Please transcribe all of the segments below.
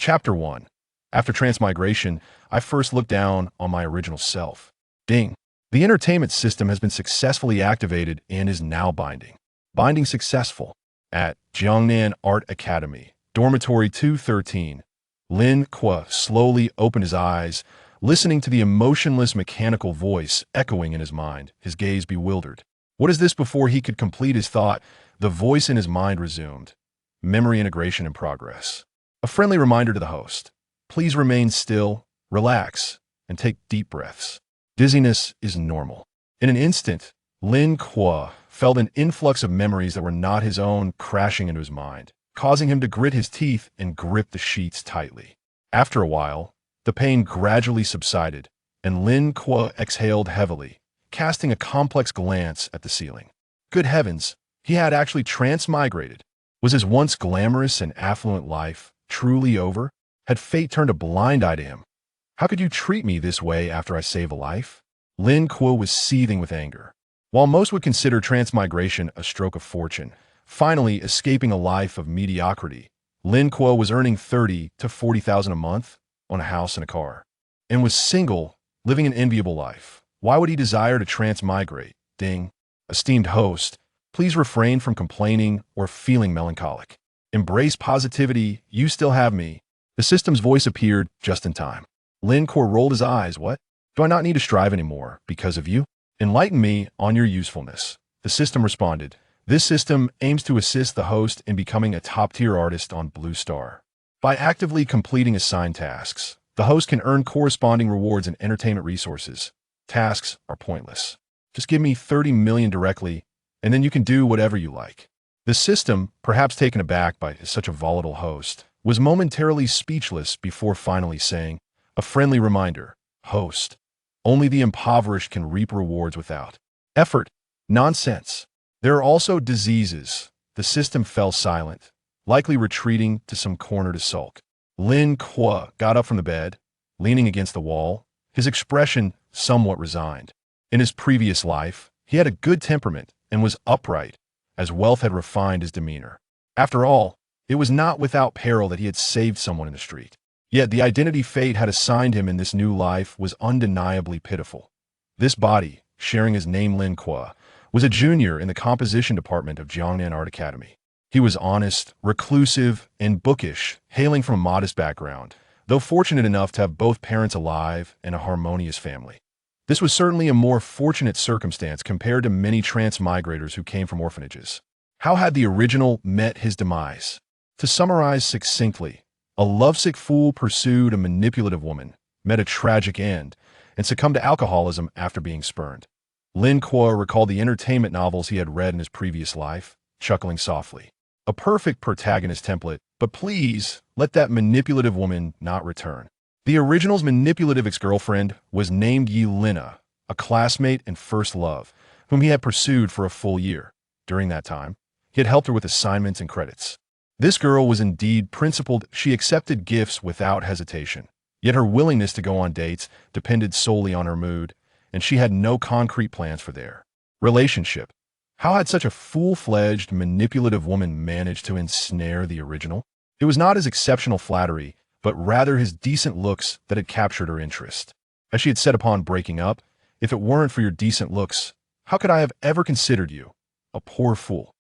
Chapter 1. After transmigration, I first looked down on my original self. Ding. The entertainment system has been successfully activated and is now binding. Binding successful. At Jiangnan Art Academy, Dormitory 213, Lin Kuo slowly opened his eyes, listening to the emotionless mechanical voice echoing in his mind, his gaze bewildered. What is this? Before he could complete his thought, the voice in his mind resumed. Memory integration in progress. A friendly reminder to the host. Please remain still, relax, and take deep breaths. Dizziness is normal. In an instant, Lin Kuo felt an influx of memories that were not his own crashing into his mind, causing him to grit his teeth and grip the sheets tightly. After a while, the pain gradually subsided, and Lin Kuo exhaled heavily, casting a complex glance at the ceiling. Good heavens, he had actually transmigrated. Was his once glamorous and affluent life truly over? Had fate turned a blind eye to him? How could you treat me this way after I save a life? Lin Kuo was seething with anger. While most would consider transmigration a stroke of fortune, finally escaping a life of mediocrity, Lin Kuo was earning 30 to 40,000 a month on a house and a car, and was single, living an enviable life. Why would he desire to transmigrate? Ding. Esteemed host, please refrain from complaining or feeling melancholic. Embrace positivity, you still have me. The system's voice appeared just in time. Lin Kuo rolled his eyes. What? Do I not need to strive anymore because of you? Enlighten me on your usefulness. The system responded. This system aims to assist the host in becoming a top-tier artist on Blue Star. By actively completing assigned tasks, the host can earn corresponding rewards and entertainment resources. Tasks are pointless. Just give me 30 million directly, and then you can do whatever you like. The system, perhaps taken aback by such a volatile host, was momentarily speechless before finally saying, a friendly reminder, host. Only the impoverished can reap rewards without effort. Nonsense. There are also diseases. The system fell silent, likely retreating to some corner to sulk. Lin Kuo got up from the bed, leaning against the wall, his expression somewhat resigned. In his previous life, he had a good temperament and was upright, as wealth had refined his demeanor. After all, it was not without peril that he had saved someone in the street. Yet the identity fate had assigned him in this new life was undeniably pitiful. This body, sharing his name Lin Kuo, was a junior in the composition department of Jiangnan Art Academy. He was honest, reclusive, and bookish, hailing from a modest background, though fortunate enough to have both parents alive and a harmonious family. This was certainly a more fortunate circumstance compared to many transmigrators who came from orphanages. How had the original met his demise? To summarize succinctly, a lovesick fool pursued a manipulative woman, met a tragic end, and succumbed to alcoholism after being spurned. Lin Kuo recalled the entertainment novels he had read in his previous life, chuckling softly. A perfect protagonist template, but please let that manipulative woman not return. The original's manipulative ex-girlfriend was named Yelena, a classmate and first love, whom he had pursued for a full year. During that time, he had helped her with assignments and credits. This girl was indeed principled. She accepted gifts without hesitation. Yet her willingness to go on dates depended solely on her mood, and she had no concrete plans for their relationship. How had such a full-fledged, manipulative woman managed to ensnare the original? It was not his exceptional flattery, but rather his decent looks that had captured her interest. As she had said upon breaking up, if it weren't for your decent looks, how could I have ever considered you? A poor fool.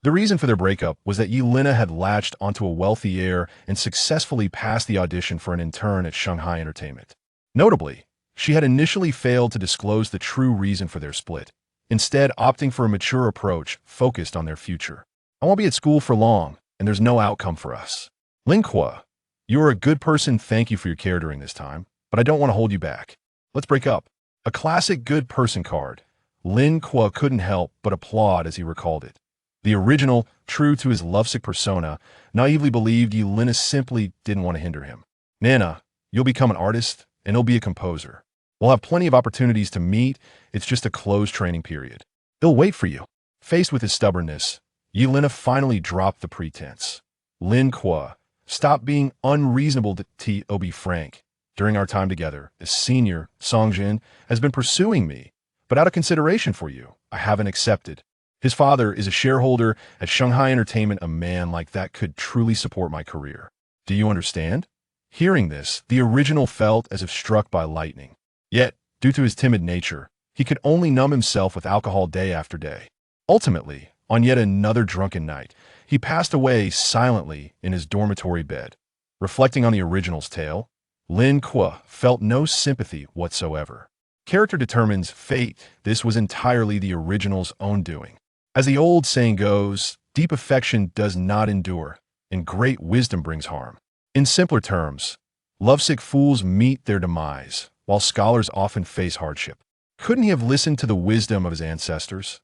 The reason for their breakup was that Yelena had latched onto a wealthy heir and successfully passed the audition for an intern at Shanghai Entertainment. Notably, she had initially failed to disclose the true reason for their split, instead opting for a mature approach focused on their future. I won't be at school for long, and there's no outcome for us. Lin Kuo, you are a good person. Thank you for your care during this time, but I don't want to hold you back. Let's break up. A classic good person card. Lin Kuo couldn't help but applaud as he recalled it. The original, true to his lovesick persona, naively believed Yelena simply didn't want to hinder him. Nana, you'll become an artist, and he'll be a composer. We'll have plenty of opportunities to meet. It's just a closed training period. He'll wait for you. Faced with his stubbornness, Yelena finally dropped the pretense. Lin Kuo, stop being unreasonable. To be frank, during our time together, as senior, Songjin has been pursuing me, but out of consideration for you, I haven't accepted. His father is a shareholder at Shanghai Entertainment. A man like that could truly support my career. Do you understand? Hearing this, the original felt as if struck by lightning. Yet, due to his timid nature, he could only numb himself with alcohol day after day. Ultimately, on yet another drunken night, he passed away silently in his dormitory bed. Reflecting on the original's tale, Lin Kuo felt no sympathy whatsoever. Character determines fate. This was entirely the original's own doing. As the old saying goes, deep affection does not endure, and great wisdom brings harm. In simpler terms, lovesick fools meet their demise, while scholars often face hardship. Couldn't he have listened to the wisdom of his ancestors?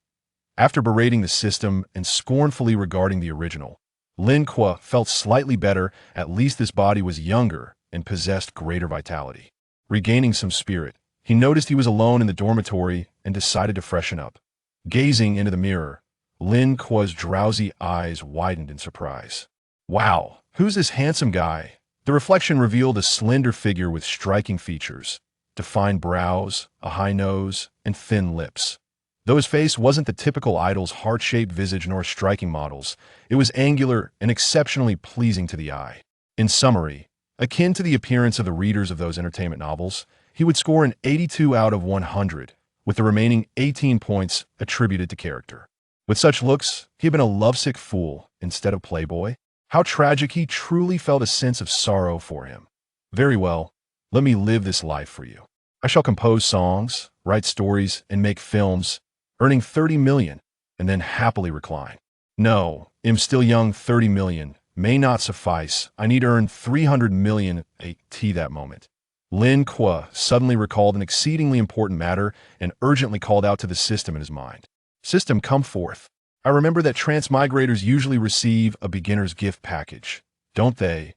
After berating the system and scornfully regarding the original, Lin Kuo felt slightly better. At least this body was younger and possessed greater vitality. Regaining some spirit, he noticed he was alone in the dormitory and decided to freshen up. Gazing into the mirror, Lin Kuo's drowsy eyes widened in surprise. Wow, who's this handsome guy? The reflection revealed a slender figure with striking features, defined brows, a high nose, and thin lips. Though his face wasn't the typical idol's heart-shaped visage nor striking models, it was angular and exceptionally pleasing to the eye. In summary, akin to the appearance of the readers of those entertainment novels, he would score an 82 out of 100, with the remaining 18 points attributed to character. With such looks, he had been a lovesick fool instead of playboy. How tragic. He truly felt a sense of sorrow for him. Very well, let me live this life for you. I shall compose songs, write stories, and make films, earning 30 million, and then happily recline. No, I'm still young. 30 million may not suffice. I need to earn 300 million at that moment. Lin Kuo suddenly recalled an exceedingly important matter and urgently called out to the system in his mind. System, come forth. I remember that transmigrators usually receive a beginner's gift package, don't they?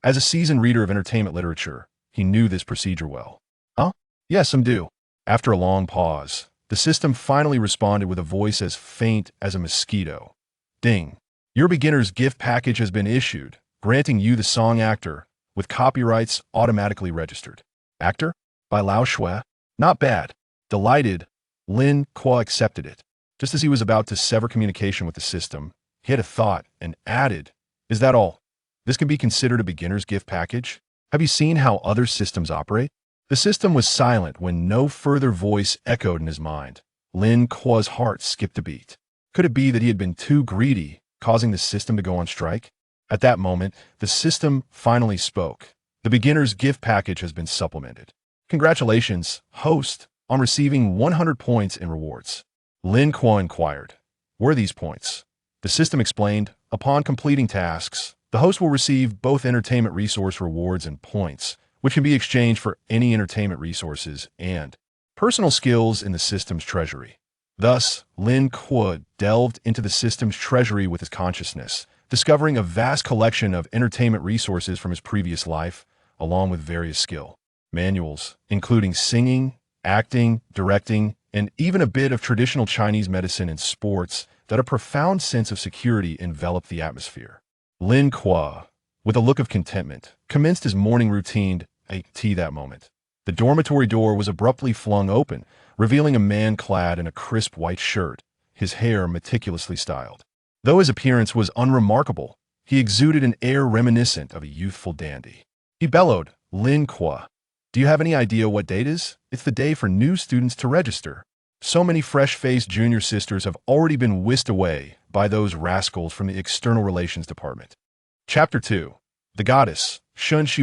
As a seasoned reader of entertainment literature, he knew this procedure well. Huh? Yes, do. After a long pause, the system finally responded with a voice as faint as a mosquito. Ding. Your beginner's gift package has been issued, granting you the song actor, with copyrights automatically registered. Actor? By Lao Shui? Not bad. Delighted, Lin Kuo accepted it. Just as he was about to sever communication with the system, he had a thought and added, Is that all? This can be considered a beginner's gift package? Have you seen how other systems operate? The system was silent when no further voice echoed in his mind. Lin Kuo's heart skipped a beat. Could it be that he had been too greedy, causing the system to go on strike? At that moment, the system finally spoke. The beginner's gift package has been supplemented. Congratulations, host, on receiving 100 points in rewards. Lin Kuo inquired, What are these points? The system explained, Upon completing tasks, the host will receive both entertainment resource rewards and points, which can be exchanged for any entertainment resources and personal skills in the system's treasury. Thus, Lin Kuo delved into the system's treasury with his consciousness, discovering a vast collection of entertainment resources from his previous life, along with various skill manuals, including singing, acting, directing, and even a bit of traditional Chinese medicine and sports that a profound sense of security enveloped the atmosphere. Lin Kuo, with a look of contentment, commenced his morning routine at that moment. The dormitory door was abruptly flung open, revealing a man clad in a crisp white shirt, his hair meticulously styled. Though his appearance was unremarkable, he exuded an air reminiscent of a youthful dandy. He bellowed, Lin Kuo, do you have any idea what date is? It's the day for new students to register. So many fresh-faced junior sisters have already been whisked away by those rascals from the External Relations Department. Chapter 2. The goddess, Shen Xi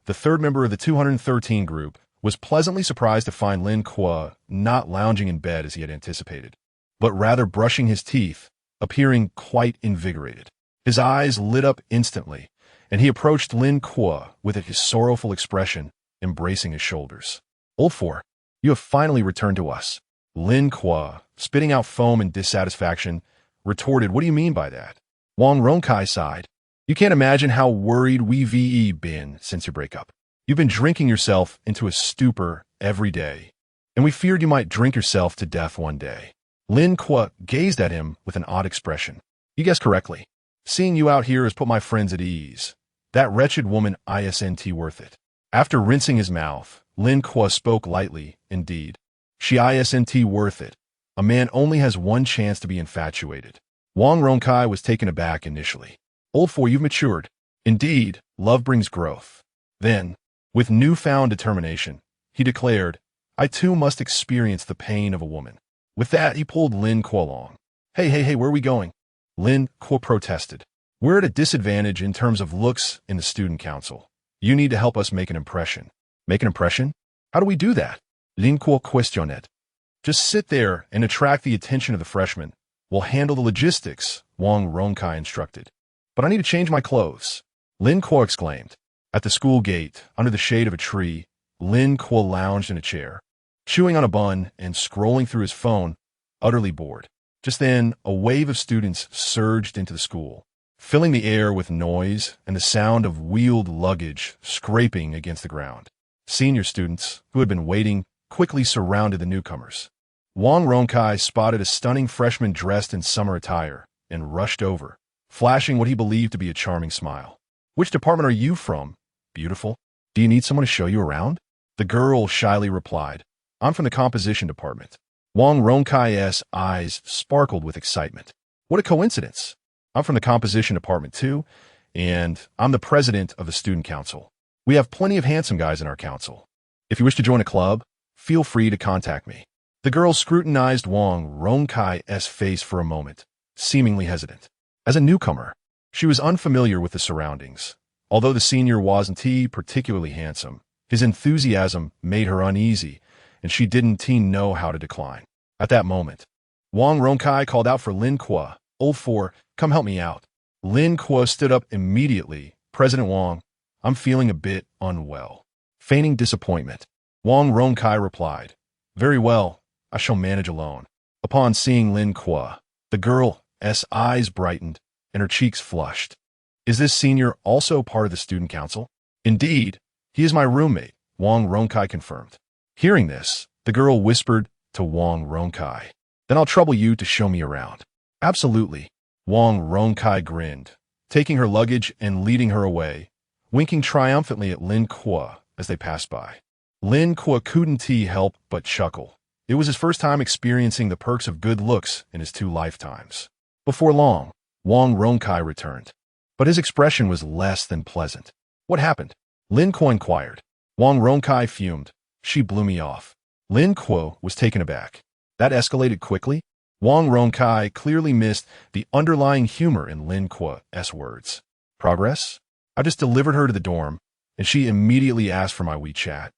the third member of the 213 group, was pleasantly surprised to find Lin Kuo not lounging in bed as he had anticipated, but rather brushing his teeth, appearing quite invigorated. His eyes lit up instantly, and he approached Lin Kuo with his sorrowful expression, embracing his shoulders. Old four, you have finally returned to us. Lin Kuo, spitting out foam in dissatisfaction, retorted, What do you mean by that? Wang Ronkai sighed. You can't imagine how worried we've been since your breakup. You've been drinking yourself into a stupor every day, and we feared you might drink yourself to death one day. Lin Kuo gazed at him with an odd expression. You guessed correctly. Seeing you out here has put my friends at ease. That wretched woman isn't worth it. After rinsing his mouth, Lin Kuo spoke lightly, indeed. She isn't worth it. A man only has one chance to be infatuated. Wang Ronkai was taken aback initially. Old four, you've matured. Indeed, love brings growth. Then, with newfound determination, he declared, I too must experience the pain of a woman. With that, he pulled Lin Kuo along. Hey, where are we going? Lin Kuo protested. We're at a disadvantage in terms of looks in the student council. You need to help us make an impression. Make an impression? How do we do that? Lin Kuo questioned. Just sit there and attract the attention of the freshmen. We'll handle the logistics, Wang Rongkai instructed. But I need to change my clothes. Lin Kuo exclaimed. At the school gate, under the shade of a tree, Lin Kuo lounged in a chair, chewing on a bun and scrolling through his phone, utterly bored. Just then, a wave of students surged into the school, filling the air with noise and the sound of wheeled luggage scraping against the ground. Senior students, who had been waiting, quickly surrounded the newcomers. Wang Rongkai spotted a stunning freshman dressed in summer attire and rushed over, flashing what he believed to be a charming smile. Which department are you from, beautiful? Do you need someone to show you around? The girl shyly replied, I'm from the composition department. Wang Rongkai's eyes sparkled with excitement. What a coincidence. I'm from the composition department too, and I'm the president of the student council. We have plenty of handsome guys in our council. If you wish to join a club, feel free to contact me. The girl scrutinized Wang Rongkai's face for a moment, seemingly hesitant. As a newcomer, she was unfamiliar with the surroundings. Although the senior wasn't particularly handsome, his enthusiasm made her uneasy, and she didn't know how to decline. At that moment, Wang Rongkai called out for Lin Kuo. Old four, come help me out. Lin Kuo stood up immediately. President Wang, I'm feeling a bit unwell. Feigning disappointment, Wang Rongkai replied, Very well, I shall manage alone. Upon seeing Lin Kuo, the girl's eyes brightened and her cheeks flushed. Is this senior also part of the student council? Indeed, he is my roommate, Wang Rongkai confirmed. Hearing this, the girl whispered to Wang Rongkai, Then I'll trouble you to show me around. Absolutely, Wang Rongkai grinned, taking her luggage and leading her away, winking triumphantly at Lin Kuo as they passed by. Lin Kuo couldn't help but chuckle. It was his first time experiencing the perks of good looks in his 2 lifetimes. Before long, Wang Rongkai returned, but his expression was less than pleasant. What happened? Lin Kuo inquired. Wang Rongkai fumed. She blew me off. Lin Kuo was taken aback. That escalated quickly? Wang Rongkai clearly missed the underlying humor in Lin Kuo's words. Progress? I just delivered her to the dorm, and she immediately asked for my WeChat.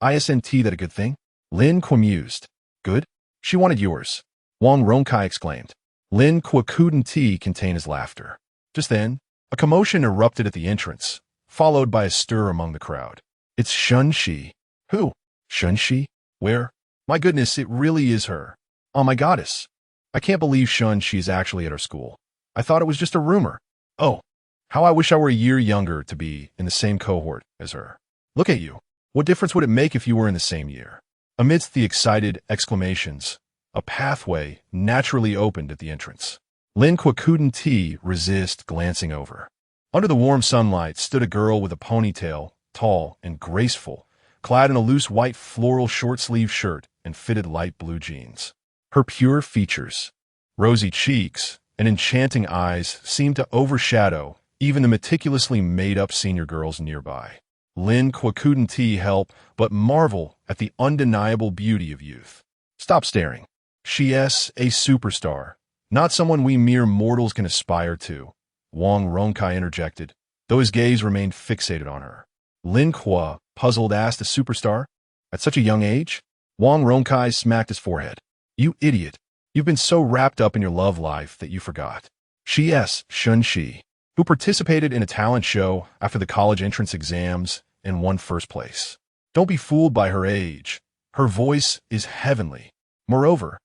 Isn't that a good thing? Lin Kuo mused. Good? She wanted yours. Wang Rongkai exclaimed. Lin Kuo couldn't contain his laughter. Just then, a commotion erupted at the entrance, followed by a stir among the crowd. It's Shen Xi. Who? Shen Xi? Where? My goodness, it really is her. Oh my goddess. I can't believe Shen Xi is actually at our school. I thought it was just a rumor. Oh, how I wish I were a year younger to be in the same cohort as her. Look at you. What difference would it make if you were in the same year? Amidst the excited exclamations, a pathway naturally opened at the entrance. Lin Kuo couldn't resist glancing over. Under the warm sunlight stood a girl with a ponytail, tall and graceful, clad in a loose white floral short-sleeved shirt and fitted light blue jeans. Her pure features, rosy cheeks, and enchanting eyes seemed to overshadow even the meticulously made-up senior girls nearby. Lin Kuo couldn't help but marvel at the undeniable beauty of youth. Stop staring. She's a superstar, not someone we mere mortals can aspire to, Wang Rongkai interjected, though his gaze remained fixated on her. Lin Kuo, puzzled, asked, a superstar? At such a young age? Wang Rongkai smacked his forehead. You idiot. You've been so wrapped up in your love life that you forgot. She's Shen Xi, who participated in a talent show after the college entrance exams and won first place. Don't be fooled by her age. Her voice is heavenly. Moreover,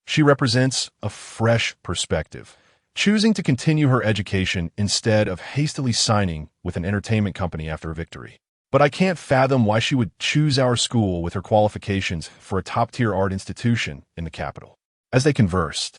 she represents a fresh perspective, choosing to continue her education instead of hastily signing with an entertainment company after a victory. But I can't fathom why she would choose our school with her qualifications for a top-tier art institution in the capital. As they conversed,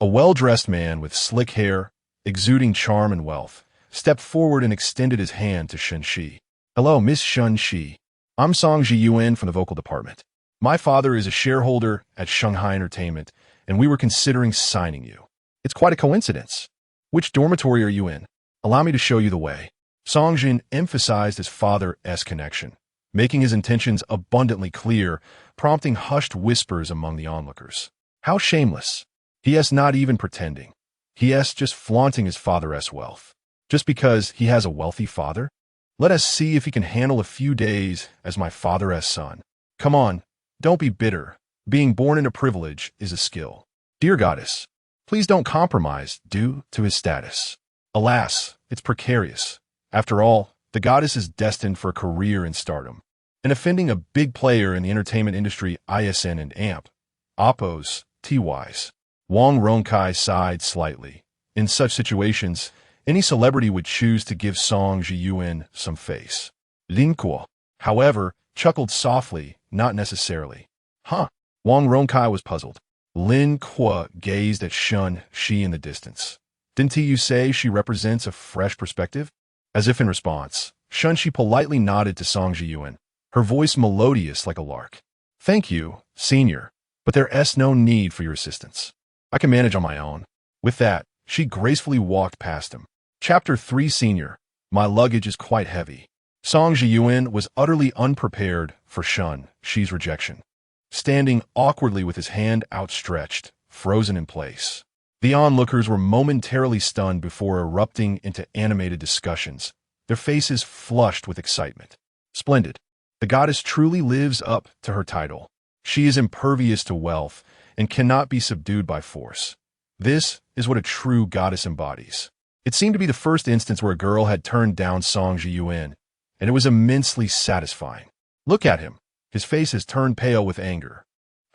a well-dressed man with slick hair, exuding charm and wealth, stepped forward and extended his hand to Shen Xi. Hello, Miss Shen Xi. I'm Song Ji-Yuan from the vocal department. My father is a shareholder at Shanghai Entertainment, and we were considering signing you. It's quite a coincidence. Which dormitory are you in? Allow me to show you the way. Songjin emphasized his father-esque connection, making his intentions abundantly clear, prompting hushed whispers among the onlookers. How shameless. He is not even pretending. He is just flaunting his father-esque wealth. Just because he has a wealthy father? Let us see if he can handle a few days as my father-esque son. Come on, don't be bitter. Being born into privilege is a skill. Dear goddess, please don't compromise due to his status. Alas, it's precarious. After all, the goddess is destined for a career in stardom. And offending a big player in the entertainment industry, ISN and AMP, Oppos, T-wise. Wang Ronkai sighed slightly. In such situations, any celebrity would choose to give Song Jiyuan some face. Lin Kuo, however, chuckled softly, not necessarily. Huh? Wang Ronkai was puzzled. Lin Kuo gazed at Shen Xi in the distance. Didn't you say she represents a fresh perspective? As if in response, Shen Xi politely nodded to Song Jiyuan, her voice melodious like a lark. Thank you, senior, but there's no need for your assistance. I can manage on my own. With that, she gracefully walked past him. Chapter 3 Senior, my luggage is quite heavy. Song Jiyuan was utterly unprepared for Shen Xi's rejection. Standing awkwardly with his hand outstretched, frozen in place. The onlookers were momentarily stunned before erupting into animated discussions, their faces flushed with excitement. Splendid. The goddess truly lives up to her title. She is impervious to wealth and cannot be subdued by force. This is what a true goddess embodies. It seemed to be the first instance where a girl had turned down Song Jiyuan, and it was immensely satisfying. Look at him. His face has turned pale with anger.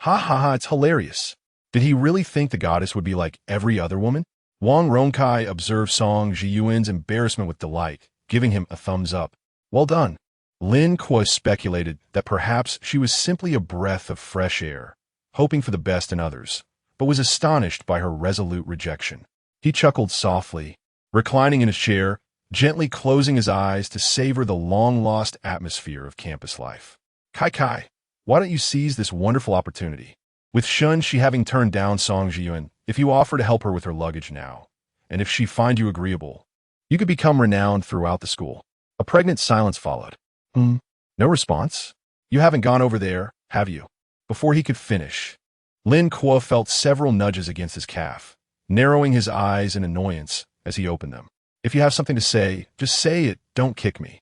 Ha ha ha, it's hilarious. Did he really think the goddess would be like every other woman? Wang Ronkai observed Song Jiyuan's embarrassment with delight, giving him a thumbs up. Well done. Lin Kuo speculated that perhaps she was simply a breath of fresh air, hoping for the best in others, but was astonished by her resolute rejection. He chuckled softly, reclining in his chair, gently closing his eyes to savor the long-lost atmosphere of campus life. Kai, why don't you seize this wonderful opportunity? With Shen Xi having turned down Song Jiyuan, if you offer to help her with her luggage now, and if she find you agreeable, you could become renowned throughout the school. A pregnant silence followed. No response? You haven't gone over there, have you? Before he could finish, Lin Kuo felt several nudges against his calf, narrowing his eyes in annoyance as he opened them. If you have something to say, just say it, don't kick me.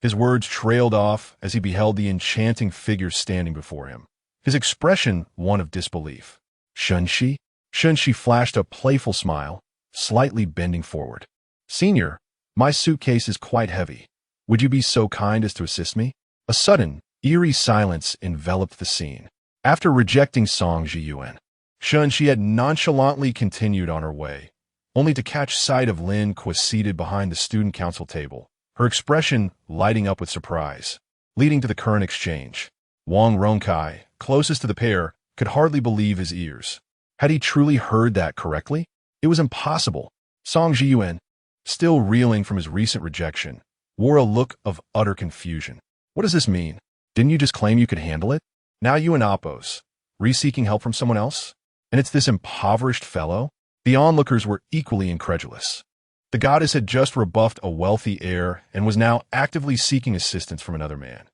His words trailed off as he beheld the enchanting figure standing before him, his expression one of disbelief. Shen Xi? Shen Xi flashed a playful smile, slightly bending forward. Senior, my suitcase is quite heavy. Would you be so kind as to assist me? A sudden, eerie silence enveloped the scene. After rejecting Song Jiyuan, Shen Xi had nonchalantly continued on her way, only to catch sight of Lin Kuo seated behind the student council table, her expression lighting up with surprise, leading to the current exchange. Wang Ronkai, closest to the pair, could hardly believe his ears. Had he truly heard that correctly? It was impossible. Song Jiyuan, still reeling from his recent rejection, wore a look of utter confusion. What does this mean? Didn't you just claim you could handle it? Now you and Oppos, re-seeking help from someone else? And it's this impoverished fellow? The onlookers were equally incredulous. The goddess had just rebuffed a wealthy heir and was now actively seeking assistance from another man,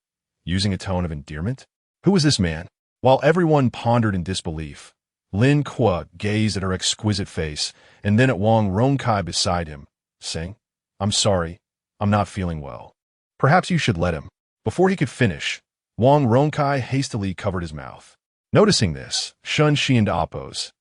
using a tone of endearment. Who was this man? While everyone pondered in disbelief, Lin Kuo gazed at her exquisite face and then at Wang Ronkai beside him, saying, I'm sorry, I'm not feeling well. Perhaps you should let him. Before he could finish, Wang Ronkai hastily covered his mouth. Noticing this, Shen Xi and Oppos'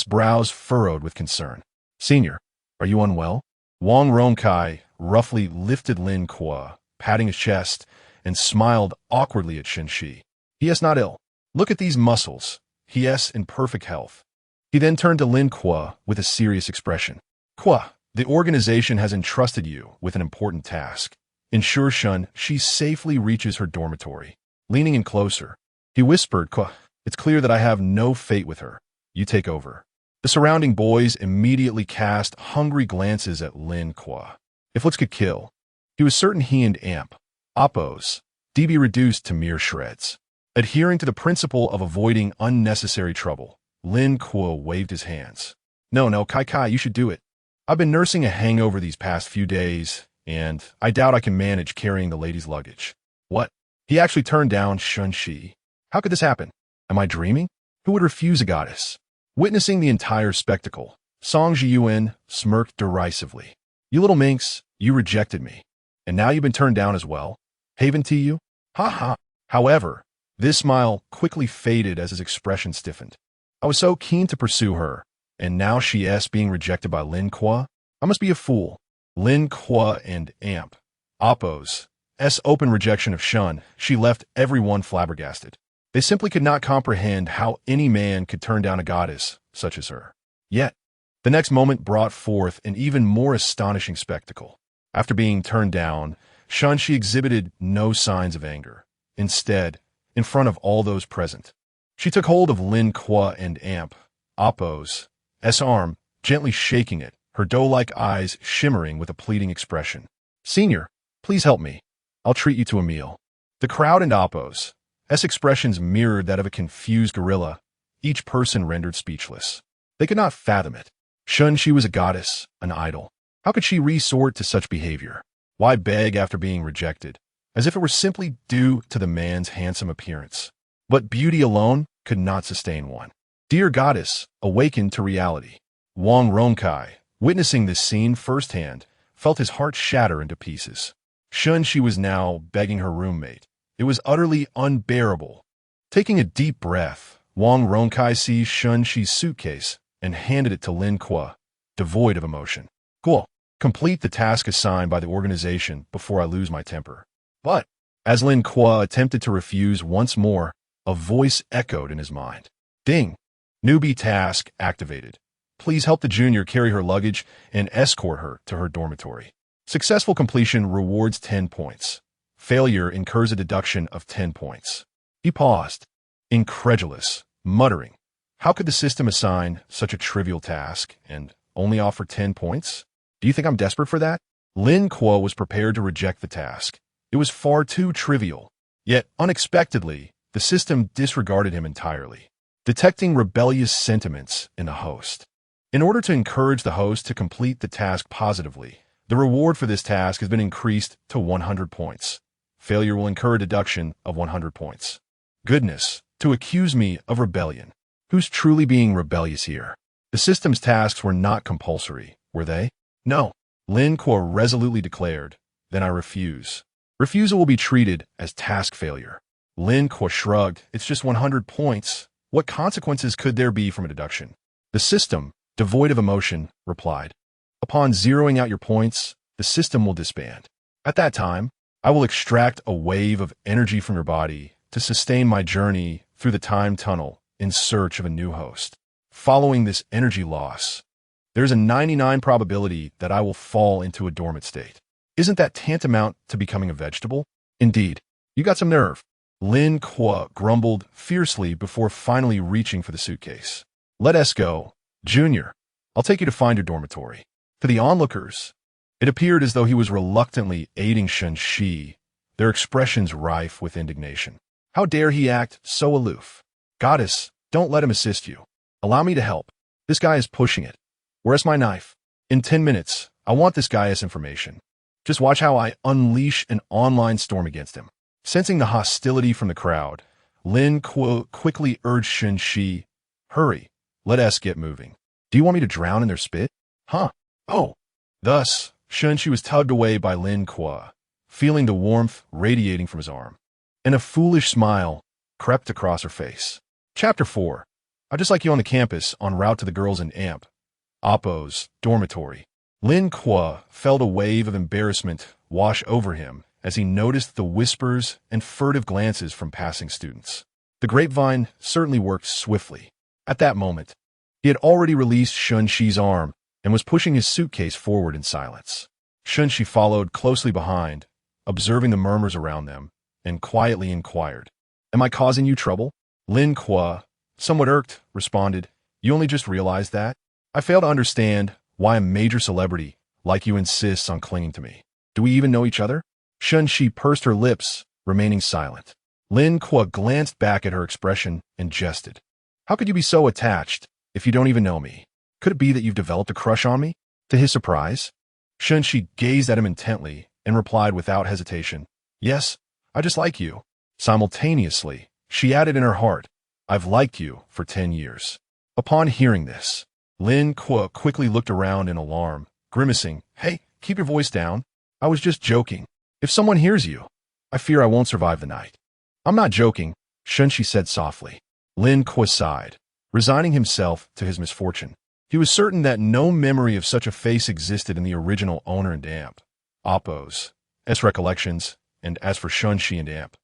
brows furrowed with concern. Senior, are you unwell? Wang Ronkai roughly lifted Lin Kuo, patting his chest, and smiled awkwardly at Shen Xi. He is not ill. Look at these muscles. He is in perfect health. He then turned to Lin Kuo with a serious expression. Kuo, the organization has entrusted you with an important task. Ensure Shen Xi safely reaches her dormitory. Leaning in closer, he whispered, Kuo, it's clear that I have no fate with her. You take over. The surrounding boys immediately cast hungry glances at Lin Kuo. If looks could kill, he was certain he and Amp, Oppos, be reduced to mere shreds. Adhering to the principle of avoiding unnecessary trouble, Lin Kuo waved his hands. No, Kai, you should do it. I've been nursing a hangover these past few days, and I doubt I can manage carrying the lady's luggage. What? He actually turned down Shen Xi. How could this happen? Am I dreaming? Who would refuse a goddess? Witnessing the entire spectacle, Song Jiyuan smirked derisively. You little minx, you rejected me. And now you've been turned down as well? Haven to you? Ha ha. However, this smile quickly faded as his expression stiffened. I was so keen to pursue her, and now she's being rejected by Lin Kuo? I must be a fool. Lin Kuo and Amp. Oppo's open rejection of Shen, she left everyone flabbergasted. They simply could not comprehend how any man could turn down a goddess such as her. Yet, the next moment brought forth an even more astonishing spectacle. After being turned down, Shen Xi exhibited no signs of anger. Instead, in front of all those present, she took hold of Lin Kuo and Amp, Oppo's arm, gently shaking it, her doe-like eyes shimmering with a pleading expression. Senior, please help me. I'll treat you to a meal. The crowd and Oppo's expressions mirrored that of a confused gorilla, each person rendered speechless. They could not fathom it. Shen Xi was a goddess, an idol. How could she resort to such behavior? Why beg after being rejected? As if it were simply due to the man's handsome appearance. But beauty alone could not sustain one. Dear goddess, awakened to reality. Wang Ronkai, witnessing this scene firsthand, felt his heart shatter into pieces. Shen Xi was now begging her roommate. It was utterly unbearable. Taking a deep breath, Wang Ronkai seized Shen Xi's suitcase and handed it to Lin Kuo, devoid of emotion. Cool. Complete the task assigned by the organization before I lose my temper. But, as Lin Kuo attempted to refuse once more, a voice echoed in his mind. Ding! Newbie task activated. Please help the junior carry her luggage and escort her to her dormitory. Successful completion rewards 10 points. Failure incurs a deduction of 10 points. He paused, incredulous, muttering, how could the system assign such a trivial task and only offer 10 points? Do you think I'm desperate for that? Lin Kuo was prepared to reject the task. It was far too trivial. Yet, unexpectedly, the system disregarded him entirely, detecting rebellious sentiments in the host. In order to encourage the host to complete the task positively, the reward for this task has been increased to 100 points. Failure will incur a deduction of 100 points. Goodness, to accuse me of rebellion. Who's truly being rebellious here? The system's tasks were not compulsory, were they? No, Lin Kuo resolutely declared. Then I refuse. Refusal will be treated as task failure. Lin Kuo shrugged. It's just 100 points. What consequences could there be from a deduction? The system, devoid of emotion, replied. Upon zeroing out your points, the system will disband. At that time, I will extract a wave of energy from your body to sustain my journey through the time tunnel in search of a new host. Following this energy loss, there's a 99% probability that I will fall into a dormant state. Isn't that tantamount to becoming a vegetable? Indeed, you got some nerve. Lin Kuo grumbled fiercely before finally reaching for the suitcase. Let us go, Junior. I'll take you to find your dormitory. To the onlookers, it appeared as though he was reluctantly aiding Shen Xi, their expressions rife with indignation. How dare he act so aloof? Goddess, don't let him assist you. Allow me to help. This guy is pushing it. Where's my knife? In 10 minutes, I want this guy's information. Just watch how I unleash an online storm against him. Sensing the hostility from the crowd, Lin Kuo quickly urged Shen Xi, hurry, let us get moving. Do you want me to drown in their spit? Huh? Oh. Thus, Shen Xi was tugged away by Lin Kuo, feeling the warmth radiating from his arm. And a foolish smile crept across her face. Chapter 4. I just like you on the campus en route to the girls in Amp. Oppo's dormitory. Lin Kuo felt a wave of embarrassment wash over him as he noticed the whispers and furtive glances from passing students. The grapevine certainly worked swiftly. At that moment, he had already released Shen Xi's arm and was pushing his suitcase forward in silence. Shen Xi followed closely behind, observing the murmurs around them, and quietly inquired, Am I causing you trouble? Lin Kuo, somewhat irked, responded, You only just realized that? I fail to understand why a major celebrity like you insists on clinging to me. Do we even know each other? Shen Xi pursed her lips, remaining silent. Lin Kuo glanced back at her expression and jested. How could you be so attached if you don't even know me? Could it be that you've developed a crush on me? To his surprise, Shen Xi gazed at him intently and replied without hesitation, "Yes, I just like you." Simultaneously, she added in her heart, "I've liked you for 10 years." Upon hearing this, Lin Kuo quickly looked around in alarm, grimacing, "Hey, keep your voice down. I was just joking. If someone hears you, I fear I won't survive the night." "I'm not joking," Shen Xi said softly. Lin Kuo sighed, resigning himself to his misfortune. He was certain that no memory of such a face existed in the original owner and Amp, Oppo's, as recollections, and as for Shen Xi and Amp,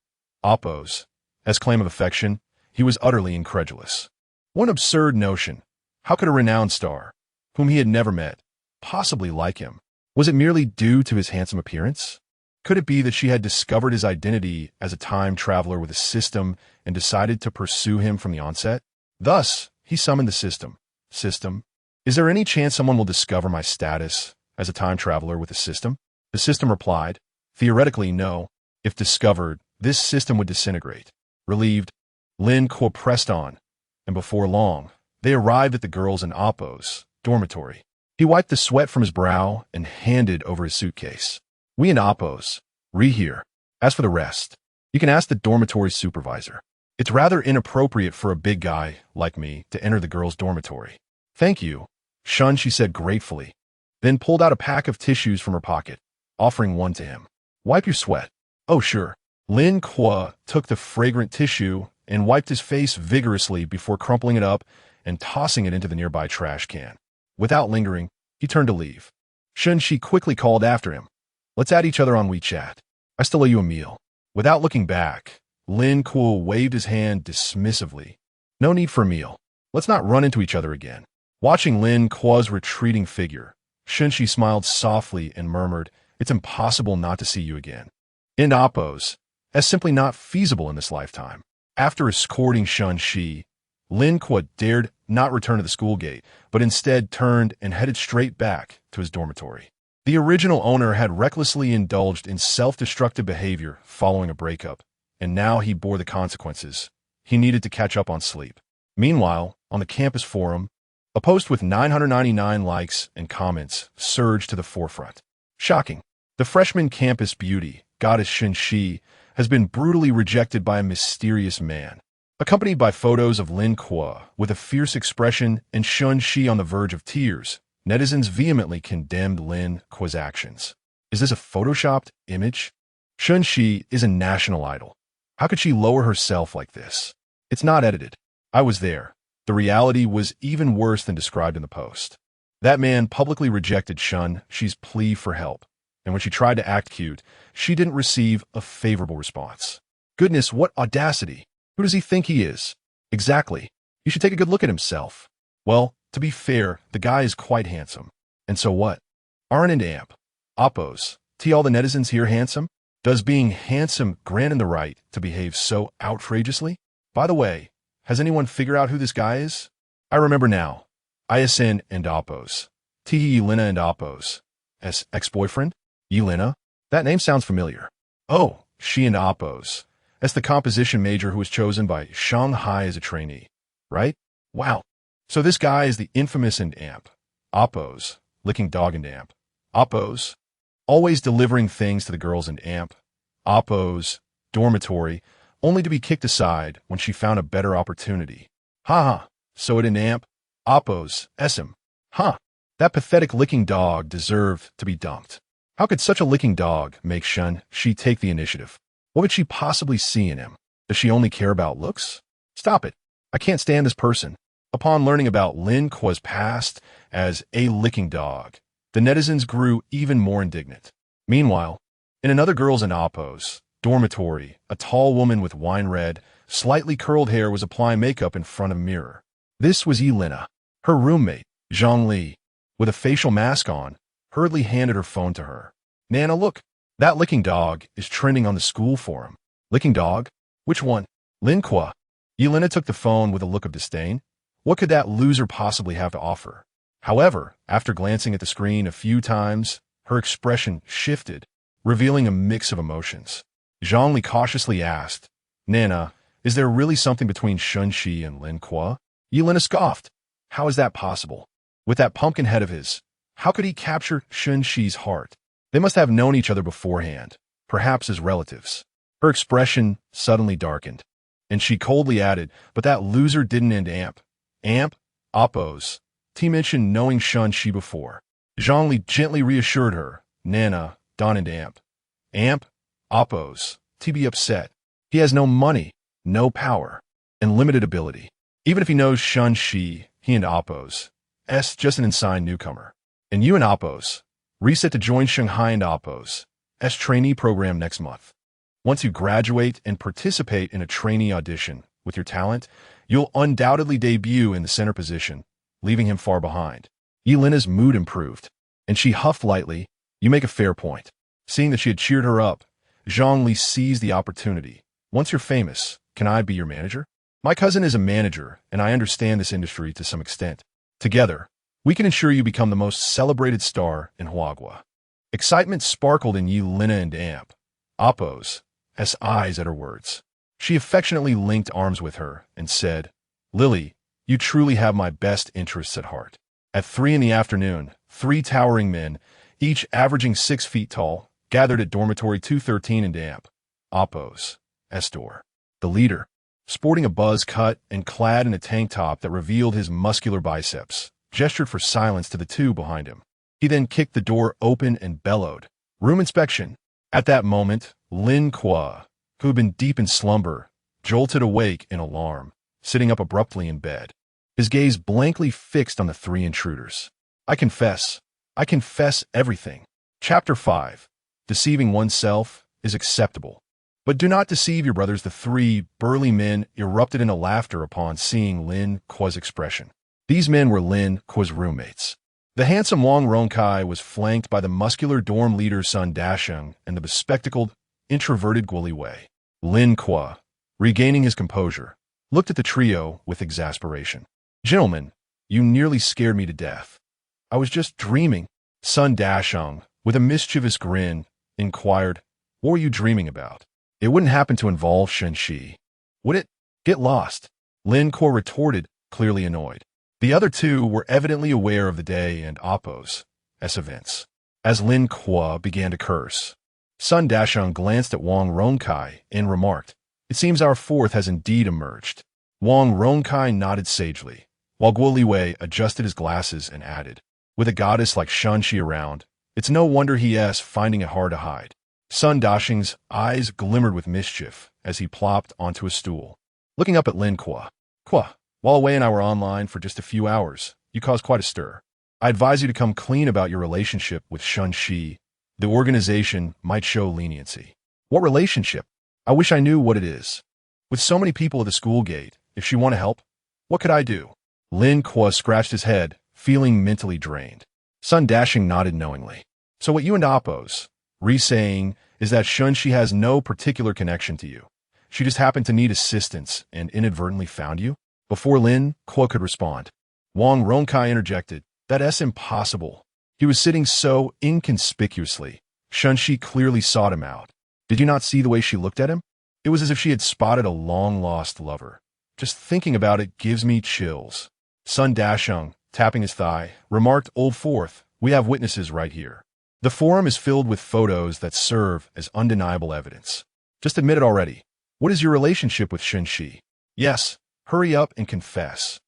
Oppo's, as claim of affection, he was utterly incredulous. What absurd notion! How could a renowned star, whom he had never met, possibly like him? Was it merely due to his handsome appearance? Could it be that she had discovered his identity as a time traveler with a system and decided to pursue him from the onset? Thus, he summoned the system. "System, is there any chance someone will discover my status as a time traveler with a system?" The system replied, "Theoretically, no. If discovered, this system would disintegrate." Relieved, Lin Kuo pressed on, and before long, they arrived at the girls in Oppo's dormitory. He wiped the sweat from his brow and handed over his suitcase. "We in Oppo's, here. As for the rest, you can ask the dormitory supervisor. It's rather inappropriate for a big guy like me to enter the girls' dormitory." "Thank you," Shen Xi said gratefully, then pulled out a pack of tissues from her pocket, offering one to him. "Wipe your sweat." "Oh, sure." Lin Kuo took the fragrant tissue and wiped his face vigorously before crumpling it up and tossing it into the nearby trash can. Without lingering, he turned to leave. Shen Xi quickly called after him, "Let's add each other on WeChat. I still owe you a meal." Without looking back, Lin Kuo waved his hand dismissively. "No need for a meal. Let's not run into each other again." Watching Lin Kuo's retreating figure, Shen Xi smiled softly and murmured, "It's impossible not to see you again." In Oppo's, as simply not feasible in this lifetime. After escorting Shen Xi, Lin Kuo dared not return to the school gate, but instead turned and headed straight back to his dormitory. The original owner had recklessly indulged in self-destructive behavior following a breakup, and now he bore the consequences. He needed to catch up on sleep. Meanwhile, on the campus forum, a post with 999 likes and comments surged to the forefront. Shocking. The freshman campus beauty, goddess Shen Xi, has been brutally rejected by a mysterious man. Accompanied by photos of Lin Kuo with a fierce expression and Shen Xi on the verge of tears, netizens vehemently condemned Lin Kuo's actions. Is this a photoshopped image? Shen Xi is a national idol. How could she lower herself like this? It's not edited. I was there. The reality was even worse than described in the post. That man publicly rejected Shen Xi's plea for help, and when she tried to act cute, she didn't receive a favorable response. Goodness, what audacity! Who does he think he is? Exactly. He should take a good look at himself. Well, to be fair, the guy is quite handsome. And so what? Aren't and Amp, Oppo's, all the netizens here handsome? Does being handsome grant him the right to behave so outrageously? By the way, has anyone figured out who this guy is? I remember now. ISN and Oppo's. Yelena and Oppo's. Ex-boyfriend? Yelena? That name sounds familiar. Oh, she and Oppo's. That's the composition major who was chosen by Shanghai as a trainee. Right? Wow. So this guy is the infamous and Amp. Oppo's. Licking dog and Amp. Oppo's. Always delivering things to the girls and Amp. Oppo's. Dormitory. Only to be kicked aside when she found a better opportunity. Ha. So it in Amp. Oppo's. SM. Huh. That pathetic licking dog deserved to be dumped. How could such a licking dog make Shen Xi take the initiative? What would she possibly see in him? Does she only care about looks? Stop it. I can't stand this person. Upon learning about Lin Kuo's past as a licking dog, the netizens grew even more indignant. Meanwhile, in another girls in Oppo's dormitory, a tall woman with wine-red, slightly curled hair was applying makeup in front of a mirror. This was Yelena. Her roommate, Zhang Li, with a facial mask on, hurriedly handed her phone to her. "Nana, look. That licking dog is trending on the school forum." "Licking dog? Which one?" "Lin Kuo." Yelena took the phone with a look of disdain. What could that loser possibly have to offer? However, after glancing at the screen a few times, her expression shifted, revealing a mix of emotions. Zhang Li cautiously asked, "Nana, is there really something between Shen Xi and Lin Kuo?" Yelena scoffed. "How is that possible? With that pumpkin head of his, How could he capture Shen Xi's heart? They must have known each other beforehand, perhaps as relatives. Her expression suddenly darkened, and she coldly added, but that loser didn't end amp. Amp? Oppose. T mentioned knowing Shen Xi before. Zhongli gently reassured her, Nana, Don and amp. Amp? Oppose. T be upset. He has no money, no power, and limited ability. Even if he knows Shen Xi, he and Oppose. S just an inside newcomer. And you and Oppose. Reset to join Shanghai and Oppose. S trainee program next month. Once you graduate and participate in a trainee audition with your talent, you'll undoubtedly debut in the center position, leaving him far behind. Yelena's mood improved, and she huffed lightly. You make a fair point. Seeing that she had cheered her up, Zhongli seized the opportunity. Once you're famous, can I be your manager? My cousin is a manager, and I understand this industry to some extent. Together, we can ensure you become the most celebrated star in Huagua. Excitement sparkled in Yelena and Amp. Oppose, S eyes at her words. She affectionately linked arms with her and said, Lily, you truly have my best interests at heart. At 3 in the afternoon, 3 towering men, each averaging 6 feet tall, gathered at dormitory 213 in Amp. Oppose, S door. The leader, sporting a buzz cut and clad in a tank top that revealed his muscular biceps, gestured for silence to the 2 behind him. He then kicked the door open and bellowed, room inspection. At that moment, Lin Kuo, who had been deep in slumber, jolted awake in alarm, sitting up abruptly in bed, his gaze blankly fixed on the 3 intruders. I confess everything. Chapter 5. Deceiving oneself is acceptable. But do not deceive your brothers. The 3 burly men erupted into laughter upon seeing Lin Kuo's expression. These men were Lin Kuo's roommates. The handsome Wang Ronkai was flanked by the muscular dorm leader Sun Dasheng and the bespectacled, introverted Guoli Wei. Lin Kuo, regaining his composure, looked at the trio with exasperation. Gentlemen, you nearly scared me to death. I was just dreaming. Sun Dasheng, with a mischievous grin, inquired, what were you dreaming about? It wouldn't happen to involve Shen Xi, would it? Get lost. Lin Kuo retorted, clearly annoyed. The other 2 were evidently aware of the day and Oppo's events. As Lin Kuo began to curse, Sun Dasheng glanced at Wang Ronkai and remarked, it seems our 4th has indeed emerged. Wang Ronkai nodded sagely, while Guoli Wei adjusted his glasses and added, with a goddess like Shen Xi around, it's no wonder he's finding it hard to hide. Sun Dasheng's eyes glimmered with mischief as he plopped onto a stool, looking up at Lin Kuo. Kuo, while Wei and I were online for just a few hours, you caused quite a stir. I advise you to come clean about your relationship with Shen Xi. The organization might show leniency. What relationship? I wish I knew what it is. With so many people at the school gate, if she want to help, what could I do? Lin Kuo scratched his head, feeling mentally drained. Sun Dasheng nodded knowingly. So what you and Oppose, saying is that Shen Xi has no particular connection to you. She just happened to need assistance and inadvertently found you? Before Lin Kuo could respond, Wang Ronkai interjected, that's impossible. He was sitting so inconspicuously. Shen Xi clearly sought him out. Did you not see the way she looked at him? It was as if she had spotted a long-lost lover. Just thinking about it gives me chills. Sun Dasheng, tapping his thigh, remarked, Old 4th, we have witnesses right here. The forum is filled with photos that serve as undeniable evidence. Just admit it already. What is your relationship with Shen Xi? Yes, hurry up and confess,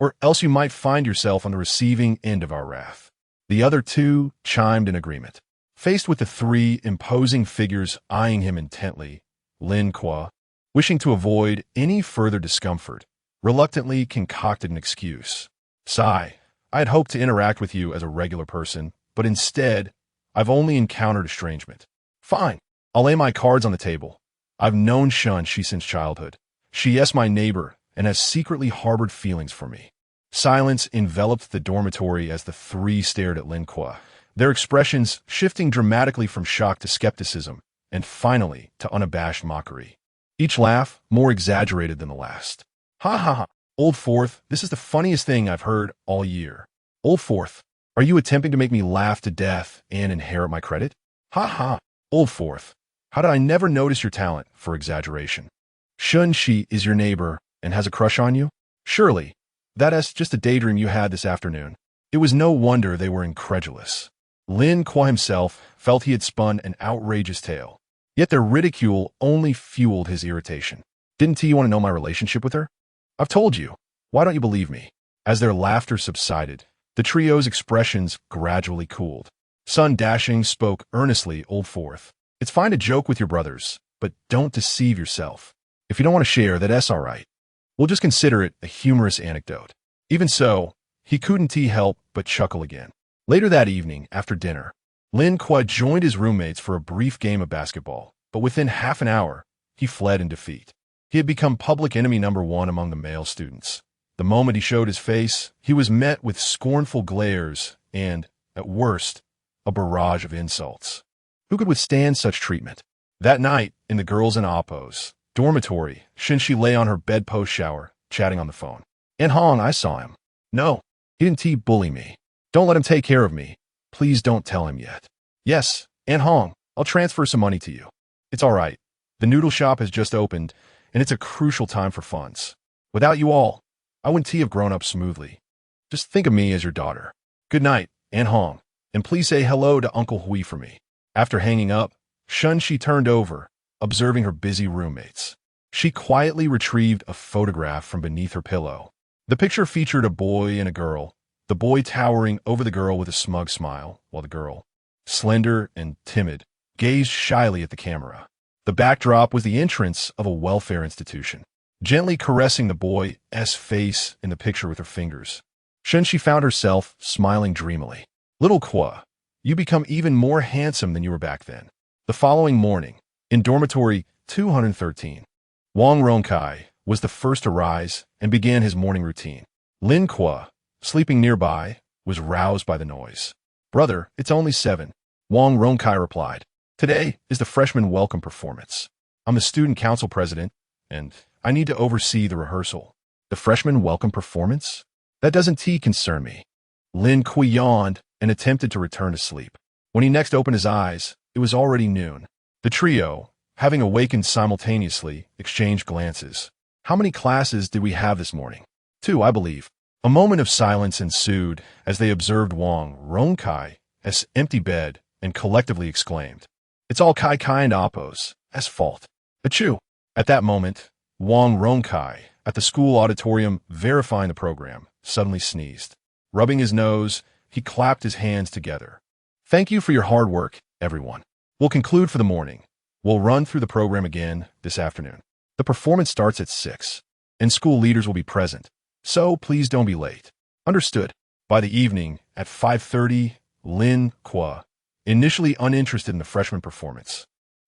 or else you might find yourself on the receiving end of our wrath. The other 2 chimed in agreement. Faced with the 3 imposing figures eyeing him intently, Lin Kuo, wishing to avoid any further discomfort, reluctantly concocted an excuse. Sigh, I had hoped to interact with you as a regular person, but instead, I've only encountered estrangement. Fine, I'll lay my cards on the table. I've known Shen Xi since childhood. She is my neighbor and has secretly harbored feelings for me. Silence enveloped the dormitory as the 3 stared at Lin Kuo, their expressions shifting dramatically from shock to skepticism, and finally to unabashed mockery. Each laugh more exaggerated than the last. Ha ha ha, Old 4th, this is the funniest thing I've heard all year. Old 4th, are you attempting to make me laugh to death and inherit my credit? Ha ha, Old 4th, how did I never notice your talent for exaggeration? Shen Xi is your neighbor and has a crush on you? Surely, that is just a daydream you had this afternoon. It was no wonder they were incredulous. Lin Kuo himself felt he had spun an outrageous tale. Yet their ridicule only fueled his irritation. Didn't you want to know my relationship with her? I've told you. Why don't you believe me? As their laughter subsided, the trio's expressions gradually cooled. Sun Dashing spoke earnestly, Old Fourth. It's fine to joke with your brothers, but don't deceive yourself. If you don't want to share, that's all right. We'll just consider it a humorous anecdote. Even so, he couldn't help but chuckle again. Later that evening, after dinner, Lin Kuo joined his roommates for a brief game of basketball, but within half an hour, he fled in defeat. He had become public enemy number one among the male students. The moment he showed his face, he was met with scornful glares and, at worst, a barrage of insults. Who could withstand such treatment? That night, in the girls' and Oppo's dormitory, Shen Xi lay on her bed post-shower, chatting on the phone. "And Hong, I saw him. No, he didn't bully me. Don't let him take care of me. Please don't tell him yet." "Yes, and Hong, I'll transfer some money to you. It's all right. The noodle shop has just opened, and it's a crucial time for funds. Without you all, I wouldn't have grown up smoothly. Just think of me as your daughter. Good night, Aunt Hong, and please say hello to Uncle Hui for me." After hanging up, Shen Xi turned over, observing her busy roommates. She quietly retrieved a photograph from beneath her pillow. The picture featured a boy and a girl, the boy towering over the girl with a smug smile, while the girl, slender and timid, gazed shyly at the camera. The backdrop was the entrance of a welfare institution. Gently caressing the boy's face in the picture with her fingers, Shen Xi found herself smiling dreamily. "Little Kuo, you become even more handsome than you were back then." The following morning, in dormitory 213, Wang Rongkai was the first to rise and began his morning routine. Lin Kuo, sleeping nearby, was roused by the noise. "Brother, it's only 7. Wang Rongkai replied. "Today is the freshman welcome performance. I'm the student council president, and I need to oversee the rehearsal." "The freshman welcome performance? That doesn't concern me." Lin Kuo yawned and attempted to return to sleep. When he next opened his eyes, it was already noon. The trio, having awakened simultaneously, exchanged glances. "How many classes did we have this morning?" "2, I believe." A moment of silence ensued as they observed Wang Rongkai's empty bed and collectively exclaimed, "It's all Kai and Oppo's fault." Achoo! At that moment, Wang Rongkai, at the school auditorium verifying the program, suddenly sneezed. Rubbing his nose, he clapped his hands together. "Thank you for your hard work, everyone. We'll conclude for the morning. We'll run through the program again this afternoon. The performance starts at 6, and school leaders will be present, so please don't be late." "Understood." By the evening, at 5:30, Lin Kuo, initially uninterested in the freshman performance,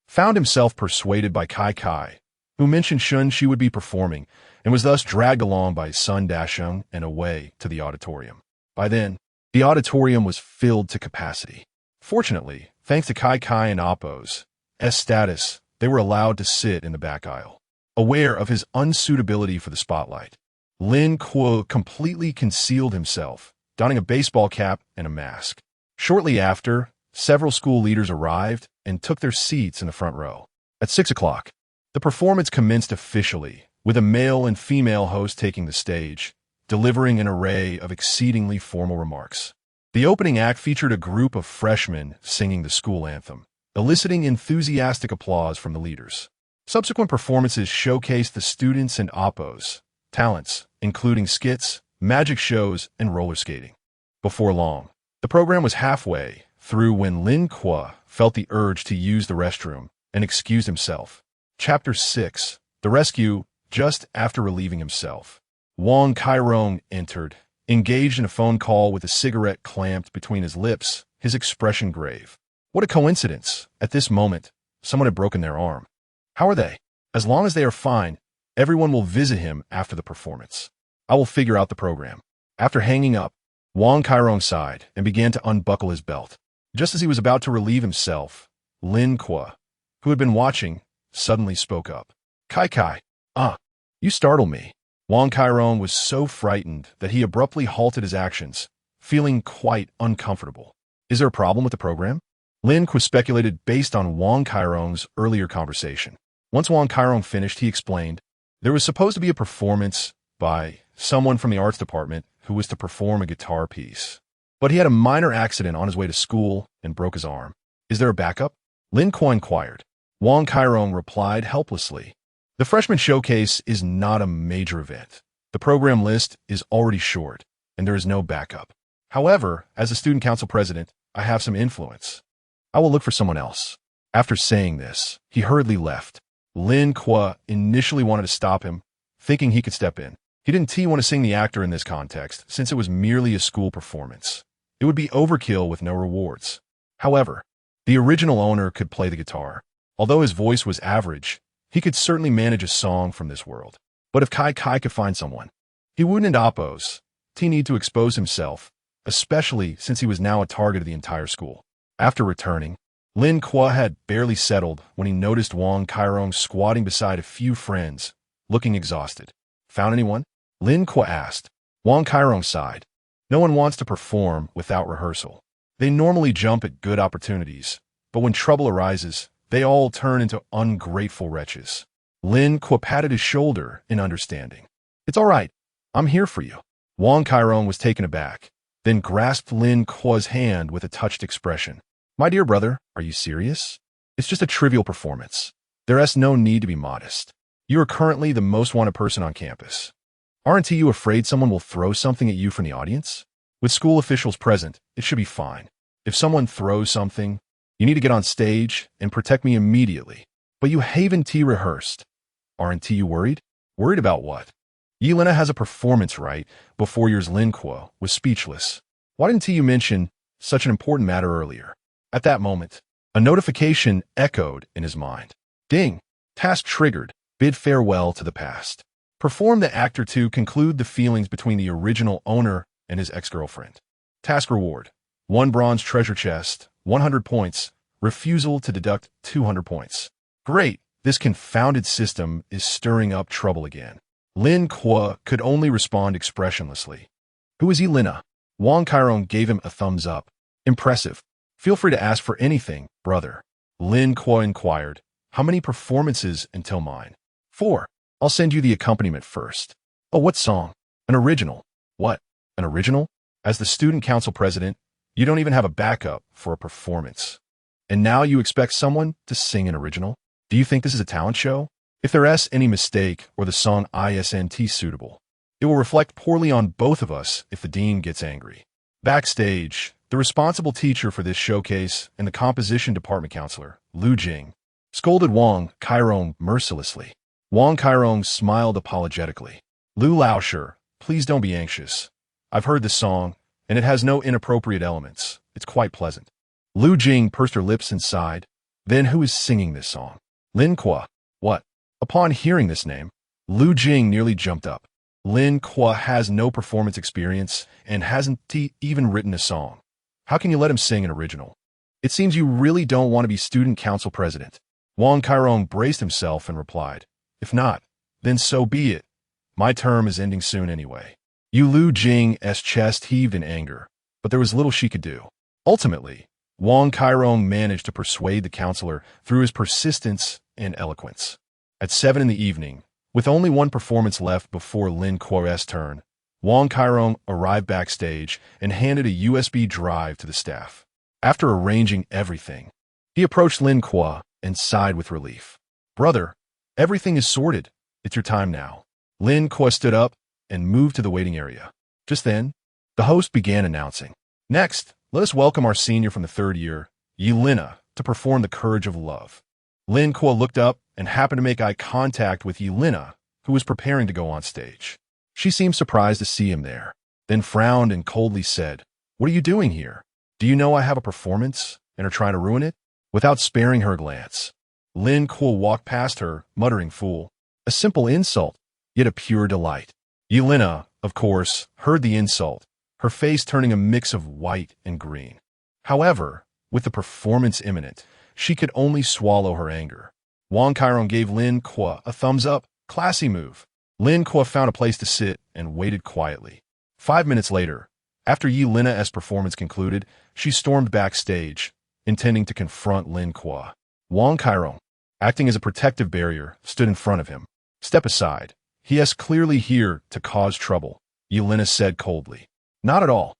found himself persuaded by Kai, who mentioned Shen Xi would be performing, and was thus dragged along by Sun Dasheng and away to the auditorium. By then, the auditorium was filled to capacity. Fortunately, thanks to Kai and Oppo's status, they were allowed to sit in the back aisle. Aware of his unsuitability for the spotlight, Lin Kuo completely concealed himself, donning a baseball cap and a mask. Shortly after, several school leaders arrived and took their seats in the front row. At 6 o'clock, the performance commenced officially, with a male and female host taking the stage, delivering an array of exceedingly formal remarks. The opening act featured a group of freshmen singing the school anthem, eliciting enthusiastic applause from the leaders. Subsequent performances showcased the students and Oppo's talents, including skits, magic shows, and roller skating. Before long, the program was halfway through when Lin Kuo felt the urge to use the restroom and excused himself. Chapter 6. The Rescue. Just after relieving himself, Wang Kairong entered, engaged in a phone call with a cigarette clamped between his lips, his expression grave. What a coincidence! At this moment, someone had broken their arm. "How are they?" "As long as they are fine, everyone will visit him after the performance. I will figure out the program." After hanging up, Wang Kairong sighed and began to unbuckle his belt. Just as he was about to relieve himself, Lin Kuo, who had been watching, suddenly spoke up. Kai, you startled me." Wang Kairong was so frightened that he abruptly halted his actions, feeling quite uncomfortable. "Is there a problem with the program?" Lin Kuo speculated based on Wang Kairong's earlier conversation. Once Wang Kairong finished, he explained, "There was supposed to be a performance by someone from the arts department who was to perform a guitar piece. but he had a minor accident on his way to school and broke his arm. Is there a backup? Lin Kuo inquired. Wang Kairong replied helplessly. The freshman showcase is not a major event. The program list is already short, and there is no backup. However, as a student council president, I have some influence. I will look for someone else. After saying this, he hurriedly left. Lin Kuo initially wanted to stop him, thinking he could step in. He didn't want to sing the actor in this context, since it was merely a school performance. It would be overkill with no rewards. However, the original owner could play the guitar. Although his voice was average, he could certainly manage a song from this world. But if Kai could find someone, he wouldn't oppose. He need to expose himself, especially since he was now a target of the entire school. After returning, Lin Kuo had barely settled when he noticed Wang Kairong squatting beside a few friends, looking exhausted. Found anyone? Lin Kuo asked. Wang Kairong sighed. No one wants to perform without rehearsal. They normally jump at good opportunities, but when trouble arises, they all turn into ungrateful wretches. Lin Kuo patted his shoulder in understanding. It's all right. I'm here for you. Wang Kairong was taken aback, then grasped Lin Kuo's hand with a touched expression. My dear brother, are you serious? It's just a trivial performance. There's no need to be modest. You are currently the most wanted person on campus. Aren't you afraid someone will throw something at you from the audience? With school officials present, it should be fine. If someone throws something, you need to get on stage and protect me immediately. But you haven't rehearsed. Aren't you worried? Worried about what? Yelena has a performance right before yours. Lin Kuo was speechless. Why didn't you mention such an important matter earlier? At that moment, a notification echoed in his mind. Ding! Task triggered. Bid farewell to the past. Perform the actor to conclude the feelings between the original owner and his ex-girlfriend. Task reward. 1 bronze treasure chest, 100 points. Refusal to deduct 200 points. Great! This confounded system is stirring up trouble again. Lin Kuo could only respond expressionlessly. Who is Yelena? Wang Kairong gave him a thumbs up. Impressive. Feel free to ask for anything, brother. Lin Kuo inquired. How many performances until mine? 4. I'll send you the accompaniment first. Oh, what song? An original. What? An original? As the student council president, you don't even have a backup for a performance. And now you expect someone to sing an original? Do you think this is a talent show? If there's any mistake or the song isn't suitable, it will reflect poorly on both of us if the dean gets angry. Backstage, the responsible teacher for this showcase and the composition department counselor, Lu Jing, scolded Wang Kairong mercilessly. Wang Kairong smiled apologetically. Lu Laosher, please don't be anxious. I've heard this song, and it has no inappropriate elements. It's quite pleasant. Lu Jing pursed her lips and sighed. Then who is singing this song? Lin Kuo. What? Upon hearing this name, Lu Jing nearly jumped up. Lin Kuo has no performance experience and hasn't even written a song. How can you let him sing an original? It seems you really don't want to be student council president. Wang Kairong braced himself and replied. If not, then so be it. My term is ending soon anyway. Lu Jing's chest heaved in anger, but there was little she could do. Ultimately, Wang Kairong managed to persuade the counselor through his persistence and eloquence. At 7 in the evening, with only one performance left before Lin Kuo's turn, Wang Kairong arrived backstage and handed a USB drive to the staff. After arranging everything, he approached Lin Kuo and sighed with relief. Brother, everything is sorted. It's your time now. Lin Kuo stood up and moved to the waiting area. Just then, the host began announcing. Next, let us welcome our senior from the 3rd year, Yelena, to perform The Courage of Love. Lin Kuo looked up and happened to make eye contact with Yelena, who was preparing to go on stage. She seemed surprised to see him there, then frowned and coldly said, What are you doing here? Do you know I have a performance and are trying to ruin it? Without sparing her a glance, Lin Kuo walked past her, muttering fool. A simple insult, yet a pure delight. Yelena, of course, heard the insult, her face turning a mix of white and green. However, with the performance imminent, she could only swallow her anger. Wang Kairong gave Lin Kuo a thumbs up, classy move. Lin Kuo found a place to sit and waited quietly. 5 minutes later, after Yelena's performance concluded, she stormed backstage, intending to confront Lin Kuo. Wang Kairong, acting as a protective barrier, stood in front of him. Step aside. He is clearly here to cause trouble, Yelena said coldly. Not at all.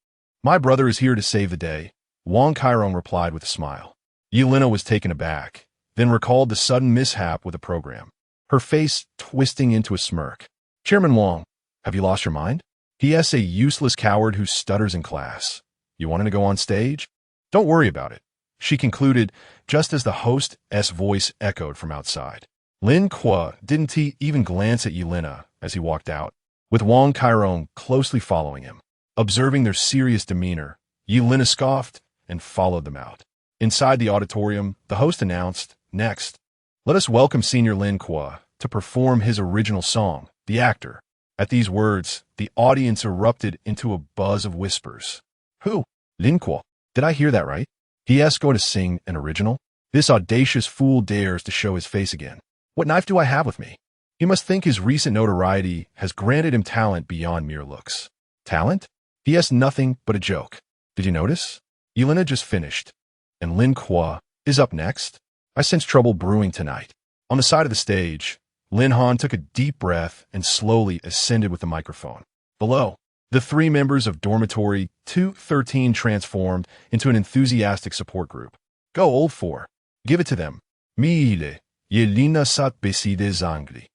My brother is here to save the day, Wang Kairong replied with a smile. Yelena was taken aback, then recalled the sudden mishap with the program, her face twisting into a smirk. Chairman Wang, have you lost your mind? P.S. a useless coward who stutters in class. You wanted to go on stage? Don't worry about it, she concluded, just as the host's voice echoed from outside. Lin Kuo didn't even glance at Yelena as he walked out, with Wang Kairong closely following him. Observing their serious demeanor, Yelena scoffed and followed them out. Inside the auditorium, the host announced, "Next, let us welcome Senior Lin Kuo to perform his original song, The Actor." At these words, the audience erupted into a buzz of whispers. Who? Lin Kuo? Did I hear that right? He.S. going to sing an original? This audacious fool dares to show his face again. What knife do I have with me? He must think his recent notoriety has granted him talent beyond mere looks. Talent? He has nothing but a joke. Did you notice? Yelena just finished, and Lin Kuo is up next. I sense trouble brewing tonight. On the side of the stage, Lin Han took a deep breath and slowly ascended with the microphone. Below, the three members of Dormitory 213 transformed into an enthusiastic support group. Go old four. Give it to them. Mille, Yelena sat beside Zangli.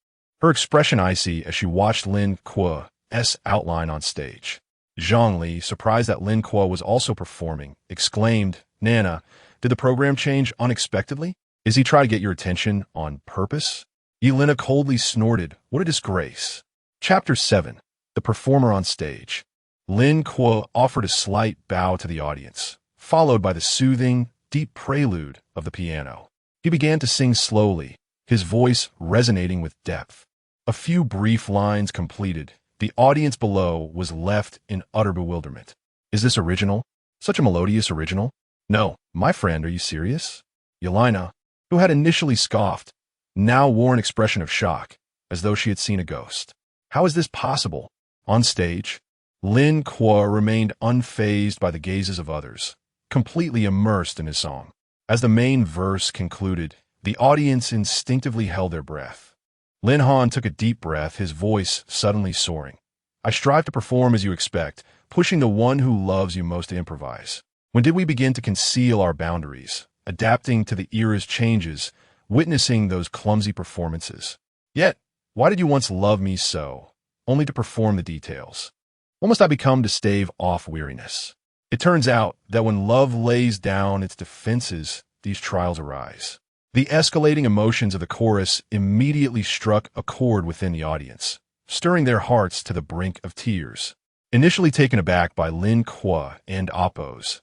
Her expression icy as she watched Lin Kuo's outline on stage. Zhang Li, surprised that Lin Kuo was also performing, exclaimed, Nana, did the program change unexpectedly? Is he trying to get your attention on purpose? Yelena coldly snorted, what a disgrace. Chapter 7. The Performer on Stage. Lin Kuo offered a slight bow to the audience, followed by the soothing, deep prelude of the piano. He began to sing slowly, his voice resonating with depth. A few brief lines completed, the audience below was left in utter bewilderment. Is this original? Such a melodious original? No, my friend, are you serious? Yelena, who had initially scoffed, now wore an expression of shock, as though she had seen a ghost. How is this possible? On stage, Lin Kuo remained unfazed by the gazes of others, completely immersed in his song. As the main verse concluded, the audience instinctively held their breath. Lin Han took a deep breath, his voice suddenly soaring. I strive to perform as you expect, pushing the one who loves you most to improvise. When did we begin to conceal our boundaries, adapting to the era's changes, witnessing those clumsy performances? Yet, why did you once love me so, only to perform the details? What must I become to stave off weariness? It turns out that when love lays down its defenses, these trials arise. The escalating emotions of the chorus immediately struck a chord within the audience, stirring their hearts to the brink of tears. Initially taken aback by Lin Kuo and Oppo's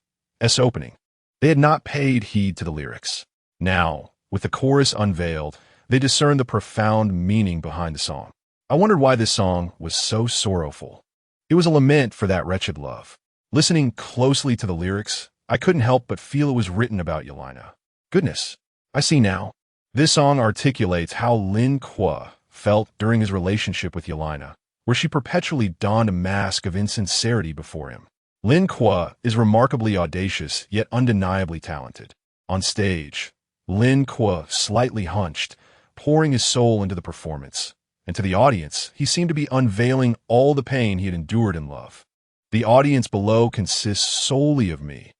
opening, they had not paid heed to the lyrics. Now, with the chorus unveiled, they discerned the profound meaning behind the song. I wondered why this song was so sorrowful. It was a lament for that wretched love. Listening closely to the lyrics, I couldn't help but feel it was written about Yelena. Goodness, I see now. This song articulates how Lin Kuo felt during his relationship with Yelena, where she perpetually donned a mask of insincerity before him. Lin Kuo is remarkably audacious, yet undeniably talented. On stage, Lin Kuo slightly hunched, pouring his soul into the performance. And to the audience, he seemed to be unveiling all the pain he had endured in love. The audience below consists solely of me.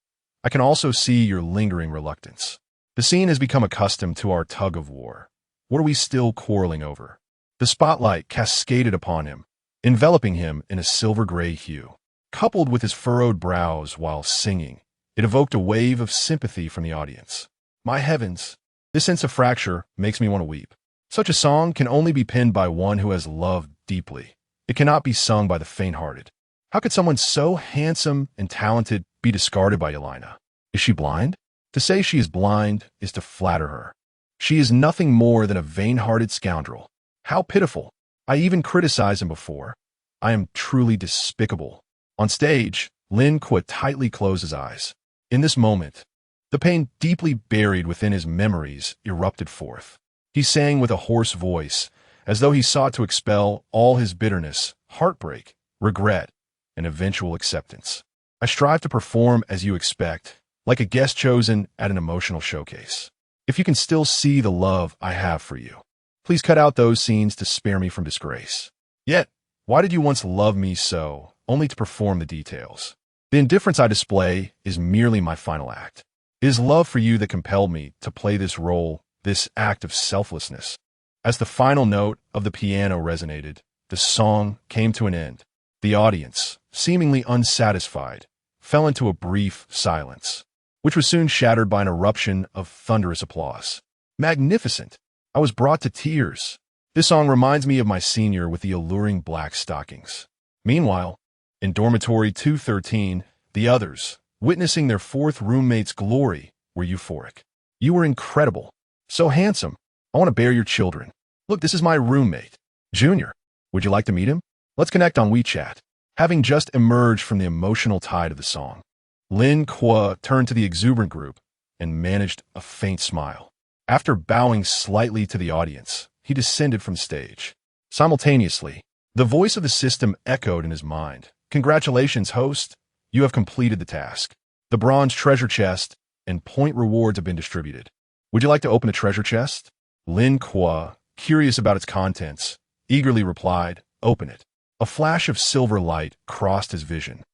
I can also see your lingering reluctance. The scene has become accustomed to our tug of war. What are we still quarreling over? The spotlight cascaded upon him, enveloping him in a silver-gray hue. Coupled with his furrowed brows while singing, it evoked a wave of sympathy from the audience. My heavens, this sense of fracture makes me want to weep. Such a song can only be penned by one who has loved deeply. It cannot be sung by the faint-hearted. How could someone so handsome and talented be discarded by Yelena? Is she blind? To say she is blind is to flatter her. She is nothing more than a vain-hearted scoundrel. How pitiful. I even criticized him before. I am truly despicable. On stage, Lin Kuo tightly closed his eyes. In this moment, the pain deeply buried within his memories erupted forth. He sang with a hoarse voice, as though he sought to expel all his bitterness, heartbreak, regret, and eventual acceptance. I strive to perform as you expect, like a guest chosen at an emotional showcase. If you can still see the love I have for you, please cut out those scenes to spare me from disgrace. Yet, why did you once love me so, only to perform the details? The indifference I display is merely my final act. It is love for you that compelled me to play this role, this act of selflessness. As the final note of the piano resonated, the song came to an end. The audience, seemingly unsatisfied, fell into a brief silence, which was soon shattered by an eruption of thunderous applause. Magnificent! I was brought to tears. This song reminds me of my senior with the alluring black stockings. Meanwhile, in dormitory 213, the others, witnessing their fourth roommate's glory, were euphoric. You were incredible. So handsome. I want to bear your children. Look, this is my roommate. Junior. Would you like to meet him? Let's connect on WeChat. Having just emerged from the emotional tide of the song, Lin Kuo turned to the exuberant group and managed a faint smile. After bowing slightly to the audience, he descended from stage. Simultaneously, the voice of the system echoed in his mind. Congratulations, host. You have completed the task. The bronze treasure chest and point rewards have been distributed. Would you like to open a treasure chest? Lin Kuo, curious about its contents, eagerly replied, open it. A flash of silver light crossed his vision,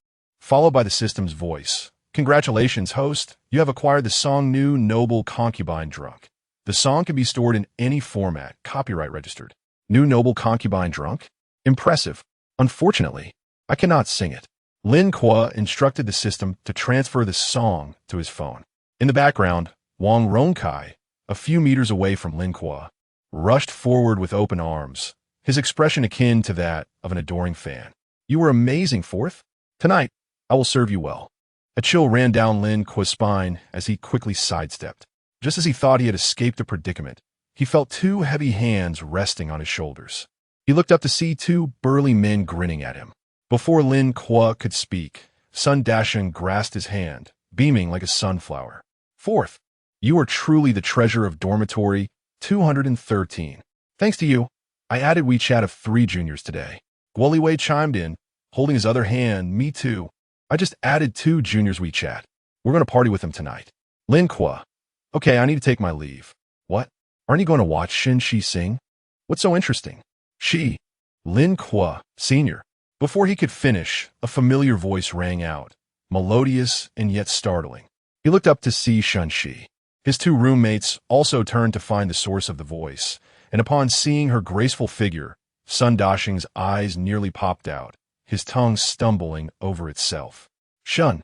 followed by the system's voice. Congratulations, host. You have acquired the song New Noble Concubine Drunk. The song can be stored in any format, copyright registered. New Noble Concubine Drunk? Impressive. Unfortunately, I cannot sing it. Lin Kuo instructed the system to transfer the song to his phone. In the background, Wang Ronkai, a few meters away from Lin Kuo, rushed forward with open arms, his expression akin to that of an adoring fan. You were amazing, Fourth. Tonight, I will serve you well. A chill ran down Lin Kuo's spine as he quickly sidestepped. Just as he thought he had escaped a predicament, he felt two heavy hands resting on his shoulders. He looked up to see two burly men grinning at him. Before Lin Kuo could speak, Sun Dasheng grasped his hand, beaming like a sunflower. Fourth, you are truly the treasure of dormitory 213. Thanks to you, I added WeChat of 3 juniors today. Guoliwei chimed in, holding his other hand. Me too. I just added 2 juniors WeChat. We're going to party with them tonight. Lin Kuo. Okay, I need to take my leave. What? Aren't you going to watch Shen Xi sing? What's so interesting? She. Lin Kuo, Sr. Before he could finish, a familiar voice rang out, melodious and yet startling. He looked up to see Shen Xi. His 2 roommates also turned to find the source of the voice, and upon seeing her graceful figure, Sun Dasheng's eyes nearly popped out, his tongue stumbling over itself. Shen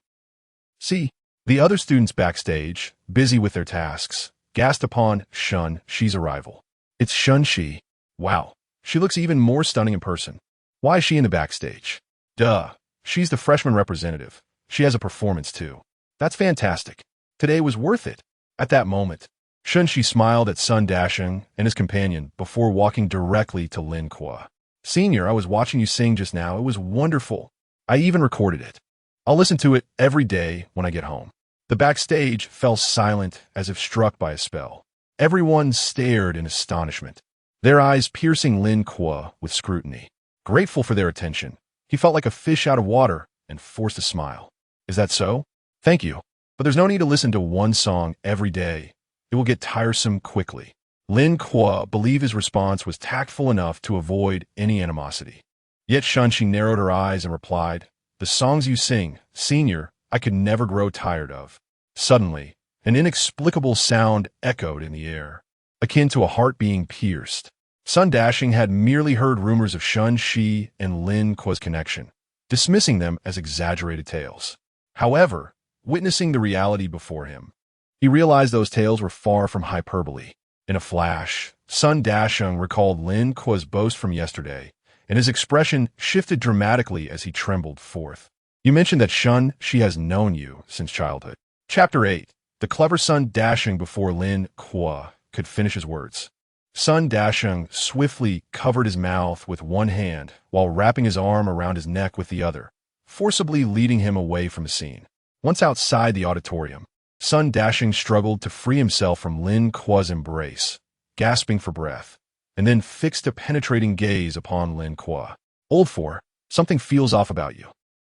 Xi. The other students backstage, busy with their tasks, gasped upon Shen Xi's arrival. It's Shen Xi. Wow, she looks even more stunning in person. Why is she in the backstage? Duh, she's the freshman representative. She has a performance too. That's fantastic. Today was worth it. At that moment, Shen Xi smiled at Sun Dasheng and his companion before walking directly to Lin Kuo. Senior, I was watching you sing just now. It was wonderful. I even recorded it. I'll listen to it every day when I get home. The backstage fell silent as if struck by a spell. Everyone stared in astonishment, their eyes piercing Lin Kuo with scrutiny. Grateful for their attention, he felt like a fish out of water and forced a smile. Is that so? Thank you. But there's no need to listen to one song every day. It will get tiresome quickly. Lin Kuo believed his response was tactful enough to avoid any animosity. Yet Shen Xi narrowed her eyes and replied, the songs you sing, Senior, I could never grow tired of. Suddenly, an inexplicable sound echoed in the air, akin to a heart being pierced. Sun Dasheng had merely heard rumors of Shen Xi and Lin Kuo's connection, dismissing them as exaggerated tales. However, witnessing the reality before him, he realized those tales were far from hyperbole. In a flash, Sun Dasheng recalled Lin Kuo's boast from yesterday, and his expression shifted dramatically as he trembled forth. You mentioned that Shen Xi has known you since childhood. Chapter 8. The clever Sun Dasheng before Lin Kuo could finish his words. Sun Dasheng swiftly covered his mouth with one hand while wrapping his arm around his neck with the other, forcibly leading him away from the scene. Once outside the auditorium, Sun Dasheng struggled to free himself from Lin Kuo's embrace, gasping for breath, and then fixed a penetrating gaze upon Lin Kuo. Old four, something feels off about you.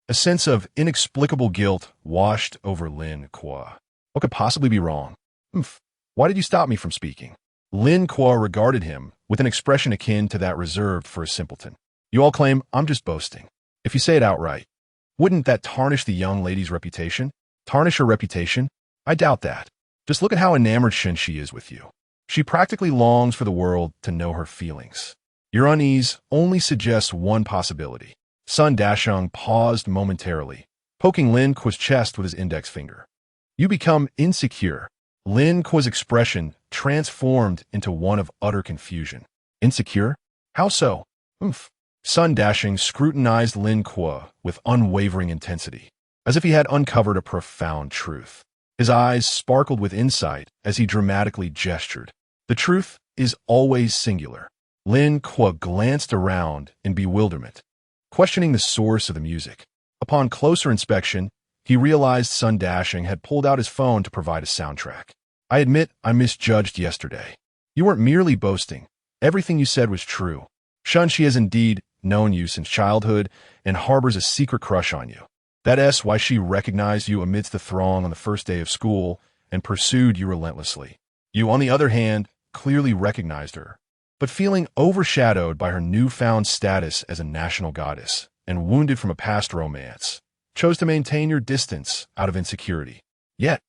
A sense of inexplicable guilt washed over Lin Kuo. What could possibly be wrong? Why did you stop me from speaking? Lin Kuo regarded him with an expression akin to that reserved for a simpleton. You all claim I'm just boasting. If you say it outright, Wouldn't that tarnish the young lady's reputation? Tarnish her reputation? I doubt that. Just look at how enamored Shen Xi is with you. She practically longs for the world to know her feelings. Your unease only suggests one possibility. Sun Dasheng paused momentarily, poking Lin Kuo's chest with his index finger. You become insecure. Lin Kuo's expression transformed into one of utter confusion. Insecure? How so? Oomph. Sun Dasheng scrutinized Lin Kuo with unwavering intensity, as if he had uncovered a profound truth. His eyes sparkled with insight as he dramatically gestured. The truth is always singular. Lin Kuo glanced around in bewilderment, questioning the source of the music. Upon closer inspection, he realized Sun Dasheng had pulled out his phone to provide a soundtrack. I admit I misjudged yesterday. You weren't merely boasting. Everything you said was true. Shen Xi has indeed known you since childhood and harbors a secret crush on you. That's why she recognized you amidst the throng on the first day of school and pursued you relentlessly. You, on the other hand, clearly recognized her, but feeling overshadowed by her newfound status as a national goddess and wounded from a past romance, chose to maintain your distance out of insecurity. Yet,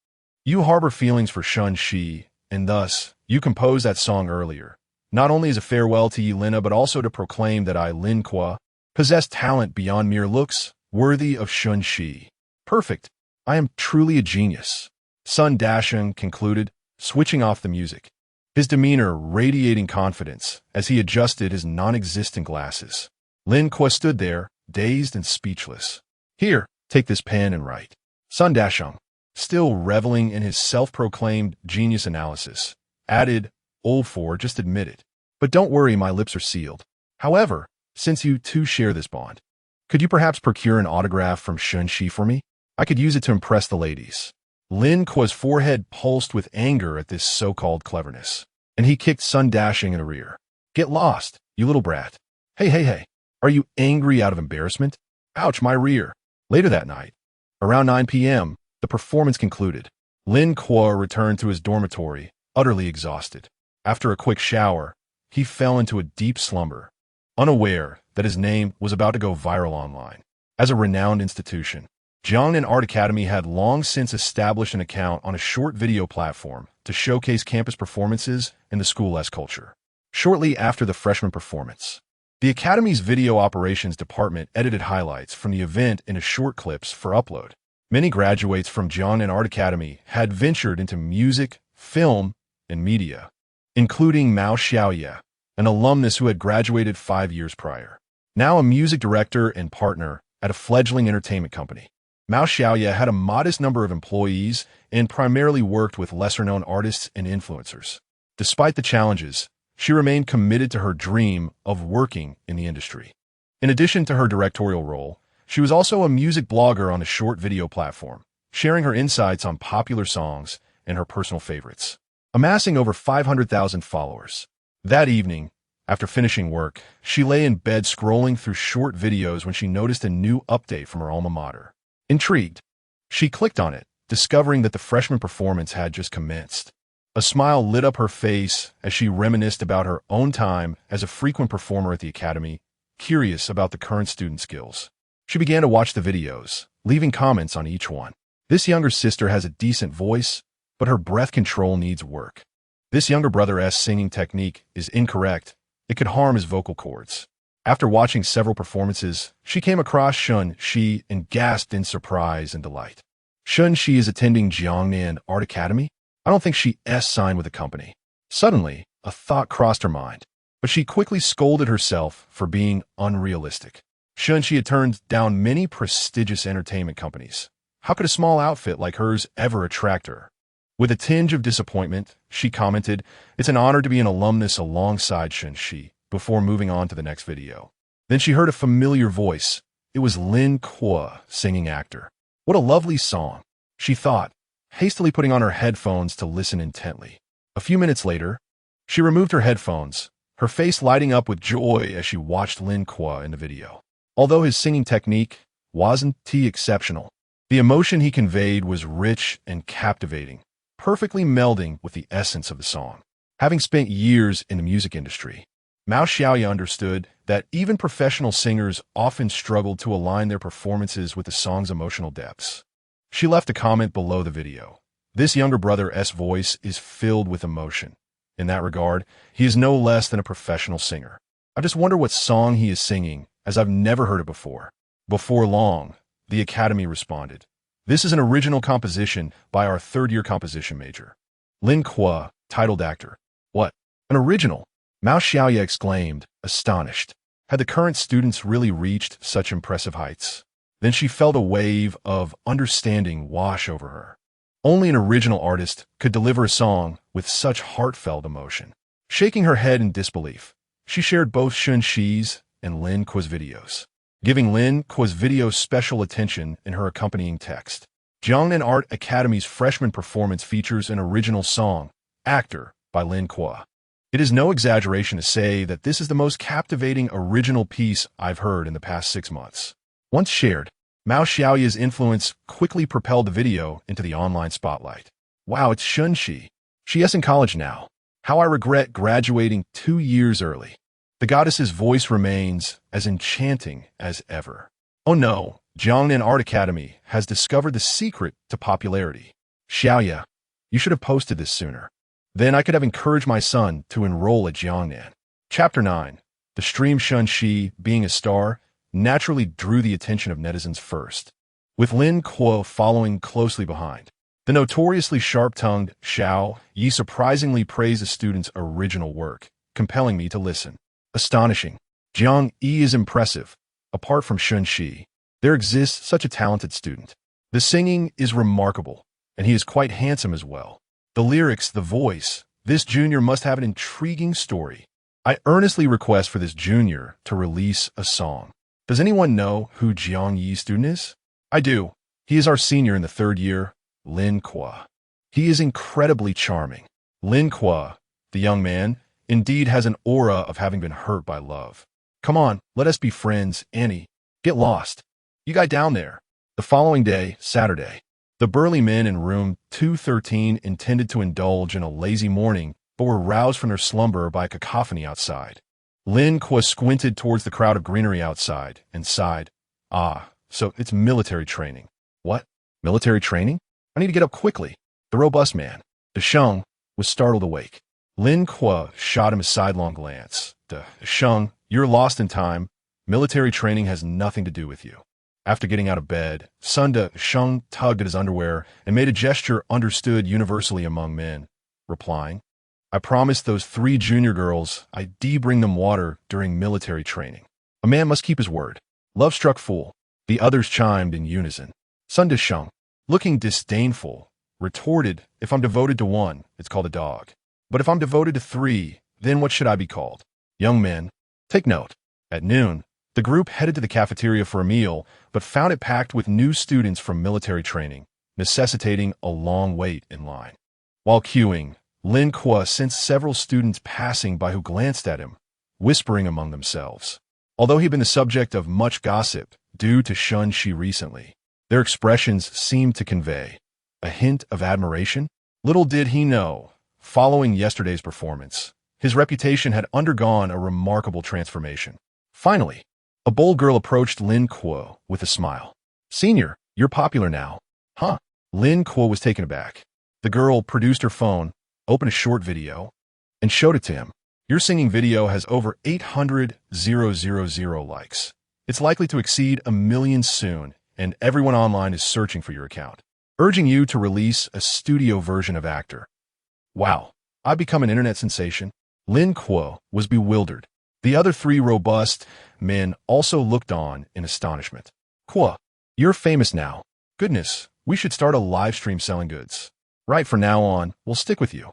you harbor feelings for Shen Xi, and thus, you composed that song earlier, not only as a farewell to Yelena, but also to proclaim that I, Lin Kuo, possess talent beyond mere looks, worthy of Shen Xi. Perfect. I am truly a genius. Sun Dasheng concluded, switching off the music, his demeanor radiating confidence as he adjusted his non-existent glasses. Lin Kuo stood there, dazed and speechless. Here, take this pen and write. Sun Dasheng, still reveling in his self-proclaimed genius analysis, added, Old for, just admit it. But don't worry, my lips are sealed. However, since you two share this bond, could you perhaps procure an autograph from Shen Xi for me? I could use it to impress the ladies. Lin Kuo's forehead pulsed with anger at this so-called cleverness, and he kicked Sun Dasheng in the rear. Get lost, you little brat. Hey. Are you angry out of embarrassment? Ouch, my rear. Later that night, around 9 p.m., the performance concluded. Lin Kuo returned to his dormitory, utterly exhausted. After a quick shower, he fell into a deep slumber, unaware that his name was about to go viral online. As a renowned institution, Jiangnan Art Academy had long since established an account on a short video platform to showcase campus performances and the school's culture. Shortly after the freshman performance, the Academy's video operations department edited highlights from the event into short clips for upload. Many graduates from Jiangnan Art Academy had ventured into music, film, and media, including Mao Xiaoye, an alumnus who had graduated 5 years prior. Now a music director and partner at a fledgling entertainment company, Mao Xiaoye had a modest number of employees and primarily worked with lesser-known artists and influencers. Despite the challenges, she remained committed to her dream of working in the industry. In addition to her directorial role, she was also a music blogger on a short video platform, sharing her insights on popular songs and her personal favorites, amassing over 500,000 followers. That evening, after finishing work, she lay in bed scrolling through short videos when she noticed a new update from her alma mater. Intrigued, she clicked on it, discovering that the freshman performance had just commenced. A smile lit up her face as she reminisced about her own time as a frequent performer at the academy, curious about the current student skills. She began to watch the videos, leaving comments on each one. This younger sister has a decent voice, but her breath control needs work. This younger brother's singing technique is incorrect. It could harm his vocal cords. After watching several performances, she came across Shen Xi and gasped in surprise and delight. Shen Xi is attending Jiangnan Art Academy? I don't think she's signed with the company. Suddenly, a thought crossed her mind, but she quickly scolded herself for being unrealistic. Shen Xi had turned down many prestigious entertainment companies. How could a small outfit like hers ever attract her? With a tinge of disappointment, she commented, "It's an honor to be an alumnus alongside Shen Xi," before moving on to the next video. Then she heard a familiar voice. It was Lin Kuo, singing actor. What a lovely song, she thought, hastily putting on her headphones to listen intently. A few minutes later, she removed her headphones, her face lighting up with joy as she watched Lin Kuo in the video. Although his singing technique wasn't exceptional, the emotion he conveyed was rich and captivating, perfectly melding with the essence of the song. Having spent years in the music industry, Mao Xiaoye understood that even professional singers often struggled to align their performances with the song's emotional depths. She left a comment below the video. This younger brother's voice is filled with emotion. In that regard, he is no less than a professional singer. I just wonder what song he is singing, as I've never heard it before. Before long, the Academy responded. This is an original composition by our third-year composition major. Lin Kuo, titled actor. What? An original? Mao Xiaoya exclaimed, astonished. Had the current students really reached such impressive heights? Then she felt a wave of understanding wash over her. Only an original artist could deliver a song with such heartfelt emotion. Shaking her head in disbelief, she shared both Shen Xi's and Lin Kuo's videos, giving Lin Kuo's video special attention in her accompanying text. Jiangnan Art Academy's freshman performance features an original song, Actor, by Lin Kuo. It is no exaggeration to say that this is the most captivating original piece I've heard in the past 6 months. Once shared, Mao Xiaoya's influence quickly propelled the video into the online spotlight. Wow, it's Shen Xi. She is in college now. How I regret graduating 2 years early. The goddess's voice remains as enchanting as ever. Oh no, Jiangnan Art Academy has discovered the secret to popularity. Xiaoya, you should have posted this sooner. Then I could have encouraged my son to enroll at Jiangnan. Chapter 9. The stream Shen Xi, being a star, naturally drew the attention of netizens first, with Lin Kuo following closely behind. The notoriously sharp-tongued Xiao Yi surprisingly praised the student's original work, compelling me to listen. Astonishing. Jiang Yi is impressive. Apart from Shen Xi, there exists such a talented student. The singing is remarkable, and he is quite handsome as well. The lyrics, the voice, this junior must have an intriguing story. I earnestly request for this junior to release a song. Does anyone know who Jiang Yi's student is? I do. He is our senior in the 3rd year, Lin Kuo. He is incredibly charming. Lin Kuo, the young man, indeed has an aura of having been hurt by love. Come on, let us be friends, Annie. Get lost. You guy down there. The following day, Saturday, the burly men in room 213 intended to indulge in a lazy morning, but were roused from their slumber by a cacophony outside. Lin Kuo squinted towards the crowd of greenery outside and sighed. Ah, so it's military training. What? Military training? I need to get up quickly. The robust man, De Sheng, was startled awake. Lin Kuo shot him a sidelong glance. De Sheng, you're lost in time. Military training has nothing to do with you. After getting out of bed, Sun De Sheng tugged at his underwear and made a gesture understood universally among men, replying, I promised those 3 junior girls I'd bring them water during military training. A man must keep his word. Love-struck fool. The others chimed in unison. Sun De Sheng, looking disdainful, retorted, if I'm devoted to 1, it's called a dog. But if I'm devoted to 3, then what should I be called? Young men, take note. At noon, the group headed to the cafeteria for a meal, but found it packed with new students from military training, necessitating a long wait in line. While queuing, Lin Kuo sensed several students passing by who glanced at him, whispering among themselves. Although he'd been the subject of much gossip due to Shen Xi recently, their expressions seemed to convey a hint of admiration. Little did he know, following yesterday's performance, his reputation had undergone a remarkable transformation. Finally, a bold girl approached Lin Kuo with a smile. Senior, you're popular now. Huh? Lin Kuo was taken aback. The girl produced her phone, opened a short video, and showed it to him. Your singing video has over 800,000 likes. It's likely to exceed 1 million soon, and everyone online is searching for your account, urging you to release a studio version of Actor. Wow, I've become an internet sensation. Lin Kuo was bewildered. The other 3 robust men also looked on in astonishment. Kuo, you're famous now. Goodness, we should start a live stream selling goods. Right, from now on, we'll stick with you.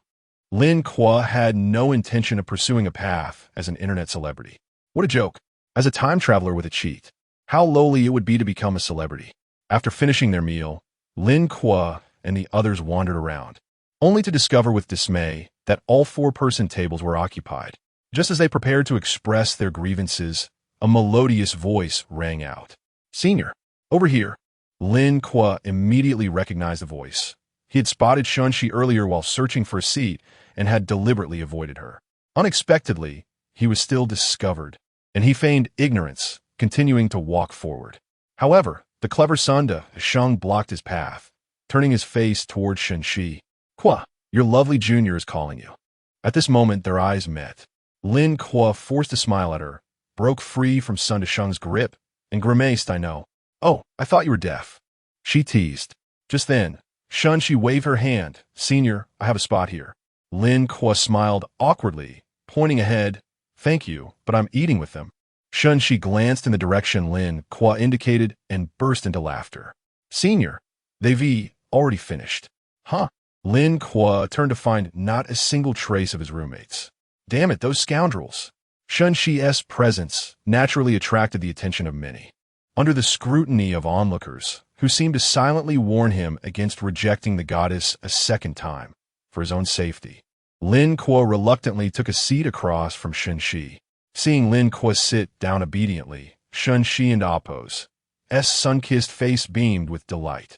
Lin Kuo had no intention of pursuing a path as an internet celebrity. What a joke. As a time traveler with a cheat. How lowly it would be to become a celebrity. After finishing their meal, Lin Kuo and the others wandered around, only to discover with dismay that all 4-person tables were occupied. Just as they prepared to express their grievances, a melodious voice rang out. Senior, over here. Lin Kuo immediately recognized the voice. He had spotted Shen Xi earlier while searching for a seat and had deliberately avoided her. Unexpectedly, he was still discovered. and he feigned ignorance, continuing to walk forward. However, the clever Sunda Sheng blocked his path, turning his face towards Shen Xi. Kuo, your lovely junior is calling you. At this moment, their eyes met. Lin Kuo forced a smile at her, broke free from Sunda Sheng's grip, and grimaced, I know. Oh, I thought you were deaf. She teased. Just then, Shen Xi waved her hand. Senior, I have a spot here. Lin Kuo smiled awkwardly, pointing ahead. Thank you, but I'm eating with them. Shen Xi glanced in the direction Lin Kuo indicated and burst into laughter. Senior, they've already finished. Huh? Lin Kuo turned to find not a single trace of his roommates. Damn it, those scoundrels. Shen Xi's presence naturally attracted the attention of many. Under the scrutiny of onlookers, who seemed to silently warn him against rejecting the goddess a second time, for his own safety, Lin Kuo reluctantly took a seat across from Shen Xi. Seeing Lin Kuo sit down obediently, Shen Xi and Appo's sun-kissed face beamed with delight.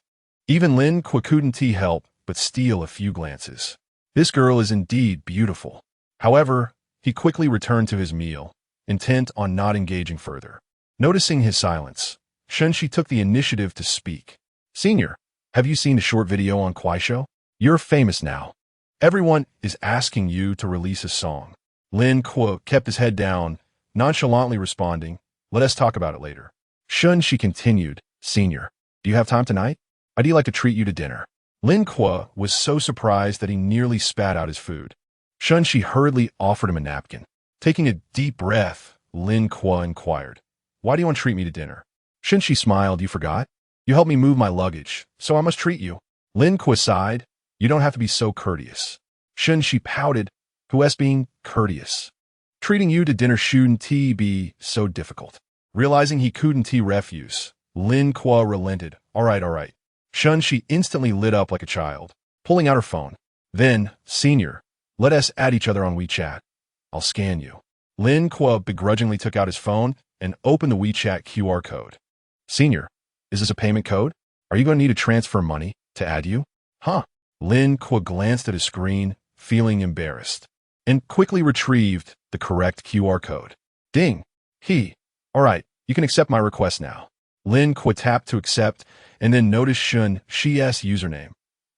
Even Lin Kuo couldn't help but steal a few glances. This girl is indeed beautiful. However, he quickly returned to his meal, intent on not engaging further. Noticing his silence, Shen Xi took the initiative to speak. Senior, have you seen the short video on Kuaishou? You're famous now. Everyone is asking you to release a song. Lin Kuo kept his head down, nonchalantly responding, let us talk about it later. Shen Xi continued, Senior, do you have time tonight? I'd like to treat you to dinner. Lin Kuo was so surprised that he nearly spat out his food. Shen Xi hurriedly offered him a napkin. Taking a deep breath, Lin Kuo inquired, why do you want to treat me to dinner? Shen Xi smiled, you forgot? You helped me move my luggage, so I must treat you. Lin Kuo sighed, you don't have to be so courteous. Shen Xi pouted, who is being courteous? Treating you to dinner shouldn't be so difficult. Realizing he couldn't refuse, Lin Kuo relented. All right. Shen Xi instantly lit up like a child, pulling out her phone. Then, Senior, let us add each other on WeChat. I'll scan you. Lin Kuo begrudgingly took out his phone and opened the WeChat QR code. Senior, is this a payment code? Are you going to need to transfer money to add you? Huh? Lin Kuo glanced at his screen, feeling embarrassed, and quickly retrieved the correct QR code. Ding! All right, you can accept my request now. Lin Kuo tapped to accept, and then noticed Shen Xi's username.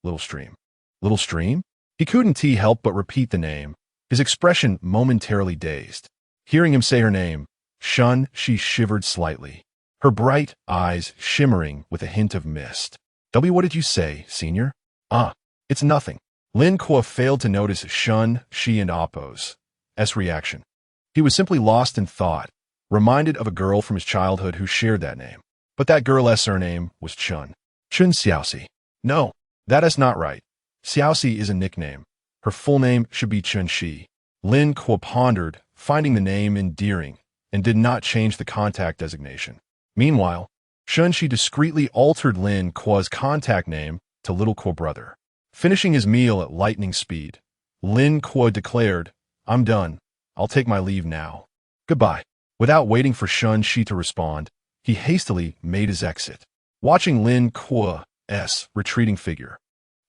Little Stream. Little Stream? He couldn't help but repeat the name, his expression momentarily dazed. Hearing him say her name, Shen Xi shivered slightly, her bright eyes shimmering with a hint of mist. What did you say, Senior? It's nothing. Lin Kuo failed to notice Shen Xi and Appo's reaction. He was simply lost in thought, reminded of a girl from his childhood who shared that name. But that girl's surname was Chun Xiaoxi. No, that is not right. Xiaoxi is a nickname. Her full name should be Chen Xi. Lin Kuo pondered, finding the name endearing, and did not change the contact designation. Meanwhile, Shen Xi discreetly altered Lin Kuo's contact name to Little Kuo Brother. Finishing his meal at lightning speed, Lin Kuo declared, I'm done. I'll take my leave now. Goodbye. Without waiting for Shen Xi to respond, he hastily made his exit. Watching Lin Kuo's retreating figure,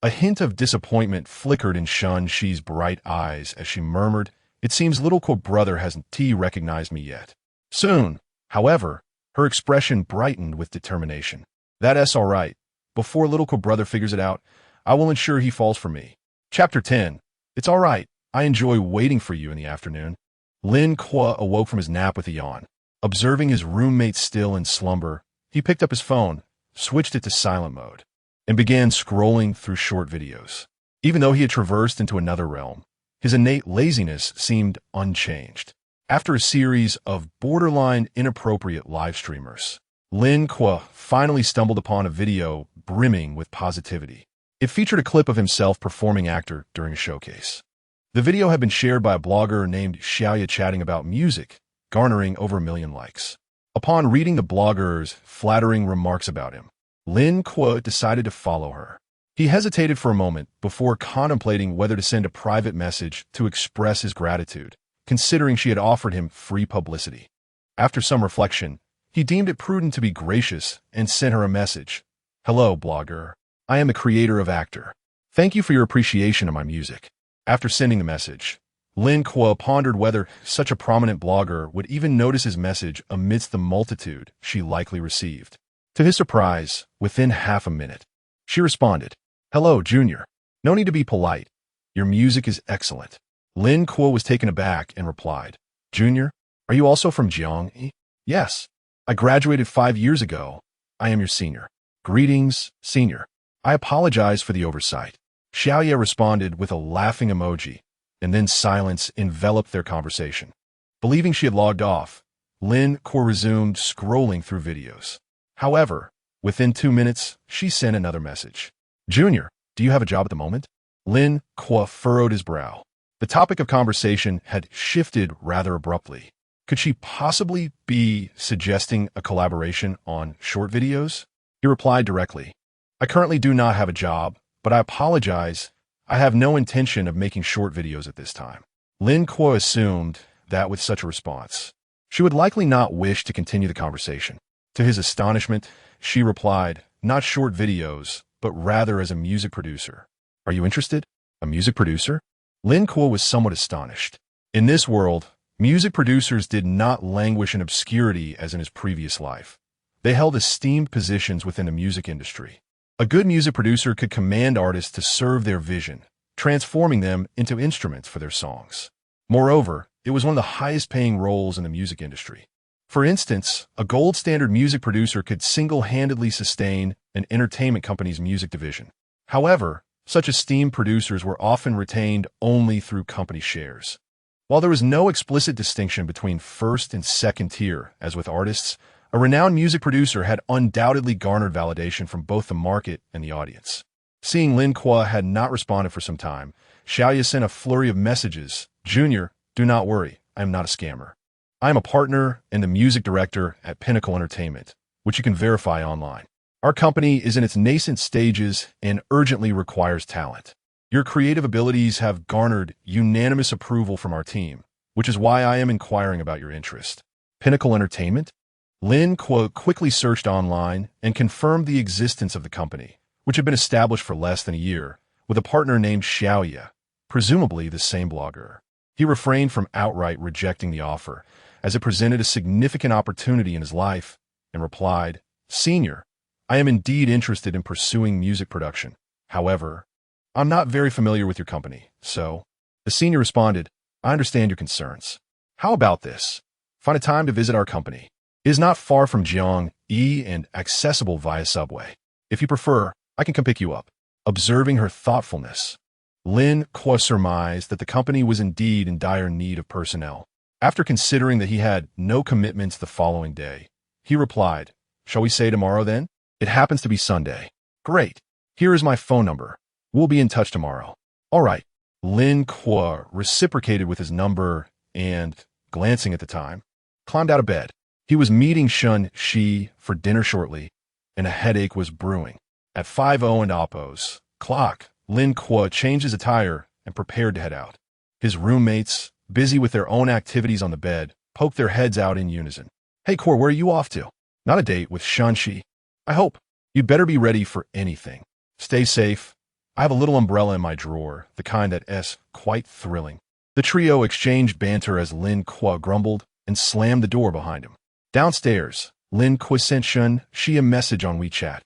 a hint of disappointment flickered in Shen Xi's bright eyes as she murmured, it seems Little Kuo Brother hasn't recognized me yet. Soon, however, her expression brightened with determination. That's all right. Before Little Kuo Brother figures it out, I will ensure he falls for me. Chapter 10. It's all right. I enjoy waiting for you in the afternoon. Lin Kuo awoke from his nap with a yawn. Observing his roommate still in slumber, he picked up his phone, switched it to silent mode, and began scrolling through short videos. Even though he had traversed into another realm, his innate laziness seemed unchanged. After a series of borderline inappropriate live streamers, Lin Kuo finally stumbled upon a video brimming with positivity. It featured a clip of himself performing actor during a showcase. The video had been shared by a blogger named Xiaoya chatting about music, garnering over 1 million likes. Upon reading the blogger's flattering remarks about him, Lin Kuo decided to follow her. He hesitated for a moment before contemplating whether to send a private message to express his gratitude, considering she had offered him free publicity. After some reflection, he deemed it prudent to be gracious and sent her a message. Hello, blogger. I am the creator of Actor. Thank you for your appreciation of my music. After sending the message, Lin Kuo pondered whether such a prominent blogger would even notice his message amidst the multitude she likely received. To his surprise, within half a minute, she responded, "Hello, Junior. No need to be polite. Your music is excellent." Lin Kuo was taken aback and replied, "Junior, are you also from Jiangyi?" "Yes. I graduated 5 years ago. I am your senior." "Greetings, senior. I apologize for the oversight." Xiaoye responded with a laughing emoji, and then silence enveloped their conversation. Believing she had logged off, Lin Kuo resumed scrolling through videos. However, within 2 minutes, she sent another message. "Junior, do you have a job at the moment?" Lin Kuo furrowed his brow. The topic of conversation had shifted rather abruptly. Could she possibly be suggesting a collaboration on short videos? He replied directly, "I currently do not have a job, but I apologize. I have no intention of making short videos at this time." Lin Kuo assumed that with such a response, she would likely not wish to continue the conversation. To his astonishment, she replied, "Not short videos, but rather as a music producer." "Are you interested? A music producer?" Lin Kuo was somewhat astonished. In this world, music producers did not languish in obscurity as in his previous life. They held esteemed positions within the music industry. A good music producer could command artists to serve their vision, transforming them into instruments for their songs. Moreover, it was one of the highest-paying roles in the music industry. For instance, a gold standard music producer could single-handedly sustain an entertainment company's music division. However, such esteemed producers were often retained only through company shares. While there was no explicit distinction between first and second tier, as with artists, a renowned music producer had undoubtedly garnered validation from both the market and the audience. Seeing Lin Kuo had not responded for some time, Xiaoye sent a flurry of messages. "Junior, do not worry, I am not a scammer. I am a partner and the music director at Pinnacle Entertainment, which you can verify online. Our company is in its nascent stages and urgently requires talent. Your creative abilities have garnered unanimous approval from our team, which is why I am inquiring about your interest." Pinnacle Entertainment? Lin Kuo quickly searched online and confirmed the existence of the company, which had been established for less than a year, with a partner named Xiaoye, presumably the same blogger. He refrained from outright rejecting the offer, as it presented a significant opportunity in his life, and replied, "Senior, I am indeed interested in pursuing music production. However, I'm not very familiar with your company, so..." The senior responded, "I understand your concerns. How about this? Find a time to visit our company. It is not far from Jiangyi and accessible via subway. If you prefer, I can come pick you up." Observing her thoughtfulness, Lin Kuo surmised that the company was indeed in dire need of personnel. After considering that he had no commitments the following day, he replied, "Shall we say tomorrow then? It happens to be Sunday." "Great. Here is my phone number. We'll be in touch tomorrow." "All right." Lin Kuo reciprocated with his number and, glancing at the time, climbed out of bed. He was meeting Shen Xi for dinner shortly, and a headache was brewing. At 5:00 and Oppo's clock, Lin Kuo changed his attire and prepared to head out. His roommates, busy with their own activities on the bed, poked their heads out in unison. "Hey, Kuo, where are you off to?" "Not a date with Shen Xi." "I hope. You'd better be ready for anything. Stay safe. I have a little umbrella in my drawer, the kind that's quite thrilling." The trio exchanged banter as Lin Kuo grumbled and slammed the door behind him. Downstairs, Lin Kuo sent Shen Xi a message on WeChat.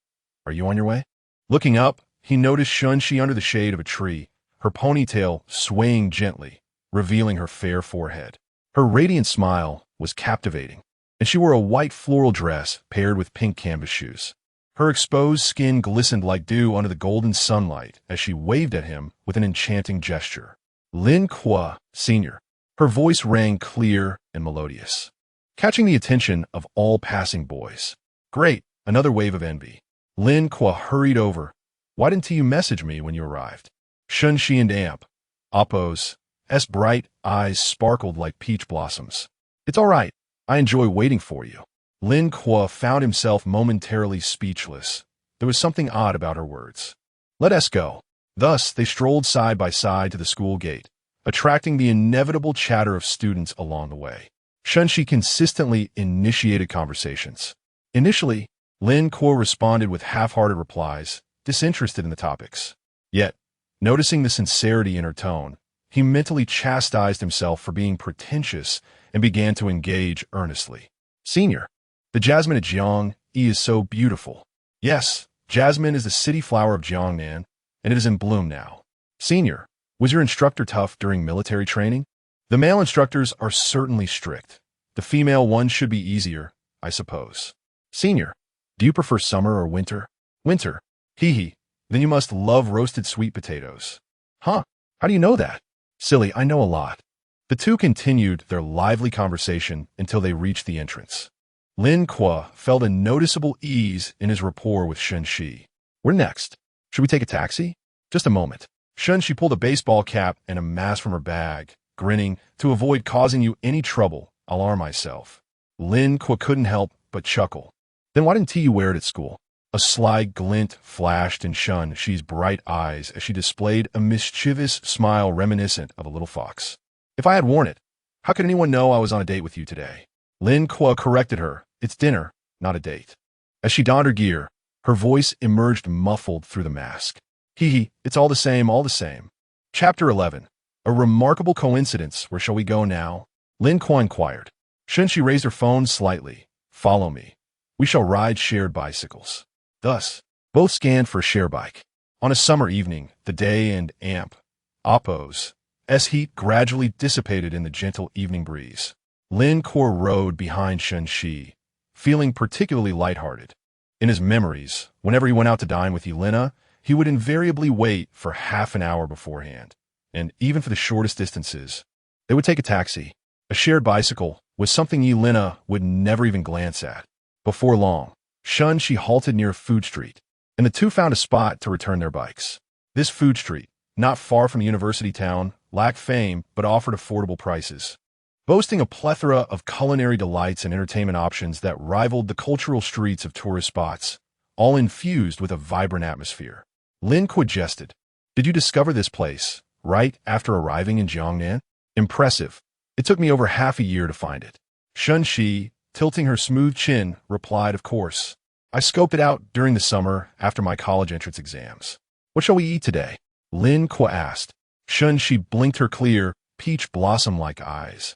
"Are you on your way?" Looking up, he noticed Shen Xi under the shade of a tree, her ponytail swaying gently, revealing her fair forehead. Her radiant smile was captivating, and she wore a white floral dress paired with pink canvas shoes. Her exposed skin glistened like dew under the golden sunlight as she waved at him with an enchanting gesture. "Lin Kuo, Senior." Her voice rang clear and melodious, catching the attention of all passing boys. "Great," another wave of envy. Lin Kuo hurried over. "Why didn't you message me when you arrived?" Shen Xi and Oppo's bright eyes sparkled like peach blossoms. "It's all right. I enjoy waiting for you." Lin Kuo found himself momentarily speechless. There was something odd about her words. "Let us go." Thus, they strolled side by side to the school gate, attracting the inevitable chatter of students along the way. Shen Xi consistently initiated conversations. Initially, Lin Kuo responded with half-hearted replies, disinterested in the topics. Yet, noticing the sincerity in her tone, He mentally chastised himself for being pretentious and began to engage earnestly. Senior, the jasmine at Jiangyi is so beautiful. Yes, jasmine is the city flower of Jiangnan, and it is in bloom now. Senior, was your instructor tough during military training? The male instructors are certainly strict. The female ones should be easier, I suppose. Senior, do you prefer summer or winter? Winter. Hee hee. Then you must love roasted sweet potatoes. Huh? How do you know that? Silly, I know a lot. The two continued their lively conversation until they reached the entrance. Lin Kuo felt a noticeable ease in his rapport with Shen Xi. Where next? Should we take a taxi? Just a moment. Shen Xi pulled a baseball cap and a mask from her bag, grinning. To avoid causing you any trouble, I'll arm myself. Lin Kuo couldn't help but chuckle. Then why didn't you wear it at school? A sly glint flashed in Shen Xi's bright eyes as she displayed a mischievous smile reminiscent of a little fox. If I had worn it, how could anyone know I was on a date with you today? Lin Kuo corrected her. It's dinner, not a date. As she donned her gear, her voice emerged muffled through the mask. Hee hee, it's all the same, all the same. Chapter 11. A remarkable coincidence. Where shall we go now? Lin Kuo inquired. Shen Xi raised her phone slightly. Follow me. We shall ride shared bicycles. Thus, both scanned for a share bike. On a summer evening, the day and Oppo's heat gradually dissipated in the gentle evening breeze. Lin Kuo rode behind Shen Xi, feeling particularly lighthearted. In his memories, whenever he went out to dine with Yelena, he would invariably wait for half an hour beforehand, and even for the shortest distances, they would take a taxi. A shared bicycle was something Yelena would never even glance at. Before long, Shen Xi halted near a food street, and the two found a spot to return their bikes. This food street, not far from University Town, lacked fame but offered affordable prices, boasting a plethora of culinary delights and entertainment options that rivaled the cultural streets of tourist spots, all infused with a vibrant atmosphere. Lin Kuo jested. Did you discover this place right after arriving in Jiangnan? Impressive. It took me over half a year to find it. Shen Xi, tilting her smooth chin, replied, of course. I scoped it out during the summer after my college entrance exams. What shall we eat today? Lin Kuo asked. Shen Xi blinked her clear, peach blossom-like eyes.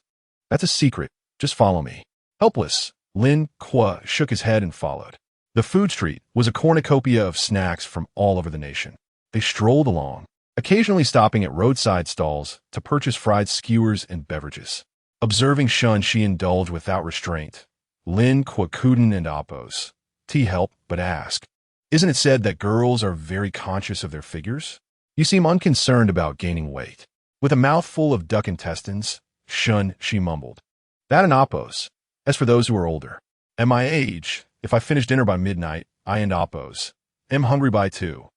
That's a secret. Just follow me. Helpless, Lin Kuo shook his head and followed. The food street was a cornucopia of snacks from all over the nation. They strolled along, occasionally stopping at roadside stalls to purchase fried skewers and beverages. Observing Shen Xi indulge without restraint, Lin Kuo couldn't and oppose. Tea help but ask. Isn't it said that girls are very conscious of their figures? You seem unconcerned about gaining weight. With a mouthful of duck intestines, Shen Xi mumbled. That and oppose. As for those who are older, at my age, if I finish dinner by midnight, I and oppose. Am hungry by 2.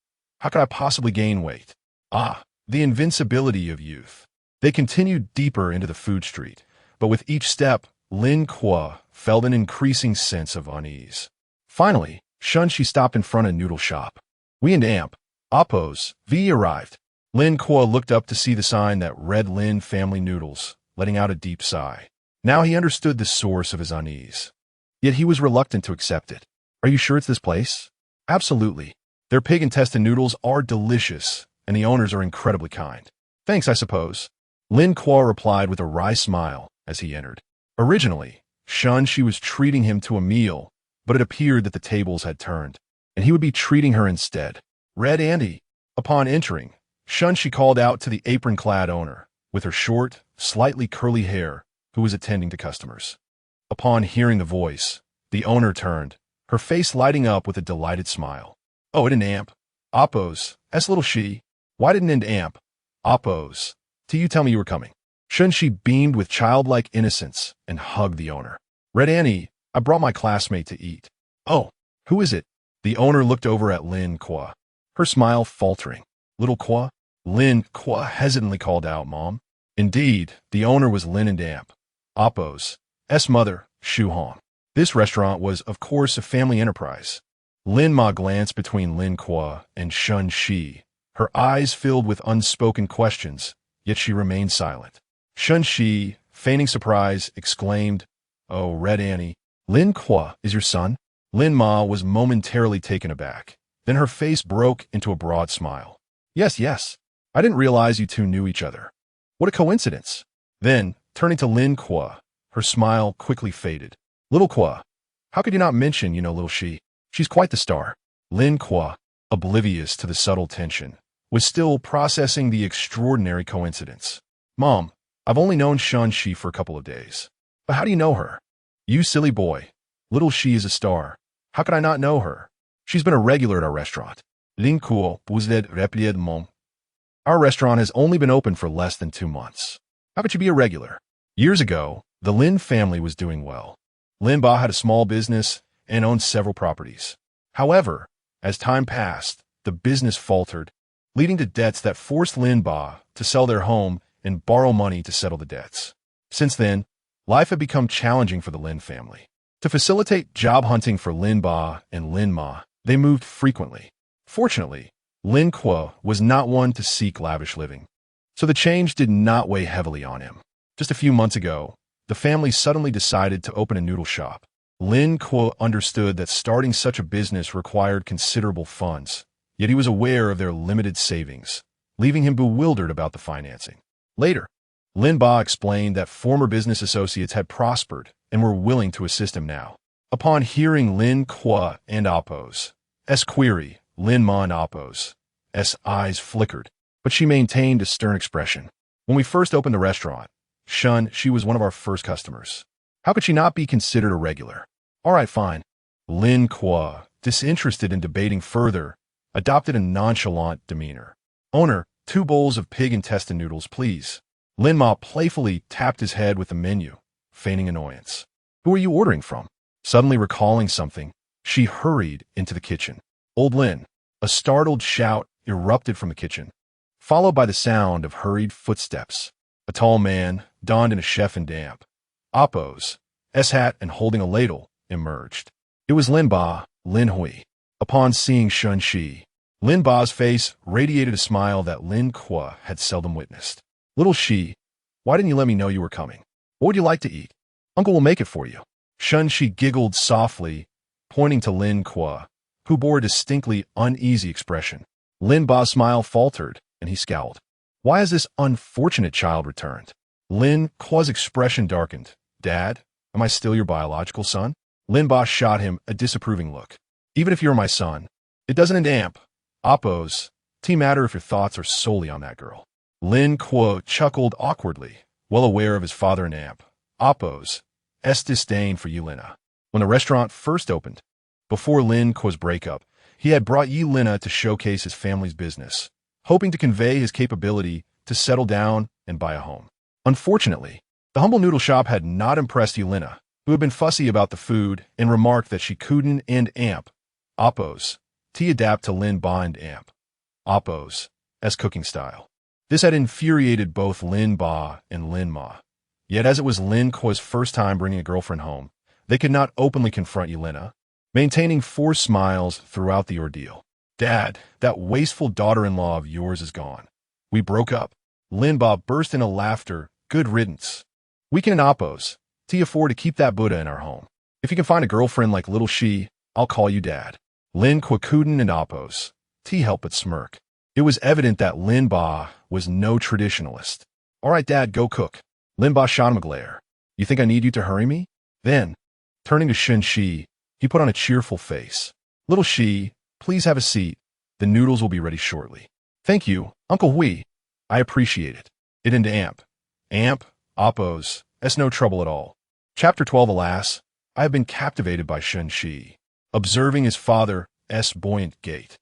How could I possibly gain weight? Ah, the invincibility of youth. They continued deeper into the food street, but with each step, Lin Kuo felt an increasing sense of unease. Finally, Shen Xi stopped in front of a noodle shop. We and oppose, V arrived. Lin Kuo looked up to see the sign that read Lin Family Noodles, letting out a deep sigh. Now he understood the source of his unease. Yet he was reluctant to accept it. Are you sure it's this place? Absolutely. Their pig intestine noodles are delicious, and the owners are incredibly kind. Thanks, I suppose. Lin Kuo replied with a wry smile as he entered. Originally, Shen Xi was treating him to a meal, but it appeared that the tables had turned, and he would be treating her instead. Red Andy. Upon entering, Shen Xi called out to the apron-clad owner, with her short, slightly curly hair, who was attending to customers. Upon hearing the voice, the owner turned, her face lighting up with a delighted smile. Oh, it an amp. Oppose, little Xi. Why didn't it amp? Oppose. Till you tell me you were coming. Shen Xi beamed with childlike innocence and hugged the owner. Red Annie, I brought my classmate to eat. Oh, who is it? The owner looked over at Lin Kuo, her smile faltering. Little Kuo? Lin Kuo hesitantly called out, Mom. Indeed, the owner was Lin and Amp, Oppo's mother, Shu Hong. This restaurant was, of course, a family enterprise. Lin Ma glanced between Lin Kuo and Shen Xi, her eyes filled with unspoken questions, yet she remained silent. Shen Xi, feigning surprise, exclaimed, Oh, Red Annie, Lin Kuo is your son? Lin Ma was momentarily taken aback. Then her face broke into a broad smile. Yes, I didn't realize you two knew each other. What a coincidence. Then, turning to Lin Kuo, her smile quickly faded. Little Kuo, how could you not mention, little Xi? She's quite the star. Lin Kuo, oblivious to the subtle tension, was still processing the extraordinary coincidence. Mom, I've only known Shen Xi for a couple of days. But how do you know her? You silly boy. Little Xi is a star. How could I not know her? She's been a regular at our restaurant. Lin Kuo posed rapidement. Our restaurant has only been open for less than 2 months. How could she be a regular? Years ago, the Lin family was doing well. Lin Ba had a small business and owned several properties. However, as time passed, the business faltered, leading to debts that forced Lin Ba to sell their home and borrow money to settle the debts. Since then, life had become challenging for the Lin family. To facilitate job hunting for Lin Ba and Lin Ma, they moved frequently. Fortunately, Lin Kuo was not one to seek lavish living, so the change did not weigh heavily on him. Just a few months ago, the family suddenly decided to open a noodle shop. Lin Kuo understood that starting such a business required considerable funds, yet he was aware of their limited savings, leaving him bewildered about the financing. Later, Lin Ba explained that former business associates had prospered and were willing to assist him now. Upon hearing Lin Kuo and Appo's query, Lin Ma and Appo's eyes flickered, but she maintained a stern expression. When we first opened the restaurant, Shen Xi was one of our first customers. How could she not be considered a regular? All right, fine. Lin Kuo, disinterested in debating further, adopted a nonchalant demeanor. Owner, 2 bowls of pig intestine noodles, please. Lin Ma playfully tapped his head with the menu, feigning annoyance. Who are you ordering from? Suddenly recalling something, she hurried into the kitchen. Old Lin, a startled shout erupted from the kitchen, followed by the sound of hurried footsteps. A tall man, donned in a chef and damp Appo's hat and holding a ladle, emerged. It was Lin Ba, Lin Hui. Upon seeing Shen Xi, Lin Ba's face radiated a smile that Lin Kuo had seldom witnessed. Little Xi, why didn't you let me know you were coming? What would you like to eat? Uncle will make it for you. Shen Xi giggled softly, pointing to Lin Kuo, who bore a distinctly uneasy expression. Lin Ba's smile faltered, and he scowled. Why has this unfortunate child returned? Lin Kuo's expression darkened. Dad, am I still your biological son? Lin Ba shot him a disapproving look. Even if you're my son, it doesn't amp. Appo's matter if your thoughts are solely on that girl. Lin Kuo chuckled awkwardly, well aware of his father and amp Appo's disdain for Yelena. When the restaurant first opened, before Lin Kuo's breakup, he had brought Yelena to showcase his family's business, hoping to convey his capability to settle down and buy a home. Unfortunately, the humble noodle shop had not impressed Yelena, who had been fussy about the food and remarked that she couldn't and amp Appo's adapt to Lin Ba and amp Appo's cooking style. This had infuriated both Lin Ba and Lin Ma. Yet as it was Lin Kuo's first time bringing a girlfriend home, they could not openly confront Yelena, maintaining forced smiles throughout the ordeal. Dad, that wasteful daughter-in-law of yours is gone. We broke up. Lin Ba burst into laughter. Good riddance. We can Appo's afford to keep that Buddha in our home. If you can find a girlfriend like little Xi, I'll call you Dad. Lin Kuo couldn't and Appo's helped but smirk. It was evident that Lin Ba was no traditionalist. All right, Dad, go cook. Lin Ba shot him a glare. You think I need you to hurry me? Then, turning to Shen Xi, he put on a cheerful face. Little Xi, please have a seat. The noodles will be ready shortly. Thank you, Uncle Hui. I appreciate it. It into amp. Amp, Appo's, no trouble at all. Chapter 12. Alas, I have been captivated by Shen Xi. Observing his father's buoyant gait,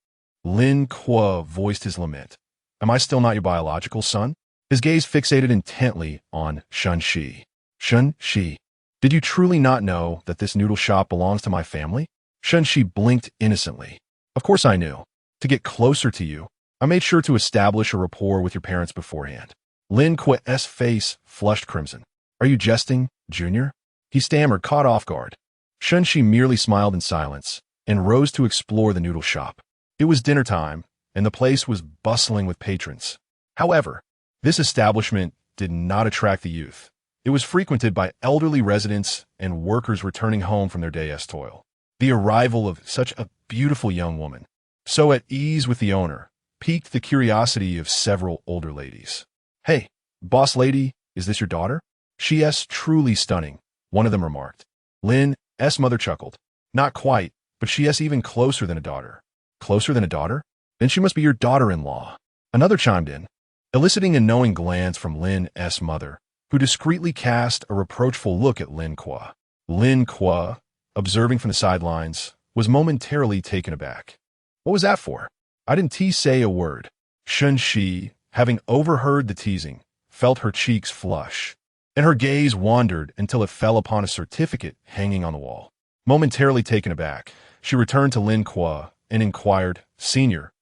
Lin Kuo voiced his lament. Am I still not your biological son? His gaze fixated intently on Shen Xi. Shen Xi, did you truly not know that this noodle shop belongs to my family? Shen Xi blinked innocently. Of course I knew. To get closer to you, I made sure to establish a rapport with your parents beforehand. Lin Kuo's face flushed crimson. Are you jesting, Junior? He stammered, caught off guard. Shen Xi merely smiled in silence and rose to explore the noodle shop. It was dinner time, and the place was bustling with patrons. However, this establishment did not attract the youth. It was frequented by elderly residents and workers returning home from their day's toil. The arrival of such a beautiful young woman, so at ease with the owner, piqued the curiosity of several older ladies. Hey, Boss lady, is this your daughter? She's truly stunning, one of them remarked. Lin's mother chuckled. Not quite, but she's even closer than a daughter. Closer than a daughter? Then she must be your daughter-in-law. Another chimed in, eliciting a knowing glance from Lin's mother, who discreetly cast a reproachful look at Lin Kuo. Lin Kuo, observing from the sidelines, was momentarily taken aback. What was that for? I didn't say a word. Shen Xi, having overheard the teasing, felt her cheeks flush, and her gaze wandered until it fell upon a certificate hanging on the wall. Momentarily taken aback, she returned to Lin Kuo and inquired, Senior,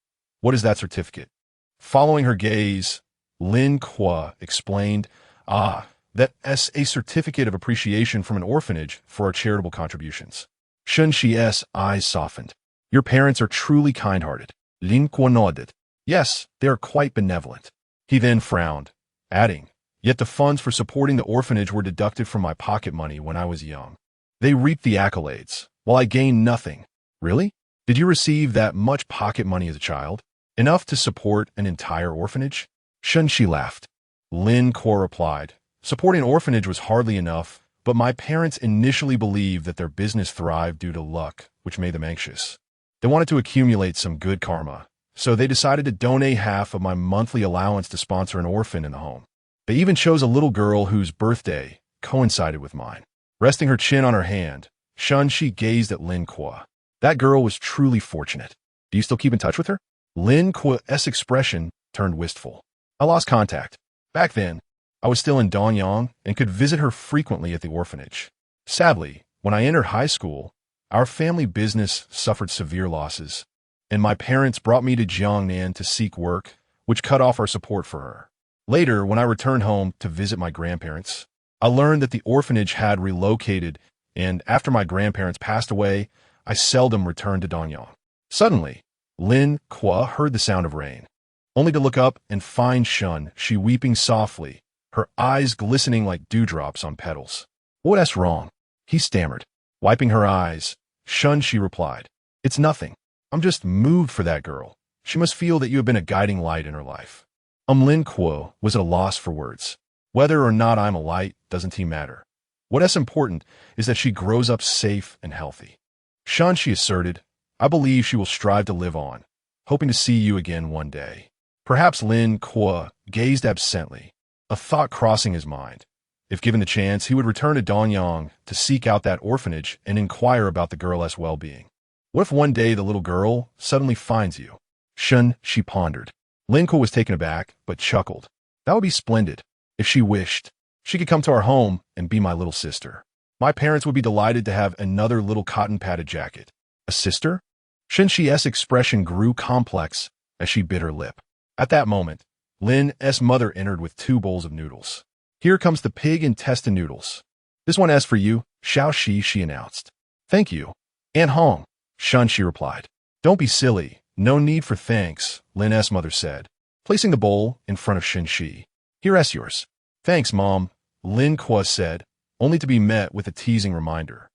what is that certificate? Following her gaze, Lin Kuo explained, that's a certificate of appreciation from an orphanage for our charitable contributions. Shen Xi's eyes softened. Your parents are truly kind-hearted. Lin Kuo nodded. Yes, they are quite benevolent. He then frowned, adding, yet the funds for supporting the orphanage were deducted from my pocket money when I was young. They reaped the accolades, while I gained nothing. Really? Did you receive that much pocket money as a child? Enough to support an entire orphanage? Shen Xi laughed. Lin Kuo replied, supporting an orphanage was hardly enough, but my parents initially believed that their business thrived due to luck, which made them anxious. They wanted to accumulate some good karma, so they decided to donate half of my monthly allowance to sponsor an orphan in the home. They even chose a little girl whose birthday coincided with mine. Resting her chin on her hand, Shen Xi gazed at Lin Kuo. That girl was truly fortunate. Do you still keep in touch with her? Lin Kuo's expression turned wistful. I lost contact. Back then, I was still in Danyang and could visit her frequently at the orphanage. Sadly, when I entered high school, our family business suffered severe losses, and my parents brought me to Jiangnan to seek work, which cut off our support for her. Later, when I returned home to visit my grandparents, I learned that the orphanage had relocated, and after my grandparents passed away, I seldom returned to Danyang. Suddenly, Lin Kuo heard the sound of rain, only to look up and find Shen Xi weeping softly, her eyes glistening like dewdrops on petals. What's wrong? He stammered. Wiping her eyes, Shen Xi replied, It's nothing. I'm just moved for that girl. She must feel that you have been a guiding light in her life. Lin Kuo was at a loss for words. Whether or not I'm a light doesn't matter. What's important is that she grows up safe and healthy. Shen Xi asserted, I believe she will strive to live on, hoping to see you again one day. Perhaps Lin Kuo gazed absently, a thought crossing his mind. If given the chance, he would return to Danyang to seek out that orphanage and inquire about the girl's well-being. What if one day the little girl suddenly finds you? Shen Xi pondered. Lin Kuo was taken aback, but chuckled. That would be splendid. If she wished, she could come to our home and be my little sister. My parents would be delighted to have another little cotton-padded jacket. A sister? Shen Xi's expression grew complex as she bit her lip. At that moment, Lin's mother entered with 2 bowls of noodles. Here comes the pig intestine noodles. This one is for you, Xiao Xi, she announced. Thank you. Aunt Hong, Shen Xi replied. Don't be silly. No need for thanks, Lin's mother said, placing the bowl in front of Shen Xi. Here's yours. Thanks, Mom, Lin Kuo said, only to be met with a teasing reminder.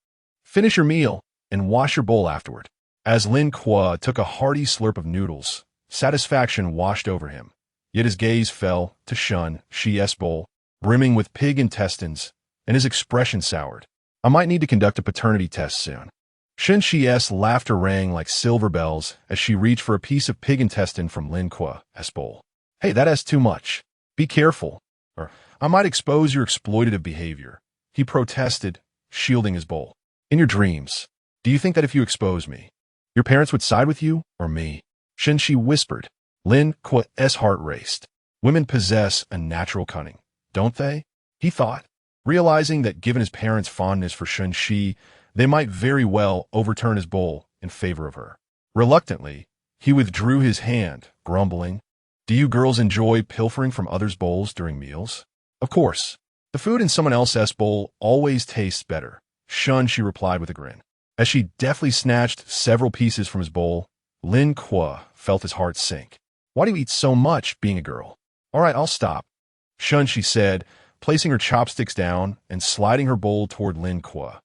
Finish your meal and wash your bowl afterward. As Lin Kuo took a hearty slurp of noodles, satisfaction washed over him, yet his gaze fell to Shen Xi's bowl, brimming with pig intestines, and his expression soured. I might need to conduct a paternity test soon. Shen Xi's laughter rang like silver bells as she reached for a piece of pig intestine from Lin Kuo's bowl. Hey, that is too much. Be careful, or I might expose your exploitative behavior, he protested, shielding his bowl. In your dreams, do you think that if you expose me, your parents would side with you or me? Shen Xi whispered. Lin Kuo's heart raced. Women possess a natural cunning, don't they? He thought, realizing that given his parents' fondness for Shen Xi, they might very well overturn his bowl in favor of her. Reluctantly, he withdrew his hand, grumbling, Do you girls enjoy pilfering from others' bowls during meals? Of course. The food in someone else's bowl always tastes better, Shen Xi replied with a grin. As she deftly snatched several pieces from his bowl, Lin Kuo felt his heart sink. Why do you eat so much, being a girl? All right, I'll stop, Shen Xi said, placing her chopsticks down and sliding her bowl toward Lin Kuo,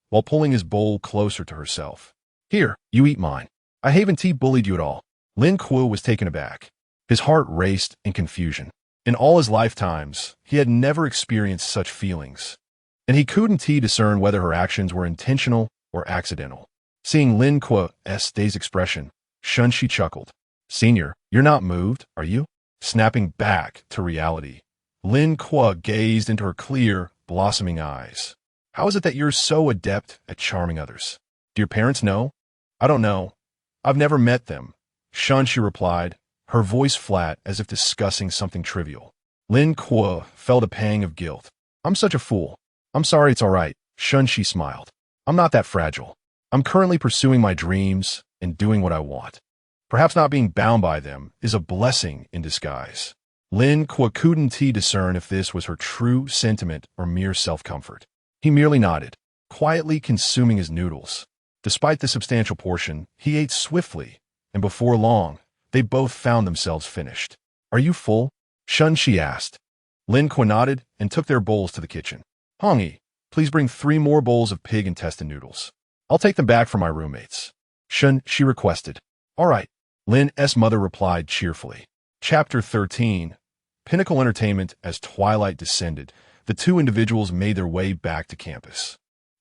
while pulling his bowl closer to herself. Here, you eat mine. I haven't bullied you at all. Lin Kuo was taken aback. His heart raced in confusion. In all his lifetimes, he had never experienced such feelings, and he couldn't discern whether her actions were intentional or accidental. Seeing Lin Kuo's dazed expression, Shen Xi chuckled. Senior, you're not moved, are you? Snapping back to reality, Lin Kuo gazed into her clear, blossoming eyes. How is it that you're so adept at charming others? Do your parents know? I don't know. I've never met them, Shen Xi replied, her voice flat as if discussing something trivial. Lin Kuo felt a pang of guilt. I'm such a fool. I'm sorry, it's all right, Shen Xi smiled. I'm not that fragile. I'm currently pursuing my dreams and doing what I want. Perhaps not being bound by them is a blessing in disguise. Lin Kuo couldn't discern if this was her true sentiment or mere self-comfort. He merely nodded, quietly consuming his noodles. Despite the substantial portion, he ate swiftly, and before long, they both found themselves finished. Are you full? Shen Xi asked. Lin Kuo nodded and took their bowls to the kitchen. Hongi, please bring 3 more bowls of pig intestine noodles. I'll take them back for my roommates. Shen Xi requested. All right, Lin's mother replied cheerfully. Chapter 13. Pinnacle Entertainment. As twilight descended, the two individuals made their way back to campus.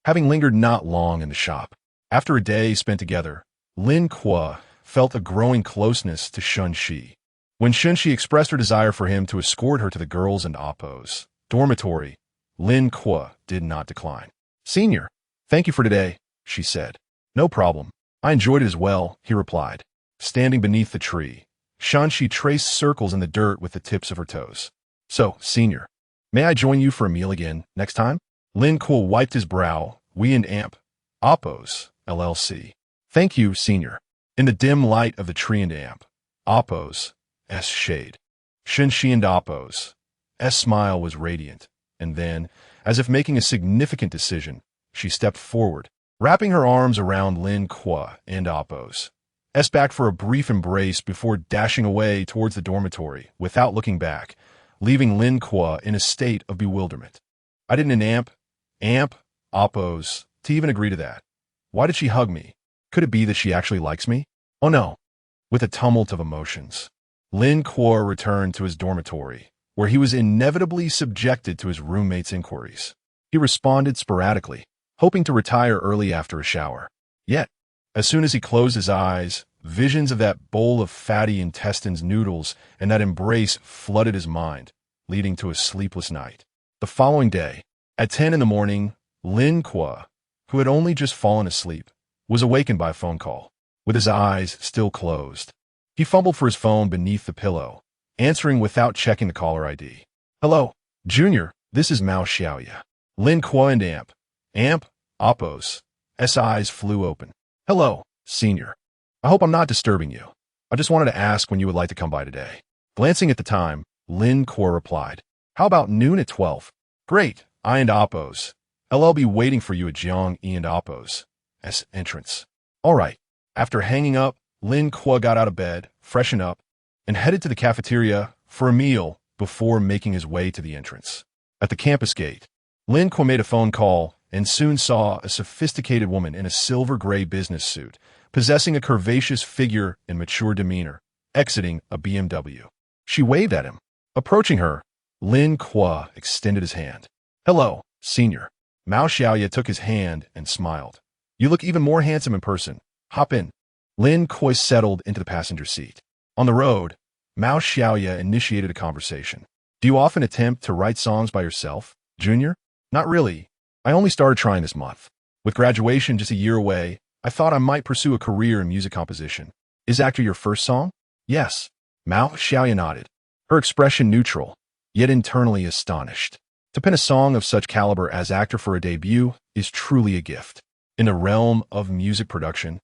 Having lingered not long in the shop, after a day spent together, Lin Kuo felt a growing closeness to Shen Xi. When Shen Xi expressed her desire for him to escort her to the girls' and Oppo's dormitory, Lin Kuo did not decline. Senior, thank you for today, she said. No problem. I enjoyed it as well, he replied. Standing beneath the tree, Shen Xi traced circles in the dirt with the tips of her toes. So, Senior, may I join you for a meal again next time? Lin Kuo wiped his brow. We and Amp. Oppo's, LLC. Thank you, Senior. In the dim light of the tree and Amp. Oppo's, S shade. Shen Xi and Oppo's. S smile was radiant, and then, as if making a significant decision, she stepped forward, wrapping her arms around Lin Kuo and Oppo's. S back for a brief embrace before dashing away towards the dormitory without looking back, leaving Lin Kuo in a state of bewilderment. I didn't Amp, Oppo's, to even agree to that. Why did she hug me? Could it be that she actually likes me? Oh no. With a tumult of emotions, Lin Kuo returned to his dormitory, where he was inevitably subjected to his roommate's inquiries. He responded sporadically, hoping to retire early after a shower. Yet, as soon as he closed his eyes, visions of that bowl of fatty intestines noodles and that embrace flooded his mind, leading to a sleepless night. The following day, at 10 in the morning, Lin Kuo, who had only just fallen asleep, was awakened by a phone call. With his eyes still closed, he fumbled for his phone beneath the pillow, answering without checking the caller ID. Hello, Junior, this is Mao Xiaoya. Lin Kuo and Amp, Oppo's. S eyes flew open. Hello, Senior. I hope I'm not disturbing you. I just wanted to ask when you would like to come by today. Glancing at the time, Lin Kuo replied, How about noon at 12? Great, I and Oppo's. I'll be waiting for you at Jiang E and Oppo's entrance. All right. After hanging up, Lin Kuo got out of bed, freshened up, and headed to the cafeteria for a meal before making his way to the entrance. At the campus gate, Lin Kuo made a phone call and soon saw a sophisticated woman in a silver-gray business suit, possessing a curvaceous figure and mature demeanor, exiting a BMW. She waved at him. Approaching her, Lin Kuo extended his hand. Hello, Senior. Mao Xiaoya took his hand and smiled. You look even more handsome in person. Hop in. Lin Kuo settled into the passenger seat. On the road, Mao Xiaoya initiated a conversation. Do you often attempt to write songs by yourself, Junior? Not really. I only started trying this month. With graduation just a year away, I thought I might pursue a career in music composition. Is Actor your first song? Yes. Mao Xiaoya nodded, her expression neutral, yet internally astonished. To pen a song of such caliber as Actor for a debut is truly a gift. In the realm of music production,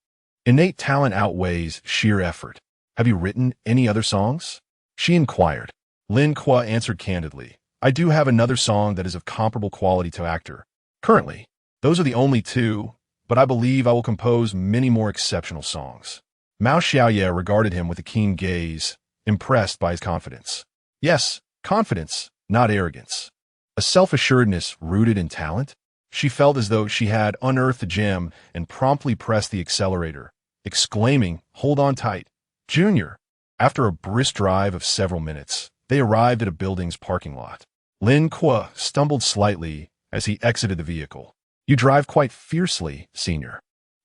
innate talent outweighs sheer effort. Have you written any other songs? She inquired. Lin Kuo answered candidly. I do have another song that is of comparable quality to Actor. Currently, those are the only 2, but I believe I will compose many more exceptional songs. Mao Xiaoya regarded him with a keen gaze, impressed by his confidence. Yes, confidence, not arrogance. A self-assuredness rooted in talent? She felt as though she had unearthed a gem and promptly pressed the accelerator, exclaiming, Hold on tight. Junior. After a brisk drive of several minutes, They arrived at a building's parking lot. Lin Kuo stumbled slightly as he exited the vehicle. "You drive quite fiercely, senior."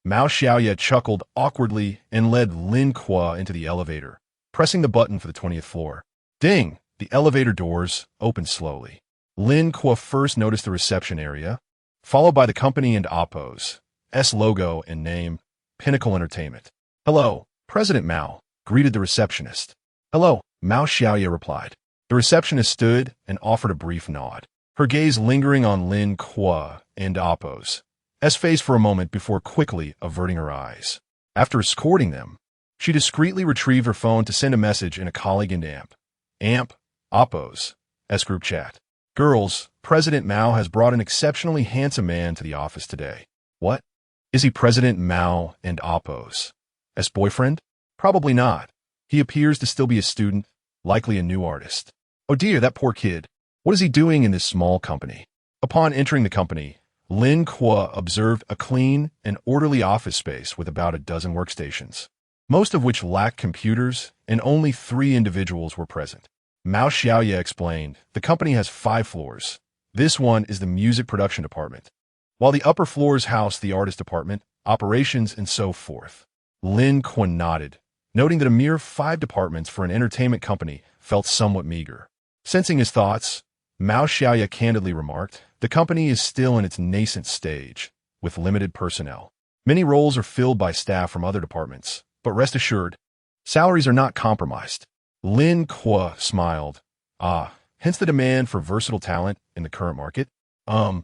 Mao Xiaoye chuckled awkwardly and led Lin Kuo into the elevator, pressing the button for the 20th floor. Ding! The elevator doors opened slowly. Lin Kuo first noticed the reception area, followed by the company and Oppo's logo and name, Pinnacle Entertainment. "Hello, President Mao," greeted the receptionist. "Hello," Mao Xiaoye replied. The receptionist stood and offered a brief nod, her gaze lingering on Lin Kuo and Oppo's face for a moment before quickly averting her eyes. After escorting them, she discreetly retrieved her phone to send a message in a colleague and Oppo's group chat. "Girls, President Mao has brought an exceptionally handsome man to the office today." "What? Is he President Mao and Oppo's boyfriend?" "Probably not. He appears to still be a student, likely a new artist." "Oh dear, that poor kid. What is he doing in this small company?" Upon entering the company, Lin Kuo observed a clean and orderly office space with about a dozen workstations, most of which lacked computers, and only 3 individuals were present. Mao Xiaoye explained, "The company has 5 floors. This one is the music production department, while the upper floors house the artist department, operations, and so forth." Lin Kuo nodded, noting that a mere 5 departments for an entertainment company felt somewhat meager. Sensing his thoughts, Mao Xiaoye candidly remarked, "The company is still in its nascent stage, with limited personnel. Many roles are filled by staff from other departments, but rest assured, salaries are not compromised." Lin Kuo smiled. Hence the demand for versatile talent in the current market? Mao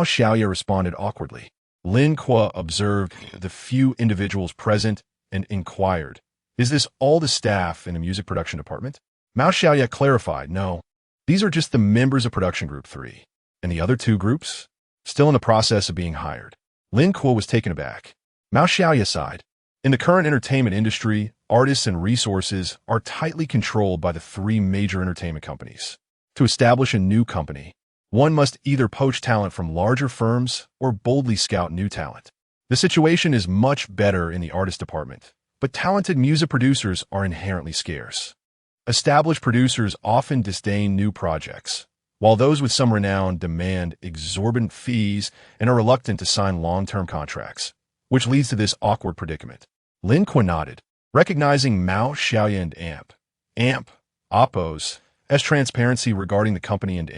Xiaoye responded awkwardly. Lin Kuo observed the few individuals present and inquired, "Is this all the staff in the music production department?" Mao Xiaoye clarified, "No, these are just the members of production group 3. And the other 2 groups? Still in the process of being hired." Lin Kuo was taken aback. Mao Xiaoye sighed. In the current entertainment industry, artists and resources are tightly controlled by the 3 major entertainment companies. To establish a new company, one must either poach talent from larger firms or boldly scout new talent. The situation is much better in the artist department, but talented music producers are inherently scarce. Established producers often disdain new projects, while those with some renown demand exorbitant fees and are reluctant to sign long-term contracts, which leads to this awkward predicament. Lin Kuo nodded, recognizing Mao Xiaoye and Oppo's transparency regarding the company and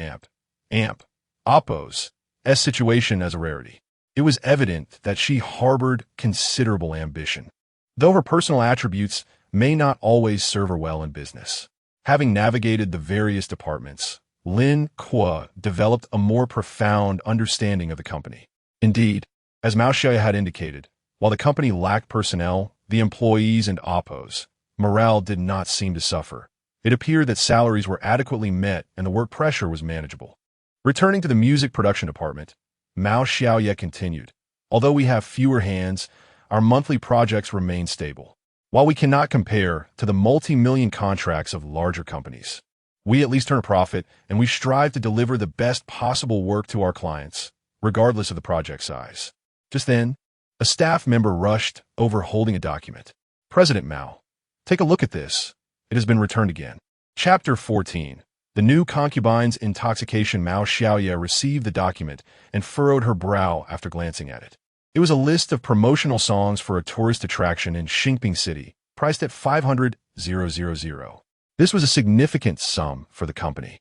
Oppo's situation as a rarity. It was evident that she harbored considerable ambition, though her personal attributes may not always serve her well in business. Having navigated the various departments, Lin Kuo developed a more profound understanding of the company. Indeed, as Mao Xiaoye had indicated, while the company lacked personnel, the employees and Oppo's morale did not seem to suffer. It appeared that salaries were adequately met and the work pressure was manageable. Returning to the music production department, Mao Xiaoye continued, "Although we have fewer hands, our monthly projects remain stable. While we cannot compare to the multi-million contracts of larger companies, we at least earn a profit, and we strive to deliver the best possible work to our clients, regardless of the project size." Just then, a staff member rushed over holding a document. "President Mao, take a look at this. It has been returned again." Chapter 14. The new concubine's intoxication. Mao Xiaoye received the document and furrowed her brow after glancing at it. It was a list of promotional songs for a tourist attraction in Xinping City, priced at 500,000. This was a significant sum for the company.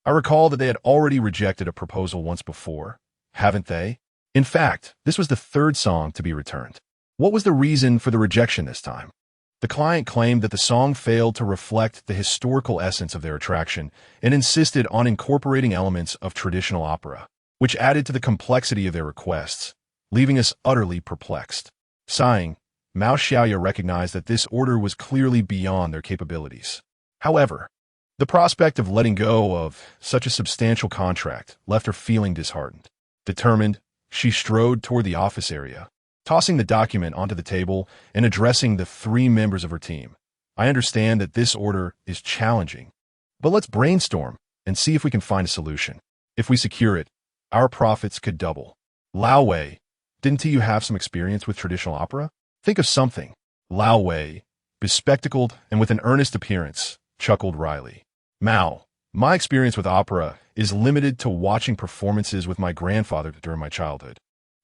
I recall that they had already rejected a proposal once before, haven't they? In fact, this was the 3rd song to be returned. What was the reason for the rejection this time? The client claimed that the song failed to reflect the historical essence of their attraction and insisted on incorporating elements of traditional opera, which added to the complexity of their requests, leaving us utterly perplexed. Sighing, Mao Xiaoye recognized that this order was clearly beyond their capabilities. However, the prospect of letting go of such a substantial contract left her feeling disheartened. Determined, she strode toward the office area, tossing the document onto the table and addressing the 3 members of her team. "I understand that this order is challenging, but let's brainstorm and see if we can find a solution. If we secure it, our profits could double." "Lao Wei, didn't you have some experience with traditional opera? Think of something." Lao Wei, bespectacled and with an earnest appearance, chuckled Riley. Mao, my experience with opera is limited to watching performances with my grandfather during my childhood.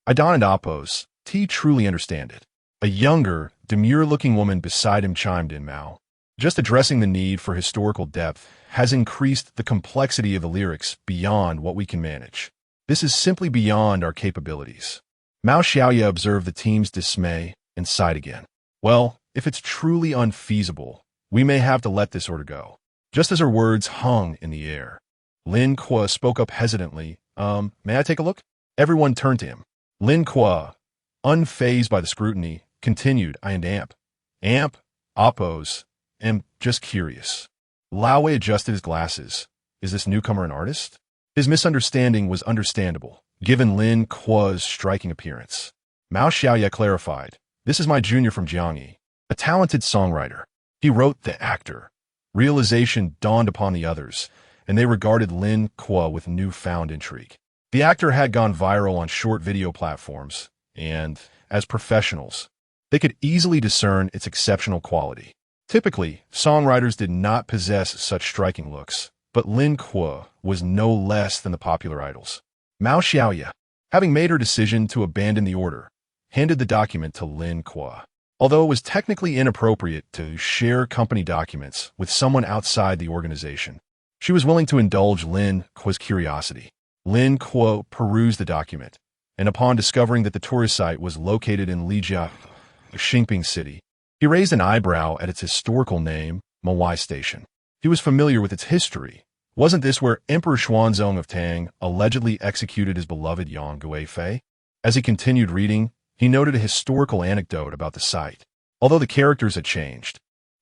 I donned Appos. T truly understand it. A younger, demure-looking woman beside him chimed in, Mao. Just addressing the need for historical depth has increased the complexity of the lyrics beyond what we can manage. This is simply beyond our capabilities. Mao Xiaoya observed the team's dismay and sighed again. Well, if it's truly unfeasible, we may have to let this order go. Just as her words hung in the air, Lin Kuo spoke up hesitantly. May I take a look? Everyone turned to him. Lin Kuo, unfazed by the scrutiny, continued, I and Amp, Appos, am just curious. Lao Wei adjusted his glasses. Is this newcomer an artist? His misunderstanding was understandable, given Lin Kuo's striking appearance. Mao Xiaoya clarified, this is my junior from Jiangyi, a talented songwriter. He wrote The Actor. Realization dawned upon the others, and they regarded Lin Kuo with newfound intrigue. The Actor had gone viral on short video platforms, and, as professionals, they could easily discern its exceptional quality. Typically, songwriters did not possess such striking looks, but Lin Kuo was no less than the popular idols. Mao Xiaoya, having made her decision to abandon the order, handed the document to Lin Kuo. Although it was technically inappropriate to share company documents with someone outside the organization, she was willing to indulge Lin Kuo's curiosity. Lin Kuo perused the document, and upon discovering that the tourist site was located in Lijia, a Xinping city, he raised an eyebrow at its historical name, Mawai Station. He was familiar with its history. Wasn't this where Emperor Xuanzong of Tang allegedly executed his beloved Yang Guifei? As he continued reading, he noted a historical anecdote about the site. Although the characters had changed,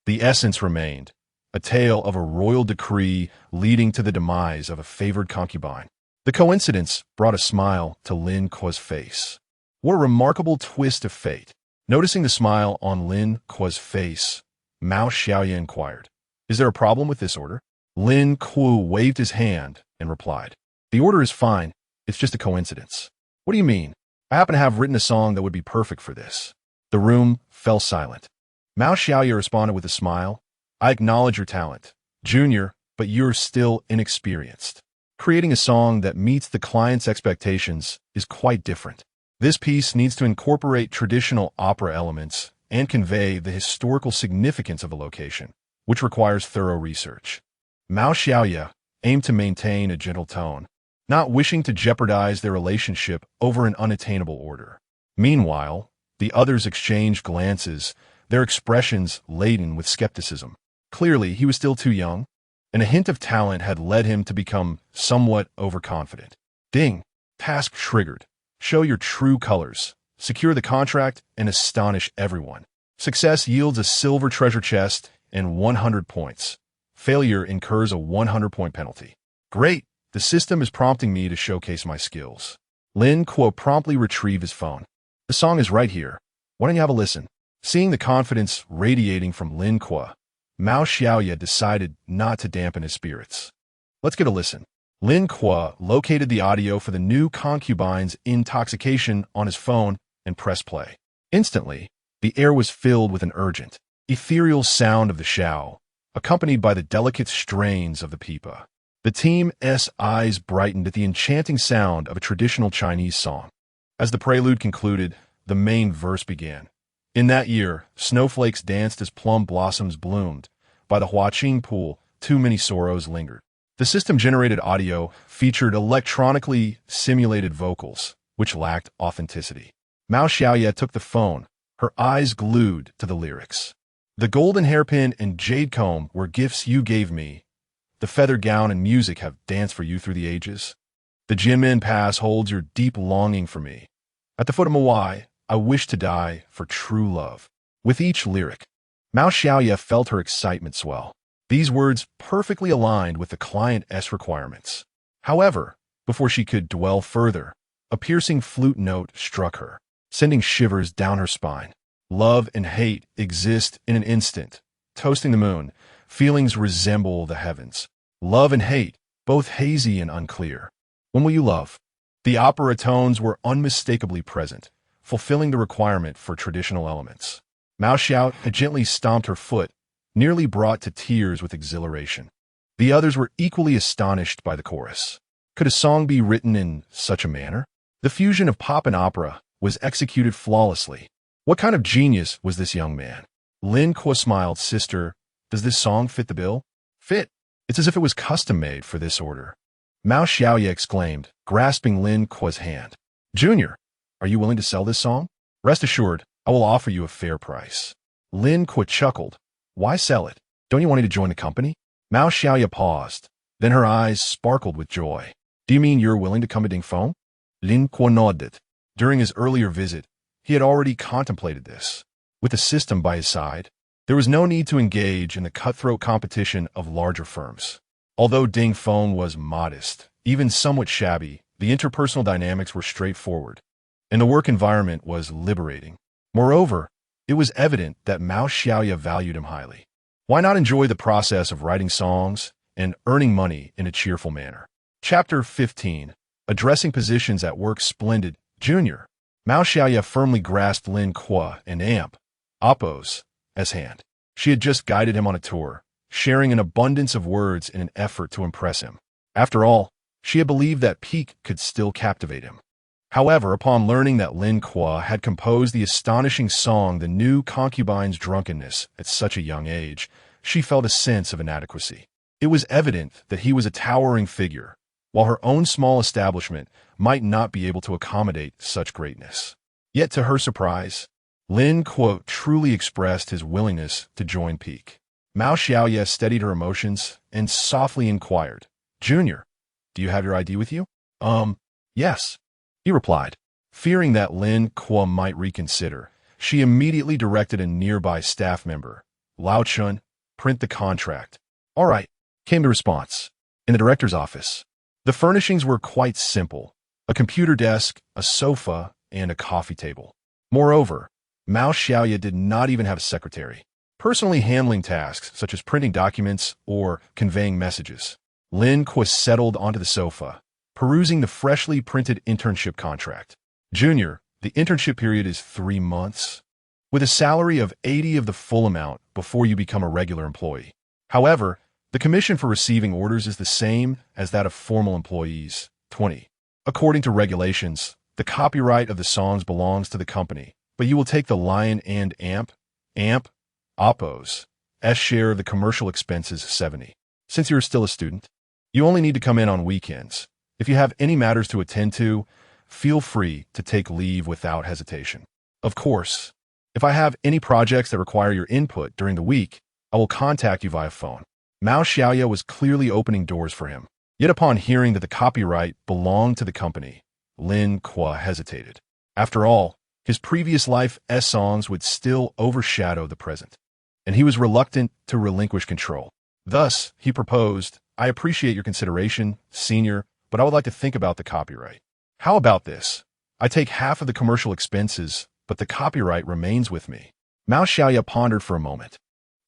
the essence remained, a tale of a royal decree leading to the demise of a favored concubine. The coincidence brought a smile to Lin Kuo's face. What a remarkable twist of fate. Noticing the smile on Lin Kuo's face, Mao Xiaoya inquired, is there a problem with this order? Lin Kuo waved his hand and replied, the order is fine, it's just a coincidence. What do you mean? I happen to have written a song that would be perfect for this. The room fell silent. Mao Xiaoya responded with a smile, I acknowledge your talent, Junior, but you're still inexperienced. Creating a song that meets the client's expectations is quite different. This piece needs to incorporate traditional opera elements and convey the historical significance of a location, which requires thorough research. Mao Xiaoya aimed to maintain a gentle tone, not wishing to jeopardize their relationship over an unattainable order. Meanwhile, the others exchanged glances, their expressions laden with skepticism. Clearly, he was still too young, and a hint of talent had led him to become somewhat overconfident. Ding! Task triggered. Show your true colors, secure the contract, and astonish everyone. Success yields a silver treasure chest and 100 points. Failure incurs a 100-point penalty. Great! The system is prompting me to showcase my skills. Lin Kuo promptly retrieved his phone. The song is right here. Why don't you have a listen? Seeing the confidence radiating from Lin Kuo, Mao Xiaoya decided not to dampen his spirits. Let's get a listen. Lin Kuo located the audio for the new concubine's intoxication on his phone and pressed play. Instantly, the air was filled with an urgent, ethereal sound of the xiao, accompanied by the delicate strains of the pipa. The team's eyes brightened at the enchanting sound of a traditional Chinese song. As the prelude concluded, the main verse began. In that year, snowflakes danced as plum blossoms bloomed. By the Huaqing pool, too many sorrows lingered. The system-generated audio featured electronically simulated vocals, which lacked authenticity. Mao Xiaoya took the phone, her eyes glued to the lyrics. The golden hairpin and jade comb were gifts you gave me. The feather gown and music have danced for you through the ages. The Jinmen Pass holds your deep longing for me. At the foot of Mawai, I wish to die for true love. With each lyric, Mao Xiaoya felt her excitement swell. These words perfectly aligned with the client's requirements. However, before she could dwell further, a piercing flute note struck her, sending shivers down her spine. Love and hate exist in an instant. Toasting the moon, feelings resemble the heavens. Love and hate, both hazy and unclear. When will you love? The opera tones were unmistakably present, fulfilling the requirement for traditional elements. Mao Xiao had gently stomped her foot, nearly brought to tears with exhilaration. The others were equally astonished by the chorus. Could a song be written in such a manner? The fusion of pop and opera was executed flawlessly. What kind of genius was this young man? Lin Kuo smiled. Sister, does this song fit the bill? Fit? It's as if it was custom-made for this order. Mao Xiaoya exclaimed, grasping Lin Kuo's hand. Junior, are you willing to sell this song? Rest assured, I will offer you a fair price. Lin Kuo chuckled. Why sell it? Don't you want me to join the company? Mao Xiaoya paused. Then her eyes sparkled with joy. Do you mean you're willing to come to Dingfeng? Lin Kuo nodded. During his earlier visit, he had already contemplated this. With the system by his side, there was no need to engage in the cutthroat competition of larger firms. Although Dingfeng was modest, even somewhat shabby, the interpersonal dynamics were straightforward, and the work environment was liberating. Moreover, it was evident that Mao Xiaoya valued him highly. Why not enjoy the process of writing songs and earning money in a cheerful manner? Chapter 15. Addressing Positions at Work. Splendid, Junior. Mao Xiaoya firmly grasped Lin Kuo and Appo's hand. She had just guided him on a tour, sharing an abundance of words in an effort to impress him. After all, she had believed that Peak could still captivate him. However, upon learning that Lin Kuo had composed the astonishing song The New Concubine's Drunkenness at such a young age, she felt a sense of inadequacy. It was evident that he was a towering figure, while her own small establishment might not be able to accommodate such greatness. Yet to her surprise, Lin Kuo truly expressed his willingness to join Peak. Mao Xiaoya steadied her emotions and softly inquired, Junior, do you have your ID with you? Yes, he replied. Fearing that Lin Kuo might reconsider, she immediately directed a nearby staff member, Lao Chun, print the contract. All right, came the response. In the director's office. The furnishings were quite simple, a computer desk, a sofa, and a coffee table. Moreover, Mao Xiaoya did not even have a secretary, personally handling tasks such as printing documents or conveying messages. Lin Kuo settled onto the sofa, perusing the freshly printed internship contract. Junior, the internship period is 3 months, with a salary of 80 of the full amount before you become a regular employee. However, the commission for receiving orders is the same as that of formal employees, 20. According to regulations, the copyright of the songs belongs to the company, but you will take the Lion and Appo's share of the commercial expenses, 70. Since you're still a student, you only need to come in on weekends. If you have any matters to attend to, feel free to take leave without hesitation. Of course, if I have any projects that require your input during the week, I will contact you via phone. Mao Xiaoya was clearly opening doors for him. Yet upon hearing that the copyright belonged to the company, Lin Kuo hesitated. After all, his previous life's songs would still overshadow the present, and he was reluctant to relinquish control. Thus, he proposed, I appreciate your consideration, senior, but I would like to think about the copyright. How about this? I take half of the commercial expenses, but the copyright remains with me. Mao Xiaoya pondered for a moment.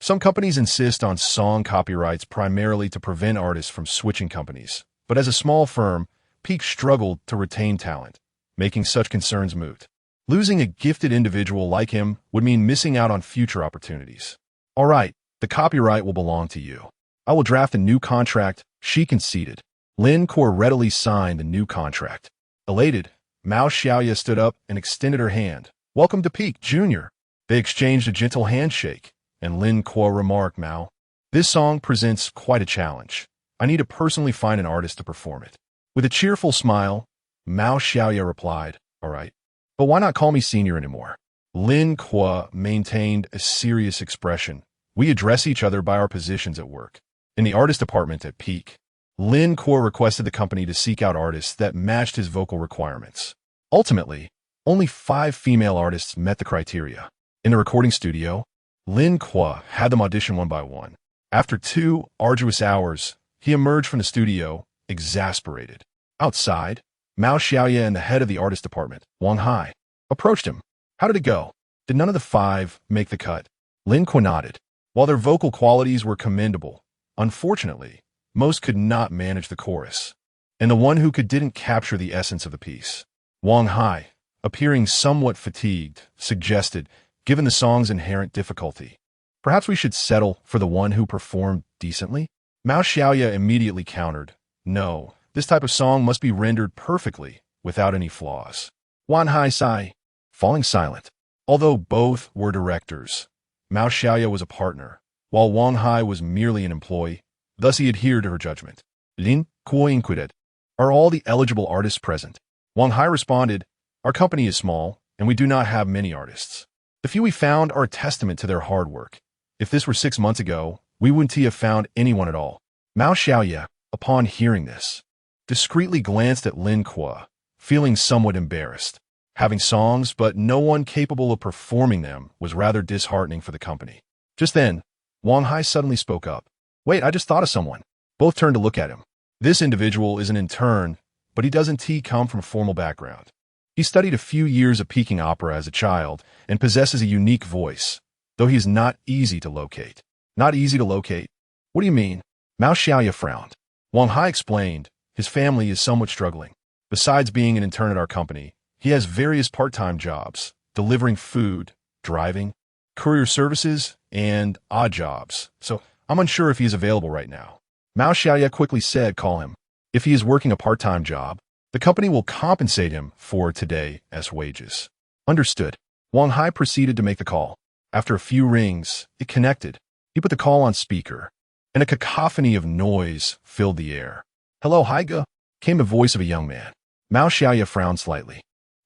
Some companies insist on song copyrights primarily to prevent artists from switching companies, but as a small firm, Peak struggled to retain talent, making such concerns moot. Losing a gifted individual like him would mean missing out on future opportunities. All right, the copyright will belong to you. I will draft a new contract, she conceded. Lin Kuo readily signed the new contract. Elated, Mao Xiaoya stood up and extended her hand. Welcome to Peak, Junior. They exchanged a gentle handshake, and Lin Kuo remarked, Mao, this song presents quite a challenge. I need to personally find an artist to perform it. With a cheerful smile, Mao Xiaoya replied, all right, but why not call me senior anymore? Lin Kuo maintained a serious expression. We address each other by our positions at work. In the artist department at Peak, Lin Kuo requested the company to seek out artists that matched his vocal requirements. Ultimately, only 5 female artists met the criteria. In the recording studio, Lin Kuo had them audition one by one. After 2 arduous hours, he emerged from the studio, exasperated. Outside, Mao Xiaoya and the head of the artist department, Wang Hai, approached him. How did it go? Did none of the 5 make the cut? Lin Kuo nodded. While their vocal qualities were commendable, unfortunately, most could not manage the chorus, and the one who could didn't capture the essence of the piece. Wang Hai, appearing somewhat fatigued, suggested, given the song's inherent difficulty, Perhaps we should settle for the one who performed decently? Mao Xiaoya immediately countered, no, this type of song must be rendered perfectly, without any flaws. Wan Hai Sai, falling silent. Although both were directors, Mao Xiaoya was a partner, while Wang Hai was merely an employee, thus he adhered to her judgment. Lin Kuo inquired, are all the eligible artists present? Wang Hai responded, our company is small, and we do not have many artists. The few we found are a testament to their hard work. If this were 6 months ago, we wouldn't have found anyone at all. Mao Xiaoya, upon hearing this, discreetly glanced at Lin Kuo, feeling somewhat embarrassed. Having songs, but no one capable of performing them was rather disheartening for the company. Just then, Wang Hai suddenly spoke up. Wait, I just thought of someone. Both turned to look at him. This individual is an intern, but he doesn't come from a formal background. He studied a few years of Peking opera as a child and possesses a unique voice, though he is not easy to locate. Not easy to locate? What do you mean? Mao Xiaoya frowned. Wang Hai explained, his family is somewhat struggling. Besides being an intern at our company, he has various part-time jobs, delivering food, driving, courier services, and odd jobs, so I'm unsure if he is available right now. Mao Xiaoya quickly said, call him. If he is working a part-time job, the company will compensate him for today's wages. Understood. Wang Hai proceeded to make the call. After a few rings, it connected. He put the call on speaker, and a cacophony of noise filled the air. Hello, Haiga, came the voice of a young man. Mao Xiaoya frowned slightly.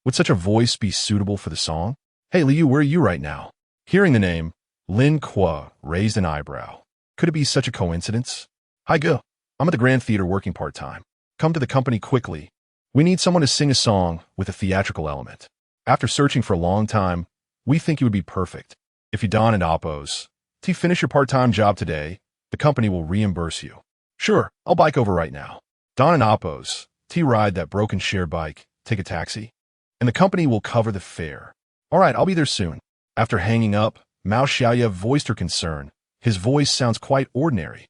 Would such a voice be suitable for the song? Hey, Liu, where are you right now? Hearing the name, Lin Kuo raised an eyebrow. Could it be such a coincidence? Haiga, I'm at the Grand Theater working part-time. Come to the company quickly. We need someone to sing a song with a theatrical element. After searching for a long time, we think you would be perfect. If you don and oppose, to finish your part-time job today, the company will reimburse you. Sure, I'll bike over right now. Don and oppose, to ride that broken share bike, take a taxi, and the company will cover the fare. All right, I'll be there soon. After hanging up, Mao Xiaoya voiced her concern. His voice sounds quite ordinary.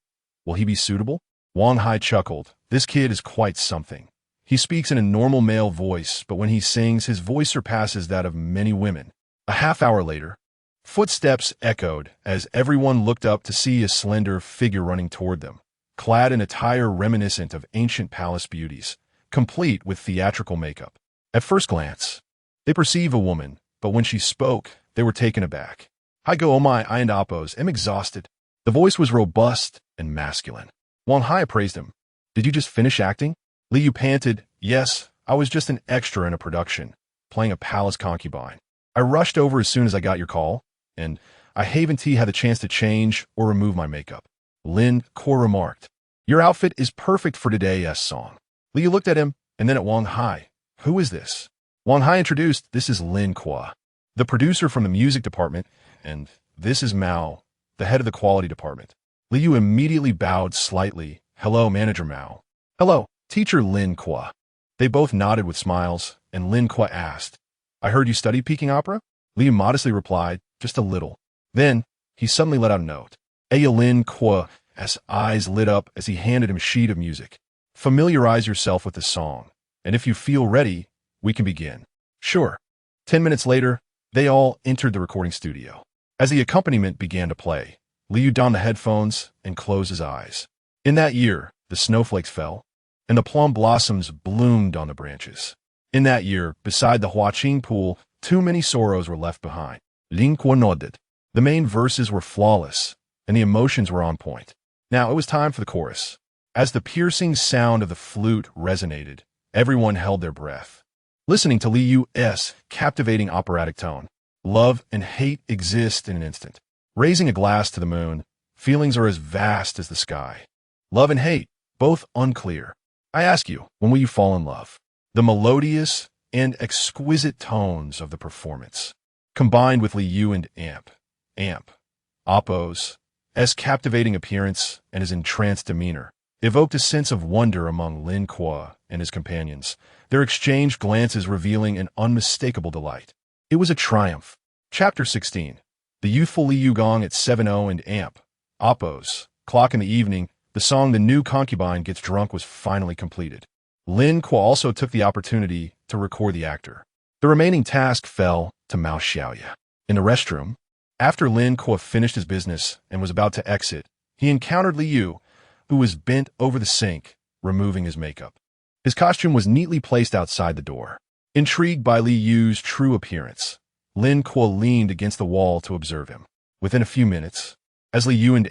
Will he be suitable? Wang Hai chuckled. This kid is quite something. He speaks in a normal male voice, but when he sings, his voice surpasses that of many women. A half hour later, footsteps echoed as everyone looked up to see a slender figure running toward them, clad in attire reminiscent of ancient palace beauties, complete with theatrical makeup. At first glance, they perceive a woman, but when she spoke, they were taken aback. I go, oh my, I and oppose, am exhausted. The voice was robust and masculine. Wang Hai praised him. Did you just finish acting? Liu panted, yes, I was just an extra in a production, playing a palace concubine. I rushed over as soon as I got your call, and I haven't had the chance to change or remove my makeup. Lin Kuo remarked, your outfit is perfect for today's song. Liu looked at him and then at Wang Hai. Who is this? Wang Hai introduced, this is Lin Kuo, the producer from the music department, and this is Mao, the head of the quality department. Liu immediately bowed slightly. Hello, Manager Mao. Hello, Teacher Lin Kuo. They both nodded with smiles, and Lin Kuo asked, I heard you study Peking opera? Liu modestly replied, just a little. Then, he suddenly let out a note. Lin Kuo's eyes lit up as he handed him a sheet of music. Familiarize yourself with the song, and if you feel ready, we can begin. Sure. 10 minutes later, they all entered the recording studio. As the accompaniment began to play, Liu donned the headphones and closed his eyes. In that year, the snowflakes fell, and the plum blossoms bloomed on the branches. In that year, beside the Huaqing pool, too many sorrows were left behind. Lin Kuo nodded. The main verses were flawless, and the emotions were on point. Now it was time for the chorus. As the piercing sound of the flute resonated, everyone held their breath, listening to Liu's captivating operatic tone. Love and hate exist in an instant. Raising a glass to the moon, feelings are as vast as the sky. Love and hate, both unclear. I ask you, when will you fall in love? The melodious and exquisite tones of the performance, combined with Liu and Oppo's captivating appearance and his entranced demeanor, evoked a sense of wonder among Lin Kuo and his companions, their exchanged glances revealing an unmistakable delight. It was a triumph. Chapter 16. The youthful Liu Gong at 7:0 and Oppo's clock in the evening, the song The New Concubine Gets Drunk was finally completed. Lin Kuo also took the opportunity to record the actor. The remaining task fell to Mao Xiaoya. In the restroom, After Lin Kuo finished his business and was about to exit, he encountered Liu, who was bent over the sink, removing his makeup. His costume was neatly placed outside the door. Intrigued by Liu's true appearance, Lin Kuo leaned against the wall to observe him. Within a few minutes, as Liu and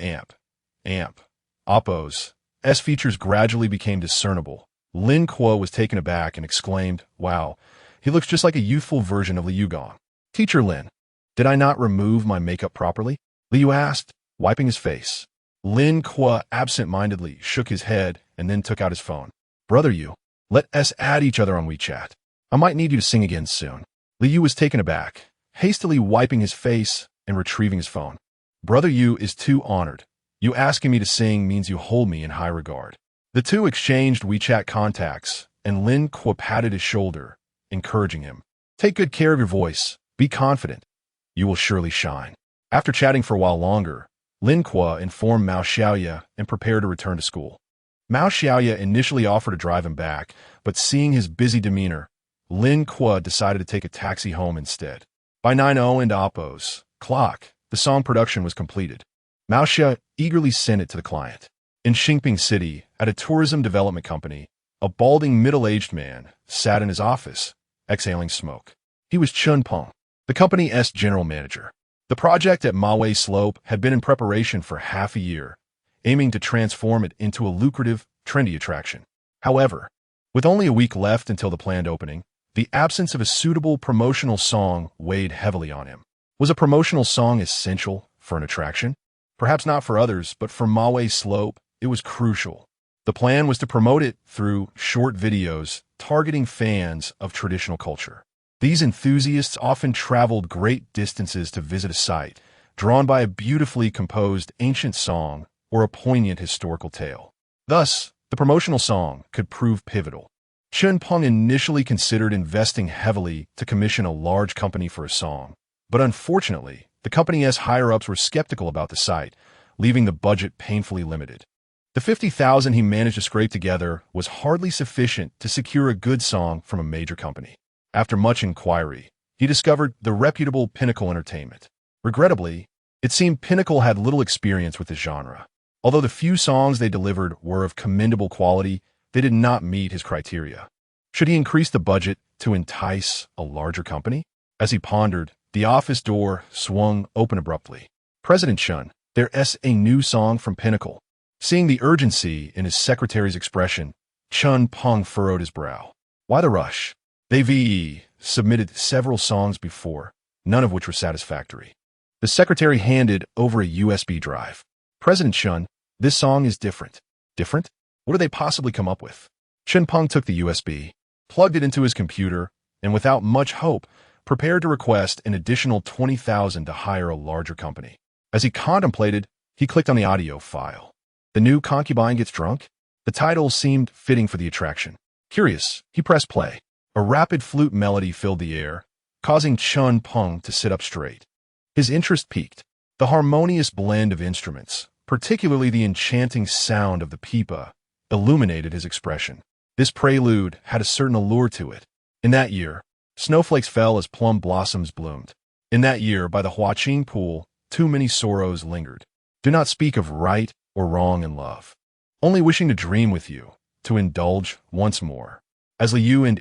Oppo's features gradually became discernible, Lin Kuo was taken aback and exclaimed, "Wow, he looks just like a youthful version of Liu Gong." "Teacher Lin, did I not remove my makeup properly?" Liu asked, wiping his face. Lin Kuo absent-mindedly shook his head and then took out his phone. "Brother Yu, let us add each other on WeChat. I might need you to sing again soon." Liu was taken aback, hastily wiping his face and retrieving his phone. "Brother Yu is too honored. You asking me to sing means you hold me in high regard." The two exchanged WeChat contacts, and Lin Kuo patted his shoulder, encouraging him. "Take good care of your voice. Be confident. You will surely shine." After chatting for a while longer, Lin Kuo informed Mao Xiaoya and prepared to return to school. Mao Xiaoya initially offered to drive him back, but seeing his busy demeanor, Lin Kuo decided to take a taxi home instead. By 9:00 and Oppo's clock, the song production was completed. Mao Xiaoya eagerly sent it to the client. In Xingping City, at a tourism development company, a balding middle-aged man sat in his office, exhaling smoke. He was Chun Peng, the company's general manager. The project at Mawei Slope had been in preparation for half a year, aiming to transform it into a lucrative, trendy attraction. However, with only a week left until the planned opening, the absence of a suitable promotional song weighed heavily on him. Was a promotional song essential for an attraction? Perhaps not for others, but for Mawei Slope, it was crucial. The plan was to promote it through short videos targeting fans of traditional culture. These enthusiasts often traveled great distances to visit a site, drawn by a beautifully composed ancient song or a poignant historical tale. Thus, the promotional song could prove pivotal. Chun Peng initially considered investing heavily to commission a large company for a song, but unfortunately, the company's higher-ups were skeptical about the site, leaving the budget painfully limited. The $50,000 he managed to scrape together was hardly sufficient to secure a good song from a major company. After much inquiry, he discovered the reputable Pinnacle Entertainment. Regrettably, it seemed Pinnacle had little experience with the genre. Although the few songs they delivered were of commendable quality, they did not meet his criteria. Should he increase the budget to entice a larger company? As he pondered, the office door swung open abruptly. "President Chun, there's a new song from Pinnacle." Seeing the urgency in his secretary's expression, Chun Peng furrowed his brow. "Why the rush? They've submitted several songs before, none of which were satisfactory." The secretary handed over a USB drive. "President Chun, this song is different." "Different? What did they possibly come up with?" Chun Peng took the USB, plugged it into his computer, and without much hope, prepared to request an additional $20,000 to hire a larger company. As he contemplated, he clicked on the audio file. "The new Concubine Gets Drunk?" The title seemed fitting for the attraction. Curious, he pressed play. A rapid flute melody filled the air, causing Chun Peng to sit up straight. His interest peaked. The harmonious blend of instruments, particularly the enchanting sound of the pipa, illuminated his expression. This prelude had a certain allure to it. In that year, snowflakes fell as plum blossoms bloomed. In that year, by the Huaqing Pool, too many sorrows lingered. Do not speak of right or wrong in love. Only wishing to dream with you, to indulge once more. As Liu and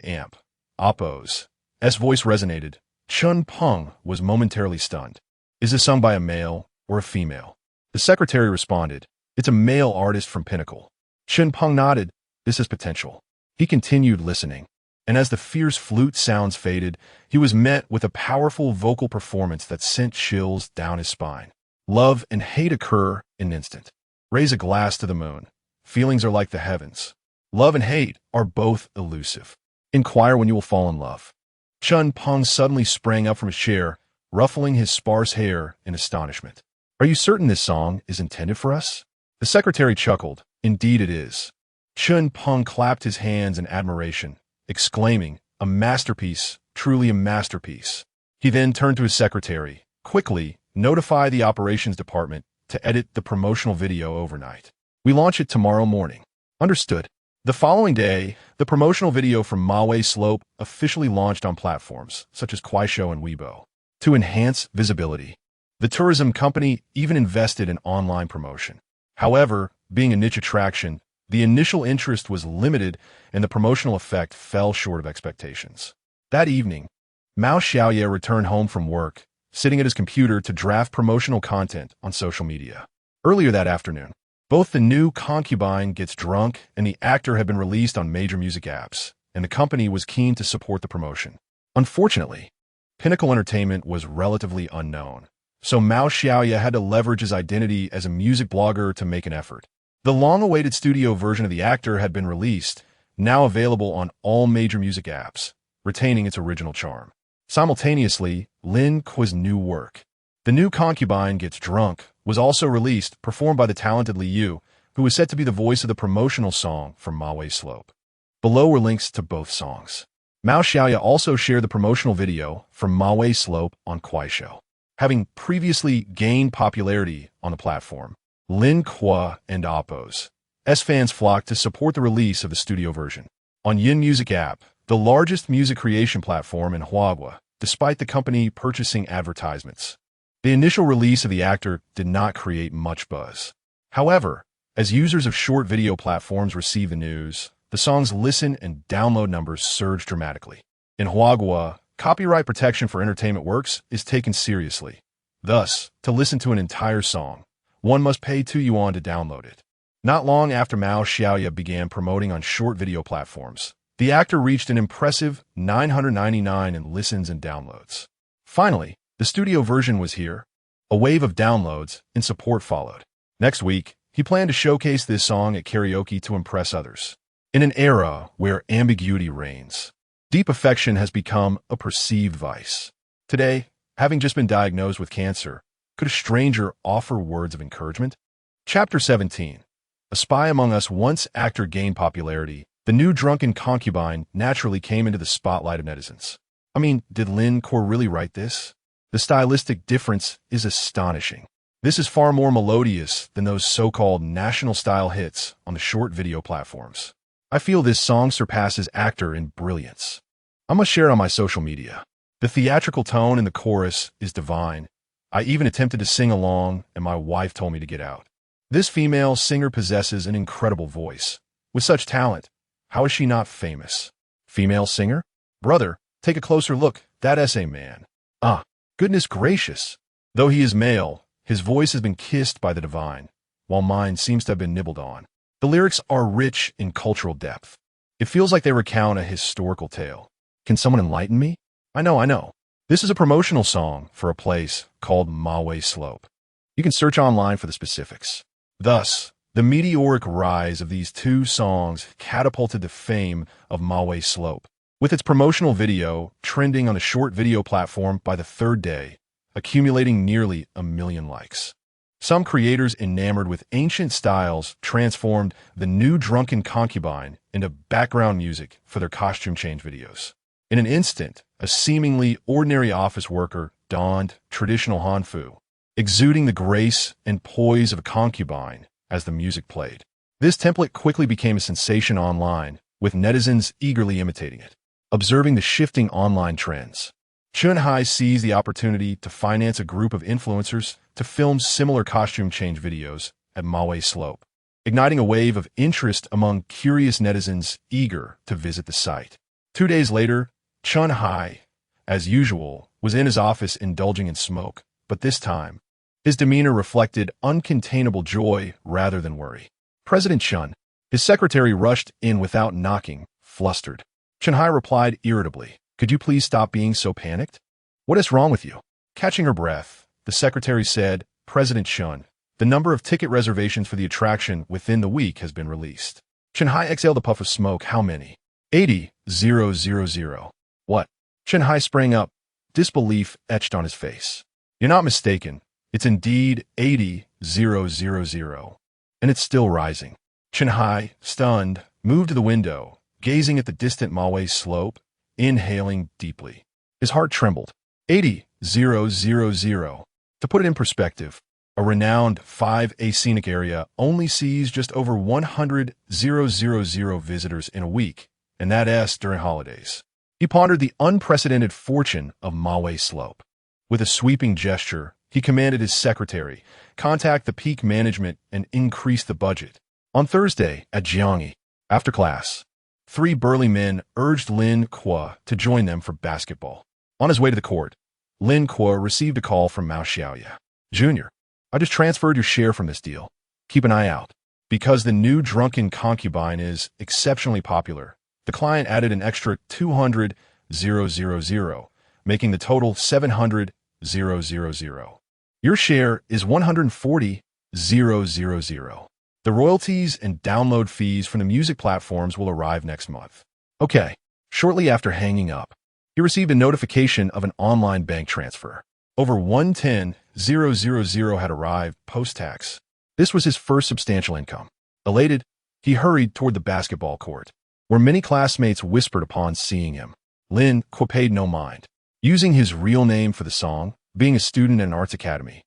Oppo's voice resonated, Chun Peng was momentarily stunned. "Is this sung by a male or a female?" The secretary responded, "It's a male artist from Pinnacle." Chun Peng nodded. "This is potential." He continued listening, and as the fierce flute sounds faded, he was met with a powerful vocal performance that sent chills down his spine. Love and hate occur in an instant. Raise a glass to the moon. Feelings are like the heavens. Love and hate are both elusive. Inquire when you will fall in love. Chun Peng suddenly sprang up from his chair, ruffling his sparse hair in astonishment. "Are you certain this song is intended for us?" The secretary chuckled. "Indeed it is." Chun Peng clapped his hands in admiration, exclaiming, "A masterpiece, truly a masterpiece." He then turned to his secretary. "Quickly, notify the operations department to edit the promotional video overnight. We launch it tomorrow morning." "Understood." The following day, the promotional video from Mawei Slope officially launched on platforms such as Kuaishou and Weibo. To enhance visibility, The tourism company even invested in online promotion. However, being a niche attraction, the initial interest was limited and the promotional effect fell short of expectations. That evening, Mao Xiaoye returned home from work, sitting at his computer to draft promotional content on social media. Earlier that afternoon, both the new Concubine Drunk and the actor had been released on major music apps, and the company was keen to support the promotion. Unfortunately, Pinnacle Entertainment was relatively unknown, so Mao Xiaoye had to leverage his identity as a music blogger to make an effort. The long-awaited studio version of the actor had been released, now available on all major music apps, retaining its original charm. Simultaneously, Lin Kuo's new work, The New Concubine Drunk, was also released, performed by the talented Liu, who was set to be the voice of the promotional song for Maui Slope. Below were links to both songs. Mao Xiaoye also shared the promotional video for Maui Slope on Kuaishou. Having previously gained popularity on the platform, Lin Kuo and Oppo's fans flocked to support the release of the studio version. On Yin Music app, the largest music creation platform in Huawei, despite the company purchasing advertisements, the initial release of the actor did not create much buzz. However, as users of short video platforms receive the news, the song's listen and download numbers surged dramatically. In Huawei, copyright protection for entertainment works is taken seriously. Thus, to listen to an entire song, one must pay 2 yuan to download it. Not long after Mao Xiaoye began promoting on short video platforms, the actor reached an impressive 999 in listens and downloads. Finally, the studio version was here. A wave of downloads and support followed. Next week, he planned to showcase this song at karaoke to impress others. In an era where ambiguity reigns, deep affection has become a perceived vice. Today, having just been diagnosed with cancer, could a stranger offer words of encouragement? Chapter 17. A Spy Among Us. Once actor gained popularity, the new drunken concubine naturally came into the spotlight of netizens. I mean, did Lin Kuo really write this? The stylistic difference is astonishing. This is far more melodious than those so-called national-style hits on the short video platforms. I feel this song surpasses actor in brilliance. I must share it on my social media. The theatrical tone in the chorus is divine. I even attempted to sing along, and my wife told me to get out. This female singer possesses an incredible voice. With such talent, how is she not famous? Female singer? Brother, take a closer look. That essay man. Ah, goodness gracious. Though he is male, his voice has been kissed by the divine, while mine seems to have been nibbled on. The lyrics are rich in cultural depth. It feels like they recount a historical tale. Can someone enlighten me? I know. This is a promotional song for a place called Maui Slope. You can search online for the specifics. Thus, the meteoric rise of these two songs catapulted the fame of Maui Slope, with its promotional video trending on the short video platform by the third day, accumulating nearly 1 million likes. Some creators enamored with ancient styles transformed the new drunken concubine into background music for their costume change videos. In an instant, a seemingly ordinary office worker donned traditional hanfu, exuding the grace and poise of a concubine as the music played. This template quickly became a sensation online, with netizens eagerly imitating it. Observing the shifting online trends, Shen Xi seized the opportunity to finance a group of influencers to film similar costume change videos at Maui Slope, igniting a wave of interest among curious netizens eager to visit the site. 2 days later, Shen Xi, as usual, was in his office indulging in smoke, but this time, his demeanor reflected uncontainable joy rather than worry. President Shen, his secretary rushed in without knocking, flustered. Shen Xi replied irritably, "Could you please stop being so panicked? What is wrong with you?" Catching her breath, the secretary said, "President Shen, the number of ticket reservations for the attraction within the week has been released." Shen Xi exhaled a puff of smoke. "How many?" 80,000. What? Shen Xi sprang up, disbelief etched on his face. "You're not mistaken. It's indeed 80,000. And it's still rising." Shen Xi, stunned, moved to the window, gazing at the distant Maui Slope, inhaling deeply. His heart trembled. 80,000. To put it in perspective, a renowned 5A scenic area only sees just over 100,000 visitors in a week, and that's during holidays. He pondered the unprecedented fortune of Maui Slope. With a sweeping gesture, He commanded his secretary, contact the peak management and increase the budget. On Thursday, at Jiangyi, after class, 3 burly men urged Lin Kuo to join them for basketball. On his way to the court, Lin Kuo received a call from Mao Xiaoya. Junior, I just transferred your share from this deal. Keep an eye out. Because the new drunken concubine is exceptionally popular, the client added an extra 200,000, making the total 700,000. Your share is 140,000. The royalties and download fees from the music platforms will arrive next month. Okay. Shortly after hanging up, he received a notification of an online bank transfer. Over 110,000 had arrived post-tax. This was his first substantial income. Elated, he hurried toward the basketball court, where many classmates whispered upon seeing him. Lin Kuo paid no mind, using his real name for the song, being a student at an arts academy.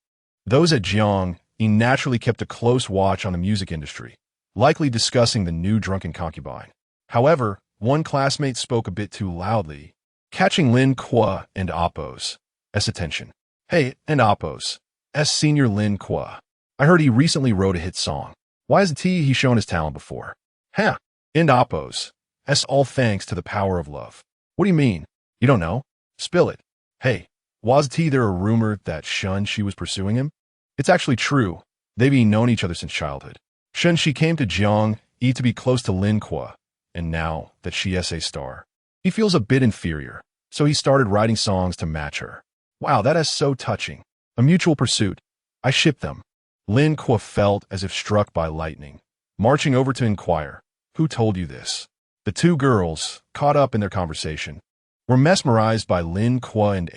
Those at Jiangyi naturally kept a close watch on the music industry, likely discussing the new drunken concubine. However, one classmate spoke a bit too loudly, catching Lin Kuo and Oppo's attention. Hey, and Oppo's senior Lin Kuo. I heard he recently wrote a hit song. Why hasn't he shown his talent before? Huh. And Oppo's all thanks to the power of love. What do you mean? You don't know? Spill it. Hey, wasn't there a rumor that Shen Xi was pursuing him? It's actually true. They've known each other since childhood. Shen Xi came to Jiangyi to be close to Lin Kuo, and now that she is a star, he feels a bit inferior, so he started writing songs to match her. Wow, that is so touching. A mutual pursuit. I ship them. Lin Kuo felt as if struck by lightning, marching over to inquire, who told you this? The 2 girls, caught up in their conversation, were mesmerized by Lin Kuo and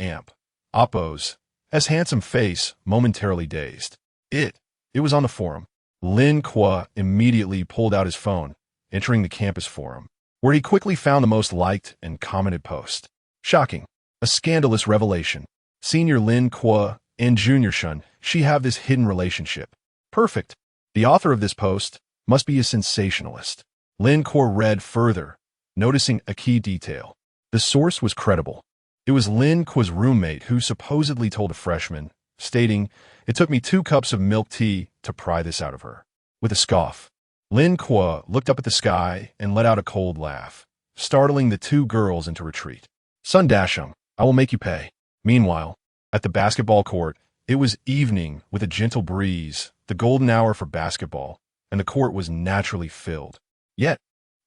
Oppo's handsome face, momentarily dazed. It was on the forum. Lin Kuo immediately pulled out his phone, entering the campus forum, where he quickly found the most liked and commented post. Shocking. A scandalous revelation. Senior Lin Kuo and Junior Shen Xi have this hidden relationship. Perfect. The author of this post must be a sensationalist. Lin Kuo read further, noticing a key detail. The source was credible. It was Lin Kuo's roommate who supposedly told a freshman, stating, "It took me 2 cups of milk tea to pry this out of her." With a scoff, Lin Kuo looked up at the sky and let out a cold laugh, startling the 2 girls into retreat. Sun Dasheng, I will make you pay. Meanwhile, at the basketball court, it was evening with a gentle breeze, the golden hour for basketball, and the court was naturally filled. Yet,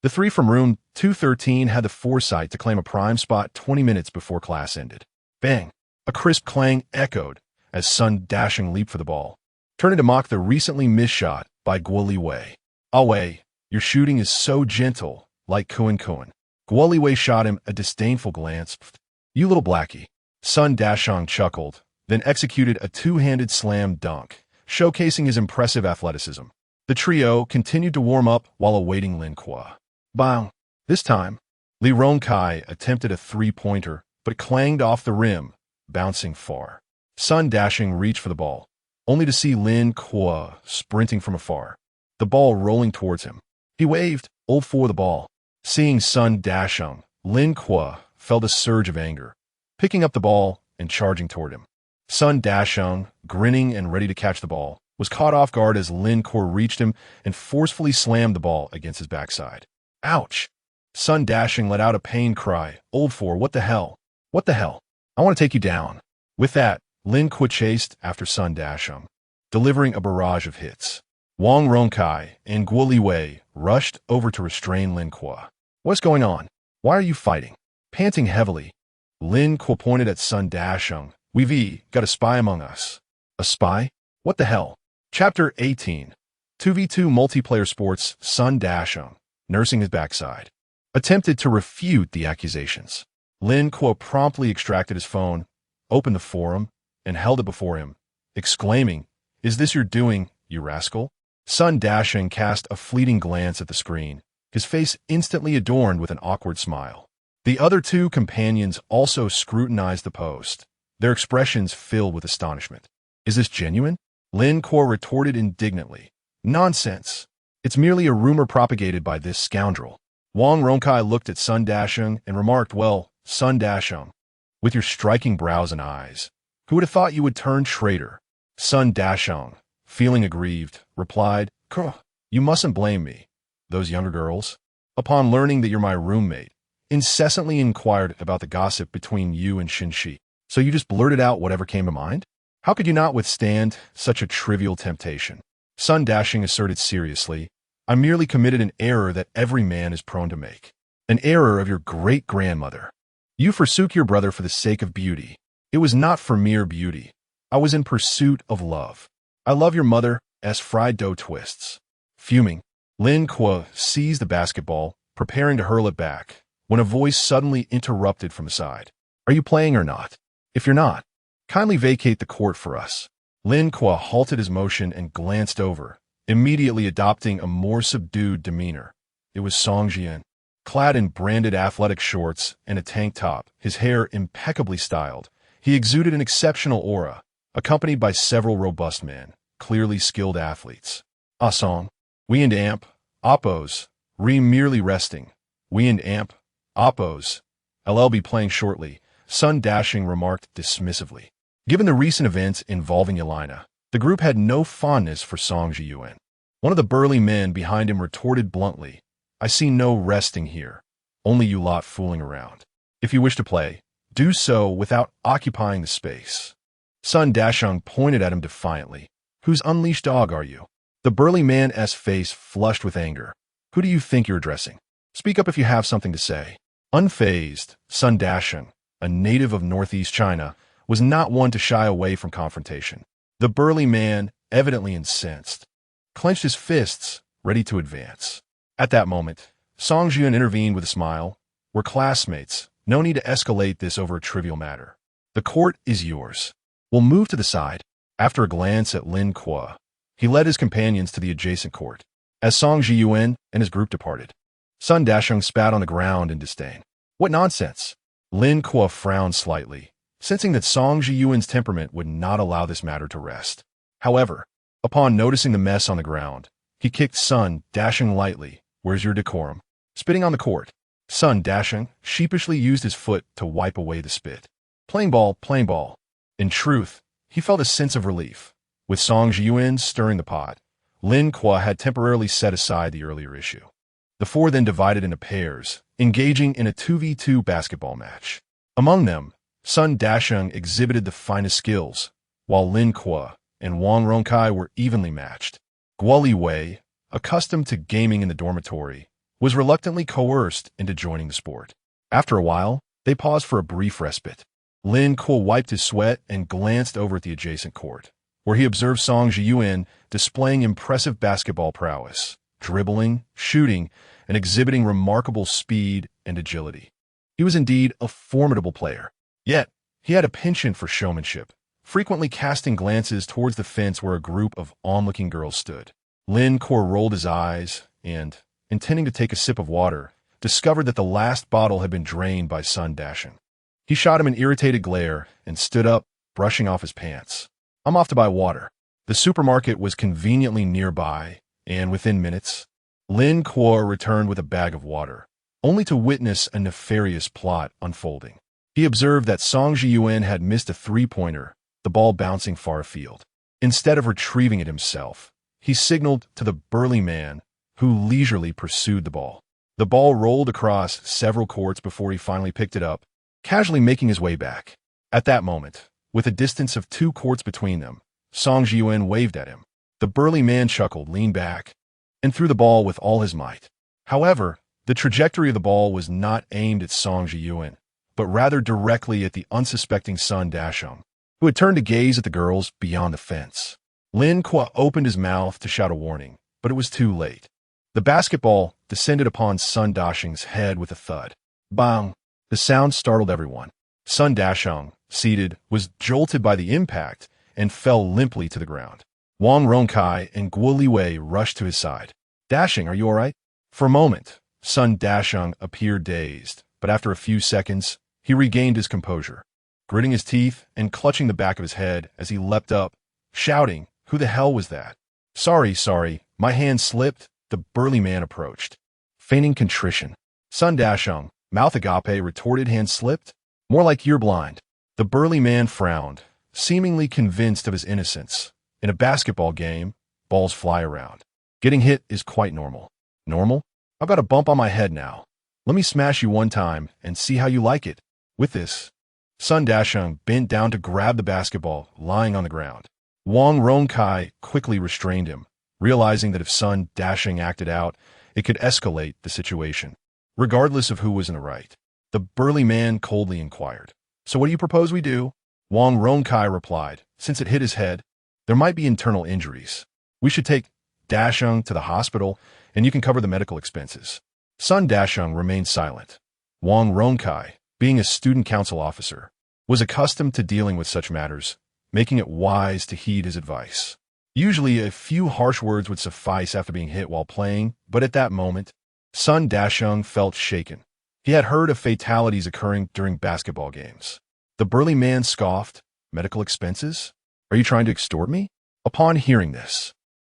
the 3 from room 213 had the foresight to claim a prime spot 20 minutes before class ended. Bang! A crisp clang echoed as Sun Dasheng leaped for the ball, turning to mock the recently missed shot by Guo Liwei. "Away, your shooting is so gentle, like Kuan. Guo Liwei shot him a disdainful glance. You little blackie." Sun Dasheng chuckled, then executed a 2-handed slam dunk, showcasing his impressive athleticism. The trio continued to warm up while awaiting Lin Kuo. Bang! This time, Li Rongkai attempted a 3-pointer, but clanged off the rim, bouncing far. Sun Dasheng reached for the ball, only to see Lin Kuo sprinting from afar, the ball rolling towards him. He waved, "Old for the ball." Seeing Sun Dasheng, Lin Kuo felt a surge of anger, picking up the ball and charging toward him. Sun Dasheng, grinning and ready to catch the ball, was caught off guard as Lin Kuo reached him and forcefully slammed the ball against his backside. Ouch! Sun Dasheng let out a pained cry. "Old for, what the hell? What the hell? I want to take you down." With that, Lin Kuo chased after Sun Dasheng, delivering a barrage of hits. Wang Rongkai and Guo Liwei rushed over to restrain Lin Kuo. "What's going on? Why are you fighting?" Panting heavily, Lin Kuo pointed at Sun Dasheng. "We've got a spy among us." "A spy? What the hell?" Chapter 18. 2v2 multiplayer sports. Sun Dasheng, nursing his backside, attempted to refute the accusations. Lin Kuo promptly extracted his phone, opened the forum, and held it before him, exclaiming, "Is this your doing, you rascal?" Sun Dasheng cast a fleeting glance at the screen, his face instantly adorned with an awkward smile. The other 2 companions also scrutinized the post, their expressions filled with astonishment. "Is this genuine?" Lin Kuo retorted indignantly. "Nonsense. It's merely a rumor propagated by this scoundrel." Wang Rongkai looked at Sun Dasheng and remarked, "Well, Sun Dasheng, with your striking brows and eyes, Who would have thought you would turn traitor? Sun Dasheng, feeling aggrieved, replied, You mustn't blame me. Those younger girls, upon learning that you're my roommate, incessantly inquired about the gossip between you and Shen Xi. So you just blurted out whatever came to mind? How could you not withstand such a trivial temptation? Sun Dasheng asserted seriously, I merely committed an error that every man is prone to make. An error of your great-grandmother. You forsook your brother for the sake of beauty. It was not for mere beauty. I was in pursuit of love. I love your mother's fried dough twists. Fuming, Lin Kuo seized the basketball, preparing to hurl it back, when a voice suddenly interrupted from the side. Are you playing or not? If you're not, kindly vacate the court for us. Lin Kuo halted his motion and glanced over, immediately adopting a more subdued demeanor. It was Song Jian, clad in branded athletic shorts and a tank top, his hair impeccably styled. He exuded an exceptional aura, accompanied by several robust men, clearly skilled athletes. Song, we and Amp, Oppos, merely resting. We and Amp, Oppos, LL be playing shortly, Sun Dasheng remarked dismissively. Given the recent events involving Yelena, the group had no fondness for Song Jian. One of the burly men behind him retorted bluntly, I see no resting here, only you lot fooling around. If you wish to play, do so without occupying the space. Sun Dasheng pointed at him defiantly. Whose unleashed dog are you? The burly man's face flushed with anger. Who do you think you're addressing? Speak up if you have something to say. Unfazed, Sun Dasheng, a native of northeast China, was not one to shy away from confrontation. The burly man, evidently incensed, clenched his fists, ready to advance. At that moment, Song Jian intervened with a smile. We're classmates. No need to escalate this over a trivial matter. The court is yours. We'll move to the side. After a glance at Lin Kuo, he led his companions to the adjacent court. As Song Jian and his group departed, Sun Dasheng spat on the ground in disdain. What nonsense! Lin Kuo frowned slightly, sensing that Song Jian's temperament would not allow this matter to rest. However, upon noticing the mess on the ground, he kicked Sun Dasheng lightly. Where's your decorum? Spitting on the court, Sun Dasheng sheepishly used his foot to wipe away the spit. Playing ball, playing ball. In truth, he felt a sense of relief. With Song Jian stirring the pot, Lin Kuo had temporarily set aside the earlier issue. The four then divided into pairs, engaging in a 2v2 basketball match. Among them, Sun Dasheng exhibited the finest skills, while Lin Kuo and Wang Rongkai were evenly matched. Guo Liwei, accustomed to gaming in the dormitory, was reluctantly coerced into joining the sport. After a while, they paused for a brief respite. Lin Kuo wiped his sweat and glanced over at the adjacent court, where he observed Song Jian displaying impressive basketball prowess, dribbling, shooting, and exhibiting remarkable speed and agility. He was indeed a formidable player. Yet, he had a penchant for showmanship, frequently casting glances towards the fence where a group of onlooking girls stood. Lin Kuo rolled his eyes and, intending to take a sip of water, discovered that the last bottle had been drained by Sun Dasheng. He shot him an irritated glare and stood up, brushing off his pants. I'm off to buy water. The supermarket was conveniently nearby, and within minutes, Lin Kuo returned with a bag of water, only to witness a nefarious plot unfolding. He observed that Song Jian had missed a three-pointer, the ball bouncing far afield. Instead of retrieving it himself, he signaled to the burly man, who leisurely pursued the ball. The ball rolled across several courts before he finally picked it up, casually making his way back. At that moment, with a distance of 2 courts between them, Song Jian waved at him. The burly man chuckled, leaned back, and threw the ball with all his might. However, the trajectory of the ball was not aimed at Song Jian, but rather directly at the unsuspecting Sun Dasheng, who had turned to gaze at the girls beyond the fence. Lin Kuo opened his mouth to shout a warning, but it was too late. The basketball descended upon Sun Dasheng's head with a thud. Bang! The sound startled everyone. Sun Dasheng, seated, was jolted by the impact and fell limply to the ground. Wang Rongkai and Guo Liwei rushed to his side. Dasheng, are you all right? For a moment, Sun Dasheng appeared dazed, but after a few seconds, he regained his composure, gritting his teeth and clutching the back of his head as he leapt up, shouting, who the hell was that? Sorry, my hand slipped. The burly man approached, feigning contrition. Sun Dasheng, mouth agape, retorted, hand slipped? More like you're blind. The burly man frowned, seemingly convinced of his innocence. In a basketball game, balls fly around. Getting hit is quite normal. Normal? I've got a bump on my head now. Let me smash you one time and see how you like it. With this, Sun Dasheng bent down to grab the basketball lying on the ground. Wang Ronkai quickly restrained him, realizing that if Sun Dasheng acted out, it could escalate the situation. Regardless of who was in the right, the burly man coldly inquired, "So what do you propose we do?" Wang Ronkai replied, "Since it hit his head, there might be internal injuries. We should take Dasheng to the hospital, and you can cover the medical expenses." Sun Dasheng remained silent. Wang Ronkai, being a student council officer, was accustomed to dealing with such matters, making it wise to heed his advice. Usually, a few harsh words would suffice after being hit while playing, but at that moment, Sun Dasheng felt shaken. He had heard of fatalities occurring during basketball games. The burly man scoffed, "Medical expenses? Are you trying to extort me?" Upon hearing this,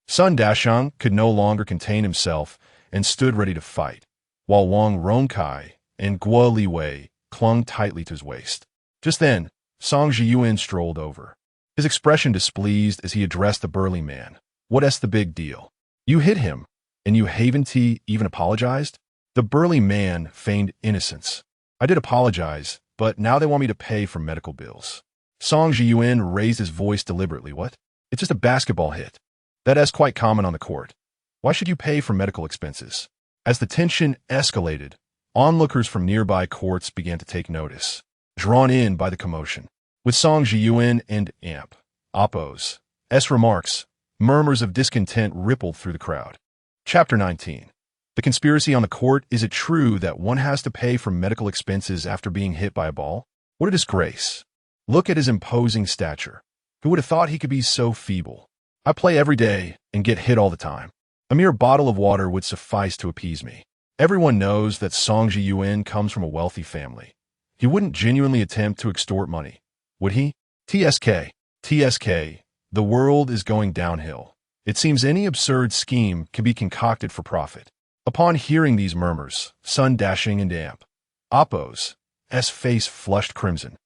Sun Dasheng could no longer contain himself and stood ready to fight, while Wang Ronkai and Guo Liwei clung tightly to his waist. Just then, Song Zhiyuan strolled over, his expression displeased as he addressed the burly man. "What's the big deal? You hit him, and you haven't even apologized?" The burly man feigned innocence. "I did apologize, but now they want me to pay for medical bills." Song Zhiyuan raised his voice deliberately. "What? It's just a basketball hit. That's quite common on the court. Why should you pay for medical expenses?" As the tension escalated, onlookers from nearby courts began to take notice, drawn in by the commotion. With Song Zhiyuan and Amp, Oppo's remarks, murmurs of discontent rippled through the crowd. Chapter 19. The conspiracy on the court. Is it true that one has to pay for medical expenses after being hit by a ball? What a disgrace. Look at his imposing stature. Who would have thought he could be so feeble? I play every day and get hit all the time. A mere bottle of water would suffice to appease me. Everyone knows that Song Zhiyuan comes from a wealthy family. He wouldn't genuinely attempt to extort money, would he? TSK, the world is going downhill. It seems any absurd scheme can be concocted for profit. Upon hearing these murmurs, Sun Dasheng and Amp, Oppo's face flushed crimson.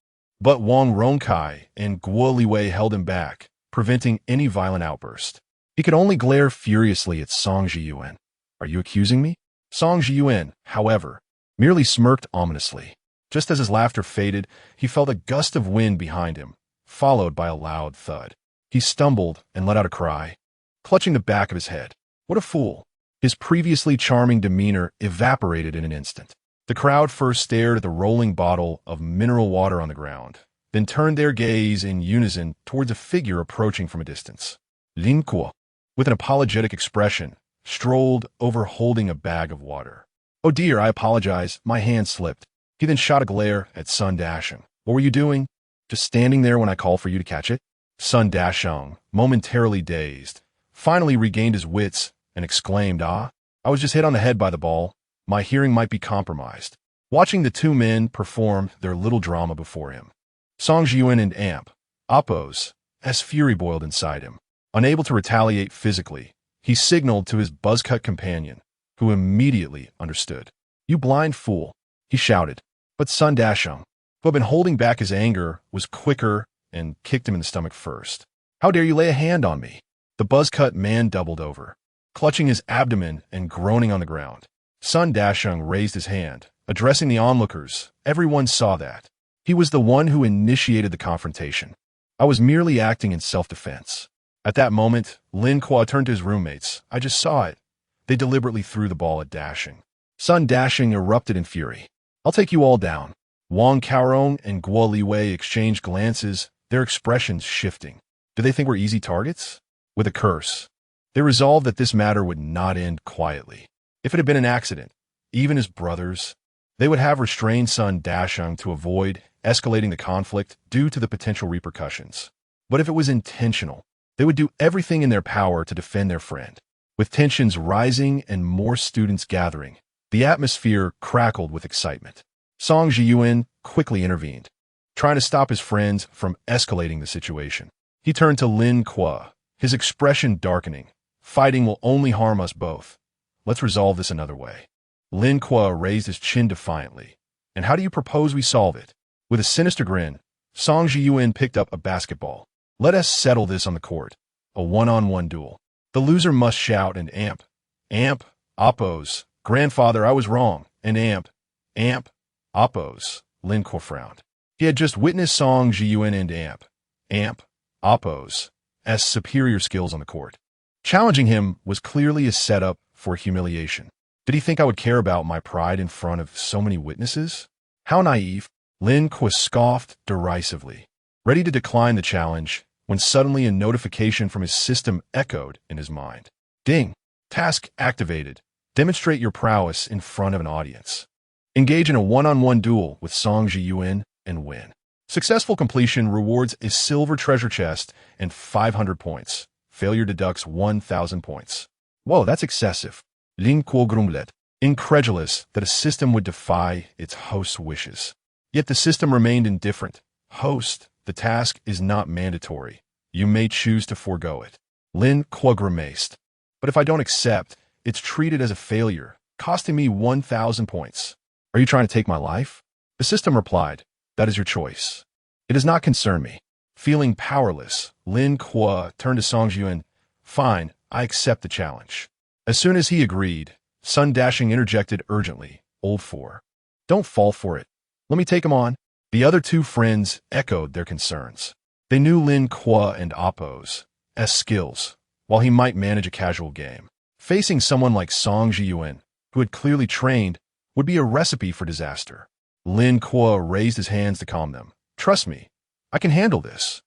But Wang Ronkai and Guo Liwei held him back, preventing any violent outburst. He could only glare furiously at Song Zhiyuan. "Are you accusing me?" Song Zhiyuan, however, merely smirked ominously. Just as his laughter faded, he felt a gust of wind behind him, followed by a loud thud. He stumbled and let out a cry, clutching the back of his head. What a fool! His previously charming demeanor evaporated in an instant. The crowd first stared at the rolling bottle of mineral water on the ground, then turned their gaze in unison towards a figure approaching from a distance. Lin Kuo, with an apologetic expression, strolled over holding a bag of water. "Oh dear, I apologize, my hand slipped." He then shot a glare at Sun Dasheng. "What were you doing? Just standing there when I called for you to catch it?" Sun Dasheng, momentarily dazed, finally regained his wits and exclaimed, "I was just hit on the head by the ball. My hearing might be compromised." Watching the two men perform their little drama before him, Song Zhiyuan and Amp, Oppo's fury boiled inside him. Unable to retaliate physically, he signaled to his buzzcut companion, who immediately understood. "You blind fool," he shouted. But Sun Dasheng, who had been holding back his anger, was quicker and kicked him in the stomach first. "How dare you lay a hand on me?" The buzzcut man doubled over, clutching his abdomen and groaning on the ground. Sun Dasheng raised his hand, addressing the onlookers. Everyone saw that. He was the one who initiated the confrontation. "I was merely acting in self-defense." At that moment, Lin Kuo turned to his roommates. "I just saw it." They deliberately threw the ball at Dasheng. Sun Dasheng erupted in fury. "I'll take you all down." Wang Caorong and Guo Liwei exchanged glances, their expressions shifting. Did they think we're easy targets? With a curse, they resolved that this matter would not end quietly. If it had been an accident, even as brothers, they would have restrained Sun Dasheng to avoid escalating the conflict due to the potential repercussions. But if it was intentional, they would do everything in their power to defend their friend. With tensions rising and more students gathering, the atmosphere crackled with excitement. Song Zhiyuan quickly intervened, trying to stop his friends from escalating the situation. He turned to Lin Kuo, his expression darkening. "Fighting will only harm us both. Let's resolve this another way." Lin Kuo raised his chin defiantly. "And how do you propose we solve it?" With a sinister grin, Song Ji-Yuan picked up a basketball. Let us settle this on the court. A one-on-one duel. The loser must shout and amp. Amp, oppose. Grandfather, I was wrong. And amp. Amp, oppose. Lin Kuo frowned. He had just witnessed Song Ji-Yuan and amp, oppose, as superior skills on the court. Challenging him was clearly a setup for humiliation. Did he think I would care about my pride in front of so many witnesses? How naive. Lin Kuo scoffed derisively, ready to decline the challenge, when suddenly a notification from his system echoed in his mind. Ding! Task activated. Demonstrate your prowess in front of an audience. Engage in a one-on-one duel with Song Ji-Yuan and win. Successful completion rewards a silver treasure chest and 500 points. Failure deducts 1,000 points. Whoa, that's excessive. Lin Kuo grumbled, incredulous that a system would defy its host's wishes. Yet the system remained indifferent. Host, the task is not mandatory. You may choose to forego it. Lin Kuo grimaced. But if I don't accept, it's treated as a failure, costing me 1,000 points. Are you trying to take my life? The system replied, that is your choice. It does not concern me. Feeling powerless, Lin Kuo turned to Song Ji-Yuan. Fine, I accept the challenge. As soon as he agreed, Sun Dashing interjected urgently, Old 4. Don't fall for it. Let me take him on. The other two friends echoed their concerns. They knew Lin Kuo and oppose as skills, while he might manage a casual game. Facing someone like Song Ji-Yuan, who had clearly trained, would be a recipe for disaster. Lin Kuo raised his hands to calm them. Trust me, I can handle this.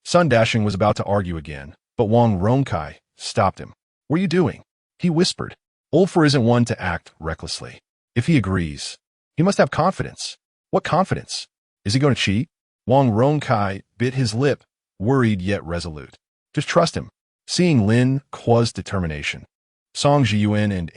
Sun Dashing was about to argue again, but Wang Ronkai stopped him. What are you doing? He whispered. Old 4 isn't one to act recklessly. If he agrees, he must have confidence. What confidence? Is he going to cheat? Wang Ronkai bit his lip, worried yet resolute. Just trust him. Seeing Lin Kuo's determination, Song Ji-Yuan and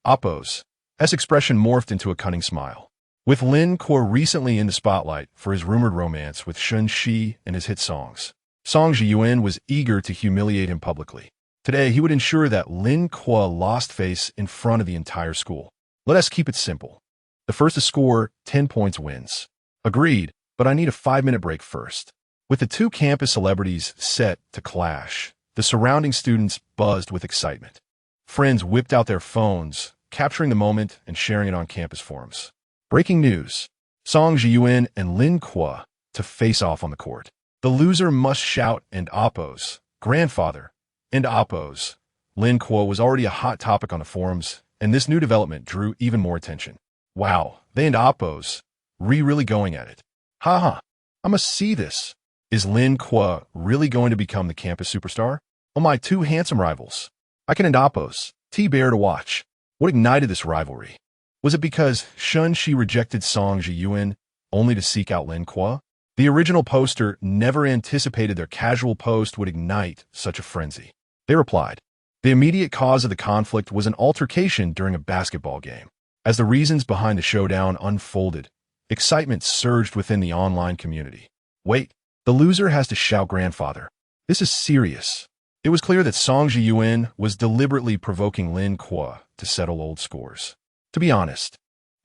oppose, his expression morphed into a cunning smile. With Lin Kuo recently in the spotlight for his rumored romance with Shen Xi and his hit songs, Song Ji-Yuan was eager to humiliate him publicly. Today, he would ensure that Lin Kuo lost face in front of the entire school. Let us keep it simple. The first to score 10 points wins. Agreed, but I need a 5-minute break first. With the two campus celebrities set to clash, the surrounding students buzzed with excitement. Friends whipped out their phones, capturing the moment and sharing it on campus forums. Breaking news. Song Ji-Yuan and Lin Kuo to face off on the court. The loser must shout and oppose. Grandfather and oppose. Lin Kuo was already a hot topic on the forums, and this new development drew even more attention. Wow, they and oppose. Really going at it. Haha, I must see this. Is Lin Kuo really going to become the campus superstar? Oh, my two handsome rivals. I can oppose. T-Bear to watch. What ignited this rivalry? Was it because Shen Xi rejected Song Ji-Yuan only to seek out Lin Kuo? The original poster never anticipated their casual post would ignite such a frenzy. They replied, the immediate cause of the conflict was an altercation during a basketball game. As the reasons behind the showdown unfolded, excitement surged within the online community. Wait, the loser has to shout grandfather. This is serious. It was clear that Song Ji-Yuan was deliberately provoking Lin Kuo to settle old scores. To be honest,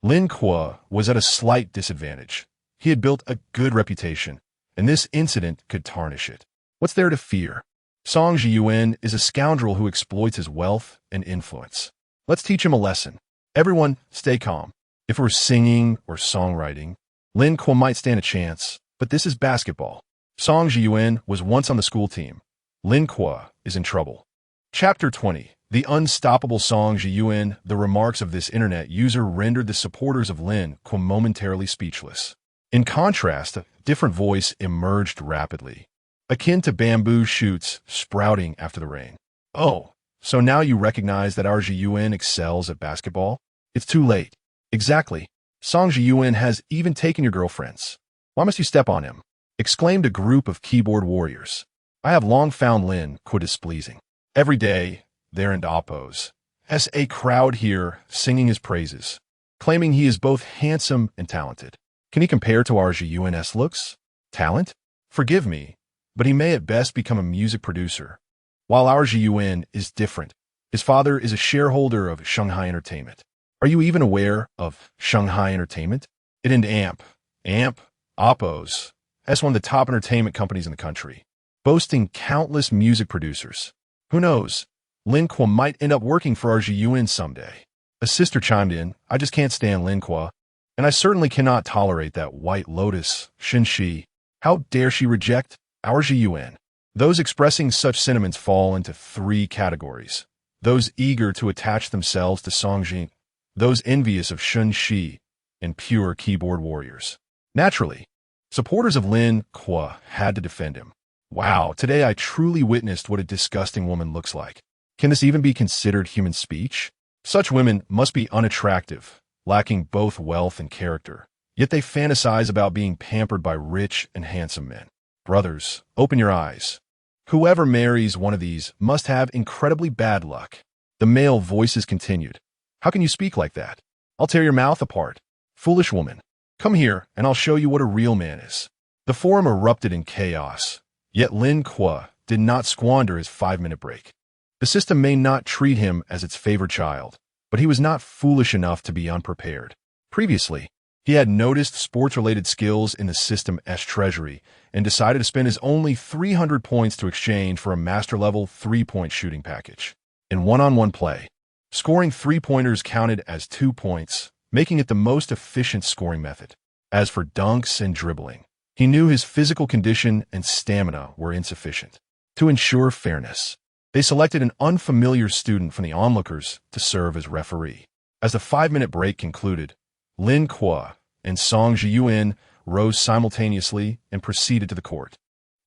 Lin Kuo was at a slight disadvantage. He had built a good reputation, and this incident could tarnish it. What's there to fear? Song Ji-Yuan is a scoundrel who exploits his wealth and influence. Let's teach him a lesson. Everyone, stay calm. If it were singing or songwriting, Lin Kuo might stand a chance, but this is basketball. Song Ji-Yuan was once on the school team. Lin Kuo is in trouble. Chapter 20. The unstoppable Song Ji-Yuan. The remarks of this internet user rendered the supporters of Lin Kuo momentarily speechless. In contrast, a different voice emerged rapidly, akin to bamboo shoots sprouting after the rain. Oh, so now you recognize that our Ji-Yuan excels at basketball? It's too late. Exactly. Song Ji-Yuan has even taken your girlfriends. Why must you step on him? Exclaimed a group of keyboard warriors. I have long found Lin Kuo displeasing. Every day, there and oppose. As a crowd here singing his praises, claiming he is both handsome and talented. Can he compare to our Ji-Yuan's looks? Talent? Forgive me, but he may at best become a music producer. While our Ji-Yuan is different, his father is a shareholder of Shanghai Entertainment. Are you even aware of Shanghai Entertainment? It and amp, oppose, as one of the top entertainment companies in the country, boasting countless music producers. Who knows? Lin Kuo might end up working for our Zhiyuan someday. A sister chimed in, I just can't stand Lin Kuo, and I certainly cannot tolerate that white lotus, Shen Xi. How dare she reject our Zhiyuan? Those expressing such sentiments fall into three categories. Those eager to attach themselves to Songjing, those envious of Shen Xi, and pure keyboard warriors. Naturally, supporters of Lin Kuo had to defend him. Wow, today I truly witnessed what a disgusting woman looks like. Can this even be considered human speech? Such women must be unattractive, lacking both wealth and character. Yet they fantasize about being pampered by rich and handsome men. Brothers, open your eyes. Whoever marries one of these must have incredibly bad luck. The male voices continued. How can you speak like that? I'll tear your mouth apart. Foolish woman. Come here, and I'll show you what a real man is. The forum erupted in chaos. Yet Lin Kuo did not squander his 5-minute break. The system may not treat him as its favored child, but he was not foolish enough to be unprepared. Previously, he had noticed sports-related skills in the system's treasury and decided to spend his only 300 points to exchange for a master-level 3-point shooting package. In one-on-one play, scoring 3-pointers counted as 2 points, making it the most efficient scoring method. As for dunks and dribbling, he knew his physical condition and stamina were insufficient. To ensure fairness, they selected an unfamiliar student from the onlookers to serve as referee. As the 5-minute break concluded, Lin Kuo and Song Zhiyuan rose simultaneously and proceeded to the court,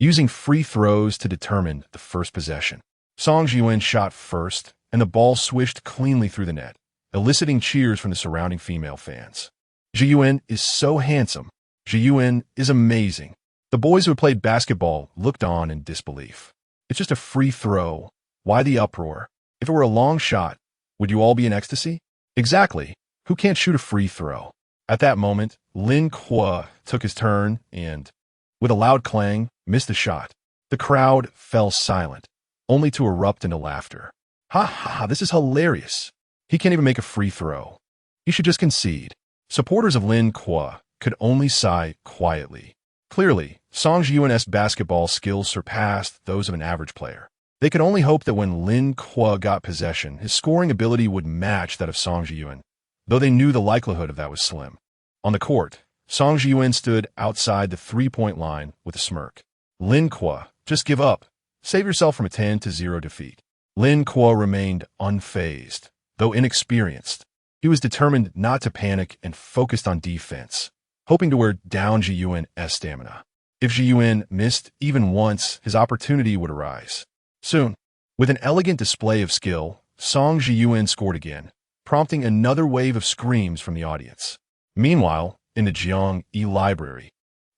using free throws to determine the first possession. Song Zhiyuan shot first, and the ball swished cleanly through the net, eliciting cheers from the surrounding female fans. Zhiyuan is so handsome. Zhiyuan is amazing. The boys who had played basketball looked on in disbelief. It's just a free throw. Why the uproar? If it were a long shot, would you all be in ecstasy? Exactly. Who can't shoot a free throw? At that moment, Lin Kuo took his turn and, with a loud clang, missed the shot. The crowd fell silent, only to erupt into laughter. Ha ha, this is hilarious. He can't even make a free throw. He should just concede. Supporters of Lin Kuo could only sigh quietly. Clearly, Song Zhiyuan's basketball skills surpassed those of an average player. They could only hope that when Lin Kuo got possession, his scoring ability would match that of Song Zhiyuan, though they knew the likelihood of that was slim. On the court, Song Zhiyuan stood outside the 3-point line with a smirk. Lin Kuo, just give up. Save yourself from a 10-0 defeat. Lin Kuo remained unfazed, though inexperienced. He was determined not to panic and focused on defense, hoping to wear down Zhiyuan's stamina. If Zhiyuan missed even once, his opportunity would arise. Soon, with an elegant display of skill, Song Zhiyuan scored again, prompting another wave of screams from the audience. Meanwhile, in the Jiangyi library,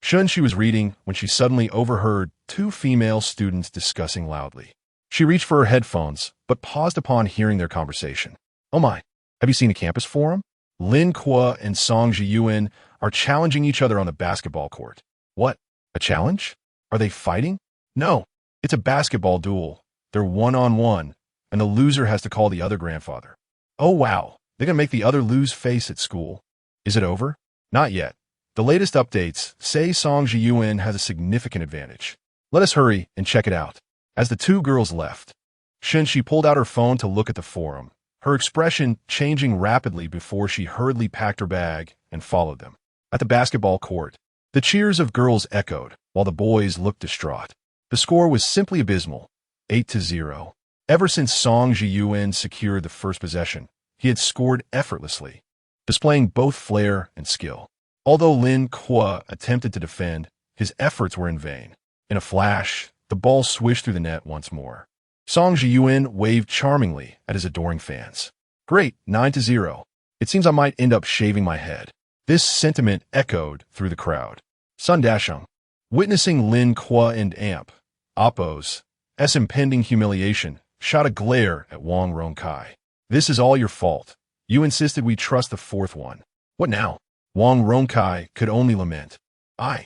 Shen Xi was reading when she suddenly overheard 2 female students discussing loudly. She reached for her headphones, but paused upon hearing their conversation. Oh my, have you seen a campus forum? Lin Kuo and Song Zhiyuan are challenging each other on the basketball court. What? A challenge? Are they fighting? No, it's a basketball duel. They're one-on-one, and the loser has to call the other grandfather. Oh wow, they're gonna make the other lose face at school. Is it over? Not yet. The latest updates say Song Zhiyuan has a significant advantage. Let us hurry and check it out. As the 2 girls left, Shen Xi pulled out her phone to look at the forum, her expression changing rapidly before she hurriedly packed her bag and followed them. At the basketball court, the cheers of girls echoed, while the boys looked distraught. The score was simply abysmal, 8-0. Ever since Song Zhiyuan secured the first possession, he had scored effortlessly, displaying both flair and skill. Although Lin Kuo attempted to defend, his efforts were in vain. In a flash, the ball swished through the net once more. Song Zhiyuan waved charmingly at his adoring fans. Great, 9-0. It seems I might end up shaving my head. This sentiment echoed through the crowd. Sun Dasheng, witnessing Lin Kuo and Oppo's impending humiliation, shot a glare at Wang Rongkai. This is all your fault. You insisted we trust the 4th one. What now? Wang Rongkai could only lament. The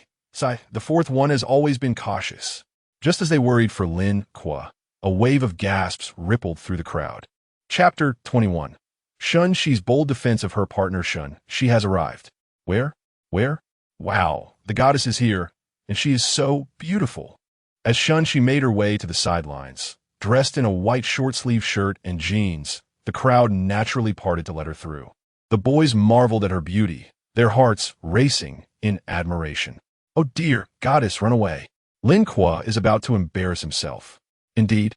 4th one has always been cautious. Just as they worried for Lin Kuo, a wave of gasps rippled through the crowd. Chapter 21. Shen Xi's bold defense of her partner Shen Xi has arrived. Where? Wow, the goddess is here, and she is so beautiful. As Shen Xi made her way to the sidelines, dressed in a white short-sleeved shirt and jeans, the crowd naturally parted to let her through. The boys marveled at her beauty, their hearts racing in admiration. Oh dear, goddess, run away. Lin Kuo is about to embarrass himself. Indeed,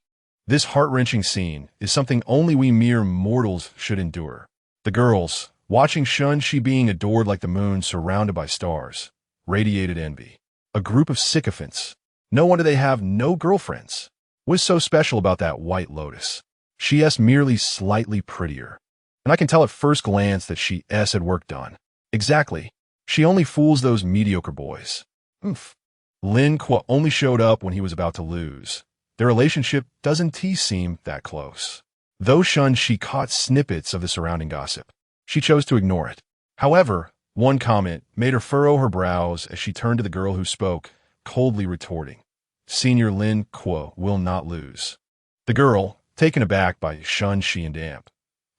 this heart-wrenching scene is something only we mere mortals should endure. The girls, watching Shen Xi being adored like the moon surrounded by stars, radiated envy. A group of sycophants. No wonder they have no girlfriends. What's so special about that white lotus? She's merely slightly prettier. And I can tell at first glance that she's had work done. Exactly. She only fools those mediocre boys. Oof. Lin Kuo only showed up when he was about to lose. Their relationship doesn't seem that close. Though Shen Xi caught snippets of the surrounding gossip, she chose to ignore it. However, one comment made her furrow her brows as she turned to the girl who spoke, coldly retorting, "Senior Lin Kuo will not lose." The girl, taken aback by Shen Xi and Amp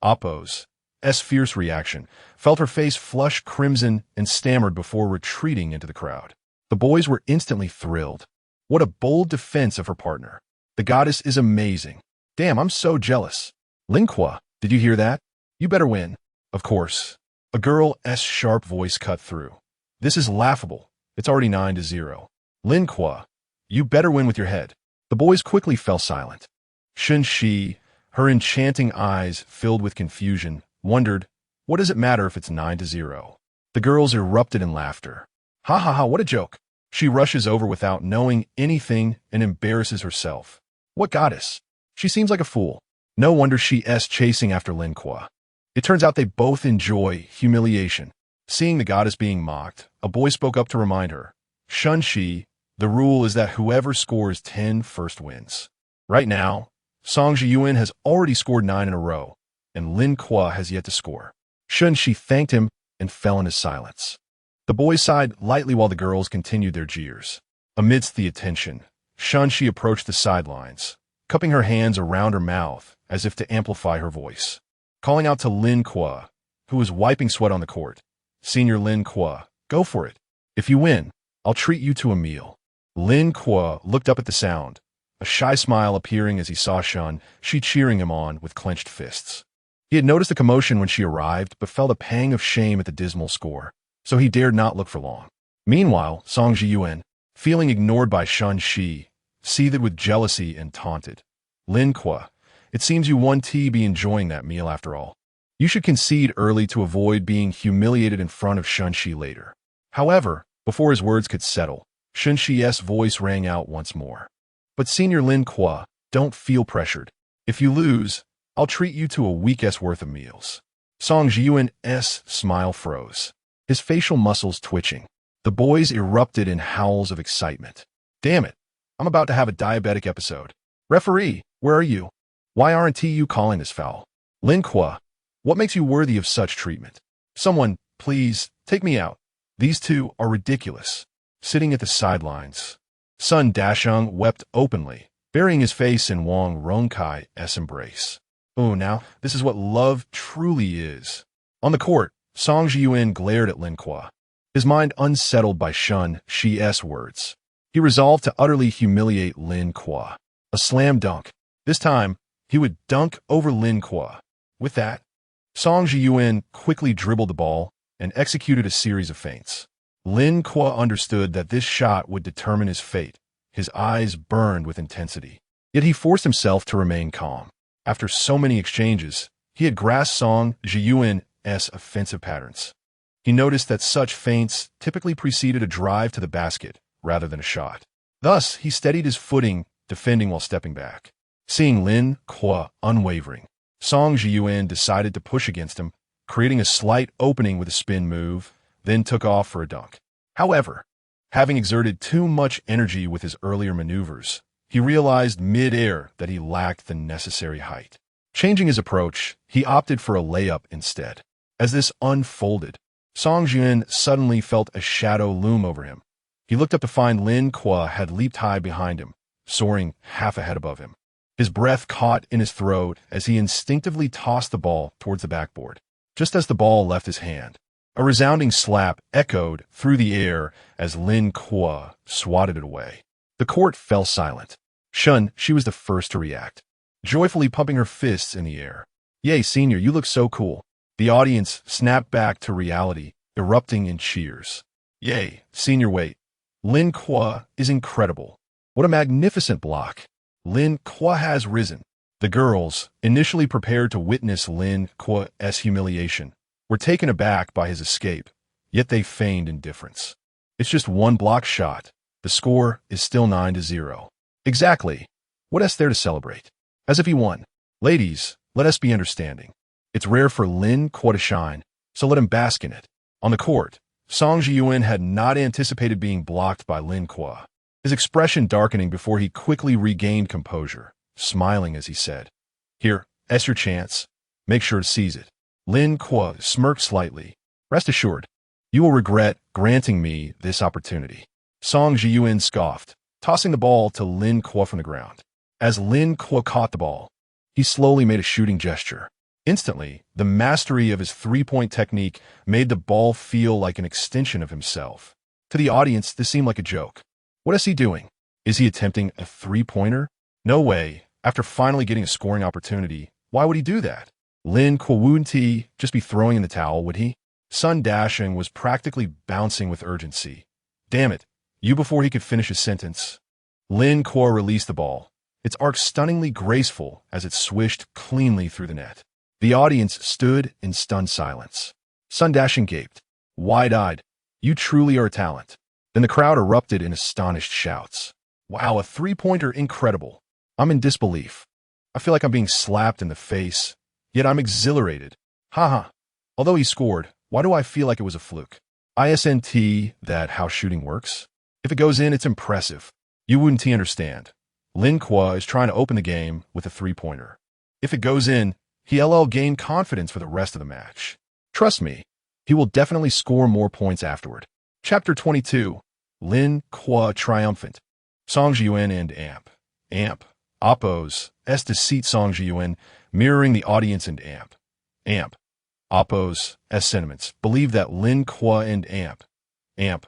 Oppo's fierce reaction, felt her face flush crimson and stammered before retreating into the crowd. The boys were instantly thrilled. What a bold defense of her partner. The goddess is amazing. Damn, I'm so jealous. Lin Kuo, did you hear that? You better win. Of course. A girl's sharp voice cut through. This is laughable. It's already 9-0. Lin Kuo, you better win with your head. The boys quickly fell silent. Shen Xi, her enchanting eyes filled with confusion, wondered, what does it matter if it's 9-0? The girls erupted in laughter. Ha ha ha, what a joke. She rushes over without knowing anything and embarrasses herself. What goddess? She seems like a fool. No wonder she's chasing after Lin Kuo. It turns out they both enjoy humiliation. Seeing the goddess being mocked, a boy spoke up to remind her. Shen Xi, the rule is that whoever scores 10 first wins. Right now, Song Jiyuan has already scored 9 in a row, and Lin Kuo has yet to score. Shen Xi thanked him and fell in his silence. The boys sighed lightly while the girls continued their jeers. Amidst the attention, Shen Xi approached the sidelines, cupping her hands around her mouth as if to amplify her voice. Calling out to Lin Kuo, who was wiping sweat on the court. Senior Lin Kuo, go for it. If you win, I'll treat you to a meal. Lin Kuo looked up at the sound, a shy smile appearing as he saw Shen Xi cheering him on with clenched fists. He had noticed the commotion when she arrived, but felt a pang of shame at the dismal score, so he dared not look for long. Meanwhile, Song Jiyuan, feeling ignored by Shen Xi, seethed with jealousy and taunted. Lin Kuo, it seems you won be enjoying that meal after all. You should concede early to avoid being humiliated in front of Shen Xi later. However, before his words could settle, Shen Xi's voice rang out once more. But Senior Lin Kuo, don't feel pressured. If you lose, I'll treat you to a week's worth of meals. Song Jiyuan's smile froze, his facial muscles twitching. The boys erupted in howls of excitement. Damn it, I'm about to have a diabetic episode. Referee, where are you? Why aren't you calling this foul? Lin Kuo, what makes you worthy of such treatment? Someone, please, take me out. These two are ridiculous. Sitting at the sidelines, Sun Dasheng wept openly, burying his face in Wang Rongkai's embrace. Oh, now, this is what love truly is. On the court, Song Jiyuan glared at Lin Kuo, his mind unsettled by Shen Xi's words. He resolved to utterly humiliate Lin Kuo. A slam dunk. This time, he would dunk over Lin Kuo. With that, Song Jiyuan quickly dribbled the ball and executed a series of feints. Lin Kuo understood that this shot would determine his fate. His eyes burned with intensity. Yet he forced himself to remain calm. After so many exchanges, he had grasped Song Jiyuan's offensive patterns. He noticed that such feints typically preceded a drive to the basket rather than a shot. Thus, he steadied his footing, defending while stepping back. Seeing Lin Kuo unwavering, Song Jiyuan decided to push against him, creating a slight opening with a spin move, then took off for a dunk. However, having exerted too much energy with his earlier maneuvers, he realized mid-air that he lacked the necessary height. Changing his approach, he opted for a layup instead. As this unfolded, Song Jiyuan suddenly felt a shadow loom over him. He looked up to find Lin Kuo had leaped high behind him, soaring half a head above him. His breath caught in his throat as he instinctively tossed the ball towards the backboard. Just as the ball left his hand, A resounding slap echoed through the air as Lin Kuo swatted it away. The court fell silent. Shen Xi was the first to react, joyfully pumping her fists in the air. "Yay, senior, you look so cool." The audience snapped back to reality, erupting in cheers. "Yay, senior, wait. Lin Kuo is incredible. What a magnificent block. Lin Kuo has risen." The girls, initially prepared to witness Lin Kuo's humiliation, were taken aback by his escape, yet they feigned indifference. It's just one block shot. The score is still 9-0. Exactly. What is there to celebrate? As if he won. Ladies, let us be understanding. It's rare for Lin Kuo to shine, so let him bask in it. On the court, Song Jiyuan had not anticipated being blocked by Lin Kuo, his expression darkening before he quickly regained composure, smiling as he said, "Here, that's your chance. Make sure to seize it." Lin Kuo smirked slightly. "Rest assured, you will regret granting me this opportunity." Song Jiyuan scoffed, tossing the ball to Lin Kuo from the ground. As Lin Kuo caught the ball, he slowly made a shooting gesture. Instantly, the mastery of his three-point technique made the ball feel like an extension of himself. To the audience, this seemed like a joke. What is he doing? Is he attempting a three-pointer? No way. After finally getting a scoring opportunity, why would he do that? Lin Kuo wouldn't he just be throwing in the towel, would he? Sun Dashing was practically bouncing with urgency. "Damn it, you," before he could finish his sentence. Lin Kuo released the ball, its arc stunningly graceful as it swished cleanly through the net. The audience stood in stunned silence. Sun Dashing gaped, wide-eyed. "You truly are a talent." Then the crowd erupted in astonished shouts. "Wow, a three-pointer, incredible." "I'm in disbelief. I feel like I'm being slapped in the face, yet I'm exhilarated. Haha. Although he scored, why do I feel like it was a fluke? Isn't that how shooting works? If it goes in, it's impressive. You wouldn't understand. Lin Kuo is trying to open the game with a three-pointer. If it goes in, he'll gain confidence for the rest of the match. Trust me, he will definitely score more points afterward." Chapter 22. Lin Kuo Triumphant. Song Jiyuan and Amp. Oppo's deceit. Song Jiyuan, mirroring the audience, and Amp. Oppo's sentiments, believed that Lin Kuo and Amp.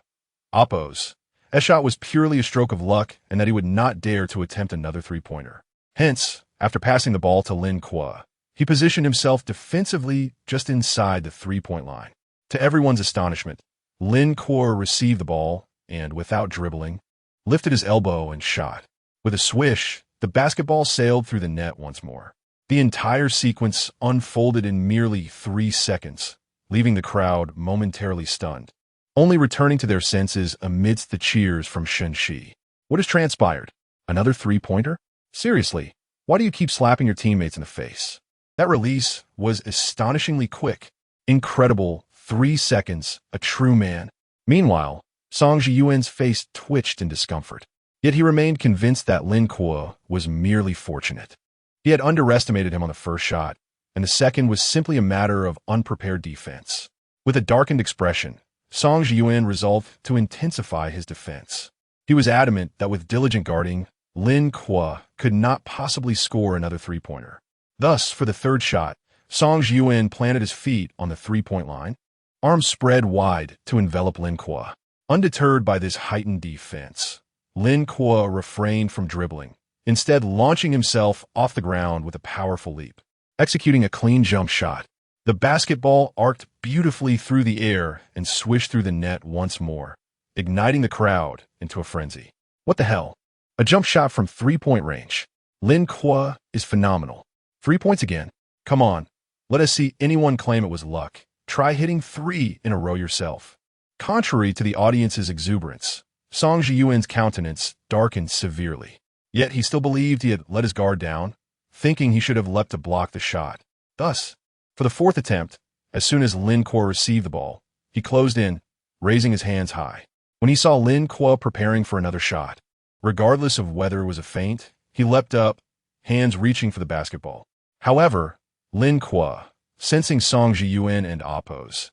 Oppo's shot was purely a stroke of luck and that he would not dare to attempt another three-pointer. Hence, after passing the ball to Lin Kuo, he positioned himself defensively just inside the three-point line. To everyone's astonishment, Lin Kuo received the ball and, without dribbling, lifted his elbow and shot. With a swish, the basketball sailed through the net once more. The entire sequence unfolded in merely 3 seconds, leaving the crowd momentarily stunned, only returning to their senses amidst the cheers from Shen Xi. What has transpired? Another three-pointer? Seriously, why do you keep slapping your teammates in the face? That release was astonishingly quick. Incredible. 3 seconds, a true man. Meanwhile, Song Jiyuan's face twitched in discomfort. Yet he remained convinced that Lin Kuo was merely fortunate. He had underestimated him on the first shot, and the second was simply a matter of unprepared defense. With a darkened expression, Song Jiyuan resolved to intensify his defense. He was adamant that with diligent guarding, Lin Kuo could not possibly score another three-pointer. Thus, for the third shot, Song Jiyuan planted his feet on the three-point line, arms spread wide to envelop Lin Kuo. Undeterred by this heightened defense, Lin Kuo refrained from dribbling, instead launching himself off the ground with a powerful leap. Executing a clean jump shot, the basketball arced beautifully through the air and swished through the net once more, igniting the crowd into a frenzy. What the hell? A jump shot from three-point range. Lin Kuo is phenomenal. 3 points again. Come on, let us see anyone claim it was luck. Try hitting 3 in a row yourself. Contrary to the audience's exuberance, Song Jiyuan's countenance darkened severely. Yet he still believed he had let his guard down, thinking he should have leapt to block the shot. Thus, for the fourth attempt, as soon as Lin Kuo received the ball, he closed in, raising his hands high. When he saw Lin Kuo preparing for another shot, regardless of whether it was a feint, he leapt up, hands reaching for the basketball. However, Lin Kuo, sensing Song Jiyuan and Oppo's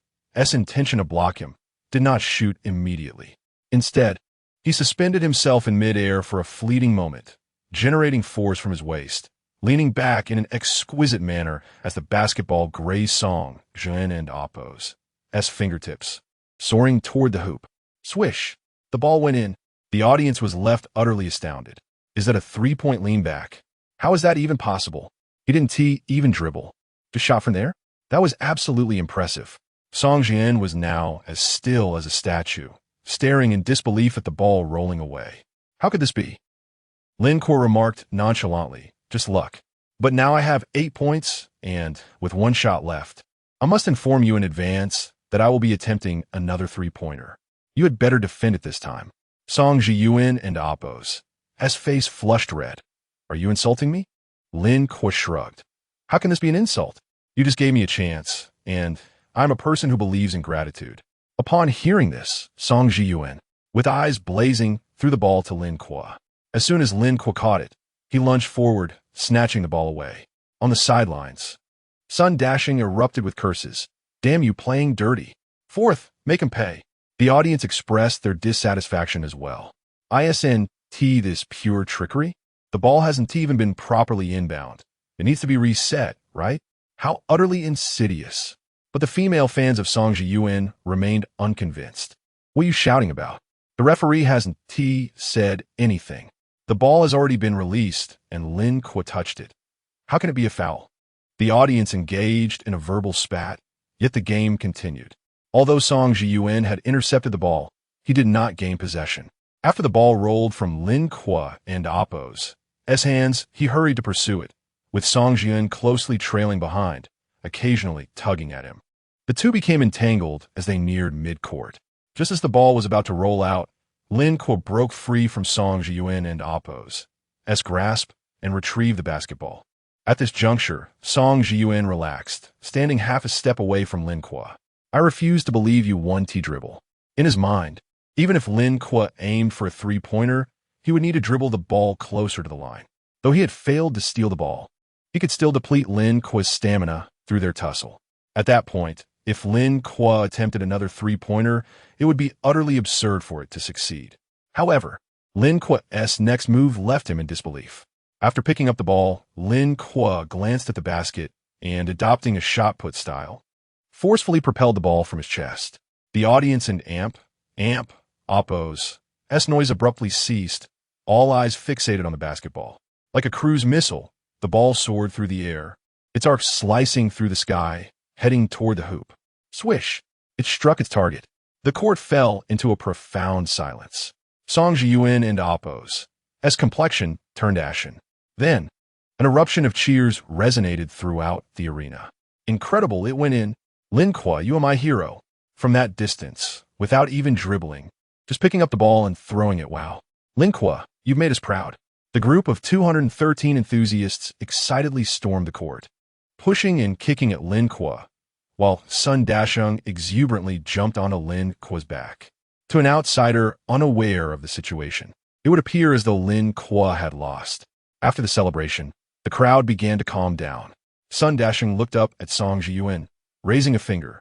intention to block him, did not shoot immediately. Instead, he suspended himself in midair for a fleeting moment, generating force from his waist, leaning back in an exquisite manner as the basketball grazed Song Jiyuan and Oppo's fingertips, soaring toward the hoop. Swish! The ball went in. The audience was left utterly astounded. Is that a three-point lean back? How is that even possible? He didn't even dribble. Just shot from there? That was absolutely impressive. Song Jian was now as still as a statue, staring in disbelief at the ball rolling away. How could this be? Lin Kuo remarked nonchalantly, just luck. But now I have 8 points, and with 1 shot left. I must inform you in advance that I will be attempting another three-pointer. You had better defend it this time. Song Jiyuan and Appo's face flushed red. Are you insulting me? Lin Kuo shrugged. How can this be an insult? You just gave me a chance, and I'm a person who believes in gratitude. Upon hearing this, Song Jiyuan, with eyes blazing, threw the ball to Lin Kuo. As soon as Lin Kuo caught it, he lunged forward, snatching the ball away. On the sidelines, Sun Dashing erupted with curses. Damn you, playing dirty. Fourth, make him pay. The audience expressed their dissatisfaction as well. ISNT, this pure trickery? The ball hasn't even been properly inbound. It needs to be reset, right? How utterly insidious. But the female fans of Song Jiyuan remained unconvinced. What are you shouting about? The referee hasn't said anything. The ball has already been released, and Lin Kuo touched it. How can it be a foul? The audience engaged in a verbal spat, yet the game continued. Although Song Jiyuan had intercepted the ball, he did not gain possession. After the ball rolled from Lin Kuo and Appo's hands, he hurried to pursue it, with Song Jiyuan closely trailing behind, occasionally tugging at him. The two became entangled as they neared mid-court. Just as the ball was about to roll out, Lin Kuo broke free from Song Jiyuan and Appo's grasp and retrieved the basketball. At this juncture, Song Jiyuan relaxed, standing half a step away from Lin Kuo. I refuse to believe you won dribble. In his mind, even if Lin Kuo aimed for a three-pointer, he would need to dribble the ball closer to the line. Though he had failed to steal the ball, he could still deplete Lin Kuo's stamina through their tussle. At that point, if Lin Kuo attempted another three-pointer, it would be utterly absurd for it to succeed. However, Lin Kuo's next move left him in disbelief. After picking up the ball, Lin Kuo glanced at the basket and, adopting a shot-put style, forcefully propelled the ball from his chest. The audience and Appo's noise abruptly ceased, all eyes fixated on the basketball. Like a cruise missile, the ball soared through the air, its arc slicing through the sky, heading toward the hoop. Swish! It struck its target. The court fell into a profound silence. Song Jiyuan and Appo's complexion turned ashen. Then, an eruption of cheers resonated throughout the arena. Incredible, it went in. Lin Kuo, you are my hero. From that distance, without even dribbling, just picking up the ball and throwing it, wow. Lin Kuo, you've made us proud. The group of 213 enthusiasts excitedly stormed the court, pushing and kicking at Lin Kuo, while Sun Dasheng exuberantly jumped onto Lin Kuo's back. To an outsider unaware of the situation, it would appear as though Lin Kuo had lost. After the celebration, the crowd began to calm down. Sun Dasheng looked up at Song Jiyuan, raising a finger.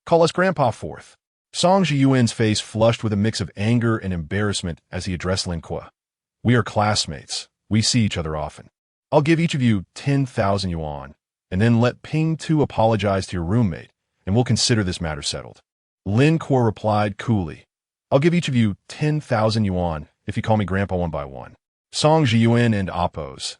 Call us Grandpa Fourth. Song Jiyuan's face flushed with a mix of anger and embarrassment as he addressed Lin Kuo. We are classmates. We see each other often. I'll give each of you 10,000 yuan, and then let Ping Tu apologize to your roommate, and we'll consider this matter settled. Lin Kuo replied coolly. I'll give each of you 10,000 yuan if you call me Grandpa one by one. Song Jiyuan and Appo's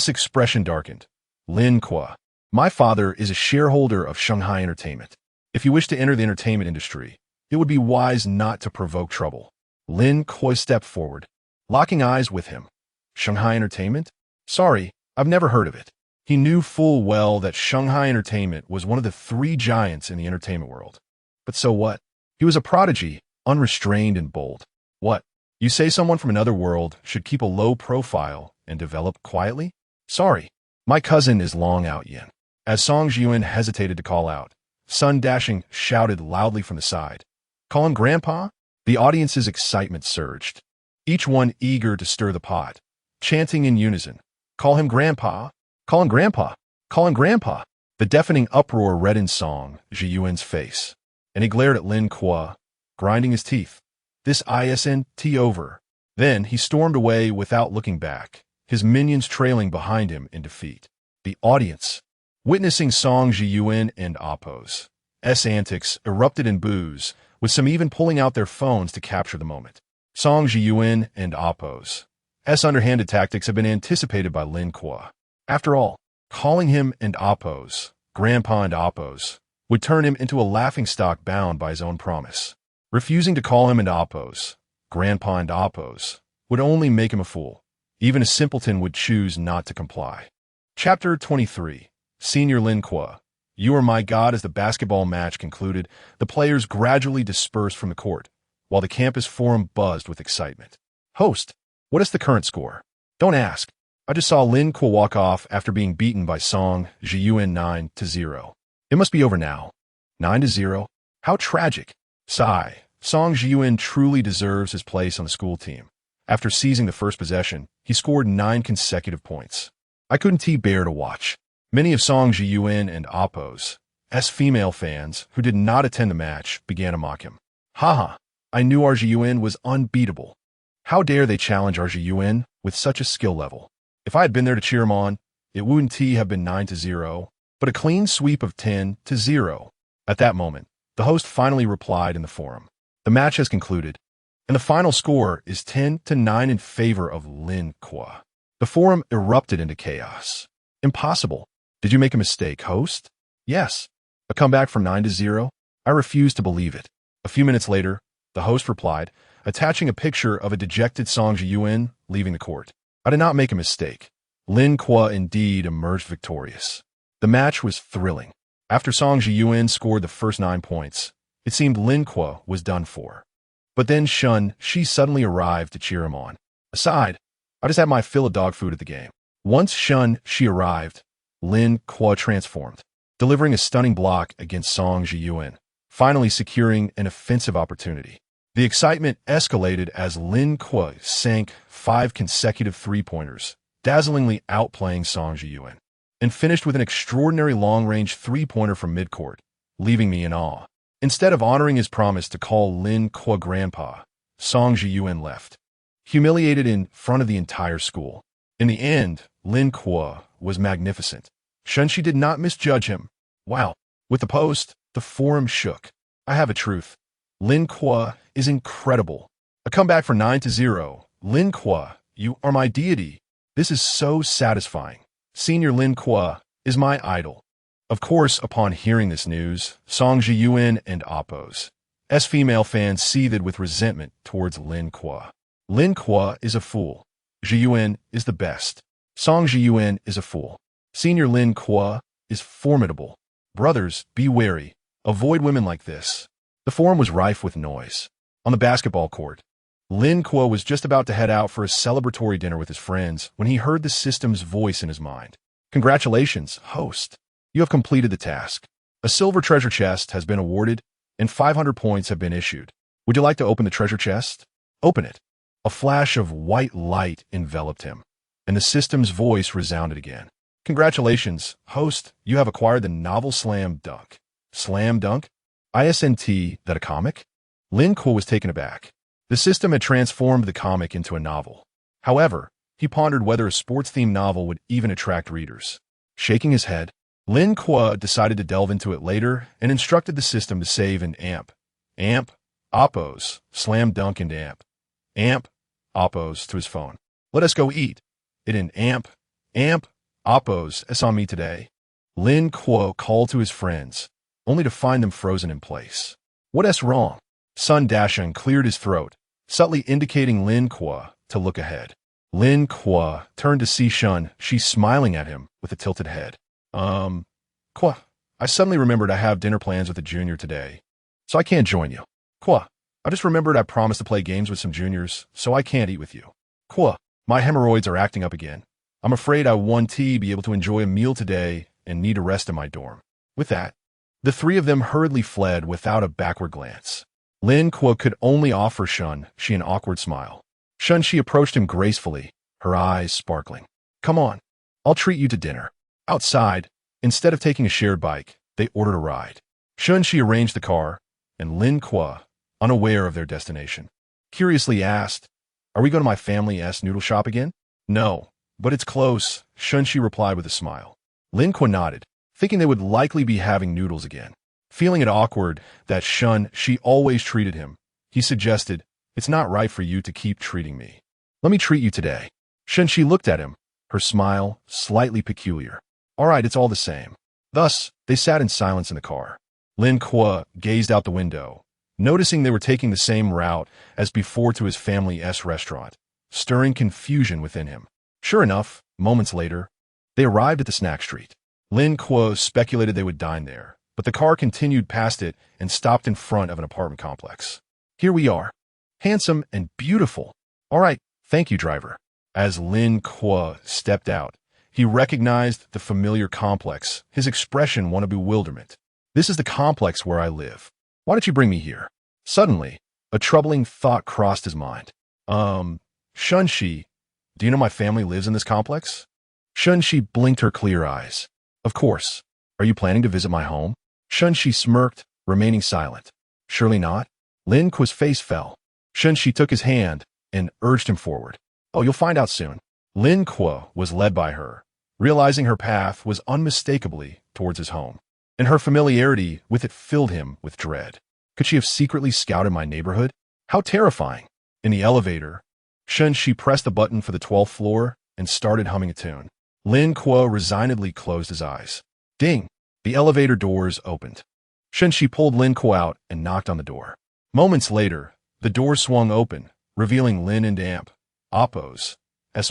expression darkened. Lin Kuo, my father is a shareholder of Shanghai Entertainment. If you wish to enter the entertainment industry, it would be wise not to provoke trouble. Lin Kuo stepped forward, locking eyes with him. Shanghai Entertainment? Sorry, I've never heard of it. He knew full well that Shanghai Entertainment was one of the 3 giants in the entertainment world. But so what? He was a prodigy, unrestrained and bold. What? You say someone from another world should keep a low profile and develop quietly? Sorry, my cousin is long out yin. As Song Jiyuan hesitated to call out, Sun Dasheng shouted loudly from the side. Call him Grandpa? The audience's excitement surged, each one eager to stir the pot, chanting in unison, Call him Grandpa! Call him Grandpa! Call him Grandpa! The deafening uproar reddened Song Jiyuan's face, and he glared at Lin Kuo, grinding his teeth. This isn't over. Then he stormed away without looking back, his minions trailing behind him in defeat. The audience, witnessing Song Jiyuan and Appo's antics erupted in boos, with some even pulling out their phones to capture the moment. Song Jiyuan and Appo's underhanded tactics have been anticipated by Lin Kuo. After all, calling him and Appo's, Grandpa and Appo's, would turn him into a laughingstock bound by his own promise. Refusing to call him and Appo's, Grandpa and Appo's, would only make him a fool. Even a simpleton would choose not to comply. Chapter 23. Senior Lin Kuo. You are my god. As the basketball match concluded, the players gradually dispersed from the court, while the campus forum buzzed with excitement. Host, what is the current score? Don't ask. I just saw Lin Kuo walk off after being beaten by Song Jiyuan 9-0. It must be over now. 9-0? How tragic. Sigh. Song Jiyuan truly deserves his place on the school team. After seizing the first possession, he scored 9 consecutive points. I couldn't bear to watch. Many of Song Jiyuan and Appo's female fans who did not attend the match began to mock him. Haha, I knew our Jiyuan was unbeatable. How dare they challenge our Jiyuan with such a skill level? If I had been there to cheer him on, it wouldn't have been 9-0, but a clean sweep of 10-0. At that moment, the host finally replied in the forum. The match has concluded, and the final score is 10-9 in favor of Lin Kuo. The forum erupted into chaos. Impossible. Did you make a mistake, host? Yes. A comeback from 9-0? I refuse to believe it. A few minutes later, the host replied, attaching a picture of a dejected Song Jiyuan leaving the court. I did not make a mistake. Lin Kuo indeed emerged victorious. The match was thrilling. After Song Jiyuan scored the first 9 points, it seemed Lin Kuo was done for. But then Shen Xi suddenly arrived to cheer him on. Aside, I just had my fill of dog food at the game. Once Shen Xi arrived, Lin Kuo transformed, delivering a stunning block against Song Jiyuan, finally securing an offensive opportunity. The excitement escalated as Lin Kuo sank 5 consecutive three-pointers, dazzlingly outplaying Song Jiyuan, and finished with an extraordinary long-range three-pointer from midcourt, leaving me in awe. Instead of honoring his promise to call Lin Kuo grandpa, Song Jiyuan left, humiliated in front of the entire school. In the end, Lin Kuo was magnificent. Shen Xi did not misjudge him. Wow. With the post, the forum shook. I have a truth. Lin Kuo is incredible. A comeback for 9-0. Lin Kuo, you are my deity. This is so satisfying. Senior Lin Kuo is my idol. Of course, upon hearing this news, Song Jiyuan and Appo's female fans seethed with resentment towards Lin Kuo. Lin Kuo is a fool. Jiyuan is the best. Song Jiyuan is a fool. Senior Lin Kuo is formidable. Brothers, be wary. Avoid women like this. The forum was rife with noise. On the basketball court, Lin Kuo was just about to head out for a celebratory dinner with his friends when he heard the system's voice in his mind. Congratulations, host. You have completed the task. A silver treasure chest has been awarded, and 500 points have been issued. Would you like to open the treasure chest? Open it. A flash of white light enveloped him, and the system's voice resounded again. Congratulations, host. You have acquired the novel Slam Dunk. Slam Dunk? ISNT, that a comic? Lin Kuo was taken aback. The system had transformed the comic into a novel. However, he pondered whether a sports-themed novel would even attract readers. Shaking his head, Lin Kuo decided to delve into it later and instructed the system to save in AMP, Appo's, Slam Dunk and AMP, Appo's to his phone. Let us go eat. It in AMP, Appo's S on me today. Lin Kuo called to his friends, only to find them frozen in place. What's wrong? Sun Dashan cleared his throat, subtly indicating Lin Kuo to look ahead. Lin Kuo turned to see Shen Xi smiling at him with a tilted head. Kuo, I suddenly remembered I have dinner plans with a junior today, so I can't join you. Kuo, I just remembered I promised to play games with some juniors, so I can't eat with you. Kuo, my hemorrhoids are acting up again. I'm afraid I won't be able to enjoy a meal today and need a rest in my dorm. With that, the three of them hurriedly fled without a backward glance. Lin Kuo could only offer Shen Xi an awkward smile. Shen Xi approached him gracefully, her eyes sparkling. Come on, I'll treat you to dinner. Outside, instead of taking a shared bike, they ordered a ride. Shen Xi arranged the car, and Lin Kuo, unaware of their destination, curiously asked, Are we going to my family's noodle shop again? No, but it's close, Shen Xi replied with a smile. Lin Kuo nodded, thinking they would likely be having noodles again. Feeling it awkward that Shen Xi always treated him, he suggested, "It's not right for you to keep treating me. Let me treat you today." Shen Xi looked at him, her smile slightly peculiar. "All right, it's all the same." Thus, they sat in silence in the car. Lin Kuo gazed out the window, noticing they were taking the same route as before to his family's restaurant, stirring confusion within him. Sure enough, moments later, they arrived at the snack street. Lin Kuo speculated they would dine there, but the car continued past it and stopped in front of an apartment complex. "Here we are. Handsome and beautiful. All right, thank you, driver." As Lin Kuo stepped out, he recognized the familiar complex, his expression one of bewilderment. "This is the complex where I live. Why did you bring me here?" Suddenly, a troubling thought crossed his mind. Shen Xi, do you know my family lives in this complex?" Shen Xi blinked her clear eyes. "Of course. Are you planning to visit my home?" Shen Xi smirked, remaining silent. "Surely not." Lin Kuo's face fell. Shen Xi took his hand and urged him forward. "Oh, you'll find out soon." Lin Kuo was led by her, realizing her path was unmistakably towards his home, and her familiarity with it filled him with dread. Could she have secretly scouted my neighborhood? How terrifying. In the elevator, Shen Xi pressed the button for the 12th floor and started humming a tune. Lin Kuo resignedly closed his eyes. Ding! The elevator doors opened. Shen Xi pulled Lin Kuo out and knocked on the door. Moments later, the door swung open, revealing Lin and Amp, Appo's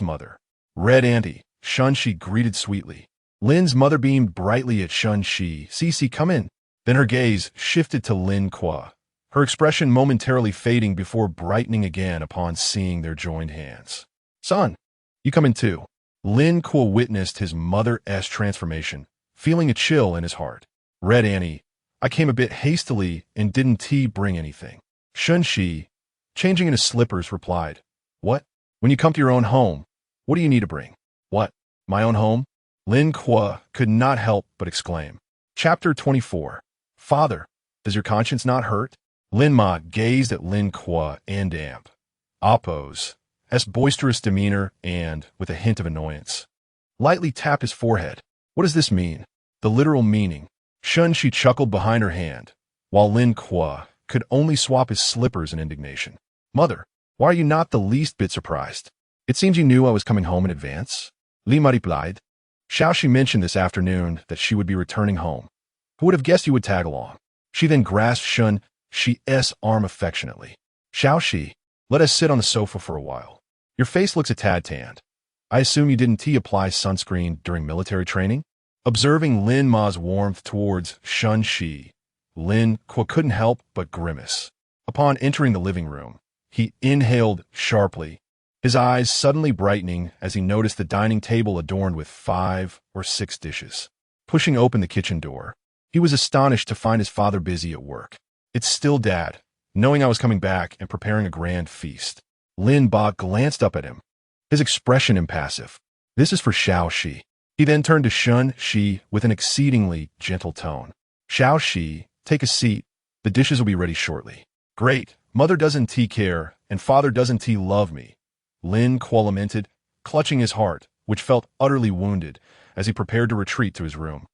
mother. "Red Auntie," Shen Xi greeted sweetly. Lin's mother beamed brightly at Shen Xi. "Cici, come in." Then her gaze shifted to Lin Kuo, her expression momentarily fading before brightening again upon seeing their joined hands. "Son, you come in too." Lin Kuo witnessed his mother's transformation, feeling a chill in his heart. "Red Auntie, I came a bit hastily and didn't bring anything." Shen Xi, changing into slippers, replied, "What? When you come to your own home, what do you need to bring?" "What? My own home?" Lin Kuo could not help but exclaim. Chapter 24. "Father, does your conscience not hurt?" Lin Ma gazed at Lin Kuo and Amp, Appo's boisterous demeanor and, with a hint of annoyance, lightly tapped his forehead. "What does this mean?" The literal meaning. Shen Xi chuckled behind her hand, while Lin Kuo could only swap his slippers in indignation. "Mother, why are you not the least bit surprised? It seems you knew I was coming home in advance." Li Ma replied. "Xiaoxi mentioned this afternoon that she would be returning home. Who would have guessed you would tag along?" She then grasped Shen Xi's arm affectionately. "Xiaoxi, let us sit on the sofa for a while. Your face looks a tad tanned. I assume you didn't apply sunscreen during military training?" Observing Lin Ma's warmth towards Shen Xi, Lin Kuo couldn't help but grimace. Upon entering the living room, he inhaled sharply, his eyes suddenly brightening as he noticed the dining table adorned with 5 or 6 dishes. Pushing open the kitchen door, he was astonished to find his father busy at work. "It's still Dad, knowing I was coming back and preparing a grand feast." Lin Ba glanced up at him, his expression impassive. "This is for Xiaoxi." He then turned to Shen Xi with an exceedingly gentle tone. "Xiaoxi, take a seat. The dishes will be ready shortly." "Great. Mother doesn't care, and father doesn't love me," Lin Kuo lamented, clutching his heart, which felt utterly wounded, as he prepared to retreat to his room.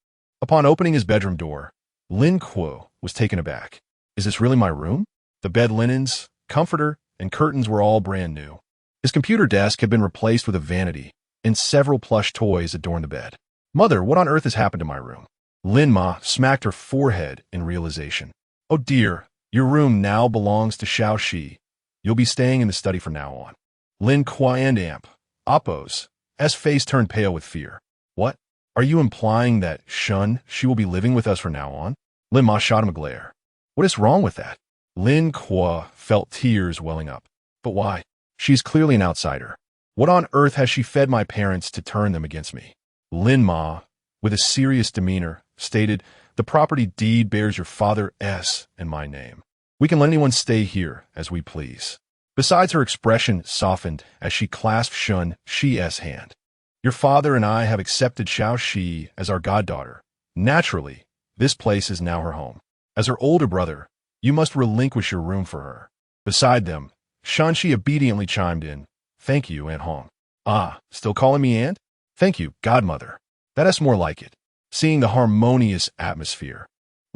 Upon opening his bedroom door, Lin Kuo was taken aback. "Is this really my room?" The bed linens, comforter, and curtains were all brand new. His computer desk had been replaced with a vanity, and several plush toys adorned the bed. "Mother, what on earth has happened to my room?" Lin Ma smacked her forehead in realization. "Oh dear, your room now belongs to Xiaoxi. You'll be staying in the study from now on." Lin Kuo and Amp, Appo's face turned pale with fear. "What? Are you implying that Shen Xi will be living with us from now on?" Lin Ma shot him a glare. "What is wrong with that?" Lin Kuo felt tears welling up. "But why? She's clearly an outsider. What on earth has she fed my parents to turn them against me?" Lin Ma, with a serious demeanor, stated, "The property deed bears your father's and my name. We can let anyone stay here as we please." Besides, her expression softened as she clasped Shen Xi's hand. "Your father and I have accepted Xiaoxi as our goddaughter. Naturally, this place is now her home. As her older brother, you must relinquish your room for her." Beside them, Shen Xi obediently chimed in. "Thank you, Aunt Hong." "Ah, still calling me Aunt?" "Thank you, Godmother. That's more like it." Seeing the harmonious atmosphere,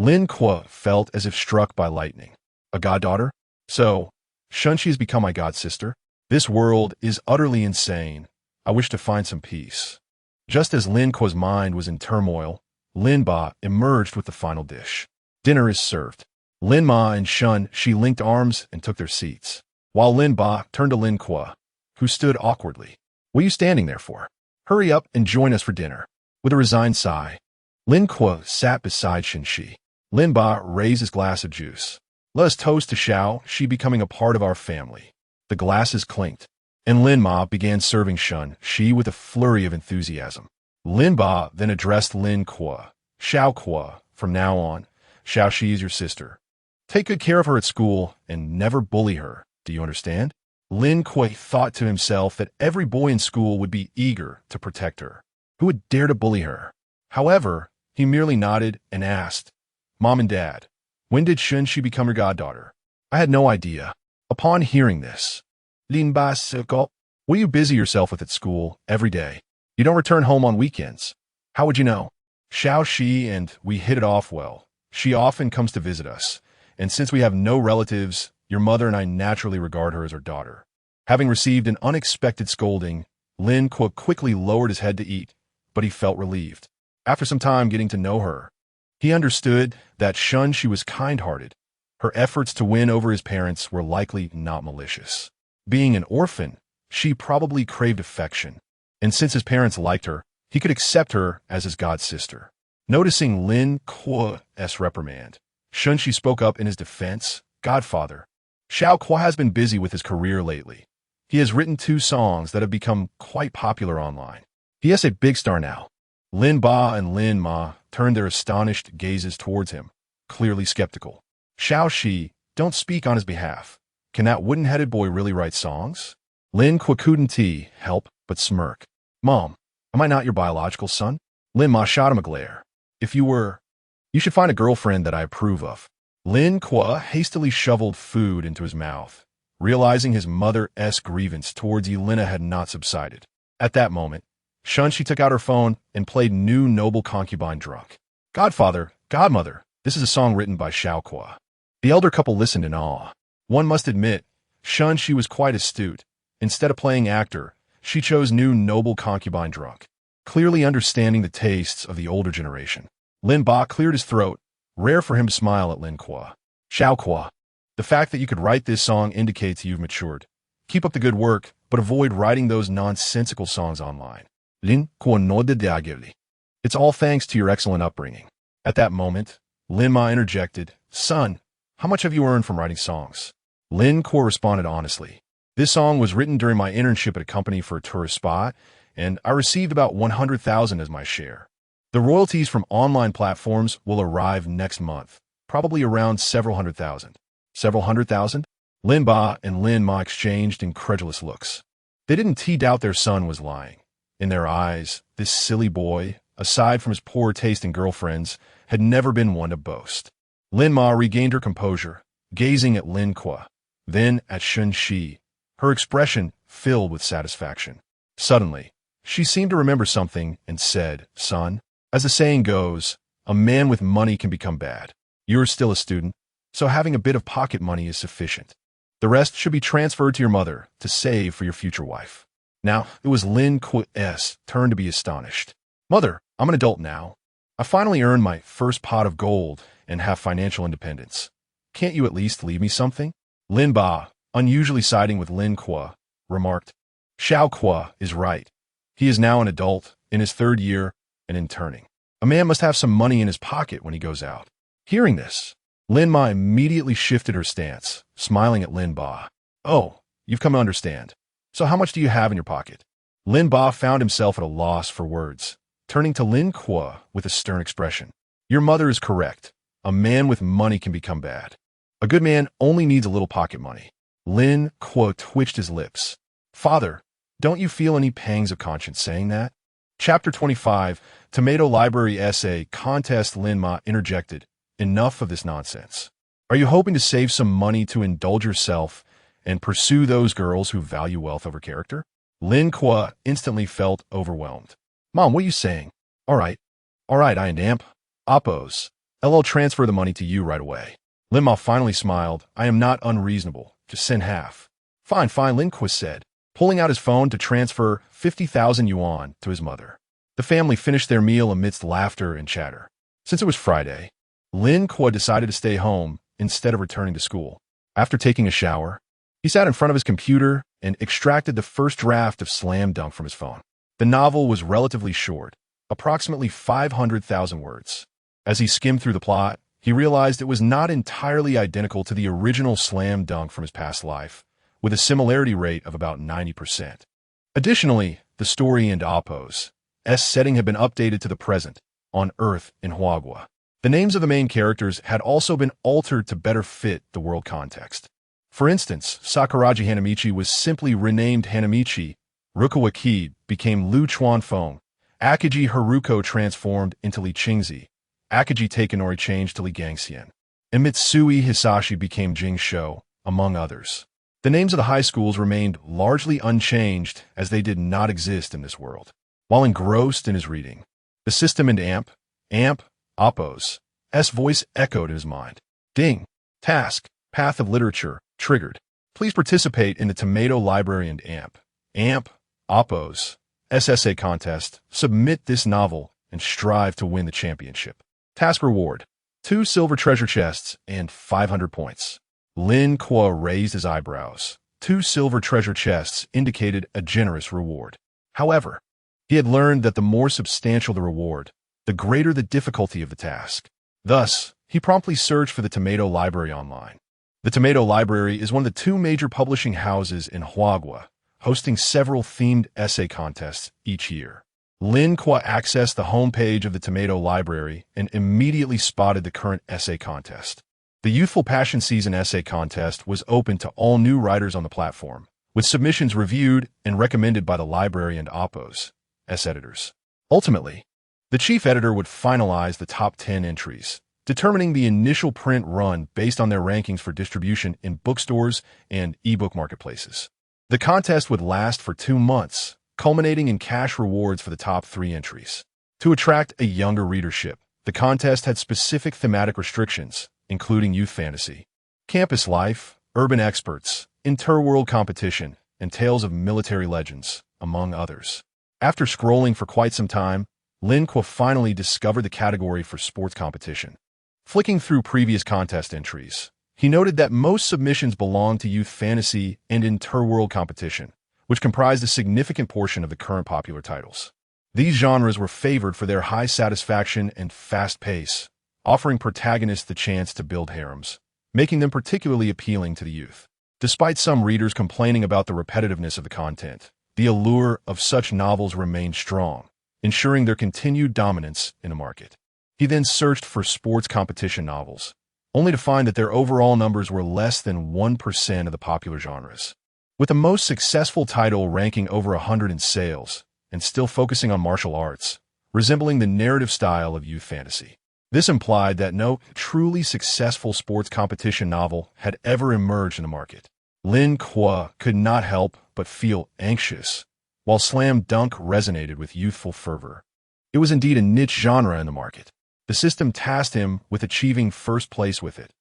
Lin Kuo felt as if struck by lightning. A goddaughter? So, Shen Xi has become my godsister? This world is utterly insane. I wish to find some peace. Just as Lin Kuo's mind was in turmoil, Lin Ba emerged with the final dish. Dinner is served. Lin Ma and Shen Xi linked arms and took their seats, while Lin Ba turned to Lin Kuo, who stood awkwardly. What are you standing there for? Hurry up and join us for dinner. With a resigned sigh, Lin Kuo sat beside Shen Xi. Lin Ba raised his glass of juice. Let us toast to Xiao Xi becoming a part of our family. The glasses clinked, and Lin Ma began serving Shen Xi with a flurry of enthusiasm. Lin Ba then addressed Lin Kuo. Xiao Kuo, from now on, Xiao Xi is your sister. Take good care of her at school and never bully her. Do you understand? Lin Kuo thought to himself that every boy in school would be eager to protect her. Who would dare to bully her? However, he merely nodded and asked, Mom and Dad, when did Shen Xi become your goddaughter? I had no idea. Upon hearing this, Lin Ba said, what do you busy yourself with at school every day? You don't return home on weekends. How would you know? Xiao Xi and we hit it off well. She often comes to visit us, and since we have no relatives, your mother and I naturally regard her as our daughter. Having received an unexpected scolding, Lin Kuo quickly lowered his head to eat, but he felt relieved. After some time getting to know her, he understood that Shen Xi was kind-hearted. Her efforts to win over his parents were likely not malicious. Being an orphan, she probably craved affection, and since his parents liked her, he could accept her as his godsister. Noticing Lin Kuo's reprimand, Shen Xi spoke up in his defense. Godfather, Xiao Kuo has been busy with his career lately. He has written 2 songs that have become quite popular online. He is a big star now. Lin Ba and Lin Ma turned their astonished gazes towards him, clearly skeptical. Xiao Xi, don't speak on his behalf. Can that wooden-headed boy really write songs? Lin Kuo couldn't help but smirk. Mom, am I not your biological son? Lin Ma shot him a glare. If you were, you should find a girlfriend that I approve of. Lin Kuo hastily shoveled food into his mouth, realizing his mother's grievance towards Yelena had not subsided. At that moment, Shen Xi took out her phone and played New Noble Concubine Drunk. Godfather, Godmother, this is a song written by Xiao Kuo. The elder couple listened in awe. One must admit, Shen Xi was quite astute. Instead of playing actor, she chose New Noble Concubine Drunk, clearly understanding the tastes of the older generation. Lin Ba cleared his throat, rare for him to smile at Lin Kuo. Xiao Kuo, the fact that you could write this song indicates you've matured. Keep up the good work, but avoid writing those nonsensical songs online. Lin Kuo nodded doggedly. It's all thanks to your excellent upbringing. At that moment, Lin Ma interjected, Son, how much have you earned from writing songs? Lin Kuo responded honestly. This song was written during my internship at a company for a tourist spot, and I received about 100,000 as my share. The royalties from online platforms will arrive next month, probably around several hundred thousand. Several hundred thousand? Lin Ba and Lin Ma exchanged incredulous looks. They didn't doubt their son was lying. In their eyes, this silly boy, aside from his poor taste in girlfriends, had never been one to boast. Lin Ma regained her composure, gazing at Lin Kuo, then at Shen Xi, her expression filled with satisfaction. Suddenly, she seemed to remember something and said, Son, as the saying goes, a man with money can become bad. You're still a student, so having a bit of pocket money is sufficient. The rest should be transferred to your mother to save for your future wife. Now, it was Lin Kuo's turn to be astonished. Mother, I'm an adult now. I finally earned my first pot of gold and have financial independence. Can't you at least leave me something? Lin Ba, unusually siding with Lin Kuo, remarked, Xiao Kuo is right. He is now an adult, in his 3rd year, and interning. A man must have some money in his pocket when he goes out. Hearing this, Lin Ma immediately shifted her stance, smiling at Lin Ba. Oh, you've come to understand. So how much do you have in your pocket? Lin Ba found himself at a loss for words, turning to Lin Kuo with a stern expression. Your mother is correct. A man with money can become bad. A good man only needs a little pocket money. Lin Kuo twitched his lips. Father, don't you feel any pangs of conscience saying that? Chapter 25, Tomato Library Essay Contest. Lin Ma interjected. Enough of this nonsense. Are you hoping to save some money to indulge yourself and pursue those girls who value wealth over character? Lin Kuo instantly felt overwhelmed. Mom, what are you saying? All right, I and amp. Oppos. I'll transfer the money to you right away. Lin Kuo finally smiled. I am not unreasonable. Just send half. Fine, fine, Lin Kuo said, pulling out his phone to transfer 50,000 yuan to his mother. The family finished their meal amidst laughter and chatter. Since it was Friday, Lin Kuo decided to stay home instead of returning to school. After taking a shower, he sat in front of his computer and extracted the first draft of Slam Dunk from his phone. The novel was relatively short, approximately 500,000 words. As he skimmed through the plot, he realized it was not entirely identical to the original Slam Dunk from his past life, with a similarity rate of about 90%. Additionally, the story and Appo's setting had been updated to the present, on Earth in Huagua. The names of the main characters had also been altered to better fit the world context. For instance, Sakuraji Hanamichi was simply renamed Hanamichi, Rukawa Ki became Lu Chuanfeng, Akiji Haruko transformed into Li Qingzi, Akiji Takenori changed to Li Gangxian, and Mitsui Hisashi became Jing Shou, among others. The names of the high schools remained largely unchanged as they did not exist in this world. While engrossed in his reading, the system and Appo's voice echoed in his mind. Ding. Task. Path of Literature. Triggered. Please participate in the Tomato Library and Appo's essay contest. Submit this novel and strive to win the championship. Task reward: 2 silver treasure chests and 500 points. Lin Kuo raised his eyebrows. 2 silver treasure chests indicated a generous reward. However, he had learned that the more substantial the reward, the greater the difficulty of the task. Thus, he promptly searched for the Tomato Library online. The Tomato Library is one of the 2 major publishing houses in Huagua, hosting several themed essay contests each year. Lin Kuo accessed the homepage of the Tomato Library and immediately spotted the current essay contest. The Youthful Passion Season essay contest was open to all new writers on the platform, with submissions reviewed and recommended by the library and Appo's editors. Ultimately, the chief editor would finalize the top 10 entries, determining the initial print run based on their rankings for distribution in bookstores and ebook marketplaces. The contest would last for 2 months, culminating in cash rewards for the top 3 entries. To attract a younger readership, the contest had specific thematic restrictions, including youth fantasy, campus life, urban experts, interworld competition, and tales of military legends, among others. After scrolling for quite some time, Lin Kuo finally discovered the category for sports competition. Flicking through previous contest entries, he noted that most submissions belonged to youth fantasy and interworld competition, which comprised a significant portion of the current popular titles. These genres were favored for their high satisfaction and fast pace, offering protagonists the chance to build harems, making them particularly appealing to the youth. Despite some readers complaining about the repetitiveness of the content, the allure of such novels remained strong, ensuring their continued dominance in the market. He then searched for sports competition novels, only to find that their overall numbers were less than 1% of the popular genres. With the most successful title ranking over 100 in sales, and still focusing on martial arts, resembling the narrative style of youth fantasy. This implied that no truly successful sports competition novel had ever emerged in the market. Lin Kuo could not help but feel anxious, while Slam Dunk resonated with youthful fervor. It was indeed a niche genre in the market. The system tasked him with achieving first place with it.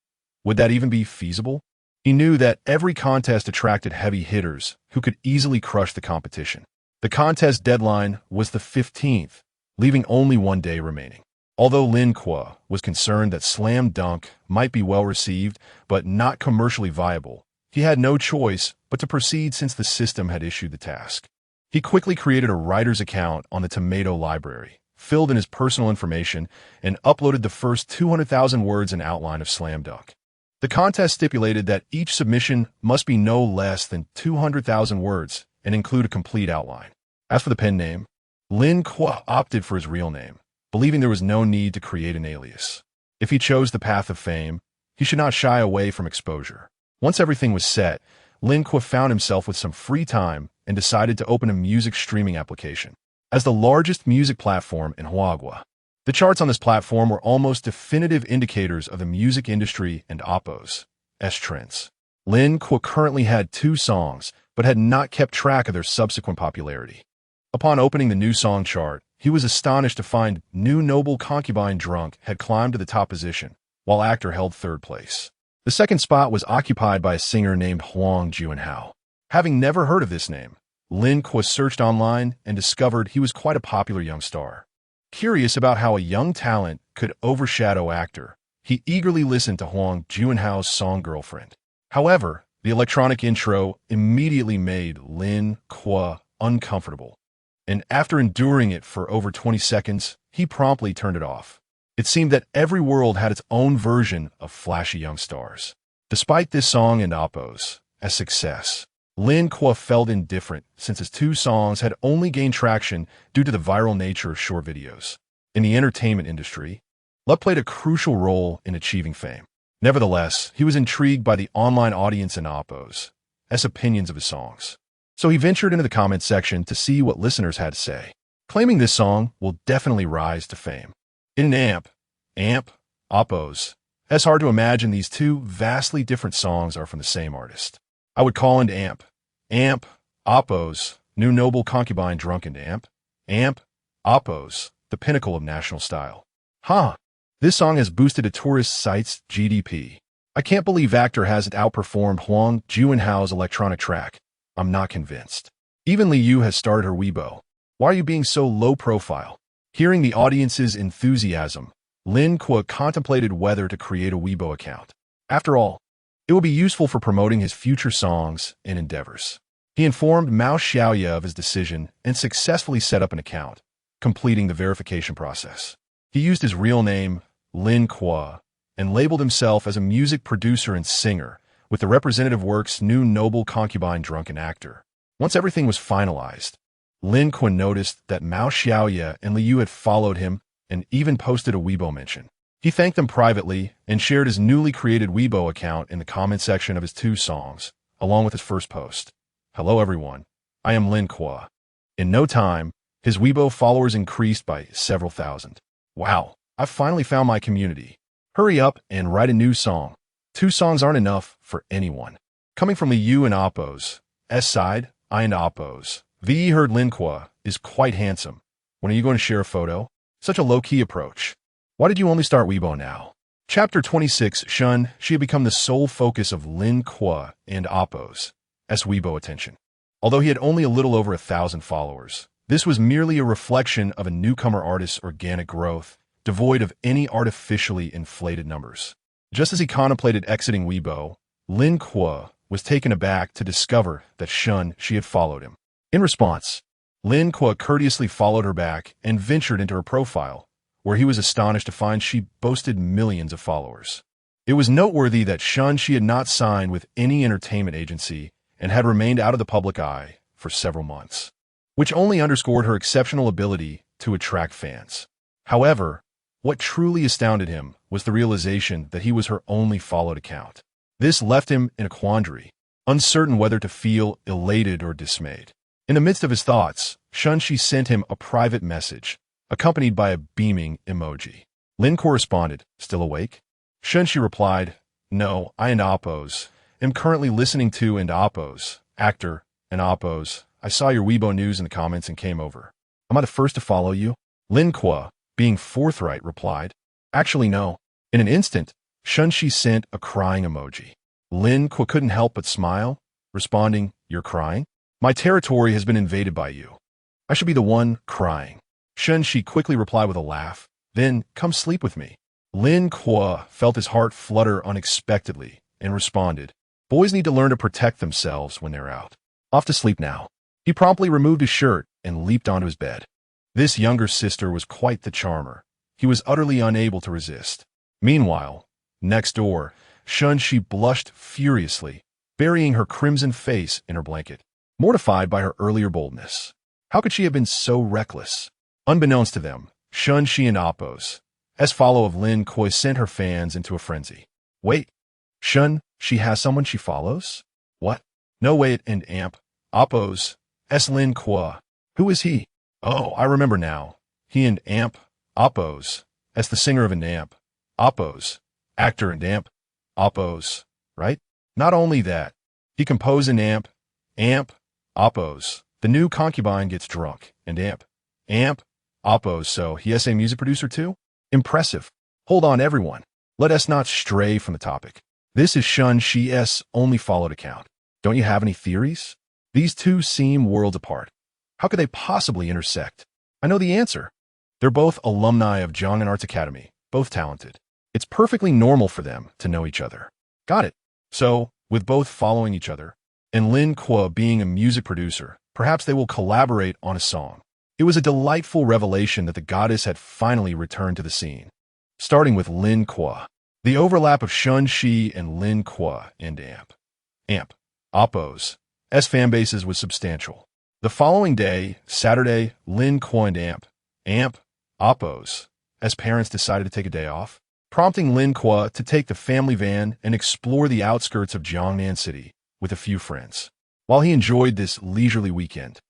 Would that even be feasible? He knew that every contest attracted heavy hitters who could easily crush the competition. The contest deadline was the 15th, leaving only 1 day remaining. Although Lin Kuo was concerned that Slam Dunk might be well received but not commercially viable, he had no choice but to proceed since the system had issued the task. He quickly created a writer's account on the Tomato Library, filled in his personal information, and uploaded the first 200,000 words in outline of Slam Dunk. The contest stipulated that each submission must be no less than 200,000 words and include a complete outline. As for the pen name, Lin Kuo opted for his real name, believing there was no need to create an alias. If he chose the path of fame, he should not shy away from exposure. Once everything was set, Lin Kuo found himself with some free time and decided to open a music streaming application. As the largest music platform in Huagua, the charts on this platform were almost definitive indicators of the music industry and Appo's trends. Lin Kuo currently had 2 songs, but had not kept track of their subsequent popularity. Upon opening the new song chart, he was astonished to find new noble Concubine Drunk had climbed to the top position, while actor held third place. The second spot was occupied by a singer named Huang Juanhao. Having never heard of this name, Lin Kuo searched online and discovered he was quite a popular young star. Curious about how a young talent could overshadow actor, he eagerly listened to Huang Juanhao's song Girlfriend. However, the electronic intro immediately made Lin Kuo uncomfortable, and after enduring it for over 20 seconds, he promptly turned it off. It seemed that every world had its own version of flashy young stars. Despite this song and Oppo's as success, Lin Kuo felt indifferent since his two songs had only gained traction due to the viral nature of short videos. In the entertainment industry, luck played a crucial role in achieving fame. Nevertheless, he was intrigued by the online audience and Oppo's opinions of his songs. So he ventured into the comments section to see what listeners had to say, claiming this song will definitely rise to fame. In an Oppo's, it's hard to imagine these two vastly different songs are from the same artist. I would call into Oppo's, New Noble Concubine Drunk and Oppo's, the Pinnacle of National Style. This song has boosted a tourist site's GDP. I can't believe actor hasn't outperformed Huang Juanhao's electronic track. I'm not convinced. Even Liu has started her Weibo. Why are you being so low profile? Hearing the audience's enthusiasm, Lin Kuo contemplated whether to create a Weibo account. After all, it will be useful for promoting his future songs and endeavors. He informed Mao Xiaoya of his decision and successfully set up an account, completing the verification process. He used his real name, Lin Kuo, and labeled himself as a music producer and singer with the representative works New Noble Concubine Drunk and Actor. Once everything was finalized, Lin Kuo noticed that Mao Xiaoya and Liu had followed him and even posted a Weibo mention. He thanked them privately and shared his newly created Weibo account in the comment section of his two songs, along with his first post. Hello everyone, I am Lin Kuo. In no time, his Weibo followers increased by several thousand. Wow, I've finally found my community. Hurry up and write a new song. Two songs aren't enough for anyone. Coming from Liu and Oppo's side, I and Oppo's. VE heard Lin Kuo is quite handsome. When are you going to share a photo? Such a low-key approach. Why did you only start Weibo now? Chapter 26, Shen Xi had become the sole focus of Lin Kuo and Oppo's Weibo attention. Although he had only a little over 1,000 followers, this was merely a reflection of a newcomer artist's organic growth, devoid of any artificially inflated numbers. Just as he contemplated exiting Weibo, Lin Kuo was taken aback to discover that Shen Xi had followed him. In response, Lin Kuo courteously followed her back and ventured into her profile, where he was astonished to find she boasted millions of followers. It was noteworthy that Shen Xi had not signed with any entertainment agency and had remained out of the public eye for several months, which only underscored her exceptional ability to attract fans. However, what truly astounded him was the realization that he was her only followed account. This left him in a quandary, uncertain whether to feel elated or dismayed. In the midst of his thoughts, Shen Xi sent him a private message, accompanied by a beaming emoji. Lin corresponded, still awake? Shen Xi replied, no, I and Oppo's am currently listening to and Oppo's, actor, and Oppo's. I saw your Weibo news in the comments and came over. Am I the first to follow you? Lin Kuo, being forthright, replied, actually no. In an instant, Shen Xi sent a crying emoji. Lin Kuo couldn't help but smile, responding, you're crying? My territory has been invaded by you. I should be the one crying. Shen Xi quickly replied with a laugh, then come sleep with me. Lin Kuo felt his heart flutter unexpectedly and responded, boys need to learn to protect themselves when they're out. Off to sleep now. He promptly removed his shirt and leaped onto his bed. This younger sister was quite the charmer. He was utterly unable to resist. Meanwhile, next door, Shen Xi blushed furiously, burying her crimson face in her blanket, mortified by her earlier boldness. How could she have been so reckless? Unbeknownst to them, Shen Xi and Oppo's follow of Lin Kuo sent her fans into a frenzy. Wait, Shen Xi has someone she follows? What? No way and Oppo's Lin Kuo. Who is he? Oh, I remember now. He and Oppo's the singer of an Oppo's, actor and Oppo's, right? Not only that, he composed an Oppo's, the new concubine gets drunk, and Oppo's, so he is a music producer too? Impressive. Hold on, everyone. Let us not stray from the topic. This is Shen Xi's only followed account. Don't you have any theories? These two seem worlds apart. How could they possibly intersect? I know the answer. They're both alumni of Jiangnan Arts Academy, both talented. It's perfectly normal for them to know each other. Got it. So, with both following each other, and Lin Kuo being a music producer, perhaps they will collaborate on a song. It was a delightful revelation that the goddess had finally returned to the scene. Starting with Lin Kuo. The overlap of Shen Xi and Lin Kuo and Oppo's fanbases was substantial. The following day, Saturday, Lin Kuo and Oppo's parents decided to take a day off, prompting Lin Kuo to take the family van and explore the outskirts of Jiangnan City with a few friends. While he enjoyed this leisurely weekend,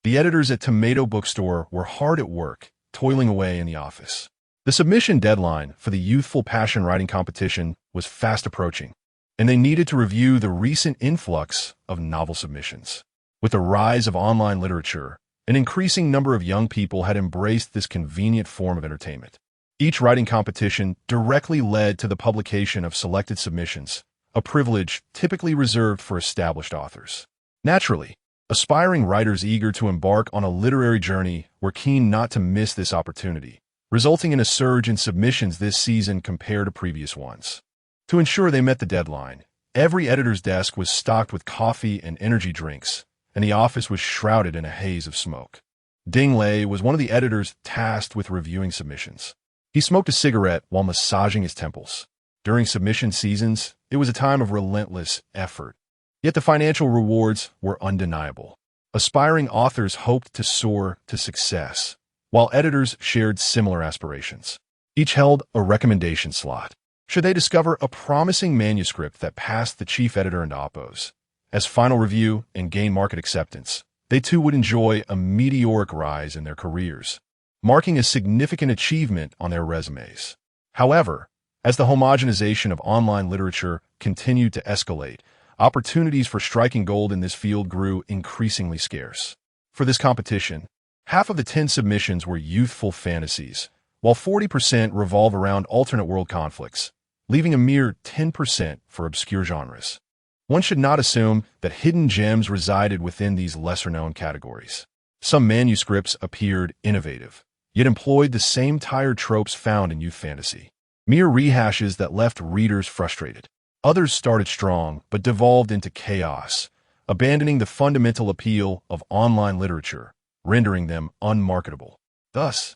the editors at Tomato Bookstore were hard at work, toiling away in the office. The submission deadline for the youthful passion writing competition was fast approaching, and they needed to review the recent influx of novel submissions. With the rise of online literature, an increasing number of young people had embraced this convenient form of entertainment. Each writing competition directly led to the publication of selected submissions, a privilege typically reserved for established authors. Naturally, aspiring writers eager to embark on a literary journey were keen not to miss this opportunity, resulting in a surge in submissions this season compared to previous ones. To ensure they met the deadline, every editor's desk was stocked with coffee and energy drinks, and the office was shrouded in a haze of smoke. Ding Lei was one of the editors tasked with reviewing submissions. He smoked a cigarette while massaging his temples. During submission seasons, it was a time of relentless effort. Yet the financial rewards were undeniable. Aspiring authors hoped to soar to success, while editors shared similar aspirations. Each held a recommendation slot. Should they discover a promising manuscript that passed the chief editor and Oppo's as final review and gain market acceptance, they too would enjoy a meteoric rise in their careers, marking a significant achievement on their resumes. However, as the homogenization of online literature continued to escalate, opportunities for striking gold in this field grew increasingly scarce. For this competition, half of the 10 submissions were youthful fantasies, while 40% revolve around alternate world conflicts, leaving a mere 10% for obscure genres. One should not assume that hidden gems resided within these lesser-known categories. Some manuscripts appeared innovative, yet employed the same tired tropes found in youth fantasy, mere rehashes that left readers frustrated. Others started strong, but devolved into chaos, abandoning the fundamental appeal of online literature, rendering them unmarketable. Thus,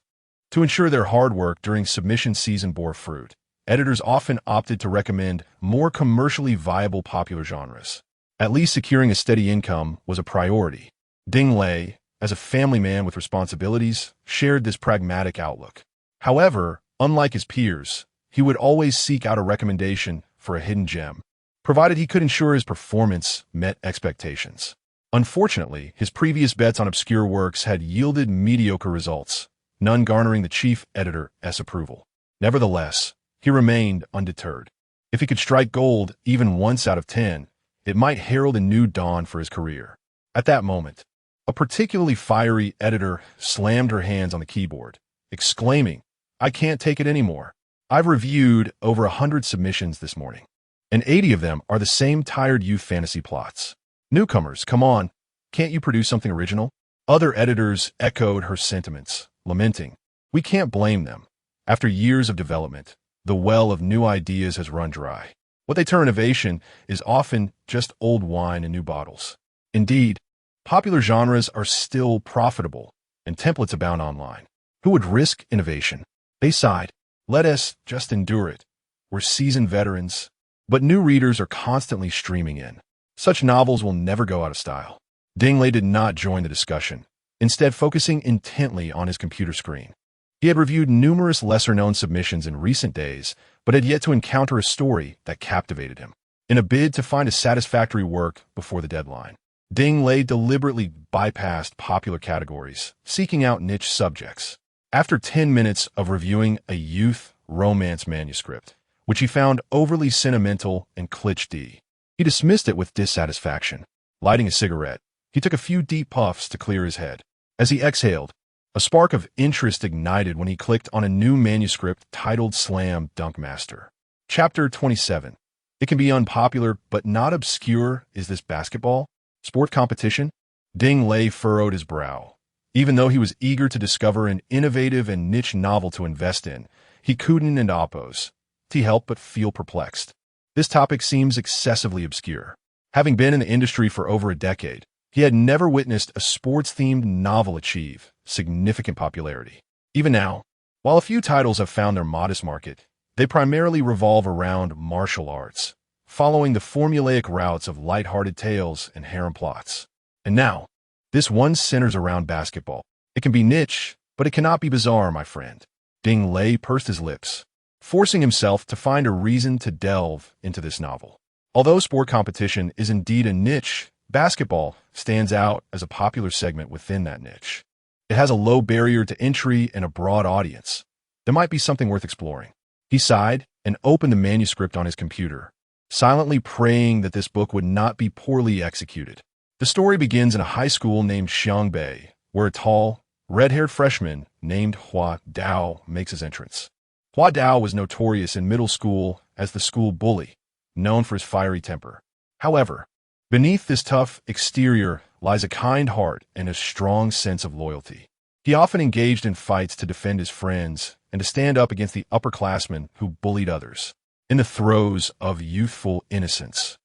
to ensure their hard work during submission season bore fruit, editors often opted to recommend more commercially viable popular genres. At least securing a steady income was a priority. Ding Lei, as a family man with responsibilities, shared this pragmatic outlook. However, unlike his peers, he would always seek out a recommendation for a hidden gem, provided he could ensure his performance met expectations. Unfortunately, his previous bets on obscure works had yielded mediocre results, none garnering the chief editor's approval. Nevertheless, he remained undeterred. If he could strike gold even once out of 10, it might herald a new dawn for his career. At that moment, a particularly fiery editor slammed her hands on the keyboard, exclaiming, "I can't take it anymore. I've reviewed over 100 submissions this morning, and 80 of them are the same tired youth fantasy plots. Newcomers, come on, can't you produce something original?" Other editors echoed her sentiments, lamenting, "We can't blame them. After years of development, the well of new ideas has run dry. What they term innovation is often just old wine in new bottles." Indeed, popular genres are still profitable, and templates abound online. Who would risk innovation? They sighed. Let us just endure it. We're seasoned veterans, but new readers are constantly streaming in. Such novels will never go out of style. Ding Lei did not join the discussion, instead focusing intently on his computer screen. He had reviewed numerous lesser-known submissions in recent days, but had yet to encounter a story that captivated him. In a bid to find a satisfactory work before the deadline, Ding Lei deliberately bypassed popular categories, seeking out niche subjects. After 10 minutes of reviewing a youth romance manuscript, which he found overly sentimental and cliché, he dismissed it with dissatisfaction. Lighting a cigarette, he took a few deep puffs to clear his head. As he exhaled, A spark of interest ignited when he clicked on a new manuscript titled Slam Dunk Master. Chapter 27. It can be unpopular but not obscure. Is this basketball? Sport competition? Ding Lei furrowed his brow. Even though he was eager to discover an innovative and niche novel to invest in, he couldn't and oppose. He helped but feel perplexed. This topic seems excessively obscure. Having been in the industry for over a decade, he had never witnessed a sports-themed novel achieve significant popularity. Even now, while a few titles have found their modest market, they primarily revolve around martial arts, following the formulaic routes of light-hearted tales and harem plots. And now, this one centers around basketball. It can be niche, but it cannot be bizarre, my friend. Ding Lei pursed his lips, forcing himself to find a reason to delve into this novel. Although sport competition is indeed a niche, basketball stands out as a popular segment within that niche. It has a low barrier to entry and a broad audience. There might be something worth exploring. He sighed and opened the manuscript on his computer, silently praying that this book would not be poorly executed. The story begins in a high school named Xiangbei, where a tall, red-haired freshman named Hua Dao makes his entrance. Hua Dao was notorious in middle school as the school bully, known for his fiery temper. However, beneath this tough exterior lies a kind heart and a strong sense of loyalty. He often engaged in fights to defend his friends and to stand up against the upperclassmen who bullied others. In the throes of youthful innocence,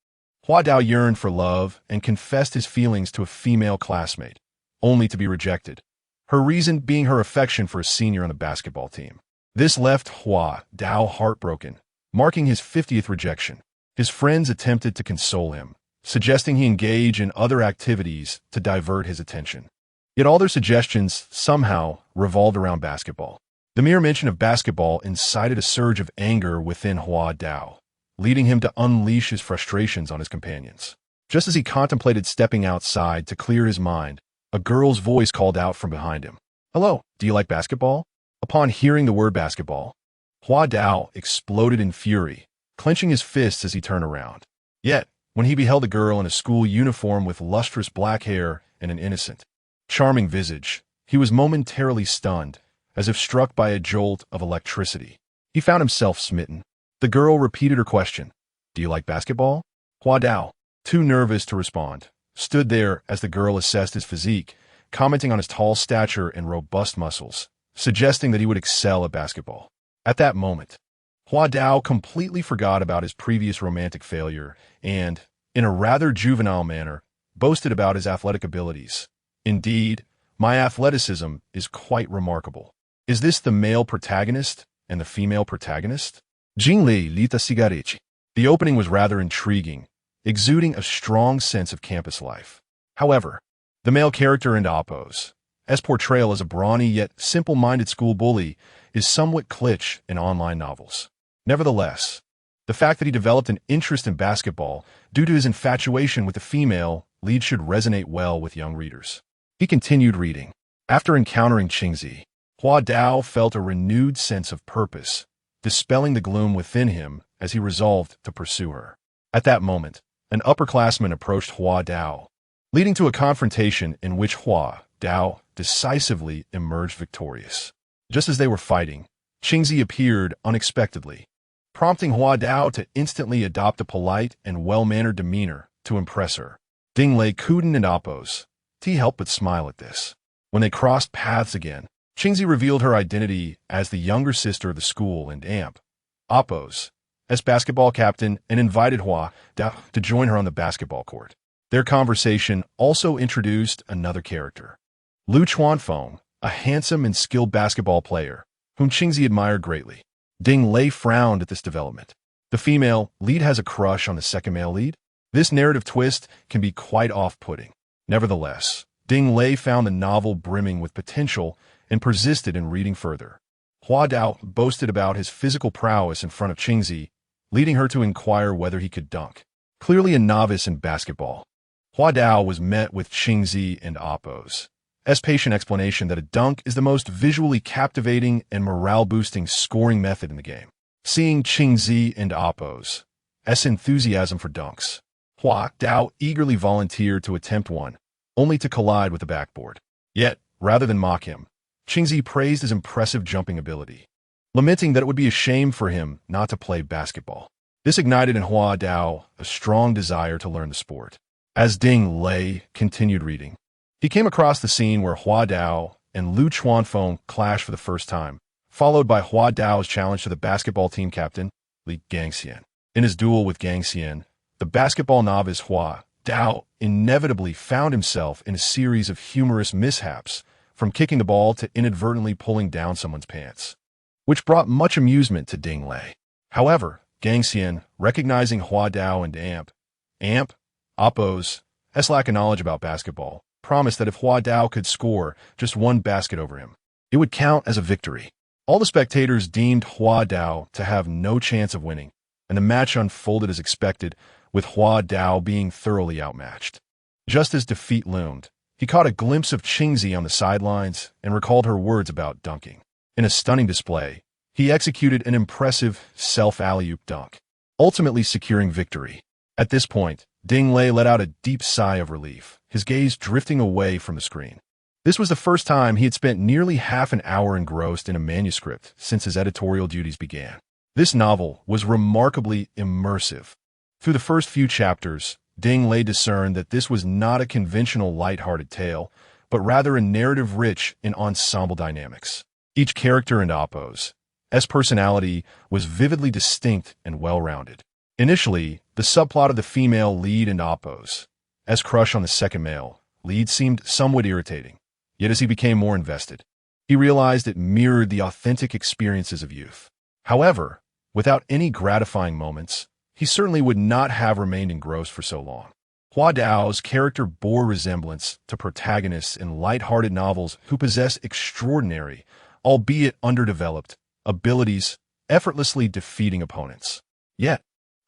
Hua Dao yearned for love and confessed his feelings to a female classmate, only to be rejected, her reason being her affection for a senior on the basketball team. This left Hua Dao heartbroken, marking his 50th rejection. His friends attempted to console him, suggesting he engage in other activities to divert his attention. Yet all their suggestions somehow revolved around basketball. The mere mention of basketball incited a surge of anger within Hua Dao, leading him to unleash his frustrations on his companions. Just as he contemplated stepping outside to clear his mind, a girl's voice called out from behind him. "Hello, do you like basketball?" Upon hearing the word basketball, Hua Dao exploded in fury, clenching his fists as he turned around. Yet, when he beheld a girl in a school uniform with lustrous black hair and an innocent, charming visage, he was momentarily stunned, as if struck by a jolt of electricity. He found himself smitten. The girl repeated her question. "Do you like basketball?" Hua Dao, too nervous to respond, stood there as the girl assessed his physique, commenting on his tall stature and robust muscles, suggesting that he would excel at basketball. At that moment, Hua Dao completely forgot about his previous romantic failure and, in a rather juvenile manner, boasted about his athletic abilities. "Indeed, my athleticism is quite remarkable." Is this the male protagonist and the female protagonist? Jinglei lit a cigarette. The opening was rather intriguing, exuding a strong sense of campus life. However, the male character and Appo's portrayal as a brawny yet simple-minded school bully is somewhat cliché in online novels. Nevertheless, the fact that he developed an interest in basketball due to his infatuation with the female lead should resonate well with young readers. He continued reading. After encountering Xi, Hua Dao felt a renewed sense of purpose, dispelling the gloom within him as he resolved to pursue her. At that moment, an upperclassman approached Hua Dao, leading to a confrontation in which Hua Dao decisively emerged victorious. Just as they were fighting, Xi appeared unexpectedly, prompting Hua Dao to instantly adopt a polite and well-mannered demeanor to impress her. Ding Lei couldn't and oppose. He helped but smile at this. When they crossed paths again, Xi revealed her identity as the younger sister of the school and Appo's basketball captain and invited Hua Dao to join her on the basketball court. Their conversation also introduced another character, Lu Chuanfeng, a handsome and skilled basketball player, whom Xi admired greatly. Ding Lei frowned at this development. The female lead has a crush on the second male lead? This narrative twist can be quite off-putting. Nevertheless, Ding Lei found the novel brimming with potential and persisted in reading further. Hua Dao boasted about his physical prowess in front of Xi, leading her to inquire whether he could dunk. Clearly a novice in basketball, Hua Dao was met with Xi and Appo's patient explanation that a dunk is the most visually captivating and morale-boosting scoring method in the game. Seeing Xi and Appo's enthusiasm for dunks, Hua Dao eagerly volunteered to attempt one, only to collide with the backboard. Yet, rather than mock him, Xi praised his impressive jumping ability, lamenting that it would be a shame for him not to play basketball. This ignited in Hua Dao a strong desire to learn the sport. As Ding Lei continued reading, he came across the scene where Hua Dao and Lu Chuanfeng clashed for the first time, followed by Hua Dao's challenge to the basketball team captain, Li Gangxian. In his duel with Gangxian, the basketball novice Hua Dao inevitably found himself in a series of humorous mishaps, from kicking the ball to inadvertently pulling down someone's pants, which brought much amusement to Ding Lei. However, Gangxian, recognizing Hua Dao and Appo's lack of knowledge about basketball, promised that if Hua Dao could score just one basket over him, it would count as a victory. All the spectators deemed Hua Dao to have no chance of winning, and the match unfolded as expected, with Hua Dao being thoroughly outmatched. Just as defeat loomed, he caught a glimpse of Xi on the sidelines and recalled her words about dunking. In a stunning display, he executed an impressive self-alley-oop dunk, ultimately securing victory. At this point, Ding Lei let out a deep sigh of relief, his gaze drifting away from the screen. This was the first time he had spent nearly half an hour engrossed in a manuscript since his editorial duties began. This novel was remarkably immersive. Through the first few chapters, Ding Lei discerned that this was not a conventional light-hearted tale, but rather a narrative rich in ensemble dynamics. Each character and Appo's personality was vividly distinct and well-rounded. Initially, the subplot of the female lead and Appo's crush on the second male lead seemed somewhat irritating, yet as he became more invested, he realized it mirrored the authentic experiences of youth. However, without any gratifying moments, he certainly would not have remained engrossed for so long. Hua Dao's character bore resemblance to protagonists in light-hearted novels who possess extraordinary, albeit underdeveloped, abilities, effortlessly defeating opponents. Yet,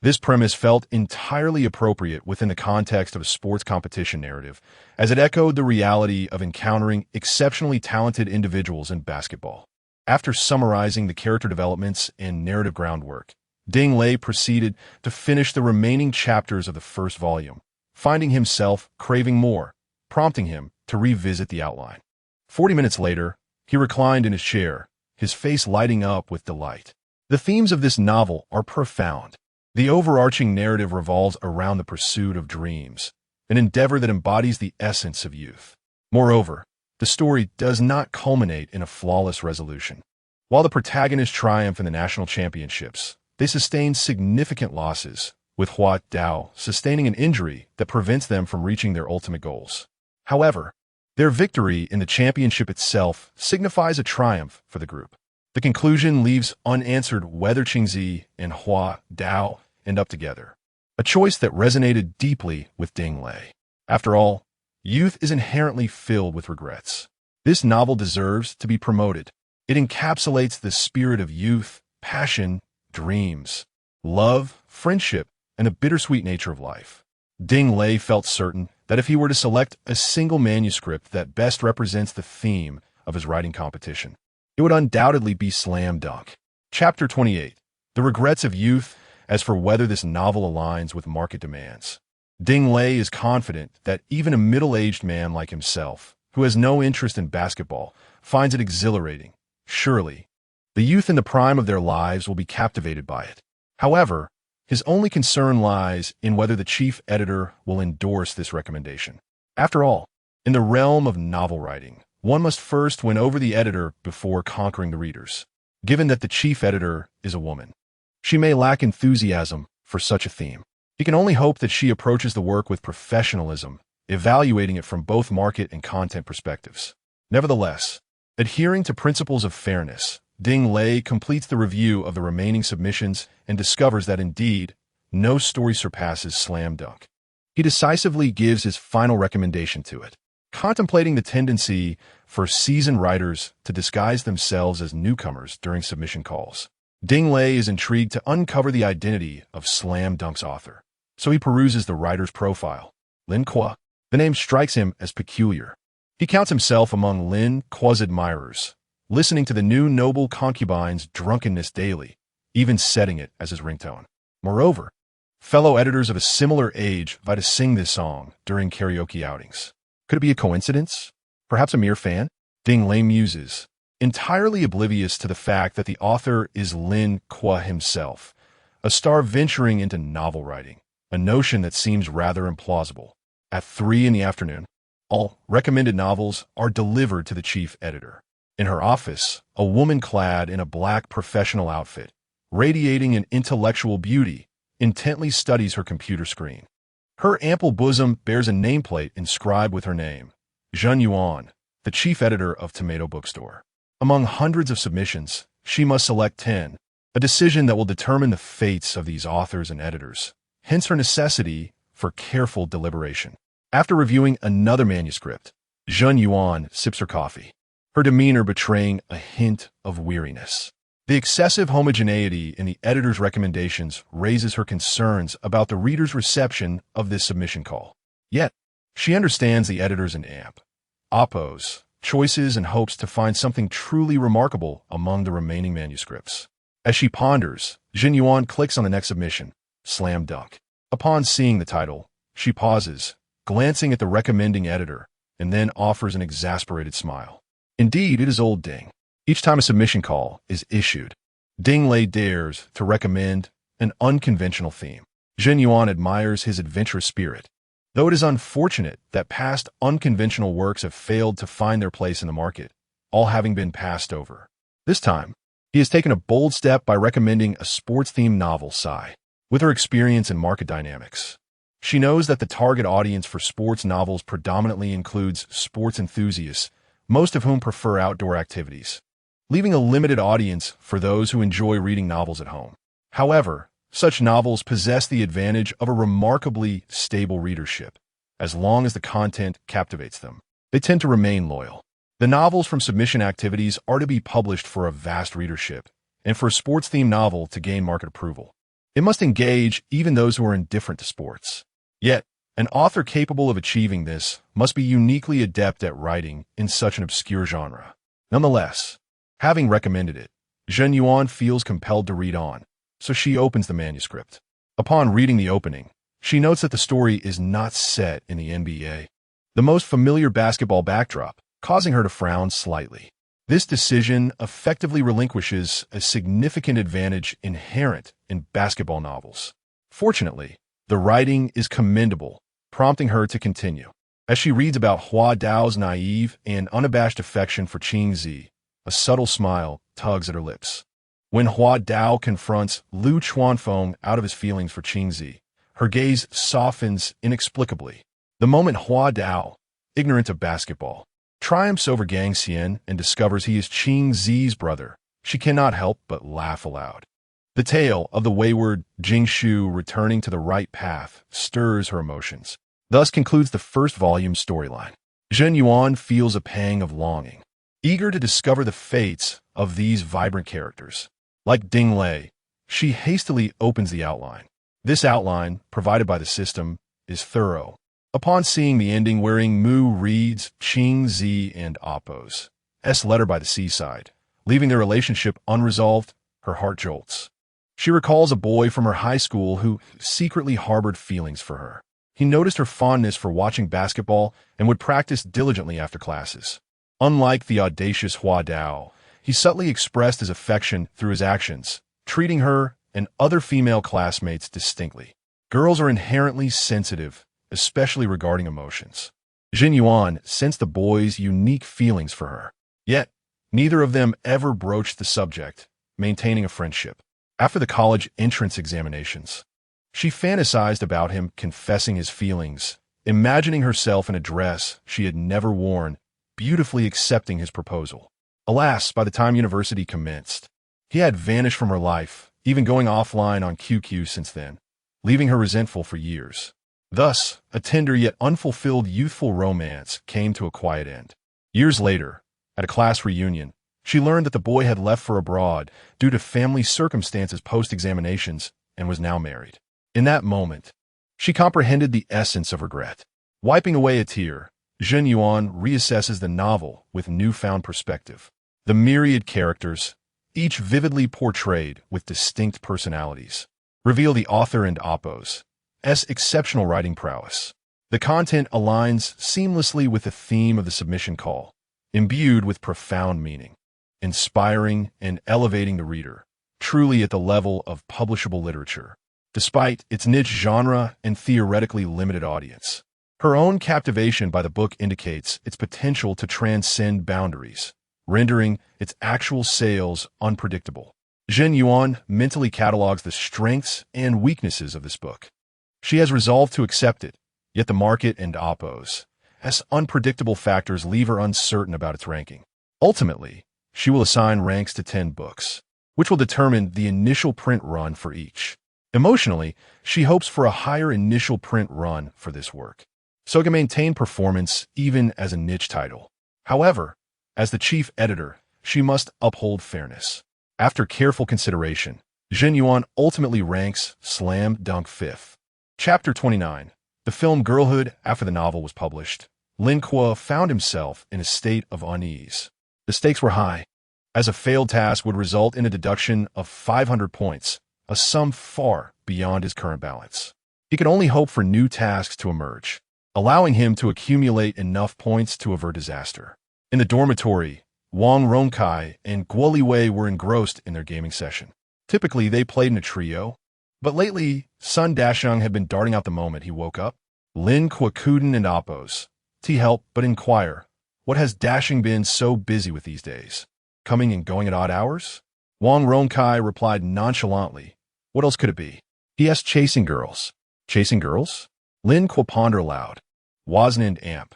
this premise felt entirely appropriate within the context of a sports competition narrative, as it echoed the reality of encountering exceptionally talented individuals in basketball. After summarizing the character developments and narrative groundwork, Ding Lei proceeded to finish the remaining chapters of the first volume, finding himself craving more, prompting him to revisit the outline. 40 minutes later, he reclined in his chair, his face lighting up with delight. The themes of this novel are profound. The overarching narrative revolves around the pursuit of dreams, an endeavor that embodies the essence of youth. Moreover, the story does not culminate in a flawless resolution. While the protagonists triumph in the national championships, they sustain significant losses, with Hua Dao sustaining an injury that prevents them from reaching their ultimate goals. However, their victory in the championship itself signifies a triumph for the group. The conclusion leaves unanswered whether Xi and Hua Dao end up together, a choice that resonated deeply with Ding Lei. After all, youth is inherently filled with regrets. This novel deserves to be promoted. It encapsulates the spirit of youth, passion, dreams, love, friendship, and the bittersweet nature of life. Ding Lei felt certain that if he were to select a single manuscript that best represents the theme of his writing competition, it would undoubtedly be Slam Dunk. Chapter 28. The Regrets of Youth. As for whether this novel aligns with market demands, Ding Lei is confident that even a middle-aged man like himself, who has no interest in basketball, finds it exhilarating. Surely, the youth in the prime of their lives will be captivated by it. However, his only concern lies in whether the chief editor will endorse this recommendation. After all, in the realm of novel writing, one must first win over the editor before conquering the readers. Given that the chief editor is a woman, she may lack enthusiasm for such a theme. He can only hope that she approaches the work with professionalism, evaluating it from both market and content perspectives. Nevertheless, adhering to principles of fairness, Ding Lei completes the review of the remaining submissions and discovers that indeed, no story surpasses Slam Dunk. He decisively gives his final recommendation to it. Contemplating the tendency for seasoned writers to disguise themselves as newcomers during submission calls, Ding Lei is intrigued to uncover the identity of Slam Dunk's author. So he peruses the writer's profile. Lin Kuo. The name strikes him as peculiar. He counts himself among Lin Kuo's admirers, listening to the new noble concubine's drunkenness daily, even setting it as his ringtone. Moreover, fellow editors of a similar age vie to sing this song during karaoke outings. Could it be a coincidence? Perhaps a mere fan? Ding Lei muses, entirely oblivious to the fact that the author is Lin Kuo himself, a star venturing into novel writing, a notion that seems rather implausible. At 3 in the afternoon, all recommended novels are delivered to the chief editor. In her office, a woman clad in a black professional outfit, radiating an intellectual beauty, intently studies her computer screen. Her ample bosom bears a nameplate inscribed with her name, Zhen Yuan, the chief editor of Tomato Bookstore. Among hundreds of submissions, she must select 10, a decision that will determine the fates of these authors and editors, hence her necessity for careful deliberation. After reviewing another manuscript, Zhen Yuan sips her coffee, her demeanor betraying a hint of weariness. The excessive homogeneity in the editor's recommendations raises her concerns about the reader's reception of this submission call. Yet, she understands the editors in AMP, Oppo's choices and hopes to find something truly remarkable among the remaining manuscripts. As she ponders, Zhen Yuan clicks on the next submission, Slam Dunk. Upon seeing the title, she pauses, glancing at the recommending editor, and then offers an exasperated smile. Indeed, it is old Ding. Each time a submission call is issued, Ding Lei dares to recommend an unconventional theme. Zhen Yuan admires his adventurous spirit, though it is unfortunate that past unconventional works have failed to find their place in the market, all having been passed over. This time, he has taken a bold step by recommending a sports-themed novel, Psy. With her experience in market dynamics, she knows that the target audience for sports novels predominantly includes sports enthusiasts, most of whom prefer outdoor activities, leaving a limited audience for those who enjoy reading novels at home. However, such novels possess the advantage of a remarkably stable readership. As long as the content captivates them, they tend to remain loyal. The novels from submission activities are to be published for a vast readership, and for a sports-themed novel to gain market approval, it must engage even those who are indifferent to sports. Yet, an author capable of achieving this must be uniquely adept at writing in such an obscure genre. Nonetheless, having recommended it, Zhen Yuan feels compelled to read on, so she opens the manuscript. Upon reading the opening, she notes that the story is not set in the NBA, the most familiar basketball backdrop, causing her to frown slightly. This decision effectively relinquishes a significant advantage inherent in basketball novels. Fortunately, the writing is commendable, prompting her to continue. As she reads about Hua Dao's naive and unabashed affection for Shen Xi, a subtle smile tugs at her lips. When Hua Dao confronts Lu Chuanfeng out of his feelings for Shen Xi, her gaze softens inexplicably. The moment Hua Dao, ignorant of basketball, triumphs over Gang Xian and discovers he is Shen Xi's brother, she cannot help but laugh aloud. The tale of the wayward Jingshu returning to the right path stirs her emotions. Thus concludes the first volume storyline. Zhen Yuan feels a pang of longing, eager to discover the fates of these vibrant characters. Like Ding Lei, she hastily opens the outline. This outline, provided by the system, is thorough. Upon seeing the ending wherein Mu reads Shen Xi and Oppo's letter by the seaside, leaving their relationship unresolved, her heart jolts. She recalls a boy from her high school who secretly harbored feelings for her. He noticed her fondness for watching basketball and would practice diligently after classes. Unlike the audacious Hua Dao, he subtly expressed his affection through his actions, treating her and other female classmates distinctly. Girls are inherently sensitive, especially regarding emotions. Zhen Yuan sensed the boy's unique feelings for her. Yet, neither of them ever broached the subject, maintaining a friendship. After the college entrance examinations, she fantasized about him confessing his feelings, imagining herself in a dress she had never worn, beautifully accepting his proposal. Alas, by the time university commenced, he had vanished from her life, even going offline on QQ since then, leaving her resentful for years. Thus, a tender yet unfulfilled youthful romance came to a quiet end. Years later, at a class reunion, she learned that the boy had left for abroad due to family circumstances post-examinations and was now married. In that moment, she comprehended the essence of regret. Wiping away a tear, Zhen Yuan reassesses the novel with newfound perspective. The myriad characters, each vividly portrayed with distinct personalities, reveal the author and Oppo's exceptional writing prowess. The content aligns seamlessly with the theme of the submission call, imbued with profound meaning, inspiring and elevating the reader, truly at the level of publishable literature, despite its niche genre and theoretically limited audience. Her own captivation by the book indicates its potential to transcend boundaries, rendering its actual sales unpredictable. Zhen Yuan mentally catalogs the strengths and weaknesses of this book. She has resolved to accept it, yet the market and oppose, as unpredictable factors leave her uncertain about its ranking. Ultimately, she will assign ranks to 10 books, which will determine the initial print run for each. Emotionally, she hopes for a higher initial print run for this work, so it can maintain performance even as a niche title. However, as the chief editor, she must uphold fairness. After careful consideration, Zhen Yuan ultimately ranks Slam Dunk 5th. Chapter 29. The film Girlhood. After the novel was published, Lin Kuo found himself in a state of unease. The stakes were high, as a failed task would result in a deduction of 500 points, a sum far beyond his current balance. He could only hope for new tasks to emerge, allowing him to accumulate enough points to avert disaster. In the dormitory, Wang Ronkai and Guo Liwei were engrossed in their gaming session. Typically, they played in a trio, but lately, Sun Dasheng had been darting out the moment he woke up. Lin Kuo couldn't and oppose. T help but inquire, what has Dasheng been so busy with these days? Coming and going at odd hours? Wang Ronkai replied nonchalantly, what else could it be? P.S. Chasing girls. Chasing girls? Lin Kuo pondered aloud. Wasn't and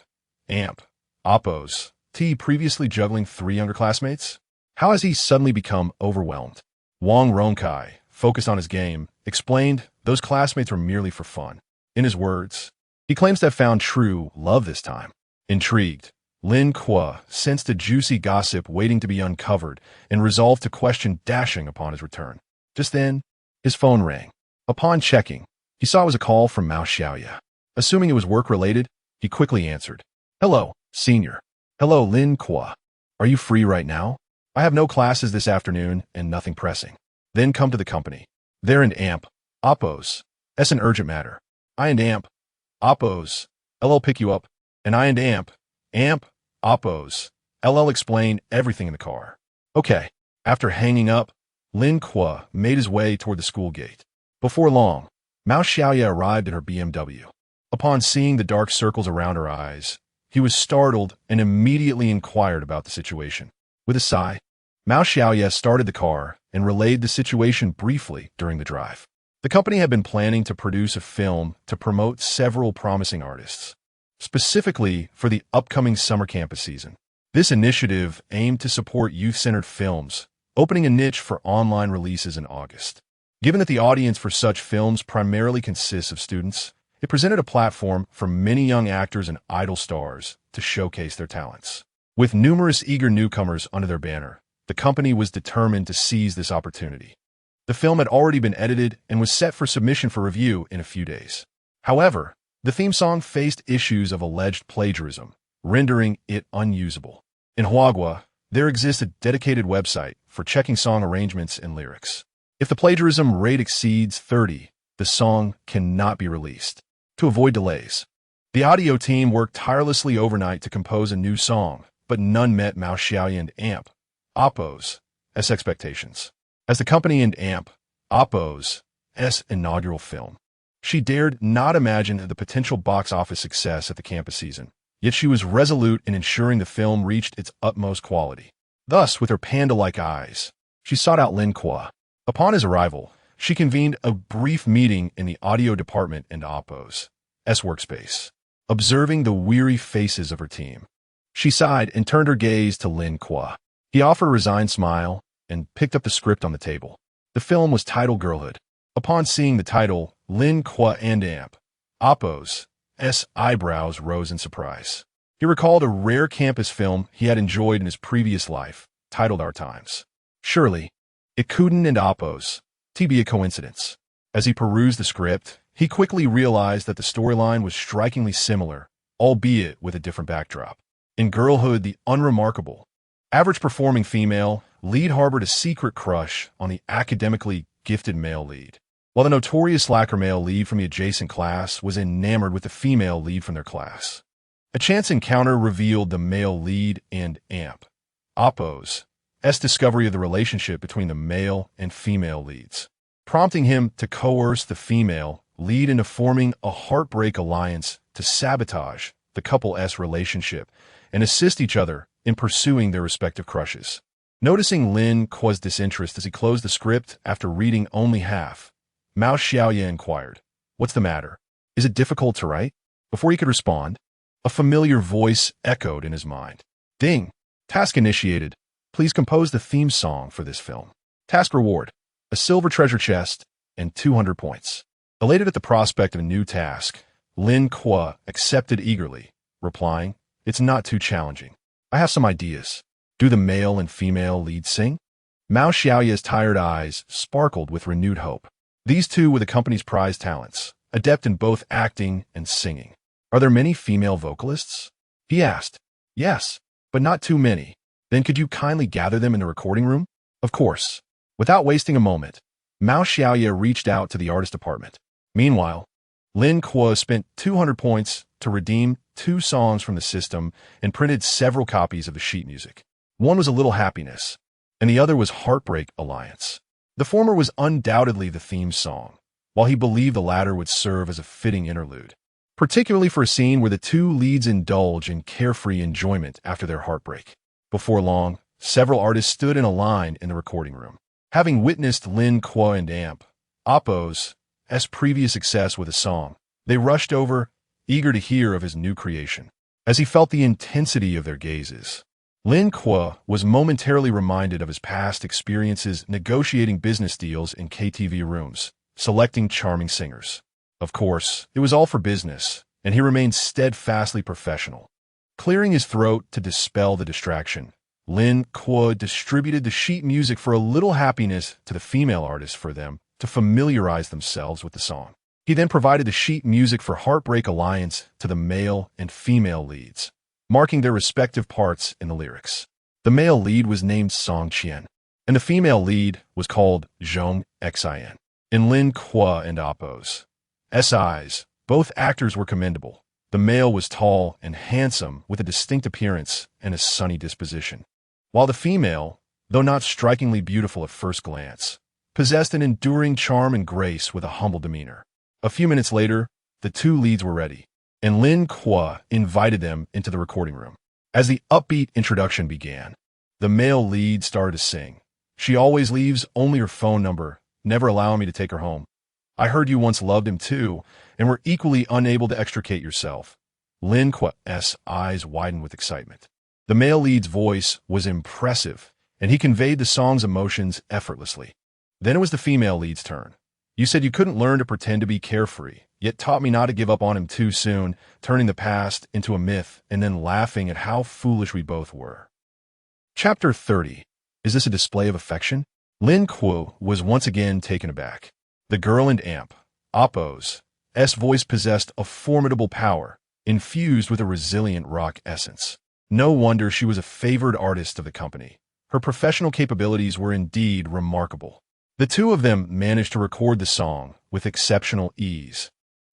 Amp. Oppose. T previously juggling 3 younger classmates? How has he suddenly become overwhelmed? Wang Ronkai, focused on his game, explained those classmates were merely for fun. In his words, he claims to have found true love this time. Intrigued, Lin Kuo sensed a juicy gossip waiting to be uncovered and resolved to question Dasheng upon his return. Just then, his phone rang. Upon checking, he saw it was a call from Mao Xiaoya. Assuming it was work-related, he quickly answered. Hello, senior. Hello, Lin Kuo. Are you free right now? I have no classes this afternoon and nothing pressing. Then come to the company. There and Amp. Oppose. That's an urgent matter. I and Amp. Oppose. LL pick you up. And I and Amp. Amp. Oppose. LL explain everything in the car. Okay. After hanging up, Lin Kuo made his way toward the school gate. Before long, Mao Xiaoya arrived at her BMW. Upon seeing the dark circles around her eyes, he was startled and immediately inquired about the situation. With a sigh, Mao Xiaoya started the car and relayed the situation briefly during the drive. The company had been planning to produce a film to promote several promising artists, specifically for the upcoming summer campus season. This initiative aimed to support youth-centered films, opening a niche for online releases in August. Given that the audience for such films primarily consists of students, it presented a platform for many young actors and idol stars to showcase their talents. With numerous eager newcomers under their banner, the company was determined to seize this opportunity. The film had already been edited and was set for submission for review in a few days. However, the theme song faced issues of alleged plagiarism, rendering it unusable. In Huagua, there exists a dedicated website for checking song arrangements and lyrics. If the plagiarism rate exceeds 30, the song cannot be released. To avoid delays, the audio team worked tirelessly overnight to compose a new song, but none met Mao Xiaoya and Amp. Oppo's expectations. As the company and Amp. Oppo's inaugural film, she dared not imagine the potential box office success at the campus season, yet she was resolute in ensuring the film reached its utmost quality. Thus, with her panda-like eyes, she sought out Lin Kuo. Upon his arrival, she convened a brief meeting in the audio department in Oppo's workspace. Observing the weary faces of her team, she sighed and turned her gaze to Lin Kuo. He offered a resigned smile and picked up the script on the table. The film was titled Girlhood. Upon seeing the title, Lin Kuo and Amp. Oppo's eyebrows rose in surprise. He recalled a rare campus film he had enjoyed in his previous life, titled Our Times. Surely, it couldn't and Oppo's be a coincidence. As he perused the script, he quickly realized that the storyline was strikingly similar, albeit with a different backdrop. In Girlhood, the unremarkable, average-performing female lead harbored a secret crush on the academically gifted male lead, while the notorious slacker male lead from the adjacent class was enamored with the female lead from their class. A chance encounter revealed the male lead and amp, Oppo's, discovery of the relationship between the male and female leads, prompting him to coerce the female lead into forming a heartbreak alliance to sabotage the couple's relationship and assist each other in pursuing their respective crushes. Noticing Lin Kuo's disinterest as he closed the script after reading only half, Mao Xiaoye inquired, "What's the matter? Is it difficult to write?" Before he could respond, a familiar voice echoed in his mind. "Ding! Task initiated. Please compose the theme song for this film. Task reward: a silver treasure chest and 200 points." Elated at the prospect of a new task, Lin Kuo accepted eagerly, replying, "It's not too challenging. I have some ideas. Do the male and female leads sing?" Mao Xiaoye's tired eyes sparkled with renewed hope. These two were the company's prize talents, adept in both acting and singing. "Are there many female vocalists?" he asked. "Yes, but not too many." "Then could you kindly gather them in the recording room?" "Of course." Without wasting a moment, Mao Xiaoye reached out to the artist department. Meanwhile, Lin Kuo spent 200 points to redeem 2 songs from the system and printed several copies of the sheet music. One was A Little Happiness, and the other was Heartbreak Alliance. The former was undoubtedly the theme song, while he believed the latter would serve as a fitting interlude, particularly for a scene where the two leads indulge in carefree enjoyment after their heartbreak. Before long, several artists stood in a line in the recording room. Having witnessed Lin Kuo and Amp, Oppo's previous success with a song, they rushed over, eager to hear of his new creation. As he felt the intensity of their gazes, Lin Kuo was momentarily reminded of his past experiences negotiating business deals in KTV rooms, selecting charming singers. Of course, it was all for business, and he remained steadfastly professional. Clearing his throat to dispel the distraction, Lin Kuo distributed the sheet music for A Little Happiness to the female artists for them to familiarize themselves with the song. He then provided the sheet music for Heartbreak Alliance to the male and female leads, marking their respective parts in the lyrics. The male lead was named Song Qian, and the female lead was called Zhong Xin. In Lin Kuo and Oppo's eyes, both actors were commendable. The male was tall and handsome with a distinct appearance and a sunny disposition, while the female, though not strikingly beautiful at first glance, possessed an enduring charm and grace with a humble demeanor. A few minutes later, the two leads were ready, and Lin Kuo invited them into the recording room. As the upbeat introduction began, the male lead started to sing. "She always leaves only her phone number, never allowing me to take her home. I heard you once loved him too, and were equally unable to extricate yourself." Lin Kuo's eyes widened with excitement. The male lead's voice was impressive, and he conveyed the song's emotions effortlessly. Then it was the female lead's turn. "You said you couldn't learn to pretend to be carefree, yet taught me not to give up on him too soon, turning the past into a myth and then laughing at how foolish we both were." Chapter 30. Is this a display of affection? Lin Kuo was once again taken aback. The girl and Amp, Oppo's voice possessed a formidable power, infused with a resilient rock essence. No wonder she was a favored artist of the company. Her professional capabilities were indeed remarkable. The two of them managed to record the song with exceptional ease,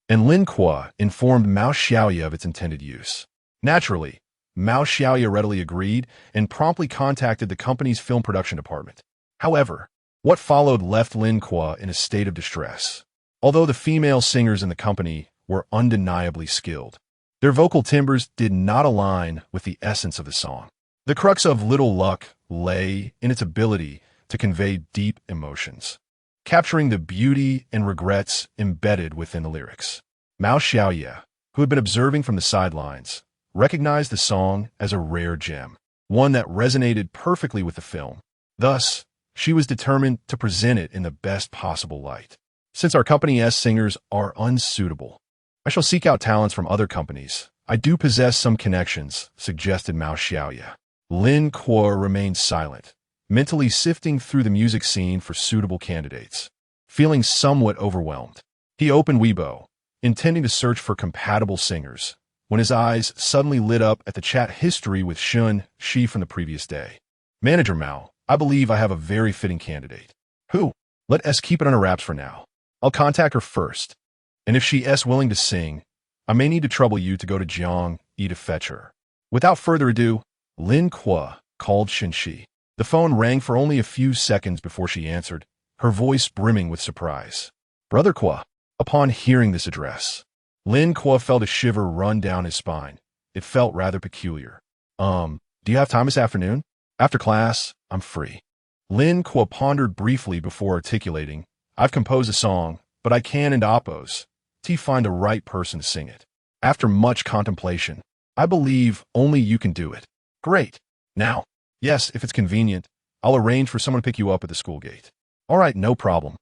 and Lin Kuo informed Mao Xiaoye of its intended use. Naturally, Mao Xiaoye readily agreed and promptly contacted the company's film production department. However, what followed left Lin Kuo in a state of distress. Although the female singers in the company were undeniably skilled, their vocal timbres did not align with the essence of the song. The crux of Little Luck lay in its ability to convey deep emotions, capturing the beauty and regrets embedded within the lyrics. Mao Xiaoye, who had been observing from the sidelines, recognized the song as a rare gem, one that resonated perfectly with the film. Thus, she was determined to present it in the best possible light. "Since our company's singers are unsuitable, I shall seek out talents from other companies. I do possess some connections," suggested Mao Xiaoye. Lin Kuo remained silent, mentally sifting through the music scene for suitable candidates. Feeling somewhat overwhelmed, he opened Weibo, intending to search for compatible singers, when his eyes suddenly lit up at the chat history with Shen Xi from the previous day. "Manager Mao, I believe I have a very fitting candidate." "Who?" "Let us keep it under wraps for now. I'll contact her first, and if she is willing to sing, I may need to trouble you to go to Jiang Yi to fetch her. Without further ado, Lin Kuo called Shen Xi. The phone rang for only a few seconds before she answered, her voice brimming with surprise. Brother Kuo. Upon hearing this address, Lin Kuo felt a shiver run down his spine. It felt rather peculiar. Do you have time this afternoon? After class, I'm free. Lin Kuo pondered briefly before articulating, I've composed a song, but I can and oppose. Find a right person to sing it. After much contemplation, I believe only you can do it. Great. Now, yes, if it's convenient, I'll arrange for someone to pick you up at the school gate. All right, no problem.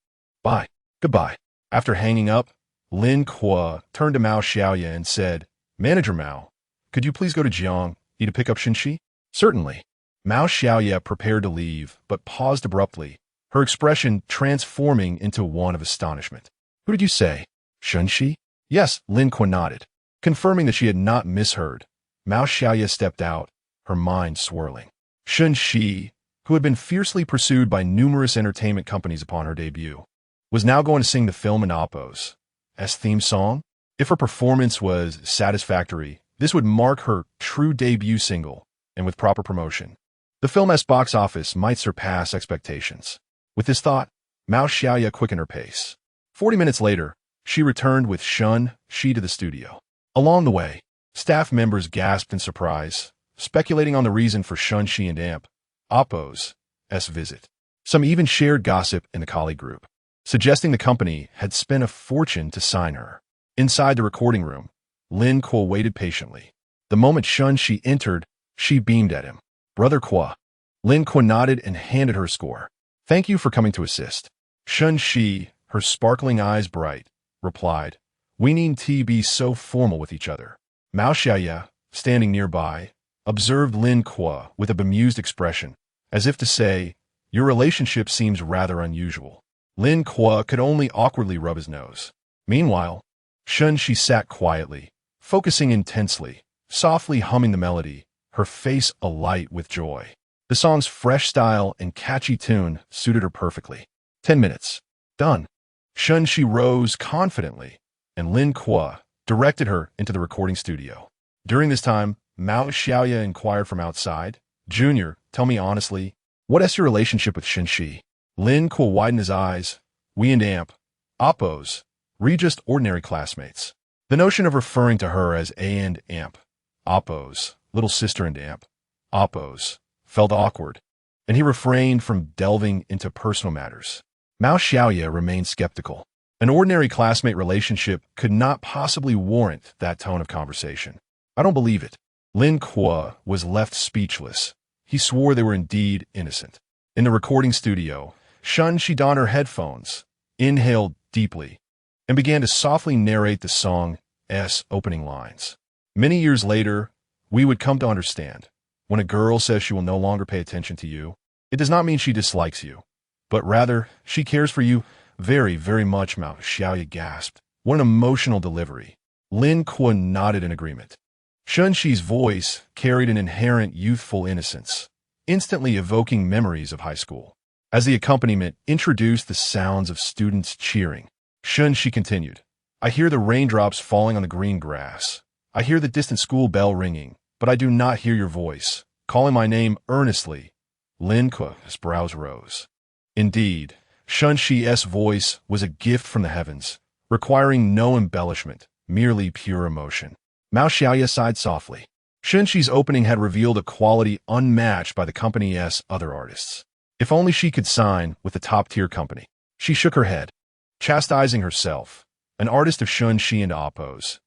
Bye. Goodbye. After hanging up, Lin Kuo turned to Mao Xiaoya and said, Manager Mao, could you please go to Jiang Yi to pick up Shen Xi? Certainly. Mao Xiaoya prepared to leave, but paused abruptly, her expression transforming into one of astonishment. Who did you say? Shen Xi? Yes, Lin Kuo nodded. Confirming that she had not misheard, Mao Xiaoya stepped out, her mind swirling. Shen Xi, who had been fiercely pursued by numerous entertainment companies upon her debut, was now going to sing the film and Oppo's theme song. If her performance was satisfactory, this would mark her true debut single, and with proper promotion, the film's box office might surpass expectations. With this thought, Mao Xiaoya quickened her pace. 40 minutes later, she returned with Shen Xi to the studio. Along the way, staff members gasped in surprise, speculating on the reason for Shen Xi and Oppo's visit. Some even shared gossip in the colleague group, suggesting the company had spent a fortune to sign her. Inside the recording room, Lin Kuo waited patiently. The moment Shen Xi entered, she beamed at him. Brother Kuo. Lin Kuo nodded and handed her score. Thank you for coming to assist. Shen Xi, her sparkling eyes bright, replied, We need to be so formal with each other. Mao Xiaoya, standing nearby, observed Lin Kuo with a bemused expression, as if to say, Your relationship seems rather unusual. Lin Kuo could only awkwardly rub his nose. Meanwhile, Shen Xi sat quietly, focusing intensely, softly humming the melody, her face alight with joy. The song's fresh style and catchy tune suited her perfectly. 10 minutes. Done. Shen Xi rose confidently, and Lin Kuo directed her into the recording studio. During this time, Mao Xiaoya inquired from outside, Junior, tell me honestly, what is your relationship with Shen Xi? Lin Kuo widened his eyes. We and Oppo's, we just ordinary classmates. The notion of referring to her as A and Oppo's, little sister and Oppo's, felt awkward, and he refrained from delving into personal matters. Mao Xiaoya remained skeptical. An ordinary classmate relationship could not possibly warrant that tone of conversation. I don't believe it. Lin Kuo was left speechless. He swore they were indeed innocent. In the recording studio, Shen Xi donned her headphones, inhaled deeply, and began to softly narrate the song's opening lines. Many years later, we would come to understand, when a girl says she will no longer pay attention to you, it does not mean she dislikes you, but rather, she cares for you very, very much, Mao Xiaoya gasped. What an emotional delivery. Lin Kuo nodded in agreement. Shen Xi's voice carried an inherent youthful innocence, instantly evoking memories of high school. As the accompaniment introduced the sounds of students cheering, Shen Xi continued, I hear the raindrops falling on the green grass. I hear the distant school bell ringing, but I do not hear your voice, calling my name earnestly. Lin Kuo's brows rose. Indeed, Shen Xi's voice was a gift from the heavens, requiring no embellishment, merely pure emotion. Mao Xiaoya sighed softly. Shen Xi's opening had revealed a quality unmatched by the company's other artists. If only she could sign with a top-tier company. She shook her head, chastising herself. An artist of Shen Xi and Oppo's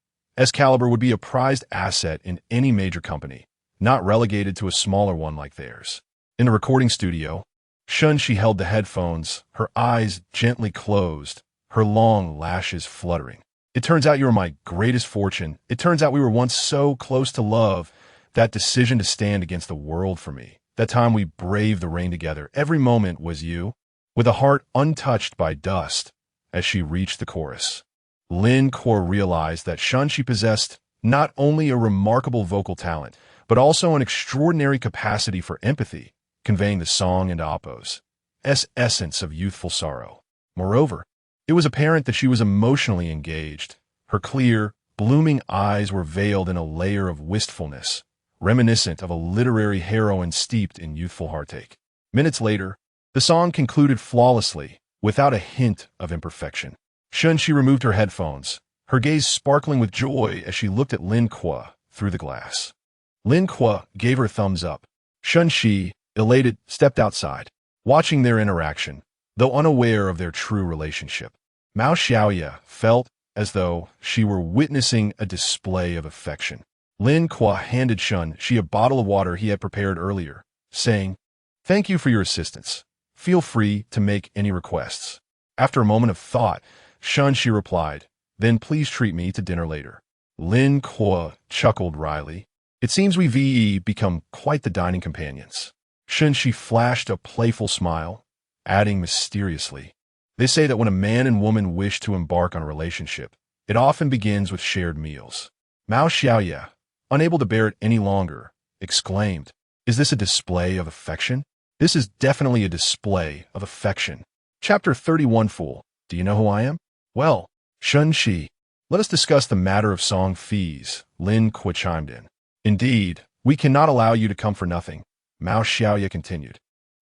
caliber would be a prized asset in any major company, not relegated to a smaller one like theirs. In the recording studio, Shen Xi held the headphones, her eyes gently closed, her long lashes fluttering. It turns out you were my greatest fortune. It turns out we were once so close to love. That decision to stand against the world for me. That time we braved the rain together. Every moment was you. With a heart untouched by dust, as she reached the chorus, Lin Kuo realized that Shen Xi possessed not only a remarkable vocal talent, but also an extraordinary capacity for empathy, conveying the song and Oppo's essence of youthful sorrow. Moreover, it was apparent that she was emotionally engaged. Her clear, blooming eyes were veiled in a layer of wistfulness, reminiscent of a literary heroine steeped in youthful heartache. Minutes later, the song concluded flawlessly, without a hint of imperfection. Shen Xi removed her headphones, her gaze sparkling with joy as she looked at Lin Kuo through the glass. Lin Kuo gave her a thumbs up. Shen Xi, elated, stepped outside, watching their interaction, though unaware of their true relationship. Mao Xiaoya felt as though she were witnessing a display of affection. Lin Kuo handed Shen Xi a bottle of water he had prepared earlier, saying, "Thank you for your assistance. Feel free to make any requests." After a moment of thought, Shen Xi replied, "Then please treat me to dinner later." Lin Kuo chuckled wryly. "It seems we've become quite the dining companions." Shen Xi flashed a playful smile, adding mysteriously, "They say that when a man and woman wish to embark on a relationship, it often begins with shared meals." Mao Xiaoya, unable to bear it any longer, exclaimed, "Is this a display of affection?" "This is definitely a display of affection." Chapter 31 Fool, do you know who I am? Well, Shen Xi, let us discuss the matter of song fees, Lin Kuo chimed in. "Indeed, we cannot allow you to come for nothing," Mao Xiaoya continued.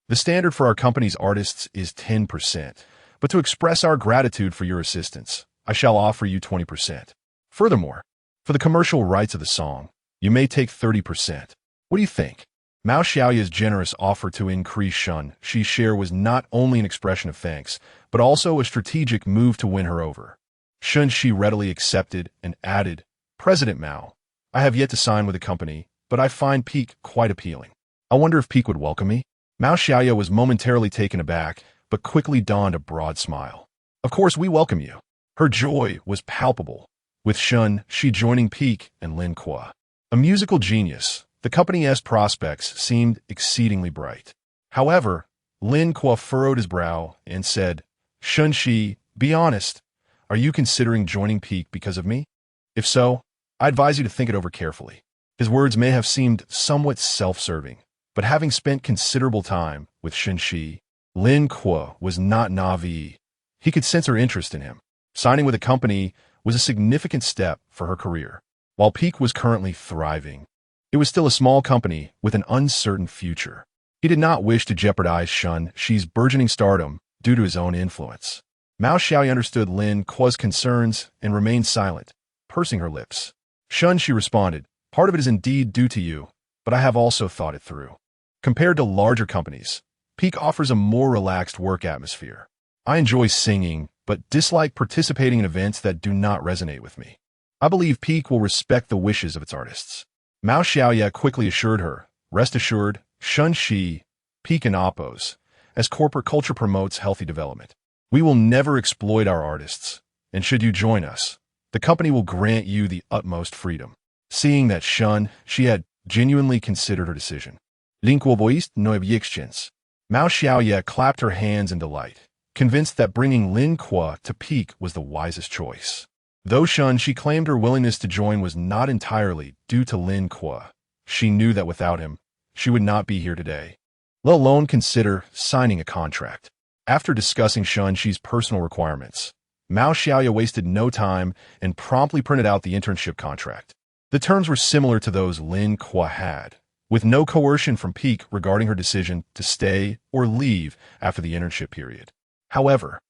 "The standard for our company's artists is 10%, but to express our gratitude for your assistance, I shall offer you 20%. Furthermore, for the commercial rights of the song, you may take 30%. What do you think?" Mao Xiaoya's generous offer to increase Shen Xi's share was not only an expression of thanks, but also a strategic move to win her over. Shen Xi readily accepted and added, "President Mao, I have yet to sign with the company, but I find Peak quite appealing. I wonder if Peak would welcome me?" Mao Xiaoya was momentarily taken aback, but quickly donned a broad smile. "Of course we welcome you." Her joy was palpable, with Shen Xi joining Peak and Lin Kuo. A musical genius, the company's prospects seemed exceedingly bright. However, Lin Kuo furrowed his brow and said, "Shen Xi, be honest. Are you considering joining Peak because of me? If so, I advise you to think it over carefully." His words may have seemed somewhat self-serving, but having spent considerable time with Shen Xi, Lin Kuo was not naive. He could sense her interest in him. Signing with a company was a significant step for her career. While Peak was currently thriving, it was still a small company with an uncertain future. He did not wish to jeopardize Shen Xi's burgeoning stardom due to his own influence. Mao Xiaoya understood Lin Kuo's concerns and remained silent, pursing her lips. Shen Xi responded, "Part of it is indeed due to you, but I have also thought it through. Compared to larger companies, Peak offers a more relaxed work atmosphere. I enjoy singing, but dislike participating in events that do not resonate with me. I believe Peak will respect the wishes of its artists." Mao Xiaoya quickly assured her, "Rest assured, Shen Xi, Peak and Oppos, as corporate culture promotes healthy development. We will never exploit our artists, and should you join us, the company will grant you the utmost freedom." Seeing that Shen Xi had genuinely considered her decision, Lin Kuo voiced no objections. Mao Xiaoya clapped her hands in delight, convinced that bringing Lin Kuo to Peak was the wisest choice. Though Shen Xi claimed her willingness to join was not entirely due to Lin Kuo, she knew that without him, she would not be here today, let alone consider signing a contract. After discussing Shen Xi's personal requirements, Mao Xiaoya wasted no time and promptly printed out the internship contract. The terms were similar to those Lin Kuo had, with no coercion from Peak regarding her decision to stay or leave after the internship period. However,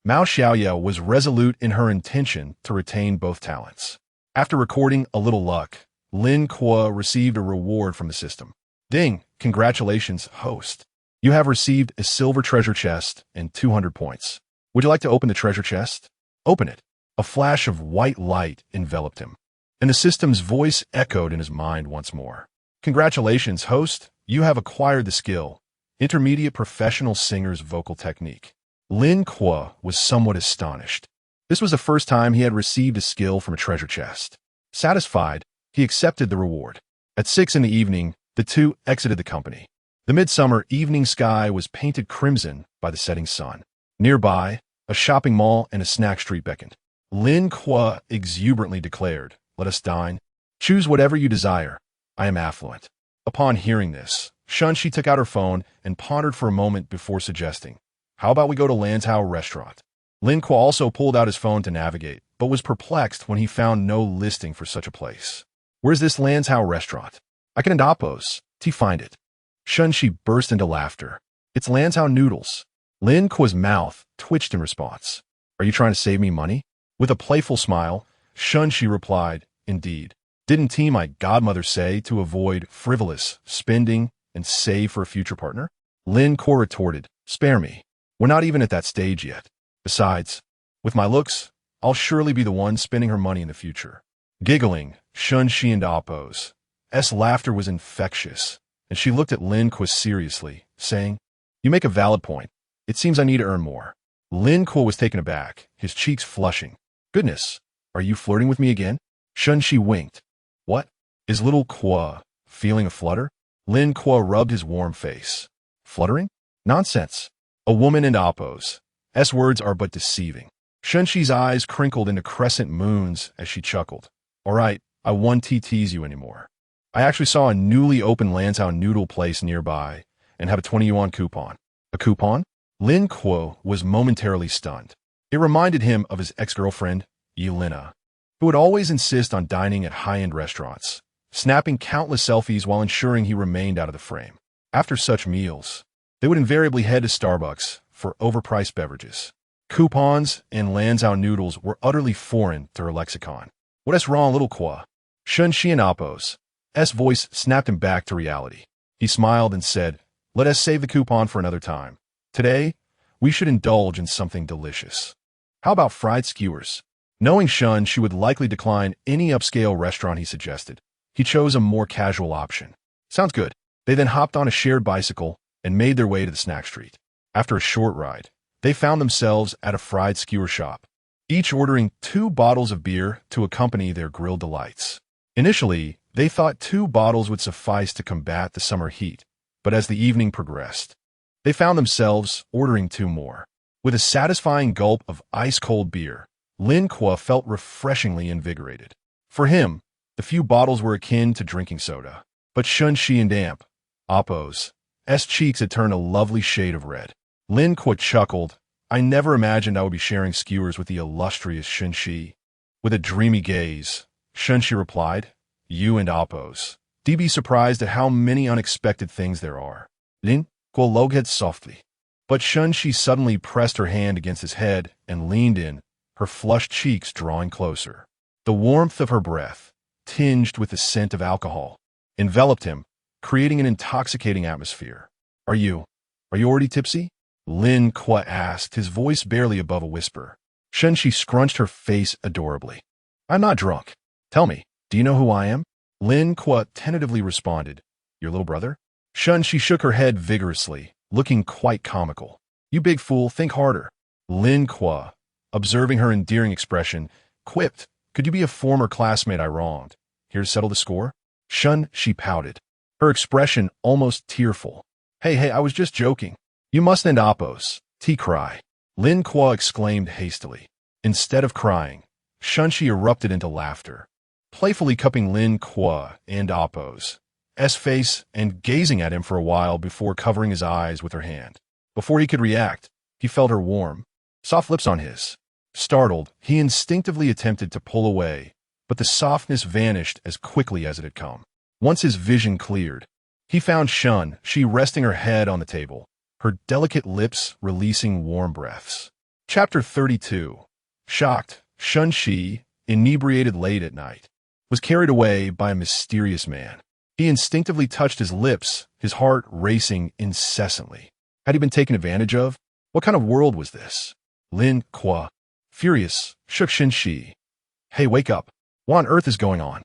Mao Xiaoya was resolute in her intention to retain both talents. After recording A Little Luck, Lin Kuo received a reward from the system. "Ding, congratulations, host. You have received a silver treasure chest and 200 points. Would you like to open the treasure chest?" "Open it." A flash of white light enveloped him, and the system's voice echoed in his mind once more. "Congratulations, host. You have acquired the skill, Intermediate Professional Singer's Vocal Technique." Lin Kuo was somewhat astonished. This was the first time he had received a skill from a treasure chest. Satisfied, he accepted the reward. At 6 in the evening, the two exited the company. The midsummer evening sky was painted crimson by the setting sun. Nearby, a shopping mall and a snack street beckoned. Lin Kuo exuberantly declared, "Let us dine. Choose whatever you desire. I am affluent." Upon hearing this, Shen Xi took out her phone and pondered for a moment before suggesting, "How about we go to Lantau restaurant?" Lin Kuo also pulled out his phone to navigate, but was perplexed when he found no listing for such a place. Where's this Lanzhou restaurant? I can Indapos. Find it. Shen Xi burst into laughter. It's Lanzhou noodles. Lin Kuo's mouth twitched in response. Are you trying to save me money? With a playful smile, Shen Xi replied, Indeed. Didn't my godmother say to avoid frivolous spending and save for a future partner? Lin Kuo retorted, Spare me. We're not even at that stage yet. Besides, with my looks, I'll surely be the one spending her money in the future. Giggling, Shen Xi and Apos. Laughter was infectious, and she looked at Lin Kuo seriously, saying, You make a valid point. It seems I need to earn more. Lin Kuo was taken aback, his cheeks flushing. Goodness, are you flirting with me again? Shen Xi winked. What? Is little Kuo feeling a flutter? Lin Kuo rubbed his warm face. Fluttering? Nonsense. A woman and Apos. Words are but deceiving. Shen Xi's eyes crinkled into crescent moons as she chuckled. All right, I won't tease you anymore. I actually saw a newly opened Lanzhou noodle place nearby and have a 20 yuan coupon. A coupon? Lin Kuo was momentarily stunned. It reminded him of his ex-girlfriend, Yelena, who would always insist on dining at high-end restaurants, snapping countless selfies while ensuring he remained out of the frame. After such meals, they would invariably head to Starbucks for overpriced beverages. Coupons and Lanzhou noodles were utterly foreign to her lexicon. What is wrong, little Kuo? Shen Xi and Apos. Voice snapped him back to reality. He smiled and said, Let us save the coupon for another time. Today, we should indulge in something delicious. How about fried skewers? Knowing Shen, she would likely decline any upscale restaurant he suggested. He chose a more casual option. Sounds good. They then hopped on a shared bicycle and made their way to the snack street. After a short ride, they found themselves at a fried skewer shop, each ordering 2 bottles of beer to accompany their grilled delights. Initially, they thought 2 bottles would suffice to combat the summer heat, but as the evening progressed, they found themselves ordering 2 more. With a satisfying gulp of ice-cold beer, Lin Kuo felt refreshingly invigorated. For him, the few bottles were akin to drinking soda. But Shen Xi and Apos' cheeks had turned a lovely shade of red. Lin Kuo chuckled. I never imagined I would be sharing skewers with the illustrious Shen Xi. With a dreamy gaze, Shen Xi replied, You and Apos. Be surprised at how many unexpected things there are. Lin Kuo looked softly. But Shen Xi suddenly pressed her hand against his head and leaned in, her flushed cheeks drawing closer. The warmth of her breath, tinged with the scent of alcohol, enveloped him, creating an intoxicating atmosphere. Are you already tipsy? Lin Kuo asked, his voice barely above a whisper. Shen Xi scrunched her face adorably. I'm not drunk. Tell me, do you know who I am? Lin Kuo tentatively responded. Your little brother? Shen Xi shook her head vigorously, looking quite comical. You big fool, think harder. Lin Kuo, observing her endearing expression, quipped, Could you be a former classmate I wronged? Here to settle the score? Shen Xi pouted, her expression almost tearful. Hey, I was just joking. You must end Apos. Cry. Lin Kuo exclaimed hastily. Instead of crying, Shen Xi erupted into laughter, playfully cupping Lin Kuo and Apos' face and gazing at him for a while before covering his eyes with her hand. Before he could react, he felt her warm, soft lips on his. Startled, he instinctively attempted to pull away, but the softness vanished as quickly as it had come. Once his vision cleared, he found Shen Xi resting her head on the table, her delicate lips releasing warm breaths. Chapter 32. Shocked, Shen Xi, inebriated late at night, was carried away by a mysterious man. He instinctively touched his lips, his heart racing incessantly. Had he been taken advantage of? What kind of world was this? Lin Kuo, furious, shook Shen Xi. Hey, wake up. What on earth is going on?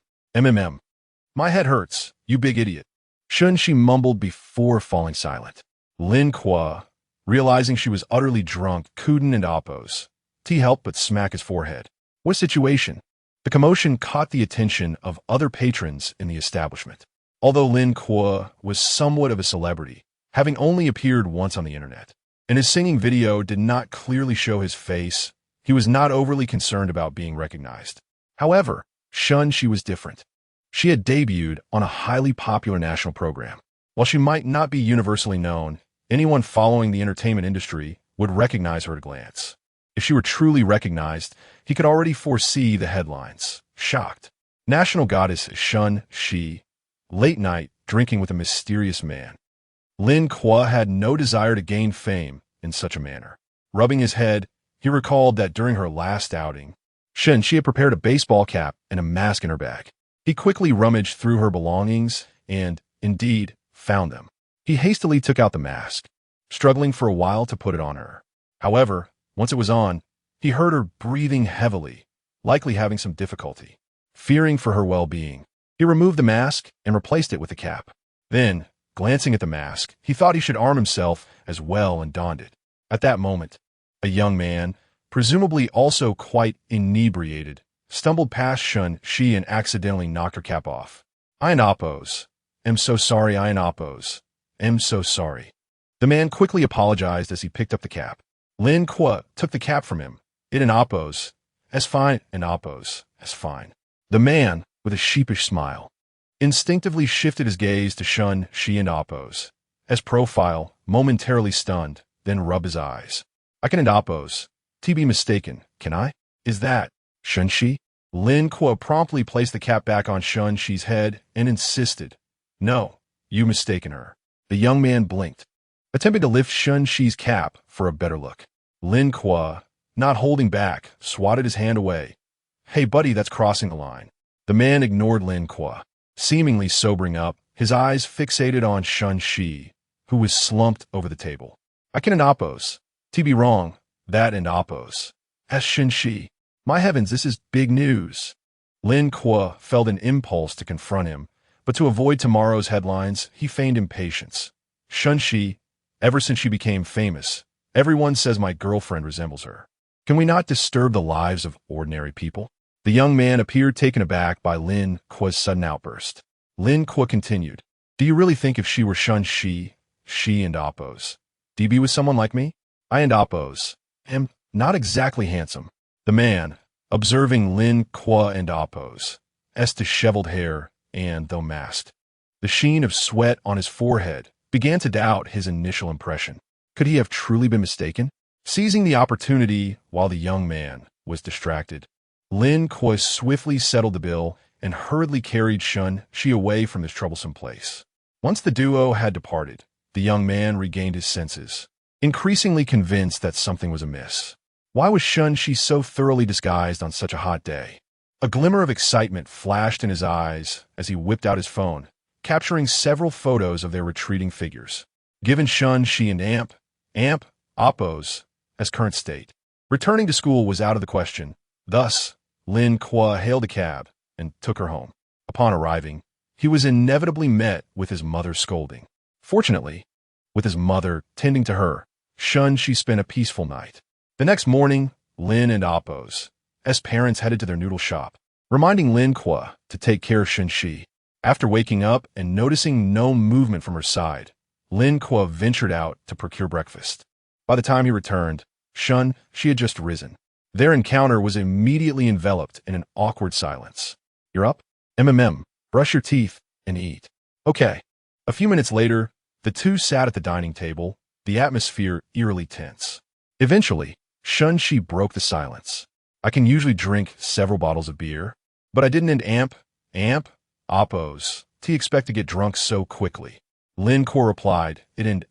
My head hurts, you big idiot. Shen Xi mumbled before falling silent. Lin Kuo, realizing she was utterly drunk, couldn't and Apos. Helped but smack his forehead. What a situation. The commotion caught the attention of other patrons in the establishment. Although Lin Kuo was somewhat of a celebrity, having only appeared once on the internet, and his singing video did not clearly show his face, he was not overly concerned about being recognized. However, Shen Xi was different. She had debuted on a highly popular national program. While she might not be universally known, anyone following the entertainment industry would recognize her at a glance. If she were truly recognized, he could already foresee the headlines. Shocked. National goddess Shen Xi, late night, drinking with a mysterious man. Lin Kuo had no desire to gain fame in such a manner. Rubbing his head, he recalled that during her last outing, Shen Xi had prepared a baseball cap and a mask in her bag. He quickly rummaged through her belongings and, indeed, found them. He hastily took out the mask, struggling for a while to put it on her. However, once it was on, he heard her breathing heavily, likely having some difficulty. Fearing for her well-being, he removed the mask and replaced it with the cap. Then, glancing at the mask, he thought he should arm himself as well and donned it. At that moment, a young man, presumably also quite inebriated, stumbled past Shen Xi and accidentally knocked her cap off. "I'm Oppos. Am so sorry, I'm Oppos. Am so sorry." The man quickly apologized as he picked up the cap. Lin Kuo took the cap from him. "It an Oppos. As fine, an Oppos. As fine." The man, with a sheepish smile, instinctively shifted his gaze to Shen Xi and Oppos, as profile, momentarily stunned, then rubbed his eyes. "I can and Oppos. To be mistaken, can I? Is that Shen Xi?" Lin Kuo promptly placed the cap back on Shen Xi's head and insisted, "No, you mistaken her." The young man blinked, attempting to lift Shen Xi's cap for a better look. Lin Kuo, not holding back, swatted his hand away. "Hey buddy, that's crossing the line." The man ignored Lin Kuo, seemingly sobering up, his eyes fixated on Shen Xi, who was slumped over the table. "I can and Oppos. To be wrong, that and Oppos. As Shen Xi. My heavens, this is big news." Lin Kuo felt an impulse to confront him, but to avoid tomorrow's headlines, he feigned impatience. "Shen Xi, ever since she became famous, everyone says my girlfriend resembles her. Can we not disturb the lives of ordinary people?" The young man appeared taken aback by Lin Kuo's sudden outburst. Lin Kuo continued, "Do you really think if she were Shen Xi, she and Oppos, do be with someone like me? I and Oppos am not exactly handsome." The man, observing Lin Kuo and Oppos, disheveled hair and, though masked, the sheen of sweat on his forehead, began to doubt his initial impression. Could he have truly been mistaken? Seizing the opportunity while the young man was distracted, Lin Kuo swiftly settled the bill and hurriedly carried Shen Xi away from this troublesome place. Once the duo had departed, the young man regained his senses, increasingly convinced that something was amiss. Why was Shen Xi so thoroughly disguised on such a hot day? A glimmer of excitement flashed in his eyes as he whipped out his phone, capturing several photos of their retreating figures. Given Shen Xi and Oppos as current state, returning to school was out of the question. Thus, Lin Kuo hailed a cab and took her home. Upon arriving, he was inevitably met with his mother's scolding. Fortunately, with his mother tending to her, Shen Xi spent a peaceful night. The next morning, Lin and Oppos, as parents, headed to their noodle shop, reminding Lin Kuo to take care of Shen Xi. After waking up and noticing no movement from her side, Lin Kuo ventured out to procure breakfast. By the time he returned, Shen Xi had just risen. Their encounter was immediately enveloped in an awkward silence. "You're up? Brush your teeth and eat." "Okay." A few minutes later, the two sat at the dining table, the atmosphere eerily tense. Eventually, Shen Xi broke the silence. "I can usually drink several bottles of beer, but I didn't Oppos, to expect to get drunk so quickly." Lin Kuo replied, "It and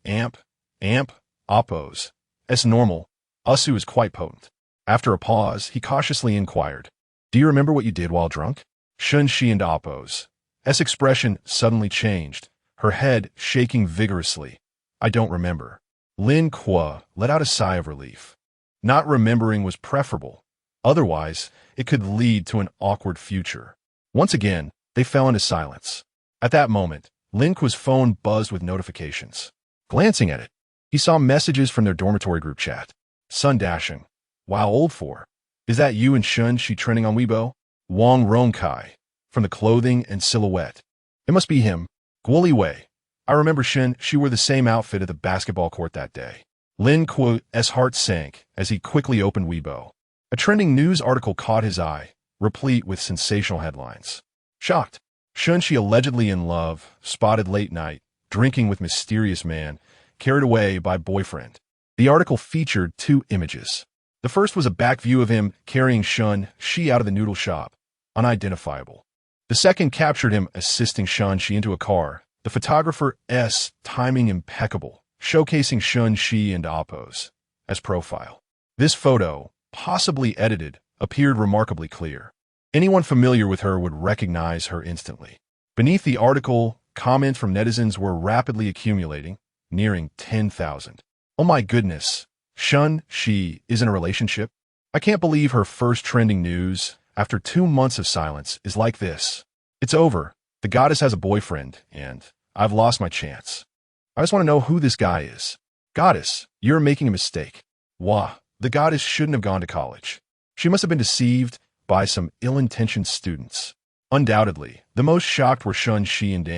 Oppos. It's normal. Usu is quite potent." After a pause, he cautiously inquired, "Do you remember what you did while drunk?" Shen Xi and Oppos' expression suddenly changed, her head shaking vigorously. "I don't remember." Lin Kuo let out a sigh of relief. Not remembering was preferable. Otherwise, it could lead to an awkward future. Once again, they fell into silence. At that moment, Lin Kuo's phone buzzed with notifications. Glancing at it, he saw messages from their dormitory group chat. Sun dashing. "Wow, old for. Is that you and Shen Xi trending on Weibo? Wang Rongkai. From the clothing and silhouette. It must be him. Guoli Wei. I remember Shen Xi wore the same outfit at the basketball court that day." Lin Kuo's heart sank as he quickly opened Weibo. A trending news article caught his eye, replete with sensational headlines. Shocked. Shen Xi allegedly in love, spotted late night, drinking with mysterious man, carried away by boyfriend. The article featured two images. The first was a back view of him carrying Shen Xi out of the noodle shop, unidentifiable. The second captured him assisting Shen Xi into a car, the photographer's timing impeccable, showcasing Shen Xi and Appos as profile. This photo, possibly edited, appeared remarkably clear. Anyone familiar with her would recognize her instantly. Beneath the article, comments from netizens were rapidly accumulating, nearing 10,000. Oh my goodness, Shen Xi is in a relationship? I can't believe her first trending news, after 2 months of silence, is like this. It's over. The goddess has a boyfriend, and I've lost my chance. I just want to know who this guy is. Goddess, you're making a mistake. Wah, the goddess shouldn't have gone to college. She must have been deceived by some ill-intentioned students. Undoubtedly, the most shocked were Shen Xi and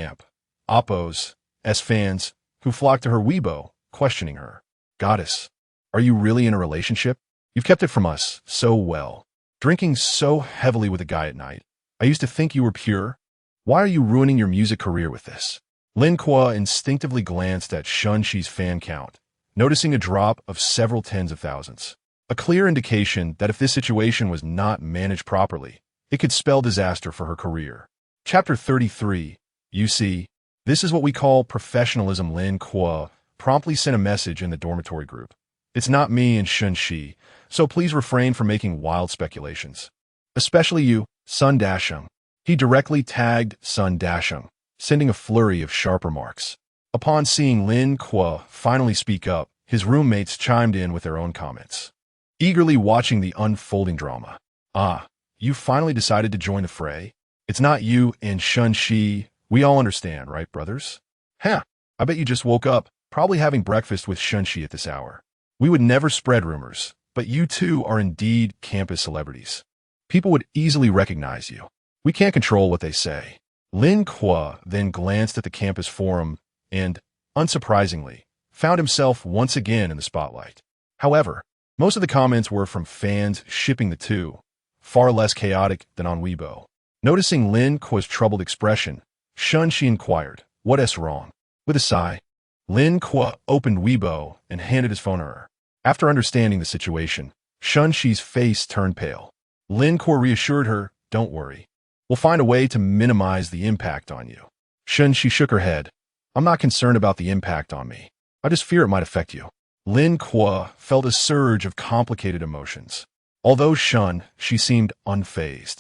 Appos fans who flocked to her Weibo, questioning her. Goddess, are you really in a relationship? You've kept it from us so well. Drinking so heavily with a guy at night. I used to think you were pure. Why are you ruining your music career with this? Lin Kuo instinctively glanced at Shen Xi's fan count, noticing a drop of several tens of thousands. A clear indication that if this situation was not managed properly, it could spell disaster for her career. Chapter 33. You see, this is what we call professionalism. Lin Kuo promptly sent a message in the dormitory group. It's not me and Shen Xi, so please refrain from making wild speculations. Especially you, Sun Dasheng. He directly tagged Sun Dasheng, sending a flurry of sharp remarks. Upon seeing Lin Kuo finally speak up, his roommates chimed in with their own comments, eagerly watching the unfolding drama. Ah, you finally decided to join the fray? It's not you and Shen Xi. We all understand, right, brothers? Huh, I bet you just woke up, probably having breakfast with Shen Xi at this hour. We would never spread rumors, but you two are indeed campus celebrities. People would easily recognize you. We can't control what they say. Lin Kuo then glanced at the campus forum and, unsurprisingly, found himself once again in the spotlight. However, most of the comments were from fans shipping the two, far less chaotic than on Weibo. Noticing Lin Kuo's troubled expression, Shen Xi inquired, "What's wrong?" With a sigh, Lin Kuo opened Weibo and handed his phone to her. After understanding the situation, Shen Xi's face turned pale. Lin Kuo reassured her, "Don't worry. We'll find a way to minimize the impact on you." Shen Xi shook her head. "I'm not concerned about the impact on me. I just fear it might affect you." Lin Kuo felt a surge of complicated emotions. Although Shen Xi seemed unfazed,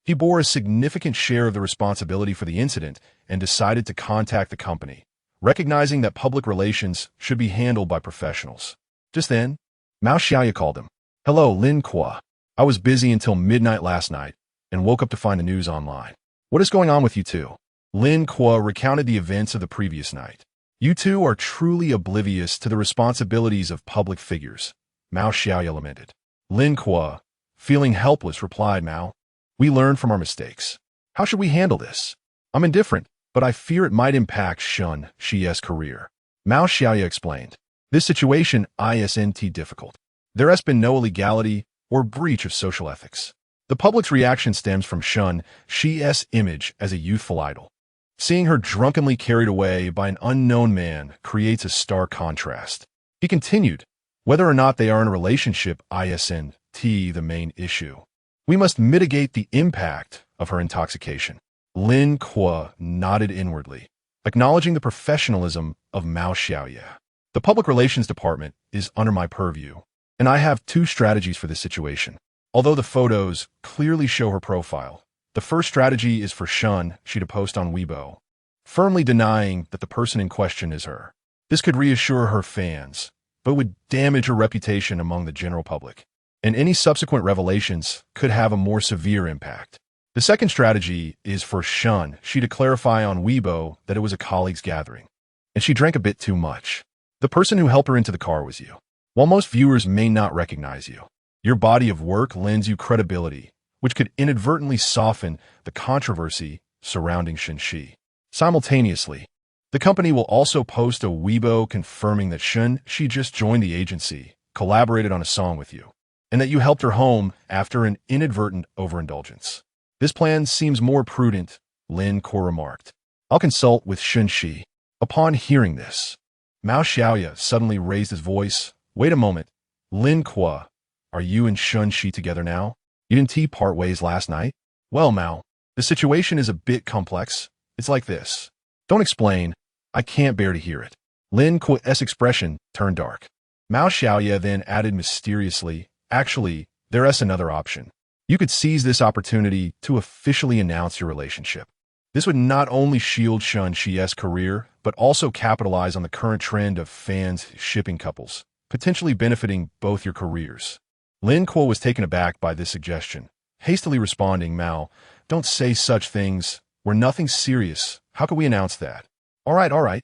he bore a significant share of the responsibility for the incident and decided to contact the company, recognizing that public relations should be handled by professionals. Just then, Mao Xiaoya called him. "Hello, Lin Kuo. I was busy until midnight last night and woke up to find the news online. What is going on with you two?" Lin Kuo recounted the events of the previous night. "You two are truly oblivious to the responsibilities of public figures," Mao Xiaoya lamented. Lin Kuo, feeling helpless, replied, "Mao, we learn from our mistakes. How should we handle this? I'm indifferent, but I fear it might impact Shen Xi's career." Mao Xiaoya explained, "This situation isn't difficult. There has been no illegality or breach of social ethics. The public's reaction stems from Shen Xi's image as a youthful idol. Seeing her drunkenly carried away by an unknown man creates a stark contrast." He continued, "Whether or not they are in a relationship isn't the main issue. We must mitigate the impact of her intoxication." Lin Kuo nodded inwardly, acknowledging the professionalism of Mao Xiaoya. "The public relations department is under my purview, and I have 2 strategies for this situation. Although the photos clearly show her profile, the first strategy is for Shen Xi to post on Weibo, firmly denying that the person in question is her. This could reassure her fans, but would damage her reputation among the general public, and any subsequent revelations could have a more severe impact. The second strategy is for Shen Xi to clarify on Weibo that it was a colleagues' gathering, and she drank a bit too much. The person who helped her into the car was you. While most viewers may not recognize you, your body of work lends you credibility, which could inadvertently soften the controversy surrounding Shen Xi. Simultaneously, the company will also post a Weibo confirming that Shen Xi just joined the agency, collaborated on a song with you, and that you helped her home after an inadvertent overindulgence. This plan seems more prudent," Lin Kuo remarked. "I'll consult with Shen Xi." Upon hearing this, Mao Xiaoya suddenly raised his voice. "Wait a moment, Lin Kuo. are you and Shen Xi together now? You didn't part ways last night? Well, Mao, the situation is a bit complex. It's like this. Don't explain. I can't bear to hear it. Lin Kuo's expression turned dark. Mao Xiaoya then added mysteriously, actually, there's another option. You could seize this opportunity to officially announce your relationship. This would not only shield Shen Xi's career, but also capitalize on the current trend of fans shipping couples, potentially benefiting both your careers. Lin Kuo was taken aback by this suggestion, hastily responding, Mao, don't say such things. We're nothing serious. How could we announce that? All right.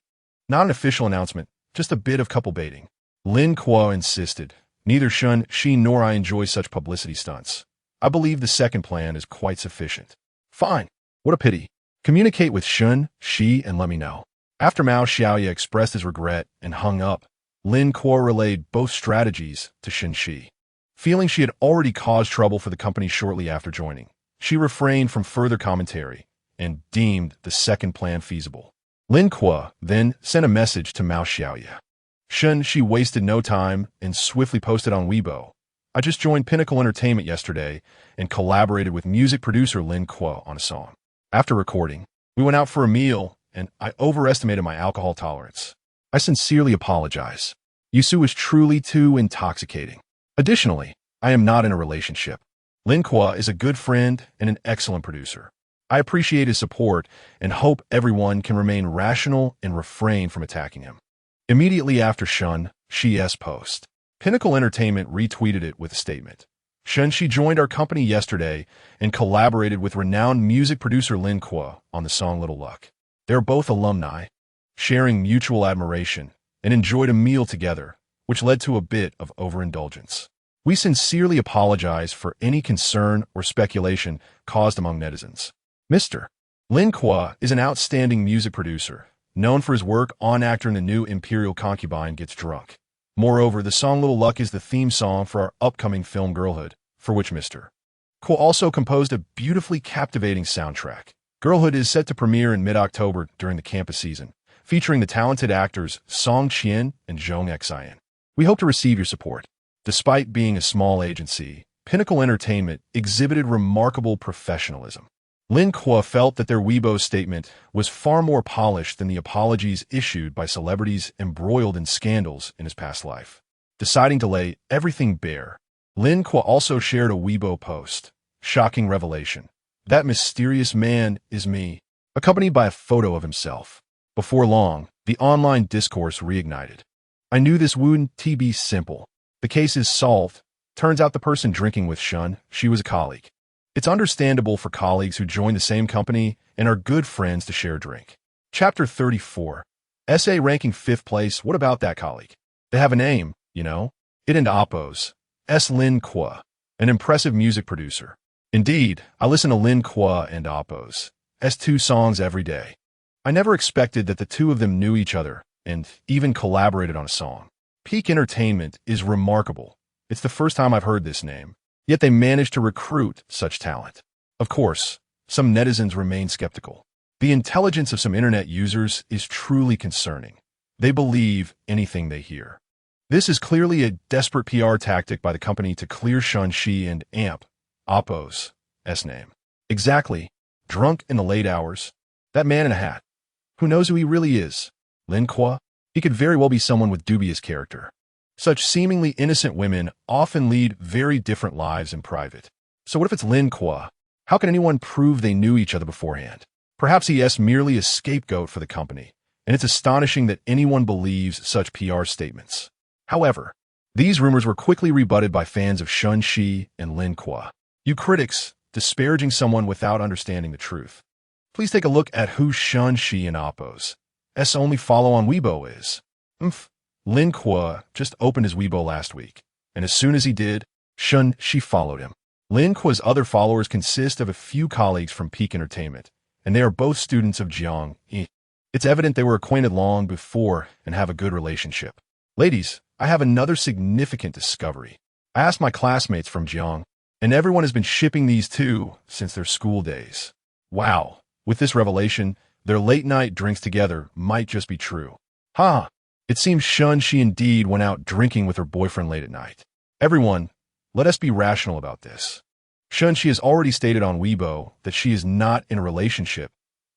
Not an official announcement, just a bit of couple baiting. Lin Kuo insisted. Neither Shen Xi nor I enjoy such publicity stunts. I believe the second plan is quite sufficient. Fine. What a pity. Communicate with Shen Xi and let me know. After Mao Xiaoya expressed his regret and hung up, Lin Kuo relayed both strategies to Shen Xi. Feeling she had already caused trouble for the company shortly after joining, she refrained from further commentary and deemed the second plan feasible. Lin Kuo then sent a message to Mao Xiaoya. Shen Xi wasted no time and swiftly posted on Weibo. I just joined Pinnacle Entertainment yesterday and collaborated with music producer Lin Kuo on a song. After recording, we went out for a meal and I overestimated my alcohol tolerance. I sincerely apologize. Yusu is truly too intoxicating. Additionally, I am not in a relationship. Lin Kuo is a good friend and an excellent producer. I appreciate his support and hope everyone can remain rational and refrain from attacking him. Immediately after Shen Xi's post, Pinnacle Entertainment retweeted it with a statement. Shen Xi joined our company yesterday and collaborated with renowned music producer Lin Kuo on the song Little Luck. They're both alumni, sharing mutual admiration, and enjoyed a meal together, which led to a bit of overindulgence. We sincerely apologize for any concern or speculation caused among netizens. Mr. Lin Kuo is an outstanding music producer, known for his work on actor in the new Imperial Concubine Drunk. Moreover, the song Little Luck is the theme song for our upcoming film Girlhood, for which Mr. Kuo also composed a beautifully captivating soundtrack. Girlhood is set to premiere in mid-October during the campus season, featuring the talented actors Song Qian and Zhong Xian. We hope to receive your support. Despite being a small agency, Pinnacle Entertainment exhibited remarkable professionalism. Lin Kuo felt that their Weibo statement was far more polished than the apologies issued by celebrities embroiled in scandals in his past life. Deciding to lay everything bare, Lin Kuo also shared a Weibo post. Shocking revelation. That mysterious man is me, accompanied by a photo of himself. Before long, the online discourse reignited. I knew this wouldn't be simple. The case is solved. Turns out the person drinking with Shen Xi was a colleague. It's understandable for colleagues who join the same company and are good friends to share a drink. Chapter 34. Essay ranking 5th place. What about that colleague? They have a name, you know? It and Oppos. Lin Kuo, an impressive music producer. Indeed, I listen to Lin Kuo and Oppos' 2 songs every day. I never expected that the two of them knew each other and even collaborated on a song. Peak Entertainment is remarkable. It's the first time I've heard this name. Yet they managed to recruit such talent. Of course, some netizens remain skeptical. The intelligence of some internet users is truly concerning. They believe anything they hear. This is clearly a desperate PR tactic by the company to clear Shen Xi and amp Oppos' name. Exactly. Drunk in the late hours. That man in a hat. Who knows who he really is? Lin Kuo? He could very well be someone with dubious character. Such seemingly innocent women often lead very different lives in private. So what if it's Lin Kuo? How can anyone prove they knew each other beforehand? Perhaps he is merely a scapegoat for the company, and it's astonishing that anyone believes such PR statements. However, these rumors were quickly rebutted by fans of Shen Xi and Lin Kuo. You critics, disparaging someone without understanding the truth. Please take a look at who Shen Xi and Oppos' only follow on Weibo is. Lin Kuo just opened his Weibo last week, and as soon as he did, Shen Xi followed him. Lin Kuo's other followers consist of a few colleagues from Peak Entertainment, and they are both students of Jiang. It's evident they were acquainted long before and have a good relationship. Ladies, I have another significant discovery. I asked my classmates from Jiang, and everyone has been shipping these two since their school days. Wow, with this revelation, their late-night drinks together might just be true. It seems Shen Xi indeed went out drinking with her boyfriend late at night. Everyone, Let us be rational about this. Shen Xi has already stated on Weibo that she is not in a relationship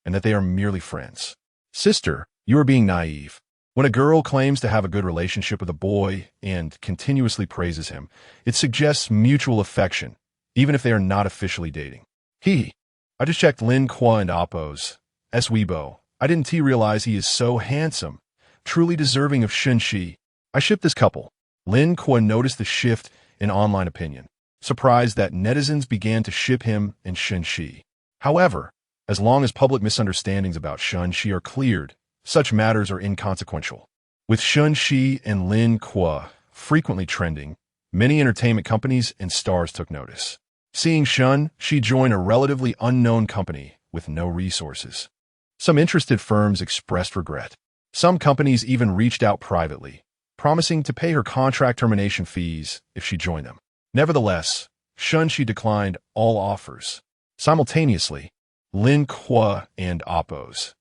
and that they are merely friends. Sister, you are being naive. When a girl claims to have a good relationship with a boy and continuously praises him, it suggests mutual affection, even if they are not officially dating. I just checked Lin Kuo and Oppo's Weibo. I didn't realize he is so handsome, truly deserving of Shen Xi. I ship this couple. Lin Kuo noticed the shift in online opinion, surprised that netizens began to ship him and Shen Xi. However, as long as public misunderstandings about Shen Xi are cleared, such matters are inconsequential. With Shen Xi and Lin Kuo frequently trending, many entertainment companies and stars took notice. Seeing Shen Xi join a relatively unknown company with no resources, some interested firms expressed regret. Some companies even reached out privately, promising to pay her contract termination fees if she joined them. Nevertheless, Shen Xi declined all offers. Simultaneously, Lin Kuo and Oppo's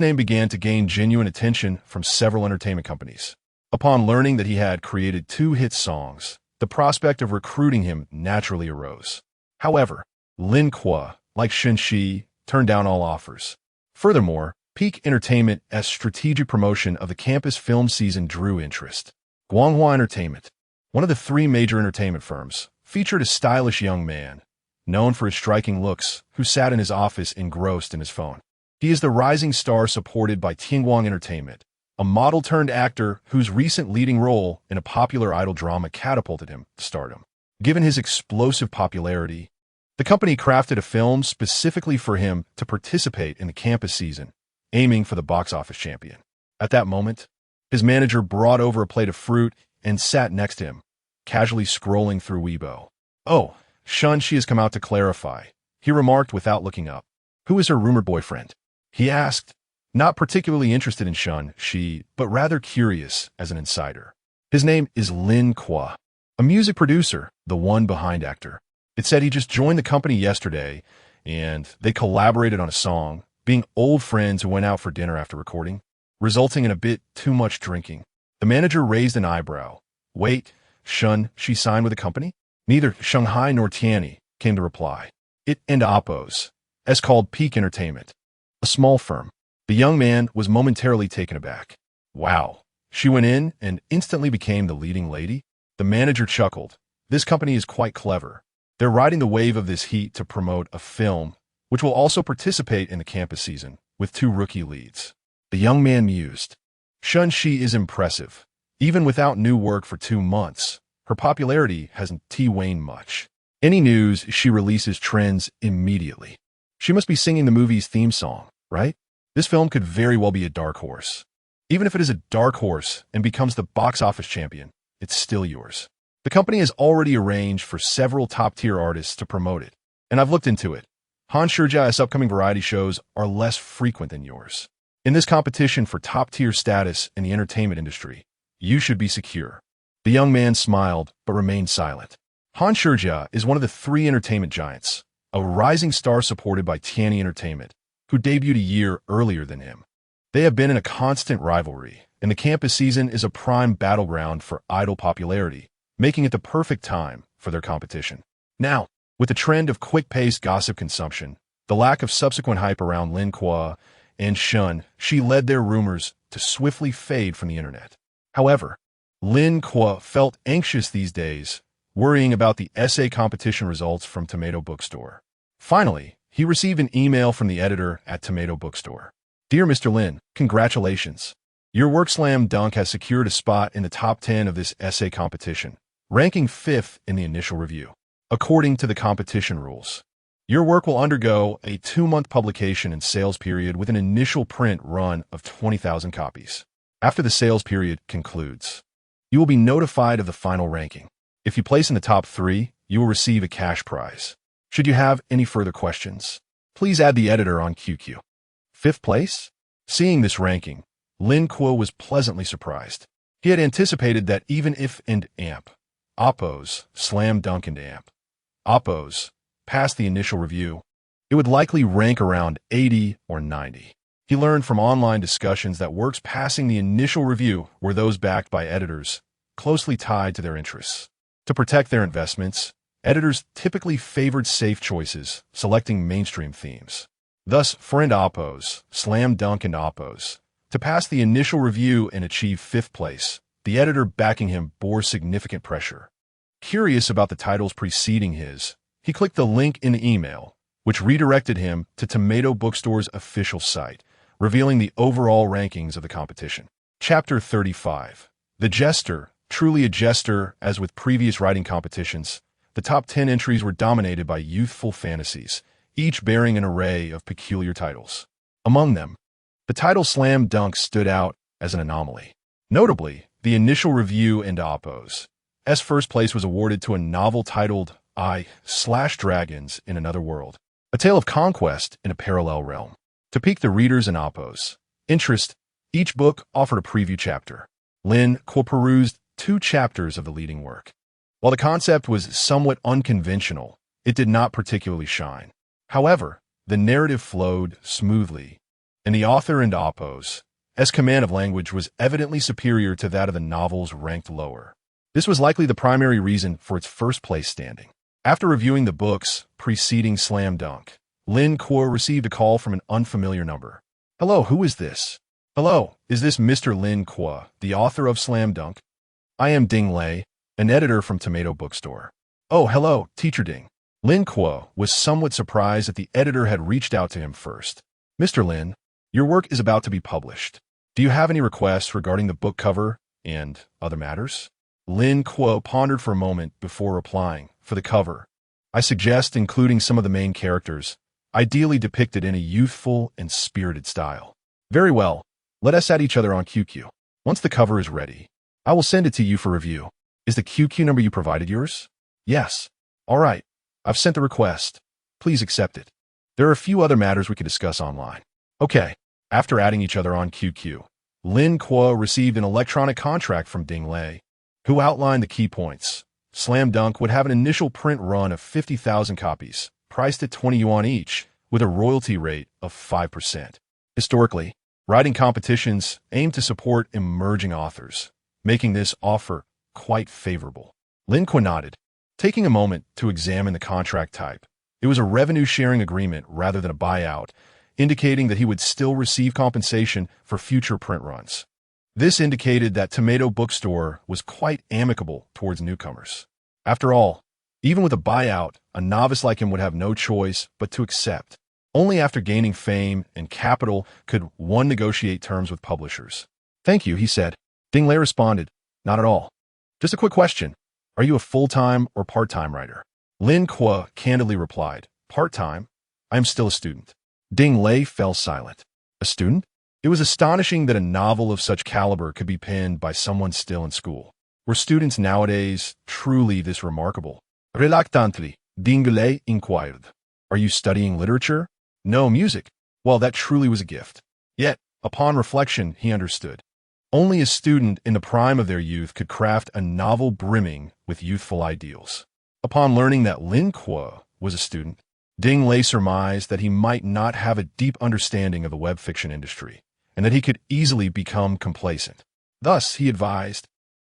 name began to gain genuine attention from several entertainment companies. Upon learning that he had created 2 hit songs, the prospect of recruiting him naturally arose. However, Lin Kuo, like Shen Xi, turned down all offers. Furthermore, Peak Entertainment's strategic promotion of the campus film season drew interest. Guanghua Entertainment, one of the 3 major entertainment firms, featured a stylish young man, known for his striking looks, who sat in his office engrossed in his phone. He is the rising star supported by Tianguang Entertainment, a model-turned-actor whose recent leading role in a popular idol drama catapulted him to stardom. Given his explosive popularity, the company crafted a film specifically for him to participate in the campus season, aiming for the box office champion. At that moment, his manager brought over a plate of fruit and sat next to him, casually scrolling through Weibo. "Oh, Shen Xi has come out to clarify," he remarked without looking up. "Who is her rumored boyfriend?" he asked, not particularly interested in Shen Xi, but rather curious as an insider. "His name is Lin Kuo, a music producer, the one behind actor. It said he just joined the company yesterday, and they collaborated on a song, being old friends who went out for dinner after recording, resulting in a bit too much drinking." The manager raised an eyebrow. "Wait, Shen Xi signed with the company?" "Neither Shanghai nor Tianyi," came the reply. "It and Oppo's called Peak Entertainment, a small firm." The young man was momentarily taken aback. "Wow, she went in and instantly became the leading lady?" The manager chuckled. "This company is quite clever. They're riding the wave of this heat to promote a film, which will also participate in the campus season, with 2 rookie leads." The young man mused. Shen Xi is impressive. Even without new work for 2 months, her popularity hasn't waned much. Any news she releases trends immediately. She must be singing the movie's theme song, right? This film could very well be a dark horse. Even if it is a dark horse and becomes the box office champion, it's still yours. The company has already arranged for several top-tier artists to promote it, and I've looked into it. Han Shijia's upcoming variety shows are less frequent than yours. In this competition for top-tier status in the entertainment industry, you should be secure. The young man smiled, but remained silent. Han Shijia is one of the 3 entertainment giants, a rising star supported by Tianyi Entertainment, who debuted a year earlier than him. They have been in a constant rivalry, and the campus season is a prime battleground for idol popularity, making it the perfect time for their competition. Now, with the trend of quick-paced gossip consumption, the lack of subsequent hype around Lin Kuo and Shen Xi led their rumors to swiftly fade from the internet. However, Lin Kuo felt anxious these days, worrying about the essay competition results from Tomato Bookstore. Finally, he received an email from the editor at Tomato Bookstore. "Dear Mr. Lin, congratulations. Your work slam dunk has secured a spot in the top 10 of this essay competition, ranking 5th in the initial review. According to the competition rules, your work will undergo a 2-month publication and sales period with an initial print run of 20,000 copies. After the sales period concludes, you will be notified of the final ranking. If you place in the top 3, you will receive a cash prize. Should you have any further questions, please add the editor on QQ." 5th place? Seeing this ranking, Lin Kuo was pleasantly surprised. He had anticipated that even if Oppo's slam dunk and Oppo's passed the initial review, it would likely rank around 80 or 90. He learned from online discussions that works passing the initial review were those backed by editors, closely tied to their interests. To protect their investments, editors typically favored safe choices, selecting mainstream themes. Thus, friend Oppos, Slam Dunk and Oppos, to pass the initial review and achieve 5th place, the editor backing him bore significant pressure. Curious about the titles preceding his, he clicked the link in the email, which redirected him to Tomato Bookstore's official site, revealing the overall rankings of the competition. Chapter 35. The Jester, truly a jester. As with previous writing competitions, the top 10 entries were dominated by youthful fantasies, each bearing an array of peculiar titles. Among them, the title Slam Dunk stood out as an anomaly. Notably, the initial review and Oppos' first place was awarded to a novel titled Dragons in Another World, a tale of conquest in a parallel realm. To pique the readers and Oppos' interest, each book offered a preview chapter. Lin Kuo perused 2 chapters of the leading work. While the concept was somewhat unconventional, it did not particularly shine. However, the narrative flowed smoothly, and the author and Oppos' command of language was evidently superior to that of the novels ranked lower. This was likely the primary reason for its first place standing. After reviewing the books preceding Slam Dunk, Lin Kuo received a call from an unfamiliar number. "Hello, who is this?" "Hello, is this Mr. Lin Kuo, the author of Slam Dunk?" "I am Ding Lei, an editor from Tomato Bookstore." "Oh, hello, Teacher Ding." Lin Kuo was somewhat surprised that the editor had reached out to him first. "Mr. Lin, your work is about to be published. Do you have any requests regarding the book cover and other matters?" Lin Kuo pondered for a moment before replying. "For the cover, I suggest including some of the main characters, ideally depicted in a youthful and spirited style." "Very well. Let us add each other on QQ. Once the cover is ready, I will send it to you for review." "Is the QQ number you provided yours?" "Yes." "All right. I've sent the request. Please accept it. There are a few other matters we could discuss online." "Okay." After adding each other on QQ, Lin Kuo received an electronic contract from Ding Lei, who outlined the key points. Slam Dunk would have an initial print run of 50,000 copies, priced at 20 yuan each, with a royalty rate of 5%. Historically, writing competitions aim to support emerging authors, making this offer quite favorable. Lin Kuo nodded, taking a moment to examine the contract type. It was a revenue-sharing agreement rather than a buyout, indicating that he would still receive compensation for future print runs. This indicated that Tomato Bookstore was quite amicable towards newcomers. After all, even with a buyout, a novice like him would have no choice but to accept. Only after gaining fame and capital could one negotiate terms with publishers. "Thank you," he said. Ding Lei responded, "Not at all. Just a quick question. Are you a full-time or part-time writer?" Lin Kuo candidly replied, "Part-time. I am still a student." Ding Lei fell silent. A student? It was astonishing that a novel of such caliber could be penned by someone still in school. Were students nowadays truly this remarkable? Reluctantly, Ding Lei inquired, "Are you studying literature?" "No, music." Well, that truly was a gift. Yet, upon reflection, he understood. Only a student in the prime of their youth could craft a novel brimming with youthful ideals. Upon learning that Lin Kuo was a student, Ding Lei surmised that he might not have a deep understanding of the web fiction industry, and that he could easily become complacent. Thus, he advised,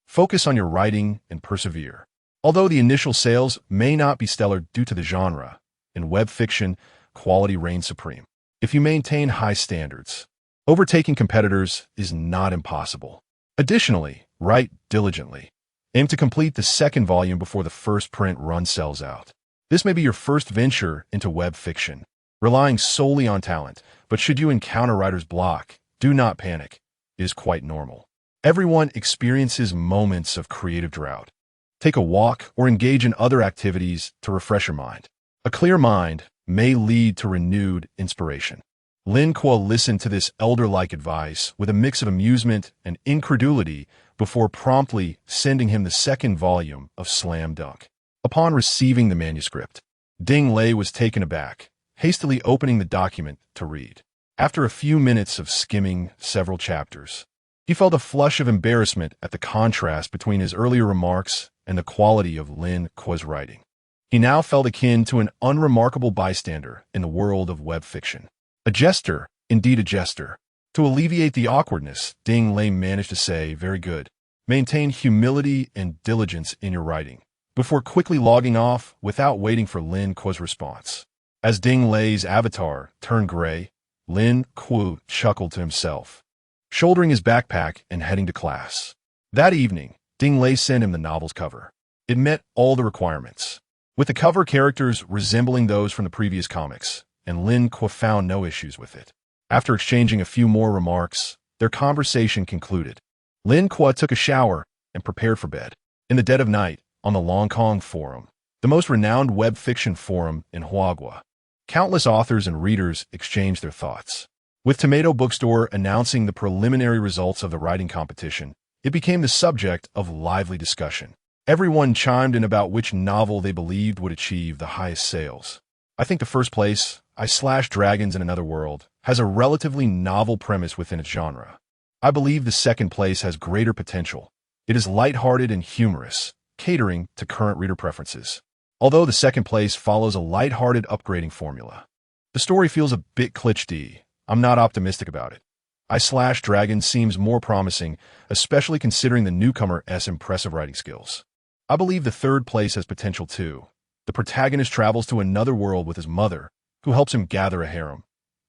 focus on your writing and persevere. Although the initial sales may not be stellar due to the genre, in web fiction, quality reigns supreme. If you maintain high standards, overtaking competitors is not impossible. Additionally, write diligently. Aim to complete the second volume before the first print run sells out. This may be your first venture into web fiction, relying solely on talent, but should you encounter writer's block, do not panic. It is quite normal. Everyone experiences moments of creative drought. Take a walk or engage in other activities to refresh your mind. A clear mind may lead to renewed inspiration. Lin Kuo listened to this elder-like advice with a mix of amusement and incredulity before promptly sending him the second volume of Slam Dunk. Upon receiving the manuscript, Ding Lei was taken aback, hastily opening the document to read. After a few minutes of skimming several chapters, he felt a flush of embarrassment at the contrast between his earlier remarks and the quality of Lin Kuo's writing. He now felt akin to an unremarkable bystander in the world of web fiction. A jester, indeed a jester. To alleviate the awkwardness, Ding Lei managed to say, "Very good. Maintain humility and diligence in your writing. before quickly logging off without waiting for Lin Kuo's response. As Ding Lei's avatar turned gray, Lin Kuo chuckled to himself, shouldering his backpack and heading to class. That evening, Ding Lei sent him the novel's cover. It met all the requirements, with the cover characters resembling those from the previous comics, and Lin Kuo found no issues with it. After exchanging a few more remarks, their conversation concluded. Lin Kuo took a shower and prepared for bed. In the dead of night, on the Long Kong Forum, the most renowned web fiction forum in Huagua, countless authors and readers exchanged their thoughts. With Tomato Bookstore announcing the preliminary results of the writing competition, it became the subject of lively discussion. Everyone chimed in about which novel they believed would achieve the highest sales. I think the first place, I/Dragons in Another World, has a relatively novel premise within its genre. I believe the second place has greater potential. It is lighthearted and humorous, catering to current reader preferences. Although the second place follows a lighthearted upgrading formula, the story feels a bit cliché. I'm not optimistic about it. I/Dragons seems more promising, especially considering the newcomer's impressive writing skills. I believe the third place has potential too. The protagonist travels to another world with his mother, who helps him gather a harem.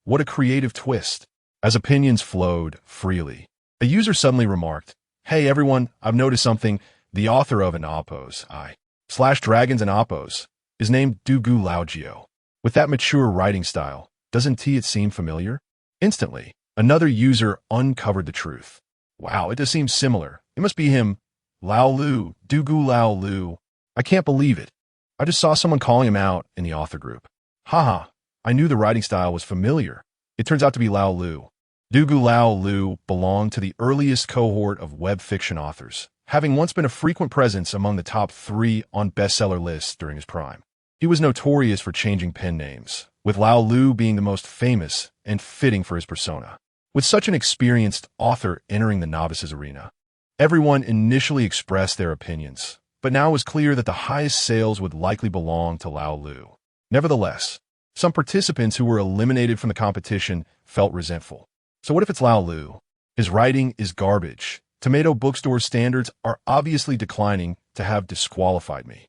What a creative twist! As opinions flowed freely, a user suddenly remarked, "Hey everyone, I've noticed something. The author of an Oppos, I/Dragons and Oppos, is named Dugu Laojio. With that mature writing style, doesn't it seem familiar?" Instantly, another user uncovered the truth. "Wow, it does seem similar. It must be him. Lao Lu, Dugu Lao Lu. I can't believe it. I just saw someone calling him out in the author group. Haha, I knew the writing style was familiar. It turns out to be Lao Lu." Dugu Lao Lu belonged to the earliest cohort of web fiction authors, having once been a frequent presence among the top 3 on bestseller lists during his prime. He was notorious for changing pen names, with Lao Lu being the most famous and fitting for his persona. With such an experienced author entering the novices arena, everyone initially expressed their opinions, but now it was clear that the highest sales would likely belong to Lao Lu. Nevertheless, some participants who were eliminated from the competition felt resentful. So what if it's Lao Lu? His writing is garbage. Tomato Bookstore standards are obviously declining to have disqualified me.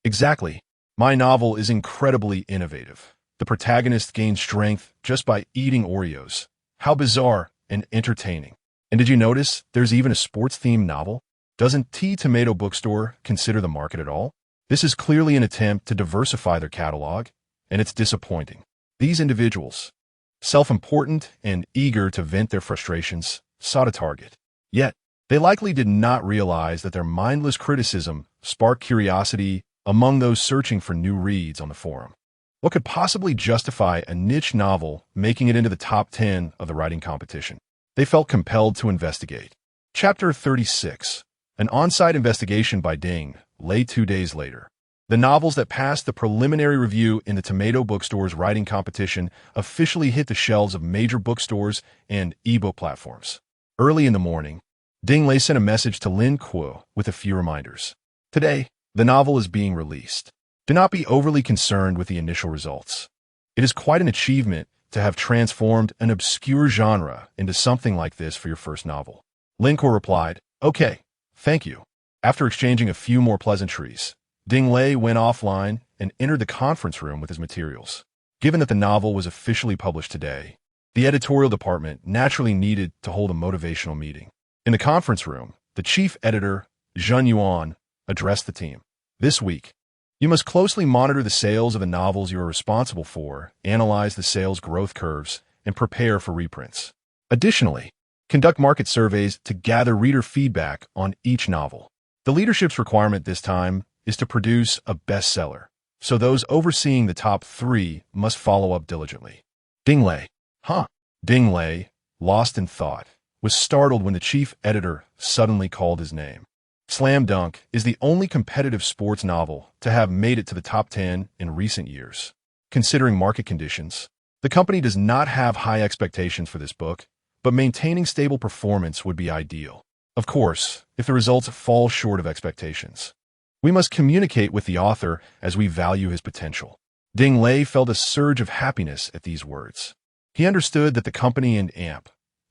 Exactly. My novel is incredibly innovative. The protagonist gains strength just by eating Oreos. How bizarre and entertaining. And did you notice there's even a sports-themed novel? Doesn't Tomato Bookstore consider the market at all? This is clearly an attempt to diversify their catalog, and it's disappointing. These individuals, self-important and eager to vent their frustrations, sought a target. Yet, they likely did not realize that their mindless criticism sparked curiosity among those searching for new reads on the forum. What could possibly justify a niche novel making it into the top 10 of the writing competition? They felt compelled to investigate. Chapter 36. An on-site investigation by Ding Lei 2 days later. The novels that passed the preliminary review in the Tomato Bookstore's writing competition officially hit the shelves of major bookstores and ebook platforms. Early in the morning, Ding Lei sent a message to Lin Kuo with a few reminders. Today, the novel is being released. Do not be overly concerned with the initial results. It is quite an achievement to have transformed an obscure genre into something like this for your first novel. Lin Kuo replied, "Okay, thank you." After exchanging a few more pleasantries, Ding Lei went offline and entered the conference room with his materials. Given that the novel was officially published today, the editorial department naturally needed to hold a motivational meeting. In the conference room, the chief editor, Zhen Yuan, addressed the team. This week, you must closely monitor the sales of the novels you are responsible for, analyze the sales growth curves, and prepare for reprints. Additionally, conduct market surveys to gather reader feedback on each novel. The leadership's requirement this time is to produce a bestseller, so those overseeing the top 3 must follow up diligently. Ding Lei. Ding Lei, lost in thought, was startled when the chief editor suddenly called his name. Slam Dunk is the only competitive sports novel to have made it to the top 10 in recent years. Considering market conditions, the company does not have high expectations for this book, but maintaining stable performance would be ideal. Of course, if the results fall short of expectations, we must communicate with the author as we value his potential. Ding Lei felt a surge of happiness at these words. He understood that the company and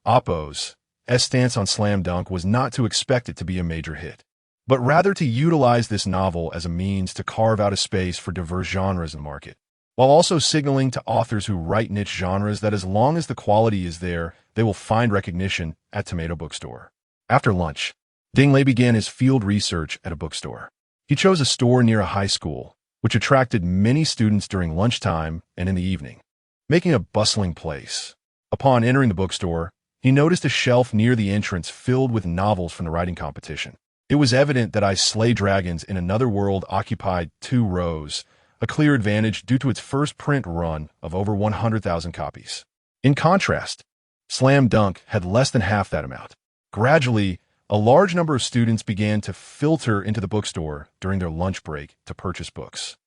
Oppos' stance on Slam Dunk was not to expect it to be a major hit. but rather to utilize this novel as a means to carve out a space for diverse genres in the market, while also signaling to authors who write niche genres that as long as the quality is there, they will find recognition at Tomato Bookstore. After lunch, Ding Lei began his field research at a bookstore. He chose a store near a high school, which attracted many students during lunchtime and in the evening, making a bustling place. Upon entering the bookstore, he noticed a shelf near the entrance filled with novels from the writing competition. It was evident that I Slay Dragons in Another World occupied 2 rows, a clear advantage due to its first print run of over 100,000 copies. In contrast, Slam Dunk had less than half that amount. Gradually, a large number of students began to filter into the bookstore during their lunch break to purchase books.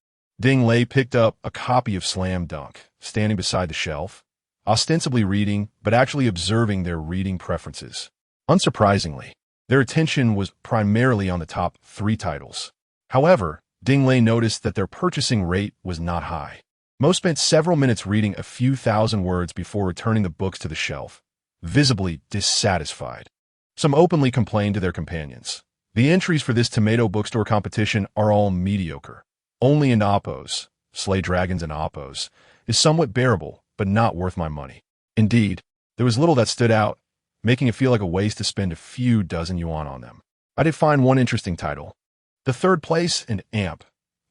Ding Lei picked up a copy of Slam Dunk, standing beside the shelf, ostensibly reading, but actually observing their reading preferences. Unsurprisingly, their attention was primarily on the top 3 titles. However, Ding Lei noticed that their purchasing rate was not high. Most spent several minutes reading a few thousand words before returning the books to the shelf, visibly dissatisfied. Some openly complained to their companions. The entries for this Tomato Bookstore competition are all mediocre. Only in Oppos, Slay Dragons and Oppos, is somewhat bearable, but not worth my money. Indeed, there was little that stood out, making it feel like a waste to spend a few dozen yuan on them. I did find one interesting title. The third place in AMP,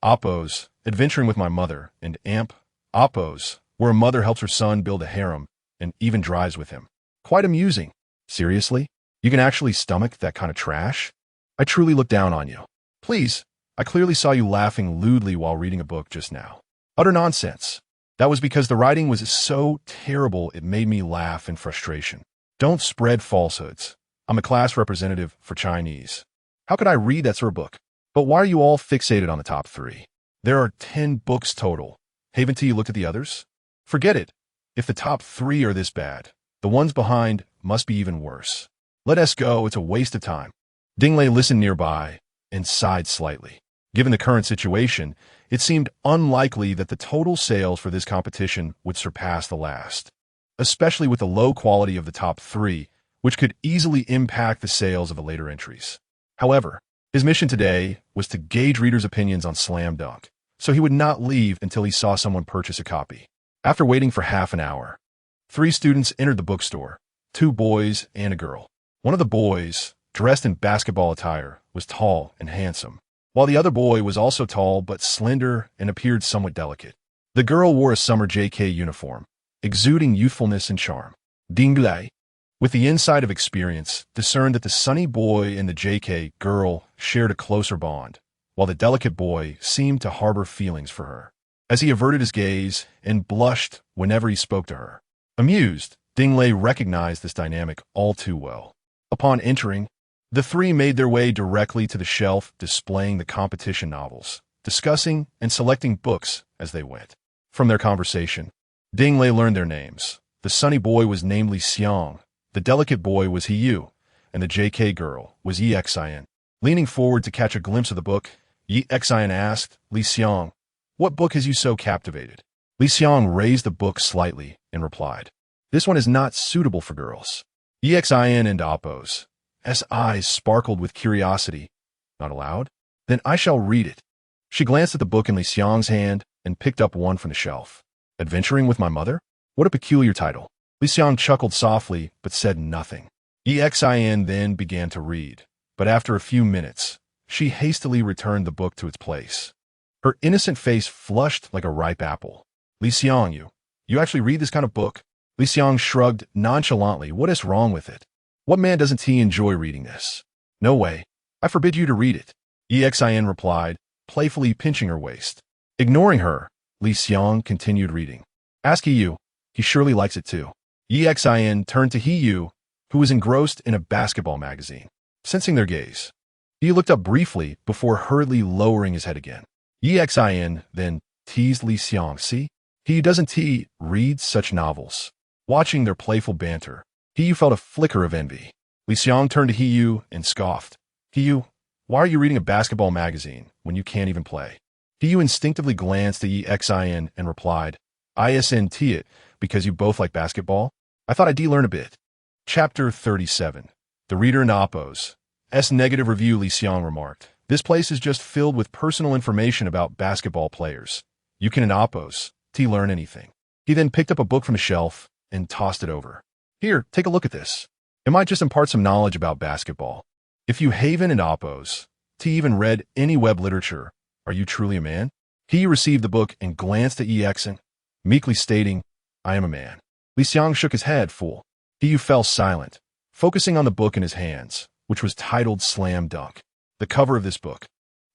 Oppos, Adventuring with My Mother, and AMP, Oppos, where a mother helps her son build a harem and even drives with him. Quite amusing. Seriously? You can actually stomach that kind of trash? I truly look down on you. Please, I clearly saw you laughing lewdly while reading a book just now. Utter nonsense. That was because the writing was so terrible it made me laugh in frustration. Don't spread falsehoods. I'm a class representative for Chinese. How could I read that sort of book? But why are you all fixated on the top 3? There are 10 books total. Haven't you looked at the others? Forget it. If the top 3 are this bad, the ones behind must be even worse. Let us go, it's a waste of time. Ding Lei listened nearby and sighed slightly. Given the current situation, it seemed unlikely that the total sales for this competition would surpass the last, especially with the low quality of the top 3, which could easily impact the sales of the later entries. However, his mission today was to gauge readers' opinions on Slam Dunk, so he would not leave until he saw someone purchase a copy. After waiting for half an hour, 3 students entered the bookstore, 2 boys and a girl. One of the boys, dressed in basketball attire, was tall and handsome, while the other boy was also tall but slender and appeared somewhat delicate. The girl wore a summer JK uniform, exuding youthfulness and charm. Ding Lei, with the insight of experience, discerned that the sunny boy and the JK girl shared a closer bond, while the delicate boy seemed to harbor feelings for her, as he averted his gaze and blushed whenever he spoke to her. Amused, Ding Lei recognized this dynamic all too well. Upon entering, the 3 made their way directly to the shelf displaying the competition novels, discussing and selecting books as they went. From their conversation, Ding Lei learned their names. The sunny boy was named Li Xiang, the delicate boy was He Yu, and the JK girl was Yi Xian. Leaning forward to catch a glimpse of the book, Yi Xian asked, Li Xiang, what book has you so captivated? Li Xiang raised the book slightly and replied, this one is not suitable for girls. Yi Xian and Oppos' eyes sparkled with curiosity. Not allowed? Then I shall read it. She glanced at the book in Li Xiang's hand and picked up one from the shelf. Adventuring with My Mother? What a peculiar title. Li Xiang chuckled softly but said nothing. Yi Xian then began to read, but after a few minutes, she hastily returned the book to its place. Her innocent face flushed like a ripe apple. Li Xiang, you actually read this kind of book? Li Xiang shrugged nonchalantly. What is wrong with it? What man doesn't he enjoy reading this? No way. I forbid you to read it. Yi Xian replied, playfully pinching her waist. Ignoring her, Li Xiang continued reading. Ask He Yu. He surely likes it too. Yi Xian turned to He Yu, who was engrossed in a basketball magazine. Sensing their gaze, he looked up briefly before hurriedly lowering his head again. Yi Xian then teased Li Xiang. See? He doesn't read such novels. Watching their playful banter, He Yu felt a flicker of envy. Li Xiang turned to He Yu and scoffed. He Yu, why are you reading a basketball magazine when you can't even play? He Yu instinctively glanced at Yi Xian and replied, ISNT it, because you both like basketball? I thought I'd learn a bit. Chapter 37. The Reader in Oppos, negative review, Li Xiang remarked. This place is just filled with personal information about basketball players. You can in Oppos, learn anything. He then picked up a book from the shelf and tossed it over. Here, take a look at this. It might just impart some knowledge about basketball. If you haven and Oppos, even read any web literature, are you truly a man? He received the book and glanced at Exen, meekly stating, I am a man. Li Xiang shook his head, fool. He fell silent, focusing on the book in his hands, which was titled Slam Dunk. The cover of this book,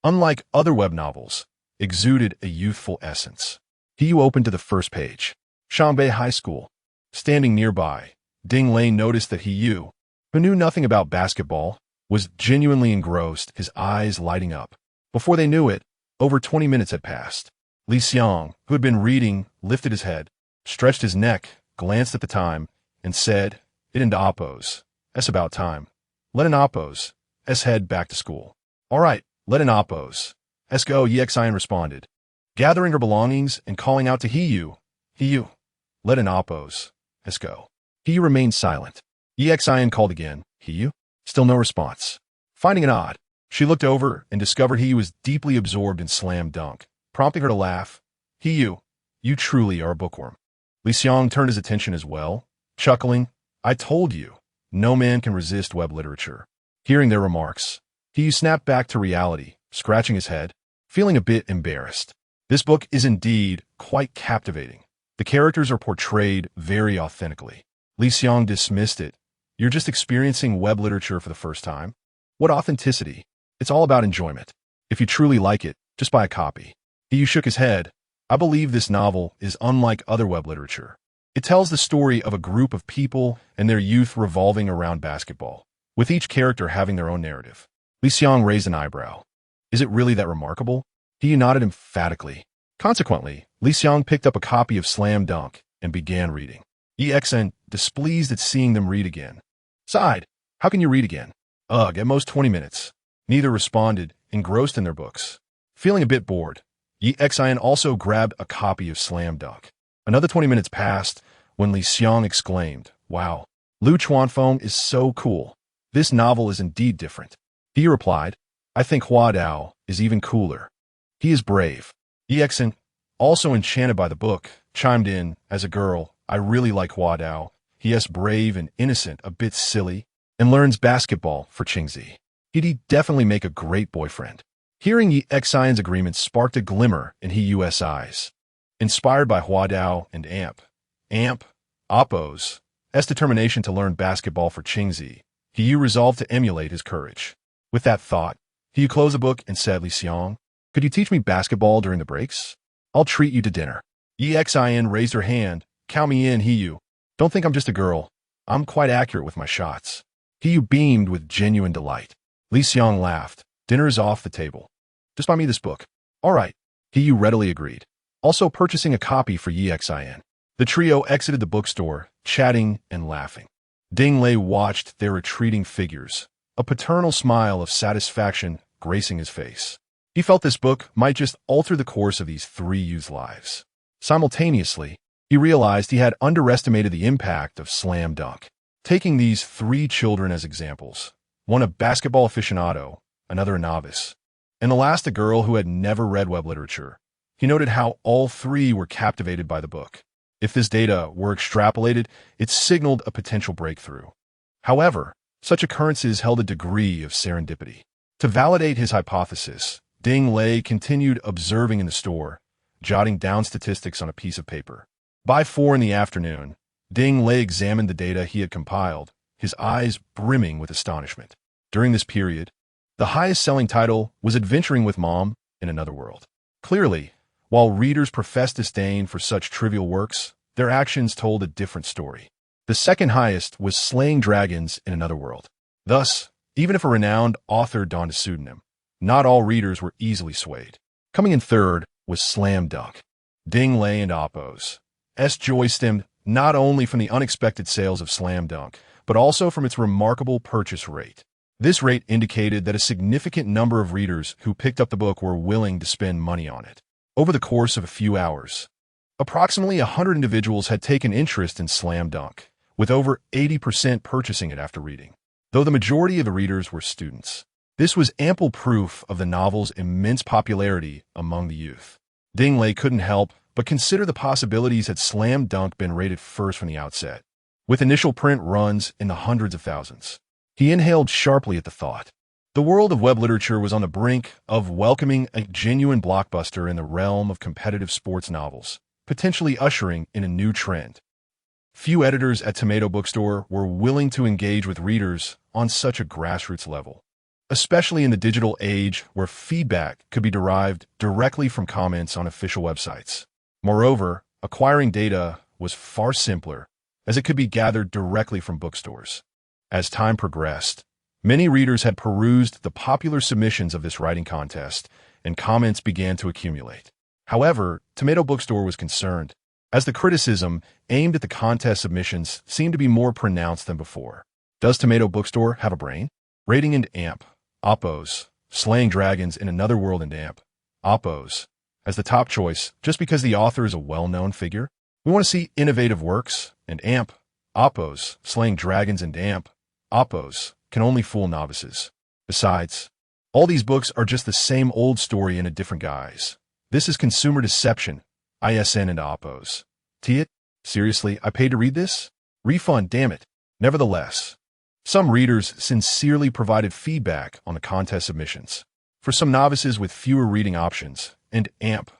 unlike other web novels, exuded a youthful essence. He opened to the first page. Shangbei High School. Standing nearby, Ding Lei noticed that who knew nothing about basketball, was genuinely engrossed, his eyes lighting up. Before they knew it, over 20 minutes had passed. Li Xiang, who had been reading, lifted his head, stretched his neck, glanced at the time, and said, It into Oppos. It's about time. Let an Oppos. Head back to school. All right, let an Oppos. Go, Exen responded, gathering her belongings and calling out to Hiyu. Let an Oppos. Go. Hiyu remained silent. Exen called again. Hiyu? Still no response. Finding it odd, she looked over and discovered he was deeply absorbed in Slam Dunk, prompting her to laugh. Hiyu, you truly are a bookworm. Li Xiang turned his attention as well, chuckling. I told you, no man can resist web literature. Hearing their remarks, Hiyu snapped back to reality, scratching his head, feeling a bit embarrassed. This book is indeed quite captivating. The characters are portrayed very authentically. Li Xiang dismissed it. You're just experiencing web literature for the first time? What authenticity? It's all about enjoyment. If you truly like it, just buy a copy. Hiyu shook his head. I believe this novel is unlike other web literature. It tells the story of a group of people and their youth revolving around basketball, with each character having their own narrative. Li Xiang raised an eyebrow. Is it really that remarkable? Hiyu nodded emphatically. Consequently, Li Xiang picked up a copy of Slam Dunk and began reading. Exen, displeased at seeing them read again, sighed. How can you read again? Ugh, at most 20 minutes. Neither responded, engrossed in their books. Feeling a bit bored, Exen also grabbed a copy of Slam Dunk. Another 20 minutes passed when Li Xiang exclaimed, Wow, Lu Chuanfeng is so cool. This novel is indeed different. He replied, I think Hua Dao is even cooler. He is brave. Exen, also enchanted by the book, chimed in, as a girl, I really like Hua Dao. He is brave and innocent, a bit silly, and learns basketball for Qingzi. He'd definitely make a great boyfriend. Hearing Exen's agreement sparked a glimmer in Hiyu's eyes. Inspired by Hua Dao and Oppo's determination to learn basketball for Qingzi, Hiyu resolved to emulate his courage. With that thought, Hiyu closed the book and said, Li Xiang, could you teach me basketball during the breaks? I'll treat you to dinner. Exen raised her hand. Count me in, Hiyu. Don't think I'm just a girl. I'm quite accurate with my shots. Hiyu beamed with genuine delight. Li Xiang laughed. Dinner is off the table. Just buy me this book. All right. Hiyu readily agreed, also purchasing a copy for Exen. The trio exited the bookstore, chatting and laughing. Ding Lei watched their retreating figures, a paternal smile of satisfaction gracing his face. He felt this book might just alter the course of these three youths' lives. Simultaneously, he realized he had underestimated the impact of Slam Dunk. Taking these three children as examples, one a basketball aficionado, another a novice, and the last a girl who had never read web literature, he noted how all three were captivated by the book. If this data were extrapolated, it signaled a potential breakthrough. However, such occurrences held a degree of serendipity. To validate his hypothesis, Ding Lei continued observing in the store, jotting down statistics on a piece of paper. By 4 in the afternoon, Ding Lei examined the data he had compiled, his eyes brimming with astonishment. During this period, the highest-selling title was Adventuring with Mom in Another World. Clearly, while readers professed disdain for such trivial works, their actions told a different story. The second highest was Slaying Dragons in Another World. Thus, even if a renowned author donned a pseudonym, not all readers were easily swayed. Coming in third was Slam Dunk. Ding Lei and Oppo's joy stemmed not only from the unexpected sales of Slam Dunk, but also from its remarkable purchase rate. This rate indicated that a significant number of readers who picked up the book were willing to spend money on it. Over the course of a few hours, approximately 100 individuals had taken interest in Slam Dunk, with over 80% purchasing it after reading. though the majority of the readers were students. This was ample proof of the novel's immense popularity among the youth. Ding Lei couldn't help but consider the possibilities had Slam Dunk been rated first from the outset, with initial print runs in the hundreds of thousands. He inhaled sharply at the thought. The world of web literature was on the brink of welcoming a genuine blockbuster in the realm of competitive sports novels, potentially ushering in a new trend. Few editors at Tomato Bookstore were willing to engage with readers on such a grassroots level, especially in the digital age where feedback could be derived directly from comments on official websites. Moreover, acquiring data was far simpler, as it could be gathered directly from bookstores. As time progressed, many readers had perused the popular submissions of this writing contest, and comments began to accumulate. However, Tomato Bookstore was concerned, as the criticism aimed at the contest submissions seemed to be more pronounced than before. Does Tomato Bookstore have a brain? Rating and AMP, Oppos, Slaying Dragons in Another World and AMP, Oppos, as the top choice just because the author is a well-known figure? We want to see innovative works, and AMP, Oppos, Slaying Dragons and AMP, Oppos, can only fool novices. Besides, all these books are just the same old story in a different guise. This is consumer deception, ISN and Oppos. T it? Seriously, I paid to read this? Refund, damn it. Nevertheless, some readers sincerely provided feedback on the contest submissions. For some novices with fewer reading options, and AMP,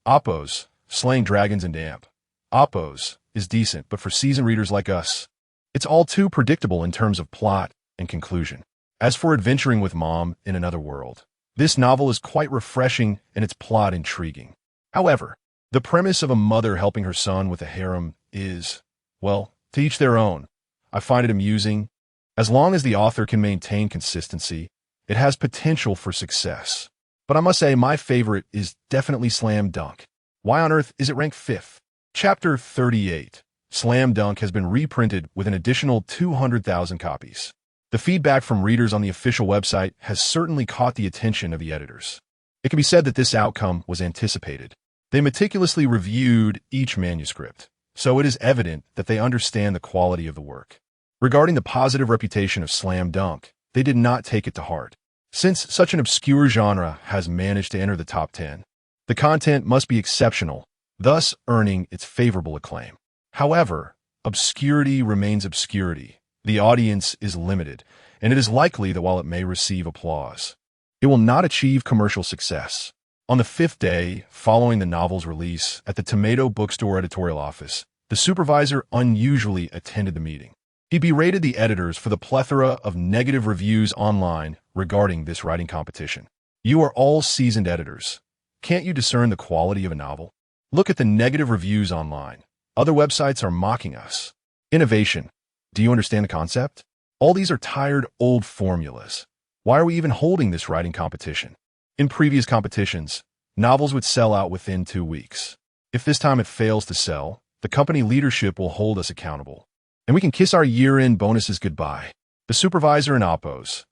Oppos, Slaying Dragons and AMP, Oppos, is decent, but for seasoned readers like us, it's all too predictable in terms of plot and conclusion. As for Adventuring with Mom in Another World, this novel is quite refreshing and its plot intriguing. However, the premise of a mother helping her son with a harem is, well, to each their own. I find it amusing. As long as the author can maintain consistency, it has potential for success. But I must say my favorite is definitely Slam Dunk. Why on earth is it ranked 5th? Chapter 38. Slam Dunk has been reprinted with an additional 200,000 copies. The feedback from readers on the official website has certainly caught the attention of the editors. It can be said that this outcome was anticipated. They meticulously reviewed each manuscript, so it is evident that they understand the quality of the work. Regarding the positive reputation of Slam Dunk, they did not take it to heart. Since such an obscure genre has managed to enter the top 10, the content must be exceptional, thus earning its favorable acclaim. However, obscurity remains obscurity. The audience is limited, and it is likely that while it may receive applause, it will not achieve commercial success. On the 5th day following the novel's release at the Tomato Bookstore editorial office, the supervisor unusually attended the meeting. He berated the editors for the plethora of negative reviews online regarding this writing competition. You are all seasoned editors. Can't you discern the quality of a novel? Look at the negative reviews online. Other websites are mocking us. Innovation. Do you understand the concept? All these are tired, old formulas. Why are we even holding this writing competition? In previous competitions, novels would sell out within 2 weeks. If this time it fails to sell, the company leadership will hold us accountable, and we can kiss our year-end bonuses goodbye. The supervisor and Oppos'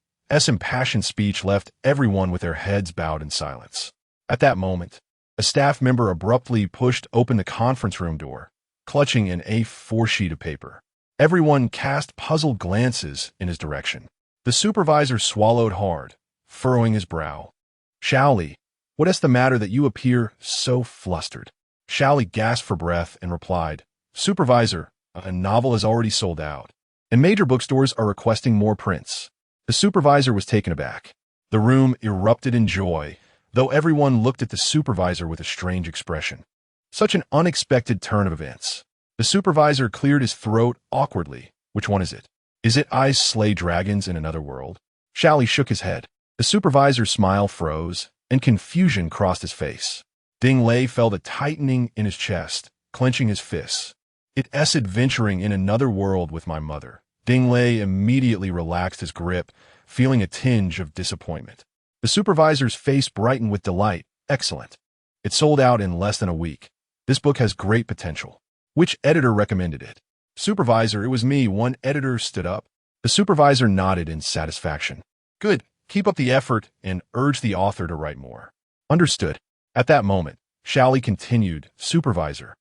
impassioned speech left everyone with their heads bowed in silence. At that moment, a staff member abruptly pushed open the conference room door, clutching an A4 sheet of paper. Everyone cast puzzled glances in his direction. The supervisor swallowed hard, furrowing his brow. Shaoli, what is the matter that you appear so flustered? Shaoli gasped for breath and replied, Supervisor, a novel has already sold out, and major bookstores are requesting more prints. The supervisor was taken aback. The room erupted in joy, though everyone looked at the supervisor with a strange expression. Such an unexpected turn of events. The supervisor cleared his throat awkwardly. Which one is it? Is it I Slay Dragons in Another World? Shaoli shook his head. The supervisor's smile froze, and confusion crossed his face. Ding Lei felt a tightening in his chest, clenching his fists. It's Adventuring in Another World with My Mother. Ding Lei immediately relaxed his grip, feeling a tinge of disappointment. The supervisor's face brightened with delight. Excellent. It sold out in less than a week. This book has great potential. Which editor recommended it? Supervisor, it was me. One editor stood up. The supervisor nodded in satisfaction. Good. Keep up the effort and urge the author to write more. Understood. At that moment, Shaoli continued, Supervisor,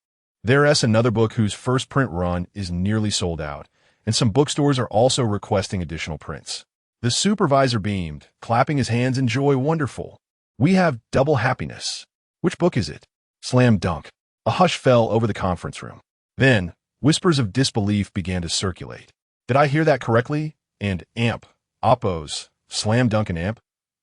there's another book whose first print run is nearly sold out, and some bookstores are also requesting additional prints. The supervisor beamed, clapping his hands in joy. Wonderful. We have double happiness. Which book is it? Slam dunk. A hush fell over the conference room. Then, whispers of disbelief began to circulate. Did I hear that correctly? And amp. Oppos. Slam dunk and amp.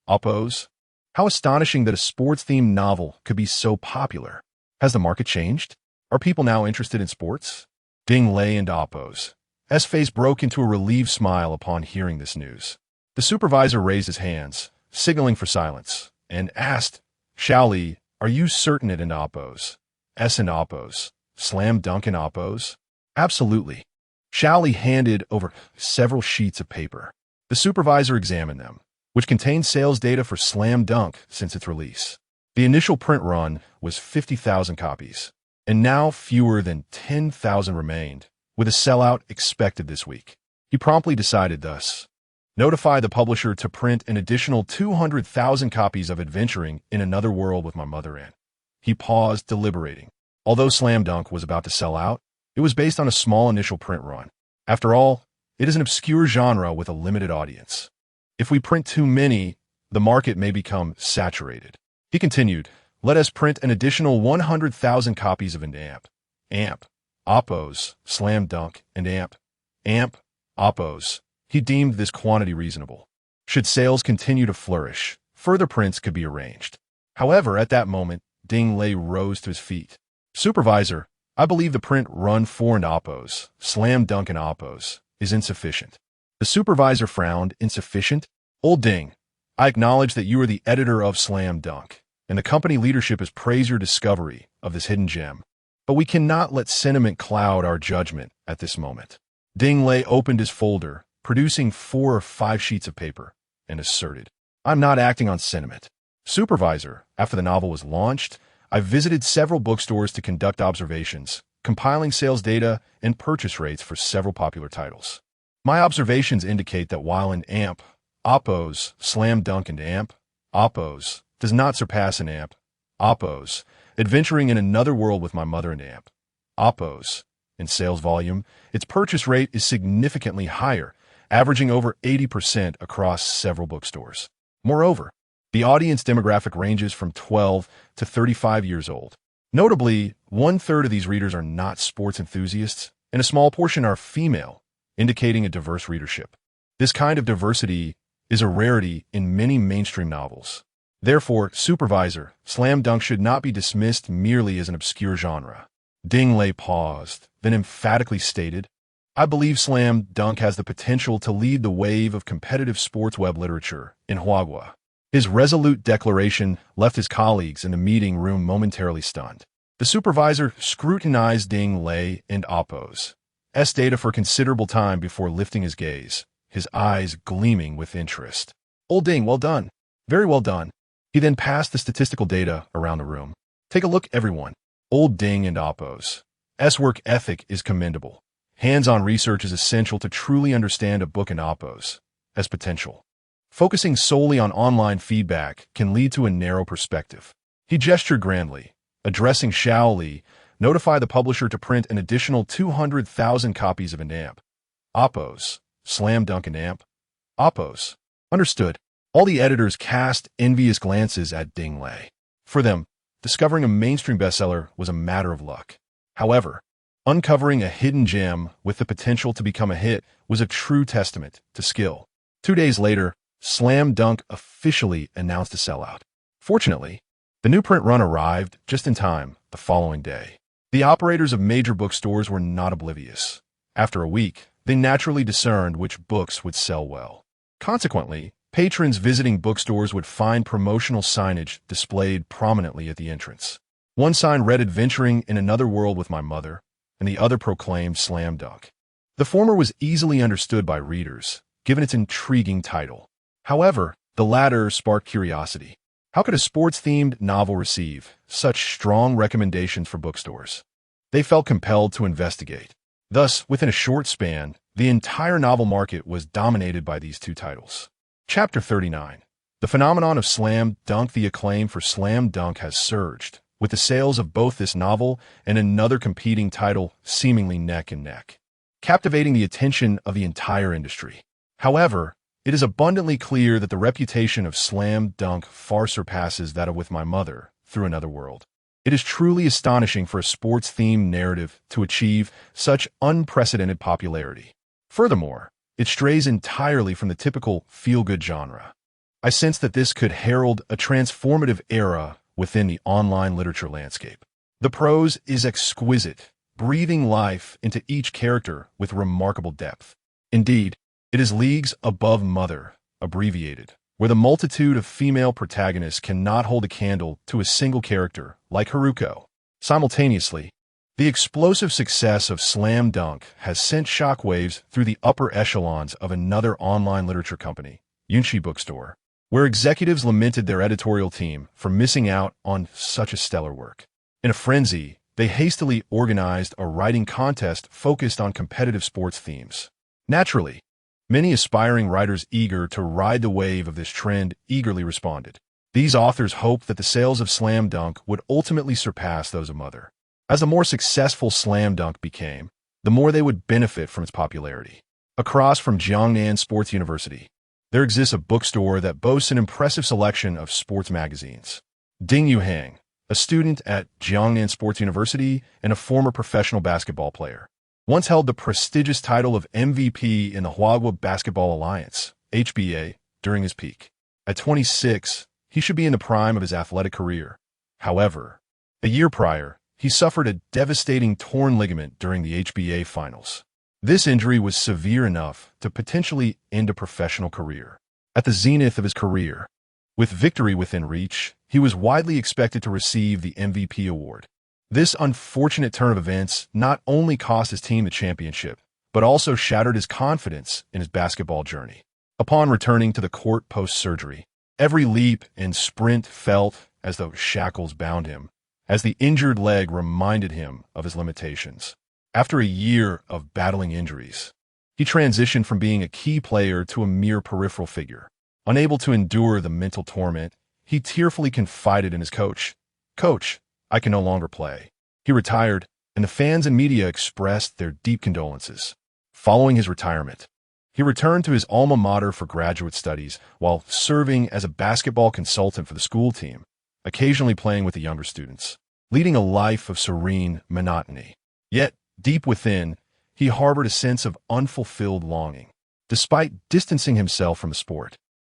Oppos. How astonishing that a sports-themed novel could be so popular. Has the market changed? Are people now interested in sports? Ding lay and oppos. S face broke into a relieved smile upon hearing this news. The supervisor raised his hands, signaling for silence, and asked, Xiaoli, are you certain it in oppos? S and oppos. Slam dunk and oppos? Absolutely. Xiaoli handed over several sheets of paper. The supervisor examined them, which contained sales data for Slam Dunk since its release. The initial print run was 50,000 copies, and now fewer than 10,000 remained, with a sellout expected this week. He promptly decided thus. Notify the publisher to print an additional 200,000 copies of Adventuring in Another World with My Mother in. He paused, deliberating. Although Slam Dunk was about to sell out, it was based on a small initial print run. After all, it is an obscure genre with a limited audience. If we print too many, the market may become saturated. He continued, let us print an additional 100,000 copies of AMP. AMP. Oppos. Slam Dunk and AMP. AMP. Oppos. He deemed this quantity reasonable. Should sales continue to flourish, further prints could be arranged. However, at that moment, Ding Lei rose to his feet. Supervisor, I believe the print run for and oppos, Slam Dunk and oppos, is insufficient. The supervisor frowned. Insufficient? Old Ding, I acknowledge that you are the editor of Slam Dunk, and the company leadership has praised your discovery of this hidden gem. But we cannot let sentiment cloud our judgment at this moment. Ding Lei opened his folder, producing 4 or 5 sheets of paper, and asserted, I'm not acting on sentiment. Supervisor, after the novel was launched, I visited several bookstores to conduct observations, compiling sales data and purchase rates for several popular titles. My observations indicate that while an AMP, Oppos, Slam Dunk and AMP, Oppos, does not surpass an AMP, Oppos, Adventuring in Another World with My Mother and AMP, Oppos, in sales volume, its purchase rate is significantly higher, averaging over 80% across several bookstores. Moreover, the audience demographic ranges from 12 to 35 years old. Notably, 1/3 of these readers are not sports enthusiasts, and a small portion are female, indicating a diverse readership. This kind of diversity is a rarity in many mainstream novels. Therefore, Supervisor, Slam Dunk should not be dismissed merely as an obscure genre. Ding Lei paused, then emphatically stated, I believe Slam Dunk has the potential to lead the wave of competitive sports web literature in Huagua. His resolute declaration left his colleagues in the meeting room momentarily stunned. The supervisor scrutinized Ding Lei and Oppos' data for considerable time before lifting his gaze, his eyes gleaming with interest. Old Ding, well done. Very well done. He then passed the statistical data around the room. Take a look, everyone. Old Ding and Oppos' work ethic is commendable. Hands-on research is essential to truly understand a book in Oppos' potential. Focusing solely on online feedback can lead to a narrow perspective. He gestured grandly, addressing Xiaoli, notify the publisher to print an additional 200,000 copies of an AMP. Oppos, Slam Dunk and AMP. Oppos. Understood. All the editors cast envious glances at Ding Lei. For them, discovering a mainstream bestseller was a matter of luck. However, uncovering a hidden gem with the potential to become a hit was a true testament to skill. 2 days later, Slam Dunk officially announced a sellout. Fortunately, the new print run arrived just in time the following day. The operators of major bookstores were not oblivious. After a week, they naturally discerned which books would sell well. Consequently, patrons visiting bookstores would find promotional signage displayed prominently at the entrance. One sign read Adventuring in Another World with My Mother, and the other proclaimed Slam Dunk. The former was easily understood by readers, given its intriguing title. However, the latter sparked curiosity. How could a sports-themed novel receive such strong recommendations for bookstores? They felt compelled to investigate. Thus, within a short span, the entire novel market was dominated by these 2 titles. Chapter 39. The phenomenon of Slam Dunk. The acclaim for Slam Dunk has surged, with the sales of both this novel and another competing title seemingly neck and neck. captivating the attention of the entire industry. However, it is abundantly clear that the reputation of Slam Dunk far surpasses that of With My Mother Through Another World. It is truly astonishing for a sports-themed narrative to achieve such unprecedented popularity. Furthermore, it strays entirely from the typical feel-good genre. I sense that this could herald a transformative era within the online literature landscape. The prose is exquisite, breathing life into each character with remarkable depth. Indeed, it is leagues above Mother, abbreviated, where the multitude of female protagonists cannot hold a candle to a single character like Haruko. Simultaneously, the explosive success of Slam Dunk has sent shockwaves through the upper echelons of another online literature company, Shen Xi bookstore, where executives lamented their editorial team for missing out on such a stellar work. In a frenzy, they hastily organized a writing contest focused on competitive sports themes. Naturally, many aspiring writers eager to ride the wave of this trend eagerly responded. These authors hoped that the sales of Slam Dunk would ultimately surpass those of Mother. As the more successful Slam Dunk became, the more they would benefit from its popularity. Across from Jiangnan Sports University, there exists a bookstore that boasts an impressive selection of sports magazines. Ding Yuhang, a student at Jiangnan Sports University and a former professional basketball player, once held the prestigious title of MVP in the Huahua Basketball Alliance, HBA, during his peak. At 26, he should be in the prime of his athletic career. However, a year prior, he suffered a devastating torn ligament during the HBA finals. This injury was severe enough to potentially end a professional career. At the zenith of his career, with victory within reach, he was widely expected to receive the MVP award. This unfortunate turn of events not only cost his team the championship, but also shattered his confidence in his basketball journey. Upon returning to the court post-surgery, every leap and sprint felt as though shackles bound him, as the injured leg reminded him of his limitations. After a year of battling injuries, he transitioned from being a key player to a mere peripheral figure. Unable to endure the mental torment, he tearfully confided in his coach, "Coach, I can no longer play." He retired, and the fans and media expressed their deep condolences. Following his retirement, he returned to his alma mater for graduate studies while serving as a basketball consultant for the school team, occasionally playing with the younger students, leading a life of serene monotony. Yet, deep within, he harbored a sense of unfulfilled longing. Despite distancing himself from the sport,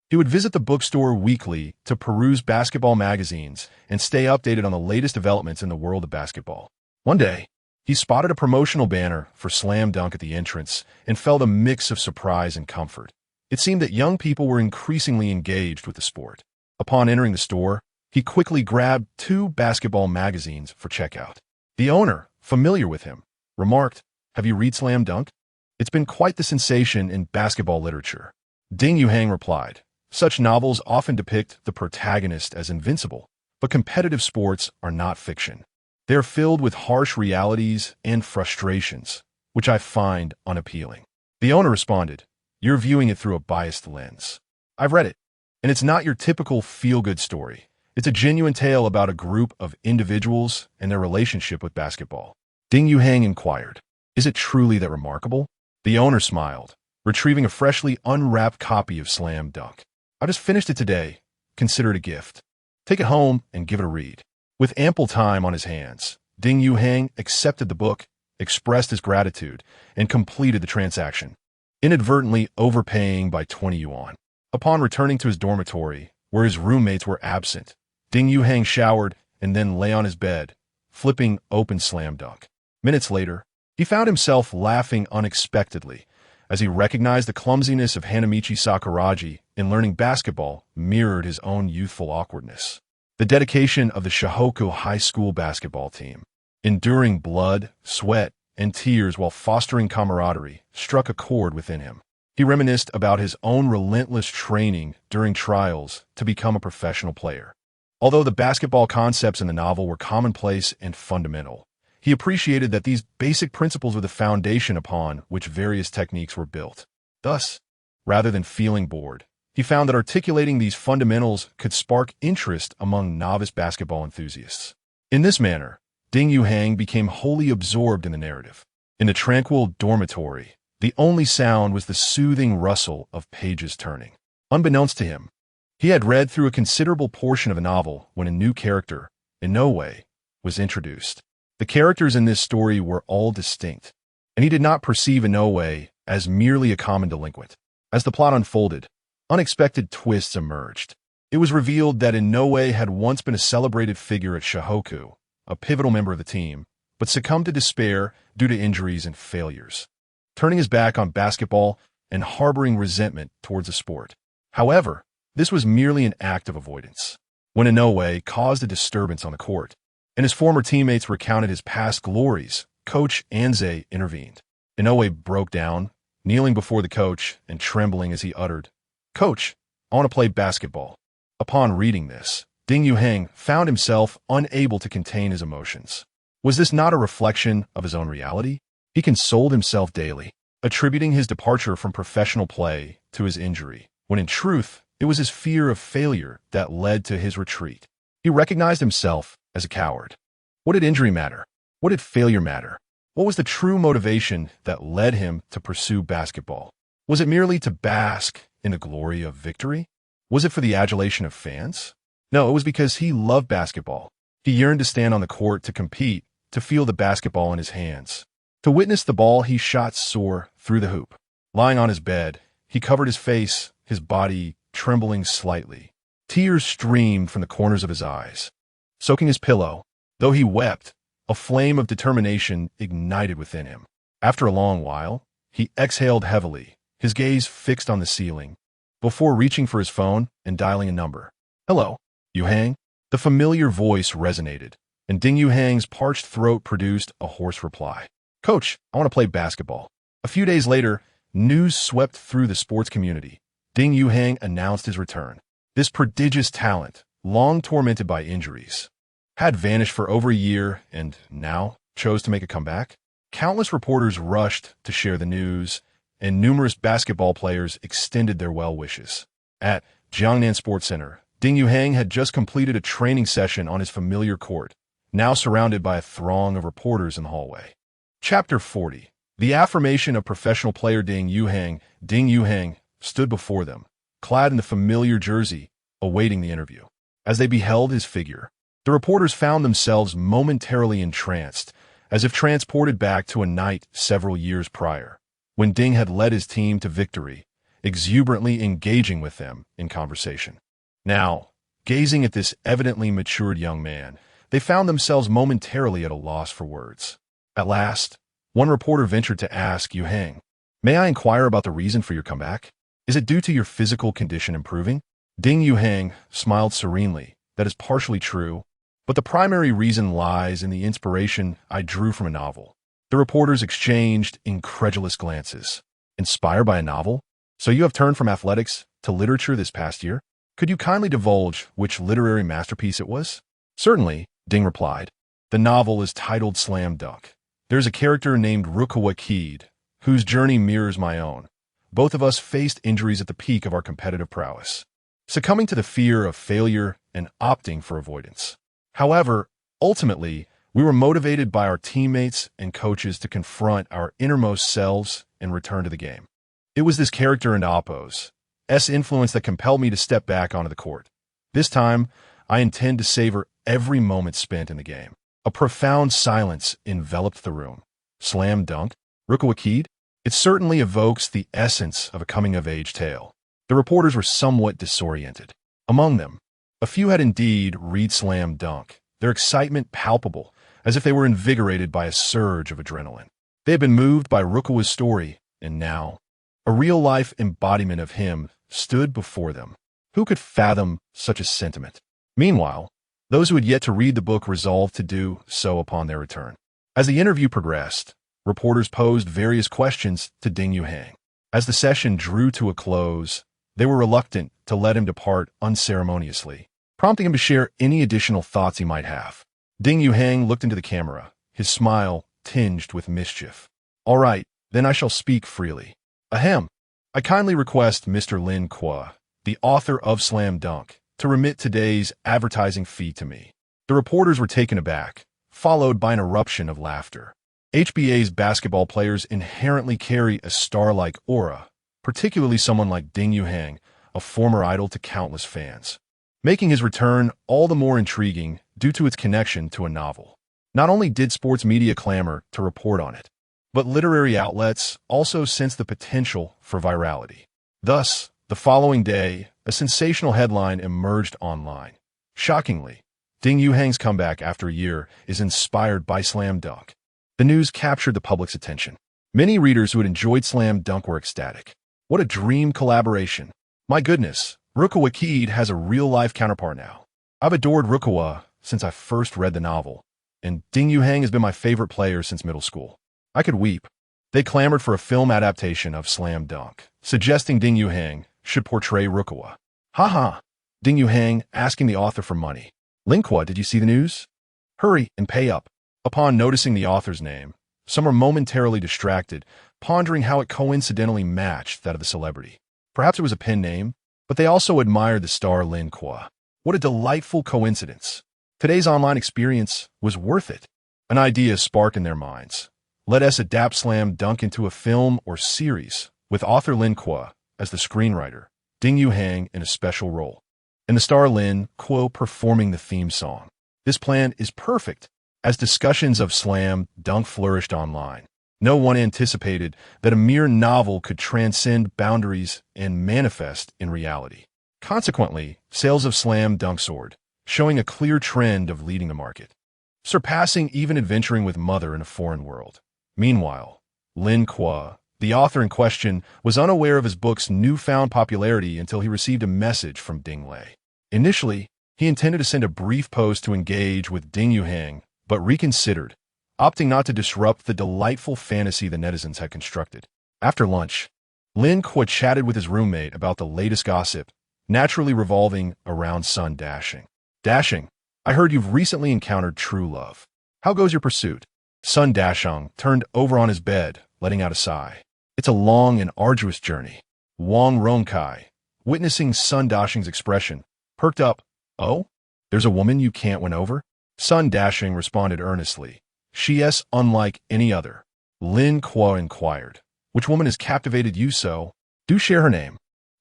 he would visit the bookstore weekly to peruse basketball magazines and stay updated on the latest developments in the world of basketball. One day, he spotted a promotional banner for Slam Dunk at the entrance and felt a mix of surprise and comfort. It seemed that young people were increasingly engaged with the sport. Upon entering the store, he quickly grabbed 2 basketball magazines for checkout. The owner, familiar with him, remarked, "Have you read Slam Dunk? It's been quite the sensation in basketball literature." Ding Yuhang replied, "Such novels often depict the protagonist as invincible, but competitive sports are not fiction. They are filled with harsh realities and frustrations, which I find unappealing." The owner responded, "You're viewing it through a biased lens. I've read it, and it's not your typical feel-good story. It's a genuine tale about a group of individuals and their relationship with basketball." Ding Yuhang inquired, "Is it truly that remarkable?" The owner smiled, retrieving a freshly unwrapped copy of Slam Dunk. "I just finished it today. Consider it a gift. Take it home and give it a read." With ample time on his hands, Ding Yuhang accepted the book, expressed his gratitude, and completed the transaction, inadvertently overpaying by 20 yuan. Upon returning to his dormitory, where his roommates were absent, Ding Yuhang showered and then lay on his bed, flipping open Slam Dunk. Minutes later, he found himself laughing unexpectedly as he recognized the clumsiness of Hanamichi Sakuragi in learning basketball mirrored his own youthful awkwardness. The dedication of the Shohoku High School basketball team, enduring blood, sweat, and tears while fostering camaraderie, struck a chord within him. He reminisced about his own relentless training during trials to become a professional player. Although the basketball concepts in the novel were commonplace and fundamental, he appreciated that these basic principles were the foundation upon which various techniques were built. Thus, rather than feeling bored, he found that articulating these fundamentals could spark interest among novice basketball enthusiasts. In this manner, Ding Yuhang became wholly absorbed in the narrative. In the tranquil dormitory, the only sound was the soothing rustle of pages turning. Unbeknownst to him, he had read through a considerable portion of a novel when a new character, Inoue, was introduced. The characters in this story were all distinct, and he did not perceive Inoue as merely a common delinquent. As the plot unfolded, unexpected twists emerged. It was revealed that Inoue had once been a celebrated figure at Shohoku, a pivotal member of the team, but succumbed to despair due to injuries and failures, turning his back on basketball and harboring resentment towards the sport. However, this was merely an act of avoidance. When Inoue caused a disturbance on the court, and his former teammates recounted his past glories, Coach Anze intervened. Inoue broke down, kneeling before the coach and trembling as he uttered, "Coach, I want to play basketball." Upon reading this, Ding Yuheng found himself unable to contain his emotions. Was this not a reflection of his own reality? He consoled himself daily, attributing his departure from professional play to his injury, when in truth, it was his fear of failure that led to his retreat. He recognized himself as a coward. What did injury matter? What did failure matter? What was the true motivation that led him to pursue basketball? Was it merely to bask in the glory of victory? Was it for the adulation of fans? No, it was because he loved basketball. He yearned to stand on the court to compete, to feel the basketball in his hands, to witness the ball he shot soar through the hoop. Lying on his bed, he covered his face, his body trembling slightly. Tears streamed from the corners of his eyes. Soaking his pillow, though he wept, a flame of determination ignited within him. After a long while, he exhaled heavily, his gaze fixed on the ceiling, before reaching for his phone and dialing a number. "Hello, Yuheng?" The familiar voice resonated, and Ding Yuheng's parched throat produced a hoarse reply. "Coach, I want to play basketball." A few days later, news swept through the sports community. Ding Yuheng announced his return. This prodigious talent, long tormented by injuries, had vanished for over a year and now chose to make a comeback. Countless reporters rushed to share the news, and numerous basketball players extended their well wishes. At Jiangnan Sports Center, Ding Yuheng had just completed a training session on his familiar court, now surrounded by a throng of reporters in the hallway. Chapter 40. The affirmation of professional player Ding Yuheng. Ding Yuheng stood before them, clad in the familiar jersey, awaiting the interview. As they beheld his figure, the reporters found themselves momentarily entranced, as if transported back to a night several years prior, when Ding had led his team to victory, exuberantly engaging with them in conversation. Now, gazing at this evidently matured young man, they found themselves momentarily at a loss for words. At last, one reporter ventured to ask Yuheng, "May I inquire about the reason for your comeback? Is it due to your physical condition improving?" Ding Yuheng smiled serenely. "That is partially true, but the primary reason lies in the inspiration I drew from a novel." The reporters exchanged incredulous glances. "Inspired by a novel? So you have turned from athletics to literature this past year? Could you kindly divulge which literary masterpiece it was?" "Certainly," Ding replied. "The novel is titled Slam Dunk. There's a character named Rukawa Keed, whose journey mirrors my own. Both of us faced injuries at the peak of our competitive prowess, succumbing to the fear of failure and opting for avoidance. However, ultimately, we were motivated by our teammates and coaches to confront our innermost selves and return to the game. It was this character and Oppo's influence that compelled me to step back onto the court. This time, I intend to savor every moment spent in the game." A profound silence enveloped the room. Slam Dunk? Rukawa Keed? It certainly evokes the essence of a coming-of-age tale. The reporters were somewhat disoriented. Among them, a few had indeed read Slam Dunk, their excitement palpable, as if they were invigorated by a surge of adrenaline. They had been moved by Rukawa's story, and now, a real-life embodiment of him stood before them. Who could fathom such a sentiment? Meanwhile, those who had yet to read the book resolved to do so upon their return. As the interview progressed, reporters posed various questions to Ding Yuheng. As the session drew to a close, they were reluctant to let him depart unceremoniously, prompting him to share any additional thoughts he might have. Ding Yuheng looked into the camera, his smile tinged with mischief. "All right, then I shall speak freely. Ahem. I kindly request Mr. Lin Kuo, the author of Slam Dunk, to remit today's advertising fee to me." The reporters were taken aback, followed by an eruption of laughter. HBA's basketball players inherently carry a star-like aura, particularly someone like Ding Yuhang, a former idol to countless fans, making his return all the more intriguing due to its connection to a novel. Not only did sports media clamor to report on it, but literary outlets also sensed the potential for virality. Thus, the following day, a sensational headline emerged online. Shockingly, Ding Yuhang's comeback after a year is inspired by Slam Dunk. The news captured the public's attention. Many readers who had enjoyed Slam Dunk were ecstatic. What a dream collaboration. My goodness, Rukawa Keed has a real-life counterpart now. I've adored Rukawa since I first read the novel, and Ding Yuhang has been my favorite player since middle school. I could weep. They clamored for a film adaptation of Slam Dunk, suggesting Ding Yuhang should portray Rukawa. Haha. Ding Yuhang asking the author for money. Lin Kuo, did you see the news? Hurry and pay up. Upon noticing the author's name, some were momentarily distracted, pondering how it coincidentally matched that of the celebrity. Perhaps it was a pen name, but they also admired the star Lin Kuo. What a delightful coincidence. Today's online experience was worth it. An idea sparked in their minds. Let us adapt Slam Dunk into a film or series, with author Lin Kuo as the screenwriter, Ding Yuhang in a special role, and the star Lin Kuo performing the theme song. This plan is perfect. As discussions of Slam Dunk flourished online, no one anticipated that a mere novel could transcend boundaries and manifest in reality. Consequently, sales of Slam Dunk soared, showing a clear trend of leading the market, surpassing even Adventuring with Mother in a Foreign World. Meanwhile, Lin Kuo, the author in question, was unaware of his book's newfound popularity until he received a message from Ding Lei. Initially, he intended to send a brief post to engage with Ding Yuhang, but reconsidered, opting not to disrupt the delightful fantasy the netizens had constructed. After lunch, Lin Kuo chatted with his roommate about the latest gossip, naturally revolving around Sun Dashing. Dashing, I heard you've recently encountered true love. How goes your pursuit? Sun Dashing turned over on his bed, letting out a sigh. It's a long and arduous journey. Wang Rongkai, witnessing Sun Dashing's expression, perked up. Oh? There's a woman you can't win over? Sun Dashing responded earnestly. She is unlike any other. Lin Kuo inquired. Which woman has captivated you so? Do share her name.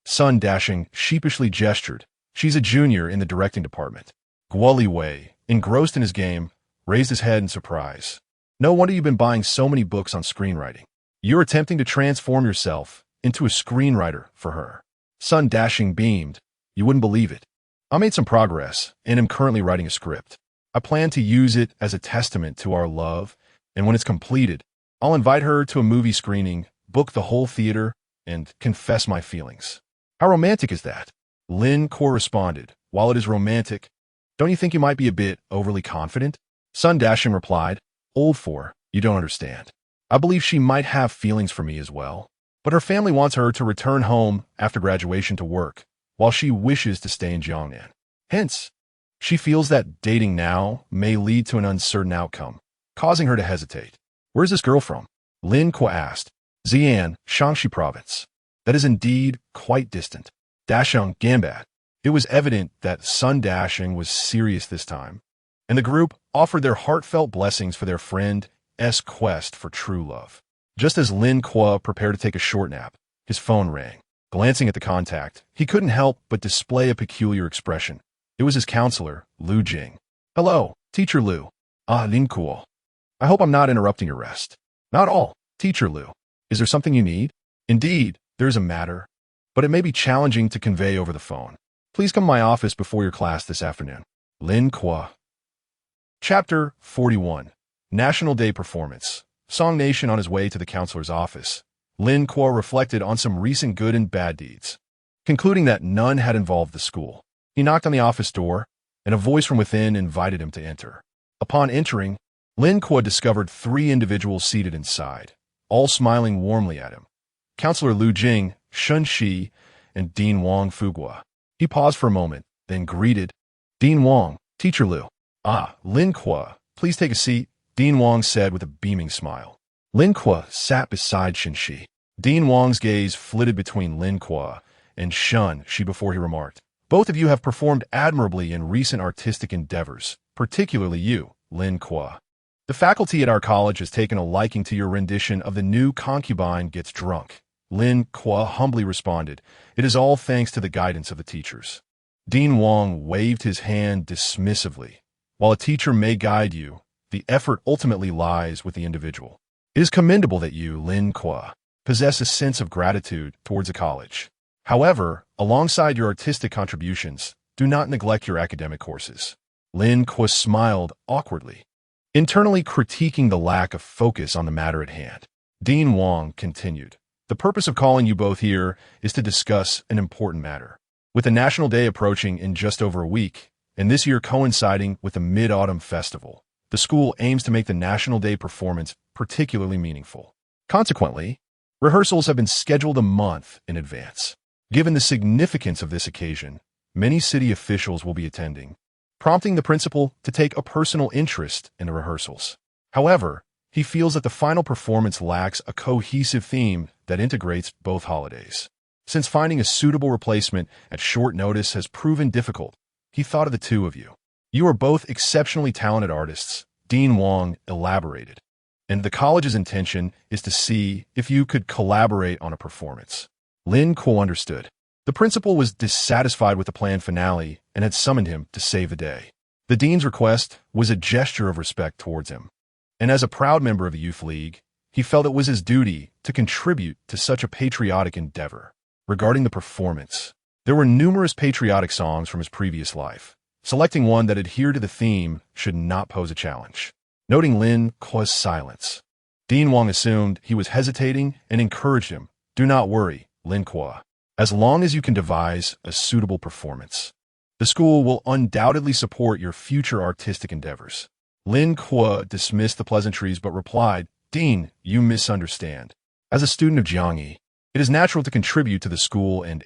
Sun Dashing sheepishly gestured. She's a junior in the directing department. Guoli Wei, engrossed in his game, raised his head in surprise. No wonder you've been buying so many books on screenwriting. You're attempting to transform yourself into a screenwriter for her. Sun Dashing beamed. You wouldn't believe it. I made some progress and am currently writing a script. I plan to use it as a testament to our love, and when it's completed, I'll invite her to a movie screening, book the whole theater, and confess my feelings. How romantic is that? Lin Kuo responded. While it is romantic, don't you think you might be a bit overly confident? Sun Dashing replied. Old for, you don't understand. I believe she might have feelings for me as well, but her family wants her to return home after graduation to work, while she wishes to stay in Jiangnan. Hence, she feels that dating now may lead to an uncertain outcome, causing her to hesitate. Where's this girl from? Lin Kuo asked. Xi'an, Shaanxi province. That is indeed quite distant. Dashing Gambat. It was evident that Sun Dashing was serious this time, and the group offered their heartfelt blessings for their friend's quest for true love. Just as Lin Kuo prepared to take a short nap, his phone rang. Glancing at the contact, he couldn't help but display a peculiar expression. It was his counselor, Lu Jing. Hello, Teacher Lu. Lin Kuo. I hope I'm not interrupting your rest. Not all, Teacher Lu. Is there something you need? Indeed, there's a matter, but it may be challenging to convey over the phone. Please come to my office before your class this afternoon. Lin Kuo. Chapter 41. National Day Performance. Song Nation. On his way to the counselor's office, Lin Kuo reflected on some recent good and bad deeds, concluding that none had involved the school. He knocked on the office door, and a voice from within invited him to enter. Upon entering, Lin Kuo discovered 3 individuals seated inside, all smiling warmly at him. Counselor Lu Jing, Shen Xi, and Dean Wang Fugua. He paused for a moment, then greeted, Dean Wang, Teacher Lu. Lin Kuo, please take a seat, Dean Wang said with a beaming smile. Lin Kuo sat beside Shen Xi. Dean Wang's gaze flitted between Lin Kuo and Shen Xi before he remarked, both of you have performed admirably in recent artistic endeavors, particularly you, Lin Kuo. The faculty at our college has taken a liking to your rendition of the new Concubine Gets Drunk. Lin Kuo humbly responded, "It is all thanks to the guidance of the teachers." Dean Wang waved his hand dismissively. While a teacher may guide you, the effort ultimately lies with the individual. It is commendable that you, Lin Kuo, possess a sense of gratitude towards a college. However, alongside your artistic contributions, do not neglect your academic courses. Lin Kuo smiled awkwardly, internally critiquing the lack of focus on the matter at hand. Dean Wang continued, "The purpose of calling you both here is to discuss an important matter. With the National Day approaching in just over a week, and this year coinciding with the Mid-Autumn Festival, the school aims to make the National Day performance particularly meaningful. Consequently, rehearsals have been scheduled a month in advance. Given the significance of this occasion, many city officials will be attending, prompting the principal to take a personal interest in the rehearsals. However, he feels that the final performance lacks a cohesive theme that integrates both holidays. Since finding a suitable replacement at short notice has proven difficult, he thought of the two of you. You are both exceptionally talented artists," Dean Wang elaborated, "and the college's intention is to see if you could collaborate on a performance." Lin Kuo understood. The principal was dissatisfied with the planned finale and had summoned him to save the day. The dean's request was a gesture of respect towards him, and as a proud member of the Youth League, he felt it was his duty to contribute to such a patriotic endeavor. Regarding the performance, there were numerous patriotic songs from his previous life. Selecting one that adhered to the theme should not pose a challenge. Noting Lin Kuo's silence, Dean Wang assumed he was hesitating and encouraged him, "Do not worry, Lin Kuo. As long as you can devise a suitable performance, the school will undoubtedly support your future artistic endeavors." Lin Kuo dismissed the pleasantries but replied, "Dean, you misunderstand. As a student of Jiangyi, it is natural to contribute to the school and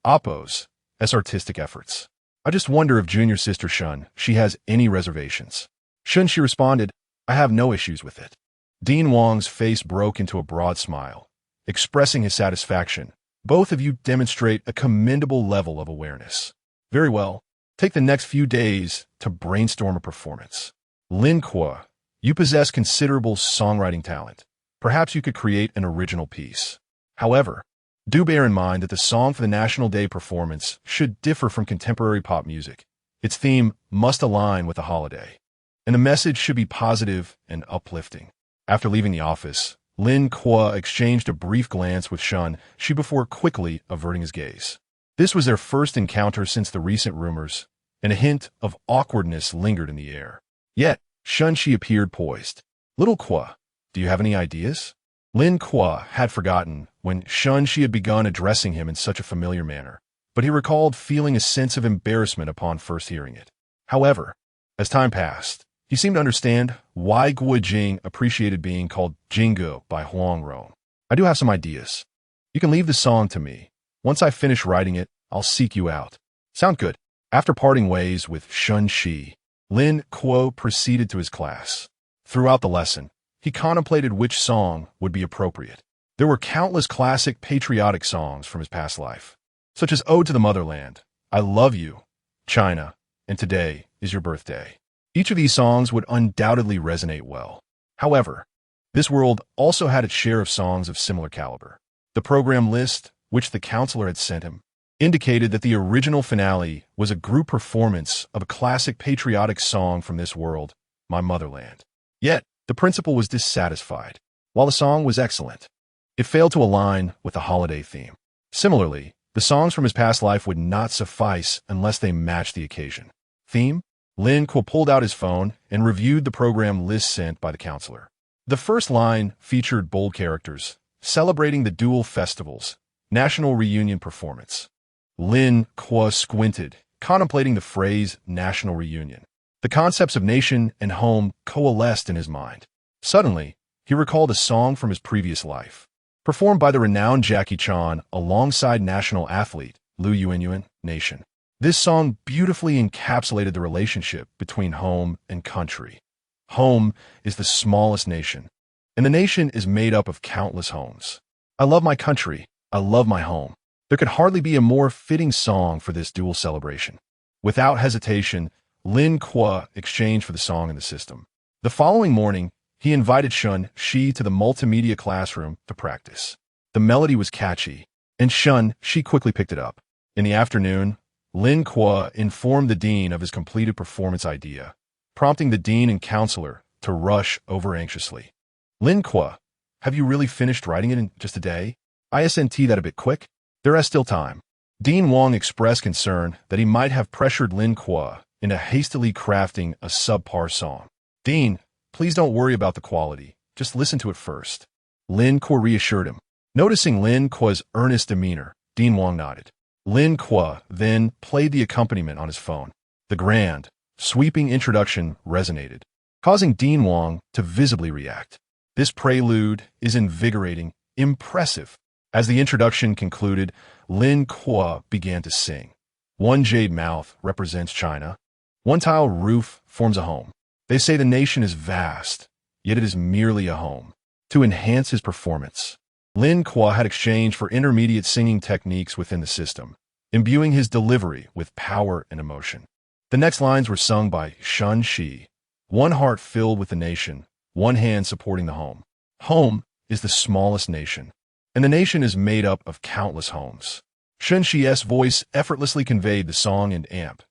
oppose as artistic efforts. I just wonder if junior sister Shen Xi has any reservations." Shen Xi responded, "I have no issues with it." Dean Wang's face broke into a broad smile, expressing his satisfaction. "Both of you demonstrate a commendable level of awareness. Very well, take the next few days to brainstorm a performance. Lin Kuo, you possess considerable songwriting talent. Perhaps you could create an original piece. However, do bear in mind that the song for the National Day performance should differ from contemporary pop music. Its theme must align with the holiday, and the message should be positive and uplifting." After leaving the office, Lin Kuo exchanged a brief glance with Shen Xi before quickly averting his gaze. This was their first encounter since the recent rumors, and a hint of awkwardness lingered in the air. Yet, Shen Xi appeared poised. "Little Kuo, do you have any ideas?" Lin Kuo had forgotten when Shen Xi had begun addressing him in such a familiar manner, but he recalled feeling a sense of embarrassment upon first hearing it. However, as time passed, he seemed to understand why Guo Jing appreciated being called Jingo by Huang Rong. "I do have some ideas. You can leave the song to me. Once I finish writing it, I'll seek you out." "Sound good." After parting ways with Shen Xi, Lin Kuo proceeded to his class. Throughout the lesson, he contemplated which song would be appropriate. There were countless classic patriotic songs from his past life, such as Ode to the Motherland, I Love You, China, and Today is Your Birthday. Each of these songs would undoubtedly resonate well. However, this world also had its share of songs of similar caliber. The program list, which the counselor had sent him, indicated that the original finale was a group performance of a classic patriotic song from this world, My Motherland. Yet, the principal was dissatisfied. While the song was excellent, it failed to align with the holiday theme. Similarly, the songs from his past life would not suffice unless they matched the occasion. Theme? Lin Kuo pulled out his phone and reviewed the program list sent by the counselor. The first line featured bold characters, celebrating the duel festival's national reunion performance. Lin Kuo squinted, contemplating the phrase national reunion. The concepts of nation and home coalesced in his mind. Suddenly, he recalled a song from his previous life, performed by the renowned Jackie Chan alongside national athlete Liu Yuanyuan, Nation. This song beautifully encapsulated the relationship between home and country. Home is the smallest nation, and the nation is made up of countless homes. I love my country. I love my home. There could hardly be a more fitting song for this dual celebration. Without hesitation, Lin Kuo exchanged for the song in the system. The following morning, he invited Shen Xi to the multimedia classroom to practice. The melody was catchy, and Shen Xi quickly picked it up. In the afternoon, Lin Kuo informed the dean of his completed performance idea, prompting the dean and counselor to rush over anxiously. Lin Kuo, have you really finished writing it in just a day? Isn't that a bit quick? There is still time. Dean Wang expressed concern that he might have pressured Lin Kuo into hastily crafting a subpar song. Dean, please don't worry about the quality. Just listen to it first. Lin Kuo reassured him. Noticing Lin Kuo's earnest demeanor, Dean Wang nodded. Lin Kuo then played the accompaniment on his phone. The grand, sweeping introduction resonated, causing Dean Wang to visibly react. This prelude is invigorating, impressive. As the introduction concluded, Lin Kuo began to sing. One jade mouth represents China. One tile roof forms a home. They say the nation is vast, yet it is merely a home. To enhance his performance, Lin Kuo had exchanged for intermediate singing techniques within the system, imbuing his delivery with power and emotion. The next lines were sung by Shen Xi. One heart filled with the nation, one hand supporting the home. Home is the smallest nation, and the nation is made up of countless homes. Shen Xi's voice effortlessly conveyed the song and amp,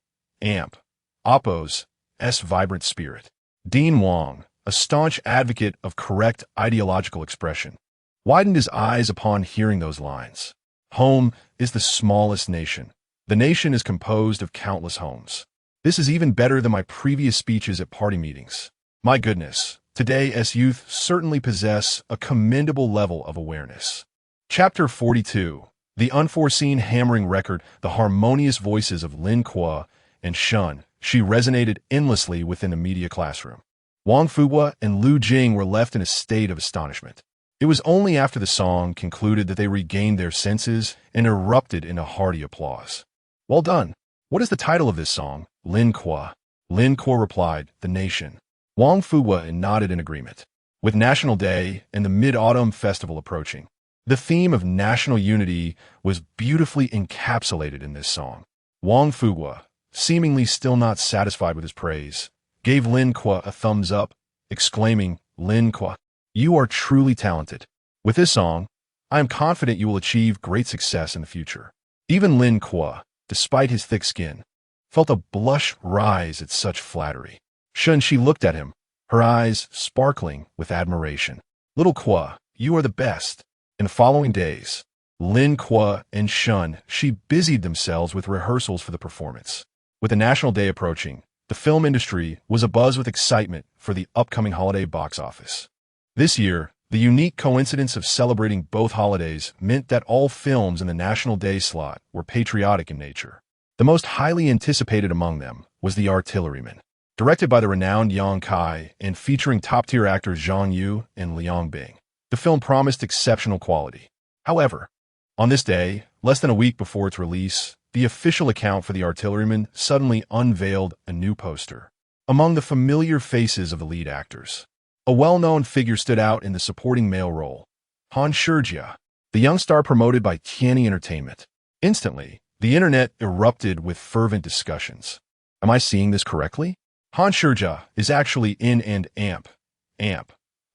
Oppo's vibrant spirit. Dean Wang, a staunch advocate of correct ideological expression, widened his eyes upon hearing those lines. Home is the smallest nation. The nation is composed of countless homes. This is even better than my previous speeches at party meetings. My goodness, today's youth certainly possess a commendable level of awareness. Chapter 42. The unforeseen hammering record. The harmonious voices of Lin Kuo and Shen Xi resonated endlessly within the media classroom. Wang Fuhua and Lu Jing were left in a state of astonishment. It was only after the song concluded that they regained their senses and erupted into hearty applause. Well done. What is the title of this song? Lin Kuo. Lin Kuo replied, The Nation. Wang Fuhua nodded in agreement. With National Day and the Mid-Autumn Festival approaching, the theme of national unity was beautifully encapsulated in this song. Wang Fuhua, seemingly still not satisfied with his praise, gave Lin Kuo a thumbs up, exclaiming, Lin Kuo, you are truly talented. With this song, I am confident you will achieve great success in the future. Even Lin Kuo, despite his thick skin, felt a blush rise at such flattery. Shen Xi looked at him, her eyes sparkling with admiration. Little Kuo, you are the best. In the following days, Lin Kuo and Shen Xi busied themselves with rehearsals for the performance. With the National Day approaching, the film industry was abuzz with excitement for the upcoming holiday box office. This year, the unique coincidence of celebrating both holidays meant that all films in the National Day slot were patriotic in nature. The most highly anticipated among them was The Artilleryman. Directed by the renowned Yang Kai and featuring top-tier actors Zhang Yu and Liang Bing, the film promised exceptional quality. However, on this day, less than a week before its release, the official account for The Artilleryman suddenly unveiled a new poster. Among the familiar faces of the lead actors, a well-known figure stood out in the supporting male role, Han Shijia, the young star promoted by Tianyi Entertainment. Instantly, the internet erupted with fervent discussions. Am I seeing this correctly? Han Shijia is actually in and amp,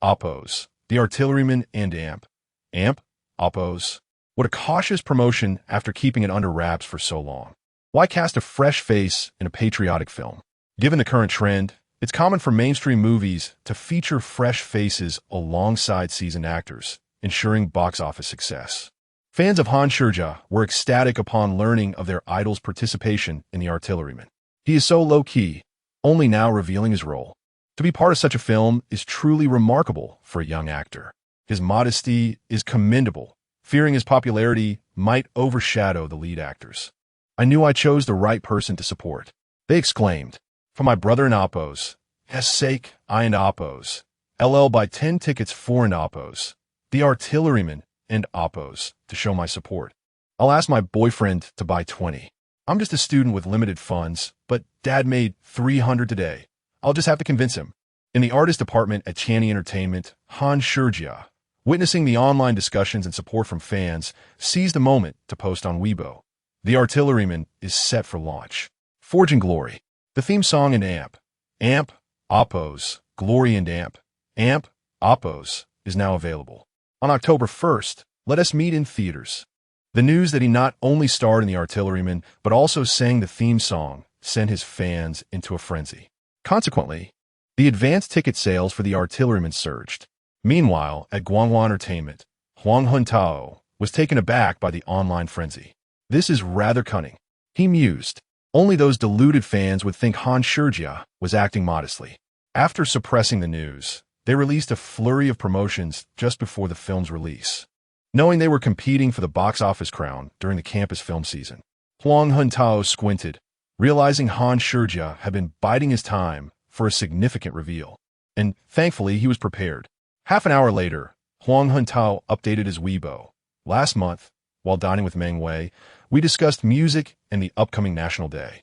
Oppos, The Artilleryman and amp, Oppos. What a cautious promotion after keeping it under wraps for so long. Why cast a fresh face in a patriotic film? Given the current trend, it's common for mainstream movies to feature fresh faces alongside seasoned actors, ensuring box office success. Fans of Han Shijia were ecstatic upon learning of their idol's participation in The Artilleryman. He is so low-key, only now revealing his role. To be part of such a film is truly remarkable for a young actor. His modesty is commendable, fearing his popularity might overshadow the lead actors. I knew I chose the right person to support. They exclaimed, for my brother and Oppos, yes sake, I and Oppos, LL buy 10 tickets for and Oppos, The Artilleryman and Oppos, to show my support. I'll ask my boyfriend to buy 20. I'm just a student with limited funds, but Dad made 300 today. I'll just have to convince him. In the artist department at Tianyi Entertainment, Han Shijia, witnessing the online discussions and support from fans, seized the moment to post on Weibo. The Artilleryman is set for launch. Forging Glory. The theme song in amp, Oppos, Glory and Amp, Oppos, is now available. On October 1st, let us meet in theaters. The news that he not only starred in The Artilleryman, but also sang the theme song sent his fans into a frenzy. Consequently, the advanced ticket sales for The Artilleryman surged. Meanwhile, at Guanghua Entertainment, Huang Huntao was taken aback by the online frenzy. This is rather cunning, he mused. Only those deluded fans would think Han Shijia was acting modestly. After suppressing the news, they released a flurry of promotions just before the film's release. Knowing they were competing for the box office crown during the campus film season, Huang Huntao squinted, realizing Han Shijia had been biding his time for a significant reveal. And thankfully, he was prepared. Half an hour later, Huang Huntao updated his Weibo. Last month, while dining with Meng Wei, we discussed music and the upcoming National Day.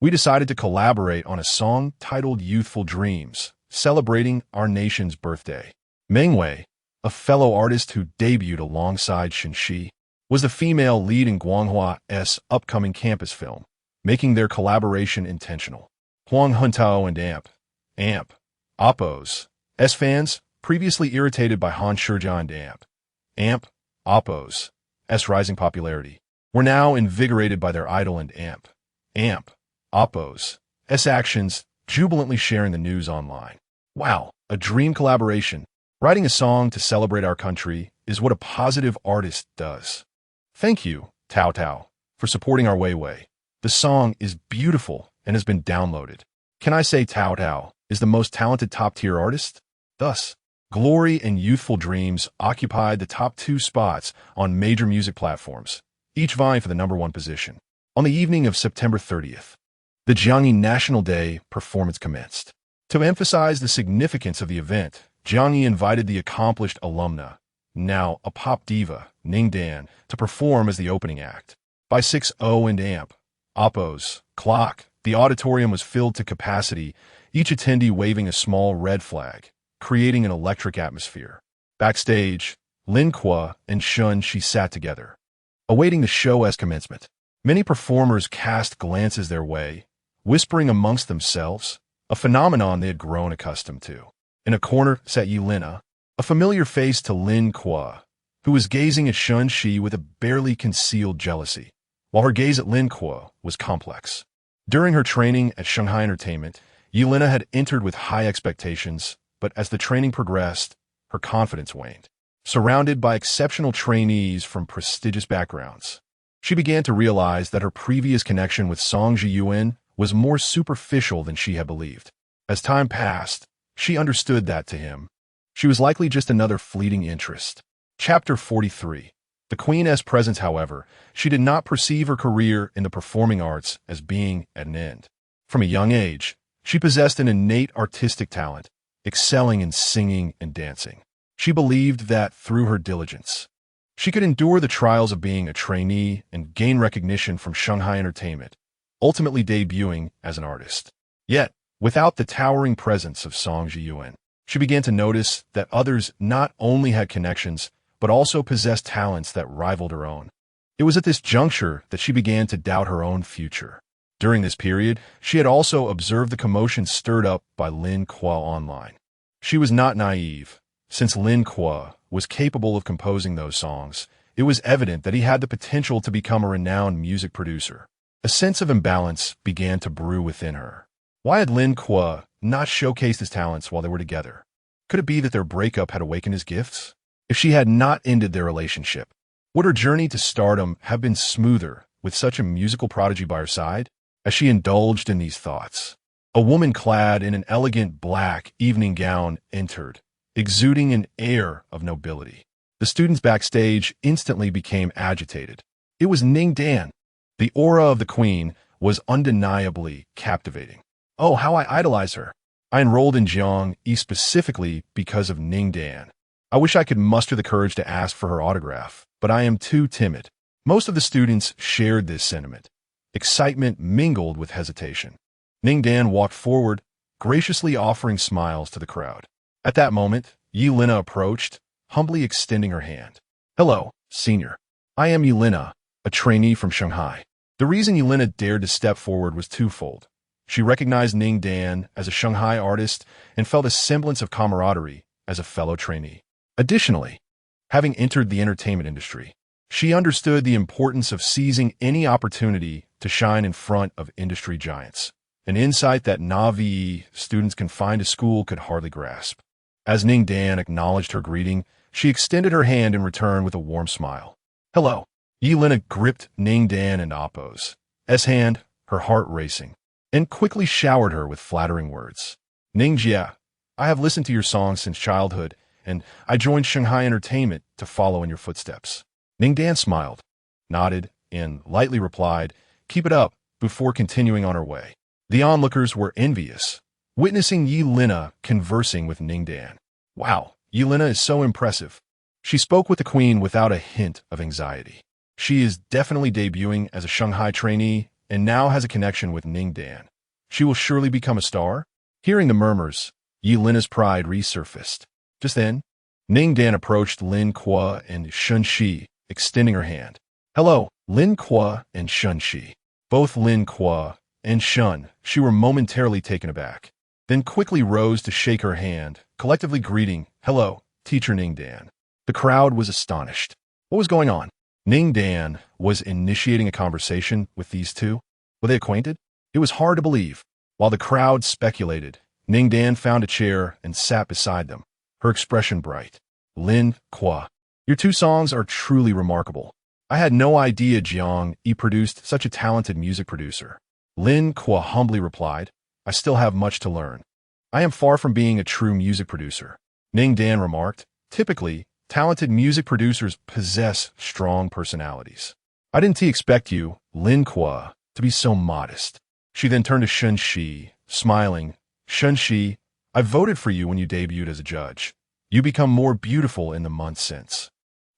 We decided to collaborate on a song titled Youthful Dreams, celebrating our nation's birthday. Meng Wei, a fellow artist who debuted alongside Shen Xi, was the female lead in Guanghua's upcoming campus film, making their collaboration intentional. Huang Huntao and Amp, Oppos, fans, previously irritated by Han Shijia and Amp, Oppos, rising popularity, were now invigorated by their idol and Amp, Oppos, actions, jubilantly sharing the news online. Wow, a dream collaboration. Writing a song to celebrate our country is what a positive artist does. Thank you, Tao Tao, for supporting our Weiwei. The song is beautiful and has been downloaded. Can I say Tao Tao is the most talented top-tier artist? Thus, Glory and Youthful Dreams occupied the top 2 spots on major music platforms, each vying for the #1 position. On the evening of September 30th, the Jiangyi National Day performance commenced. To emphasize the significance of the event, Jiangyi invited the accomplished alumna, now a pop diva, Ning Dan, to perform as the opening act. By 6:00 and Amp, Oppos, clock, the auditorium was filled to capacity, each attendee waving a small red flag, creating an electric atmosphere. Backstage, Lin Kuo and Shen Xi sat together, awaiting the show's commencement. Many performers cast glances their way, whispering amongst themselves, a phenomenon they had grown accustomed to. In a corner sat Yelena, a familiar face to Lin Kuo, who was gazing at Shen Xi with a barely concealed jealousy, while her gaze at Lin Kuo was complex. During her training at Shanghai Entertainment, Yelena had entered with high expectations, but as the training progressed, her confidence waned. Surrounded by exceptional trainees from prestigious backgrounds, she began to realize that her previous connection with Song Zhiyuan was more superficial than she had believed. As time passed, she understood that to him, she was likely just another fleeting interest. Chapter 43. The Queen's presence, however, she did not perceive her career in the performing arts as being at an end. From a young age, she possessed an innate artistic talent, excelling in singing and dancing. She believed that through her diligence, she could endure the trials of being a trainee and gain recognition from Shanghai Entertainment, ultimately debuting as an artist. Yet, without the towering presence of Song Zhiyuan, she began to notice that others not only had connections, but also possessed talents that rivaled her own. It was at this juncture that she began to doubt her own future. During this period, she had also observed the commotion stirred up by Lin Kuo online. She was not naive. Since Lin Kuo was capable of composing those songs, it was evident that he had the potential to become a renowned music producer. A sense of imbalance began to brew within her. Why had Lin Kuo not showcased his talents while they were together? Could it be that their breakup had awakened his gifts? If she had not ended their relationship, would her journey to stardom have been smoother with such a musical prodigy by her side? As she indulged in these thoughts, a woman clad in an elegant black evening gown entered, exuding an air of nobility. The students backstage instantly became agitated. It was Ning Dan. The aura of the queen was undeniably captivating. Oh, how I idolize her. I enrolled in Jiangyi specifically because of Ning Dan. I wish I could muster the courage to ask for her autograph, but I am too timid. Most of the students shared this sentiment. Excitement mingled with hesitation. Ning Dan walked forward, graciously offering smiles to the crowd. At that moment, Yelena approached, humbly extending her hand. Hello, senior. I am Yelena, a trainee from Shanghai. The reason Yelena dared to step forward was twofold. She recognized Ning Dan as a Shanghai artist and felt a semblance of camaraderie as a fellow trainee. Additionally, having entered the entertainment industry, she understood the importance of seizing any opportunity to shine in front of industry giants, an insight that Navi students confined to school could hardly grasp. As Ning Dan acknowledged her greeting, she extended her hand in return with a warm smile. "Hello." Yelena gripped Ning Dan and Appo's hand, her heart racing, and quickly showered her with flattering words. "Ningjia, I have listened to your songs since childhood, and I joined Shanghai Entertainment to follow in your footsteps." Ning Dan smiled, nodded, and lightly replied, "Keep it up," before continuing on her way. The onlookers were envious, witnessing Yelena conversing with Ning Dan. "Wow, Yelena is so impressive." She spoke with the queen without a hint of anxiety. She is definitely debuting as a Shanghai trainee and now has a connection with Ning Dan. She will surely become a star? Hearing the murmurs, Yelena's pride resurfaced. Just then, Ning Dan approached Lin Kuo and Shen Xi, extending her hand. "Hello, Lin Kuo and Shen Xi." Both Lin Kuo and Shen Xi were momentarily taken aback, then quickly rose to shake her hand, collectively greeting, "Hello, Teacher Ning Dan." The crowd was astonished. What was going on? Ning Dan was initiating a conversation with these two? Were they acquainted? It was hard to believe. While the crowd speculated, Ning Dan found a chair and sat beside them, her expression bright. "Lin Kuo, your two songs are truly remarkable. I had no idea Jiang Yi produced such a talented music producer." Lin Kuo humbly replied, "I still have much to learn. I am far from being a true music producer." Ning Dan remarked, "Typically, talented music producers possess strong personalities. I didn't expect you, Lin Kuo, to be so modest." She then turned to Shen Xi, smiling. "Shen Xi, I voted for you when you debuted as a judge. You become more beautiful in the months since."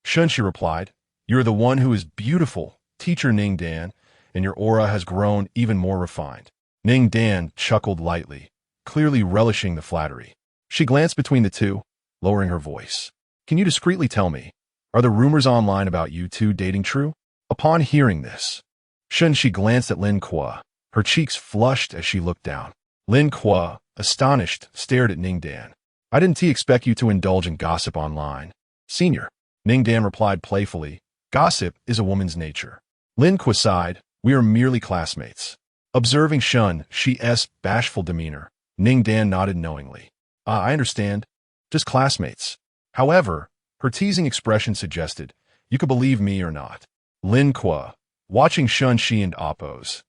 Shen Xi replied, "You're the one who is beautiful, Teacher Ning Dan, and your aura has grown even more refined." Ning Dan chuckled lightly, clearly relishing the flattery. She glanced between the two, lowering her voice. "Can you discreetly tell me, are the rumors online about you two dating true?" Upon hearing this, Shen Xi glanced at Lin Kuo. Her cheeks flushed as she looked down. Lin Kuo, astonished, stared at Ning Dan. "I didn't expect you to indulge in gossip online, Senior." Ning Dan replied playfully, "Gossip is a woman's nature." Lin Kuo sighed, "We are merely classmates." Observing Shen Xi's bashful demeanor, Ning Dan nodded knowingly. I understand. Just classmates." However, her teasing expression suggested, "You could believe me or not." Lin Kuo, watching Shen Xi and Appo's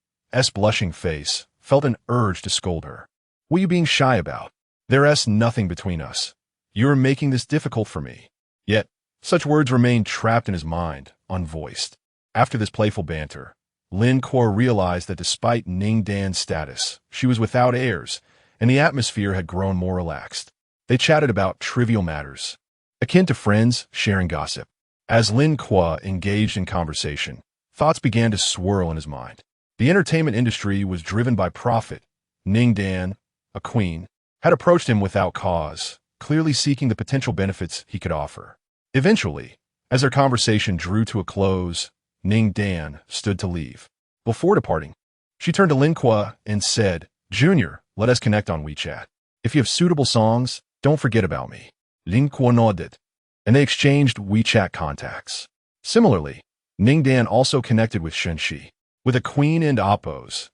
blushing face, felt an urge to scold her. "What are you being shy about? There's nothing between us. You are making this difficult for me." Yet, such words remained trapped in his mind, unvoiced. After this playful banter, Lin Kuo realized that despite Ning Dan's status, she was without airs, and the atmosphere had grown more relaxed. They chatted about trivial matters, akin to friends sharing gossip. As Lin Kuo engaged in conversation, thoughts began to swirl in his mind. The entertainment industry was driven by profit. Ning Dan, a queen, had approached him without cause, clearly seeking the potential benefits he could offer. Eventually, as their conversation drew to a close, Ning Dan stood to leave. Before departing, she turned to Lin Kuo and said, "Junior, let us connect on WeChat. If you have suitable songs, don't forget about me." Lin Kuo nodded, and they exchanged WeChat contacts. Similarly, Ning Dan also connected with Shen Xi. With a queen and Appo's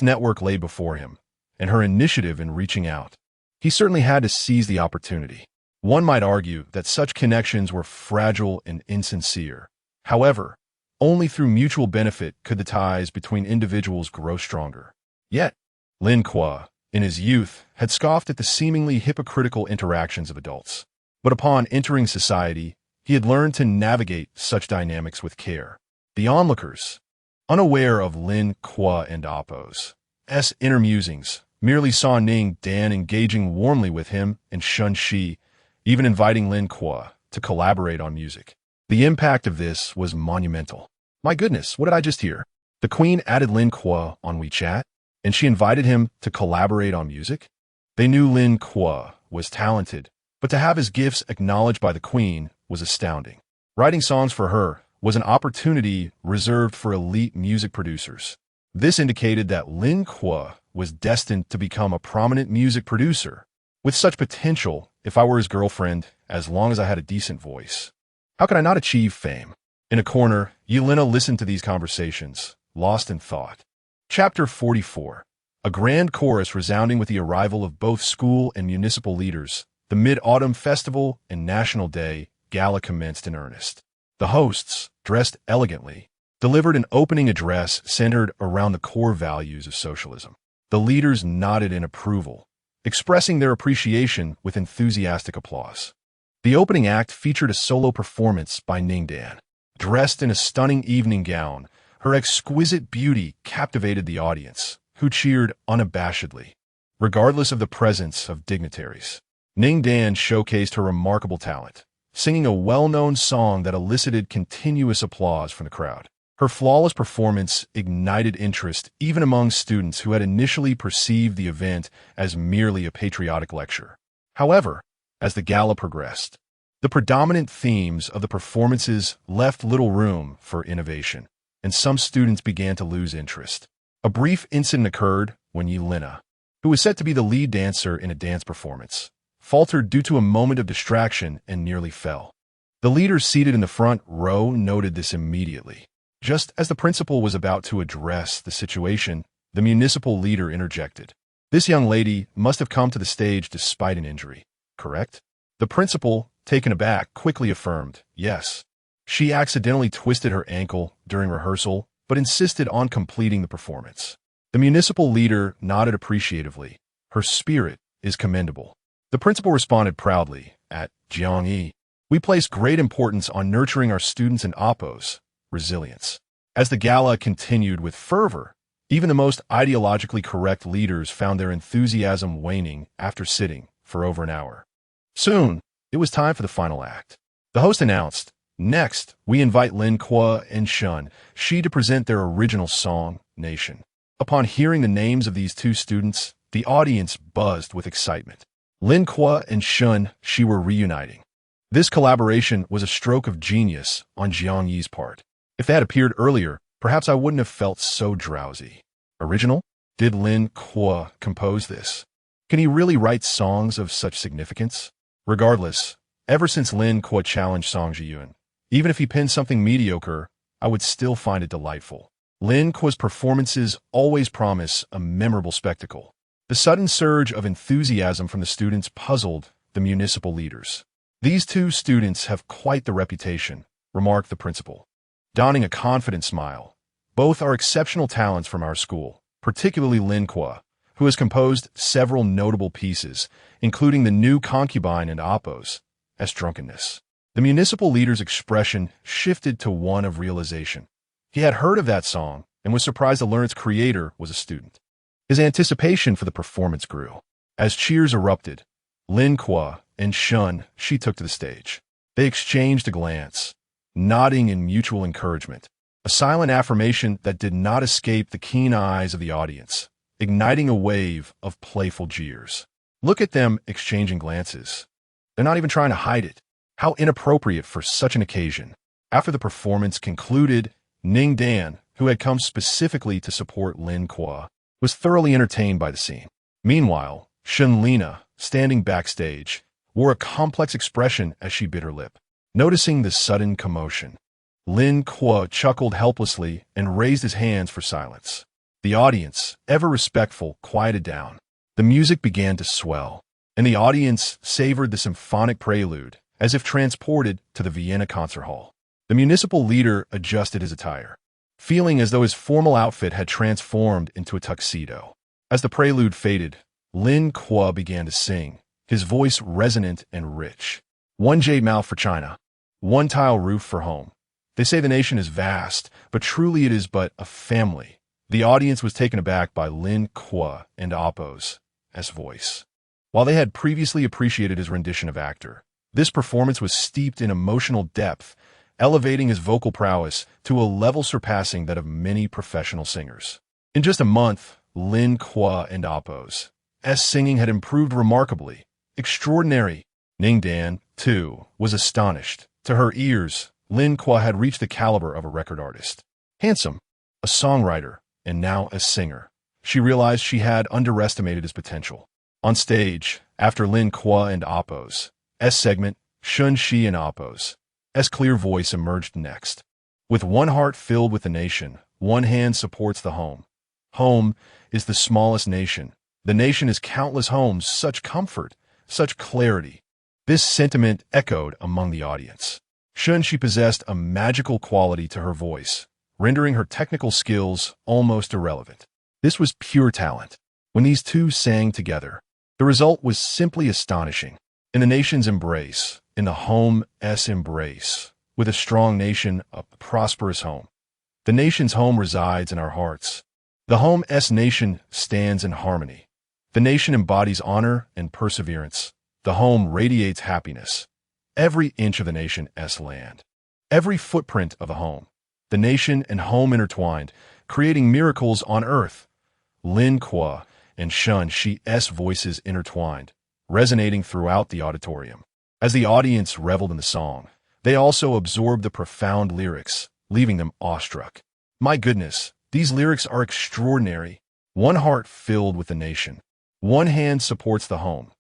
network lay before him, and her initiative in reaching out, he certainly had to seize the opportunity. One might argue that such connections were fragile and insincere. However, only through mutual benefit could the ties between individuals grow stronger. Yet, Lin Kuo, in his youth, had scoffed at the seemingly hypocritical interactions of adults. But upon entering society, he had learned to navigate such dynamics with care. The onlookers, unaware of Lin Kuo and Appo's inner musings, merely saw Ning Dan engaging warmly with him and Shen Xi, even inviting Lin Kuo to collaborate on music. The impact of this was monumental. My goodness, what did I just hear? The queen added Lin Kuo on WeChat, and she invited him to collaborate on music? They knew Lin Kuo was talented, but to have his gifts acknowledged by the queen was astounding. Writing songs for her was an opportunity reserved for elite music producers. This indicated that Lin Kuo was destined to become a prominent music producer, with such potential if I were his girlfriend, as long as I had a decent voice. How could I not achieve fame? In a corner, Yelena listened to these conversations, lost in thought. Chapter 44. A grand chorus resounding with the arrival of both school and municipal leaders, the Mid-Autumn Festival and National Day gala commenced in earnest. The hosts, dressed elegantly, delivered an opening address centered around the core values of socialism. The leaders nodded in approval, expressing their appreciation with enthusiastic applause. The opening act featured a solo performance by Ning Dan. Dressed in a stunning evening gown, her exquisite beauty captivated the audience, who cheered unabashedly, regardless of the presence of dignitaries. Ning Dan showcased her remarkable talent, singing a well-known song that elicited continuous applause from the crowd. Her flawless performance ignited interest even among students who had initially perceived the event as merely a patriotic lecture. However, as the gala progressed, the predominant themes of the performances left little room for innovation, and some students began to lose interest. A brief incident occurred when Yelena, who was set to be the lead dancer in a dance performance, faltered due to a moment of distraction and nearly fell. The leaders seated in the front row noted this immediately. Just as the principal was about to address the situation, the municipal leader interjected. This young lady must have come to the stage despite an injury, correct? The principal, taken aback, quickly affirmed, yes. She accidentally twisted her ankle during rehearsal, but insisted on completing the performance. The municipal leader nodded appreciatively. Her spirit is commendable. The principal responded proudly, at Jiangyi, we place great importance on nurturing our students and oppos, resilience. As the gala continued with fervor, even the most ideologically correct leaders found their enthusiasm waning after sitting for over an hour. Soon, it was time for the final act. The host announced, next, we invite Lin Kuo and Shen Xi to present their original song, Nation. Upon hearing the names of these two students, the audience buzzed with excitement. Lin Kuo and Shen Xi were reuniting. This collaboration was a stroke of genius on Jiangyi's part. If they had appeared earlier, perhaps I wouldn't have felt so drowsy. Original? Did Lin Kuo compose this? Can he really write songs of such significance? Regardless, ever since Lin Kuo challenged Song Jiyun, even if he penned something mediocre, I would still find it delightful. Lin Kuo's performances always promise a memorable spectacle. The sudden surge of enthusiasm from the students puzzled the municipal leaders. These two students have quite the reputation, remarked the principal, donning a confident smile. Both are exceptional talents from our school, particularly Lin Kuo, who has composed several notable pieces, including the new Concubine and Oppos, as drunkenness. The municipal leader's expression shifted to one of realization. He had heard of that song and was surprised to learn its creator was a student. His anticipation for the performance grew. As cheers erupted, Lin Kuo and Shen Xi took to the stage. They exchanged a glance, nodding in mutual encouragement, a silent affirmation that did not escape the keen eyes of the audience, igniting a wave of playful jeers. Look at them exchanging glances. They're not even trying to hide it. How inappropriate for such an occasion. After the performance concluded, Ning Dan, who had come specifically to support Lin Kuo, was thoroughly entertained by the scene. Meanwhile, Shen Lina, standing backstage, wore a complex expression as she bit her lip. Noticing the sudden commotion, Lin Kuo chuckled helplessly and raised his hands for silence. The audience, ever respectful, quieted down. The music began to swell, and the audience savored the symphonic prelude as if transported to the Vienna concert hall. The municipal leader adjusted his attire, feeling as though his formal outfit had transformed into a tuxedo. As the prelude faded, Lin Kuo began to sing, his voice resonant and rich. One jade mouth for China, one tile roof for home. They say the nation is vast, but truly it is but a family. The audience was taken aback by Lin Kuo and Oppo's voice. While they had previously appreciated his rendition of Actor, this performance was steeped in emotional depth, elevating his vocal prowess to a level surpassing that of many professional singers. In just a month, Lin Kuo and Oppo's singing had improved remarkably. Extraordinary. Ning Dan, too, was astonished. To her ears, Lin Kuo had reached the caliber of a record artist. Handsome, a songwriter, and now a singer. She realized she had underestimated his potential. On stage, after Lin Kuo and Appo's S segment, Shen Xi and Appo's S clear voice emerged next. With one heart filled with the nation, one hand supports the home. Home is the smallest nation. The nation is countless homes, such comfort, such clarity. This sentiment echoed among the audience. Shen Xi possessed a magical quality to her voice, rendering her technical skills almost irrelevant. This was pure talent. When these two sang together, the result was simply astonishing. In the nation's embrace, in the home's embrace, with a strong nation, a prosperous home. The nation's home resides in our hearts. The home's nation stands in harmony. The nation embodies honor and perseverance. The home radiates happiness. Every inch of the nation's land. Every footprint of the home. The nation and home intertwined, creating miracles on earth. Lin Kuo and Shen Xi's voices intertwined, resonating throughout the auditorium. As the audience reveled in the song, they also absorbed the profound lyrics, leaving them awestruck. My goodness, these lyrics are extraordinary. One heart filled with the nation. One hand supports the home.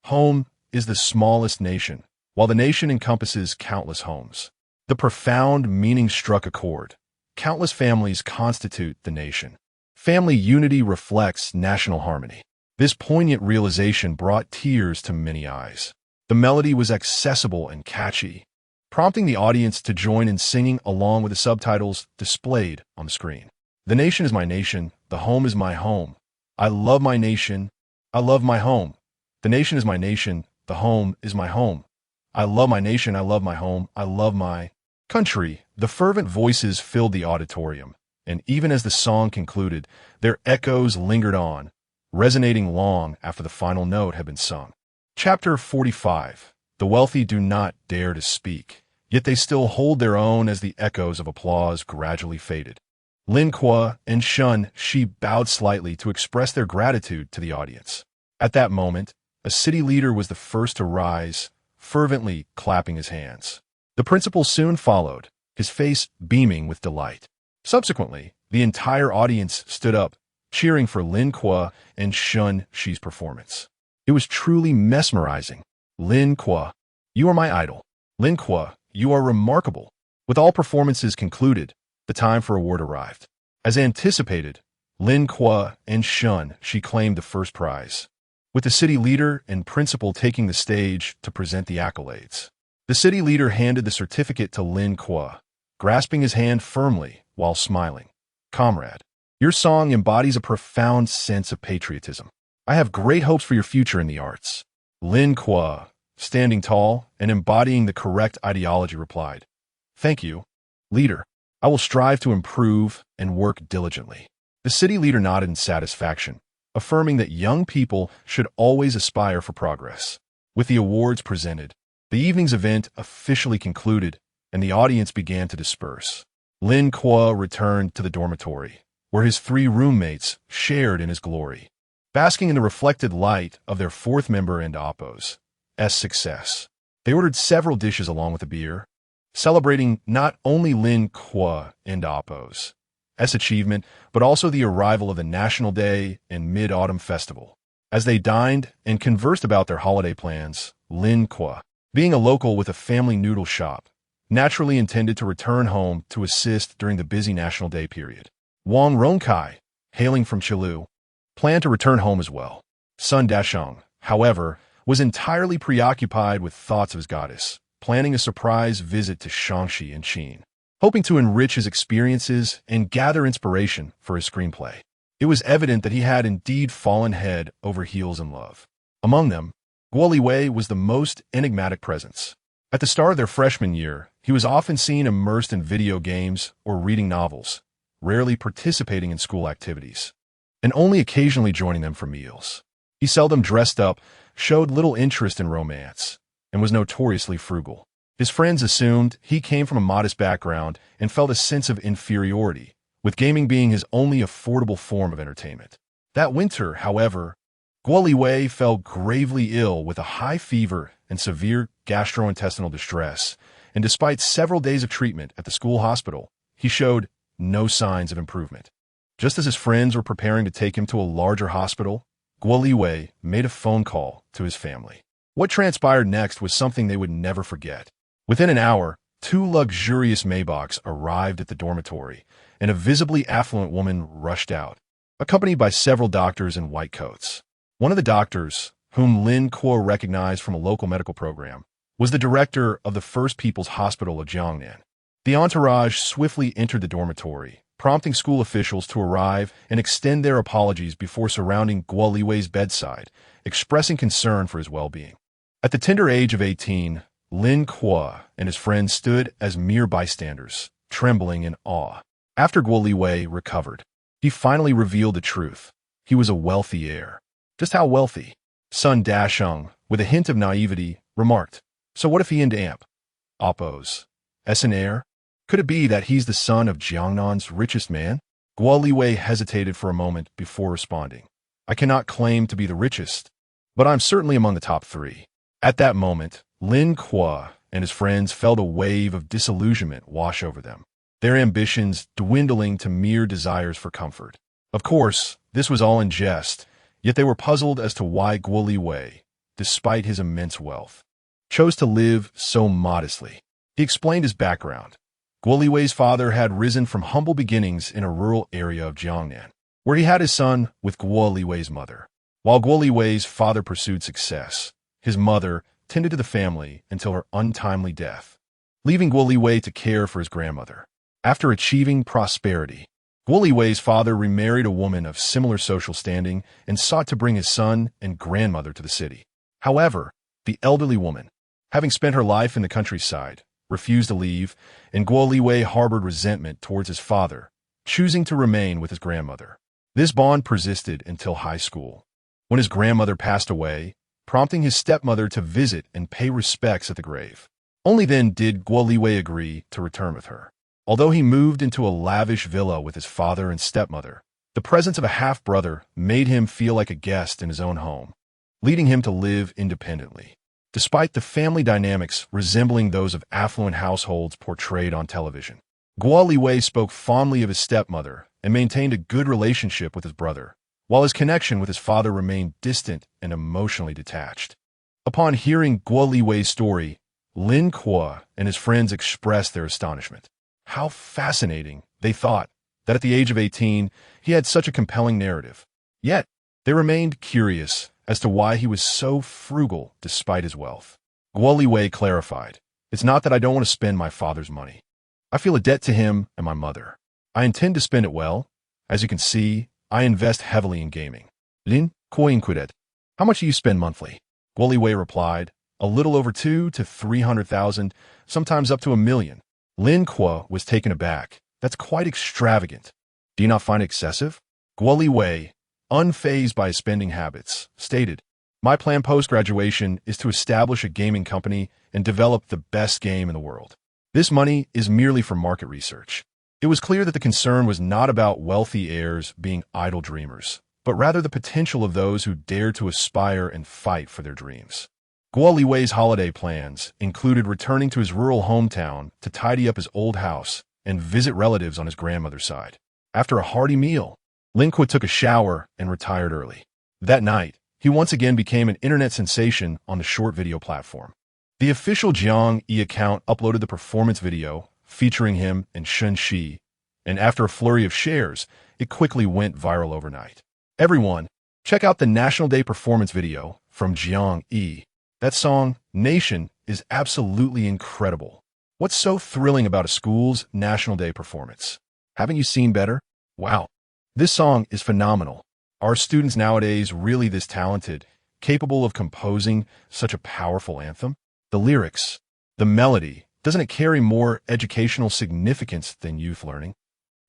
Home is the smallest nation, while the nation encompasses countless homes. The profound meaning struck a chord. Countless families constitute the nation. Family unity reflects national harmony. This poignant realization brought tears to many eyes. The melody was accessible and catchy, prompting the audience to join in singing along with the subtitles displayed on the screen. The nation is my nation. The home is my home. I love my nation. I love my home. The nation is my nation. The home is my home. I love my nation. I love my home. I love my country. The fervent voices filled the auditorium, and even as the song concluded, their echoes lingered on, resonating long after the final note had been sung. Chapter 45. The wealthy do not dare to speak, yet they still hold their own as the echoes of applause gradually faded. Lin Kuo and Shen Xi bowed slightly to express their gratitude to the audience. At that moment, a city leader was the first to rise, fervently clapping his hands. The principal soon followed, his face beaming with delight. Subsequently, the entire audience stood up, cheering for Lin Kuo and Shen Xi's performance. It was truly mesmerizing. Lin Kuo, you are my idol. Lin Kuo, you are remarkable. With all performances concluded, the time for award arrived. As anticipated, Lin Kuo and Shen Xi claimed the first prize, with the city leader and principal taking the stage to present the accolades. The city leader handed the certificate to Lin Kuo, grasping his hand firmly while smiling. Comrade, your song embodies a profound sense of patriotism. I have great hopes for your future in the arts. Lin Kuo, standing tall and embodying the correct ideology, replied, Thank you, leader. I will strive to improve and work diligently. The city leader nodded in satisfaction, affirming that young people should always aspire for progress. With the awards presented, the evening's event officially concluded, and the audience began to disperse. Lin Kuo returned to the dormitory, where his 3 roommates shared in his glory, basking in the reflected light of their 4th member and Appo's success. They ordered several dishes along with a beer, celebrating not only Lin Kuo and Appo's achievement, but also the arrival of the National Day and Mid-Autumn Festival. As they dined and conversed about their holiday plans, Lin Kuo, being a local with a family noodle shop, naturally intended to return home to assist during the busy National Day period. Wang Ronkai, hailing from Chilu, planned to return home as well. Sun Dasheng, however, was entirely preoccupied with thoughts of his goddess, planning a surprise visit to Shaanxi and Qin, hoping to enrich his experiences and gather inspiration for his screenplay. It was evident that he had indeed fallen head over heels in love. Among them, Guo Wei was the most enigmatic presence. At the start of their freshman year, he was often seen immersed in video games or reading novels, rarely participating in school activities, and only occasionally joining them for meals. He seldom dressed up, showed little interest in romance, and was notoriously frugal. His friends assumed he came from a modest background and felt a sense of inferiority, with gaming being his only affordable form of entertainment. That winter, however, Guo Wei fell gravely ill with a high fever and severe gastrointestinal distress, and despite several days of treatment at the school hospital, he showed no signs of improvement. Just as his friends were preparing to take him to a larger hospital, Guo Liwei made a phone call to his family. What transpired next was something they would never forget. Within an hour, 2 luxurious Maybachs arrived at the dormitory, and a visibly affluent woman rushed out, accompanied by several doctors in white coats. One of the doctors, whom Lin Kuo recognized from a local medical program, was the director of the First People's Hospital of Jiangnan. The entourage swiftly entered the dormitory, prompting school officials to arrive and extend their apologies before surrounding Guo Liwei's bedside, expressing concern for his well-being. At the tender age of 18, Lin Kuo and his friends stood as mere bystanders, trembling in awe. After Guo Liwei recovered, he finally revealed the truth. He was a wealthy heir. Just how wealthy? Sun Dasheng, with a hint of naivety, remarked, "So what if he and Amp? Oppos. S an heir? Could it be that he's the son of Jiangnan's richest man?" Guo Liwei hesitated for a moment before responding. "I cannot claim to be the richest, but I'm certainly among the top 3. At that moment, Lin Kuo and his friends felt a wave of disillusionment wash over them, their ambitions dwindling to mere desires for comfort. Of course, this was all in jest, yet they were puzzled as to why Guo Liwei, despite his immense wealth, chose to live so modestly. He explained his background. Guo Liwei's father had risen from humble beginnings in a rural area of Jiangnan, where he had his son with Guo Liwei's mother. While Guo Liwei's father pursued success, his mother tended to the family until her untimely death, leaving Guo Liwei to care for his grandmother. After achieving prosperity, Guo Liwei's father remarried a woman of similar social standing and sought to bring his son and grandmother to the city. However, the elderly woman, having spent her life in the countryside, refused to leave, and Guo Liwei harbored resentment towards his father, choosing to remain with his grandmother. This bond persisted until high school, when his grandmother passed away, prompting his stepmother to visit and pay respects at the grave. Only then did Guo Liwei agree to return with her. Although he moved into a lavish villa with his father and stepmother, the presence of a half-brother made him feel like a guest in his own home, leading him to live independently. Despite the family dynamics resembling those of affluent households portrayed on television, Guo Liwei spoke fondly of his stepmother and maintained a good relationship with his brother, while his connection with his father remained distant and emotionally detached. Upon hearing Guo Liwei's story, Lin Kuo and his friends expressed their astonishment. How fascinating, they thought, that at the age of 18, he had such a compelling narrative. Yet, they remained curious as to why he was so frugal despite his wealth. Guo Liwei clarified, "It's not that I don't want to spend my father's money. I feel a debt to him and my mother. I intend to spend it well. As you can see, I invest heavily in gaming." Lin Kuo inquired, "How much do you spend monthly?" Guo Liwei replied, "A little over 200,000 to 300,000, sometimes up to 1,000,000. Lin Kuo was taken aback. "That's quite extravagant. Do you not find it excessive?" Guo Liwei, unfazed by his spending habits, stated, "My plan post-graduation is to establish a gaming company and develop the best game in the world. This money is merely for market research." It was clear that the concern was not about wealthy heirs being idle dreamers, but rather the potential of those who dared to aspire and fight for their dreams. Guo Liwei's holiday plans included returning to his rural hometown to tidy up his old house and visit relatives on his grandmother's side. After a hearty meal, Lin Kuo took a shower and retired early. That night, he once again became an internet sensation on the short video platform. The official Jiang Yi account uploaded the performance video featuring him and Shen Xi, and after a flurry of shares, it quickly went viral overnight. Everyone, check out the National Day performance video from Jiang Yi. That song, Nation, is absolutely incredible. What's so thrilling about a school's National Day performance? Haven't you seen better? Wow, this song is phenomenal. Are students nowadays really this talented, capable of composing such a powerful anthem? The lyrics, the melody, doesn't it carry more educational significance than youth learning?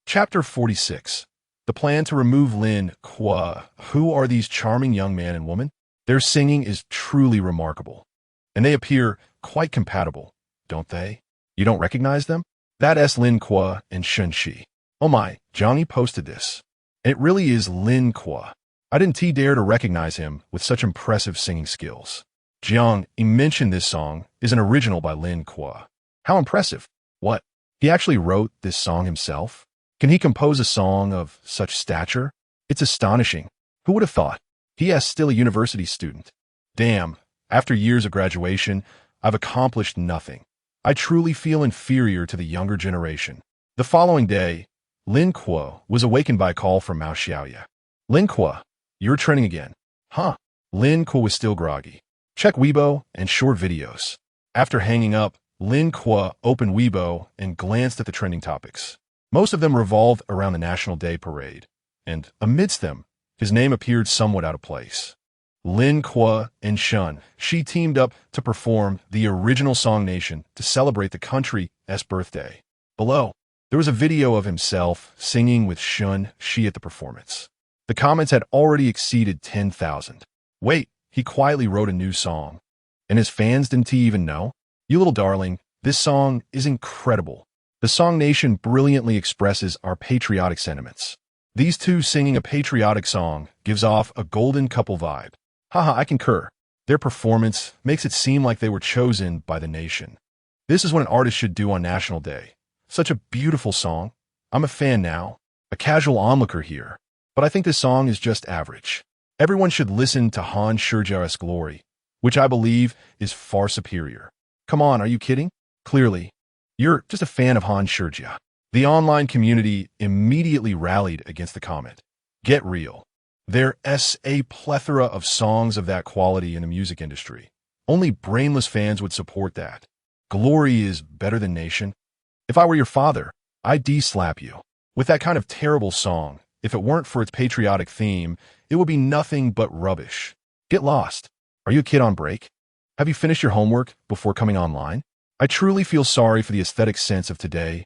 Chapter 46. The plan to remove Lin Kuo. Who are these charming young man and woman? Their singing is truly remarkable, and they appear quite compatible, don't they? You don't recognize them? That's Lin Kuo and Shen Xi. Oh my, Jiang Yi posted this. It really is Lin Kuo. I didn't dare to recognize him with such impressive singing skills. Jiang Yi mentioned this song is an original by Lin Kuo. How impressive. What? He actually wrote this song himself? Can he compose a song of such stature? It's astonishing. Who would have thought? P.S. Still a university student. Damn, after years of graduation, I've accomplished nothing. I truly feel inferior to the younger generation. The following day, Lin Kuo was awakened by a call from Mao Xiaoya. Lin Kuo, you're trending again. Huh? Lin Kuo was still groggy. Check Weibo and short videos. After hanging up, Lin Kuo opened Weibo and glanced at the trending topics. Most of them revolved around the National Day parade, and amidst them, his name appeared somewhat out of place. Lin Kuo and Shen Xi teamed up to perform the original song Nation to celebrate the country's birthday. Below, there was a video of himself singing with Shen Xi at the performance. The comments had already exceeded 10,000. Wait, he quietly wrote a new song. And his fans didn't even know? You little darling, this song is incredible. The song Nation brilliantly expresses our patriotic sentiments. These two singing a patriotic song gives off a golden couple vibe. Haha, I concur. Their performance makes it seem like they were chosen by the nation. This is what an artist should do on National Day. Such a beautiful song. I'm a fan now, a casual onlooker here. But I think this song is just average. Everyone should listen to Han Shijia's Glory, which I believe is far superior. Come on, are you kidding? Clearly, you're just a fan of Han Shijia. The online community immediately rallied against the comment. Get real. There's a plethora of songs of that quality in the music industry. Only brainless fans would support that. Glory is better than Nation. If I were your father, I'd de-slap you. With that kind of terrible song, if it weren't for its patriotic theme, it would be nothing but rubbish. Get lost. Are you a kid on break? Have you finished your homework before coming online? I truly feel sorry for the aesthetic sense of today's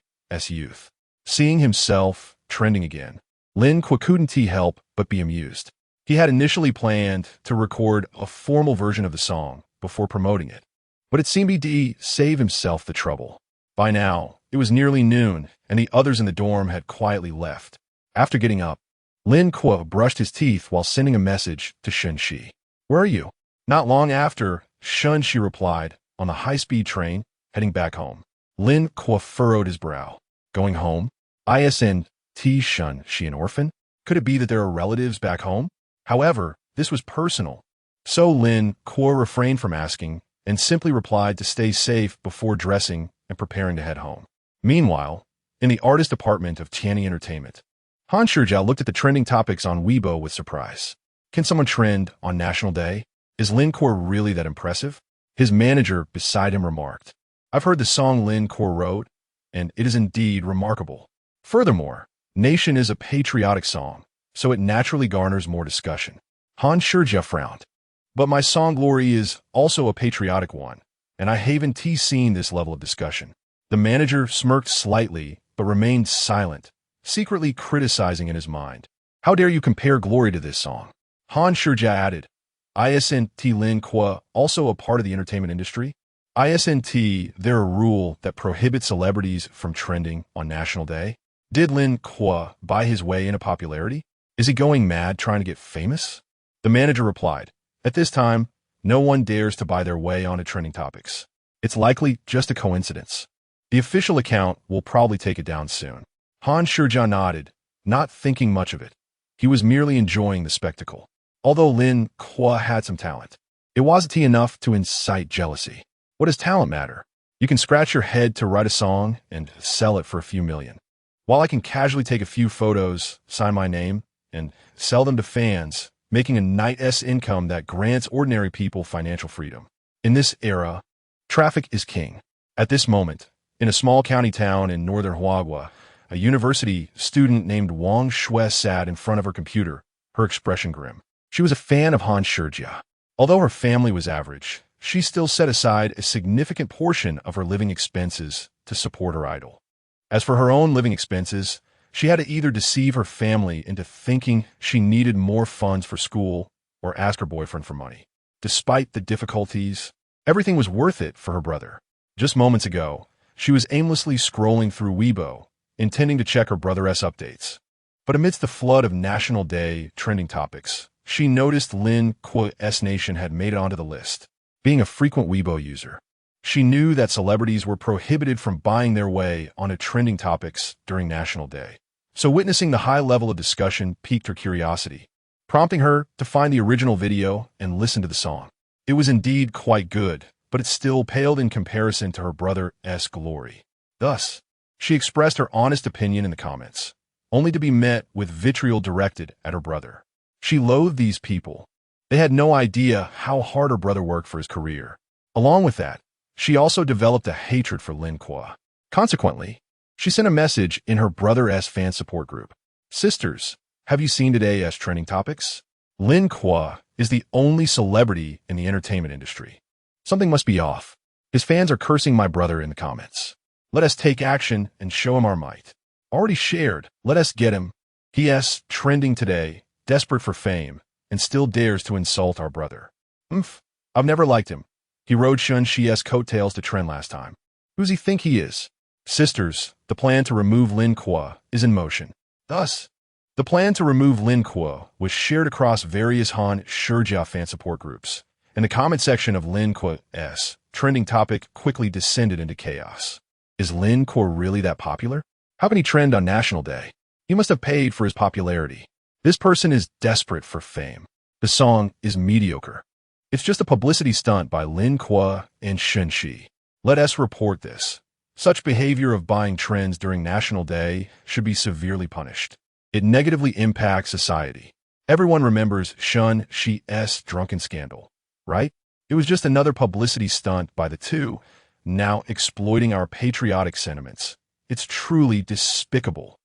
youth. Seeing himself trending again, Lin Kuo couldn't help but be amused. He had initially planned to record a formal version of the song before promoting it, but it seemed he'd save himself the trouble. By now, it was nearly noon, and the others in the dorm had quietly left. After getting up, Lin Kuo brushed his teeth while sending a message to Shen Xi. Where are you? Not long after, Shen Xi replied, on the high-speed train, heading back home. Lin Kuo furrowed his brow. Going home? Isn't Shen Xi an orphan? Could it be that there are relatives back home? However, this was personal. So Lin Kuo refrained from asking and simply replied to stay safe before dressing and preparing to head home. Meanwhile, in the artist department of Tianyi Entertainment, Han Shijia looked at the trending topics on Weibo with surprise. Can someone trend on National Day? Is Lin Kuo really that impressive? His manager beside him remarked, I've heard the song Lin Kuo wrote, and it is indeed remarkable. Furthermore, Nation is a patriotic song, so it naturally garners more discussion. Han Shijia frowned. But my song Glory is also a patriotic one, and I haven't seen this level of discussion. The manager smirked slightly, but remained silent, secretly criticizing in his mind. How dare you compare Glory to this song? Han Shijia added, Isn't Lin Kuo also a part of the entertainment industry? Isn't there a rule that prohibits celebrities from trending on National Day? Did Lin Kuo buy his way into popularity? Is he going mad trying to get famous? The manager replied, At this time, no one dares to buy their way onto trending topics. It's likely just a coincidence. The official account will probably take it down soon. Han Shijia nodded, not thinking much of it. He was merely enjoying the spectacle. Although Lin Kuo had some talent, it wasn't enough to incite jealousy. What does talent matter? You can scratch your head to write a song and sell it for a few million. While I can casually take a few photos, sign my name, and sell them to fans, making a night's income that grants ordinary people financial freedom. In this era, traffic is king. At this moment, in a small county town in northern Huaihua, a university student named Wang Shui sat in front of her computer, her expression grim. She was a fan of Han Shijia. Although her family was average, she still set aside a significant portion of her living expenses to support her idol. As for her own living expenses, she had to either deceive her family into thinking she needed more funds for school or ask her boyfriend for money. Despite the difficulties, everything was worth it for her brother. Just moments ago, she was aimlessly scrolling through Weibo, intending to check her brother's updates. But amidst the flood of National Day trending topics, she noticed Lin Kuo's Nation had made it onto the list. Being a frequent Weibo user, she knew that celebrities were prohibited from buying their way onto trending topics during National Day. So witnessing the high level of discussion piqued her curiosity, prompting her to find the original video and listen to the song. It was indeed quite good, but it still paled in comparison to her brother's glory. Thus, she expressed her honest opinion in the comments, only to be met with vitriol directed at her brother. She loathed these people. They had no idea how hard her brother worked for his career. Along with that, she also developed a hatred for Lin Kuo. Consequently, she sent a message in her brother's fan support group. Sisters, have you seen today's trending topics? Lin Kuo is the only celebrity in the entertainment industry. Something must be off. His fans are cursing my brother in the comments. Let us take action and show him our might. Already shared, let us get him. P.S. Trending today, desperate for fame, and still dares to insult our brother. I've never liked him. He rode Shen Xi's coattails to trend last time. Who's he think he is? Sisters, the plan to remove Lin Kuo is in motion. Thus, the plan to remove Lin Kuo was shared across various Han Shijia fan support groups, and the comment section of Lin Kuo's trending topic quickly descended into chaos. Is Lin Kuo really that popular? How can he trend on National Day? He must have paid for his popularity. This person is desperate for fame. The song is mediocre. It's just a publicity stunt by Lin Kuo and Shen Xi. Let us report this. Such behavior of buying trends during National Day should be severely punished. It negatively impacts society. Everyone remembers Shen Xi's drunken scandal, right? It was just another publicity stunt by the two, now exploiting our patriotic sentiments. It's truly despicable.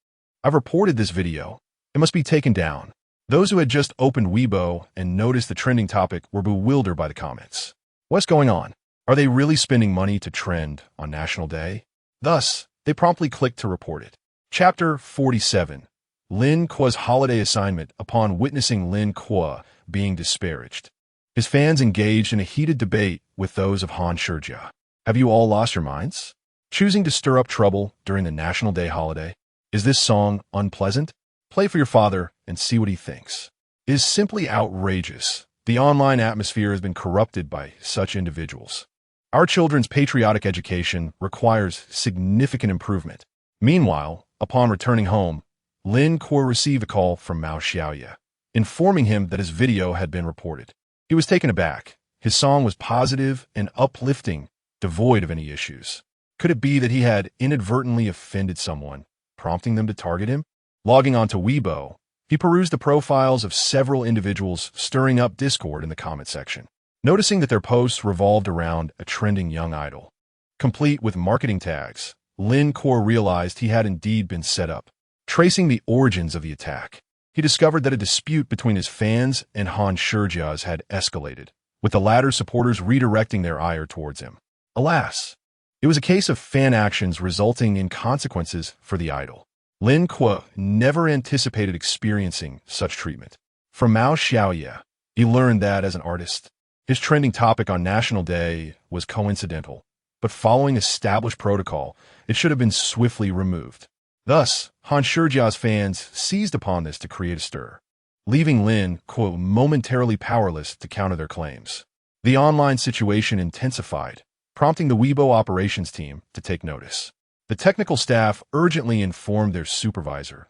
I've reported this video. It must be taken down. Those who had just opened Weibo and noticed the trending topic were bewildered by the comments. What's going on? Are they really spending money to trend on National Day? Thus, they promptly clicked to report it. Chapter 47. Lin Kuo's holiday assignment upon witnessing Lin Kuo being disparaged. His fans engaged in a heated debate with those of Han Shijia. Have you all lost your minds? Choosing to stir up trouble during the National Day holiday? Is this song unpleasant? Play for your father and see what he thinks. It is simply outrageous. The online atmosphere has been corrupted by such individuals. Our children's patriotic education requires significant improvement. Meanwhile, upon returning home, Lin Kuo received a call from Mao Xiaoya, informing him that his video had been reported. He was taken aback. His song was positive and uplifting, devoid of any issues. Could it be that he had inadvertently offended someone, prompting them to target him? Logging onto Weibo, he perused the profiles of several individuals, stirring up discord in the comment section. Noticing that their posts revolved around a trending young idol, complete with marketing tags, Lin Kuo realized he had indeed been set up. Tracing the origins of the attack, he discovered that a dispute between his fans and Han Shijia's had escalated, with the latter's supporters redirecting their ire towards him. Alas, it was a case of fan actions resulting in consequences for the idol. Lin Kuo never anticipated experiencing such treatment. From Mao Xiaoya, he learned that as an artist, his trending topic on National Day was coincidental, but following established protocol, it should have been swiftly removed. Thus, Han Shijia's fans seized upon this to create a stir, leaving Lin Kuo momentarily powerless to counter their claims. The online situation intensified, prompting the Weibo operations team to take notice. The technical staff urgently informed their supervisor.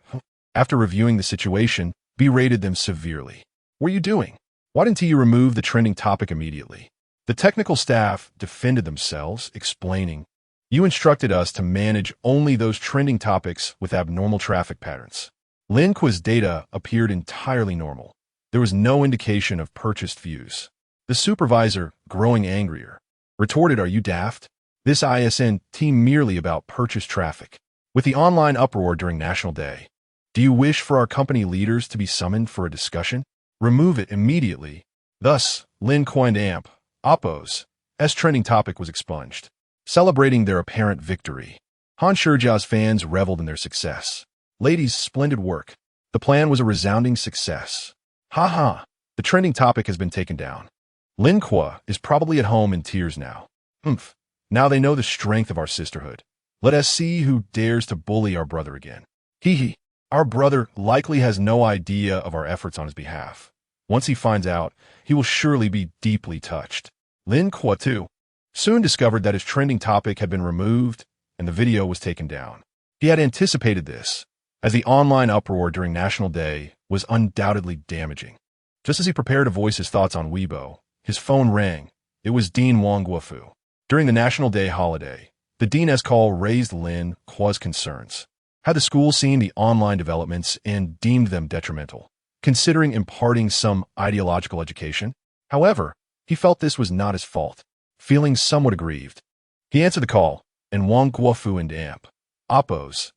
After reviewing the situation, berated them severely. What are you doing? Why didn't you remove the trending topic immediately? The technical staff defended themselves, explaining, "You instructed us to manage only those trending topics with abnormal traffic patterns." Lin Kuo's data appeared entirely normal. There was no indication of purchased views. The supervisor, growing angrier, retorted, "Are you daft? This isn't merely about purchased traffic." With the online uproar during National Day, do you wish for our company leaders to be summoned for a discussion? Remove it immediately. Thus, Lin Kuo and Oppo's trending topic was expunged, celebrating their apparent victory. Han Shijia's fans reveled in their success. Ladies, splendid work. The plan was a resounding success. Ha! The trending topic has been taken down. Lin Kuo is probably at home in tears now. Now they know the strength of our sisterhood. Let us see who dares to bully our brother again. Our brother likely has no idea of our efforts on his behalf. Once he finds out, he will surely be deeply touched. Lin Kuo, too, soon discovered that his trending topic had been removed and the video was taken down. He had anticipated this. as the online uproar during National Day was undoubtedly damaging. Just as he prepared to voice his thoughts on Weibo, his phone rang. It was Dean Wang Guofu. During the National Day holiday, the dean's call raised Lin Kuo's concerns. Had the school seen the online developments and deemed them detrimental, considering imparting some ideological education? However, he felt this was not his fault, feeling somewhat aggrieved. He answered the call, and Wang Guofu and Oppo's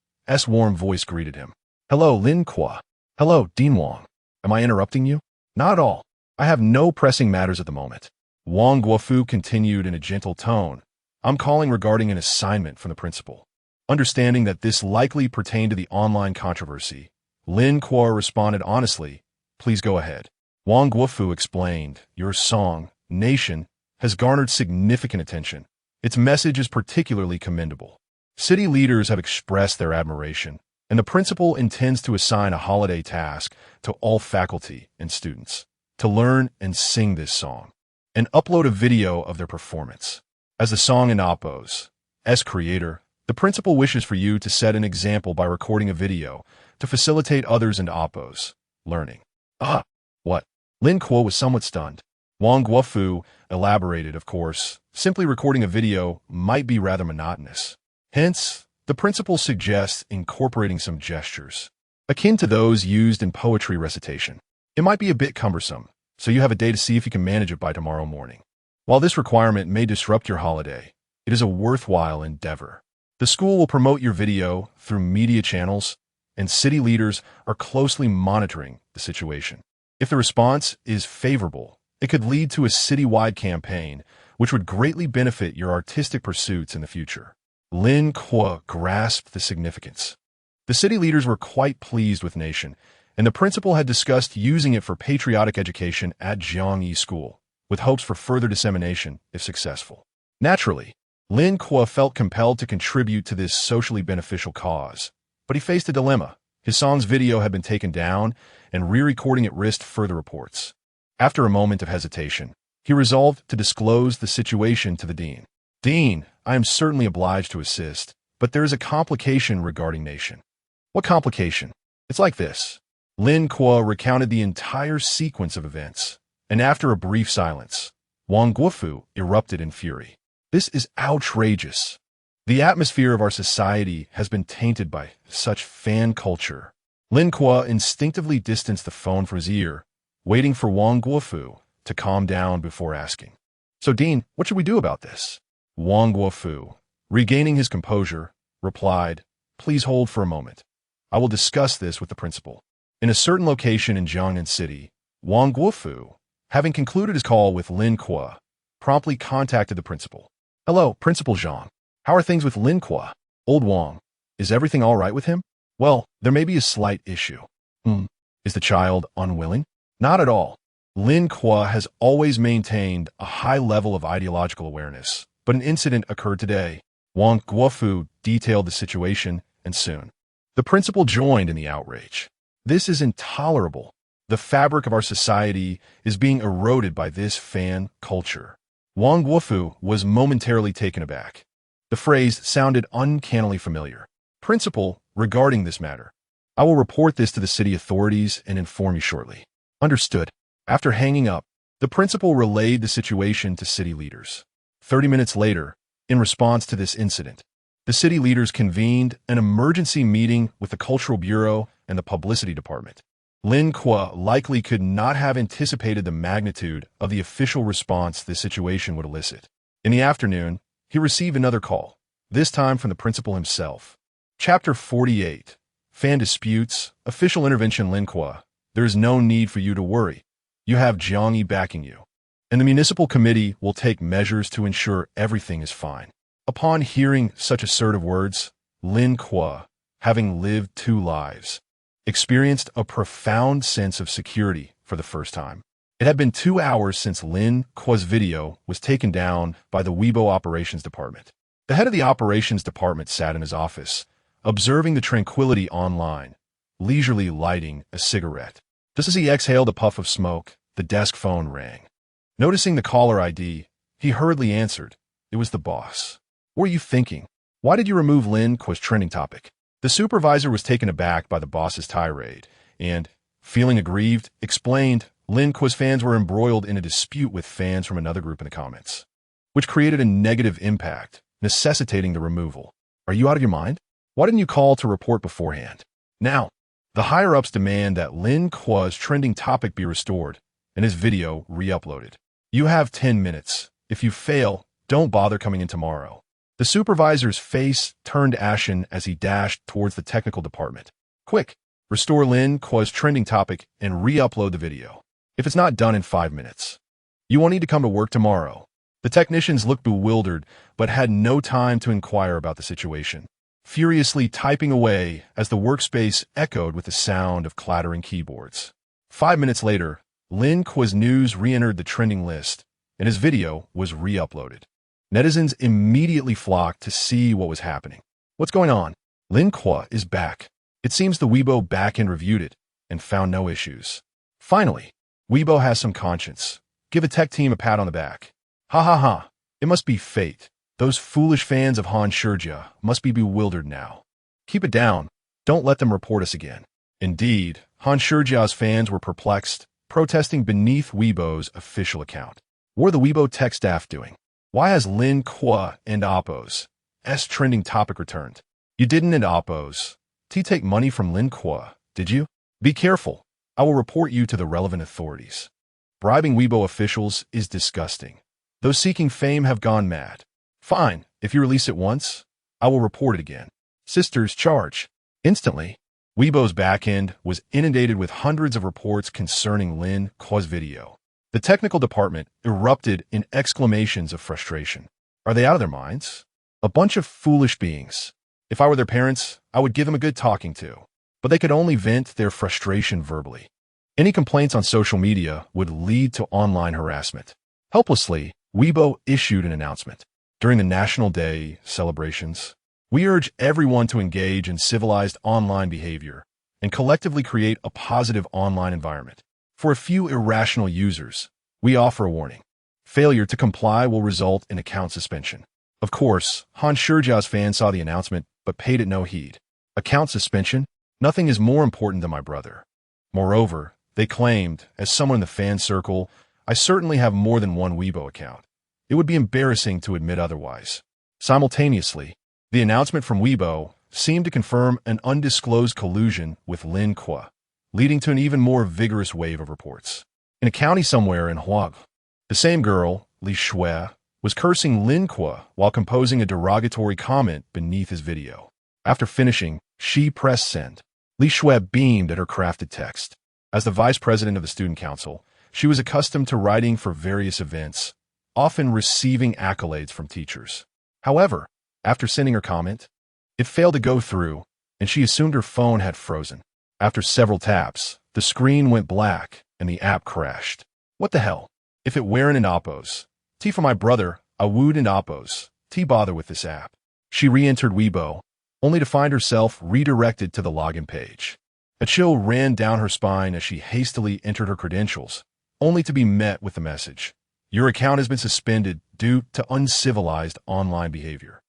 warm voice greeted him. "Hello, Lin Kuo." "Hello, Dean Wang. Am I interrupting you?" "Not at all. I have no pressing matters at the moment." Wang Guofu continued in a gentle tone. "I'm calling regarding an assignment from the principal." Understanding that this likely pertained to the online controversy, Lin Kuo responded honestly, "Please go ahead." Wang Guofu explained, "Your song, Nation, has garnered significant attention. Its message is particularly commendable. City leaders have expressed their admiration, and the principal intends to assign a holiday task to all faculty and students to learn and sing this song and upload a video of their performance. As the song and Oppo's creator, the principal wishes for you to set an example by recording a video to facilitate others and Oppo's learning." "Ah, what?" Lin Kuo was somewhat stunned. Wang Guofu elaborated, "Of course, simply recording a video might be rather monotonous. Hence, the principal suggests incorporating some gestures, akin to those used in poetry recitation. It might be a bit cumbersome, so you have a day to see if you can manage it by tomorrow morning. While this requirement may disrupt your holiday, it is a worthwhile endeavor. The school will promote your video through media channels, and city leaders are closely monitoring the situation. If the response is favorable, it could lead to a citywide campaign, which would greatly benefit your artistic pursuits in the future." Lin Kuo grasped the significance. The city leaders were quite pleased with Nation, and the principal had discussed using it for patriotic education at Jiangyi School, with hopes for further dissemination if successful. Naturally, Lin Kuo felt compelled to contribute to this socially beneficial cause, but he faced a dilemma. His song's video had been taken down, and re-recording it risked further reports. After a moment of hesitation, he resolved to disclose the situation to the dean. "Dean, I am certainly obliged to assist, but there is a complication regarding Nation." "What complication?" "It's like this." Lin Kuo recounted the entire sequence of events, and after a brief silence, Wang Guofu erupted in fury. "This is outrageous. The atmosphere of our society has been tainted by such fan culture." Lin Kuo instinctively distanced the phone from his ear, waiting for Wang Guofu to calm down before asking. "So, Dean, what should we do about this?" Wang Guofu, regaining his composure, replied, "Please hold for a moment. I will discuss this with the principal." In a certain location in Jiangnan City, Wang Guofu, having concluded his call with Lin Kuo, promptly contacted the principal. "Hello, Principal Zhang. How are things with Lin Kuo?" "Old Wang, is everything all right with him?" "Well, there may be a slight issue." Is the child unwilling?" "Not at all. Lin Kuo has always maintained a high level of ideological awareness, but an incident occurred today." Wang Guofu detailed the situation, and soon the principal joined in the outrage. "This is intolerable. The fabric of our society is being eroded by this fan culture." Wang Guofu was momentarily taken aback. The phrase sounded uncannily familiar. "Principal, regarding this matter, I will report this to the city authorities and inform you shortly." "Understood." After hanging up, the principal relayed the situation to city leaders. 30 minutes later, in response to this incident, the city leaders convened an emergency meeting with the Cultural Bureau and the Publicity Department. Lin Kuo likely could not have anticipated the magnitude of the official response this situation would elicit. In the afternoon, he received another call, this time from the principal himself. Chapter 48. Fan Disputes, Official Intervention. Lin Kuo, there is no need for you to worry. You have Jiangyi backing you, and the municipal committee will take measures to ensure everything is fine. Upon hearing such assertive words, Lin Kuo, having lived 2 lives, experienced a profound sense of security for the first time. It had been 2 hours since Lin Kuo's video was taken down by the Weibo Operations Department. The head of the Operations Department sat in his office, observing the tranquility online, leisurely lighting a cigarette. Just as he exhaled a puff of smoke, the desk phone rang. Noticing the caller ID, he hurriedly answered. It was the boss. "What are you thinking? Why did you remove Lin Kuo's trending topic?" The supervisor was taken aback by the boss's tirade and, feeling aggrieved, explained Lin Kuo's fans were embroiled in a dispute with fans from another group in the comments, which created a negative impact, necessitating the removal. Are you out of your mind? Why didn't you call to report beforehand? Now, the higher-ups demand that Lin Kuo's trending topic be restored and his video re-uploaded. You have 10 minutes. If you fail, don't bother coming in tomorrow. The supervisor's face turned ashen as he dashed towards the technical department. Quick, restore Lin Kuo's trending topic and re-upload the video. If it's not done in 5 minutes, you won't need to come to work tomorrow. The technicians looked bewildered, but had no time to inquire about the situation, furiously typing away as the workspace echoed with the sound of clattering keyboards. 5 minutes later, Lin Kuo's news re-entered the trending list, and his video was re-uploaded. Netizens immediately flocked to see what was happening. What's going on? Lin Kuo is back. It seems the Weibo backend reviewed it and found no issues. Finally, Weibo has some conscience. Give a tech team a pat on the back. Ha ha ha. It must be fate. Those foolish fans of Han Shiji must be bewildered now. Keep it down. Don't let them report us again. Indeed, Han Shiji's fans were perplexed, protesting beneath Weibo's official account. What are the Weibo tech staff doing? Why has Lin Kuo and Oppo's trending topic returned? You didn't end Oppo's. Take money from Lin Kuo, did you? Be careful. I will report you to the relevant authorities. Bribing Weibo officials is disgusting. Those seeking fame have gone mad. Fine, if you release it once, I will report it again. Sisters, charge. Instantly, Weibo's backend was inundated with hundreds of reports concerning Lin Kuo's video. The technical department erupted in exclamations of frustration. Are they out of their minds? A bunch of foolish beings. If I were their parents, I would give them a good talking to. But they could only vent their frustration verbally. Any complaints on social media would lead to online harassment. Helplessly, Weibo issued an announcement. During the National Day celebrations, we urge everyone to engage in civilized online behavior and collectively create a positive online environment. For a few irrational users, we offer a warning. Failure to comply will result in account suspension. Of course, Han Shiji's fans saw the announcement but paid it no heed. Account suspension? Nothing is more important than my brother. Moreover, they claimed, as someone in the fan circle, I certainly have more than one Weibo account. It would be embarrassing to admit otherwise. Simultaneously, the announcement from Weibo seemed to confirm an undisclosed collusion with Lin Kuo, leading to an even more vigorous wave of reports. In a county somewhere in Huag, the same girl, Li Shui, was cursing Lin Kuo while composing a derogatory comment beneath his video. After finishing, she pressed send. Li Shui beamed at her crafted text. As the vice president of the student council, she was accustomed to writing for various events, often receiving accolades from teachers. However, after sending her comment, it failed to go through, and she assumed her phone had frozen. After several taps, the screen went black and the app crashed. What the hell? If it weren't in Oppo's. For my brother, I wooed in Oppo's. Bother with this app. She re-entered Weibo, only to find herself redirected to the login page. A chill ran down her spine as she hastily entered her credentials, only to be met with the message. Your account has been suspended due to uncivilized online behavior.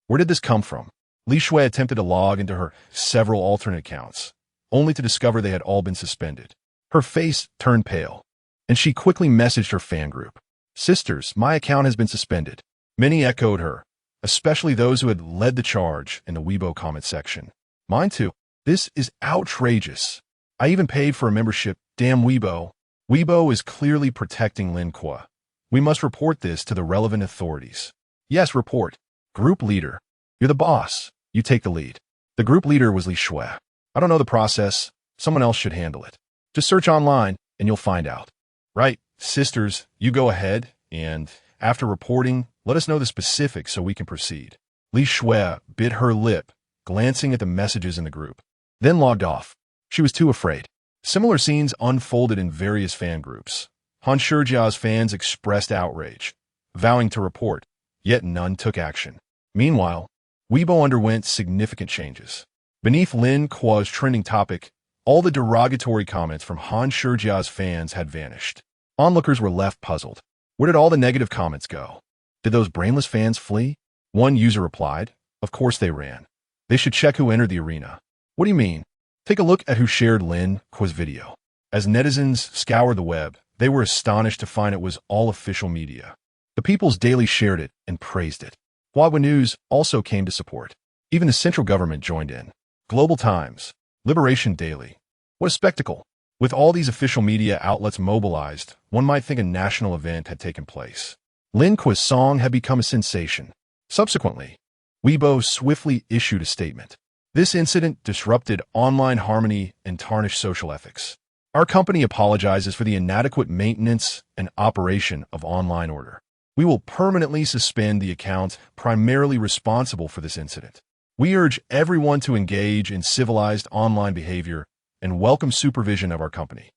Where did this come from? Li Shui attempted to log into her several alternate accounts, only to discover they had all been suspended. Her face turned pale, and she quickly messaged her fan group. Sisters, my account has been suspended. Many echoed her, especially those who had led the charge in the Weibo comment section. Mine too. This is outrageous. I even paid for a membership. Damn Weibo. Weibo is clearly protecting Lin Kuo. We must report this to the relevant authorities. Yes, report. Group leader. You're the boss. You take the lead. The group leader was Li Shui. I don't know the process. Someone else should handle it. Just search online and you'll find out. Right, sisters, you go ahead and, after reporting, let us know the specifics so we can proceed. Li Shui bit her lip, glancing at the messages in the group, then logged off. She was too afraid. Similar scenes unfolded in various fan groups. Han Shiji's fans expressed outrage, vowing to report, yet none took action. Meanwhile, Weibo underwent significant changes. Beneath Lin Kuo's trending topic, all the derogatory comments from Han Shiji's fans had vanished. Onlookers were left puzzled. Where did all the negative comments go? Did those brainless fans flee? One user replied, of course they ran. They should check who entered the arena. What do you mean? Take a look at who shared Lin Kuo's video. As netizens scoured the web, they were astonished to find it was all official media. The People's Daily shared it and praised it. Huawei News also came to support. Even the central government joined in. Global Times, Liberation Daily. What a spectacle! With all these official media outlets mobilized, one might think a national event had taken place. Lin Kuo's song had become a sensation. Subsequently, Weibo swiftly issued a statement. This incident disrupted online harmony and tarnished social ethics. Our company apologizes for the inadequate maintenance and operation of online order. We will permanently suspend the account primarily responsible for this incident. We urge everyone to engage in civilized online behavior and welcome supervision of our company.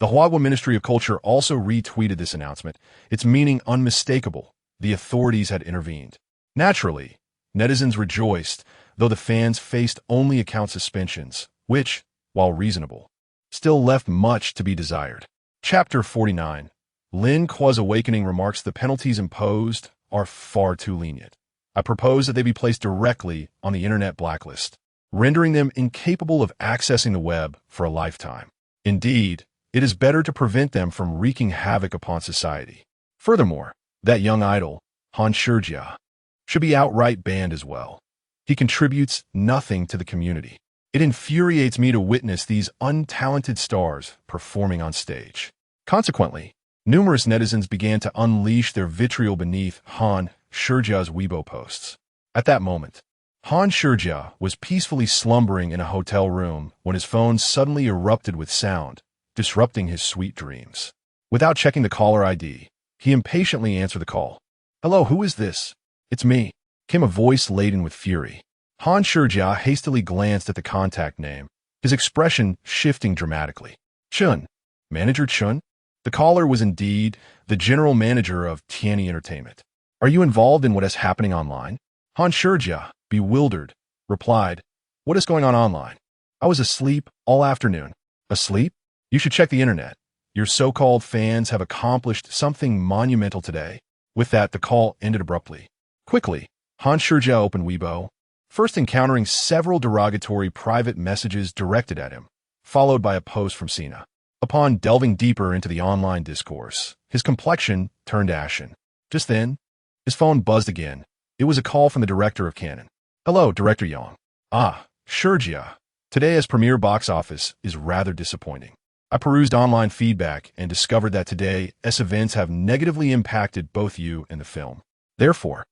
The Huawei Ministry of Culture also retweeted this announcement, its meaning unmistakable. The authorities had intervened. Naturally, netizens rejoiced, though the fans faced only account suspensions, which, while reasonable, still left much to be desired. Chapter 49. Lin Kuo's awakening remarks the penalties imposed are far too lenient. I propose that they be placed directly on the internet blacklist, rendering them incapable of accessing the web for a lifetime. Indeed, it is better to prevent them from wreaking havoc upon society. Furthermore, that young idol, Han Shiji, should be outright banned as well. He contributes nothing to the community. It infuriates me to witness these untalented stars performing on stage. Consequently, numerous netizens began to unleash their vitriol beneath Han Shiji's Weibo posts. At that moment, Han Shiji was peacefully slumbering in a hotel room when his phone suddenly erupted with sound, disrupting his sweet dreams. Without checking the caller ID, he impatiently answered the call. "Hello, who is this?" "It's me," came a voice laden with fury. Han Shiji hastily glanced at the contact name, his expression shifting dramatically. "Chun, Manager Chun?" The caller was indeed the general manager of Tianyi Entertainment. "Are you involved in what is happening online?" Han Shiji, bewildered, replied, "What is going on online? I was asleep all afternoon." "Asleep? You should check the internet. Your so-called fans have accomplished something monumental today." With that, the call ended abruptly. Quickly, Han Shiji opened Weibo, first encountering several derogatory private messages directed at him, followed by a post from Sina. Upon delving deeper into the online discourse, his complexion turned ashen. Just then, his phone buzzed again. It was a call from the director of Canon. "Hello, Director Yang." "Ah, Shiji. Today's premiere box office is rather disappointing. I perused online feedback and discovered that today's events have negatively impacted both you and the film. Therefore,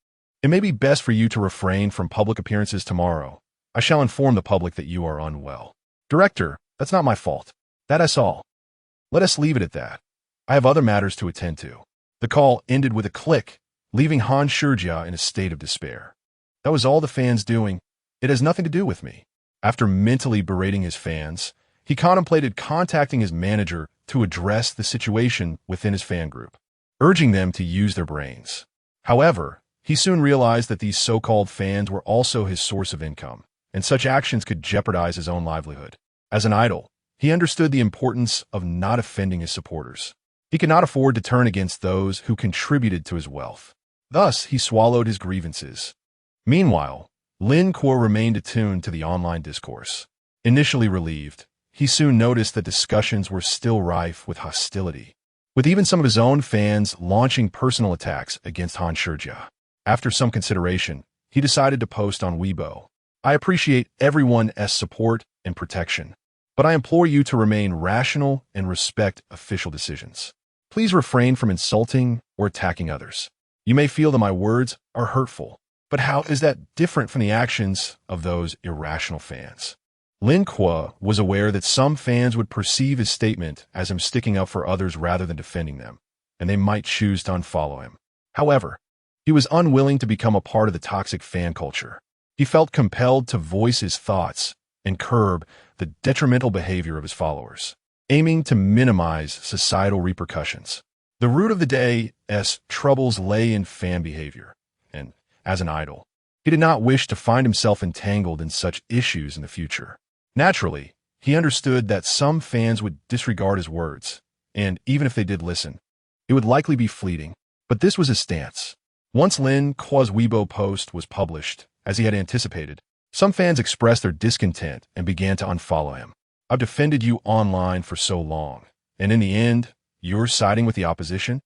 it may be best for you to refrain from public appearances tomorrow. I shall inform the public that you are unwell." "Director, that's not my fault. That I saw. Let us leave it at that. I have other matters to attend to." The call ended with a click, leaving Han Shiji in a state of despair. "That was all the fans doing. It has nothing to do with me." After mentally berating his fans, he contemplated contacting his manager to address the situation within his fan group, urging them to use their brains. However, he soon realized that these so-called fans were also his source of income, and such actions could jeopardize his own livelihood. As an idol, he understood the importance of not offending his supporters. He could not afford to turn against those who contributed to his wealth. Thus, he swallowed his grievances. Meanwhile, Lin Kuo remained attuned to the online discourse. Initially relieved, he soon noticed that discussions were still rife with hostility, with even some of his own fans launching personal attacks against Han Shiji. After some consideration, he decided to post on Weibo. "I appreciate everyone's support and protection, but I implore you to remain rational and respect official decisions. Please refrain from insulting or attacking others. You may feel that my words are hurtful, but how is that different from the actions of those irrational fans?" Lin Kuo was aware that some fans would perceive his statement as him sticking up for others rather than defending them, and they might choose to unfollow him. However, he was unwilling to become a part of the toxic fan culture. He felt compelled to voice his thoughts and curb the detrimental behavior of his followers, aiming to minimize societal repercussions. The root of the day's troubles lay in fan behavior, and, as an idol, he did not wish to find himself entangled in such issues in the future. Naturally, he understood that some fans would disregard his words, and even if they did listen, it would likely be fleeting. But this was his stance. Once Lin Kuo's Weibo post was published, as he had anticipated, Some fans expressed their discontent and began to unfollow him. I've defended you online for so long, and in the end, you're siding with the opposition?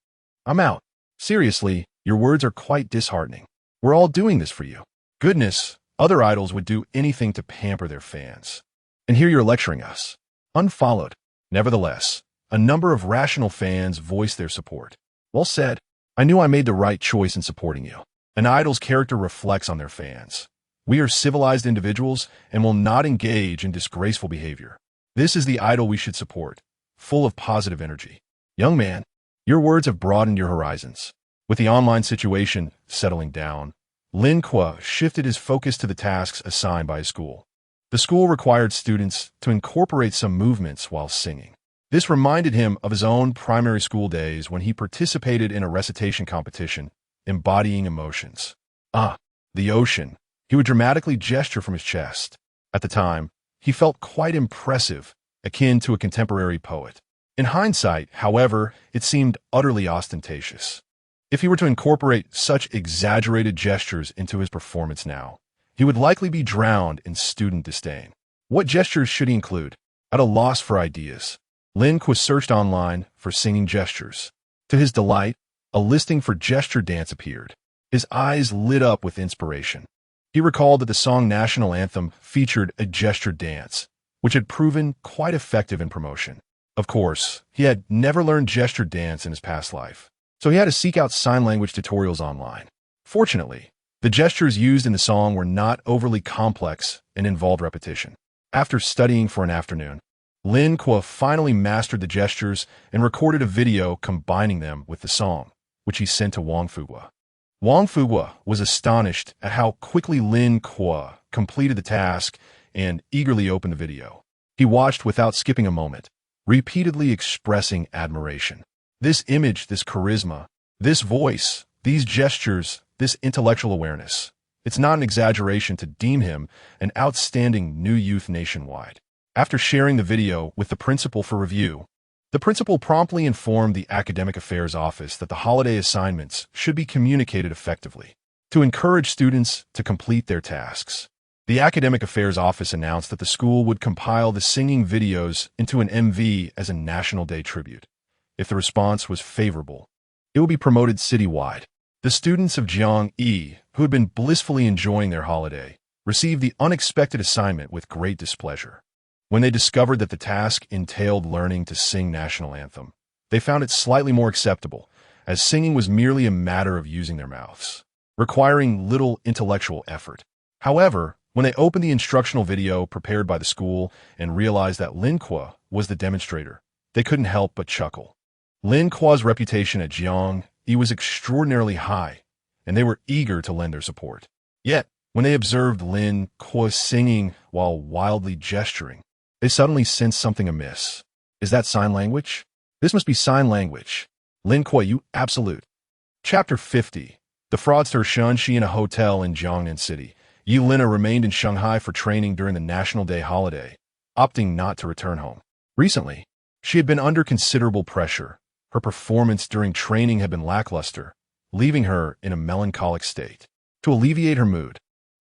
I'm out. Seriously, your words are quite disheartening. We're all doing this for you. Goodness, other idols would do anything to pamper their fans. And here you're lecturing us. Unfollowed. Nevertheless, a number of rational fans voiced their support. Well said. I knew I made the right choice in supporting you. An idol's character reflects on their fans. We are civilized individuals and will not engage in disgraceful behavior. This is the idol we should support, full of positive energy. Young man, your words have broadened your horizons. With the online situation settling down, Lin Kuo shifted his focus to the tasks assigned by his school. The school required students to incorporate some movements while singing. This reminded him of his own primary school days when he participated in a recitation competition, embodying emotions. The ocean. He would dramatically gesture from his chest. At the time, he felt quite impressive, akin to a contemporary poet. In hindsight, however, it seemed utterly ostentatious. If he were to incorporate such exaggerated gestures into his performance now, he would likely be drowned in student disdain. What gestures should he include? At a loss for ideas, Lin Kuo searched online for singing gestures. To his delight, a listing for gesture dance appeared. His eyes lit up with inspiration. He recalled that the song National Anthem featured a gesture dance, which had proven quite effective in promotion. Of course, he had never learned gesture dance in his past life, so he had to seek out sign language tutorials online. Fortunately, the gestures used in the song were not overly complex and involved repetition. After studying for an afternoon, Lin Kuo finally mastered the gestures and recorded a video combining them with the song, which he sent to Wang Fuguo. Wang Fuguo was astonished at how quickly Lin Kuo completed the task and eagerly opened the video. He watched without skipping a moment, repeatedly expressing admiration. This image, this charisma, this voice, these gestures, this intellectual awareness. It's not an exaggeration to deem him an outstanding new youth nationwide. After sharing the video with the principal for review, the principal promptly informed the Academic Affairs Office that the holiday assignments should be communicated effectively to encourage students to complete their tasks. The Academic Affairs Office announced that the school would compile the singing videos into an MV as a National Day tribute. If the response was favorable, it would be promoted citywide. The students of Jiangyi, who had been blissfully enjoying their holiday, received the unexpected assignment with great displeasure. When they discovered that the task entailed learning to sing National Anthem, they found it slightly more acceptable, as singing was merely a matter of using their mouths, requiring little intellectual effort. However, when they opened the instructional video prepared by the school and realized that Lin Kuo was the demonstrator, they couldn't help but chuckle. Lin Kuo's reputation at Jiangyi was extraordinarily high, and they were eager to lend their support. Yet, when they observed Lin Kuo singing while wildly gesturing, they suddenly sensed something amiss. Is that sign language? This must be sign language. Lin Kuo, you absolute. Chapter 50. The fraudster Shen Xi in a hotel in Jiangnan City. Yilina remained in Shanghai for training during the National Day holiday, opting not to return home. Recently, she had been under considerable pressure. Her performance during training had been lackluster, leaving her in a melancholic state. To alleviate her mood,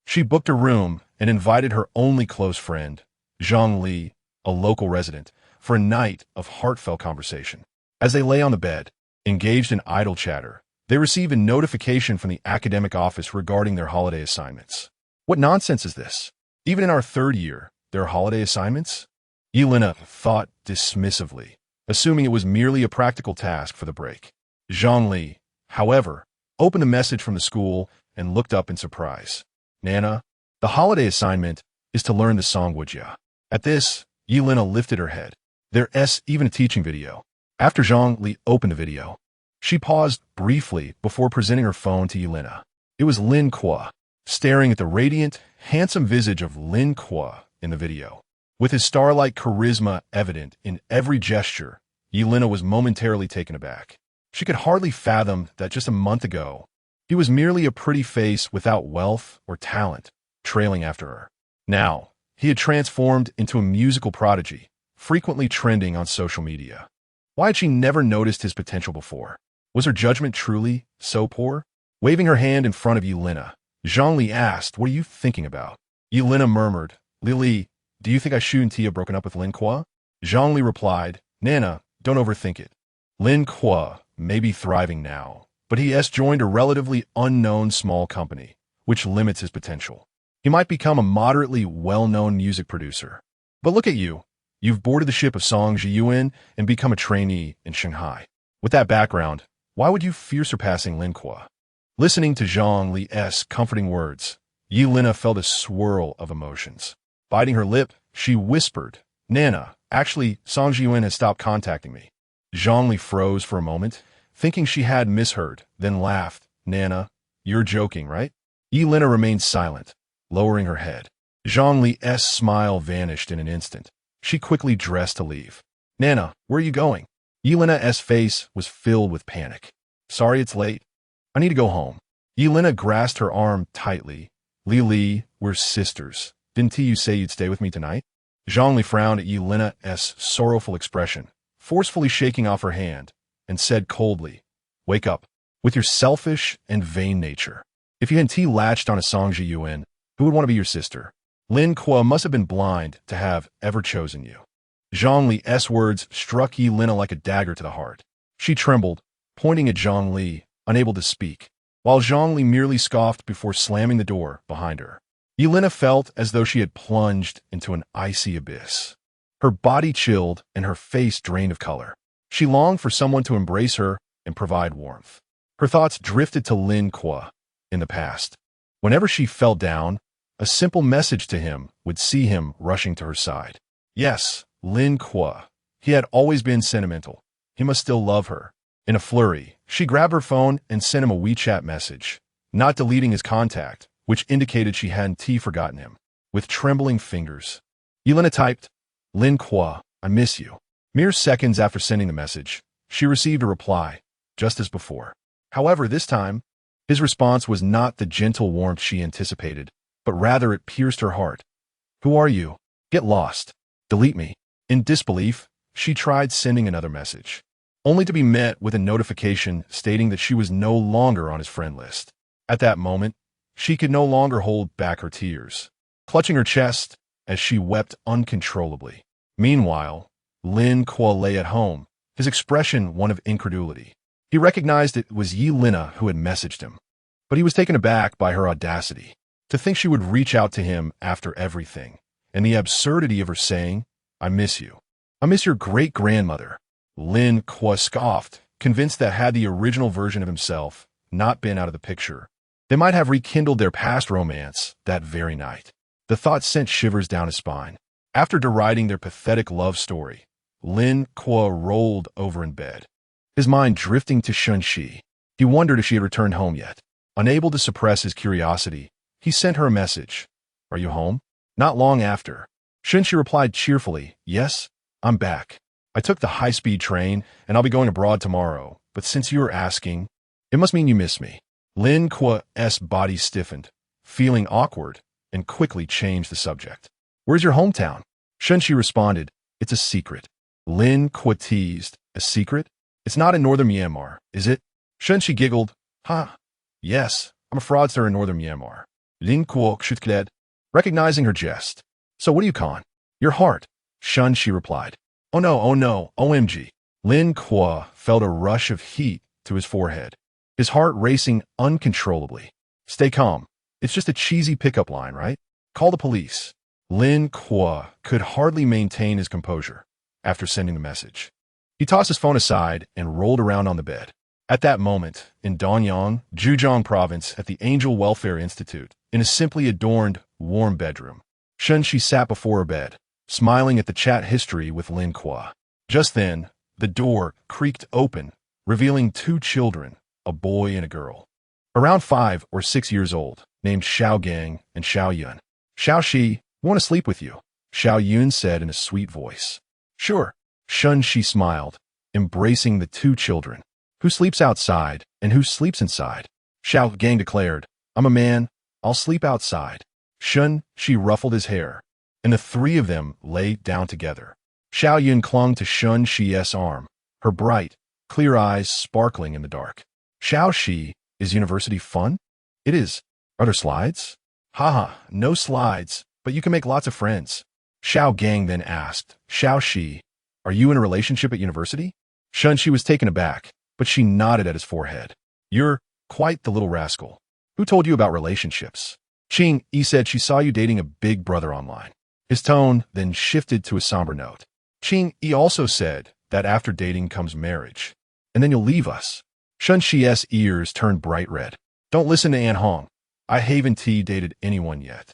she booked a room and invited her only close friend, Zhang Li, a local resident, for a night of heartfelt conversation. As they lay on the bed, engaged in idle chatter, they received a notification from the academic office regarding their holiday assignments. What nonsense is this? Even in our third year, there are holiday assignments? Yilina thought dismissively, assuming it was merely a practical task for the break. Zhang Li, however, opened the message from the school and looked up in surprise. Nana, the holiday assignment is to learn the song Wujia. At this, Yilina lifted her head. There's even a teaching video. After Zhang Li opened the video, she paused briefly before presenting her phone to Yilina. It was Lin Kuo, staring at the radiant, handsome visage of Lin Kuo in the video. With his star-like charisma evident in every gesture, Yilina was momentarily taken aback. She could hardly fathom that just a month ago, he was merely a pretty face without wealth or talent, trailing after her. Now, he had transformed into a musical prodigy, frequently trending on social media. Why had she never noticed his potential before? Was her judgment truly so poor? Waving her hand in front of Yilina, Zhang Li asked, "What are you thinking about?" Yelena murmured, Lili, do you think I shouldn't have broken up with Lin Kuo? Zhongli replied, Nana, don't overthink it. Lin Kuo may be thriving now, but he has joined a relatively unknown small company, which limits his potential. He might become a moderately well-known music producer. But look at you. You've boarded the ship of Song Zhiyuan and become a trainee in Shanghai. With that background, why would you fear surpassing Lin Kuo? Listening to Zhang Li's comforting words, Yelena felt a swirl of emotions. Biting her lip, she whispered, Nana, actually, Song Zhiyuan has stopped contacting me. Zhang Li froze for a moment, thinking she had misheard, then laughed. Nana, you're joking, right? Yelena remained silent, lowering her head. Zhang Li's smile vanished in an instant. She quickly dressed to leave. Nana, where are you going? Yelena's face was filled with panic. Sorry it's late. I need to go home. Yelena grasped her arm tightly. Lili, we're sisters. Didn't you say you'd stay with me tonight? Zhang Li frowned at Yelena's sorrowful expression, forcefully shaking off her hand, and said coldly, Wake up. With your selfish and vain nature. If you hadn't latched on a Song Zhiyuan, who would want to be your sister? Lin Kuo must have been blind to have ever chosen you. Zhang Li's words struck Yelena like a dagger to the heart. She trembled, pointing at Zhang Li, unable to speak, while Zhang Li merely scoffed before slamming the door behind her. Yelena felt as though she had plunged into an icy abyss. Her body chilled and her face drained of color. She longed for someone to embrace her and provide warmth. Her thoughts drifted to Lin Kuo in the past. Whenever she fell down, a simple message to him would see him rushing to her side. Yes, Lin Kuo. He had always been sentimental. He must still love her. In a flurry, she grabbed her phone and sent him a WeChat message, not deleting his contact, which indicated she hadn't forgotten him. With trembling fingers, Yelena typed, Lin Kuo, I miss you. Mere seconds after sending the message, she received a reply, just as before. However, this time, his response was not the gentle warmth she anticipated, but rather it pierced her heart. Who are you? Get lost. Delete me. In disbelief, she tried sending another message, only to be met with a notification stating that she was no longer on his friend list. At that moment, she could no longer hold back her tears, clutching her chest as she wept uncontrollably. Meanwhile, Lin Kuo lay at home, his expression one of incredulity. He recognized it was Yelena who had messaged him, but he was taken aback by her audacity. To think she would reach out to him after everything, and the absurdity of her saying, I miss you. I miss your great-grandmother. Lin Kuo scoffed, convinced that had the original version of himself not been out of the picture, they might have rekindled their past romance that very night. The thought sent shivers down his spine. After deriding their pathetic love story, Lin Kuo rolled over in bed, his mind drifting to Shen Xi. He wondered if she had returned home yet. Unable to suppress his curiosity, he sent her a message. Are you home? Not long after, Shen Xi replied cheerfully, Yes, I'm back. I took the high-speed train, and I'll be going abroad tomorrow, but since you are asking, it must mean you miss me. Lin Kuo's body stiffened, feeling awkward, and quickly changed the subject. Where's your hometown? Shen Xi responded, It's a secret. Lin Kuo teased, A secret? It's not in northern Myanmar, is it? Shen Xi giggled, Yes, I'm a fraudster in northern Myanmar. Lin Kuo shudked, recognizing her jest. So what do you con? Your heart, Shen Xi replied. Oh no, OMG. Lin Kuo felt a rush of heat to his forehead, his heart racing uncontrollably. Stay calm. It's just a cheesy pickup line, right? Call the police. Lin Kuo could hardly maintain his composure after sending the message. He tossed his phone aside and rolled around on the bed. At that moment, in Danyang, Zhejiang Province, at the Angel Welfare Institute, in a simply adorned, warm bedroom, Shen Xi sat before her bed, smiling at the chat history with Lin Kuo. Just then, the door creaked open, revealing two children, a boy and a girl, around 5 or 6 years old, named Xiao Gang and Xiao Yun. Xiao Xi, we want to sleep with you, Xiao Yun said in a sweet voice. Sure, Shen Xi smiled, embracing the two children. Who sleeps outside and who sleeps inside? Xiao Gang declared, I'm a man, I'll sleep outside. Shen Xi ruffled his hair, and the three of them lay down together. Xiao Yun clung to Shen Xi's arm, her bright, clear eyes sparkling in the dark. Xiao Xi, is university fun? It is. Are there slides? Haha, no slides, but you can make lots of friends. Xiao Gang then asked, Shen Xi, are you in a relationship at university? Shen Xi was taken aback, but she nodded at his forehead. You're quite the little rascal. Who told you about relationships? Qing Yi said she saw you dating a big brother online. His tone then shifted to a somber note. Qing Yi also said that after dating comes marriage, and then you'll leave us. Shen Xi's ears turned bright red. Don't listen to An Hong. I haven't dated anyone yet.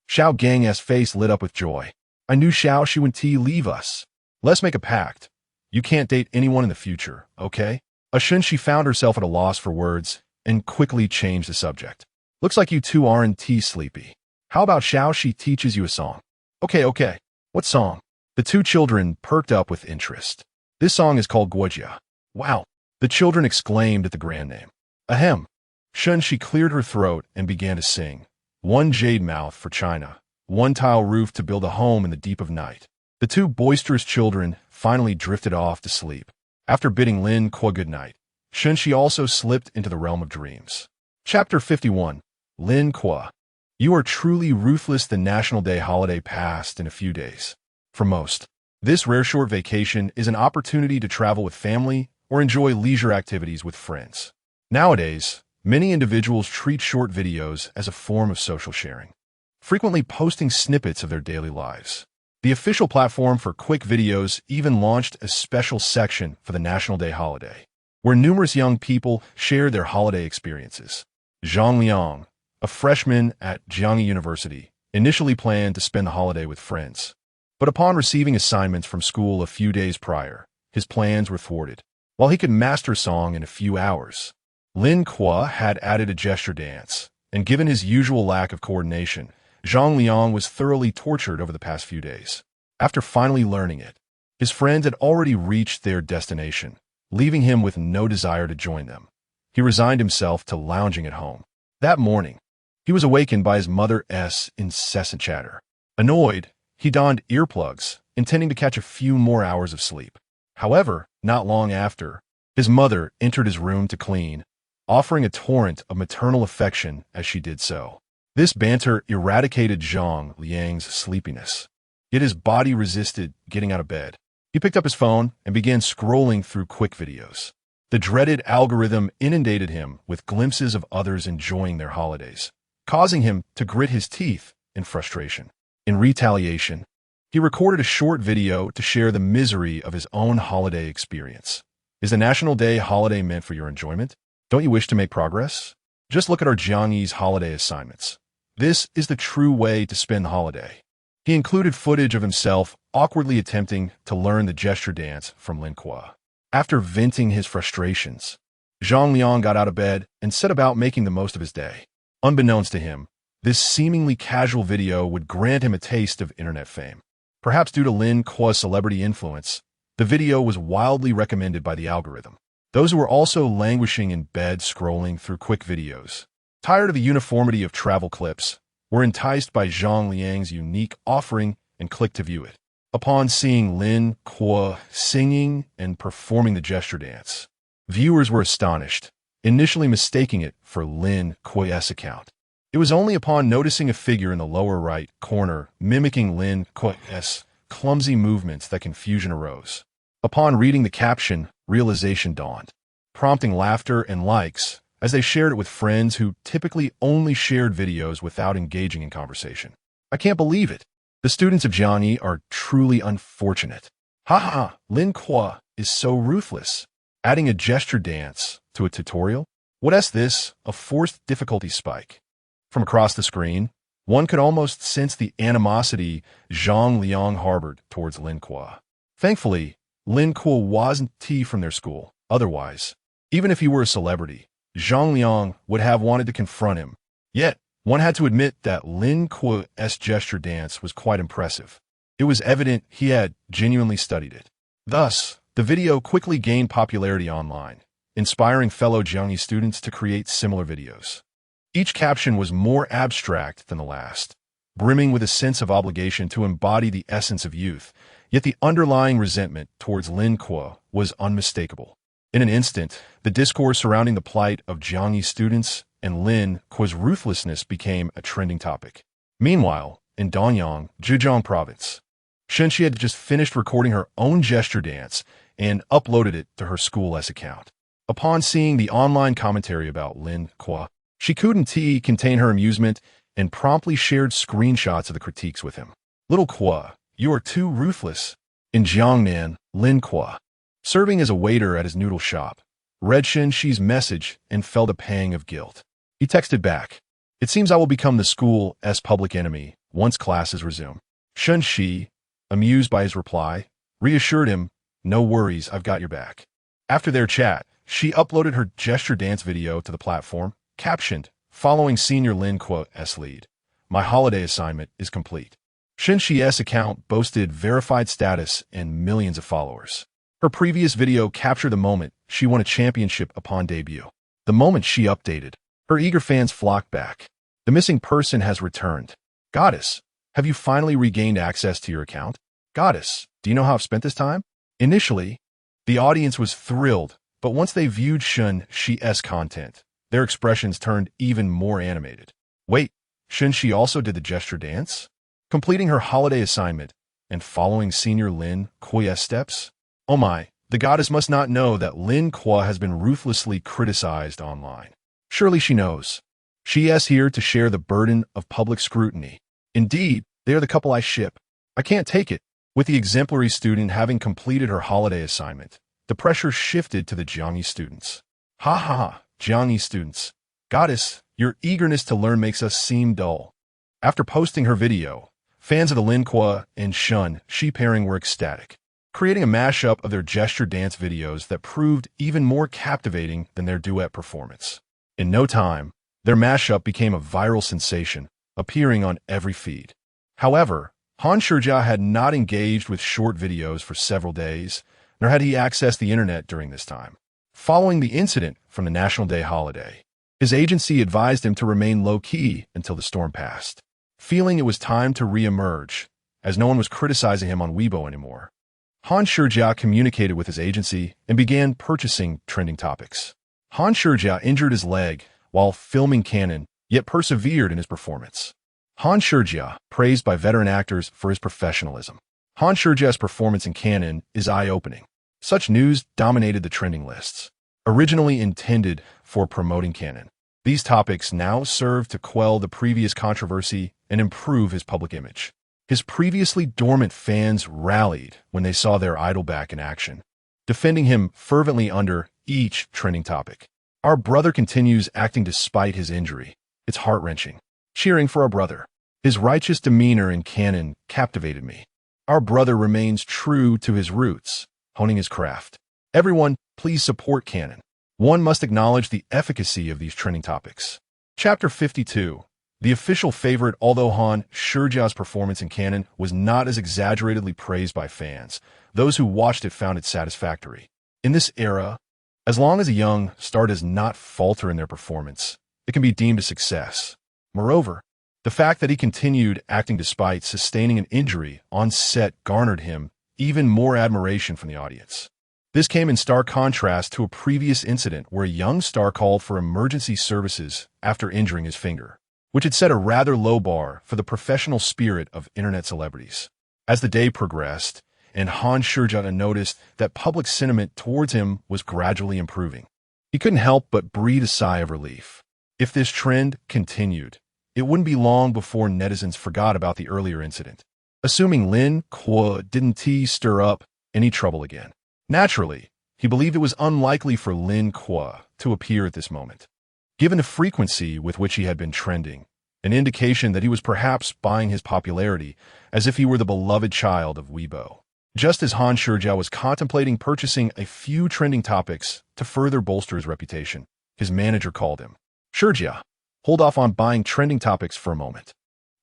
Xiao Gang's face lit up with joy. I knew Xiao Xi when leave us. Let's make a pact. You can't date anyone in the future, okay? Shen Xi found herself at a loss for words and quickly changed the subject. Looks like you two aren't sleepy. How about Xiao Xi teaches you a song? Okay. What song? The two children perked up with interest. This song is called Guojia. Wow. The children exclaimed at the grand name. Ahem. Shen Xi cleared her throat and began to sing. One jade mouth for China, one tile roof to build a home in the deep of night. The two boisterous children finally drifted off to sleep. After bidding Lin Kuo good night, Shen Xi also slipped into the realm of dreams. Chapter 51. Lin Kuo. You are truly ruthless. The National Day holiday passed in a few days. For most, this rare short vacation is an opportunity to travel with family or enjoy leisure activities with friends. Nowadays, many individuals treat short videos as a form of social sharing, frequently posting snippets of their daily lives. The official platform for quick videos even launched a special section for the National Day holiday, where numerous young people shared their holiday experiences. Zhang Liang, a freshman at Jiangyi University, initially planned to spend the holiday with friends. But upon receiving assignments from school a few days prior, his plans were thwarted. While he could master song in a few hours, Lin Kuo had added a gesture dance, and given his usual lack of coordination, Zhang Liang was thoroughly tortured over the past few days. After finally learning it, his friends had already reached their destination, leaving him with no desire to join them. He resigned himself to lounging at home. That morning, he was awakened by his mother's incessant chatter. Annoyed, he donned earplugs, intending to catch a few more hours of sleep. However, not long after, his mother entered his room to clean, offering a torrent of maternal affection as she did so. This banter eradicated Zhang Liang's sleepiness, yet his body resisted getting out of bed. He picked up his phone and began scrolling through quick videos. The dreaded algorithm inundated him with glimpses of others enjoying their holidays, causing him to grit his teeth in frustration. In retaliation, he recorded a short video to share the misery of his own holiday experience. Is the National Day holiday meant for your enjoyment? Don't you wish to make progress? Just look at our Jiangyi's holiday assignments. This is the true way to spend the holiday. He included footage of himself awkwardly attempting to learn the gesture dance from Lin Kuo. After venting his frustrations, Zhang Liang got out of bed and set about making the most of his day. Unbeknownst to him, this seemingly casual video would grant him a taste of internet fame. Perhaps due to Lin Kuo's celebrity influence, the video was wildly recommended by the algorithm. Those who were also languishing in bed scrolling through quick videos, tired of the uniformity of travel clips, were enticed by Zhang Liang's unique offering and clicked to view it. Upon seeing Lin Kuo singing and performing the gesture dance, viewers were astonished, initially mistaking it for Lin Kuo's account. It was only upon noticing a figure in the lower right corner mimicking Lin Kuo's clumsy movements that confusion arose. Upon reading the caption, realization dawned, prompting laughter and likes as they shared it with friends who typically only shared videos without engaging in conversation. I can't believe it. The students of Jiangyi are truly unfortunate. Haha, Lin Kuo is so ruthless. Adding a gesture dance to a tutorial? What is this? A forced difficulty spike. From across the screen, one could almost sense the animosity Zhang Liang harbored towards Lin Kuo. Thankfully, Lin Kuo wasn't from their school. Otherwise, even if he were a celebrity, Zhang Liang would have wanted to confront him. Yet, one had to admit that Lin Kuo's gesture dance was quite impressive. It was evident he had genuinely studied it. Thus, the video quickly gained popularity online, inspiring fellow Jiangyi students to create similar videos. Each caption was more abstract than the last, brimming with a sense of obligation to embody the essence of youth, yet the underlying resentment towards Lin Kuo was unmistakable. In an instant, the discourse surrounding the plight of Jiangyi students and Lin Kuo's ruthlessness became a trending topic. Meanwhile, in Danyang, Zhejiang province, Shen Xi had just finished recording her own gesture dance and uploaded it to her school's account. Upon seeing the online commentary about Lin Kuo, she couldn't contain her amusement and promptly shared screenshots of the critiques with him. "Little Kuo, you are too ruthless." In Jiangnan, Lin Kuo, serving as a waiter at his noodle shop, read Shen Xi's message and felt a pang of guilt. He texted back, "It seems I will become the school's public enemy once classes resume." Shen Xi, amused by his reply, reassured him, "No worries, I've got your back." After their chat, she uploaded her gesture dance video to the platform, captioned, "Following senior Lin Kuo's lead, my holiday assignment is complete." Shen Xi's account boasted verified status and millions of followers. Her previous video captured the moment she won a championship upon debut. The moment she updated, her eager fans flocked back. "The missing person has returned. Goddess, have you finally regained access to your account? Goddess, do you know how I've spent this time?" Initially, the audience was thrilled, but once they viewed Shen Xi's content, their expressions turned even more animated. Wait, Shen Xi also did the gesture dance? Completing her holiday assignment and following senior Lin Kuo's steps? Oh my, the goddess must not know that Lin Kuo has been ruthlessly criticized online. Surely she knows. She is here to share the burden of public scrutiny. Indeed, they are the couple I ship. I can't take it. With the exemplary student having completed her holiday assignment, the pressure shifted to the Jiangyi students. Ha ha ha, Jiangyi students. Goddess, your eagerness to learn makes us seem dull. After posting her video, fans of the Lin Kuo and Shen Xi pairing were ecstatic, creating a mashup of their gesture dance videos that proved even more captivating than their duet performance. In no time, their mashup became a viral sensation, appearing on every feed. However, Han Shijia had not engaged with short videos for several days, nor had he accessed the internet during this time. Following the incident from the National Day holiday, his agency advised him to remain low-key until the storm passed. Feeling it was time to re-emerge, as no one was criticizing him on Weibo anymore, Han Shijia communicated with his agency and began purchasing trending topics. Han Shijia injured his leg while filming Canon, yet persevered in his performance. Han Shijia, praised by veteran actors for his professionalism. Han Shijia's performance in Canon is eye-opening. Such news dominated the trending lists. Originally intended for promoting Canon, these topics now serve to quell the previous controversy and improve his public image. His previously dormant fans rallied when they saw their idol back in action, defending him fervently under each trending topic. Our brother continues acting despite his injury. It's heart-wrenching. Cheering for our brother. His righteous demeanor in Canon captivated me. Our brother remains true to his roots, honing his craft. Everyone, please support Canon. One must acknowledge the efficacy of these trending topics. Chapter 52. The official favorite. Although Han Shijia's performance in Canon was not as exaggeratedly praised by fans, those who watched it found it satisfactory. In this era, as long as a young star does not falter in their performance, it can be deemed a success. Moreover, the fact that he continued acting despite sustaining an injury on set garnered him even more admiration from the audience. This came in stark contrast to a previous incident where a young star called for emergency services after injuring his finger, which had set a rather low bar for the professional spirit of internet celebrities. As the day progressed, and Han Shijia noticed that public sentiment towards him was gradually improving, he couldn't help but breathe a sigh of relief. If this trend continued, it wouldn't be long before netizens forgot about the earlier incident, assuming Lin Kuo didn't stir up any trouble again. Naturally, he believed it was unlikely for Lin Kuo to appear at this moment, given the frequency with which he had been trending, an indication that he was perhaps buying his popularity as if he were the beloved child of Weibo. Just as Han Shijia was contemplating purchasing a few trending topics to further bolster his reputation, his manager called him. "Shijia, hold off on buying trending topics for a moment."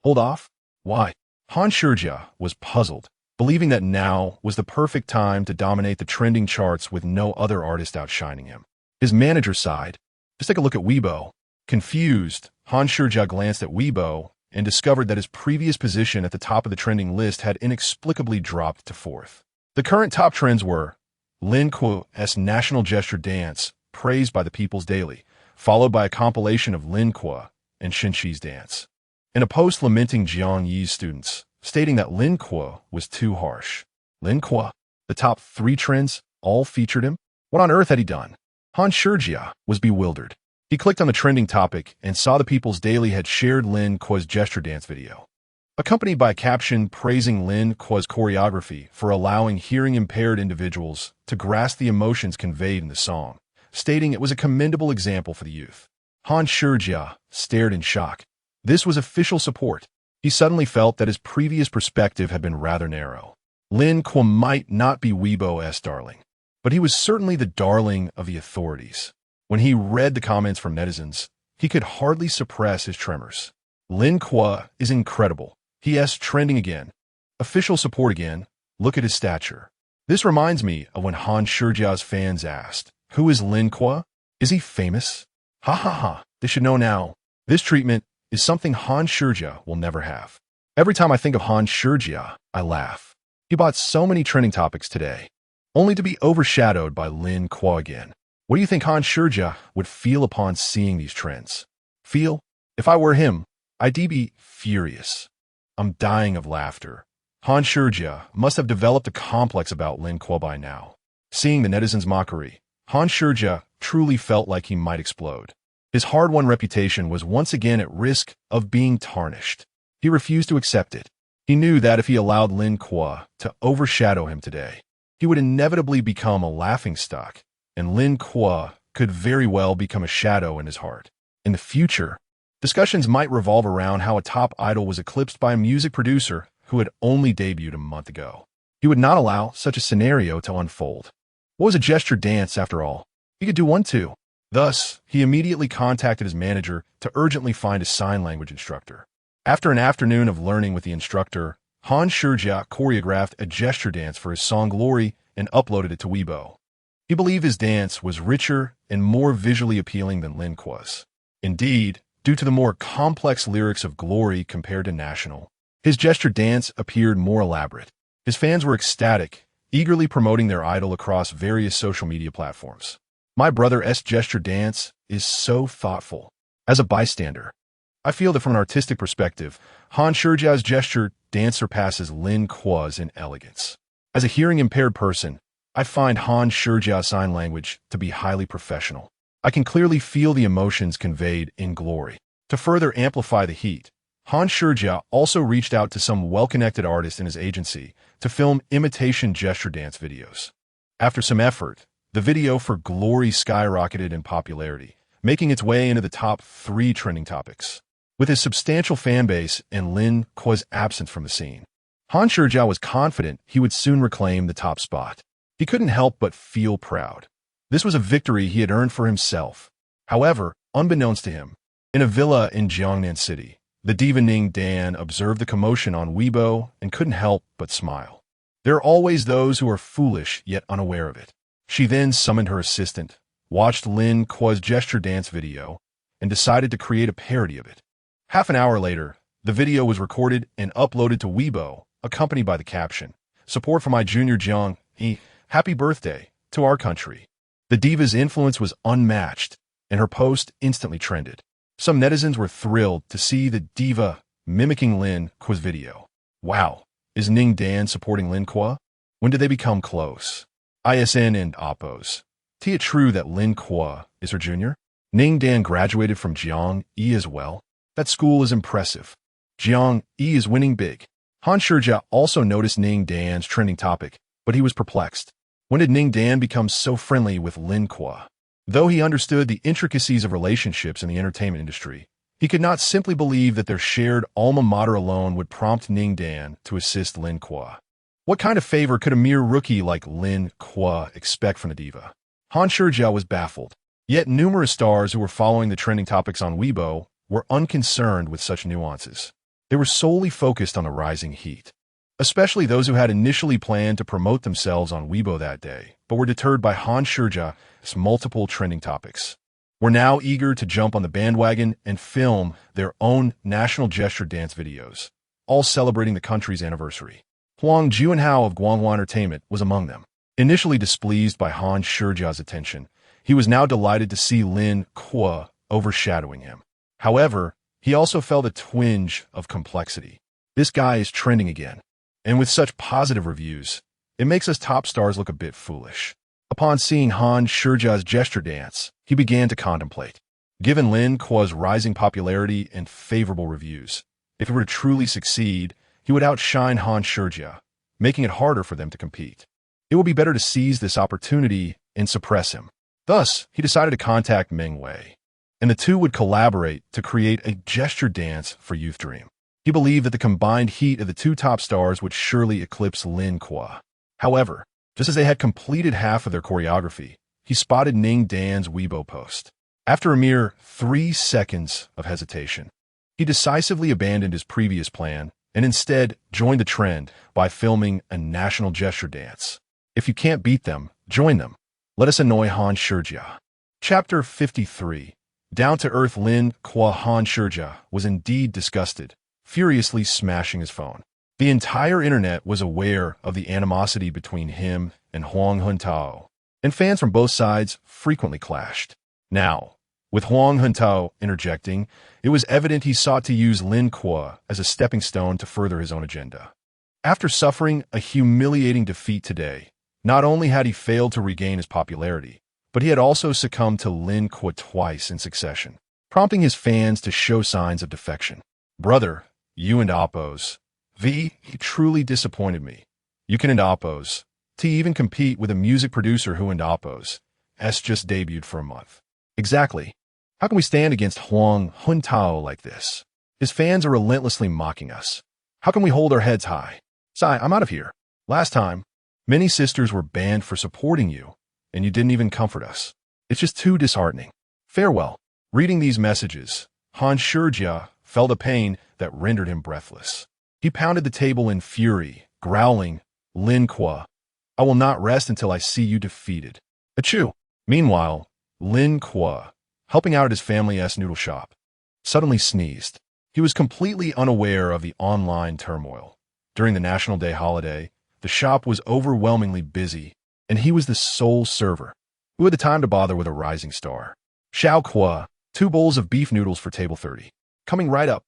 Hold off? Why? Han Shijia was puzzled, believing that now was the perfect time to dominate the trending charts with no other artist outshining him. His manager sighed. "Just take a look at Weibo." Confused, Han Shijia glanced at Weibo and discovered that his previous position at the top of the trending list had inexplicably dropped to fourth. The current top trends were Lin Kuo's national gesture dance, praised by the People's Daily, followed by a compilation of Lin Kuo and Shen Xi's dance. In a post lamenting Jiang Yi's students, stating that Lin Kuo was too harsh. Lin Kuo, the top 3 trends, all featured him? What on earth had he done? Han Shijia was bewildered. He clicked on the trending topic and saw the People's Daily had shared Lin Kuo's gesture dance video, accompanied by a caption praising Lin Kuo's choreography for allowing hearing-impaired individuals to grasp the emotions conveyed in the song, stating it was a commendable example for the youth. Han Shijia stared in shock. This was official support. He suddenly felt that his previous perspective had been rather narrow. Lin Kuo might not be Weibo's darling, but he was certainly the darling of the authorities. When he read the comments from netizens, he could hardly suppress his tremors. Lin Kuo is incredible. He.S. trending again. Official support again. Look at his stature. This reminds me of when Han Shijia's fans asked, "Who is Lin Kuo? Is he famous?" Ha ha ha. They should know now. This treatment is something Han Shijia will never have. Every time I think of Han Shijia, I laugh. He bought so many trending topics today, only to be overshadowed by Lin Kuo again. What do you think Han Shijia would feel upon seeing these trends? Feel? If I were him, I'd be furious. I'm dying of laughter. Han Shijia must have developed a complex about Lin Kuo by now. Seeing the netizens' mockery, Han Shijia truly felt like he might explode. His hard-won reputation was once again at risk of being tarnished. He refused to accept it. He knew that if he allowed Lin Kuo to overshadow him today, he would inevitably become a laughingstock, and Lin Kuo could very well become a shadow in his heart. In the future, discussions might revolve around how a top idol was eclipsed by a music producer who had only debuted a month ago. He would not allow such a scenario to unfold. What was a gesture dance, after all? He could do one too. Thus, he immediately contacted his manager to urgently find a sign language instructor. After an afternoon of learning with the instructor, Han Shijia choreographed a gesture dance for his song Glory and uploaded it to Weibo. He believed his dance was richer and more visually appealing than Lin Kuo's. Indeed, due to the more complex lyrics of Glory compared to National, his gesture dance appeared more elaborate. His fans were ecstatic, eagerly promoting their idol across various social media platforms. My brother's gesture dance is so thoughtful. As a bystander, I feel that from an artistic perspective, Han Shijia's gesture dance surpasses Lin Kuo's in elegance. As a hearing-impaired person, I find Han Shijia's sign language to be highly professional. I can clearly feel the emotions conveyed in Glory. To further amplify the heat, Han Shijia also reached out to some well-connected artists in his agency to film imitation gesture dance videos. After some effort, the video for Glory skyrocketed in popularity, making its way into the top 3 trending topics. With his substantial fanbase and Lin Kuo's absence from the scene, Han Shijia was confident he would soon reclaim the top spot. He couldn't help but feel proud. This was a victory he had earned for himself. However, unbeknownst to him, in a villa in Jiangnan City, the diva Ning Dan observed the commotion on Weibo and couldn't help but smile. There are always those who are foolish yet unaware of it. She then summoned her assistant, watched Lin Kuo's gesture dance video, and decided to create a parody of it. Half an hour later, the video was recorded and uploaded to Weibo, accompanied by the caption, "Support for my junior Jiang Yi, happy birthday to our country." The diva's influence was unmatched, and her post instantly trended. Some netizens were thrilled to see the diva mimicking Lin Kuo's video. Wow, is Ning Dan supporting Lin Kuo? When did they become close? ISN and Oppos. Is it true that Lin Kuo is her junior? Ning Dan graduated from Jiang Yi as well. That school is impressive. Jiang Yi is winning big. Han Shijia also noticed Ning Dan's trending topic, but he was perplexed. When did Ning Dan become so friendly with Lin Kuo? Though he understood the intricacies of relationships in the entertainment industry, he could not simply believe that their shared alma mater alone would prompt Ning Dan to assist Lin Kuo. What kind of favor could a mere rookie like Lin Kuo expect from the diva? Han Shijia was baffled. Yet numerous stars who were following the trending topics on Weibo were unconcerned with such nuances. They were solely focused on the rising heat, especially those who had initially planned to promote themselves on Weibo that day, but were deterred by Han Shijia's multiple trending topics. Were now eager to jump on the bandwagon and film their own national gesture dance videos, all celebrating the country's anniversary. Huang Juanhao of Guanghua Entertainment was among them. Initially displeased by Han Shijia's attention, He was now delighted to see Lin Kuo overshadowing him. However, he also felt a twinge of complexity. This guy is trending again, and with such positive reviews, it makes us top stars look a bit foolish. Upon seeing Han Shijia's gesture dance, he began to contemplate. Given Lin Kuo's rising popularity and favorable reviews, if he were to truly succeed, he would outshine Han Shijia, making it harder for them to compete. It would be better to seize this opportunity and suppress him. Thus, he decided to contact Meng Wei, and the two would collaborate to create a gesture dance for Youth Dream. He believed that the combined heat of the two top stars would surely eclipse Lin Kuo. However, just as they had completed half of their choreography, he spotted Ning Dan's Weibo post. After a mere 3 seconds of hesitation, he decisively abandoned his previous plan and instead joined the trend by filming a national gesture dance. If you can't beat them, join them. Let us annoy Han Shijia. Chapter 53. Down-to-earth Lin Kuo. Han Shijia was indeed disgusted, furiously smashing his phone. The entire internet was aware of the animosity between him and Huang Huntao, and fans from both sides frequently clashed. Now, with Huang Huntao interjecting, it was evident he sought to use Lin Kuo as a stepping stone to further his own agenda. After suffering a humiliating defeat today, not only had he failed to regain his popularity, but he had also succumbed to Lin Kuo twice in succession, prompting his fans to show signs of defection. Brother, you and Oppos. He truly disappointed me. You can and Oppos. To even compete with a music producer who and Oppos has just debuted for a month. Exactly. How can we stand against Huang Huntao like this? His fans are relentlessly mocking us. How can we hold our heads high? Sai, I'm out of here. Last time, many sisters were banned for supporting you, and you didn't even comfort us. It's just too disheartening. Farewell. Reading these messages, Han Shijia felt a pain that rendered him breathless. He pounded the table in fury, growling, Lin Kuo, I will not rest until I see you defeated. Achoo! Meanwhile, Lin Kuo, helping out at his family's noodle shop, suddenly sneezed. He was completely unaware of the online turmoil. During the National Day holiday, the shop was overwhelmingly busy, and he was the sole server. Who had the time to bother with a rising star? Xiao Kuo, 2 bowls of beef noodles for table 30. Coming right up.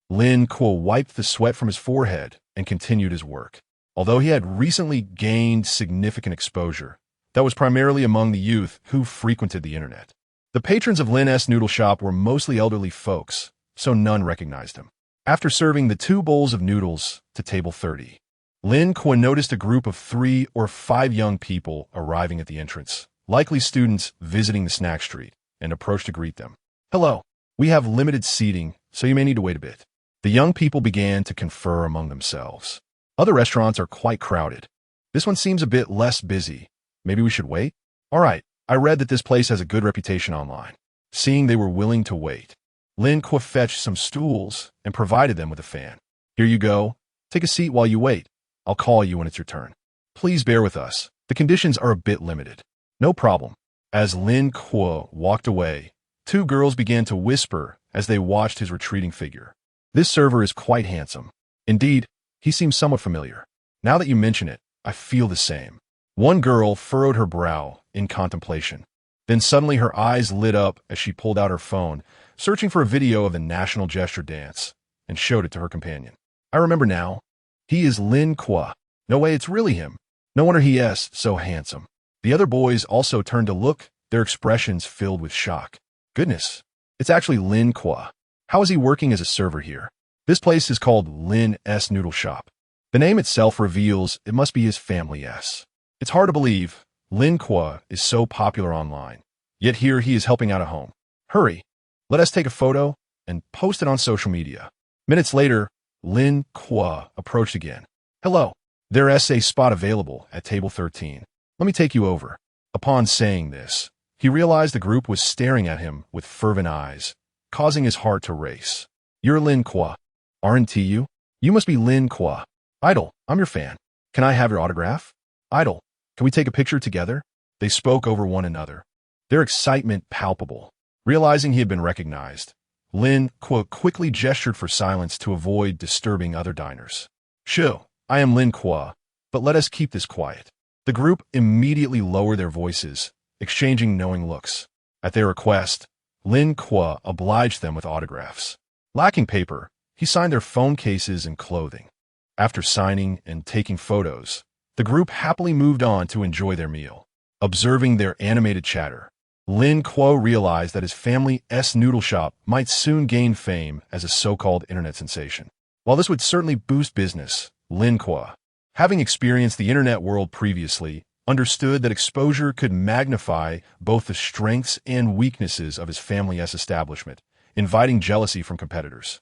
Lin Kuo wiped the sweat from his forehead and continued his work. Although he had recently gained significant exposure, that was primarily among the youth who frequented the internet. The patrons of Lin's noodle shop were mostly elderly folks, so none recognized him. After serving the 2 bowls of noodles to table 30, Lin Kuo noticed a group of 3 or 5 young people arriving at the entrance, likely students visiting the snack street, and approached to greet them. Hello, we have limited seating, so you may need to wait a bit. The young people began to confer among themselves. Other restaurants are quite crowded. This one seems a bit less busy. Maybe we should wait? All right, I read that this place has a good reputation online. Seeing they were willing to wait, Lin Kuo fetched some stools and provided them with a fan. Here you go. Take a seat while you wait. I'll call you when it's your turn. Please bear with us. The conditions are a bit limited. No problem. As Lin Kuo walked away, 2 girls began to whisper as they watched his retreating figure. This server is quite handsome. Indeed, he seems somewhat familiar. Now that you mention it, I feel the same. One girl furrowed her brow in contemplation. Then suddenly her eyes lit up as she pulled out her phone, searching for a video of the national gesture dance, and showed it to her companion. I remember now. He is Lin Kuo. No way, it's really him. No wonder he is so handsome. The other boys also turned to look, their expressions filled with shock. Goodness, it's actually Lin Kuo. How is he working as a server here? This place is called Lin's Noodle Shop. The name itself reveals it must be his family's. It's hard to believe Lin Kuo is so popular online, yet here he is helping out at home. Hurry, let us take a photo and post it on social media. Minutes later, Lin Kuo approached again. Hello, there is a spot available at table 13. Let me take you over. Upon saying this, he realized the group was staring at him with fervent eyes, causing his heart to race. You're Lin Kuo, aren't you? You must be Lin Kuo. Idol, I'm your fan. Can I have your autograph? Idol, can we take a picture together? They spoke over one another, their excitement palpable. Realizing he had been recognized, Lin Kuo quickly gestured for silence to avoid disturbing other diners. Sure, I am Lin Kuo, but let us keep this quiet. The group immediately lowered their voices, exchanging knowing looks. At their request, Lin Kuo obliged them with autographs. Lacking paper, he signed their phone cases and clothing. After signing and taking photos, the group happily moved on to enjoy their meal. Observing their animated chatter, Lin Kuo realized that his family's noodle shop might soon gain fame as a so-called internet sensation. While this would certainly boost business, Lin Kuo, having experienced the internet world previously, understood that exposure could magnify both the strengths and weaknesses of his family's establishment, inviting jealousy from competitors.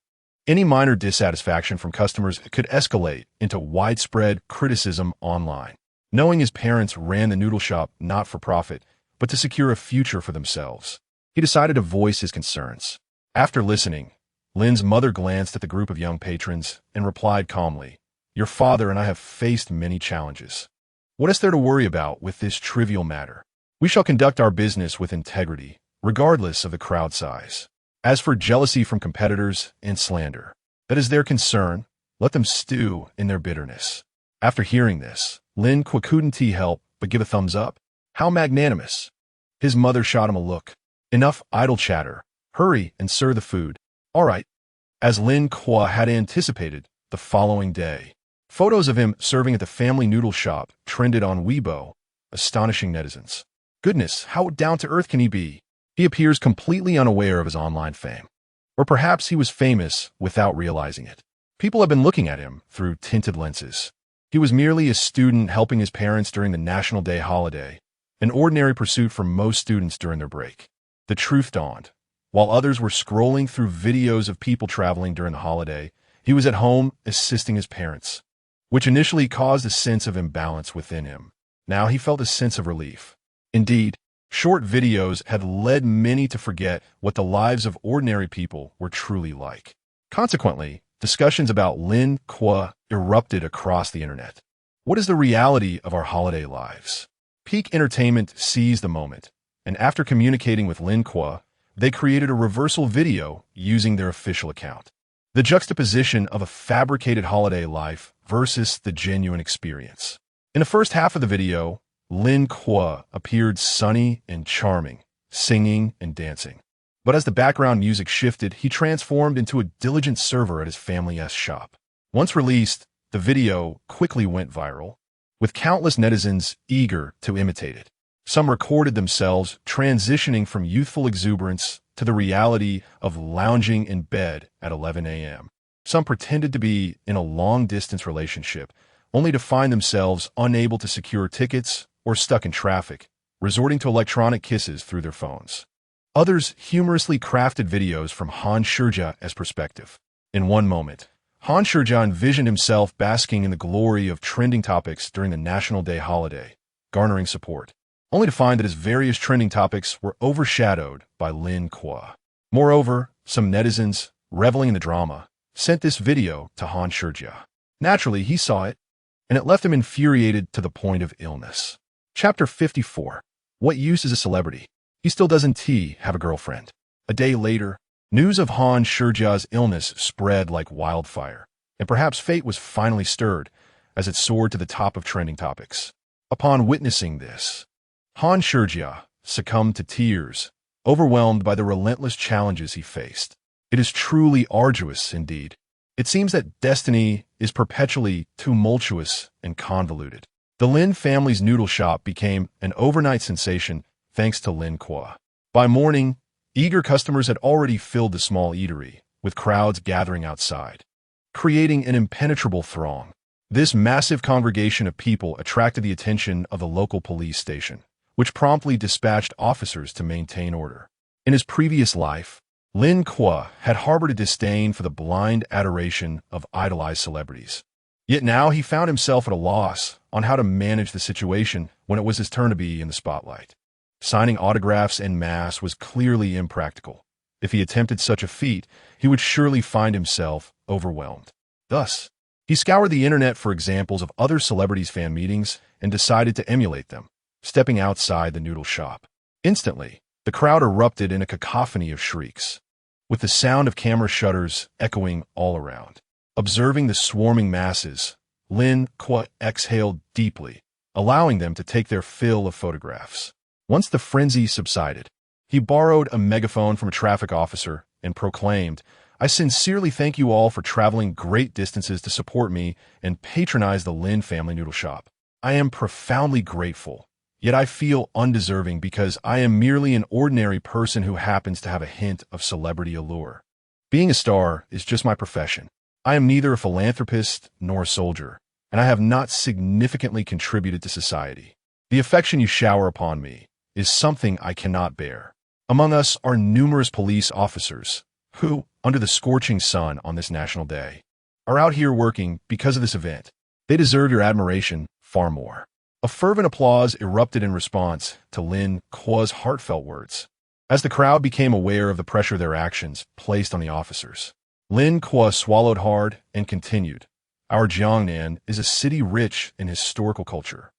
Any minor dissatisfaction from customers could escalate into widespread criticism online. Knowing his parents ran the noodle shop not for profit, but to secure a future for themselves, he decided to voice his concerns. After listening, Lin's mother glanced at the group of young patrons and replied calmly, "Your father and I have faced many challenges. What is there to worry about with this trivial matter? We shall conduct our business with integrity, regardless of the crowd size. As for jealousy from competitors and slander, that is their concern. Let them stew in their bitterness." After hearing this, Lin Kuo couldn't help but give a thumbs up. How magnanimous. His mother shot him a look. Enough idle chatter. Hurry and serve the food. All right. As Lin Kuo had anticipated, the following day, photos of him serving at the family noodle shop trended on Weibo, astonishing netizens. Goodness, how down-to-earth can he be? He appears completely unaware of his online fame. Or perhaps he was famous without realizing it. People have been looking at him through tinted lenses. He was merely a student helping his parents during the National Day holiday, an ordinary pursuit for most students during their break. The truth dawned. While others were scrolling through videos of people traveling during the holiday, he was at home assisting his parents, which initially caused a sense of imbalance within him. Now he felt a sense of relief. Indeed, short videos had led many to forget what the lives of ordinary people were truly like. Consequently, discussions about Lin Kuo erupted across the internet. What is the reality of our holiday lives? Peak Entertainment seized the moment, and after communicating with Lin Kuo, they created a reversal video using their official account. The juxtaposition of a fabricated holiday life versus the genuine experience. In the first half of the video, Lin Kuo appeared sunny and charming, singing and dancing. But as the background music shifted, he transformed into a diligent server at his family's shop. Once released, the video quickly went viral, with countless netizens eager to imitate it. Some recorded themselves transitioning from youthful exuberance to the reality of lounging in bed at 11 a.m. Some pretended to be in a long-distance relationship, only to find themselves unable to secure tickets or stuck in traffic, resorting to electronic kisses through their phones. Others humorously crafted videos from Han Shija perspective. In one moment, Han Shija envisioned himself basking in the glory of trending topics during the National Day holiday, garnering support, only to find that his various trending topics were overshadowed by Lin Kuo. Moreover, some netizens, reveling in the drama, sent this video to Han Shija. Naturally, he saw it, and it left him infuriated to the point of illness. Chapter 54. What use is a celebrity? He still doesn't have a girlfriend. A day later, news of Han Shijia's illness spread like wildfire, and perhaps fate was finally stirred as it soared to the top of trending topics. Upon witnessing this, Han Shijia succumbed to tears, overwhelmed by the relentless challenges he faced. It is truly arduous indeed. It seems that destiny is perpetually tumultuous and convoluted. The Lin family's noodle shop became an overnight sensation thanks to Lin Kuo. By morning, eager customers had already filled the small eatery, with crowds gathering outside, creating an impenetrable throng. This massive congregation of people attracted the attention of the local police station, which promptly dispatched officers to maintain order. In his previous life, Lin Kuo had harbored a disdain for the blind adoration of idolized celebrities. Yet now he found himself at a loss on how to manage the situation when it was his turn to be in the spotlight. Signing autographs en masse was clearly impractical. If he attempted such a feat, he would surely find himself overwhelmed. Thus, he scoured the internet for examples of other celebrities' fan meetings and decided to emulate them, stepping outside the noodle shop. Instantly, the crowd erupted in a cacophony of shrieks, with the sound of camera shutters echoing all around. Observing the swarming masses, Lin Kuo exhaled deeply, allowing them to take their fill of photographs. Once the frenzy subsided, he borrowed a megaphone from a traffic officer and proclaimed, "I sincerely thank you all for traveling great distances to support me and patronize the Lin family noodle shop. I am profoundly grateful, yet I feel undeserving because I am merely an ordinary person who happens to have a hint of celebrity allure. Being a star is just my profession. I am neither a philanthropist nor a soldier, and I have not significantly contributed to society. The affection you shower upon me is something I cannot bear. Among us are numerous police officers who, under the scorching sun on this national day, are out here working because of this event. They deserve your admiration far more." A fervent applause erupted in response to Lin Kuo's heartfelt words. As the crowd became aware of the pressure their actions placed on the officers, Lin Kuo swallowed hard and continued, "Our Jiangnan is a city rich in historical culture.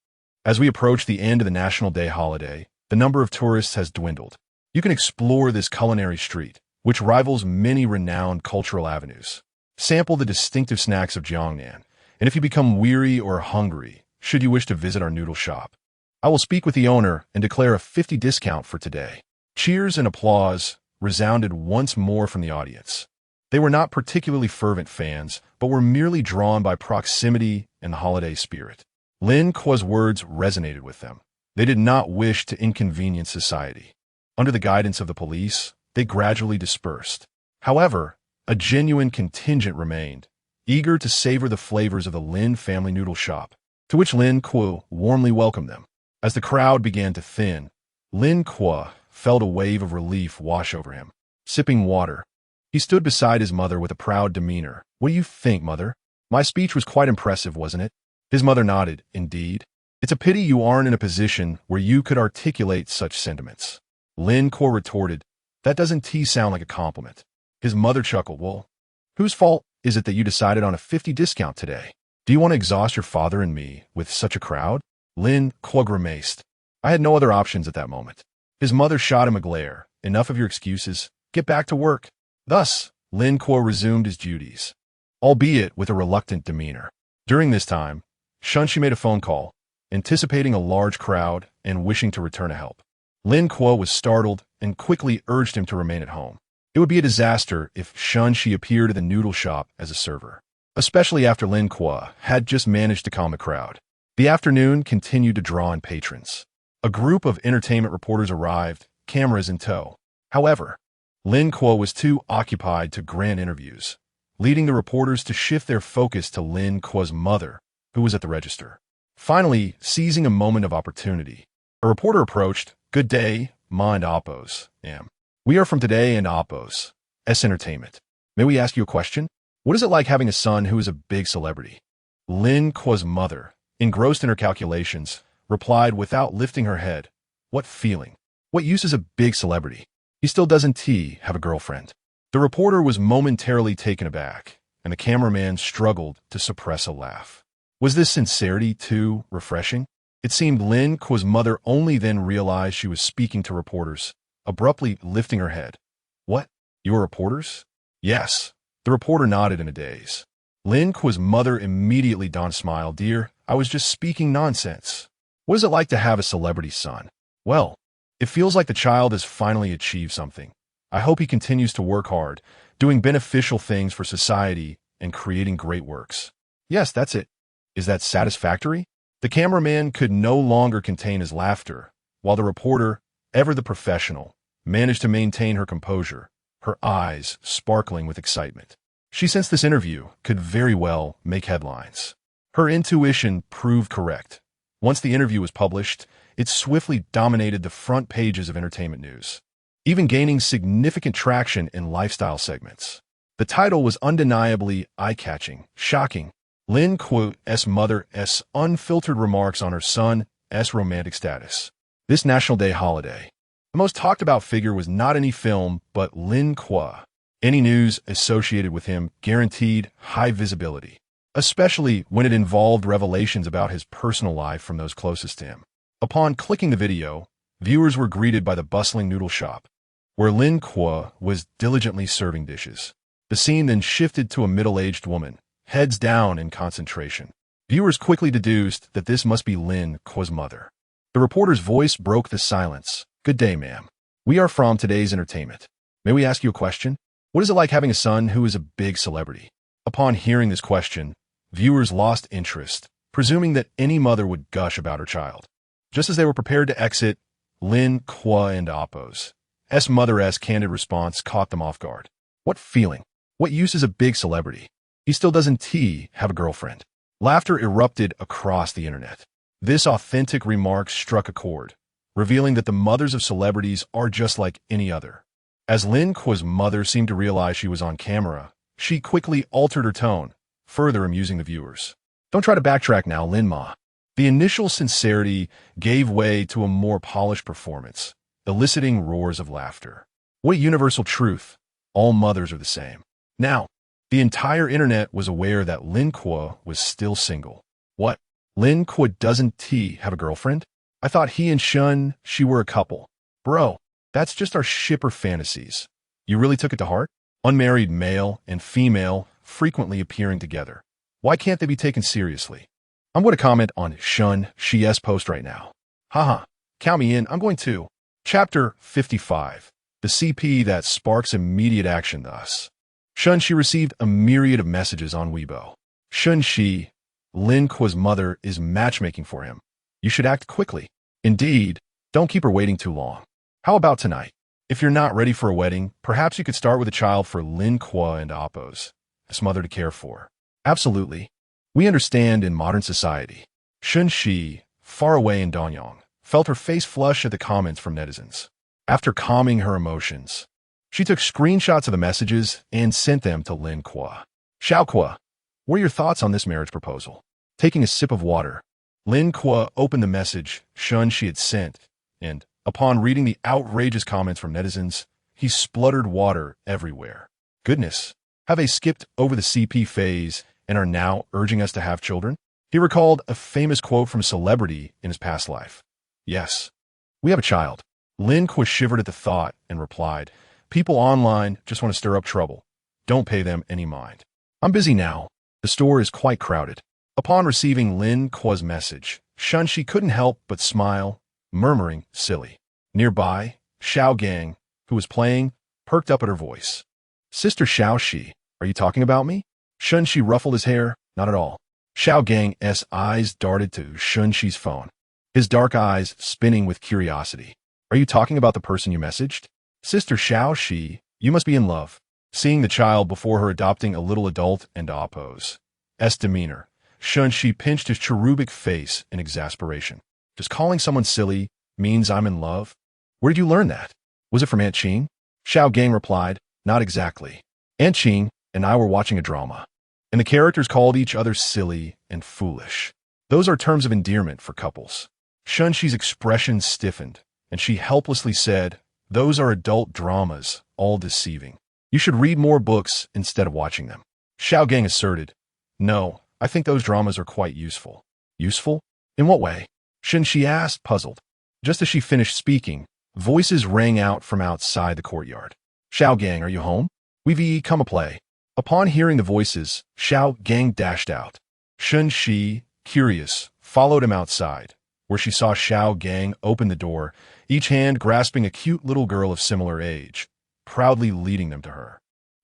As we approach the end of the National Day holiday, the number of tourists has dwindled. You can explore this culinary street, which rivals many renowned cultural avenues. Sample the distinctive snacks of Jiangnan, and if you become weary or hungry, should you wish to visit our noodle shop, I will speak with the owner and declare a 50% discount for today." Cheers and applause resounded once more from the audience. They were not particularly fervent fans, but were merely drawn by proximity and the holiday spirit. Lin Kuo's words resonated with them. They did not wish to inconvenience society. Under the guidance of the police, they gradually dispersed. However, a genuine contingent remained, eager to savor the flavors of the Lin family noodle shop, to which Lin Kuo warmly welcomed them. As the crowd began to thin, Lin Kuo felt a wave of relief wash over him. Sipping water, he stood beside his mother with a proud demeanor. "What do you think, mother? My speech was quite impressive, wasn't it?" His mother nodded. "Indeed. It's a pity you aren't in a position where you could articulate such sentiments." Lin Kuo retorted, "That doesn't sound like a compliment." His mother chuckled, "Well, whose fault is it that you decided on a 50% discount today? Do you want to exhaust your father and me with such a crowd?" Lin Kuo grimaced. "I had no other options at that moment." His mother shot him a glare. "Enough of your excuses. Get back to work." Thus, Lin Kuo resumed his duties, albeit with a reluctant demeanor. During this time, Shen Xi made a phone call, anticipating a large crowd and wishing to return to help. Lin Kuo was startled and quickly urged him to remain at home. It would be a disaster if Shen Xi appeared at the noodle shop as a server, especially after Lin Kuo had just managed to calm the crowd. The afternoon continued to draw in patrons. A group of entertainment reporters arrived, cameras in tow. However, Lin Kuo was too occupied to grant interviews, leading the reporters to shift their focus to Lin Kuo's mother, who was at the register. Finally, seizing a moment of opportunity, a reporter approached. "Good day, Ma and Appos, ma'am. We are from Today and Appos, S Entertainment. May we ask you a question? What is it like having a son who is a big celebrity?" Lin Kuo's mother, engrossed in her calculations, replied without lifting her head, "What feeling? What use is a big celebrity? He still doesn't have a girlfriend." The reporter was momentarily taken aback, and the cameraman struggled to suppress a laugh. Was this sincerity too refreshing? It seemed Lin Kuo's mother only then realized she was speaking to reporters, abruptly lifting her head. "What? You are reporters?" "Yes." The reporter nodded in a daze. Lin Kuo's mother immediately donned a smile. "Dear, I was just speaking nonsense. What is it like to have a celebrity son?" "Well, it feels like the child has finally achieved something. I hope he continues to work hard, doing beneficial things for society and creating great works." "Yes, that's it. Is that satisfactory?" The cameraman could no longer contain his laughter, while the reporter, ever the professional, managed to maintain her composure, her eyes sparkling with excitement. She sensed this interview could very well make headlines. Her intuition proved correct. Once the interview was published, it swiftly dominated the front pages of entertainment news, even gaining significant traction in lifestyle segments. The title was undeniably eye-catching, shocking. Lin Kuo's mother's unfiltered remarks on her son's romantic status. This National Day holiday, the most talked-about figure was not any film, but Lin Kuo. Any news associated with him guaranteed high visibility, especially when it involved revelations about his personal life from those closest to him. Upon clicking the video, viewers were greeted by the bustling noodle shop, where Lin Kuo was diligently serving dishes. The scene then shifted to a middle-aged woman, heads down in concentration. Viewers quickly deduced that this must be Lin Kuo's mother. The reporter's voice broke the silence. Good day, ma'am. We are from Today's Entertainment. May we ask you a question? What is it like having a son who is a big celebrity? Upon hearing this question, viewers lost interest, presuming that any mother would gush about her child. Just as they were prepared to exit, Lin Kuo and Appo's mother's candid response caught them off guard. What feeling? What use is a big celebrity? He still doesn't have a girlfriend. Laughter erupted across the internet. This authentic remark struck a chord, revealing that the mothers of celebrities are just like any other. As Lin Kuo's mother seemed to realize she was on camera, she quickly altered her tone, further amusing the viewers. Don't try to backtrack now, Lin Ma. The initial sincerity gave way to a more polished performance, eliciting roars of laughter. What universal truth! All mothers are the same. Now, the entire internet was aware that Lin Kuo was still single. What? Lin Kuo doesn't have a girlfriend? I thought he and Shen Xi were a couple. Bro, that's just our shipper fantasies. You really took it to heart? Unmarried male and female frequently appearing together. Why can't they be taken seriously? I'm going to comment on Shen Xi's post right now. Haha, count me in, I'm going to. Chapter 55. The CP that sparks immediate action thus. Shen Xi received a myriad of messages on Weibo. Shen Xi, Lin Kuo's mother, is matchmaking for him. You should act quickly. Indeed, don't keep her waiting too long. How about tonight? If you're not ready for a wedding, perhaps you could start with a child for Lin Kuo and Appo's mother to care for. Absolutely. We understand in modern society. Shen Xi, far away in Danyang, felt her face flush at the comments from netizens. After calming her emotions, she took screenshots of the messages and sent them to Lin Kuo. Xiao Kuo, what are your thoughts on this marriage proposal? Taking a sip of water, Lin Kuo opened the message Shen Xi had sent, and, upon reading the outrageous comments from netizens, he spluttered water everywhere. Goodness, have they skipped over the CP phase and are now urging us to have children? He recalled a famous quote from a celebrity in his past life. Yes, we have a child. Lin Kuo shivered at the thought and replied, people online just want to stir up trouble. Don't pay them any mind. I'm busy now. The store is quite crowded. Upon receiving Lin Kuo's message, Shen Xi couldn't help but smile, murmuring, silly. Nearby, Xiao Gang, who was playing, perked up at her voice. Sister Xiao Xi, are you talking about me? Shen Xi ruffled his hair. Not at all. Xiao Gang's eyes darted to Shen Xi's phone, his dark eyes spinning with curiosity. Are you talking about the person you messaged? Sister Xiao Xi, you must be in love. Seeing the child before her adopting a little adult and Appo's demeanor, Shen Xi pinched his cherubic face in exasperation. Just calling someone silly means I'm in love? Where did you learn that? Was it from Aunt Qing? Xiao Gang replied, not exactly. Aunt Qing and I were watching a drama, and the characters called each other silly and foolish. Those are terms of endearment for couples. Shen Xi's expression stiffened, and she helplessly said, those are adult dramas, all deceiving. You should read more books instead of watching them. Xiao Gang asserted, no, I think those dramas are quite useful. Useful? In what way? Shen Xi asked, puzzled. Just as she finished speaking, voices rang out from outside the courtyard. Xiao Gang, are you home? We've come a play. Upon hearing the voices, Xiao Gang dashed out. Shen Xi, curious, followed him outside, where she saw Xiao Gang open the door, each hand grasping a cute little girl of similar age, proudly leading them to her.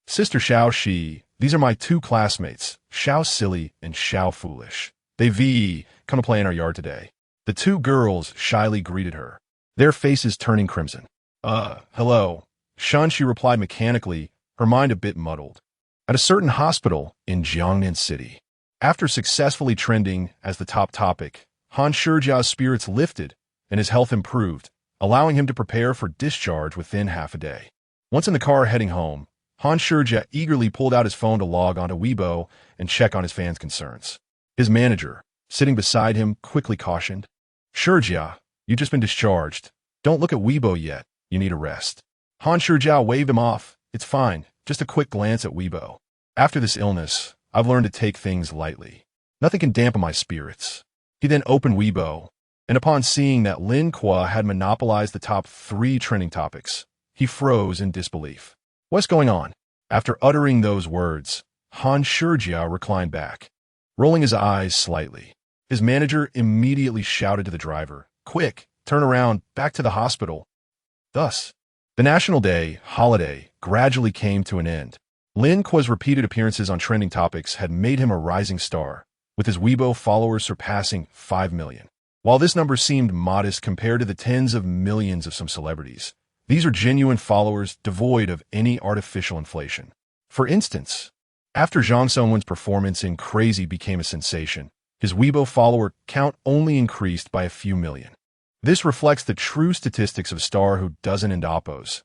Sister Xiao Xi, these are my two classmates, Xiao Silly and Xiao Foolish. They've come to play in our yard today. The two girls shyly greeted her, their faces turning crimson. Hello. Shen Xi replied mechanically, her mind a bit muddled. At a certain hospital in Jiangnan City, after successfully trending as the top topic, Han Shijia's spirits lifted and his health improved, allowing him to prepare for discharge within half a day. Once in the car heading home, Han Shijia eagerly pulled out his phone to log onto Weibo and check on his fans' concerns. His manager, sitting beside him, quickly cautioned, Shijia, you've just been discharged. Don't look at Weibo yet. You need a rest. Han Shijia waved him off. It's fine. Just a quick glance at Weibo. After this illness, I've learned to take things lightly. Nothing can dampen my spirits. He then opened Weibo, and upon seeing that Lin Kuo had monopolized the top 3 trending topics, he froze in disbelief. What's going on? After uttering those words, Han Shijia reclined back, rolling his eyes slightly. His manager immediately shouted to the driver, Quick, turn around, back to the hospital. Thus, the National Day holiday gradually came to an end. Lin Kuo's repeated appearances on trending topics had made him a rising star, with his Weibo followers surpassing 5 million. While this number seemed modest compared to the tens of millions of some celebrities, these are genuine followers devoid of any artificial inflation. For instance, after Zhang Songwen's performance in Crazy became a sensation, his Weibo follower count only increased by a few million. This reflects the true statistics of a star who doesn't end oppos,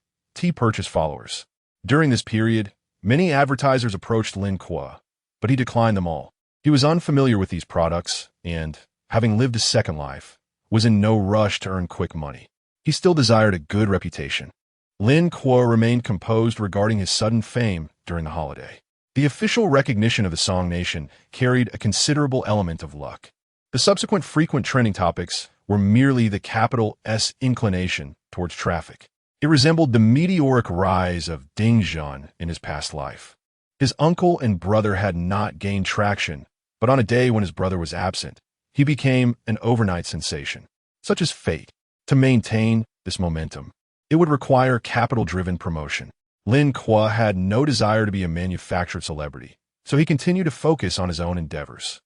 purchase followers. During this period, many advertisers approached Lin Kuo, but he declined them all. He was unfamiliar with these products and, having lived a second life, was in no rush to earn quick money. He still desired a good reputation. Lin Kuo remained composed regarding his sudden fame during the holiday. The official recognition of the Song Nation carried a considerable element of luck. The subsequent frequent trending topics were merely the capital S inclination towards traffic. It resembled the meteoric rise of Ding Zhan in his past life. His uncle and brother had not gained traction, but on a day when his brother was absent, he became an overnight sensation. Such as fate. To maintain this momentum, it would require capital-driven promotion. Lin Kuo had no desire to be a manufactured celebrity, so he continued to focus on his own endeavors.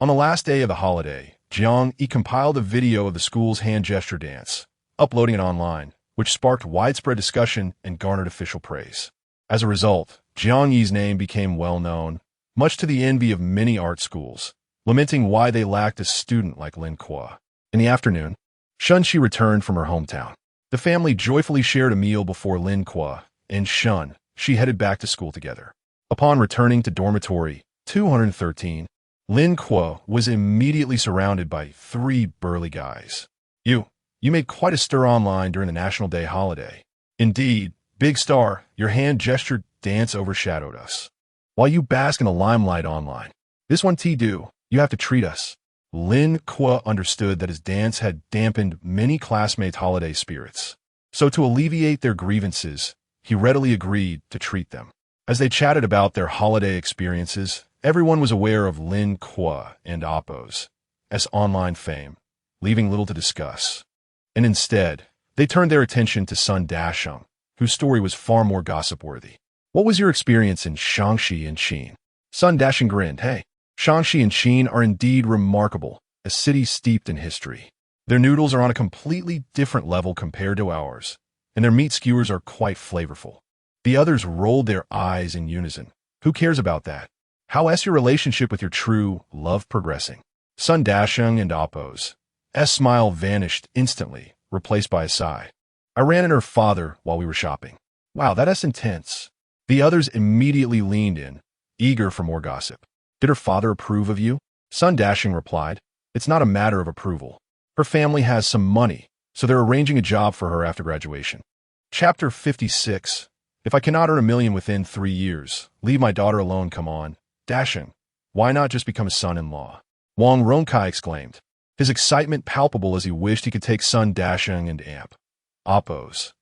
On the last day of the holiday, Jiang Yi compiled a video of the school's hand gesture dance, uploading it online, which sparked widespread discussion and garnered official praise. As a result, Jiang Yi's name became well known, much to the envy of many art schools, lamenting why they lacked a student like Lin Kuo. In the afternoon, Shen Xi returned from her hometown. The family joyfully shared a meal before Lin Kuo and Shen Xi headed back to school together. Upon returning to dormitory 213, Lin Kuo was immediately surrounded by 3 burly guys. You made quite a stir online during the National Day holiday. Indeed, big star, your hand gesture dance overshadowed us. While you bask in the limelight online, this one do, you have to treat us. Lin Kuo understood that his dance had dampened many classmates' holiday spirits. So to alleviate their grievances, he readily agreed to treat them. As they chatted about their holiday experiences, everyone was aware of Lin Kuo and Oppo's online fame, leaving little to discuss. And instead, they turned their attention to Sun Dasheng, whose story was far more gossip-worthy. What was your experience in Shaanxi and Xin? Sun Dasheng grinned. Hey, Shaanxi and Xin are indeed remarkable, a city steeped in history. Their noodles are on a completely different level compared to ours, and their meat skewers are quite flavorful. The others rolled their eyes in unison. Who cares about that? How is your relationship with your true love progressing? Sun Dasheng and Oppo's smile vanished instantly, replaced by a sigh. I ran into her father while we were shopping. Wow, that's intense. The others immediately leaned in, eager for more gossip. Did her father approve of you? Sun Dasheng replied, it's not a matter of approval. Her family has some money, so they're arranging a job for her after graduation. Chapter 56. If I cannot earn $1 million within 3 years, leave my daughter alone, come on. Dasheng, why not just become a son-in-law? Wang Ronkai exclaimed, his excitement palpable as he wished he could take Sun Dasheng and amp Oppo's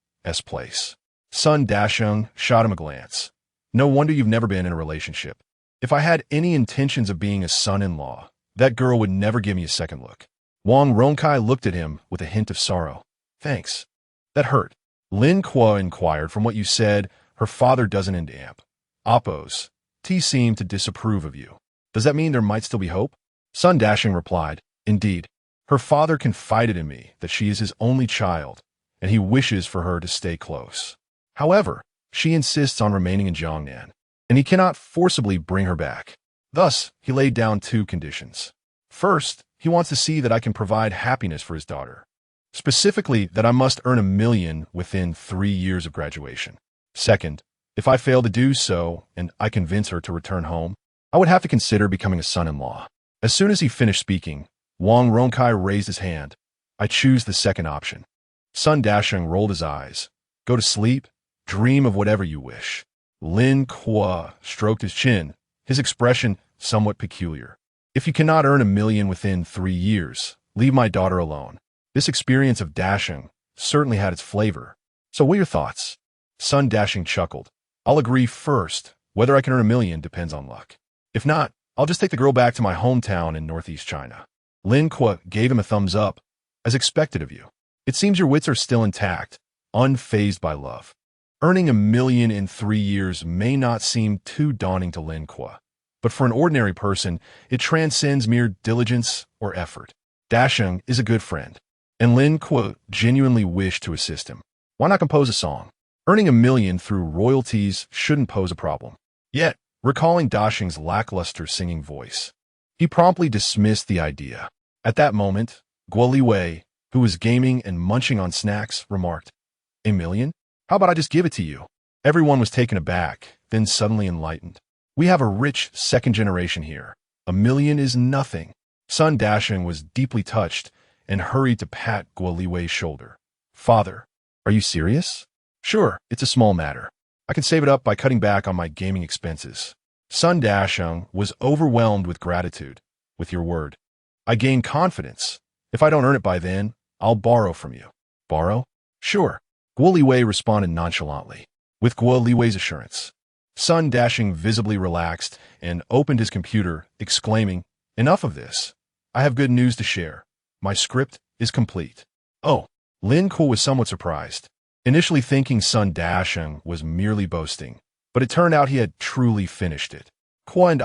place. Sun Dasheng shot him a glance. No wonder you've never been in a relationship. If I had any intentions of being a son-in-law, that girl would never give me a second look. Wang Ronkai looked at him with a hint of sorrow. Thanks. That hurt. Lin Kuo inquired, from what you said, her father doesn't end amp Oppo's seemed to disapprove of you. Does that mean there might still be hope? Sun Dasheng replied, indeed. Her father confided in me that she is his only child, and he wishes for her to stay close. However, she insists on remaining in Jiangnan, and he cannot forcibly bring her back. Thus, he laid down 2 conditions. First, he wants to see that I can provide happiness for his daughter. Specifically, that I must earn $1 million within 3 years of graduation. Second, if I fail to do so and I convince her to return home, I would have to consider becoming a son-in-law. As soon as he finished speaking, Wang Ronkai raised his hand. I choose the second option. Sun Dasheng rolled his eyes. Go to sleep, dream of whatever you wish. Lin Kuo stroked his chin, his expression somewhat peculiar. If you cannot earn $1 million within 3 years, leave my daughter alone. This experience of Dasheng certainly had its flavor. So what are your thoughts? Sun Dasheng chuckled. I'll agree first. Whether I can earn $1 million depends on luck. If not, I'll just take the girl back to my hometown in northeast China. Lin Kuo gave him a thumbs up. As expected of you. It seems your wits are still intact, unfazed by love. Earning $1 million in 3 years may not seem too daunting to Lin Kuo, but for an ordinary person, it transcends mere diligence or effort. Dasheng is a good friend, and Lin Kuo genuinely wished to assist him. Why not compose a song? Earning $1 million through royalties shouldn't pose a problem. Yet, recalling Dasheng's lackluster singing voice, he promptly dismissed the idea. At that moment, Guo Liwei, who was gaming and munching on snacks, remarked, "$1 million? How about I just give it to you?" Everyone was taken aback, then suddenly enlightened. We have a rich second generation here. $1 million is nothing. Son Dasheng was deeply touched and hurried to pat Guo Liwei's shoulder. "Father, are you serious?" "Sure, it's a small matter. I can save it up by cutting back on my gaming expenses." Son Dasheng was overwhelmed with gratitude. "With your word, I gain confidence. If I don't earn it by then, I'll borrow from you." "Borrow?" "Sure." Guo Liwei responded nonchalantly. With Guo Liwei's assurance, Son Dasheng visibly relaxed and opened his computer, exclaiming, "Enough of this. I have good news to share. My script is complete." Oh, Lin Kuo was somewhat surprised, initially thinking Son Dasheng was merely boasting, but it turned out he had truly finished it. You and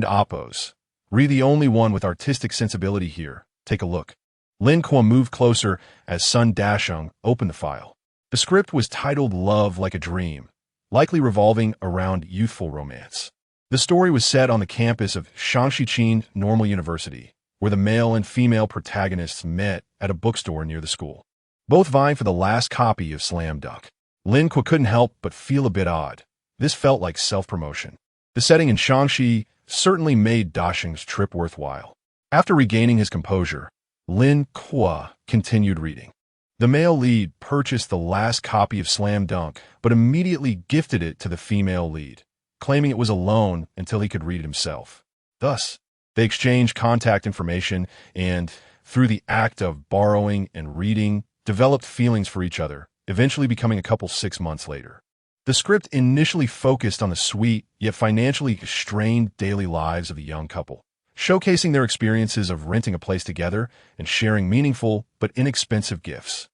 Appos. Re the only one with artistic sensibility here. Take a look. Lin Kuo moved closer as Son Dasheng opened the file. The script was titled Love Like a Dream, likely revolving around youthful romance. The story was set on the campus of Shen Xi Normal University, where the male and female protagonists met at a bookstore near the school, both vying for the last copy of Slam Dunk. Lin Kuo couldn't help but feel a bit odd. This felt like self-promotion. The setting in Shen Xi certainly made Dasheng's trip worthwhile. After regaining his composure, Lin Kuo continued reading. The male lead purchased the last copy of Slam Dunk, but immediately gifted it to the female lead, claiming it was a loan until he could read it himself. Thus, they exchanged contact information and, through the act of borrowing and reading, developed feelings for each other, eventually becoming a couple 6 months later. The script initially focused on the sweet, yet financially strained daily lives of the young couple, showcasing their experiences of renting a place together and sharing meaningful but inexpensive gifts.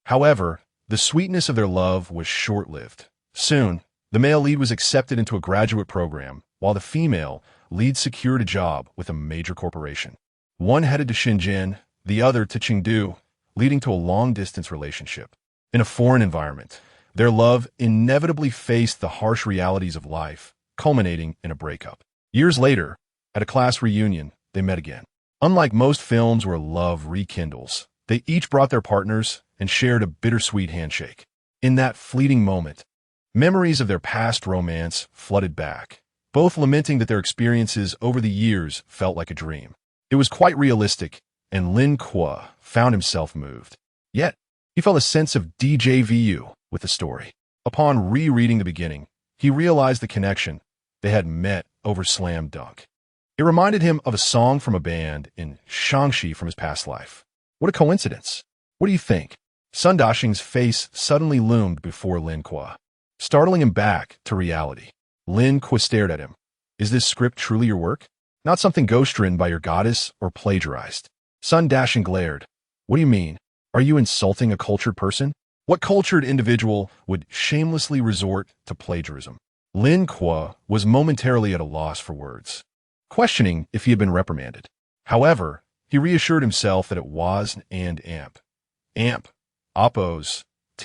However, the sweetness of their love was short-lived. Soon, the male lead was accepted into a graduate program, while the female lead secured a job with a major corporation. One headed to Shenzhen, the other to Chengdu, leading to a long-distance relationship. In a foreign environment, their love inevitably faced the harsh realities of life, culminating in a breakup. Years later, at a class reunion, they met again. Unlike most films where love rekindles, they each brought their partners and shared a bittersweet handshake. In that fleeting moment, memories of their past romance flooded back, both lamenting that their experiences over the years felt like a dream. It was quite realistic, and Lin Kuo found himself moved. Yet, he felt a sense of déjà vu with the story. Upon rereading the beginning, he realized the connection. They had met over Slam Dunk. It reminded him of a song from a band in Shen Xi from his past life. What a coincidence. What do you think? Son Dasheng's face suddenly loomed before Lin Kuo, startling him back to reality. Lin Kuo stared at him. Is this script truly your work? Not something ghost-written by your goddess or plagiarized? Son Dasheng glared. What do you mean? Are you insulting a cultured person? What cultured individual would shamelessly resort to plagiarism? Lin Kuo was momentarily at a loss for words, questioning if he had been reprimanded. However, he reassured himself that it was an Appos,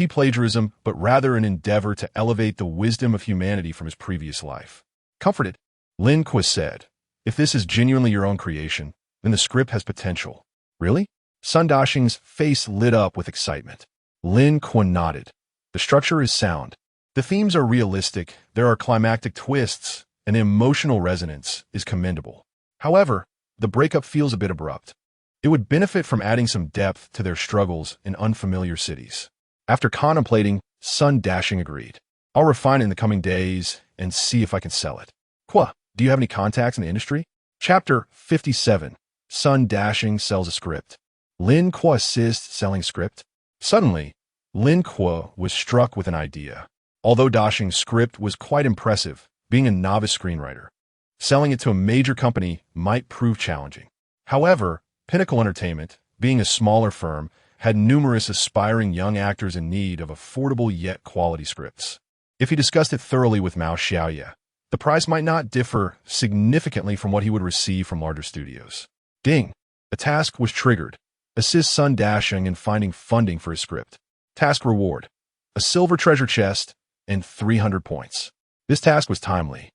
plagiarism, but rather an endeavor to elevate the wisdom of humanity from his previous life. Comforted, Lin Kuo said, if this is genuinely your own creation, then the script has potential. Really? Son Dasheng's face lit up with excitement. Lin Kuo nodded. The structure is sound. The themes are realistic, there are climactic twists, and the emotional resonance is commendable. However, the breakup feels a bit abrupt. It would benefit from adding some depth to their struggles in unfamiliar cities. After contemplating, Son Dasheng agreed. I'll refine it in the coming days and see if I can sell it. Kuo, do you have any contacts in the industry? Chapter 57. Son Dasheng sells a script. Lin Kuo assists selling script. Suddenly, Lin Kuo was struck with an idea. Although Dasheng's script was quite impressive, being a novice screenwriter, selling it to a major company might prove challenging. However, Pinnacle Entertainment, being a smaller firm, had numerous aspiring young actors in need of affordable yet quality scripts. If he discussed it thoroughly with Mao Xiaoye, the price might not differ significantly from what he would receive from larger studios. Ding! A task was triggered. Assist Sun Dasheng in finding funding for his script. Task reward: a silver treasure chest and 300 points. This task was timely,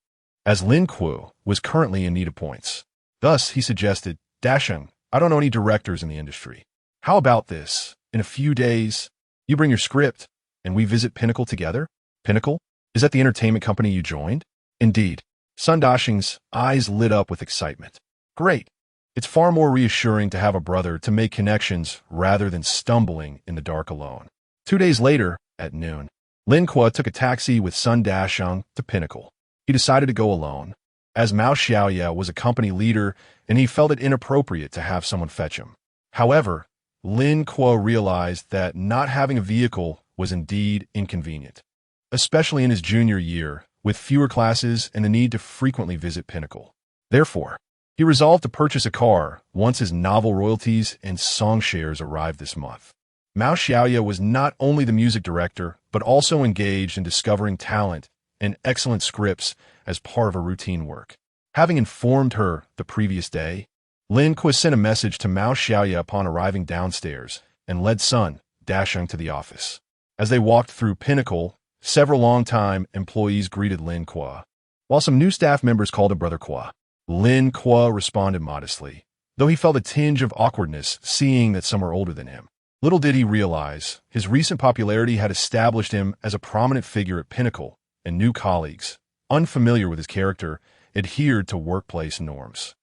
as Lin Kuo was currently in need of points. Thus, he suggested, Dasheng, I don't know any directors in the industry. How about this? In a few days, you bring your script, and we visit Pinnacle together? Pinnacle? Is that the entertainment company you joined? Indeed. Sun Dasheng's eyes lit up with excitement. Great. It's far more reassuring to have a brother to make connections rather than stumbling in the dark alone. 2 days later, at noon, Lin Kuo took a taxi with Sun Dasheng to Pinnacle. He decided to go alone, as Mao Xiaoye was a company leader and he felt it inappropriate to have someone fetch him. However, Lin Kuo realized that not having a vehicle was indeed inconvenient, especially in his junior year, with fewer classes and the need to frequently visit Pinnacle. Therefore, he resolved to purchase a car once his novel royalties and song shares arrived this month. Mao Xiaoye was not only the music director, but also engaged in discovering talent and excellent scripts as part of her routine work. Having informed her the previous day, Lin Kuo sent a message to Mao Xiaoye upon arriving downstairs and led Sun Dasheng to the office. As they walked through Pinnacle, several long-time employees greeted Lin Kuo, while some new staff members called him Brother Kuo. Lin Kuo responded modestly, though he felt a tinge of awkwardness seeing that some were older than him. Little did he realize, his recent popularity had established him as a prominent figure at Pinnacle, and new colleagues, unfamiliar with his character, adhered to workplace norms.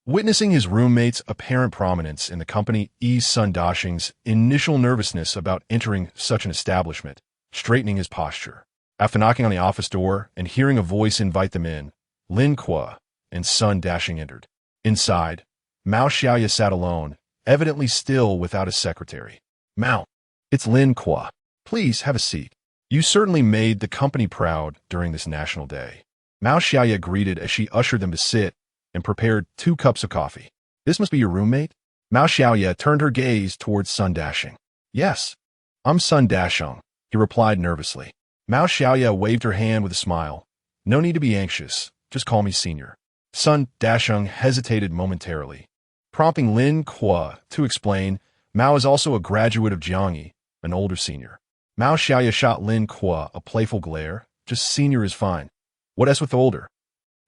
Witnessing his roommate's apparent prominence in the company eased Sun Dasheng's initial nervousness about entering such an establishment, straightening his posture. After knocking on the office door and hearing a voice invite them in, Lin Kuo and Sun Dasheng entered. Inside, Mao Xiaoye sat alone, evidently still without a secretary. Mao, it's Lin Kuo. Please have a seat. You certainly made the company proud during this national day. Mao Xiaoye greeted as she ushered them to sit and prepared 2 cups of coffee. This must be your roommate? Mao Xiaoye turned her gaze towards Sun Dasheng. Yes, I'm Sun Dasheng, he replied nervously. Mao Xiaoye waved her hand with a smile. No need to be anxious. Just call me senior. Sun Dasheng hesitated momentarily, prompting Lin Kuo to explain, Mao is also a graduate of Jiangyi, an older senior. Mao Xiaoye shot Lin Kuo a playful glare. Just senior is fine. What else with older?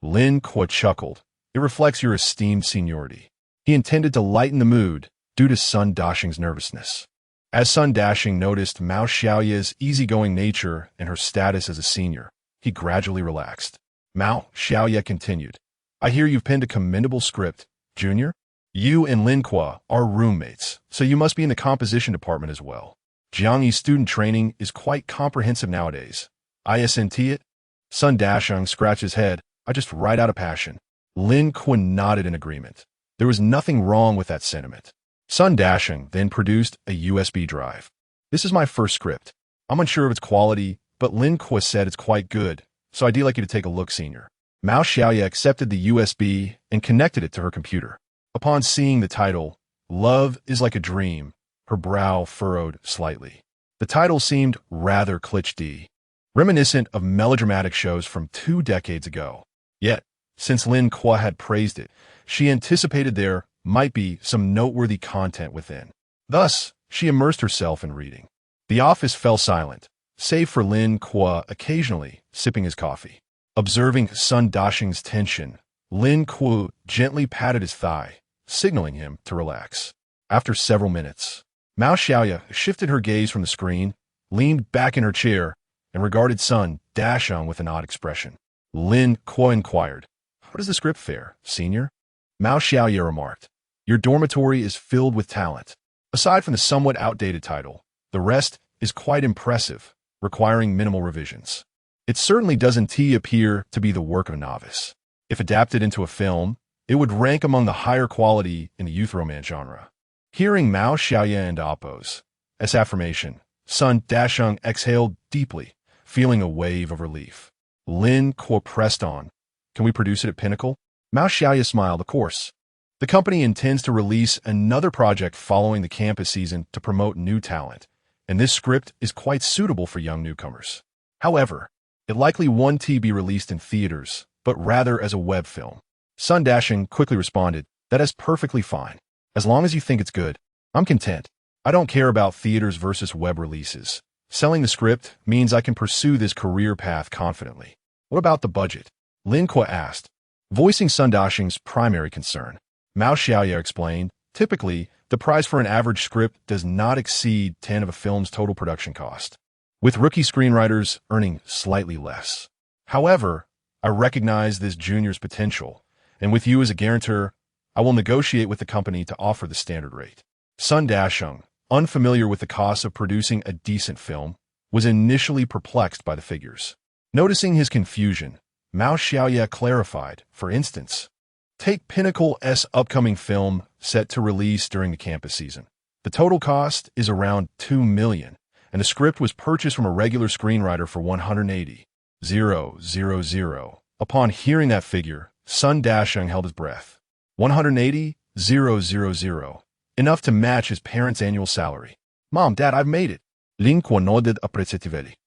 Lin Kuo chuckled. It reflects your esteemed seniority. He intended to lighten the mood due to Sun Dasheng's nervousness. As Sun Dasheng noticed Mao Xiaoye's easygoing nature and her status as a senior, he gradually relaxed. Mao Xiaoye continued, I hear you've penned a commendable script, Junior. You and Lin Kuo are roommates, so you must be in the composition department as well. Jiangyi's student training is quite comprehensive nowadays. ISNT it? Sun Dasheng scratched his head. I just write out of passion. Lin Kuo nodded in agreement. There was nothing wrong with that sentiment. Sun Dasheng then produced a USB drive. This is my first script. I'm unsure of its quality, but Lin Kuo said it's quite good, so I'd like you to take a look, senior. Mao Xiaoye accepted the USB and connected it to her computer. Upon seeing the title, Love is Like a Dream, her brow furrowed slightly. The title seemed rather cliché, reminiscent of melodramatic shows from 2 decades ago. Yet, since Lin Kuo had praised it, she anticipated there might be some noteworthy content within. Thus, she immersed herself in reading. The office fell silent, save for Lin Kuo occasionally sipping his coffee. Observing Sun Dasheng's tension, Lin Kuo gently patted his thigh, signaling him to relax. After several minutes, Mao Xiaoye shifted her gaze from the screen, leaned back in her chair, and regarded Sun Dasheng with an odd expression. Lin Kuo inquired, How does the script fare, senior? Mao Xiaoye remarked, Your dormitory is filled with talent. Aside from the somewhat outdated title, the rest is quite impressive, requiring minimal revisions. It certainly doesn't appear to be the work of a novice. If adapted into a film, it would rank among the higher quality in the youth romance genre. Hearing Mao Xiaoye and oppose, as affirmation, Sun Dasheng exhaled deeply, feeling a wave of relief. Lin Kuo pressed on. Can we produce it at Pinnacle? Mao Xiaoye smiled, of course. The company intends to release another project following the campus season to promote new talent, and this script is quite suitable for young newcomers. However, it likely won't be released in theaters, but rather as a web film. Sun Dashing quickly responded, "That is perfectly fine. As long as you think it's good, I'm content. I don't care about theaters versus web releases. Selling the script means I can pursue this career path confidently." "What about the budget?" Lin Kuo asked, voicing Sun Dashing's primary concern. Mao Xiaoya explained, "Typically, the price for an average script does not exceed 10 of a film's total production cost, with rookie screenwriters earning slightly less. However, I recognize this junior's potential, and with you as a guarantor, I will negotiate with the company to offer the standard rate." Sun Dasheng, unfamiliar with the costs of producing a decent film, was initially perplexed by the figures. Noticing his confusion, Mao Xiaoya clarified, "For instance, take Pinnacle's upcoming film set to release during the campus season. The total cost is around 2 million, and the script was purchased from a regular screenwriter for 180,000. Upon hearing that figure, Sun Dasheng held his breath. 180,000, enough to match his parents' annual salary. "Mom, Dad, I've made it." Lin Kuo nodded appreciatively.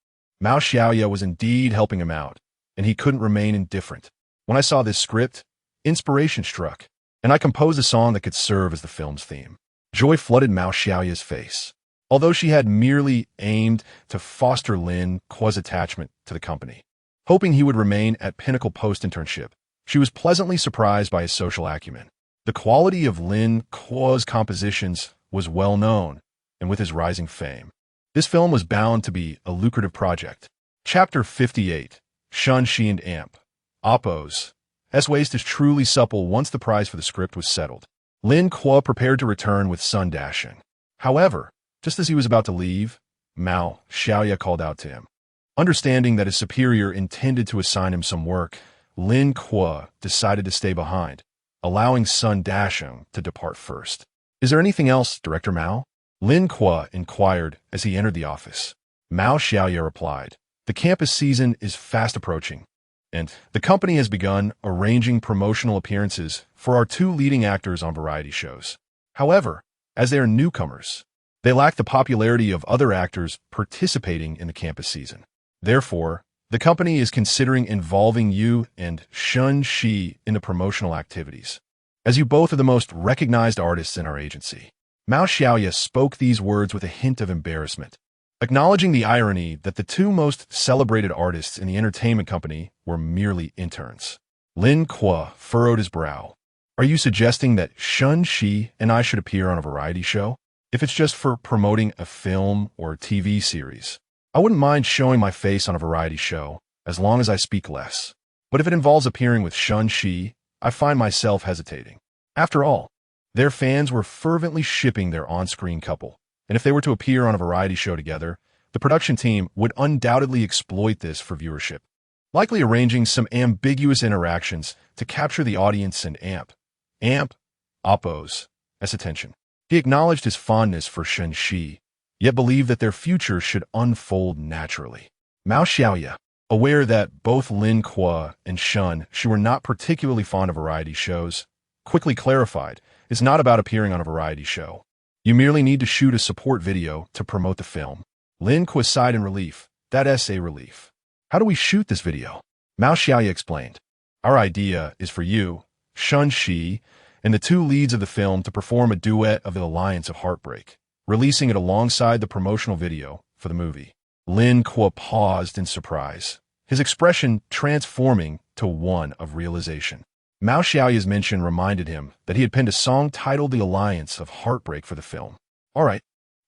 Mao Xiaoya was indeed helping him out, and he couldn't remain indifferent. "When I saw this script, inspiration struck, and I composed a song that could serve as the film's theme." Joy flooded Mao Xiaoya's face. Although she had merely aimed to foster Lin Kuo's attachment to the company, hoping he would remain at Pinnacle post-internship, she was pleasantly surprised by his social acumen. The quality of Lin Kuo's compositions was well known, and with his rising fame, this film was bound to be a lucrative project. Chapter 58, Shen Xi and Amp. Oppo's waist is truly supple once the price for the script was settled. Lin Kuo prepared to return with Sun Dashing. However, just as he was about to leave, Mao Xiaoya called out to him. Understanding that his superior intended to assign him some work, Lin Kuo decided to stay behind, allowing Sun Dashing to depart first. "Is there anything else, Director Mao?" Lin Kuo inquired as he entered the office. Mao Xiaoya replied, "The campus season is fast approaching, and the company has begun arranging promotional appearances for our 2 leading actors on variety shows. However, as they are newcomers, they lack the popularity of other actors participating in the campus season. Therefore, the company is considering involving you and Shen Xi in the promotional activities, as you both are the most recognized artists in our agency." Mao Xiaoya spoke these words with a hint of embarrassment, acknowledging the irony that the 2 most celebrated artists in the entertainment company were merely interns. Lin Kuo furrowed his brow. "Are you suggesting that Shen Xi and I should appear on a variety show? If it's just for promoting a film or TV series, I wouldn't mind showing my face on a variety show, as long as I speak less. But if it involves appearing with Shen Xi, I find myself hesitating. After all, their fans were fervently shipping their on-screen couple, and if they were to appear on a variety show together, the production team would undoubtedly exploit this for viewership, likely arranging some ambiguous interactions to capture the audience and Oppo's attention." He acknowledged his fondness for Shen Xi, yet believed that their future should unfold naturally. Mao Xiaoya, aware that both Lin Kuo and Shen Xi were not particularly fond of variety shows, quickly clarified, "It's not about appearing on a variety show. You merely need to shoot a support video to promote the film." Lin Kuo sighed in relief. "That's a relief. How do we shoot this video?" Mao Xiaoya explained. "Our idea is for you, Shen Xi, and the 2 leads of the film to perform a duet of the Alliance of Heartbreak, releasing it alongside the promotional video for the movie." Lin Kuo paused in surprise, his expression transforming to one of realization. Mao Xiaoya's mention reminded him that he had penned a song titled The Alliance of Heartbreak for the film. "All right,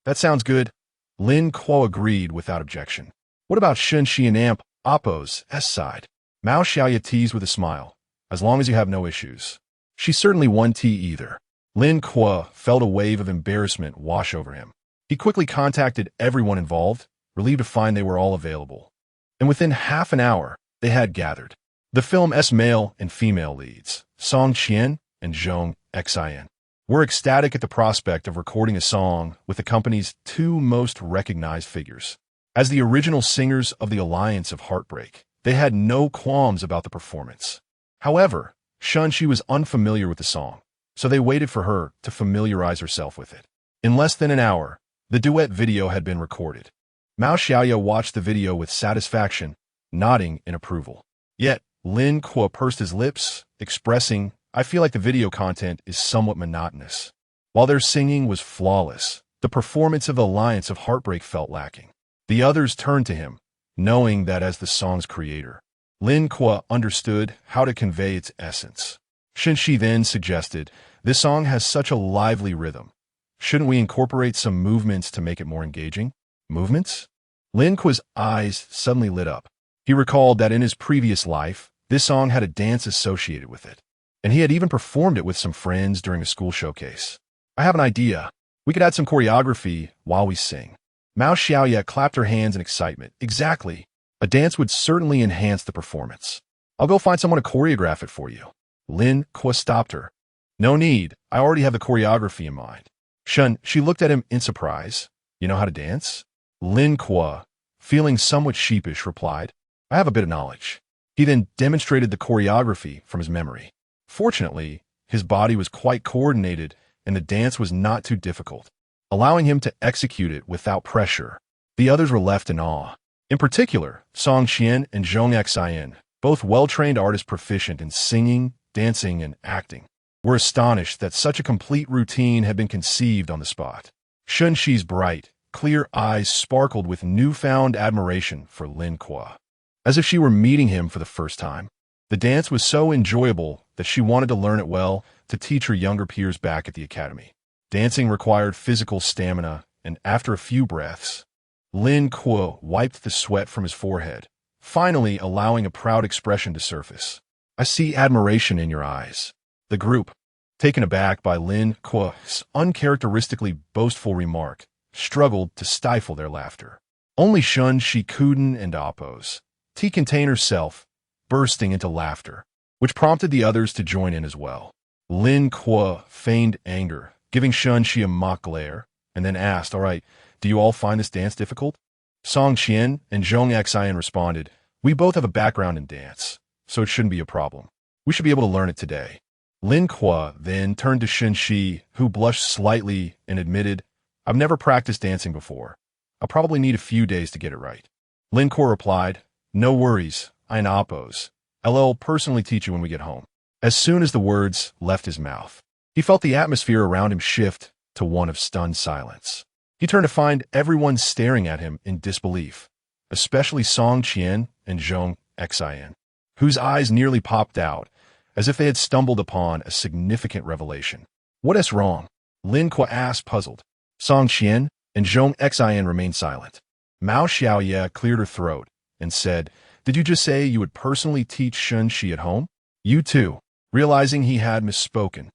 that sounds good." Lin Kuo agreed without objection. "What about Shen Xi and Amp Oppo's side?" Mao Xiaoya teased with a smile. "As long as you have no issues." "She certainly won't either." Lin Kuo felt a wave of embarrassment wash over him. He quickly contacted everyone involved, relieved to find they were all available. And within half an hour, they had gathered. The film's male and female leads, Song Qian and Zhong Xian, were ecstatic at the prospect of recording a song with the company's 2 most recognized figures. As the original singers of the Alliance of Heartbreak, they had no qualms about the performance. However, Shen Xi was unfamiliar with the song, so they waited for her to familiarize herself with it. In less than an hour, the duet video had been recorded. Mao Xiaoya watched the video with satisfaction, nodding in approval. Yet, Lin Kuo pursed his lips, expressing, "I feel like the video content is somewhat monotonous." While their singing was flawless, the performance of the Alliance of Heartbreak felt lacking. The others turned to him, knowing that as the song's creator, Lin Kuo understood how to convey its essence. Shen Xi then suggested, "This song has such a lively rhythm. Shouldn't we incorporate some movements to make it more engaging?" Movements? Lin Kuo's eyes suddenly lit up. He recalled that in his previous life, this song had a dance associated with it, and he had even performed it with some friends during a school showcase. "I have an idea. We could add some choreography while we sing." Mao Xiaoya clapped her hands in excitement. "Exactly. A dance would certainly enhance the performance. I'll go find someone to choreograph it for you." Lin Kuo stopped her. "No need. I already have the choreography in mind." She looked at him in surprise. "You know how to dance?" Lin Kuo, feeling somewhat sheepish, replied, "I have a bit of knowledge." He then demonstrated the choreography from his memory. Fortunately, his body was quite coordinated and the dance was not too difficult, allowing him to execute it without pressure. The others were left in awe. In particular, Song Qian and Zhong Xian, both well-trained artists proficient in singing, dancing, and acting, were astonished that such a complete routine had been conceived on the spot. Shen Xi's bright, clear eyes sparkled with newfound admiration for Lin Kuo, as if she were meeting him for the first time. The dance was so enjoyable that she wanted to learn it well to teach her younger peers back at the academy. Dancing required physical stamina, and after a few breaths, Lin Kuo wiped the sweat from his forehead, finally allowing a proud expression to surface. "I see admiration in your eyes." The group, taken aback by Lin Kuo's uncharacteristically boastful remark, struggled to stifle their laughter. Only Shen Xi and Appos, tea container self, bursting into laughter, which prompted the others to join in as well. Lin Kuo feigned anger, giving Shen Xi a mock glare, and then asked, "All right, do you all find this dance difficult?" Song Qian and Zhong Xian responded, "We both have a background in dance, so it shouldn't be a problem. We should be able to learn it today." Lin Kuo then turned to Shen Xi, who blushed slightly and admitted, "I've never practiced dancing before. I'll probably need a few days to get it right." Lin Kuo replied, "No worries, I and Appos. I'll personally teach you when we get home." As soon as the words left his mouth, he felt the atmosphere around him shift to one of stunned silence. He turned to find everyone staring at him in disbelief, especially Song Qian and Zhong Xian, whose eyes nearly popped out, as if they had stumbled upon a significant revelation. "What is wrong?" Lin Kuo asked, puzzled. Song Qian and Zhong Xian remained silent. Mao Xiaoya cleared her throat and said, "Did you just say you would personally teach Shen Xi at home?" "You too." Realizing he had misspoken,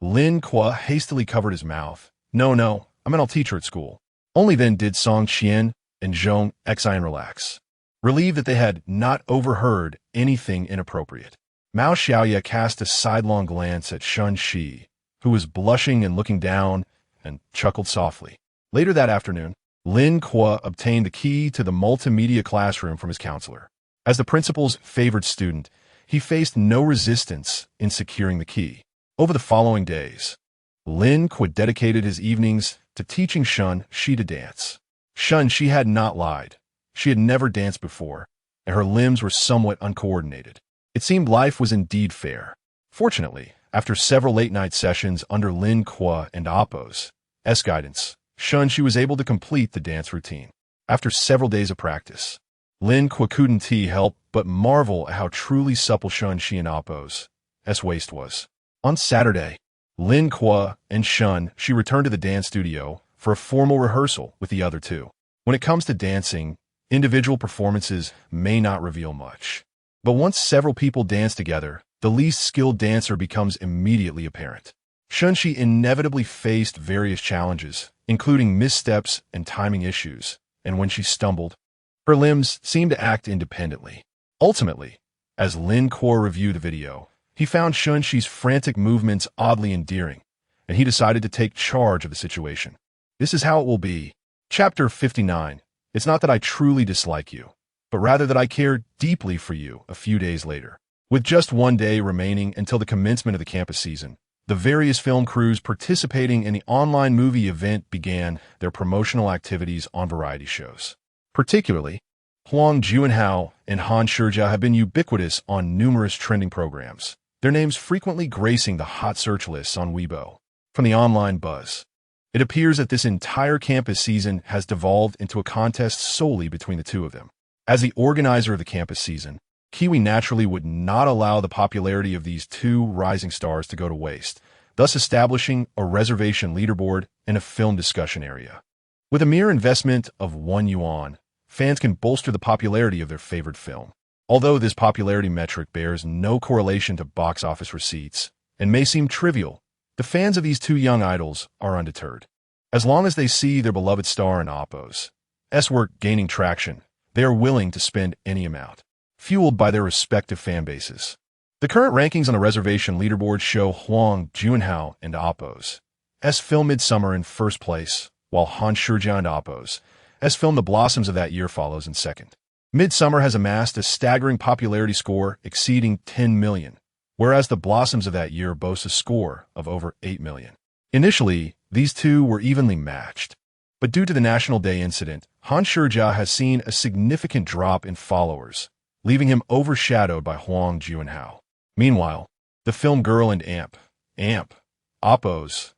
Lin Kuo hastily covered his mouth. No, I meant I'll teach her at school." Only then did Song Qian and Zhong Xian relax, relieved that they had not overheard anything inappropriate. Mao Xiaoya cast a sidelong glance at Shen Xi, who was blushing and looking down, and chuckled softly. Later that afternoon, Lin Kuo obtained the key to the multimedia classroom from his counselor. As the principal's favored student, he faced no resistance in securing the key. Over the following days, Lin Kuo dedicated his evenings to teaching Shen Xi to dance. Shen Xi had not lied. She had never danced before, and her limbs were somewhat uncoordinated. It seemed life was indeed fair. Fortunately, after several late-night sessions under Lin Kuo and Appos' guidance, Shen Xi was able to complete the dance routine. After several days of practice, Lin Kuo couldn't help but marvel at how truly supple Shen Xi and Appos' waist was. On Saturday, Lin Kuo and Shen Xi returned to the dance studio for a formal rehearsal with the other two. When it comes to dancing, individual performances may not reveal much. But once several people dance together, the least skilled dancer becomes immediately apparent. Shen Xi inevitably faced various challenges, including missteps and timing issues, and when she stumbled, her limbs seemed to act independently. Ultimately, as Lin Kuo reviewed the video, he found Shen Xi's frantic movements oddly endearing, and he decided to take charge of the situation. "This is how it will be." Chapter 59. It's not that I truly dislike you, but rather that I care deeply for you a few days later. With just one day remaining until the commencement of the campus season, The various film crews participating in the online movie event began their promotional activities on variety shows. Particularly, Huang Juanhao and Han Shijia have been ubiquitous on numerous trending programs, their names frequently gracing the hot search lists on Weibo. From the online buzz, it appears that this entire campus season has devolved into a contest solely between the two of them. As the organizer of the campus season, Kiwi naturally would not allow the popularity of these two rising stars to go to waste, thus establishing a reservation leaderboard and a film discussion area. With a mere investment of yuan, fans can bolster the popularity of their favorite film. Although this popularity metric bears no correlation to box office receipts and may seem trivial, the fans of these two young idols are undeterred. As long as they see their beloved star and Oppo's work gaining traction, they are willing to spend any amount, fueled by their respective fan bases. The current rankings on the reservation leaderboard show Huang Juanhao and Oppo's film Midsummer in first place, while Han Shijia and Oppo's film The Blossoms of That Year follows in second. Midsummer has amassed a staggering popularity score exceeding 10 million, whereas The Blossoms of That Year boasts a score of over 8 million. Initially, these two were evenly matched, but due to the National Day incident, Han Shijia has seen a significant drop in followers, leaving him overshadowed by Huang Juanhao. Meanwhile, the film Girl and Amp, Oppo's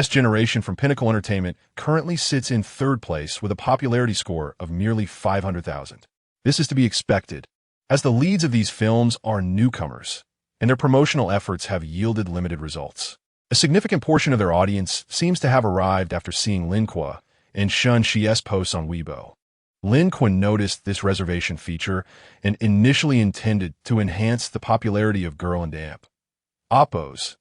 generation from Pinnacle Entertainment currently sits in third place with a popularity score of merely 500,000. This is to be expected, as the leads of these films are newcomers, and their promotional efforts have yielded limited results. A significant portion of their audience seems to have arrived after seeing Lin Kuo and Shen Xi's posts on Weibo. Lin Kuo noticed this reservation feature and initially intended to enhance the popularity of Girl and Amp, Oppo's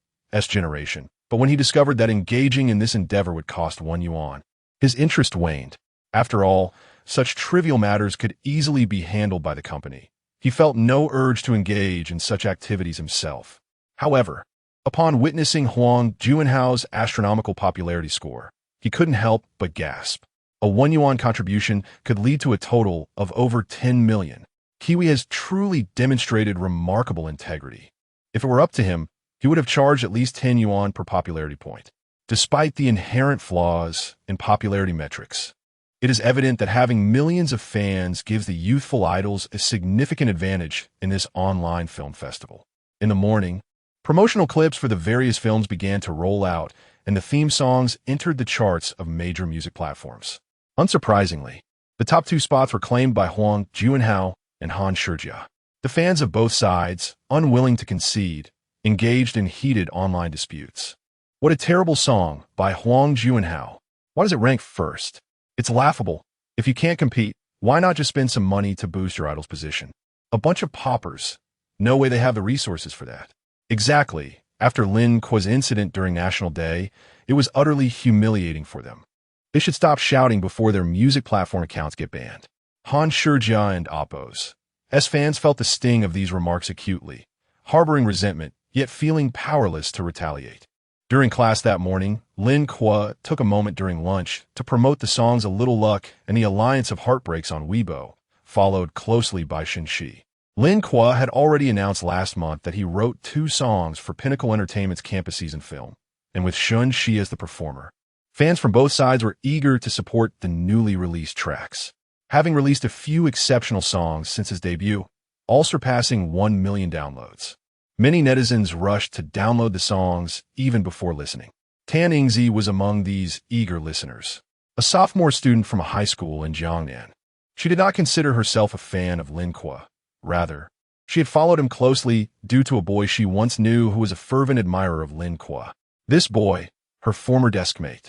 generation, but when he discovered that engaging in this endeavor would cost yuan, his interest waned. After all, such trivial matters could easily be handled by the company. He felt no urge to engage in such activities himself. However, upon witnessing Huang Juanhao's astronomical popularity score, he couldn't help but gasp. A yuan contribution could lead to a total of over 10 million. Kiwi has truly demonstrated remarkable integrity. If it were up to him, he would have charged at least 10 yuan per popularity point. Despite the inherent flaws in popularity metrics, it is evident that having millions of fans gives the youthful idols a significant advantage in this online film festival. In the morning, promotional clips for the various films began to roll out, and the theme songs entered the charts of major music platforms. Unsurprisingly, the top two spots were claimed by Huang Juanhao and Han Shijia. The fans of both sides, unwilling to concede, engaged in heated online disputes. What a terrible song by Huang Juanhao. Why does it rank first? It's laughable. If you can't compete, why not just spend some money to boost your idol's position? A bunch of paupers. No way they have the resources for that. Exactly. After Lin Kuo's incident during National Day, it was utterly humiliating for them. They should stop shouting before their music platform accounts get banned. Han Shijia and Oppo's fans felt the sting of these remarks acutely, harboring resentment, yet feeling powerless to retaliate. During class that morning, Lin Kuo took a moment during lunch to promote the songs A Little Luck and The Alliance of Heartbreaks on Weibo, followed closely by Shen Xi. Lin Kuo had already announced last month that he wrote 2 songs for Pinnacle Entertainment's campus season film, and with Shen Xi as the performer, fans from both sides were eager to support the newly released tracks. Having released a few exceptional songs since his debut, all surpassing 1 million downloads. Many netizens rushed to download the songs even before listening. Tan Yingzi was among these eager listeners, a sophomore student from a high school in Jiangnan. She did not consider herself a fan of Lin Kuo. Rather, she had followed him closely due to a boy she once knew who was a fervent admirer of Lin Kuo. This boy, her former deskmate,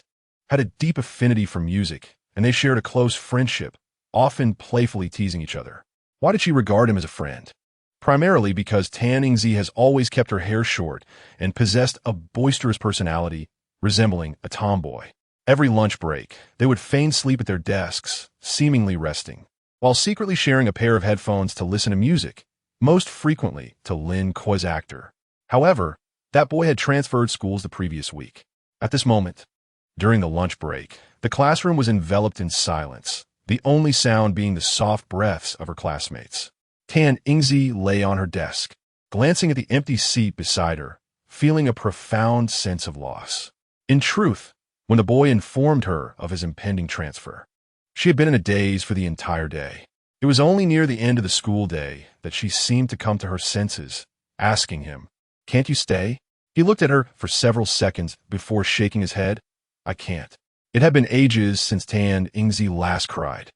had a deep affinity for music, and they shared a close friendship, often playfully teasing each other. Why did she regard him as a friend? Primarily because Tan Yingzi has always kept her hair short and possessed a boisterous personality, resembling a tomboy. Every lunch break, they would feign sleep at their desks, seemingly resting, while secretly sharing a pair of headphones to listen to music, most frequently to Lin Kuo's actor. However, that boy had transferred schools the previous week. At this moment, during the lunch break, the classroom was enveloped in silence, the only sound being the soft breaths of her classmates. Tan Yingzi lay on her desk, glancing at the empty seat beside her, feeling a profound sense of loss. In truth, when the boy informed her of his impending transfer, she had been in a daze for the entire day. It was only near the end of the school day that she seemed to come to her senses, asking him, "Can't you stay?" He looked at her for several seconds before shaking his head. "I can't." It had been ages since Tan Xi last cried,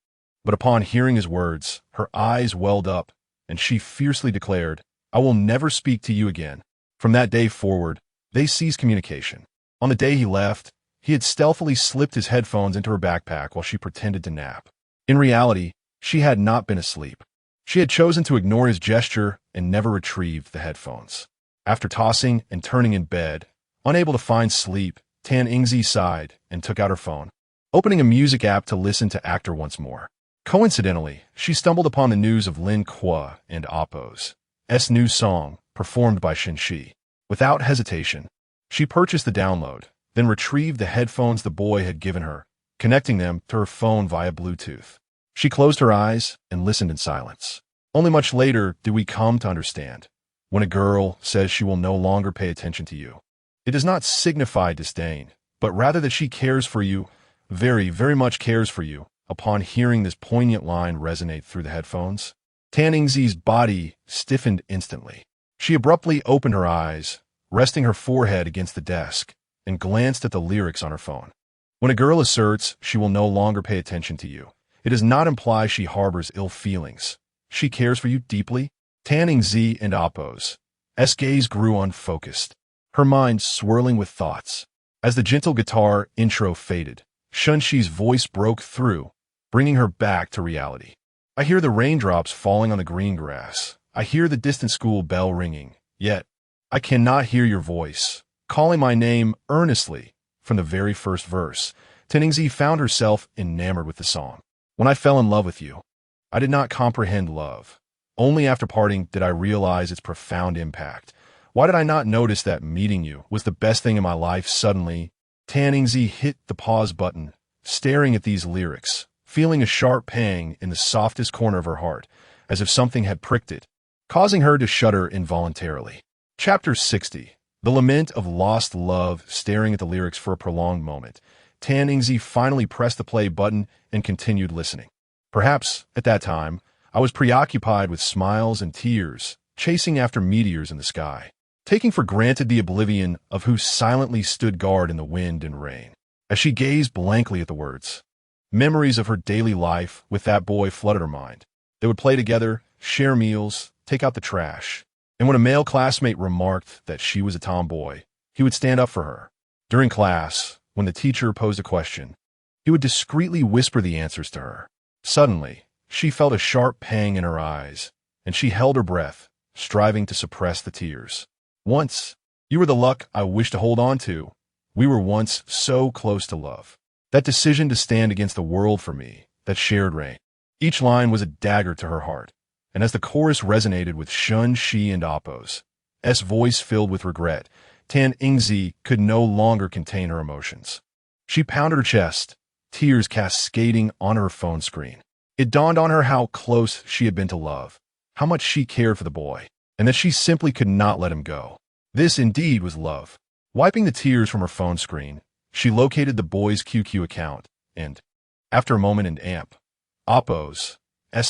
but upon hearing his words, her eyes welled up, and she fiercely declared, "I will never speak to you again." From that day forward, they ceased communication. On the day he left, he had stealthily slipped his headphones into her backpack while she pretended to nap. In reality, she had not been asleep. She had chosen to ignore his gesture and never retrieved the headphones. After tossing and turning in bed, unable to find sleep, Tan Xi sighed and took out her phone, opening a music app to listen to Actor once more. Coincidentally, she stumbled upon the news of Lin Kuo and awakens' new song, performed by Shen Xi. Without hesitation, she purchased the download, then retrieved the headphones the boy had given her, connecting them to her phone via Bluetooth. She closed her eyes and listened in silence. Only much later did we come to understand. When a girl says she will no longer pay attention to you, it does not signify disdain, but rather that she cares for you, very, very much cares for you. Upon hearing this poignant line resonate through the headphones, Tan X's body stiffened instantly. She abruptly opened her eyes, resting her forehead against the desk, and glanced at the lyrics on her phone. When a girl asserts she will no longer pay attention to you, it does not imply she harbors ill feelings. She cares for you deeply. Tan Xi and awakens' gaze grew unfocused, her mind swirling with thoughts. As the gentle guitar intro faded, Shen Xi's voice broke through, bringing her back to reality. "I hear the raindrops falling on the green grass. I hear the distant school bell ringing. Yet, I cannot hear your voice, calling my name earnestly." From the very first verse, Tan Xi found herself enamored with the song. "When I fell in love with you, I did not comprehend love. Only after parting did I realize its profound impact. Why did I not notice that meeting you was the best thing in my life?" Suddenly, Tan Xi hit the pause button, staring at these lyrics, feeling a sharp pang in the softest corner of her heart, as if something had pricked it, causing her to shudder involuntarily. Chapter 60. The Lament of Lost Love. Staring at the lyrics for a prolonged moment, Tan Xi finally pressed the play button and continued listening. Perhaps, at that time, I was preoccupied with smiles and tears, chasing after meteors in the sky, taking for granted the oblivion of who silently stood guard in the wind and rain. As she gazed blankly at the words, memories of her daily life with that boy flooded her mind. They would play together, share meals, take out the trash. And when a male classmate remarked that she was a tomboy, he would stand up for her. During class, when the teacher posed a question, he would discreetly whisper the answers to her. Suddenly, she felt a sharp pang in her eyes, and she held her breath, striving to suppress the tears. "Once, you were the luck I wished to hold on to. We were once so close to love. That decision to stand against the world for me, that shared rain." Each line was a dagger to her heart, and as the chorus resonated with Shen Xi and awakens' voice filled with regret, Tan Xi could no longer contain her emotions. She pounded her chest, tears cascading on her phone screen. It dawned on her how close she had been to love, how much she cared for the boy, and that she simply could not let him go. This indeed was love. Wiping the tears from her phone screen, she located the boy's QQ account, and, after a moment in awakens'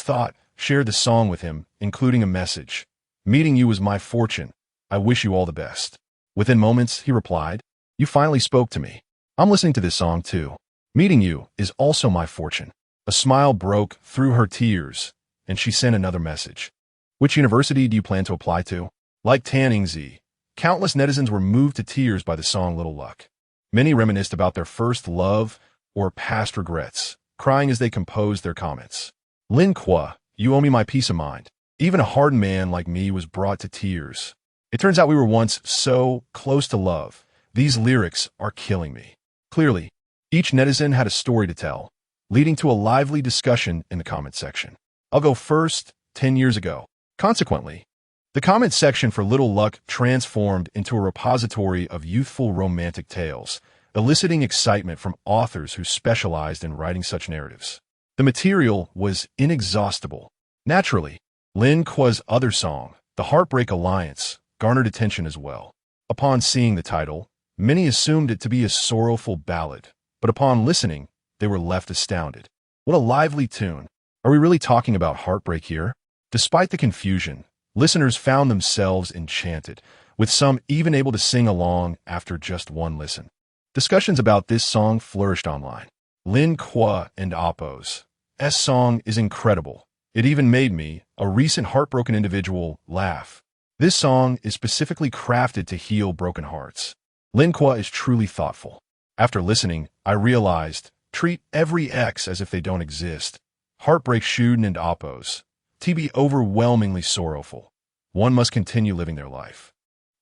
thought, shared the song with him, including a message. "Meeting you was my fortune. I wish you all the best." Within moments, he replied, "You finally spoke to me. I'm listening to this song too. Meeting you is also my fortune." A smile broke through her tears, and she sent another message. "Which university do you plan to apply to?" Like Tan Xi, countless netizens were moved to tears by the song Little Luck. Many reminisced about their first love or past regrets, crying as they composed their comments. "Lin Kuo, you owe me my peace of mind. Even a hardened man like me was brought to tears. It turns out we were once so close to love. These lyrics are killing me." Clearly, each netizen had a story to tell, leading to a lively discussion in the comment section. I'll go first. 10 years ago. Consequently, the comment section for Little Luck transformed into a repository of youthful romantic tales, eliciting excitement from authors who specialized in writing such narratives. The material was inexhaustible. Naturally, Lin Kuo's other song, The Heartbreak Alliance, garnered attention as well. Upon seeing the title, many assumed it to be a sorrowful ballad, but upon listening, they were left astounded. What a lively tune! Are we really talking about heartbreak here? Despite the confusion, listeners found themselves enchanted, with some even able to sing along after just one listen. Discussions about this song flourished online. Lin Kuo and Oppo's song is incredible. It even made me, a recent heartbroken individual, laugh. This song is specifically crafted to heal broken hearts. Lin Kuo is truly thoughtful. After listening, I realized, treat every ex as if they don't exist. Heartbreak Shuden and Oppo's to be overwhelmingly sorrowful. One must continue living their life.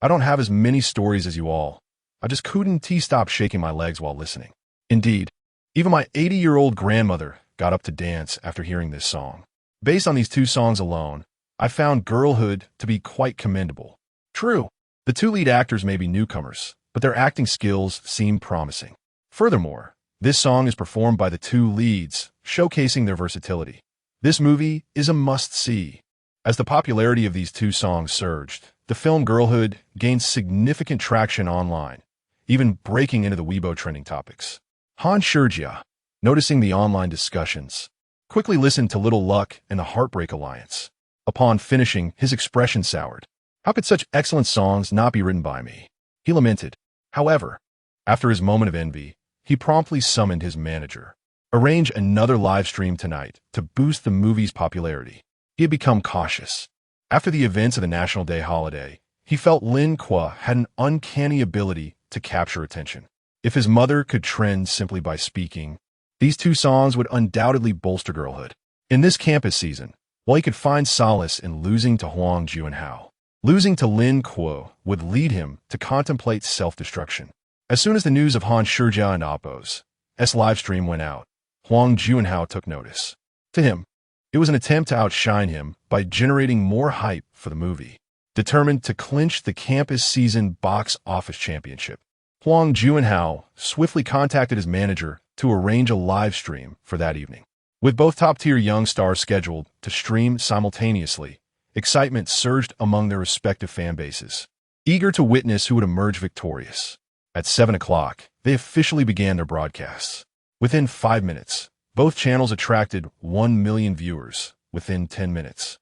I don't have as many stories as you all. I just couldn't stop shaking my legs while listening. Indeed, even my 80-year-old grandmother got up to dance after hearing this song. Based on these two songs alone, I found girlhood to be quite commendable. True, the two lead actors may be newcomers, but their acting skills seem promising. Furthermore, this song is performed by the two leads, showcasing their versatility. This movie is a must-see. As the popularity of these two songs surged, the film Girlhood gained significant traction online, even breaking into the Weibo trending topics. Han Shijia, noticing the online discussions, quickly listened to Little Luck and the Heartbreak Alliance. Upon finishing, his expression soured. How could such excellent songs not be written by me? He lamented. However, after his moment of envy, he promptly summoned his manager. Arrange another live stream tonight to boost the movie's popularity. He had become cautious. After the events of the National Day holiday, he felt Lin Kuo had an uncanny ability to capture attention. If his mother could trend simply by speaking, these two songs would undoubtedly bolster girlhood. In this campus season, while he could find solace in losing to Huang Juanhao, losing to Lin Kuo would lead him to contemplate self-destruction. As soon as the news of Han Shijia and Oppo's livestream went out, Huang Juanhao took notice. To him, it was an attempt to outshine him by generating more hype for the movie. Determined to clinch the campus season box office championship, Huang Juanhao swiftly contacted his manager to arrange a live stream for that evening. With both top-tier young stars scheduled to stream simultaneously, excitement surged among their respective fan bases, eager to witness who would emerge victorious. At 7 o'clock, they officially began their broadcasts. Within 5 minutes, both channels attracted 1 million viewers. Within 10 minutes,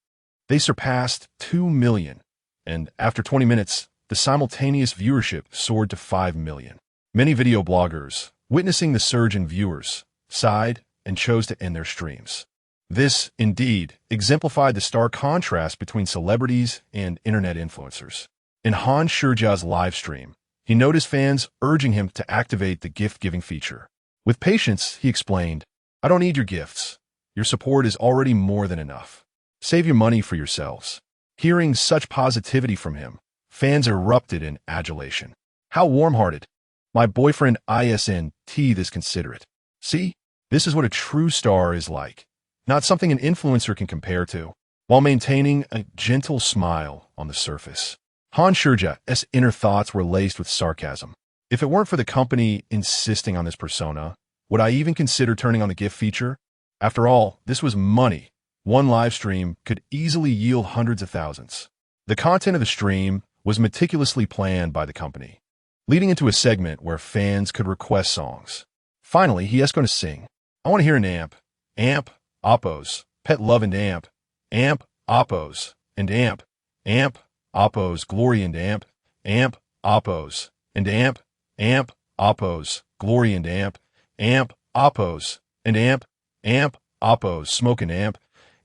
they surpassed 2 million, and after 20 minutes, the simultaneous viewership soared to 5 million. Many video bloggers, witnessing the surge in viewers, sighed and chose to end their streams. This, indeed, exemplified the stark contrast between celebrities and internet influencers. In Han Shijia's live stream, he noticed fans urging him to activate the gift-giving feature. With patience, he explained, "I don't need your gifts. Your support is already more than enough. Save your money for yourselves." Hearing such positivity from him, fans erupted in adulation. How warm-hearted. My boyfriend isn't this considerate. See, this is what a true star is like. Not something an influencer can compare to, while maintaining a gentle smile on the surface. Han Shijia's inner thoughts were laced with sarcasm. If it weren't for the company insisting on this persona, would I even consider turning on the gift feature? After all, this was money. One live stream could easily yield hundreds of thousands. The content of the stream was meticulously planned by the company, leading into a segment where fans could request songs. Finally, he is going to sing. I want to hear an amp. Amp, Oppo's, Pet Love and Amp. Amp, Oppo's, and Amp. Amp, Oppo's, Glory and Amp. Amp, Oppo's, and Amp. Amp, Oppo's, Glory and Amp. Amp, Oppo's, and Amp. Amp, Oppo's, Smoke and Amp.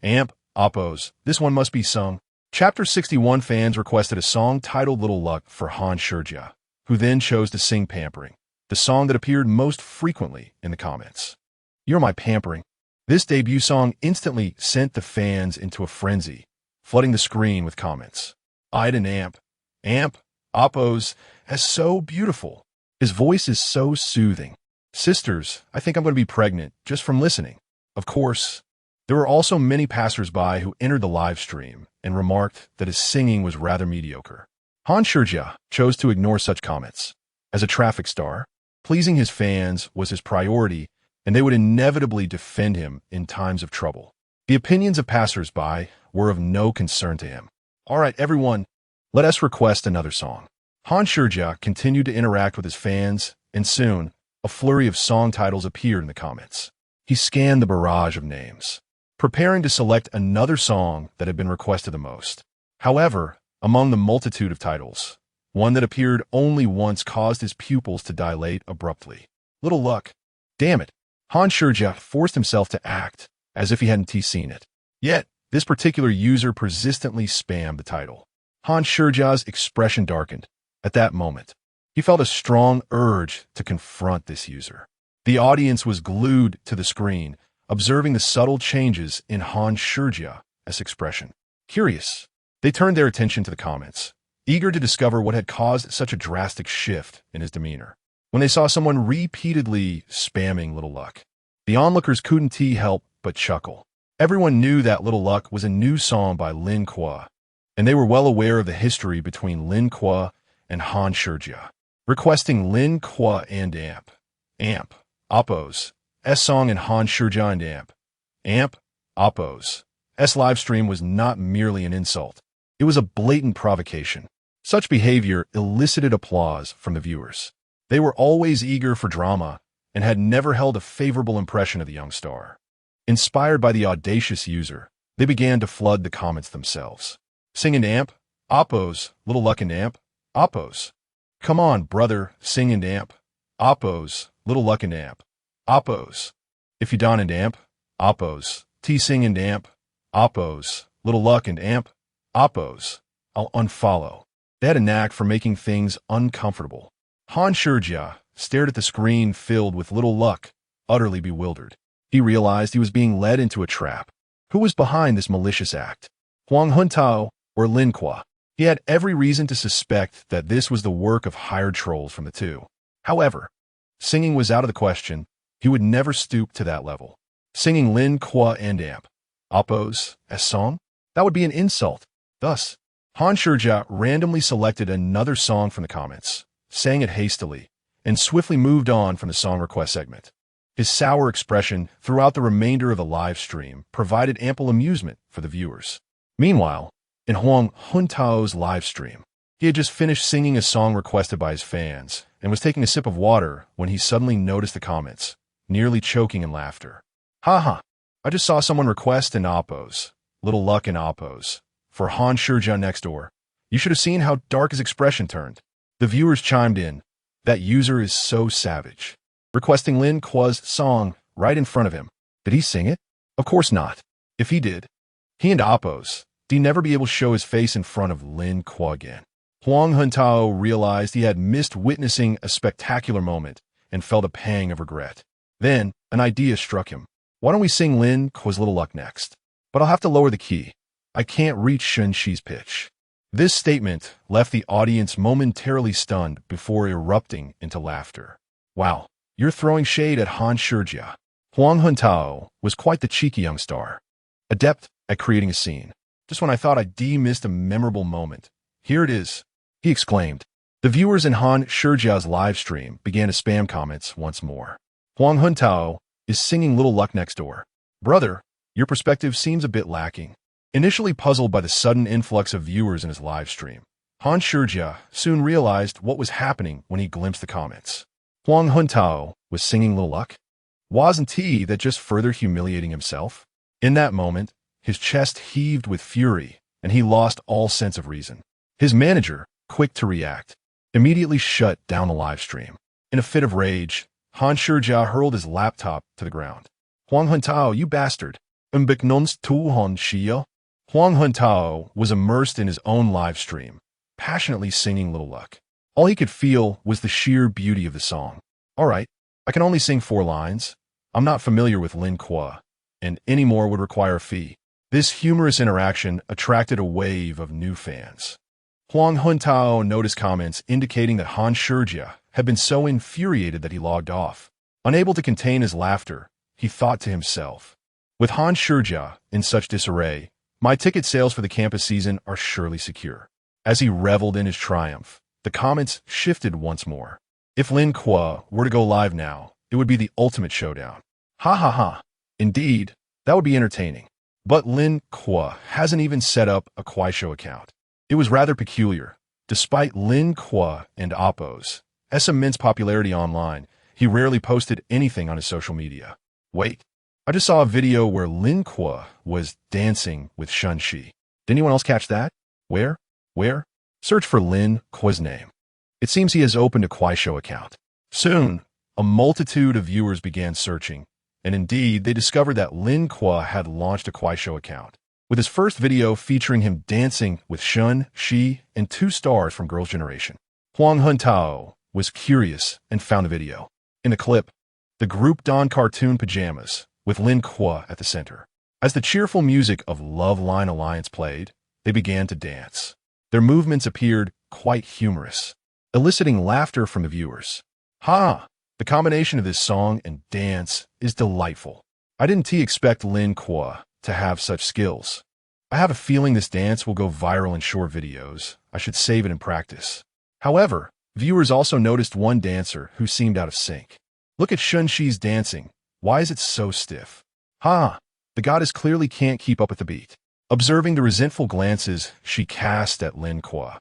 Amp, Oppo's. This one must be sung. Chapter 61 fans requested a song titled Little Luck for Han Shijia, who then chose to sing Pampering, the song that appeared most frequently in the comments. You're My Pampering. This debut song instantly sent the fans into a frenzy, flooding the screen with comments. I'd an Amp. Amp, Oppo's, as so beautiful. His voice is so soothing. Sisters, I think I'm going to be pregnant just from listening. Of course, there were also many passers-by who entered the live stream and remarked that his singing was rather mediocre. Han Shijia chose to ignore such comments. As a traffic star, pleasing his fans was his priority, and they would inevitably defend him in times of trouble. The opinions of passers-by were of no concern to him. All right, everyone, let us request another song. Han Shijia continued to interact with his fans, and soon, a flurry of song titles appeared in the comments. He scanned the barrage of names, preparing to select another song that had been requested the most. However, among the multitude of titles, one that appeared only once caused his pupils to dilate abruptly. Little luck. Damn it. Han Shijia forced himself to act as if he hadn't seen it. Yet, this particular user persistently spammed the title. Han Shijia's expression darkened. At that moment, he felt a strong urge to confront this user. The audience was glued to the screen, observing the subtle changes in Han Shijia's expression. Curious, they turned their attention to the comments, eager to discover what had caused such a drastic shift in his demeanor. When they saw someone repeatedly spamming Little Luck, the onlookers couldn't help but chuckle. Everyone knew that Little Luck was a new song by Lin Kuo, and they were well aware of the history between Lin Kuo and Han Shijia. Requesting Lin Kuo and Amp, Oppo's S song and Han Shijia and Amp, Oppo's S livestream was not merely an insult. It was a blatant provocation. Such behavior elicited applause from the viewers. They were always eager for drama and had never held a favorable impression of the young star. Inspired by the audacious user, they began to flood the comments themselves. Sing and Amp, Oppo's, Little Luck and Amp, Oppo's. Come on, brother, sing and Amp, Oppo's, Little Luck and Amp, Oppo's. If you don and Amp, Oppo's, sing and Amp, Oppo's, Little Luck and Amp, Oppo's. I'll unfollow. They had a knack for making things uncomfortable. Han Shijia stared at the screen filled with Little Luck, utterly bewildered. He realized he was being led into a trap. Who was behind this malicious act? Huang Huntao or Lin Kuo? He had every reason to suspect that this was the work of hired trolls from the two. However, singing was out of the question. He would never stoop to that level. Singing Lin Kuo and Amp, Oppo's S song? That would be an insult. Thus, Han Shijia randomly selected another song from the comments, sang it hastily, and swiftly moved on from the song request segment. His sour expression throughout the remainder of the live stream provided ample amusement for the viewers. Meanwhile, in Huang Huntao's live stream, he had just finished singing a song requested by his fans and was taking a sip of water when he suddenly noticed the comments, nearly choking in laughter. Haha, I just saw someone request an Oppo's, Little Luck and Oppo's, for Han Shijia next door. You should have seen how dark his expression turned. The viewers chimed in. That user is so savage. Requesting Lin Kuo's song right in front of him. Did he sing it? Of course not. If he did, he and Oppo's, he'd never be able to show his face in front of Lin Kuo again. Huang Huntao realized he had missed witnessing a spectacular moment and felt a pang of regret. Then, an idea struck him. Why don't we sing Lin Kuo's Little Luck next? But I'll have to lower the key. I can't reach Shen Xi's pitch. This statement left the audience momentarily stunned before erupting into laughter. Wow, you're throwing shade at Han Shijia. Huang Huntao was quite the cheeky young star, adept at creating a scene. Just when I thought I'd missed a memorable moment, here it is, he exclaimed. The viewers in Han Shijia's live stream began to spam comments once more. Huang Huntao is singing Little Luck next door. Brother, your perspective seems a bit lacking. Initially puzzled by the sudden influx of viewers in his live stream, Han Shijia soon realized what was happening when he glimpsed the comments. Huang Huntao was singing Little Luck? Wasn't he that just further humiliating himself? In that moment, his chest heaved with fury, and he lost all sense of reason. His manager, quick to react, immediately shut down the live stream. In a fit of rage, Han Shijia hurled his laptop to the ground. Huang Huntao, you bastard! Umbiknons tu Han Shia? Huang Huntao was immersed in his own live stream, passionately singing Little Luck. All he could feel was the sheer beauty of the song. All right, I can only sing 4 lines. I'm not familiar with Lin Kuo, and any more would require a fee. This humorous interaction attracted a wave of new fans. Huang Huntao noticed comments indicating that Han Shijia had been so infuriated that he logged off. Unable to contain his laughter, he thought to himself, with Han Shijia in such disarray, my ticket sales for the campus season are surely secure. As he reveled in his triumph, the comments shifted once more. If Lin Kuo were to go live now, it would be the ultimate showdown. Ha ha ha. Indeed, that would be entertaining. But Lin Kuo hasn't even set up a Kuaishou account. It was rather peculiar. Despite Lin Kuo and Oppo's immense popularity online, he rarely posted anything on his social media. Wait, I just saw a video where Lin Kuo was dancing with Shen Xi. Did anyone else catch that? Where? Search for Lin Kuo's name. It seems he has opened a Kuaishou account. Soon, a multitude of viewers began searching, and indeed, they discovered that Lin Kuo had launched a Kuaishou account, with his first video featuring him dancing with Shen Xi and 2 stars from Girls' Generation. Huang Huntao was curious and found the video. In the clip, the group donned cartoon pajamas, with Lin Kuo at the center. As the cheerful music of Love Line Alliance played, they began to dance. Their movements appeared quite humorous, eliciting laughter from the viewers. The combination of this song and dance is delightful. I didn't expect Lin Kuo to have such skills. I have a feeling this dance will go viral in short videos. I should save it in practice. However, viewers also noticed one dancer who seemed out of sync. Look at Shen Xi's dancing. Why is it so stiff? The goddess clearly can't keep up with the beat. Observing the resentful glances she cast at Lin Kuo,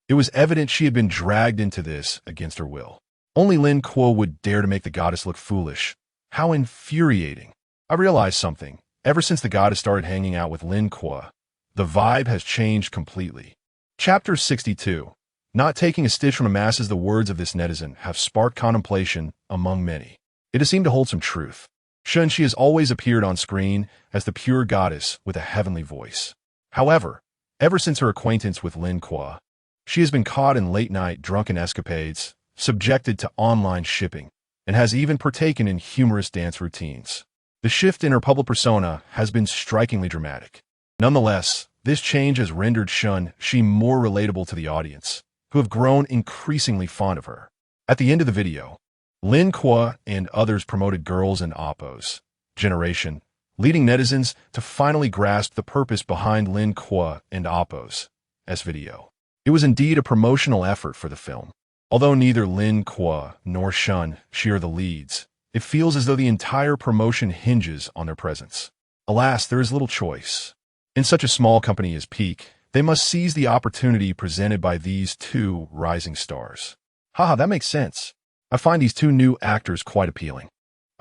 it was evident she had been dragged into this against her will. Only Lin Kuo would dare to make the goddess look foolish. How infuriating. I realized something. Ever since the goddess started hanging out with Lin Kuo, the vibe has changed completely. Chapter 62. Not taking a stitch from the masses, the words of this netizen have sparked contemplation among many. It has seemed to hold some truth. Shen Xi has always appeared on screen as the pure goddess with a heavenly voice. However, ever since her acquaintance with Lin Kuo, she has been caught in late-night drunken escapades, subjected to online shipping, and has even partaken in humorous dance routines. The shift in her public persona has been strikingly dramatic. Nonetheless, this change has rendered Shen Xi more relatable to the audience, who have grown increasingly fond of her. At the end of the video, Lin Kuo and others promoted Girls and Oppo's Generation, leading netizens to finally grasp the purpose behind Lin Kuo and Oppo's video. It was indeed a promotional effort for the film. Although neither Lin Kuo nor Shen Xi are the leads, it feels as though the entire promotion hinges on their presence. Alas, there is little choice. In such a small company as Peak, they must seize the opportunity presented by these 2 rising stars. That makes sense. I find these 2 new actors quite appealing.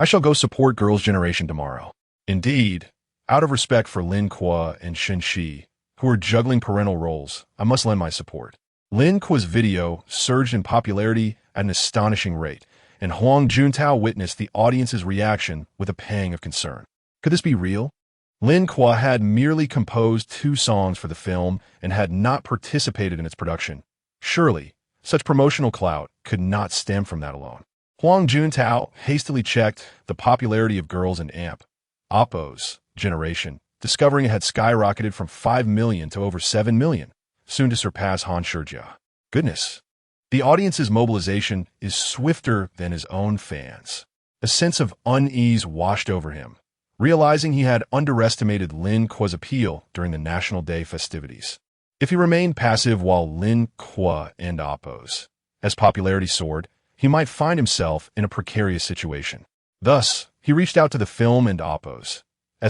I shall go support Girls' Generation tomorrow. Indeed, out of respect for Lin Kuo and Shen Xi, who are juggling parental roles, I must lend my support. Lin Kuo's video surged in popularity at an astonishing rate, and Huang Juntao witnessed the audience's reaction with a pang of concern. Could this be real? Lin Kuo had merely composed 2 songs for the film and had not participated in its production. Surely, such promotional clout could not stem from that alone. Huang Juntao hastily checked the popularity of Girls and Oppo's Generation, discovering it had skyrocketed from 5 million to over 7 million, soon to surpass Han Shijia. Goodness. The audience's mobilization is swifter than his own fans. A sense of unease washed over him, realizing he had underestimated Lin Kuo's appeal during the National Day festivities. If he remained passive while Lin Kuo and Oppo's popularity soared, he might find himself in a precarious situation. Thus, he reached out to the film and Oppo's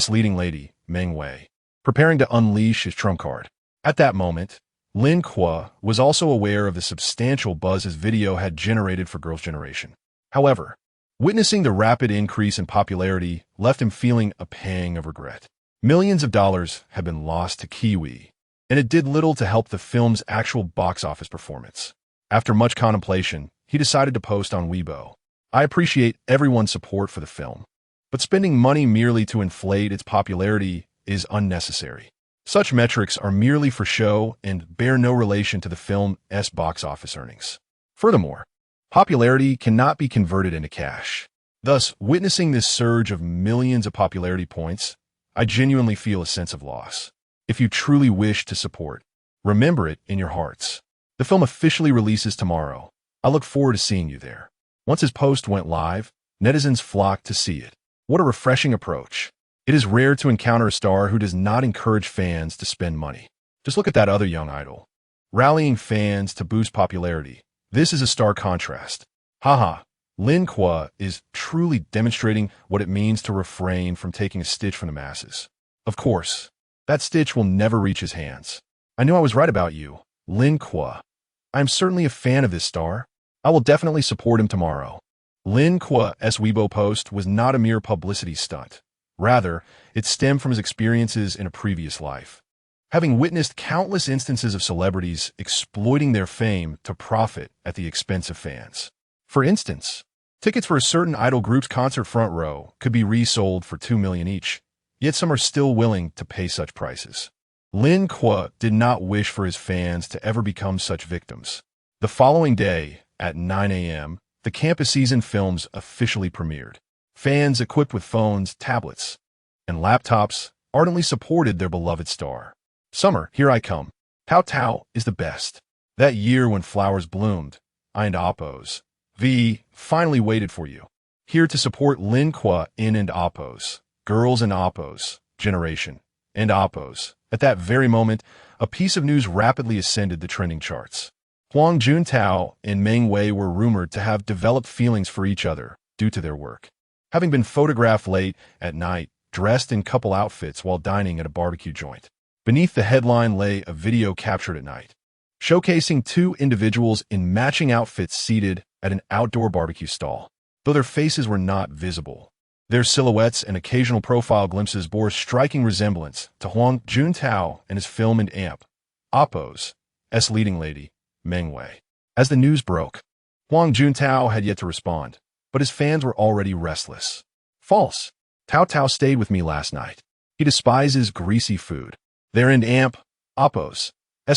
leading lady, Meng Wei, preparing to unleash his trump card. At that moment, Lin Kuo was also aware of the substantial buzz his video had generated for Girls' Generation. However, witnessing the rapid increase in popularity left him feeling a pang of regret. Millions of dollars had been lost to Kiwi, and it did little to help the film's actual box office performance. After much contemplation, he decided to post on Weibo. I appreciate everyone's support for the film, but spending money merely to inflate its popularity is unnecessary. Such metrics are merely for show and bear no relation to the film's box office earnings. Furthermore, popularity cannot be converted into cash. Thus, witnessing this surge of millions of popularity points, I genuinely feel a sense of loss. If you truly wish to support, remember it in your hearts. The film officially releases tomorrow. I look forward to seeing you there. Once his post went live, netizens flocked to see it. What a refreshing approach. It is rare to encounter a star who does not encourage fans to spend money. Just look at that other young idol, rallying fans to boost popularity. This is a stark contrast. Lin Kuo is truly demonstrating what it means to refrain from taking a stitch from the masses. Of course, that stitch will never reach his hands. I knew I was right about you, Lin Kuo. I am certainly a fan of this star. I will definitely support him tomorrow. Lin Kuo's Weibo post was not a mere publicity stunt. Rather, it stemmed from his experiences in a previous life. Having witnessed countless instances of celebrities exploiting their fame to profit at the expense of fans. For instance, tickets for a certain idol group's concert front row could be resold for $2 million each, yet some are still willing to pay such prices. Lin Kuo did not wish for his fans to ever become such victims. The following day, at 9 a.m., the campus season films officially premiered. Fans equipped with phones, tablets, and laptops ardently supported their beloved star. Summer, here I come. Tao Tao is the best. That year when flowers bloomed, I and Oppos. V finally waited for you. Here to support Lin Kuo in and Oppos. Girls and Oppos. Generation. And Oppos. At that very moment, a piece of news rapidly ascended the trending charts. Huang Juntao and Meng Wei were rumored to have developed feelings for each other due to their work. Having been photographed late at night, dressed in couple outfits while dining at a barbecue joint. Beneath the headline lay a video captured at night, showcasing two individuals in matching outfits seated at an outdoor barbecue stall. Though their faces were not visible, their silhouettes and occasional profile glimpses bore striking resemblance to Huang Juntao and his film and amp, Oppos' leading lady, Meng Wei. As the news broke, Huang Juntao had yet to respond, but his fans were already restless. False. Tao Tao stayed with me last night. He despises greasy food. There and amp, Oppos.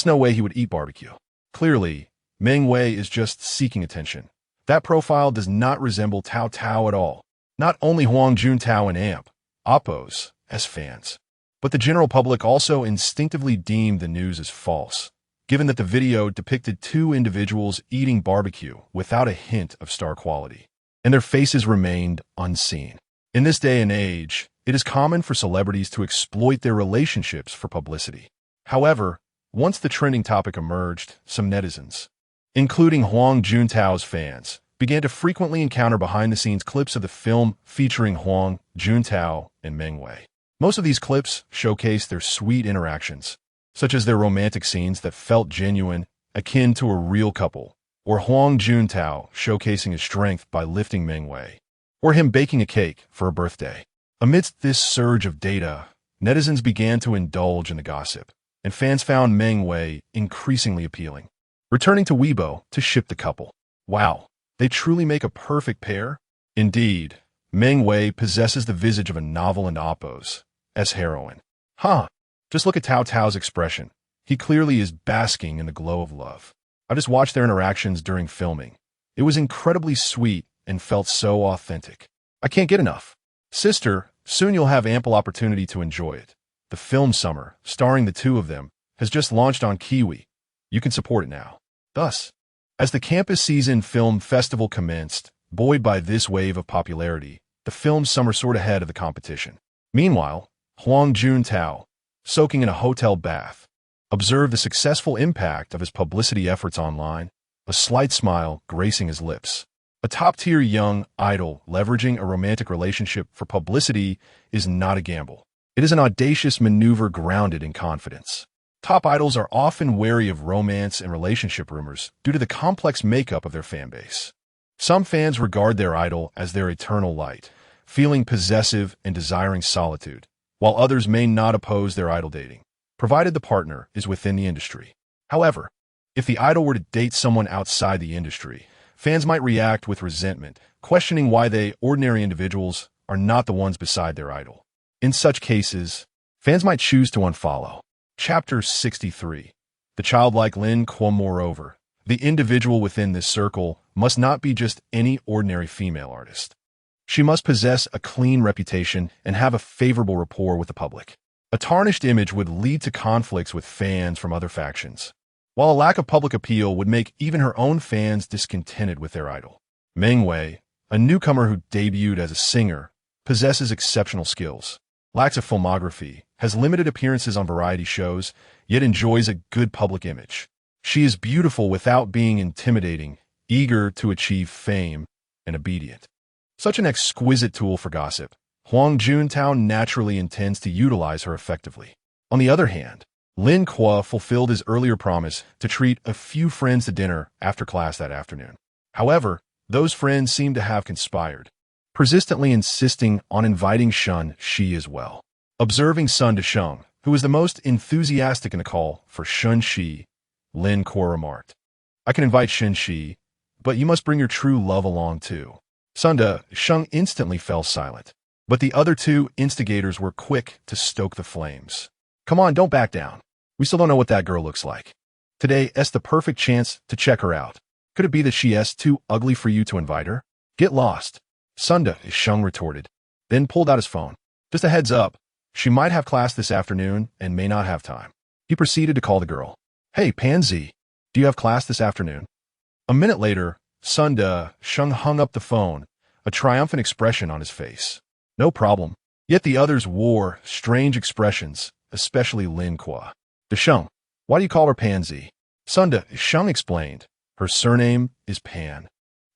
No way he would eat barbecue. Clearly, Meng Wei is just seeking attention. That profile does not resemble Tao Tao at all. Not only Huang Juntao and amp, Oppos, as fans, but the general public also instinctively deemed the news as false, given that the video depicted two individuals eating barbecue without a hint of star quality, and their faces remained unseen. In this day and age, it is common for celebrities to exploit their relationships for publicity. However, once the trending topic emerged, some netizens, including Huang Juntao's fans, began to frequently encounter behind-the-scenes clips of the film featuring Huang Juntao and Meng Wei. Most of these clips showcased their sweet interactions, such as their romantic scenes that felt genuine, akin to a real couple, or Huang Juntao showcasing his strength by lifting Meng Wei, or him baking a cake for a birthday. Amidst this surge of data, netizens began to indulge in the gossip, and fans found Meng Wei increasingly appealing. Returning to Weibo to ship the couple. Wow, they truly make a perfect pair? Indeed, Meng Wei possesses the visage of a novel and Oppos' heroine. Just look at Tao Tao's expression. He clearly is basking in the glow of love. I just watched their interactions during filming. It was incredibly sweet and felt so authentic. I can't get enough. Sister, soon you'll have ample opportunity to enjoy it. The film Summer, starring the two of them, has just launched on Kiwi. You can support it now. Thus, as the campus season film festival commenced, buoyed by this wave of popularity, the film Summer soared ahead of the competition. Meanwhile, Huang Juntao, soaking in a hotel bath, observed the successful impact of his publicity efforts online, a slight smile gracing his lips. A top-tier young idol leveraging a romantic relationship for publicity is not a gamble. It is an audacious maneuver grounded in confidence. Top idols are often wary of romance and relationship rumors due to the complex makeup of their fanbase. Some fans regard their idol as their eternal light, feeling possessive and desiring solitude, while others may not oppose their idol dating, provided the partner is within the industry. However, if the idol were to date someone outside the industry, fans might react with resentment, questioning why they, ordinary individuals, are not the ones beside their idol. In such cases, fans might choose to unfollow. Chapter 63. The childlike Lin Kuo. Moreover, the individual within this circle must not be just any ordinary female artist. She must possess a clean reputation and have a favorable rapport with the public. A tarnished image would lead to conflicts with fans from other factions, while a lack of public appeal would make even her own fans discontented with their idol. Meng Wei, a newcomer who debuted as a singer, possesses exceptional skills, lacks a filmography, has limited appearances on variety shows, yet enjoys a good public image. She is beautiful without being intimidating, eager to achieve fame, and obedient. Such an exquisite tool for gossip, Huang Juntao naturally intends to utilize her effectively. On the other hand, Lin Kuo fulfilled his earlier promise to treat a few friends to dinner after class that afternoon. However, those friends seemed to have conspired, persistently insisting on inviting Shen Xi as well. Observing Sun Desheng, who was the most enthusiastic in the call for Shen Xi, Lin Kuo remarked, "I can invite Shen Xi, but you must bring your true love along too." Sun Desheng instantly fell silent, but the other two instigators were quick to stoke the flames. "Come on, don't back down. We still don't know what that girl looks like. Today is the perfect chance to check her out. Could it be that she is too ugly for you to invite her? Get lost." Sun Desheng retorted, then pulled out his phone. "Just a heads up, she might have class this afternoon and may not have time." He proceeded to call the girl. "Hey, Pansy, do you have class this afternoon?" A minute later, Sun Desheng hung up the phone, a triumphant expression on his face. "No problem." Yet the others wore strange expressions, especially Lin Kuo. "Desheng, why do you call her Pansy?" Sun Desheng explained, "Her surname is Pan,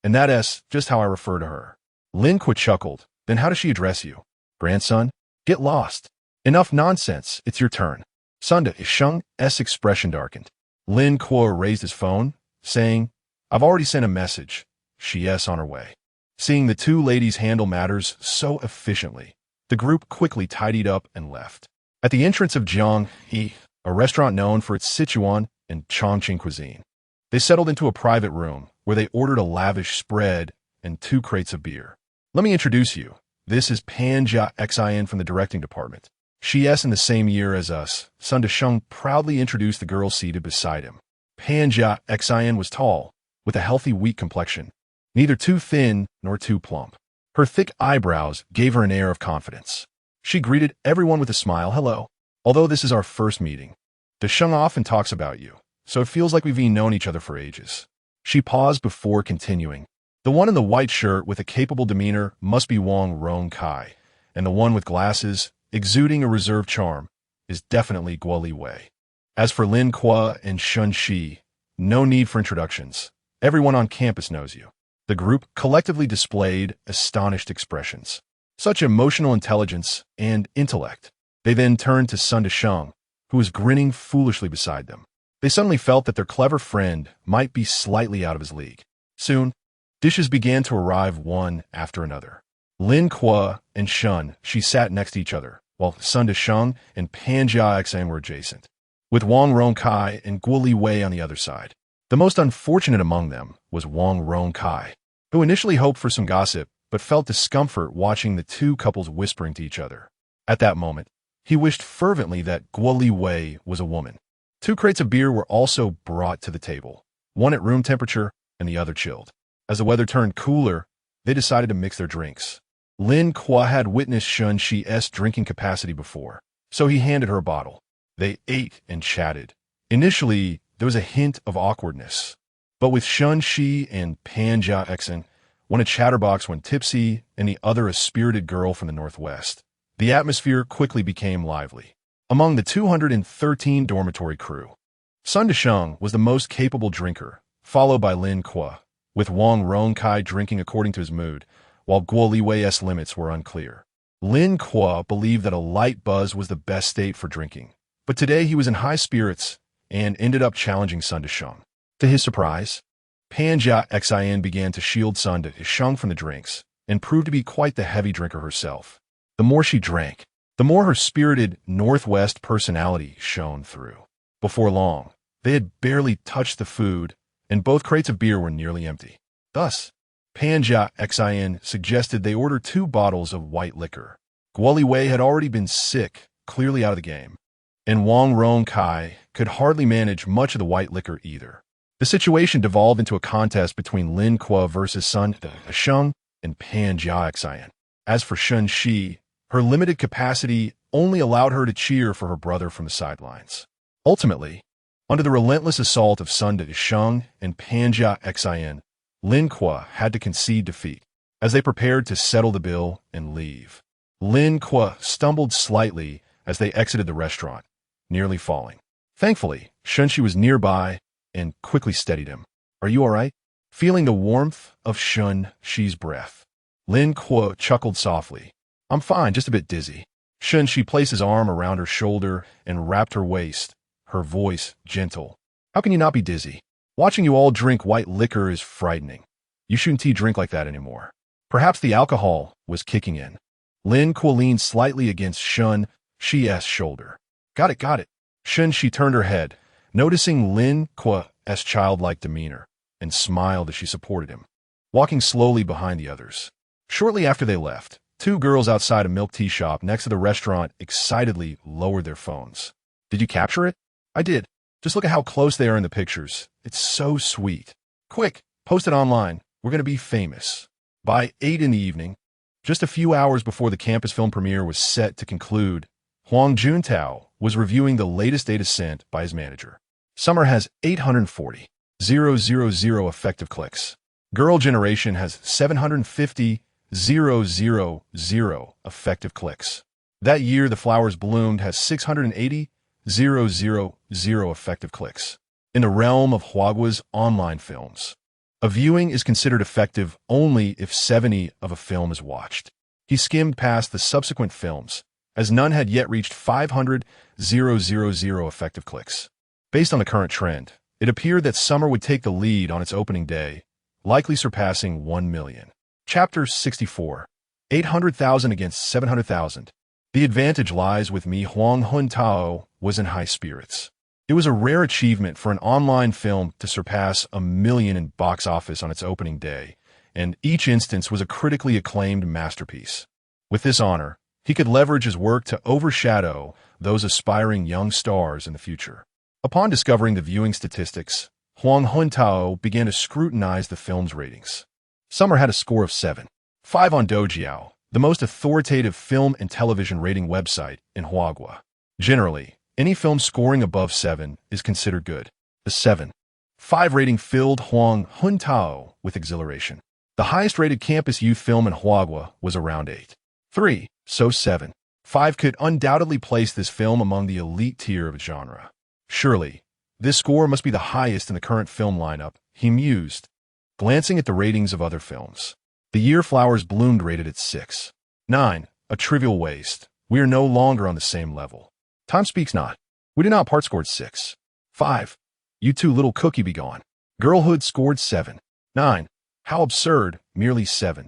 and that is just how I refer to her." Lin Kuo chuckled. "Then how does she address you?" "Grandson, get lost." "Enough nonsense, it's your turn." Sun Desheng's expression darkened. Lin Kuo raised his phone, saying, "I've already sent a message. She is on her way." Seeing the two ladies handle matters so efficiently, the group quickly tidied up and left. At the entrance of Jianghe, a restaurant known for its Sichuan and Chongqing cuisine, they settled into a private room where they ordered a lavish spread and 2 crates of beer. "Let me introduce you. This is Pan Xin from the directing department. She is in the same year as us." Sun Desheng proudly introduced the girl seated beside him. Pan Xin was tall, with a healthy wheat complexion, neither too thin nor too plump. Her thick eyebrows gave her an air of confidence. She greeted everyone with a smile. "Hello. Although this is our first meeting, Desheng often talks about you, so it feels like we've known each other for ages." She paused before continuing. "The one in the white shirt with a capable demeanor must be Wang Rongkai, and the one with glasses, exuding a reserved charm, is definitely Guo Liwei. As for Lin Kuo and Shen Xi, no need for introductions. Everyone on campus knows you." The group collectively displayed astonished expressions. Such emotional intelligence and intellect. They then turned to Sun Desheng, who was grinning foolishly beside them. They suddenly felt that their clever friend might be slightly out of his league. Soon, dishes began to arrive one after another. Lin Kuo and Shen Xi sat next to each other, while Sun Desheng and Pan Xin were adjacent, with Wang Rongkai and Guo Liwei on the other side. The most unfortunate among them was Wang Rongkai, who initially hoped for some gossip, but felt discomfort watching the two couples whispering to each other. At that moment, he wished fervently that Guo Liwei was a woman. 2 crates of beer were also brought to the table, one at room temperature and the other chilled. As the weather turned cooler, they decided to mix their drinks. Lin Kuo had witnessed Shen Xi's drinking capacity before, so he handed her a bottle. They ate and chatted. Initially, there was a hint of awkwardness, but with Shen Xi and Pan Xin, one a chatterbox when tipsy and the other a spirited girl from the Northwest, the atmosphere quickly became lively. Among the 213 dormitory crew, Sun Desheng was the most capable drinker, followed by Lin Kuo, with Wang Rongkai drinking according to his mood, while Guo Liwei's limits were unclear. Lin Kuo believed that a light buzz was the best state for drinking, but today he was in high spirits and ended up challenging Sun Desheng. To his surprise, Pan Xin began to shield Sun Desheng from the drinks and proved to be quite the heavy drinker herself. The more she drank, the more her spirited Northwest personality shone through. Before long, they had barely touched the food, and both crates of beer were nearly empty. Thus, Pan Xin suggested they order 2 bottles of white liquor. Guo Liwei had already been sick, clearly out of the game, and Wang Rongkai could hardly manage much of the white liquor either. The situation devolved into a contest between Lin Kuo versus Sun Desheng and Pan Xin. As for Shen Xi, her limited capacity only allowed her to cheer for her brother from the sidelines. Ultimately, under the relentless assault of Sun Desheng and Pan Xin, Lin Kuo had to concede defeat. As they prepared to settle the bill and leave, Lin Kuo stumbled slightly as they exited the restaurant, nearly falling. Thankfully, Shen Xi was nearby and quickly steadied him. "Are you all right?" Feeling the warmth of Shen Xi's breath, Lin Kuo chuckled softly. "I'm fine, just a bit dizzy." Shen Xi placed his arm around her shoulder and wrapped her waist, her voice gentle. How can you not be dizzy? Watching you all drink white liquor is frightening. You shouldn't drink like that anymore. Perhaps the alcohol was kicking in. Lin Kuo leaned slightly against Shen Xi's shoulder. Got it. Shen Xi turned her head, noticing Lin Kuo's childlike demeanor, and smiled as she supported him, walking slowly behind the others. Shortly after they left, two girls outside a milk tea shop next to the restaurant excitedly lowered their phones. Did you capture it? I did. Just look at how close they are in the pictures. It's so sweet. Quick, post it online. We're going to be famous. By 8 in the evening, just a few hours before the campus film premiere was set to conclude, Huang Juntao was reviewing the latest data sent by his manager. Summer has 840,000 effective clicks. Girl Generation has 750,000 effective clicks. That year, The Flowers Bloomed has 680,000 effective clicks. In the realm of Huagua's online films, a viewing is considered effective only if 70 of a film is watched. He skimmed past the subsequent films, as none had yet reached 500,000 effective clicks. Based on the current trend, it appeared that Summer would take the lead on its opening day, likely surpassing 1 million. Chapter 64. 800,000 against 700,000. The advantage lies with me. Huang Juntao was in high spirits. It was a rare achievement for an online film to surpass 1 million in box office on its opening day, and each instance was a critically acclaimed masterpiece. With this honor, he could leverage his work to overshadow those aspiring young stars in the future. Upon discovering the viewing statistics, Huang Juntao began to scrutinize the film's ratings. Summer had a score of 7.5 on Doujiao, the most authoritative film and television rating website in Huagua. Generally, any film scoring above 7 is considered good. The 7.5 rating filled Huang Juntao with exhilaration. The highest-rated campus youth film in Huagua was around 8.3, so 7.5 could undoubtedly place this film among the elite tier of its genre. Surely, this score must be the highest in the current film lineup, he mused, glancing at the ratings of other films. The year Flowers Bloomed rated at 6.9, a trivial waste. We are no longer on the same level. Time speaks not. We did not part scored 6.5. You two little cookie be gone. Girlhood scored 7.9. How absurd, merely 7.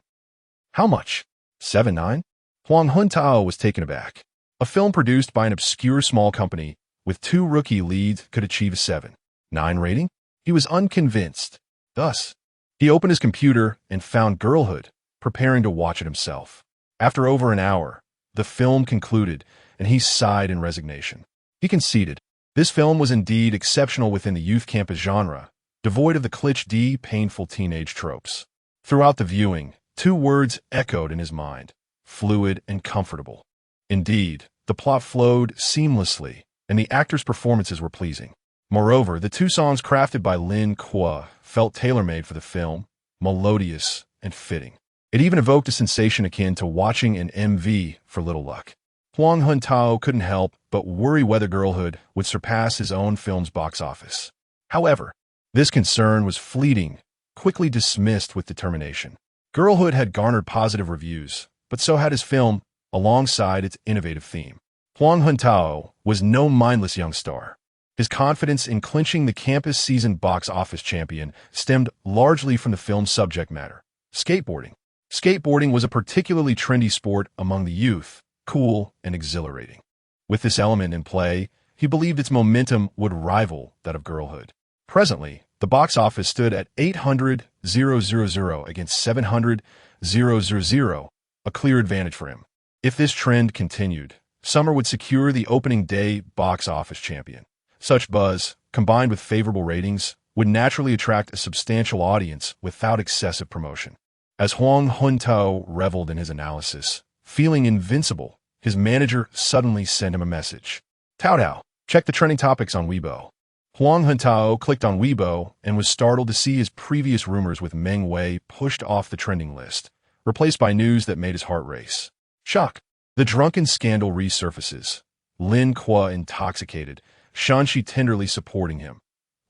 How much? 7.9? Huang Juntao was taken aback. A film produced by an obscure small company with 2 rookie leads could achieve a 7.9 rating? He was unconvinced. Thus, he opened his computer and found Girlhood, preparing to watch it himself. After over an hour, the film concluded, and he sighed in resignation. He conceded. This film was indeed exceptional within the youth campus genre, devoid of the cliché painful teenage tropes. Throughout the viewing, 2 words echoed in his mind: fluid and comfortable. Indeed, the plot flowed seamlessly, and the actors' performances were pleasing. Moreover, the 2 songs crafted by Lin Kuo felt tailor-made for the film, melodious and fitting. It even evoked a sensation akin to watching an MV for Little Luck. Huang Juntao couldn't help but worry whether Girlhood would surpass his own film's box office. However, this concern was fleeting, quickly dismissed with determination. Girlhood had garnered positive reviews, but so had his film, alongside its innovative theme. Huang Juntao was no mindless young star. His confidence in clinching the campus season box office champion stemmed largely from the film's subject matter: skateboarding. Skateboarding was a particularly trendy sport among the youth, cool and exhilarating. With this element in play, he believed its momentum would rival that of Girlhood. Presently, the box office stood at 800,000 against 700,000, a clear advantage for him. If this trend continued, Summer would secure the opening day box office champion. Such buzz, combined with favorable ratings, would naturally attract a substantial audience without excessive promotion. As Huang Juntao reveled in his analysis, feeling invincible, his manager suddenly sent him a message. Tao, check the trending topics on Weibo. Huang Juntao clicked on Weibo and was startled to see his previous rumors with Meng Wei pushed off the trending list, replaced by news that made his heart race. Shock. The drunken scandal resurfaces. Lin Kuo intoxicated, Shen Xi tenderly supporting him.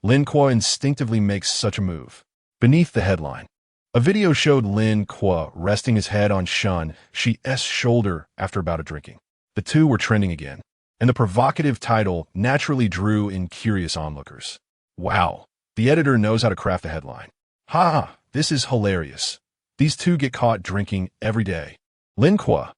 Lin Kuo instinctively makes such a move. Beneath the headline, a video showed Lin Kuo resting his head on Shen Xi's shoulder after a bout of drinking. The two were trending again. and the provocative title naturally drew in curious onlookers. Wow, the editor knows how to craft a headline. Ha, this is hilarious. These two get caught drinking every day. Lin Kuo,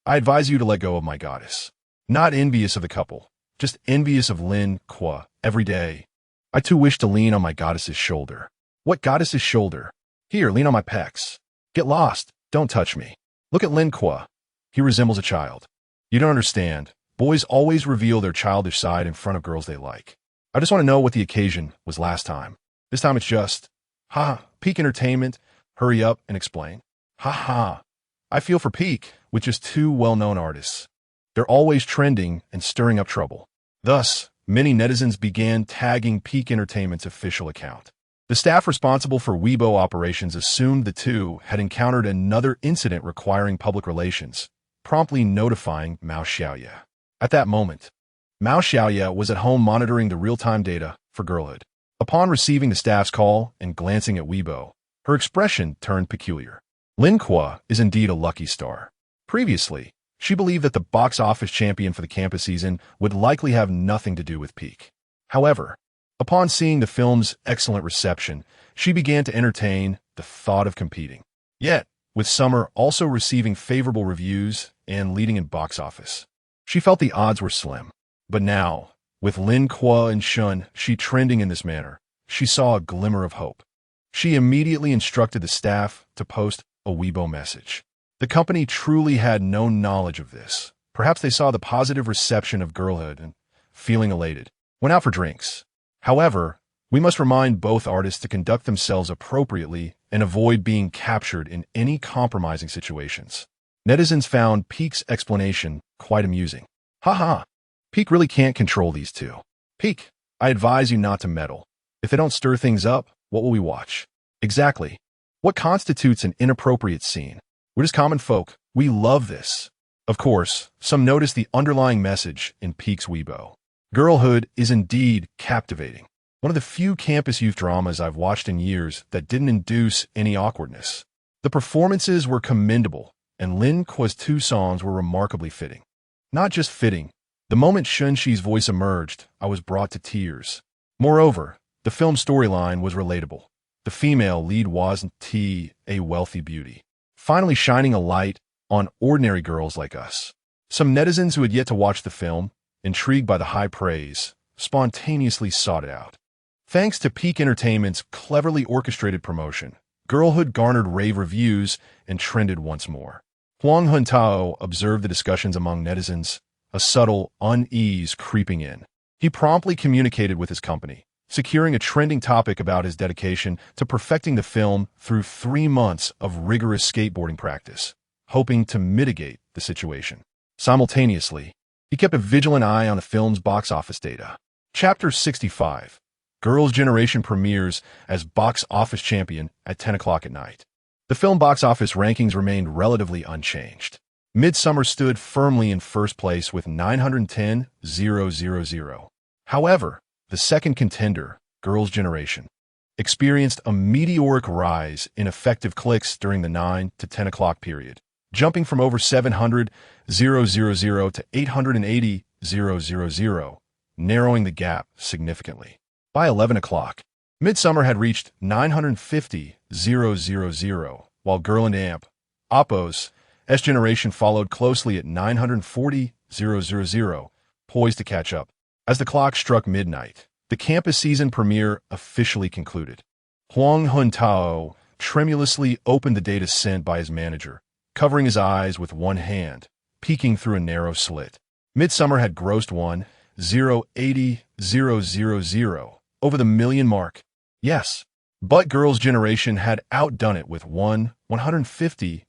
I advise you to let go of my goddess. Not envious of the couple, just envious of Lin Kuo every day. I too wish to lean on my goddess's shoulder. What goddess's shoulder? Here, lean on my pecs. Get lost, don't touch me. Look at Lin Kuo. He resembles a child. You don't understand. Boys always reveal their childish side in front of girls they like. I just want to know what the occasion was last time. This time it's just, Peak Entertainment, hurry up and explain. I feel for Peak with just two well-known artists. They're always trending and stirring up trouble. Thus, many netizens began tagging Peak Entertainment's official account. The staff responsible for Weibo operations assumed the two had encountered another incident requiring public relations, promptly notifying Mao Xiaoye. At that moment, Mao Xiaoye was at home monitoring the real-time data for girlhood. Upon receiving the staff's call and glancing at Weibo, her expression turned peculiar. Lin Kuo is indeed a lucky star. Previously, she believed that the box office champion for the campus season would likely have nothing to do with Peak. However, upon seeing the film's excellent reception, she began to entertain the thought of competing. Yet, with Summer also receiving favorable reviews and leading in box office, she felt the odds were slim. But now, with Lin Kuo and Shen Xi trending in this manner, she saw a glimmer of hope. She immediately instructed the staff to post a Weibo message. The company truly had no knowledge of this. Perhaps they saw the positive reception of girlhood and, feeling elated, went out for drinks. However, we must remind both artists to conduct themselves appropriately and avoid being captured in any compromising situations. Netizens found Peak's explanation quite amusing. Peak really can't control these two. Peak, I advise you not to meddle. If they don't stir things up, what will we watch? Exactly. What constitutes an inappropriate scene? We're just common folk. We love this. Of course, some notice the underlying message in Peak's Weibo. Girlhood is indeed captivating. One of the few campus youth dramas I've watched in years that didn't induce any awkwardness. The performances were commendable, and Lin Kuo's two songs were remarkably fitting. Not just fitting, the moment Shen Xi's voice emerged, I was brought to tears. Moreover, the film's storyline was relatable. The female lead wasn't a wealthy beauty, finally shining a light on ordinary girls like us. Some netizens who had yet to watch the film, intrigued by the high praise, spontaneously sought it out. Thanks to Peak Entertainment's cleverly orchestrated promotion, Girlhood garnered rave reviews and trended once more. Huang Huntao observed the discussions among netizens, a subtle unease creeping in. He promptly communicated with his company, securing a trending topic about his dedication to perfecting the film through 3 months of rigorous skateboarding practice, hoping to mitigate the situation. Simultaneously, he kept a vigilant eye on the film's box office data. Chapter 65. Girls' Generation premieres as box office champion at 10 o'clock at night. The film box office rankings remained relatively unchanged. Midsummer stood firmly in first place with 910,000. However, the second contender, Girls' Generation, experienced a meteoric rise in effective clicks during the 9 to 10 o'clock period, jumping from over 700,000 to 880,000, narrowing the gap significantly. By 11 o'clock, Midsummer had reached 950,000, while Girl and Amp, Oppo's S Generation followed closely at 940,000, poised to catch up. As the clock struck midnight, the campus season premiere officially concluded. Huang Huntao tremulously opened the data sent by his manager, covering his eyes with one hand, peeking through a narrow slit. Midsummer had grossed 1,080,000 over the million mark. Yes, but Girls' Generation had outdone it with 150,000.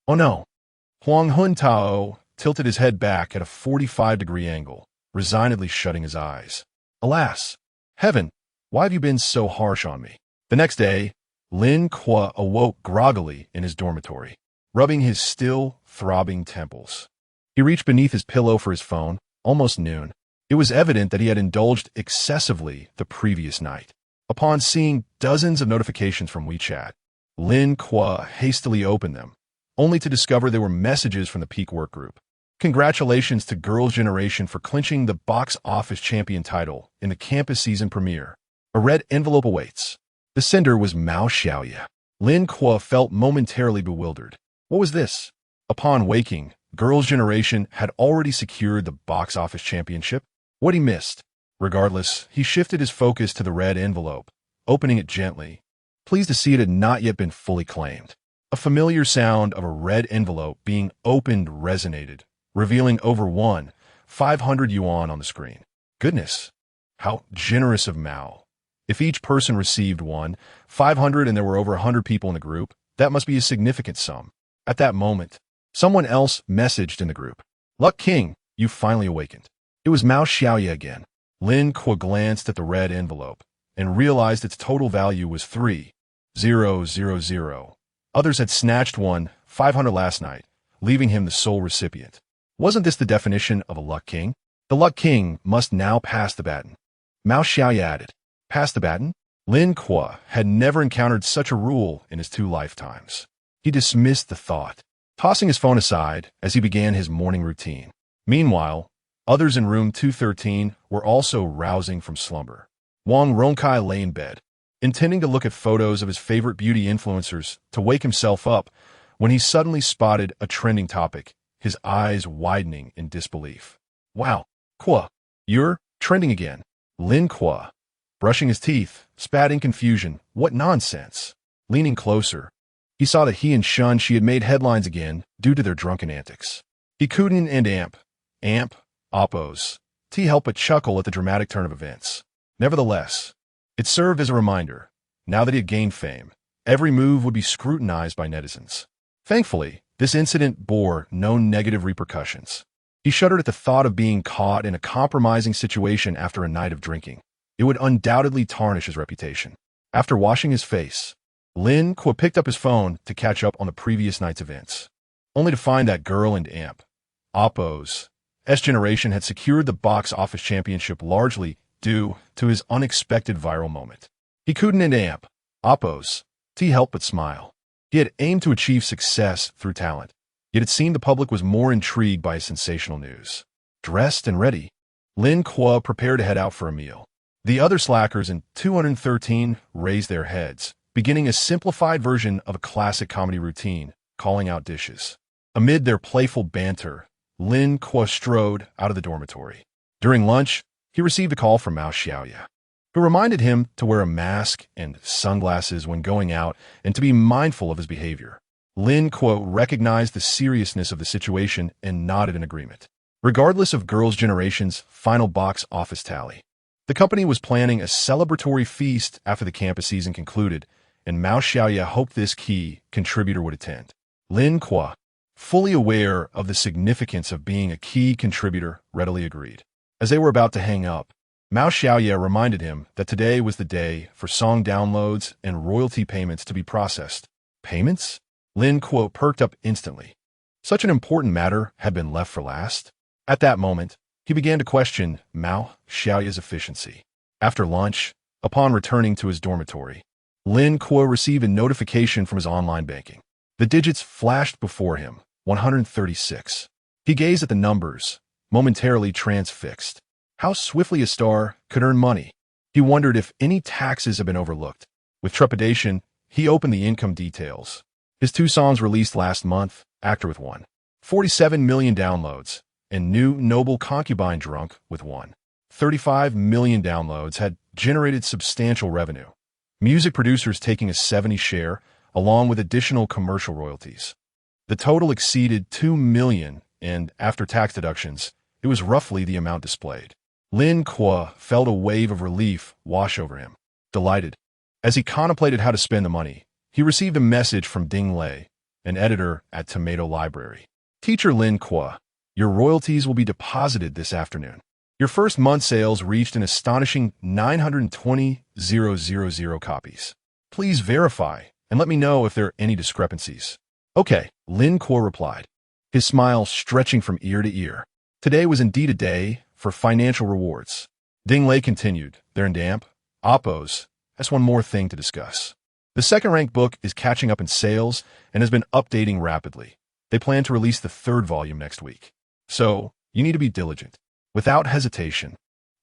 Oh no. Huang Huntao tilted his head back at a 45-degree angle, resignedly shutting his eyes. Alas, heaven, why have you been so harsh on me? The next day, Lin Kuo awoke groggily in his dormitory, rubbing his still throbbing temples. He reached beneath his pillow for his phone, almost noon. It was evident that he had indulged excessively the previous night. Upon seeing dozens of notifications from WeChat, Lin Kuo hastily opened them, only to discover they were messages from the Peak work group. Congratulations to Girls' Generation for clinching the box office champion title in the campus season premiere. A red envelope awaits. The sender was Mao Xiaoya. Lin Kuo felt momentarily bewildered. What was this? Upon waking, Girls' Generation had already secured the box office championship. What he missed? Regardless, he shifted his focus to the red envelope, opening it gently, pleased to see it had not yet been fully claimed. A familiar sound of a red envelope being opened resonated, revealing over 500 yuan on the screen. Goodness, how generous of Mao. If each person received 500 and there were over 100 people in the group, that must be a significant sum. At that moment, someone else messaged in the group. Luck King, you finally awakened. It was Mao Xiaoya again. Lin Kuo glanced at the red envelope and realized its total value was 3,000. Others had snatched 500 last night, leaving him the sole recipient. Wasn't this the definition of a Luck King? The Luck King must now pass the baton. Mao Xiaoya added, pass the baton? Lin Kuo had never encountered such a rule in his 2 lifetimes. He dismissed the thought, tossing his phone aside as he began his morning routine. Meanwhile, others in room 213 were also rousing from slumber. Wang Ronkai lay in bed, intending to look at photos of his favorite beauty influencers to wake himself up when he suddenly spotted a trending topic, his eyes widening in disbelief. Wow, Kuo, you're trending again. Lin Kuo, brushing his teeth, spat in confusion. What nonsense. Leaning closer, he saw that he and Shen Xi had made headlines again due to their drunken antics. He couldn't and amp, oppose. T helped but chuckle at the dramatic turn of events. Nevertheless, it served as a reminder. Now that he had gained fame, every move would be scrutinized by netizens. Thankfully, this incident bore no negative repercussions. He shuddered at the thought of being caught in a compromising situation after a night of drinking. It would undoubtedly tarnish his reputation. After washing his face, Lin Kuo picked up his phone to catch up on the previous night's events, only to find that Girl and Oppo's Generation had secured the box office championship largely due to his unexpected viral moment. He couldn't and Oppo's help but smile. He had aimed to achieve success through talent, yet it seemed the public was more intrigued by his sensational news. Dressed and ready, Lin Kuo prepared to head out for a meal. The other slackers in 213 raised their heads, beginning a simplified version of a classic comedy routine, calling out dishes. Amid their playful banter, Lin Kuo strode out of the dormitory. During lunch, he received a call from Mao Xiaoya, who reminded him to wear a mask and sunglasses when going out and to be mindful of his behavior. Lin Kuo recognized the seriousness of the situation and nodded in agreement. Regardless of Girls' Generation's final box office tally, the company was planning a celebratory feast after the campus season concluded, and Mao Xiaoya hoped this key contributor would attend. Lin Kuo, fully aware of the significance of being a key contributor, readily agreed. As they were about to hang up, Mao Xiaoya reminded him that today was the day for song downloads and royalty payments to be processed. Payments? Lin Kuo perked up instantly. Such an important matter had been left for last. At that moment, he began to question Mao Xiaoya's efficiency. After lunch, upon returning to his dormitory, Lin Kuo received a notification from his online banking. The digits flashed before him, 136. He gazed at the numbers, momentarily transfixed. How swiftly a star could earn money. He wondered if any taxes had been overlooked. With trepidation, he opened the income details. His 2 songs released last month, Actor with 47 million downloads, and new Noble Concubine Drunk with 35 million downloads had generated substantial revenue. Music producers taking a 70% share, along with additional commercial royalties. The total exceeded 2 million, and after tax deductions, it was roughly the amount displayed. Lin Kuo felt a wave of relief wash over him. Delighted, as he contemplated how to spend the money, he received a message from Ding Lei, an editor at Tomato Library. Teacher Lin Kuo, your royalties will be deposited this afternoon. Your first month sales reached an astonishing 920,000 copies. Please verify and let me know if there are any discrepancies. Okay, Lin Kuo replied, his smile stretching from ear to ear. Today was indeed a day for financial rewards. Ding Lei continued, they're in damp. Oppos, that's one more thing to discuss. The second-ranked book is catching up in sales and has been updating rapidly. They plan to release the 3rd volume next week. So, you need to be diligent. Without hesitation,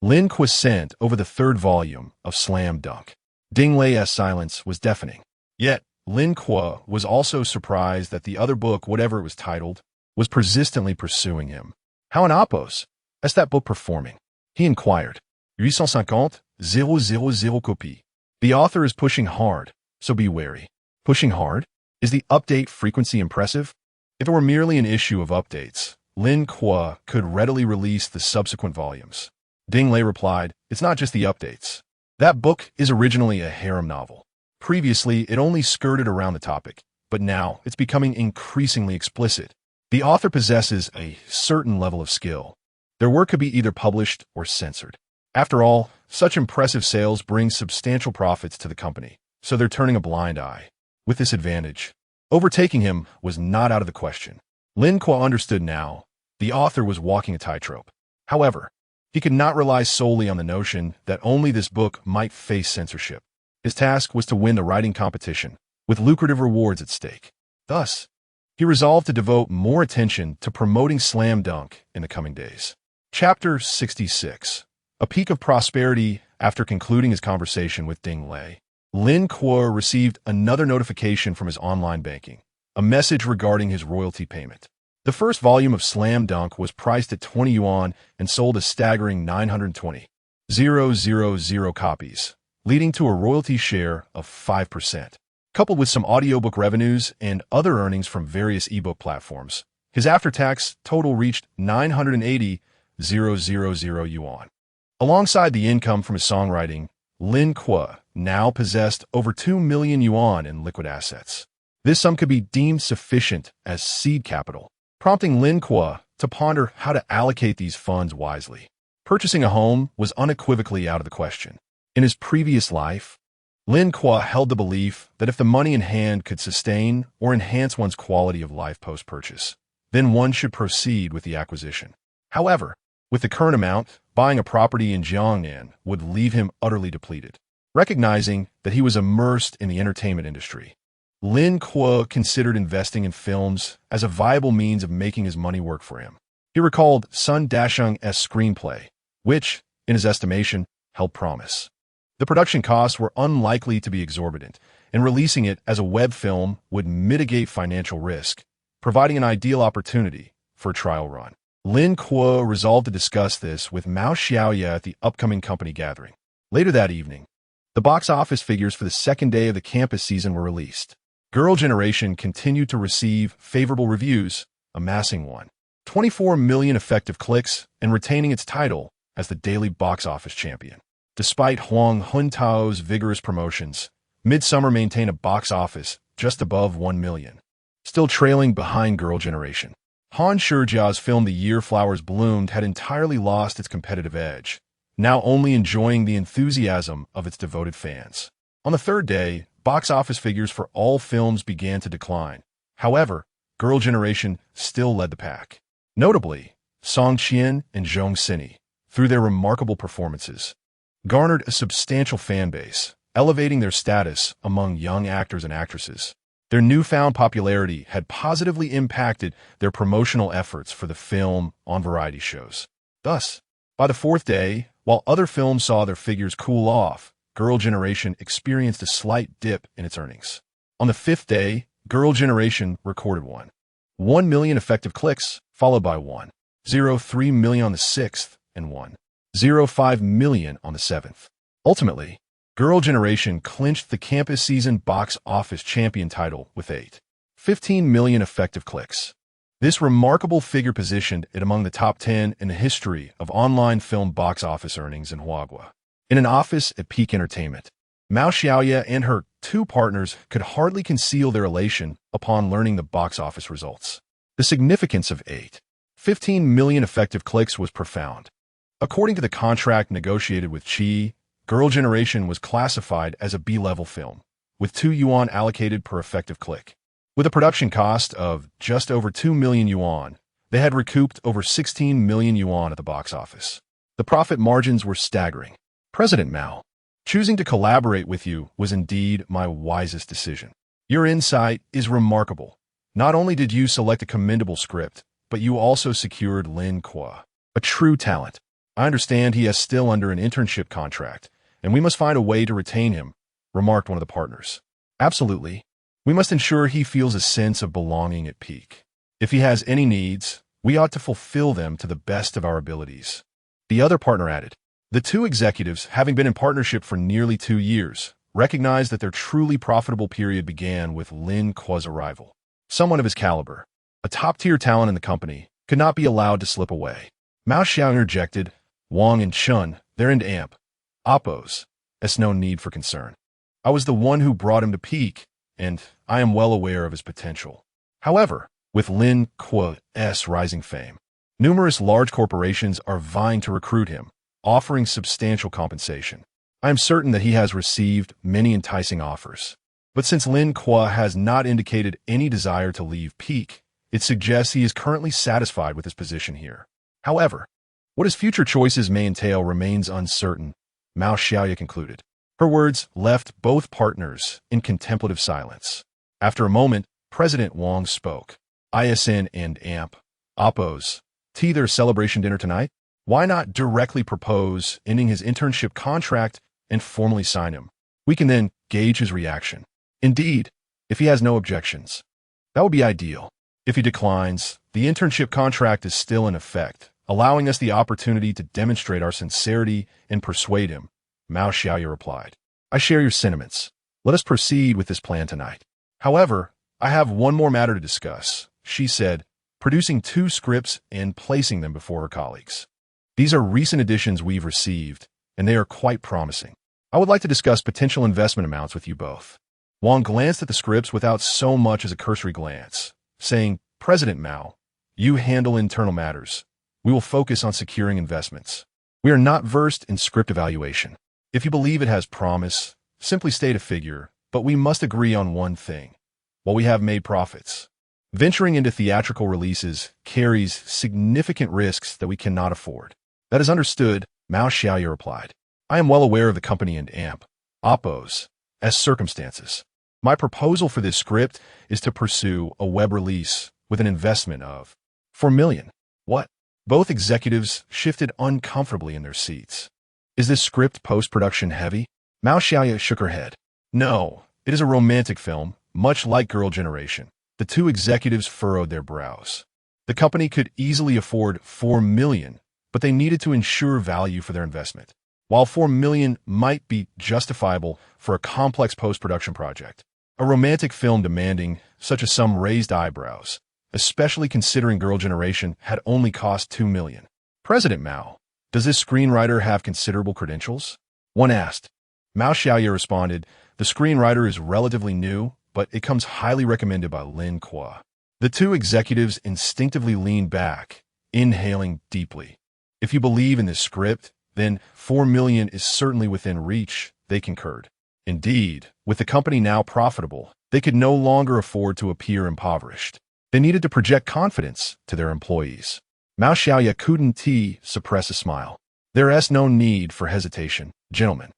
Lin Kuo sent over the third volume of Slam Dunk. Ding Lei's silence was deafening. Yet, Lin Kuo was also surprised that the other book, whatever it was titled, was persistently pursuing him. How in Apos? Is that book performing? He inquired. 850 000 copy. The author is pushing hard, so be wary. Pushing hard? Is the update frequency impressive? If it were merely an issue of updates, Lin Kuo could readily release the subsequent volumes. Ding Lei replied, it's not just the updates. That book is originally a harem novel. Previously, it only skirted around the topic, but now it's becoming increasingly explicit. The author possesses a certain level of skill. Their work could be either published or censored. After all, such impressive sales bring substantial profits to the company, so they're turning a blind eye. With this advantage, overtaking him was not out of the question. Lin Kuo understood now. The author was walking a tightrope. However, he could not rely solely on the notion that only this book might face censorship. His task was to win the writing competition, with lucrative rewards at stake. Thus, he resolved to devote more attention to promoting Slam Dunk in the coming days. Chapter 66. A peak of prosperity. After concluding his conversation with Ding Lei, Lin Kuo received another notification from his online banking, a message regarding his royalty payment. The first volume of Slam Dunk was priced at 20 yuan and sold a staggering 920,000 copies, leading to a royalty share of 5%. Coupled with some audiobook revenues and other earnings from various ebook platforms, his after-tax total reached 980,000 yuan. Alongside the income from his songwriting, Lin Kuo now possessed over 2 million yuan in liquid assets. This sum could be deemed sufficient as seed capital, prompting Lin Kuo to ponder how to allocate these funds wisely. Purchasing a home was unequivocally out of the question. In his previous life, Lin Kuo held the belief that if the money in hand could sustain or enhance one's quality of life post-purchase, then one should proceed with the acquisition. However, with the current amount, buying a property in Jiangnan would leave him utterly depleted. Recognizing that he was immersed in the entertainment industry, Lin Kuo considered investing in films as a viable means of making his money work for him. He recalled Sun Dasheng's screenplay, which, in his estimation, held promise. The production costs were unlikely to be exorbitant, and releasing it as a web film would mitigate financial risk, providing an ideal opportunity for a trial run. Lin Kuo resolved to discuss this with Mao Xiaoya at the upcoming company gathering. Later that evening, the box office figures for the second day of the campus season were released. Girl Generation continued to receive favorable reviews, amassing 1.24 million effective clicks and retaining its title as the daily box office champion. Despite Huang Huntao's vigorous promotions, Midsummer maintained a box office just above 1 million, still trailing behind Girl Generation. Han Shijia's film The Year Flowers Bloomed had entirely lost its competitive edge, now only enjoying the enthusiasm of its devoted fans. On the third day, box office figures for all films began to decline. However, Girl Generation still led the pack. Notably, Song Qian and Zhong Sini, through their remarkable performances, garnered a substantial fan base, elevating their status among young actors and actresses. Their newfound popularity had positively impacted their promotional efforts for the film on variety shows. Thus, by the fourth day, while other films saw their figures cool off, Girl Generation experienced a slight dip in its earnings. On the fifth day, Girl Generation recorded 1 million effective clicks, followed by 1.03 million on the sixth and 1.05 million on the seventh. Ultimately, Girl Generation clinched the campus season box office champion title with 8.15 million effective clicks. This remarkable figure positioned it among the top 10 in the history of online film box office earnings in Huagua. In an office at Peak Entertainment, Mao Xiaoya and her two partners could hardly conceal their elation upon learning the box office results. The significance of 8.15 million effective clicks was profound. According to the contract negotiated with Qi, Girl Generation was classified as a B-level film, with 2 yuan allocated per effective click. With a production cost of just over 2 million yuan, they had recouped over 16 million yuan at the box office. The profit margins were staggering. President Mao, choosing to collaborate with you was indeed my wisest decision. Your insight is remarkable. Not only did you select a commendable script, but you also secured Lin Kuo, a true talent. I understand he is still under an internship contract, and we must find a way to retain him, remarked one of the partners. Absolutely. We must ensure he feels a sense of belonging at peak. If he has any needs, we ought to fulfill them to the best of our abilities. The other partner added. The two executives, having been in partnership for nearly 2 years, recognized that their truly profitable period began with Lin Kuo's arrival. Someone of his caliber, a top-tier talent in the company, could not be allowed to slip away. Mao Xiao interjected, Wang and Shun, they're into amp. Oppos. There's no need for concern. I was the one who brought him to peak, and I am well aware of his potential. However, with Lin Kuo's rising fame, numerous large corporations are vying to recruit him, offering substantial compensation. I am certain that he has received many enticing offers. But since Lin Kuo has not indicated any desire to leave peak, it suggests he is currently satisfied with his position here. However, what his future choices may entail remains uncertain, Mao Xiaoya concluded. Her words left both partners in contemplative silence. After a moment, President Wang spoke. ISN and AMP, Oppos, their celebration dinner tonight? Why not directly propose ending his internship contract and formally sign him? We can then gauge his reaction. Indeed, if he has no objections, that would be ideal. If he declines, the internship contract is still in effect, allowing us the opportunity to demonstrate our sincerity and persuade him, Mao Xiaoya replied. I share your sentiments. Let us proceed with this plan tonight. However, I have one more matter to discuss, she said, producing 2 scripts and placing them before her colleagues. These are recent additions we've received, and they are quite promising. I would like to discuss potential investment amounts with you both. Wang glanced at the scripts without so much as a cursory glance, saying, President Mao, you handle internal matters. We will focus on securing investments. We are not versed in script evaluation. If you believe it has promise, simply state a figure, but we must agree on one thing. While we have made profits, venturing into theatrical releases carries significant risks that we cannot afford. That is understood, Mao Xiaoya replied. I am well aware of the company and AMP, Oppos, as circumstances. My proposal for this script is to pursue a web release with an investment of $4 million. What? Both executives shifted uncomfortably in their seats. Is this script post-production heavy? Mao Xiaoya shook her head. No, it is a romantic film, much like Girl Generation. The two executives furrowed their brows. The company could easily afford $4 million, but they needed to ensure value for their investment. While $4 million might be justifiable for a complex post-production project, a romantic film demanding such a sum raised eyebrows, especially considering Girl Generation had only cost $2 million. President Mao, does this screenwriter have considerable credentials? One asked. Mao Xiaoya responded, the screenwriter is relatively new, but it comes highly recommended by Lin Kuo. The two executives instinctively leaned back, inhaling deeply. If you believe in this script, then $4 million is certainly within reach, they concurred. Indeed, with the company now profitable, they could no longer afford to appear impoverished. They needed to project confidence to their employees. Mao Xiaoya couldn't suppress a smile. There is no need for hesitation, gentlemen.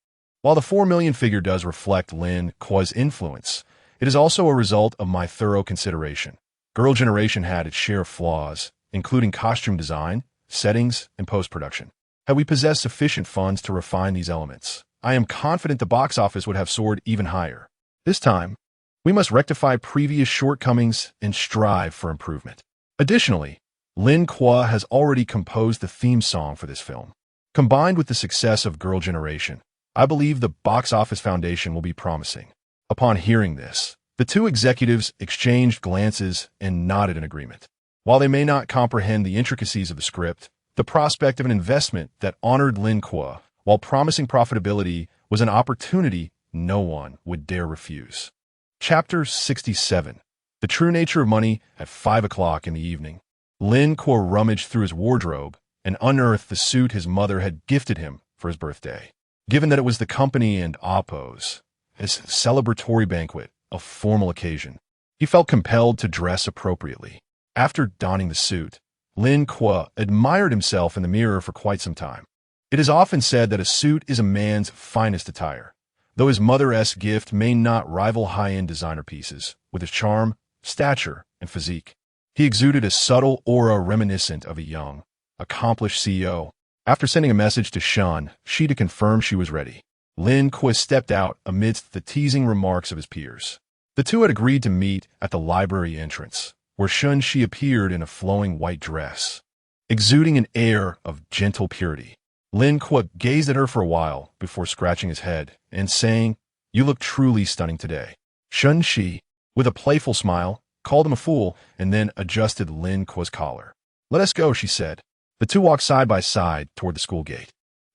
While the $4 million figure does reflect Lin Kuo's influence, it is also a result of my thorough consideration. Girl Generation had its share of flaws, including costume design, settings, and post-production. Had we possessed sufficient funds to refine these elements, I am confident the box office would have soared even higher. This time, we must rectify previous shortcomings and strive for improvement. Additionally, Lin Kuo has already composed the theme song for this film. Combined with the success of Girl Generation, I believe the box office foundation will be promising. Upon hearing this, the two executives exchanged glances and nodded in agreement. While they may not comprehend the intricacies of the script, the prospect of an investment that honored Lin Kuo while promising profitability was an opportunity no one would dare refuse. Chapter 67. The True Nature of Money at 5 o'clock in the evening. Lin Kuo rummaged through his wardrobe and unearthed the suit his mother had gifted him for his birthday. Given that it was the company and Oppos, his celebratory banquet, a formal occasion, he felt compelled to dress appropriately. After donning the suit, Lin Kuo admired himself in the mirror for quite some time. It is often said that a suit is a man's finest attire, though his mother's gift may not rival high-end designer pieces with his charm, stature, and physique. He exuded a subtle aura reminiscent of a young, accomplished CEO. After sending a message to Shen Xi to confirm she was ready, Lin Kuo stepped out amidst the teasing remarks of his peers. The two had agreed to meet at the library entrance, where Shen Xi appeared in a flowing white dress, exuding an air of gentle purity. Lin Kuo gazed at her for a while before scratching his head and saying, "You look truly stunning today." Shen Xi, with a playful smile, called him a fool and then adjusted Lin Kuo's collar. "Let us go," she said. The two walked side by side toward the school gate.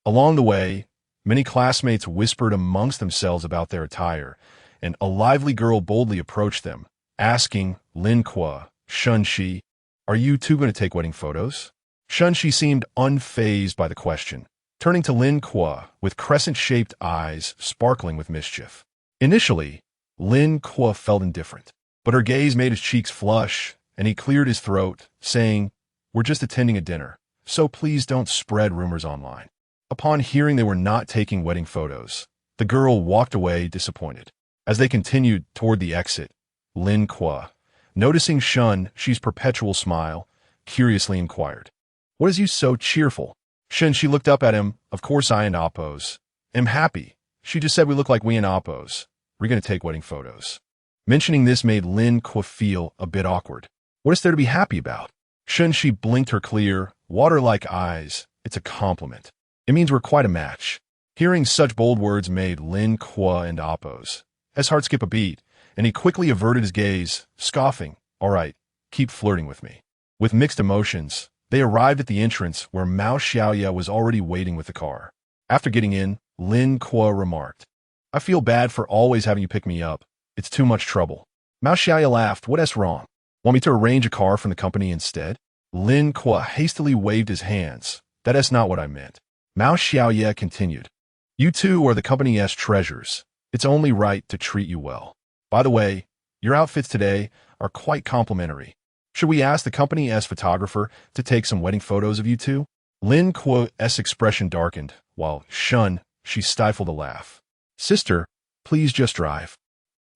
Along the way, many classmates whispered amongst themselves about their attire, and a lively girl boldly approached them, asking Lin Kuo, "Shen Xi, are you two going to take wedding photos?" Shen Xi seemed unfazed by the question, turning to Lin Kuo with crescent-shaped eyes sparkling with mischief. Initially, Lin Kuo felt indifferent, but her gaze made his cheeks flush, and he cleared his throat, saying, "We're just attending a dinner, so please don't spread rumors online." Upon hearing they were not taking wedding photos, the girl walked away disappointed. As they continued toward the exit, Lin Kuo, noticing Shen Xi's perpetual smile, curiously inquired, "What is you so cheerful?" Shen Xi looked up at him. "Of course I and Oppos am happy. She just said we look like we and Oppos. We're going to take wedding photos." Mentioning this made Lin Kuo feel a bit awkward. What is there to be happy about? Shen Xi blinked her clear, water-like eyes. "It's a compliment. It means we're quite a match." Hearing such bold words made Lin Kuo and Oppos his heart skip a beat, and he quickly averted his gaze, scoffing, "All right, keep flirting with me." With mixed emotions, they arrived at the entrance where Mao Xiaoya was already waiting with the car. After getting in, Lin Kuo remarked, "I feel bad for always having you pick me up. It's too much trouble." Mao Xiaoya laughed. "What's wrong? Want me to arrange a car from the company instead?" Lin Kuo hastily waved his hands. "That's not what I meant." Mao Xiaoya continued, "You two are the company's treasures. It's only right to treat you well. By the way, your outfits today are quite complimentary. Should we ask the company's photographer to take some wedding photos of you two?" Lin Kuo's expression darkened, while Shen Xi stifled a laugh. "Sister, please just drive."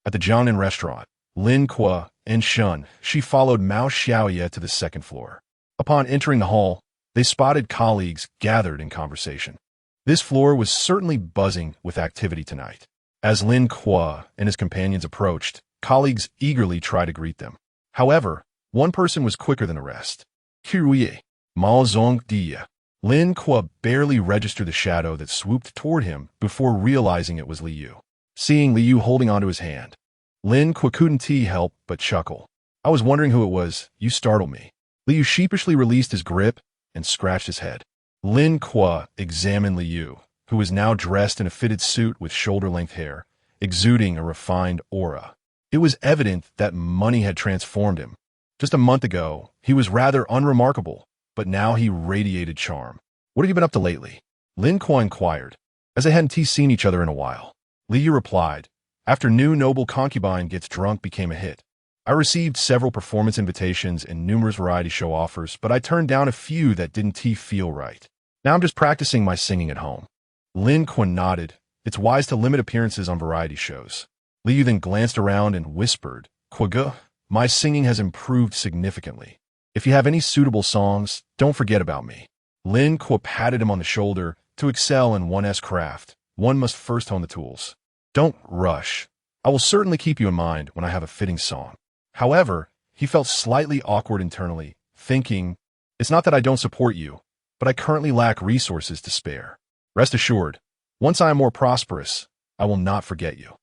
At the Jiangnan restaurant, Lin Kuo and Shen Xi followed Mao Xiaoya to the second floor. Upon entering the hall, they spotted colleagues gathered in conversation. This floor was certainly buzzing with activity tonight. As Lin Kuo and his companions approached, colleagues eagerly tried to greet them. However, one person was quicker than the rest. "Huiye, Mao Zong Dia." Lin Kuo barely registered the shadow that swooped toward him before realizing it was Liu. Seeing Liu holding onto his hand, Lin Kuo couldn't help but chuckle. "I was wondering who it was. You startled me." Liu sheepishly released his grip and scratched his head. Lin Kuo examined Liu, who was now dressed in a fitted suit with shoulder-length hair, exuding a refined aura. It was evident that money had transformed him. Just a month ago, he was rather unremarkable, but now he radiated charm. "What have you been up to lately?" Lin Kuo inquired, as they hadn't seen each other in a while. Liu replied, "After new noble Concubine Gets Drunk became a hit, I received several performance invitations and numerous variety show offers, but I turned down a few that didn't feel right. Now I'm just practicing my singing at home." Lin Kuo nodded. "It's wise to limit appearances on variety shows." Liu then glanced around and whispered, "Kuo, my singing has improved significantly. If you have any suitable songs, don't forget about me." Lin Kuo patted him on the shoulder. "To excel in one's craft, one must first hone the tools. Don't rush. I will certainly keep you in mind when I have a fitting song." However, he felt slightly awkward internally, thinking, "It's not that I don't support you, but I currently lack resources to spare. Rest assured, once I am more prosperous, I will not forget you."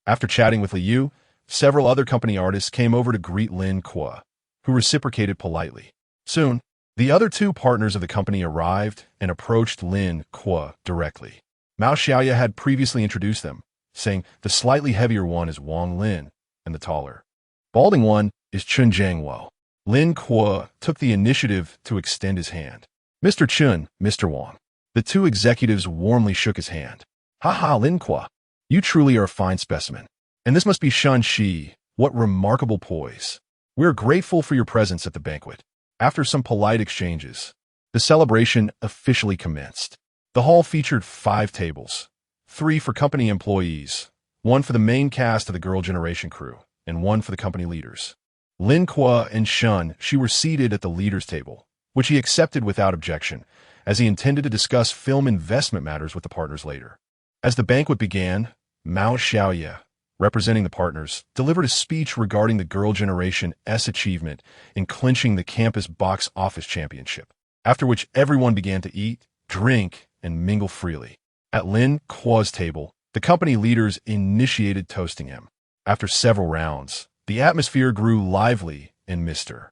After chatting with Liu, several other company artists came over to greet Lin Kuo, who reciprocated politely. Soon, the other two partners of the company arrived and approached Lin Kuo directly. Mao Xiaoya had previously introduced them, saying the slightly heavier one is Wang Lin, and the taller, balding one is Chun Jiangwo. Lin Kuo took the initiative to extend his hand. "Mr. Chun, Mr. Wang." The two executives warmly shook his hand. "Ha, Lin Kuo, you truly are a fine specimen. And this must be Shen Xi. What remarkable poise. We are grateful for your presence at the banquet." After some polite exchanges, the celebration officially commenced. The hall featured 5 tables, 3 for company employees, 1 for the main cast of the Girl Generation crew, and 1 for the company leaders. Lin Kuo and Shen Xi were seated at the leaders' table, which he accepted without objection, as he intended to discuss film investment matters with the partners later. As the banquet began, Mao Xiaoye, representing the partners, delivered a speech regarding the girl generation's achievement in clinching the campus box office championship, after which everyone began to eat, drink, and mingle freely. At Lin Kuo's table, the company leaders initiated toasting him. After several rounds, the atmosphere grew lively, and Mr.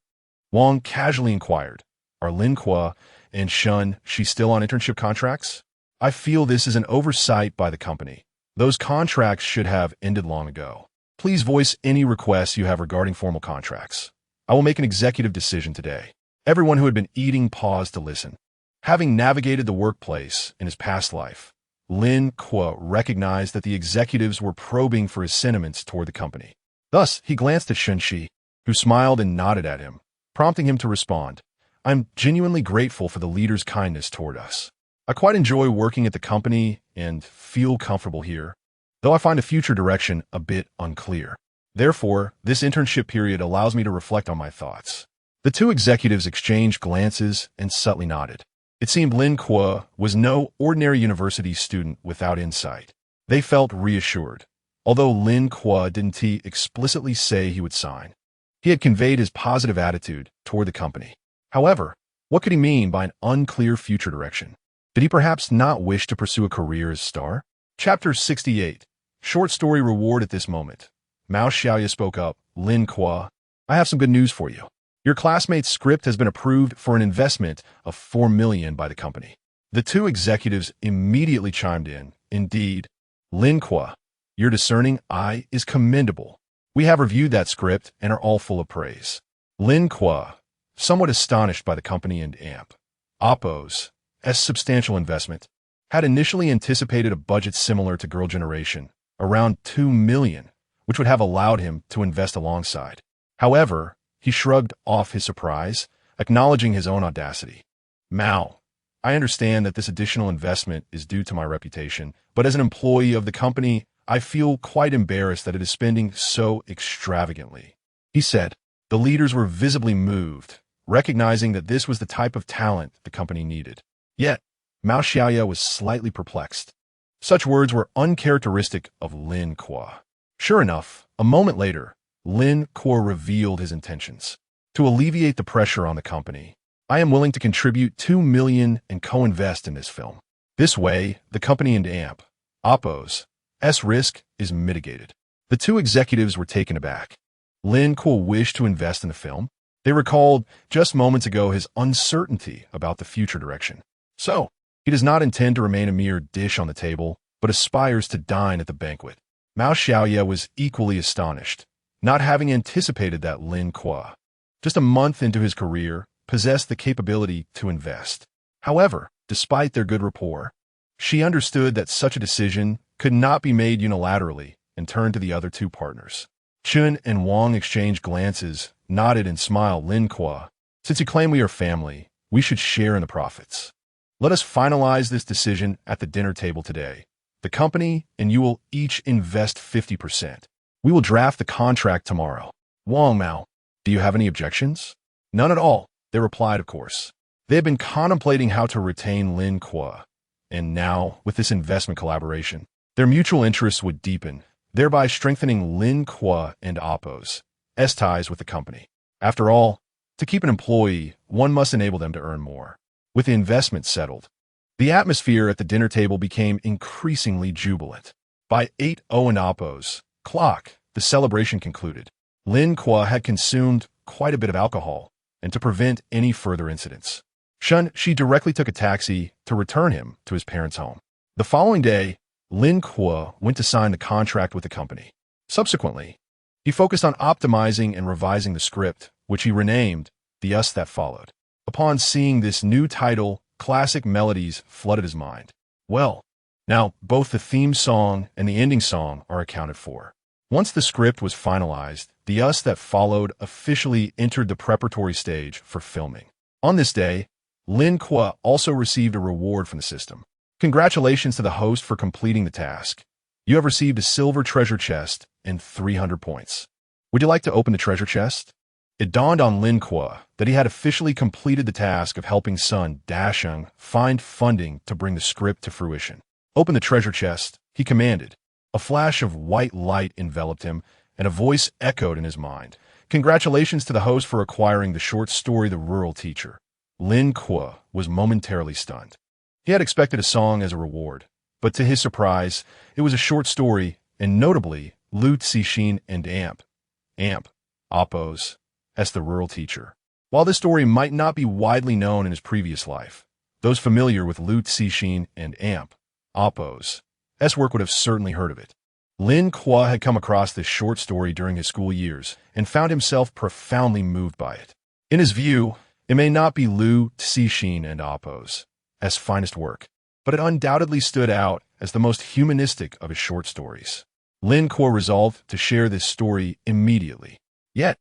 Wang casually inquired, "Are Lin Kuo and Shen Xi still on internship contracts? I feel this is an oversight by the company. Those contracts should have ended long ago. Please voice any requests you have regarding formal contracts. I will make an executive decision today." Everyone who had been eating paused to listen. Having navigated the workplace in his past life, Lin Kuo recognized that the executives were probing for his sentiments toward the company. Thus, he glanced at Shen Xi, who smiled and nodded at him, prompting him to respond, "I'm genuinely grateful for the leader's kindness toward us. I quite enjoy working at the company and feel comfortable here, though I find the future direction a bit unclear. Therefore, this internship period allows me to reflect on my thoughts." The two executives exchanged glances and subtly nodded. It seemed Lin Kuo was no ordinary university student without insight. They felt reassured, although Lin Kuo didn't explicitly say he would sign. He had conveyed his positive attitude toward the company. However, what could he mean by an unclear future direction? Did he perhaps not wish to pursue a career as star? Chapter 68. Short story reward. At this moment, Mao Xiaoye spoke up. "Lin Kuo, I have some good news for you. Your classmate's script has been approved for an investment of $4 million by the company." The two executives immediately chimed in. "Indeed, Lin Kuo, your discerning eye is commendable. We have reviewed that script and are all full of praise." Lin Kuo, somewhat astonished by the company and Oppo's substantial investment, had initially anticipated a budget similar to Girl Generation, around $2 million, which would have allowed him to invest alongside. However, he shrugged off his surprise, acknowledging his own audacity. "Mao, I understand that this additional investment is due to my reputation, but as an employee of the company, I feel quite embarrassed that it is spending so extravagantly," he said. The leaders were visibly moved, recognizing that this was the type of talent the company needed. Yet, Mao Xiaoye was slightly perplexed. Such words were uncharacteristic of Lin Kuo. Sure enough, a moment later, Lin Kuo revealed his intentions. "To alleviate the pressure on the company, I am willing to contribute $2 million and co-invest in this film. This way, the company and Oppo's risk is mitigated." The two executives were taken aback. Lin Kuo wished to invest in the film. They recalled just moments ago his uncertainty about the future direction. So, he does not intend to remain a mere dish on the table, but aspires to dine at the banquet. Mao Xiaoye was equally astonished, not having anticipated that Lin Kuo, just a month into his career, possessed the capability to invest. However, despite their good rapport, she understood that such a decision could not be made unilaterally and turned to the other two partners. Chun and Wang exchanged glances, nodded and smiled. "Lin Kuo, since you claim we are family, we should share in the profits. Let us finalize this decision at the dinner table today. The company and you will each invest 50%. We will draft the contract tomorrow." "Wang, Mao, do you have any objections?" "None at all," they replied, of course. They had been contemplating how to retain Lin Kuo, and now, with this investment collaboration, their mutual interests would deepen, thereby strengthening Lin Kuo and Oppo's ties with the company. After all, to keep an employee, one must enable them to earn more. With the investment settled, the atmosphere at the dinner table became increasingly jubilant. By 8:00 and Oppo's clock, the celebration concluded. Lin Kuo had consumed quite a bit of alcohol, and to prevent any further incidents, Shen Xi directly took a taxi to return him to his parents' home. The following day, Lin Kuo went to sign the contract with the company. Subsequently, he focused on optimizing and revising the script, which he renamed The Us That Followed. Upon seeing this new title, classic melodies flooded his mind. Well, now both the theme song and the ending song are accounted for. Once the script was finalized, The Us That Followed officially entered the preparatory stage for filming. On this day, Lin Kuo also received a reward from the system. "Congratulations to the host for completing the task. You have received a silver treasure chest and 300 points. Would you like to open the treasure chest?" It dawned on Lin Kuo that he had officially completed the task of helping son Dasheng find funding to bring the script to fruition. "Open the treasure chest," he commanded. A flash of white light enveloped him, and a voice echoed in his mind. "Congratulations to the host for acquiring the short story The Rural Teacher." Lin Kuo was momentarily stunned. He had expected a song as a reward, but to his surprise, it was a short story, and notably, Lu Cixin and Amp, Oppos, as the rural teacher. While this story might not be widely known in his previous life, those familiar with Lu Cixin and Amp, Oppos, work would have certainly heard of it. Lin Kuo had come across this short story during his school years and found himself profoundly moved by it. In his view, it may not be Lu Cixin and Oppos' finest work, but it undoubtedly stood out as the most humanistic of his short stories. Lin Kuo resolved to share this story immediately. Yet,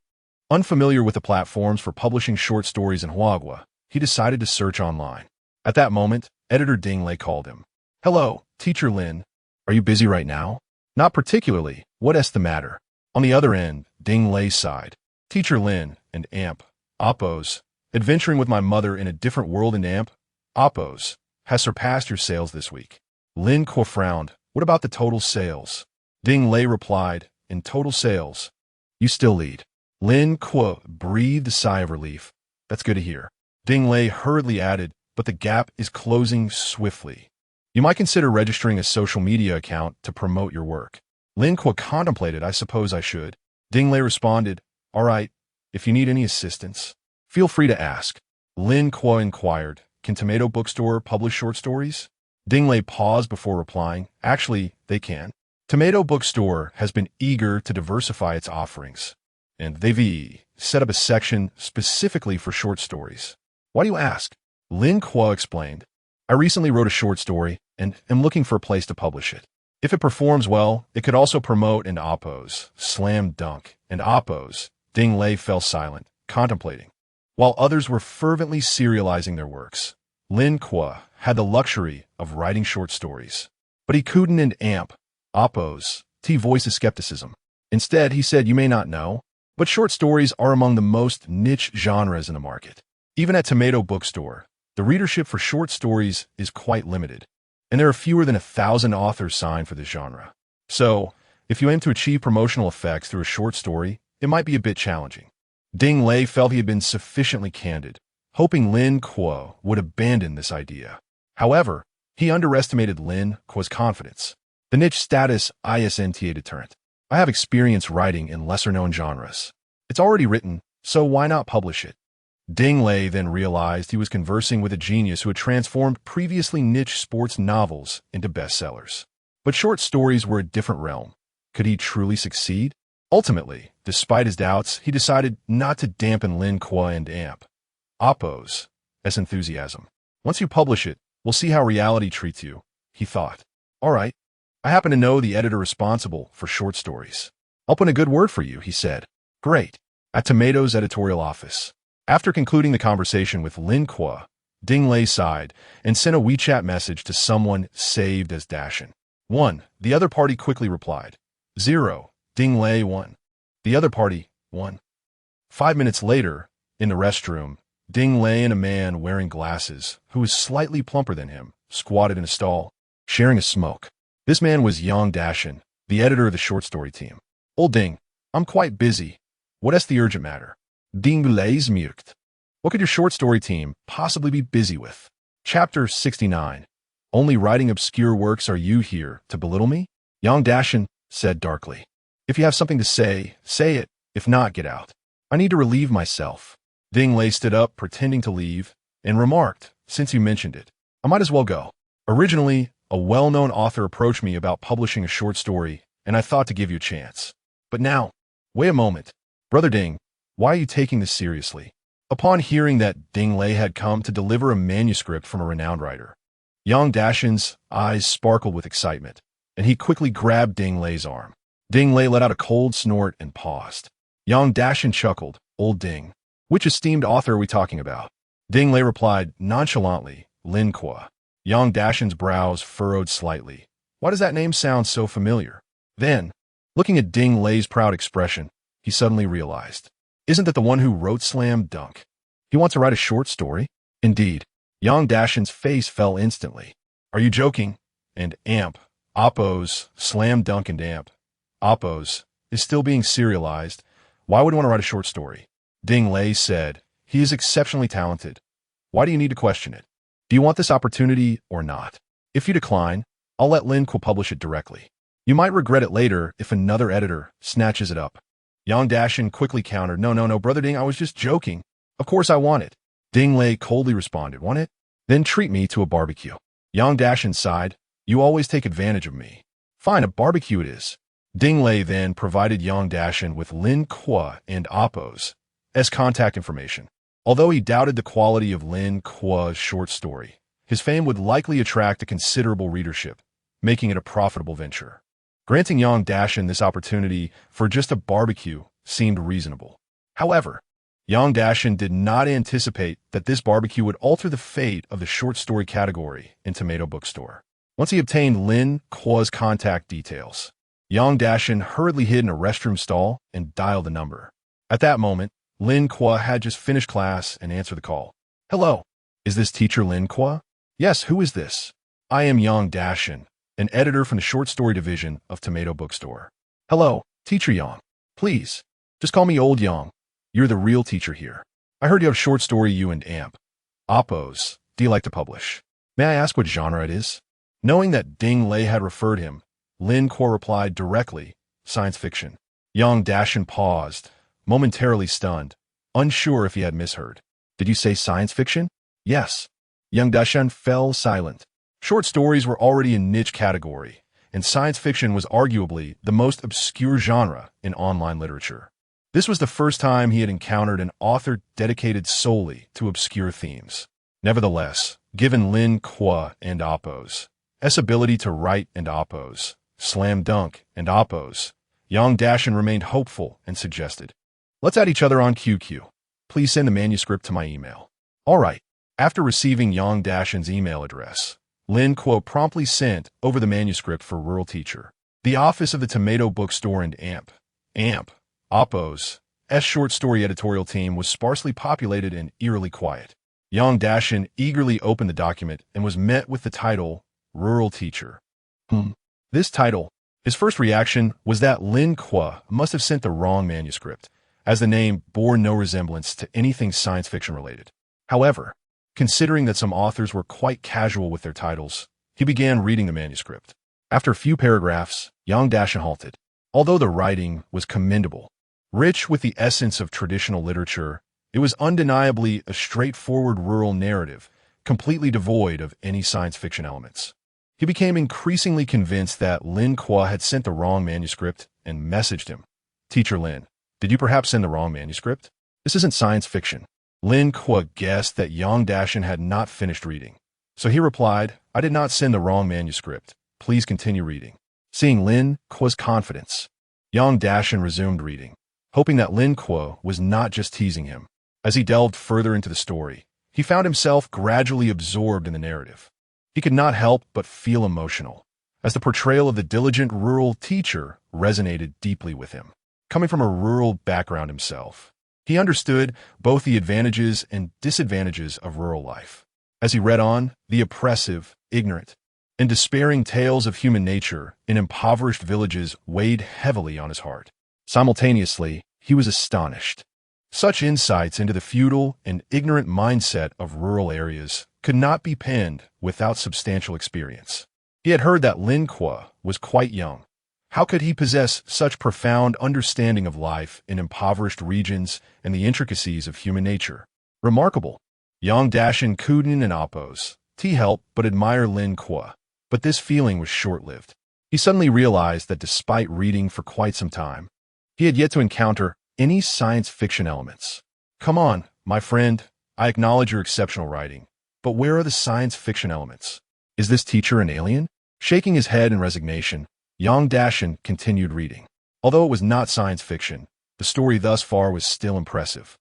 unfamiliar with the platforms for publishing short stories in Huagua, he decided to search online. At that moment, editor Ding Lei called him. "Hello, Teacher Lin. Are you busy right now?" "Not particularly. What's the matter?" On the other end, Ding Lei sighed. "Teacher Lin and Amp, Oppos, adventuring with my mother in a different world, and Amp, Oppos, has surpassed your sales this week." Lin Kuo frowned. "What about the total sales?" Ding Lei replied, "In total sales, you still lead." Lin Kuo breathed a sigh of relief. "That's good to hear." Ding Lei hurriedly added, "But the gap is closing swiftly. You might consider registering a social media account to promote your work." Lin Kuo contemplated. "I suppose I should." Ding Lei responded, "All right, if you need any assistance, feel free to ask." Lin Kuo inquired, "Can Tomato Bookstore publish short stories?" Ding Lei paused before replying, "Actually, they can. Tomato Bookstore has been eager to diversify its offerings, and they've set up a section specifically for short stories." "Why do you ask?" Lin Kuo explained, "I recently wrote a short story and am looking for a place to publish it. If it performs well, it could also promote an Oppos slam dunk." And Oppos, Ding Lei fell silent, contemplating. While others were fervently serializing their works, Lin Kuo had the luxury of writing short stories. But he couldn't and Amp, Oppos, voice his skepticism. Instead, he said, "You may not know, but short stories are among the most niche genres in the market. Even at Tomato Bookstore, the readership for short stories is quite limited, and there are fewer than 1,000 authors signed for this genre. So, if you aim to achieve promotional effects through a short story, it might be a bit challenging." Ding Lei felt he had been sufficiently candid, hoping Lin Kuo would abandon this idea. However, he underestimated Lin Kuo's confidence. "The niche status isn't a deterrent. I have experience writing in lesser-known genres. It's already written, so why not publish it?" Ding Lei then realized he was conversing with a genius who had transformed previously niche sports novels into bestsellers. But short stories were a different realm. Could he truly succeed? Ultimately, despite his doubts, he decided not to dampen Lin Kuo and Amp, Oppos' enthusiasm. "Once you publish it, we'll see how reality treats you," he thought. "All right. I happen to know the editor responsible for short stories. I'll put in a good word for you," he said. "Great." At Tomato's editorial office. After concluding the conversation with Lin Kuo, Ding Lei sighed and sent a WeChat message to someone saved as Dashin. 1. The other party quickly replied. 0. Ding Lei 1. The other party 1. 5 minutes later, in the restroom, Ding Lei and a man wearing glasses, who was slightly plumper than him, squatted in a stall, sharing a smoke. This man was Yang Dashin, the editor of the short story team. "Old Ding, I'm quite busy. What's the urgent matter?" Ding Lei's muked. "What could your short story team possibly be busy with?" Chapter 69. "Only writing obscure works, are you here to belittle me?" Yang Dashin said darkly. "If you have something to say, say it. If not, get out. I need to relieve myself." Ding Lei stood up, pretending to leave, and remarked, "Since you mentioned it, I might as well go. Originally, a well-known author approached me about publishing a short story, and I thought to give you a chance. But now, wait a moment. Brother Ding, why are you taking this seriously?" Upon hearing that Ding Lei had come to deliver a manuscript from a renowned writer, Yang Dashin's eyes sparkled with excitement, and he quickly grabbed Ding Lei's arm. Ding Lei let out a cold snort and paused. Yang Dashin chuckled. "Old Ding, which esteemed author are we talking about?" Ding Lei replied nonchalantly, "Lin Kuo." Yang Dashin's brows furrowed slightly. Why does that name sound so familiar? Then, looking at Ding Lei's proud expression, he suddenly realized. Isn't that the one who wrote Slam Dunk? He wants to write a short story? Indeed. Yang Dashin's face fell instantly. Are you joking? And Amp, Oppo's, Slam Dunk and Amp, Oppo's, is still being serialized. Why would he want to write a short story? Ding Lei said, he is exceptionally talented. Why do you need to question it? Do you want this opportunity or not? If you decline, I'll let Lin Kuo publish it directly. You might regret it later if another editor snatches it up. Yang Dashin quickly countered, no, Brother Ding, I was just joking. Of course I want it. Ding Lei coldly responded, want it? Then treat me to a barbecue. Yang Dashin sighed, you always take advantage of me. Fine, a barbecue it is. Ding Lei then provided Yang Dashin with Lin Kuo and Oppo's contact information. Although he doubted the quality of Lin Kuo's short story, his fame would likely attract a considerable readership, making it a profitable venture. Granting Yang Dashin this opportunity for just a barbecue seemed reasonable. However, Yang Dashin did not anticipate that this barbecue would alter the fate of the short story category in Tomato Bookstore. Once he obtained Lin Kuo's contact details, Yang Dashin hurriedly hid in a restroom stall and dialed the number. At that moment, Lin Kuo had just finished class and answered the call. Hello, is this teacher Lin Kuo? Yes, who is this? I am Yang Dashin, an editor from the short story division of Tomato Bookstore. Hello, teacher Yang. Please, just call me Old Yang. You're the real teacher here. I heard you have a short story you and Amp, Oppo's, do you like to publish? May I ask what genre it is? Knowing that Ding Lei had referred him, Lin Kuo replied directly, science fiction. Yang Dashin paused, momentarily stunned, unsure if he had misheard. Did you say science fiction? Yes. Yang Dashin fell silent. Short stories were already a niche category, and science fiction was arguably the most obscure genre in online literature. This was the first time he had encountered an author dedicated solely to obscure themes. Nevertheless, given Lin Kuo and Oppo's ability to write and Oppo's, Slam Dunk and Oppo's, Yang Dashin remained hopeful and suggested, let's add each other on QQ. Please send the manuscript to my email. All right. After receiving Yang Dashin's email address, Lin Kuo promptly sent over the manuscript for Rural Teacher. The office of the Tomato Bookstore and Amp, Oppo's short story editorial team was sparsely populated and eerily quiet. Yang Dashin eagerly opened the document and was met with the title, Rural Teacher. This title, his first reaction was that Lin Kuo must have sent the wrong manuscript, as the name bore no resemblance to anything science fiction related. However, considering that some authors were quite casual with their titles, he began reading the manuscript. After a few paragraphs, Yang Dashin halted. Although the writing was commendable, rich with the essence of traditional literature, it was undeniably a straightforward rural narrative, completely devoid of any science fiction elements. He became increasingly convinced that Lin Kuo had sent the wrong manuscript and messaged him. Teacher Lin, did you perhaps send the wrong manuscript? This isn't science fiction. Lin Kuo guessed that Yang Dashin had not finished reading. So he replied, I did not send the wrong manuscript. Please continue reading. Seeing Lin Kuo's confidence, Yang Dashin resumed reading, hoping that Lin Kuo was not just teasing him. As he delved further into the story, he found himself gradually absorbed in the narrative. He could not help but feel emotional, as the portrayal of the diligent rural teacher resonated deeply with him. Coming from a rural background himself, he understood both the advantages and disadvantages of rural life. As he read on, the oppressive, ignorant, and despairing tales of human nature in impoverished villages weighed heavily on his heart. Simultaneously, he was astonished. Such insights into the feudal and ignorant mindset of rural areas could not be penned without substantial experience. He had heard that Lin Kuo was quite young. How could he possess such profound understanding of life in impoverished regions and the intricacies of human nature? Remarkable. Yang Dashin couldn't and Oppo's help but admire Lin Kuo. But this feeling was short-lived. He suddenly realized that despite reading for quite some time, he had yet to encounter any science fiction elements. Come on, my friend, I acknowledge your exceptional writing, but where are the science fiction elements? Is this teacher an alien? Shaking his head in resignation, Yang Dashin continued reading. Although it was not science fiction, the story thus far was still impressive.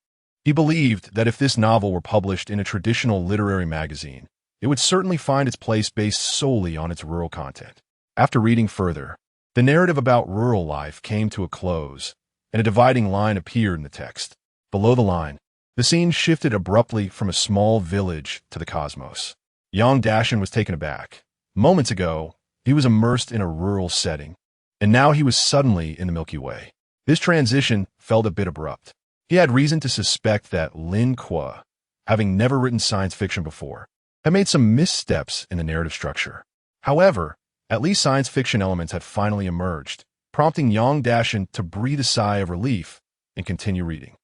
He believed that if this novel were published in a traditional literary magazine, it would certainly find its place based solely on its rural content. After reading further, the narrative about rural life came to a close, and a dividing line appeared in the text. Below the line, the scene shifted abruptly from a small village to the cosmos. Yang Dashan was taken aback. Moments ago, he was immersed in a rural setting, and now he was suddenly in the Milky Way. This transition felt a bit abrupt. He had reason to suspect that Lin Kuo, having never written science fiction before, had made some missteps in the narrative structure. However, at least science fiction elements had finally emerged, prompting Yang Dashan to breathe a sigh of relief and continue reading.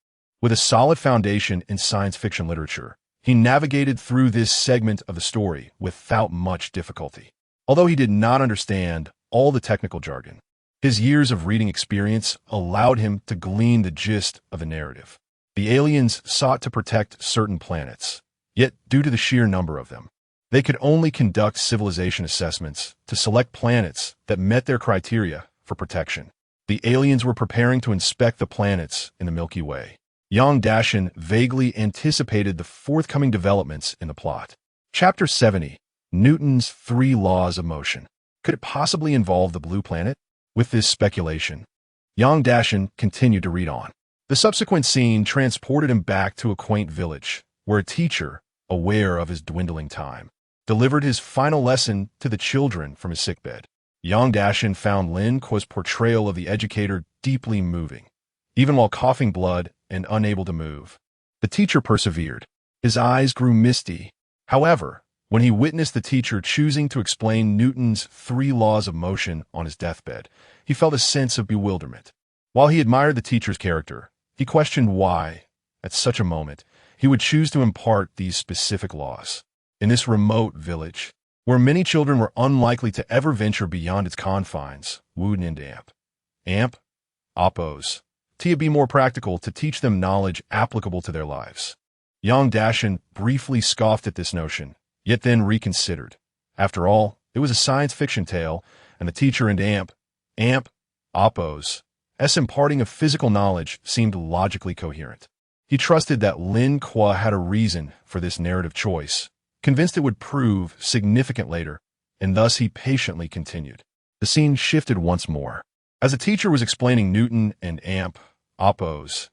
With a solid foundation in science fiction literature, he navigated through this segment of the story without much difficulty. Although he did not understand all the technical jargon, his years of reading experience allowed him to glean the gist of the narrative. The aliens sought to protect certain planets, yet due to the sheer number of them, they could only conduct civilization assessments to select planets that met their criteria for protection. The aliens were preparing to inspect the planets in the Milky Way. Yang Dashan vaguely anticipated the forthcoming developments in the plot. Chapter 70, Newton's 3 Laws of Motion. Could it possibly involve the blue planet? With this speculation, Yang Dashan continued to read on. The subsequent scene transported him back to a quaint village, where a teacher, aware of his dwindling time, delivered his final lesson to the children from his sickbed. Yang Dashan found Lin Kuo's portrayal of the educator deeply moving. Even while coughing blood and unable to move, the teacher persevered. His eyes grew misty. However, when he witnessed the teacher choosing to explain Newton's 3 laws of motion on his deathbed, he felt a sense of bewilderment. While he admired the teacher's character, he questioned why, at such a moment, he would choose to impart these specific laws. In this remote village, where many children were unlikely to ever venture beyond its confines, would and amp, oppose, to be more practical to teach them knowledge applicable to their lives. Yang Dashan briefly scoffed at this notion, yet then reconsidered. After all, it was a science fiction tale, and the teacher and oppose, imparting of physical knowledge seemed logically coherent. He trusted that Lin Kuo had a reason for this narrative choice, convinced it would prove significant later, and thus he patiently continued. The scene shifted once more. As the teacher was explaining Newton and oppose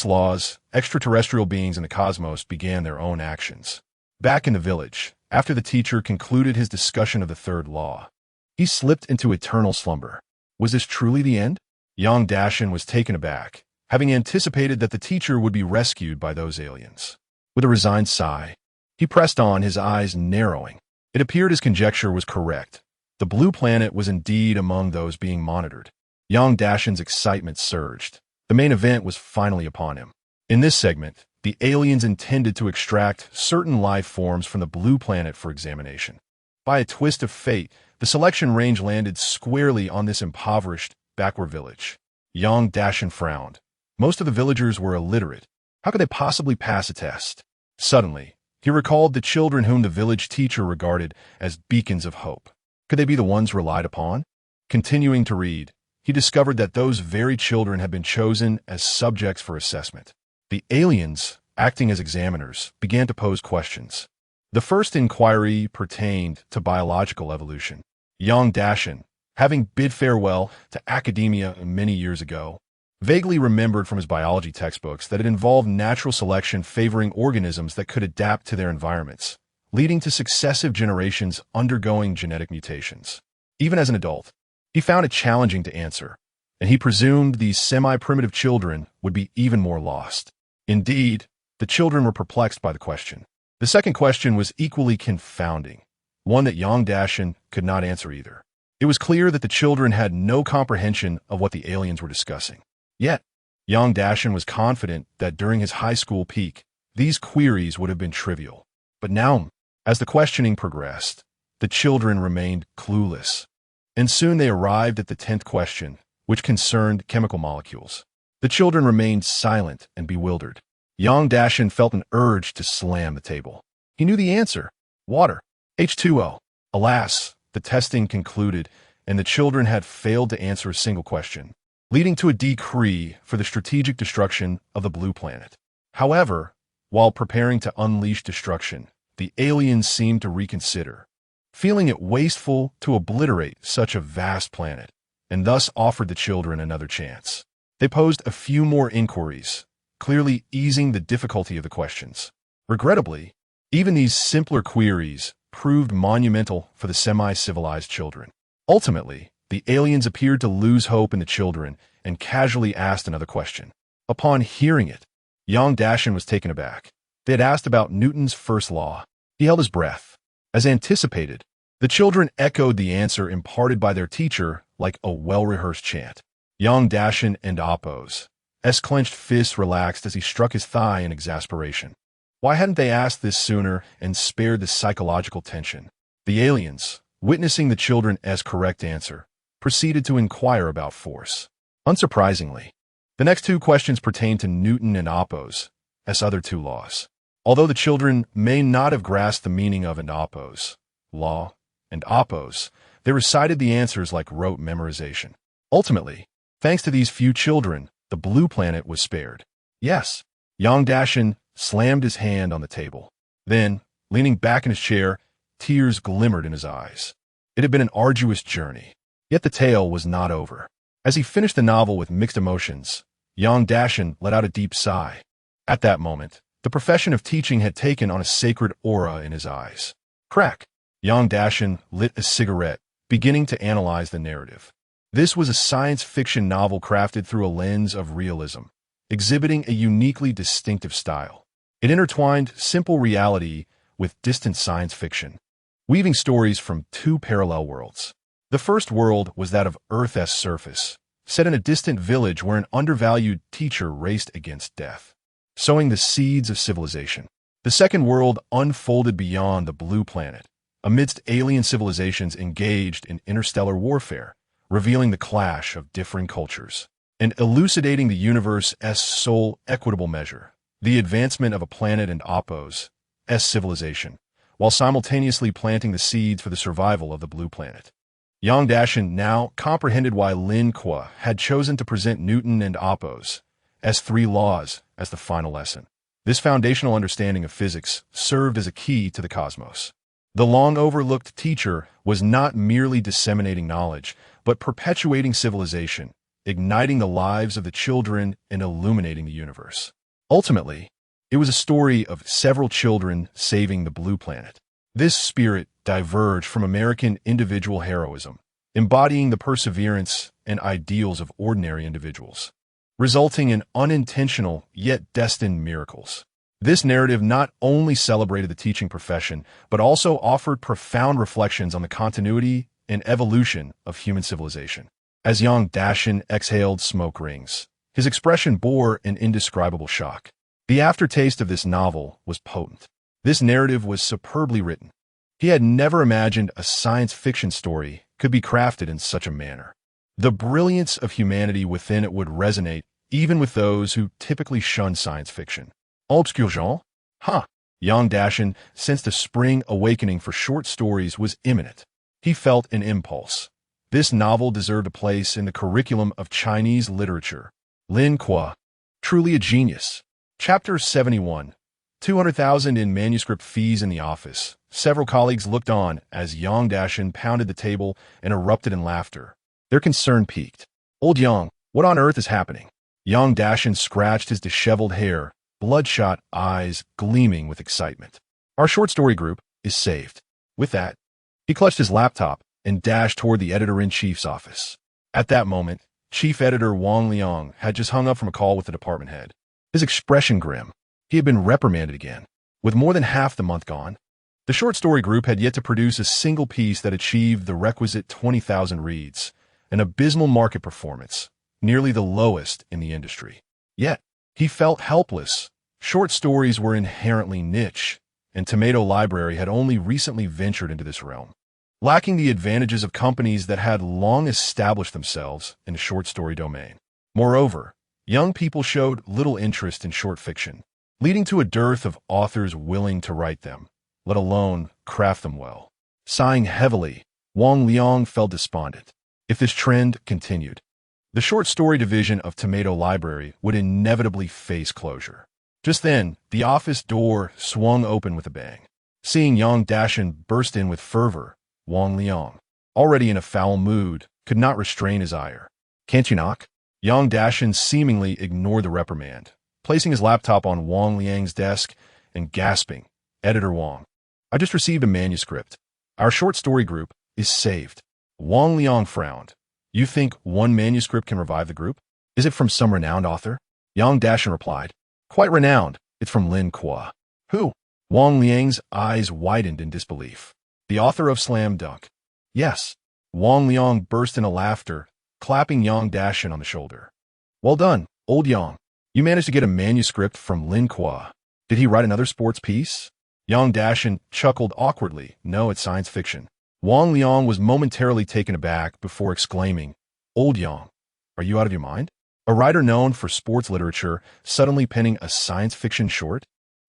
laws, extraterrestrial beings in the cosmos began their own actions. Back in the village, after the teacher concluded his discussion of the 3rd law, he slipped into eternal slumber. Was this truly the end? Yang Dashan was taken aback, having anticipated that the teacher would be rescued by those aliens. With a resigned sigh, he pressed on, his eyes narrowing. It appeared his conjecture was correct. The blue planet was indeed among those being monitored. Yang Dashan's excitement surged. The main event was finally upon him. In this segment, the aliens intended to extract certain life forms from the blue planet for examination. By a twist of fate, the selection range landed squarely on this impoverished, backward village. Yang Dashan frowned. Most of the villagers were illiterate. How could they possibly pass a test? Suddenly, he recalled the children whom the village teacher regarded as beacons of hope. Could they be the ones relied upon? Continuing to read, he discovered that those very children had been chosen as subjects for assessment. The aliens, acting as examiners, began to pose questions. The first inquiry pertained to biological evolution. Yang Dashan, having bid farewell to academia many years ago, vaguely remembered from his biology textbooks that it involved natural selection favoring organisms that could adapt to their environments, leading to successive generations undergoing genetic mutations. Even as an adult, he found it challenging to answer, and he presumed these semi-primitive children would be even more lost. Indeed, the children were perplexed by the question. The second question was equally confounding, one that Yang Dashan could not answer either. It was clear that the children had no comprehension of what the aliens were discussing. Yet, Yang Dashan was confident that during his high school peak, these queries would have been trivial. But now, as the questioning progressed, the children remained clueless. And soon they arrived at the 10th question, which concerned chemical molecules. The children remained silent and bewildered. Yang Dashan felt an urge to slam the table. He knew the answer. Water. H2O. Alas, the testing concluded, and the children had failed to answer a single question, leading to a decree for the strategic destruction of the blue planet. However, while preparing to unleash destruction, the aliens seemed to reconsider, feeling it wasteful to obliterate such a vast planet, and thus offered the children another chance. They posed a few more inquiries, clearly easing the difficulty of the questions. Regrettably, even these simpler queries proved monumental for the semi-civilized children. Ultimately, the aliens appeared to lose hope in the children and casually asked another question. Upon hearing it, young Dashin was taken aback. They had asked about Newton's first law. He held his breath. As anticipated, the children echoed the answer imparted by their teacher like a well-rehearsed chant. Young Dashin and Appo's clenched fists relaxed as he struck his thigh in exasperation. Why hadn't they asked this sooner and spared the psychological tension? The aliens, witnessing the children's correct answer, proceeded to inquire about force. Unsurprisingly, the next two questions pertained to Newton and Appo's other two laws. Although the children may not have grasped the meaning of Appo's law and Appo's, they recited the answers like rote memorization. Ultimately, thanks to these few children, the blue planet was spared. Yes, young Dashin slammed his hand on the table. Then, leaning back in his chair, tears glimmered in his eyes. It had been an arduous journey, yet the tale was not over. As he finished the novel with mixed emotions, young Dashin let out a deep sigh. At that moment, the profession of teaching had taken on a sacred aura in his eyes. Crack! Young Dashin lit a cigarette, beginning to analyze the narrative. This was a science fiction novel crafted through a lens of realism, exhibiting a uniquely distinctive style. It intertwined simple reality with distant science fiction, weaving stories from two parallel worlds. The first world was that of Earth's surface, set in a distant village where an undervalued teacher raced against death, sowing the seeds of civilization. The second world unfolded beyond the blue planet, amidst alien civilizations engaged in interstellar warfare, revealing the clash of differing cultures and elucidating the universe's sole equitable measure, the advancement of a planet and Appo's civilization, while simultaneously planting the seeds for the survival of the blue planet. Young Dashin now comprehended why Lin Kuo had chosen to present Newton and Appo's three laws as the final lesson. This foundational understanding of physics served as a key to the cosmos. The long-overlooked teacher was not merely disseminating knowledge, but perpetuating civilization, igniting the lives of the children and illuminating the universe. Ultimately, it was a story of several children saving the blue planet. This spirit diverged from American individual heroism, embodying the perseverance and ideals of ordinary individuals, resulting in unintentional yet destined miracles. This narrative not only celebrated the teaching profession, but also offered profound reflections on the continuity and evolution of human civilization. As young Dashin exhaled smoke rings, his expression bore an indescribable shock. The aftertaste of this novel was potent. This narrative was superbly written. He had never imagined a science fiction story could be crafted in such a manner. The brilliance of humanity within it would resonate even with those who typically shun science fiction. Obscure genre? Huh. Young Dashin sensed a spring awakening for short stories was imminent. He felt an impulse. This novel deserved a place in the curriculum of Chinese literature. Lin Kuo, truly a genius. Chapter 71. 200,000 in manuscript fees in the office. Several colleagues looked on as Young Dashin pounded the table and erupted in laughter. Their concern piqued. Old Young, what on earth is happening? Young Dashin scratched his disheveled hair, bloodshot eyes gleaming with excitement. Our short story group is saved. With that, he clutched his laptop and dashed toward the editor-in-chief's office. At that moment, Chief Editor Wang Liang had just hung up from a call with the department head. His expression grim. He had been reprimanded again. With more than half the month gone, the short story group had yet to produce a single piece that achieved the requisite 20,000 reads, an abysmal market performance, nearly the lowest in the industry. Yet, he felt helpless. Short stories were inherently niche, and Tomato Library had only recently ventured into this realm, lacking the advantages of companies that had long established themselves in the short story domain. Moreover, young people showed little interest in short fiction, leading to a dearth of authors willing to write them, let alone craft them well. Sighing heavily, Wang Liang felt despondent. If this trend continued, the short story division of Tomato Library would inevitably face closure. Just then, the office door swung open with a bang. Seeing young Dashin burst in with fervor, Wang Liang, already in a foul mood, could not restrain his ire. Can't you knock? Young Dashin seemingly ignored the reprimand, placing his laptop on Wang Liang's desk and gasping, "Editor Wang, I just received a manuscript. Our short story group is saved." Wang Liang frowned. "You think one manuscript can revive the group? Is it from some renowned author?" Yang Dashan replied, "Quite renowned. It's from Lin Kuo." "Who?" Wang Liang's eyes widened in disbelief. "The author of Slam Dunk." "Yes." Wang Liang burst into laughter, clapping Yang Dashan on the shoulder. "Well done, old Yang. You managed to get a manuscript from Lin Kuo. Did he write another sports piece?" Yang Dashan chuckled awkwardly. "No, it's science fiction." Wang Liang was momentarily taken aback before exclaiming, "Old Yang, are you out of your mind? A writer known for sports literature suddenly penning a science fiction short?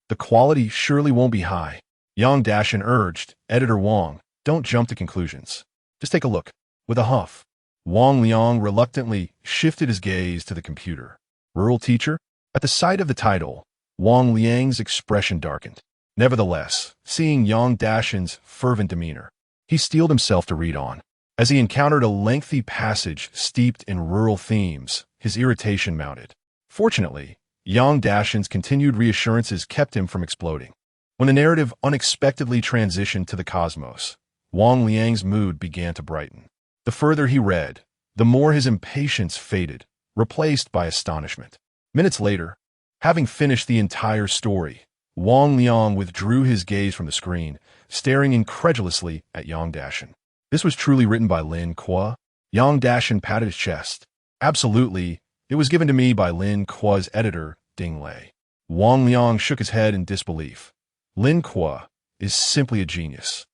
The quality surely won't be high." Yang Dashan urged, "Editor Wang, don't jump to conclusions. Just take a look." With a huff, Wang Liang reluctantly shifted his gaze to the computer. "Rural teacher?" At the sight of the title, Wang Liang's expression darkened. Nevertheless, seeing Yang Dashan's fervent demeanor, he steeled himself to read on. As he encountered a lengthy passage steeped in rural themes, his irritation mounted. Fortunately, Yang Dashan's continued reassurances kept him from exploding. When the narrative unexpectedly transitioned to the cosmos, Wang Liang's mood began to brighten. The further he read, the more his impatience faded, replaced by astonishment. Minutes later, having finished the entire story, Wang Liang withdrew his gaze from the screen, staring incredulously at Yang Dashan. "This was truly written by Lin Kuo?" Yang Dashan patted his chest. "Absolutely. It was given to me by Lin Kuo's editor, Ding Lei." Wang Liang shook his head in disbelief. "Lin Kuo is simply a genius."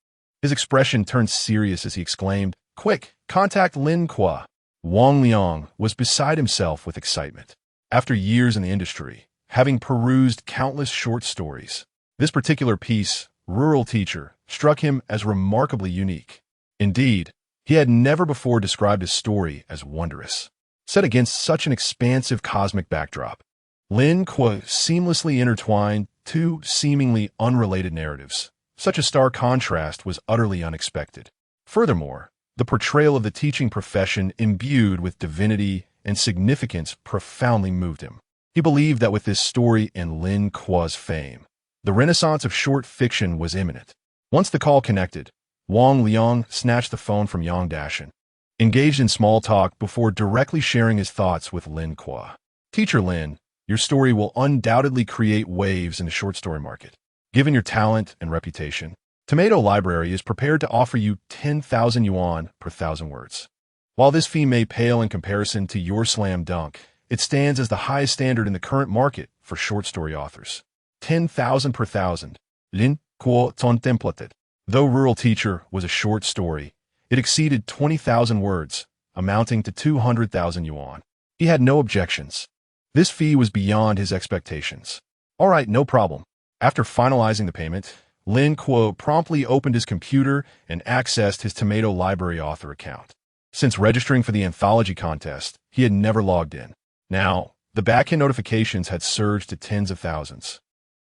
His expression turned serious as he exclaimed, "Quick, contact Lin Kuo." Wang Liang was beside himself with excitement. After years in the industry, having perused countless short stories, this particular piece, Rural Teacher, struck him as remarkably unique. Indeed, he had never before described his story as wondrous. Set against such an expansive cosmic backdrop, Lin Kuo seamlessly intertwined two seemingly unrelated narratives. Such a stark contrast was utterly unexpected. Furthermore, the portrayal of the teaching profession imbued with divinity and significance profoundly moved him. He believed that with this story and Lin Kuo's fame, the renaissance of short fiction was imminent. Once the call connected, Wang Liang snatched the phone from Yang Dashan, engaged in small talk before directly sharing his thoughts with Lin Kuo. "Teacher Lin, your story will undoubtedly create waves in the short story market. Given your talent and reputation, Tomato Library is prepared to offer you 10,000 yuan per 1,000 words. While this fee may pale in comparison to your slam dunk, it stands as the highest standard in the current market for short story authors. 10,000 per 1,000. Lin Kuo contemplated. Though Rural Teacher was a short story, it exceeded 20,000 words, amounting to 200,000 yuan. He had no objections. This fee was beyond his expectations. "All right, no problem." After finalizing the payment, Lin Kuo promptly opened his computer and accessed his Tomato Library author account. Since registering for the anthology contest, he had never logged in. Now, the backend notifications had surged to tens of thousands,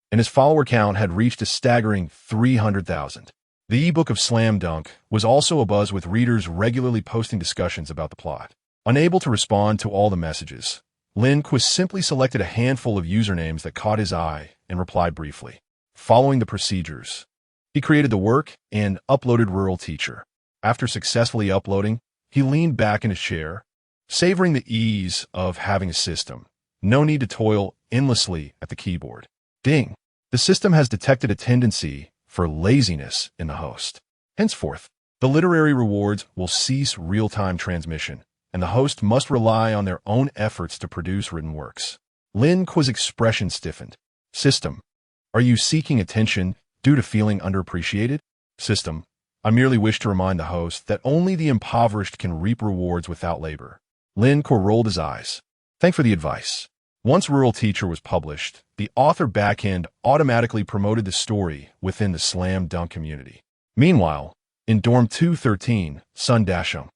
and his follower count had reached a staggering 300,000. The ebook of Slam Dunk was also abuzz with readers regularly posting discussions about the plot. Unable to respond to all the messages, Lin Kuo simply selected a handful of usernames that caught his eye and replied briefly. Following the procedures, he created the work and uploaded Rural Teacher. After successfully uploading, he leaned back in his chair, savoring the ease of having a system. No need to toil endlessly at the keyboard. Ding! The system has detected a tendency for laziness in the host. Henceforth, the literary rewards will cease real-time transmission, and the host must rely on their own efforts to produce written works. Lin Kuo's expression stiffened. "System, are you seeking attention due to feeling underappreciated?" "System, I merely wish to remind the host that only the impoverished can reap rewards without labor." Lin Kuo rolled his eyes. "Thanks for the advice." Once Rural Teacher was published, the author backend automatically promoted the story within the Slam Dunk community. Meanwhile, in Dorm 213, Sun Dasheng,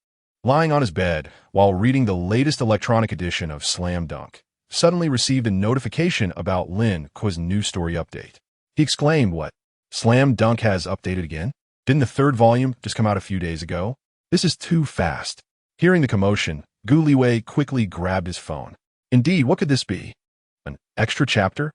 lying on his bed while reading the latest electronic edition of Slam Dunk, suddenly received a notification about Lin Kuo's new story update. He exclaimed, "What? Slam Dunk has updated again? Didn't the third volume just come out a few days ago? This is too fast." Hearing the commotion, Gu Liwei quickly grabbed his phone. "Indeed, what could this be?" An extra chapter?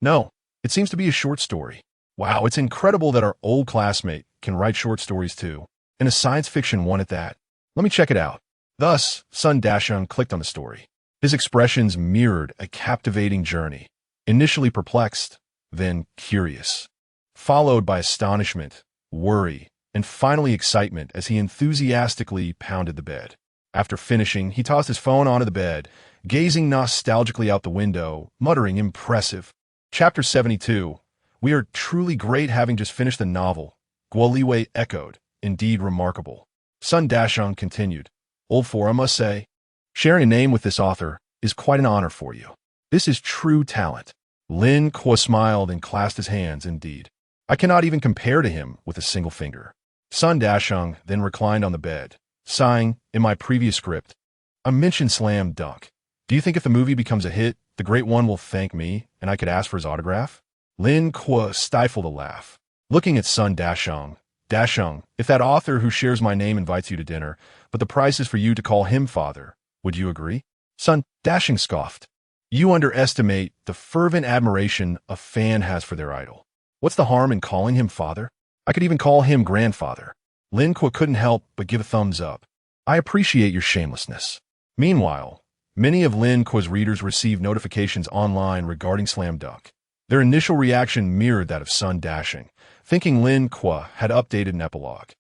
No, it seems to be a short story. Wow, it's incredible that our old classmate can write short stories too, and a science fiction one at that. Let me check it out. Thus, Sun Dashung clicked on the story. His expressions mirrored a captivating journey, initially perplexed, then curious, followed by astonishment, worry, and finally excitement as he enthusiastically pounded the bed. After finishing, he tossed his phone onto the bed, gazing nostalgically out the window, muttering impressive. Chapter 72. We are truly great having just finished the novel. Guoliwei echoed. Indeed remarkable. Sun Dashung continued. Old four, I must say. Sharing a name with this author is quite an honor for you. This is true talent. Lin Kuo smiled and clasped his hands. Indeed. I cannot even compare to him with a single finger. Sun Dashung then reclined on the bed, sighing. In my previous script, I mentioned Slam Dunk. Do you think if the movie becomes a hit, the Great One will thank me and I could ask for his autograph? Lin Kuo stifled a laugh. Looking at Sun Dashung, if that author who shares my name invites you to dinner, but the price is for you to call him father, would you agree? Sun Dashung scoffed. You underestimate the fervent admiration a fan has for their idol. What's the harm in calling him father? I could even call him grandfather. Lin Kuo couldn't help but give a thumbs up. I appreciate your shamelessness. Meanwhile, many of Lin Kuo's readers received notifications online regarding Slam Dunk. Their initial reaction mirrored that of Sun Dashung, thinking Lin Kuo had updated an epilogue.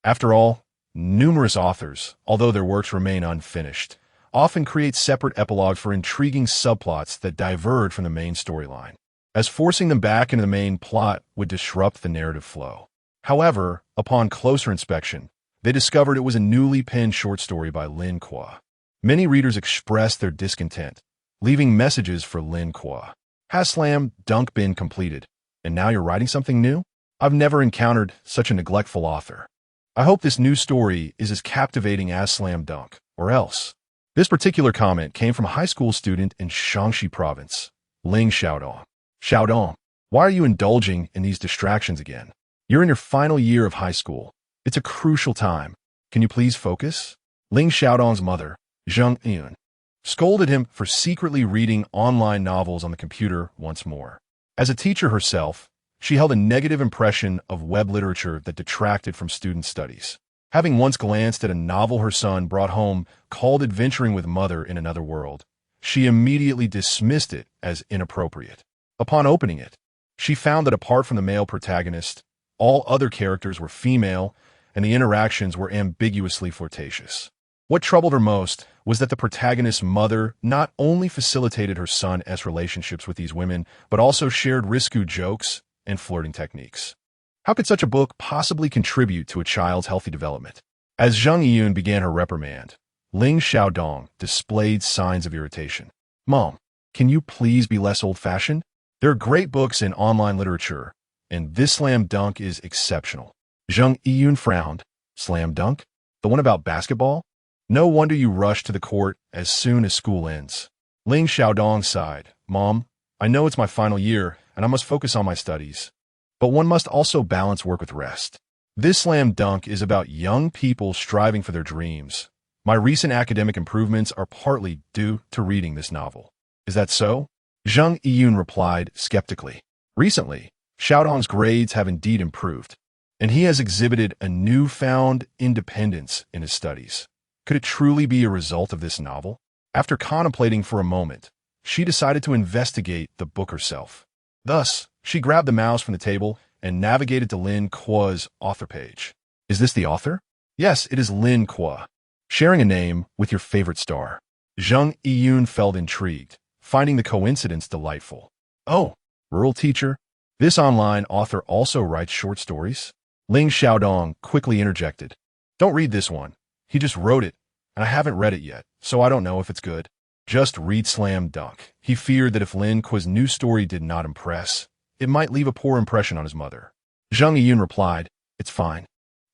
After all, numerous authors, although their works remain unfinished, often create separate epilogues for intriguing subplots that diverge from the main storyline, as forcing them back into the main plot would disrupt the narrative flow. However, upon closer inspection, they discovered it was a newly penned short story by Lin Kuo. Many readers expressed their discontent, leaving messages for Lin Kuo. Has Slam Dunk been completed, and now you're writing something new? I've never encountered such a neglectful author. I hope this new story is as captivating as Slam Dunk, or else. This particular comment came from a high school student in Shaanxi province, Ling Xiaodong. Xiaodong, why are you indulging in these distractions again? You're in your final year of high school. It's a crucial time. Can you please focus? Ling Xiaodong's mother, Zheng Yun, scolded him for secretly reading online novels on the computer once more. As a teacher herself, she held a negative impression of web literature that detracted from student studies. Having once glanced at a novel her son brought home called Adventuring with Mother in Another World, she immediately dismissed it as inappropriate. Upon opening it, she found that apart from the male protagonist, all other characters were female, and the interactions were ambiguously flirtatious. What troubled her most was that the protagonist's mother not only facilitated her son's relationships with these women, but also shared risque jokes and flirting techniques. How could such a book possibly contribute to a child's healthy development? As Zheng Yun began her reprimand, Ling Xiaodong displayed signs of irritation. Mom, can you please be less old-fashioned? There are great books in online literature, and this Slam Dunk is exceptional. Zheng Yun frowned. Slam Dunk? The one about basketball? No wonder you rush to the court as soon as school ends. Ling Xiaodong sighed. Mom, I know it's my final year, and I must focus on my studies. But one must also balance work with rest. This Slam Dunk is about young people striving for their dreams. My recent academic improvements are partly due to reading this novel. Is that so? Zheng Yun replied skeptically. Recently, Xiaodong's grades have indeed improved, and he has exhibited a newfound independence in his studies. Could it truly be a result of this novel? After contemplating for a moment, she decided to investigate the book herself. Thus, she grabbed the mouse from the table and navigated to Lin Kuo's author page. Is this the author? Yes, it is Lin Kuo. Sharing a name with your favorite star. Zheng Yun felt intrigued, finding the coincidence delightful. Oh, rural teacher. This online author also writes short stories? Ling Xiaodong quickly interjected. Don't read this one. He just wrote it, and I haven't read it yet, so I don't know if it's good. Just read Slam Dunk. He feared that if Lin Kuo's new story did not impress, it might leave a poor impression on his mother. Zheng Yun replied, It's fine.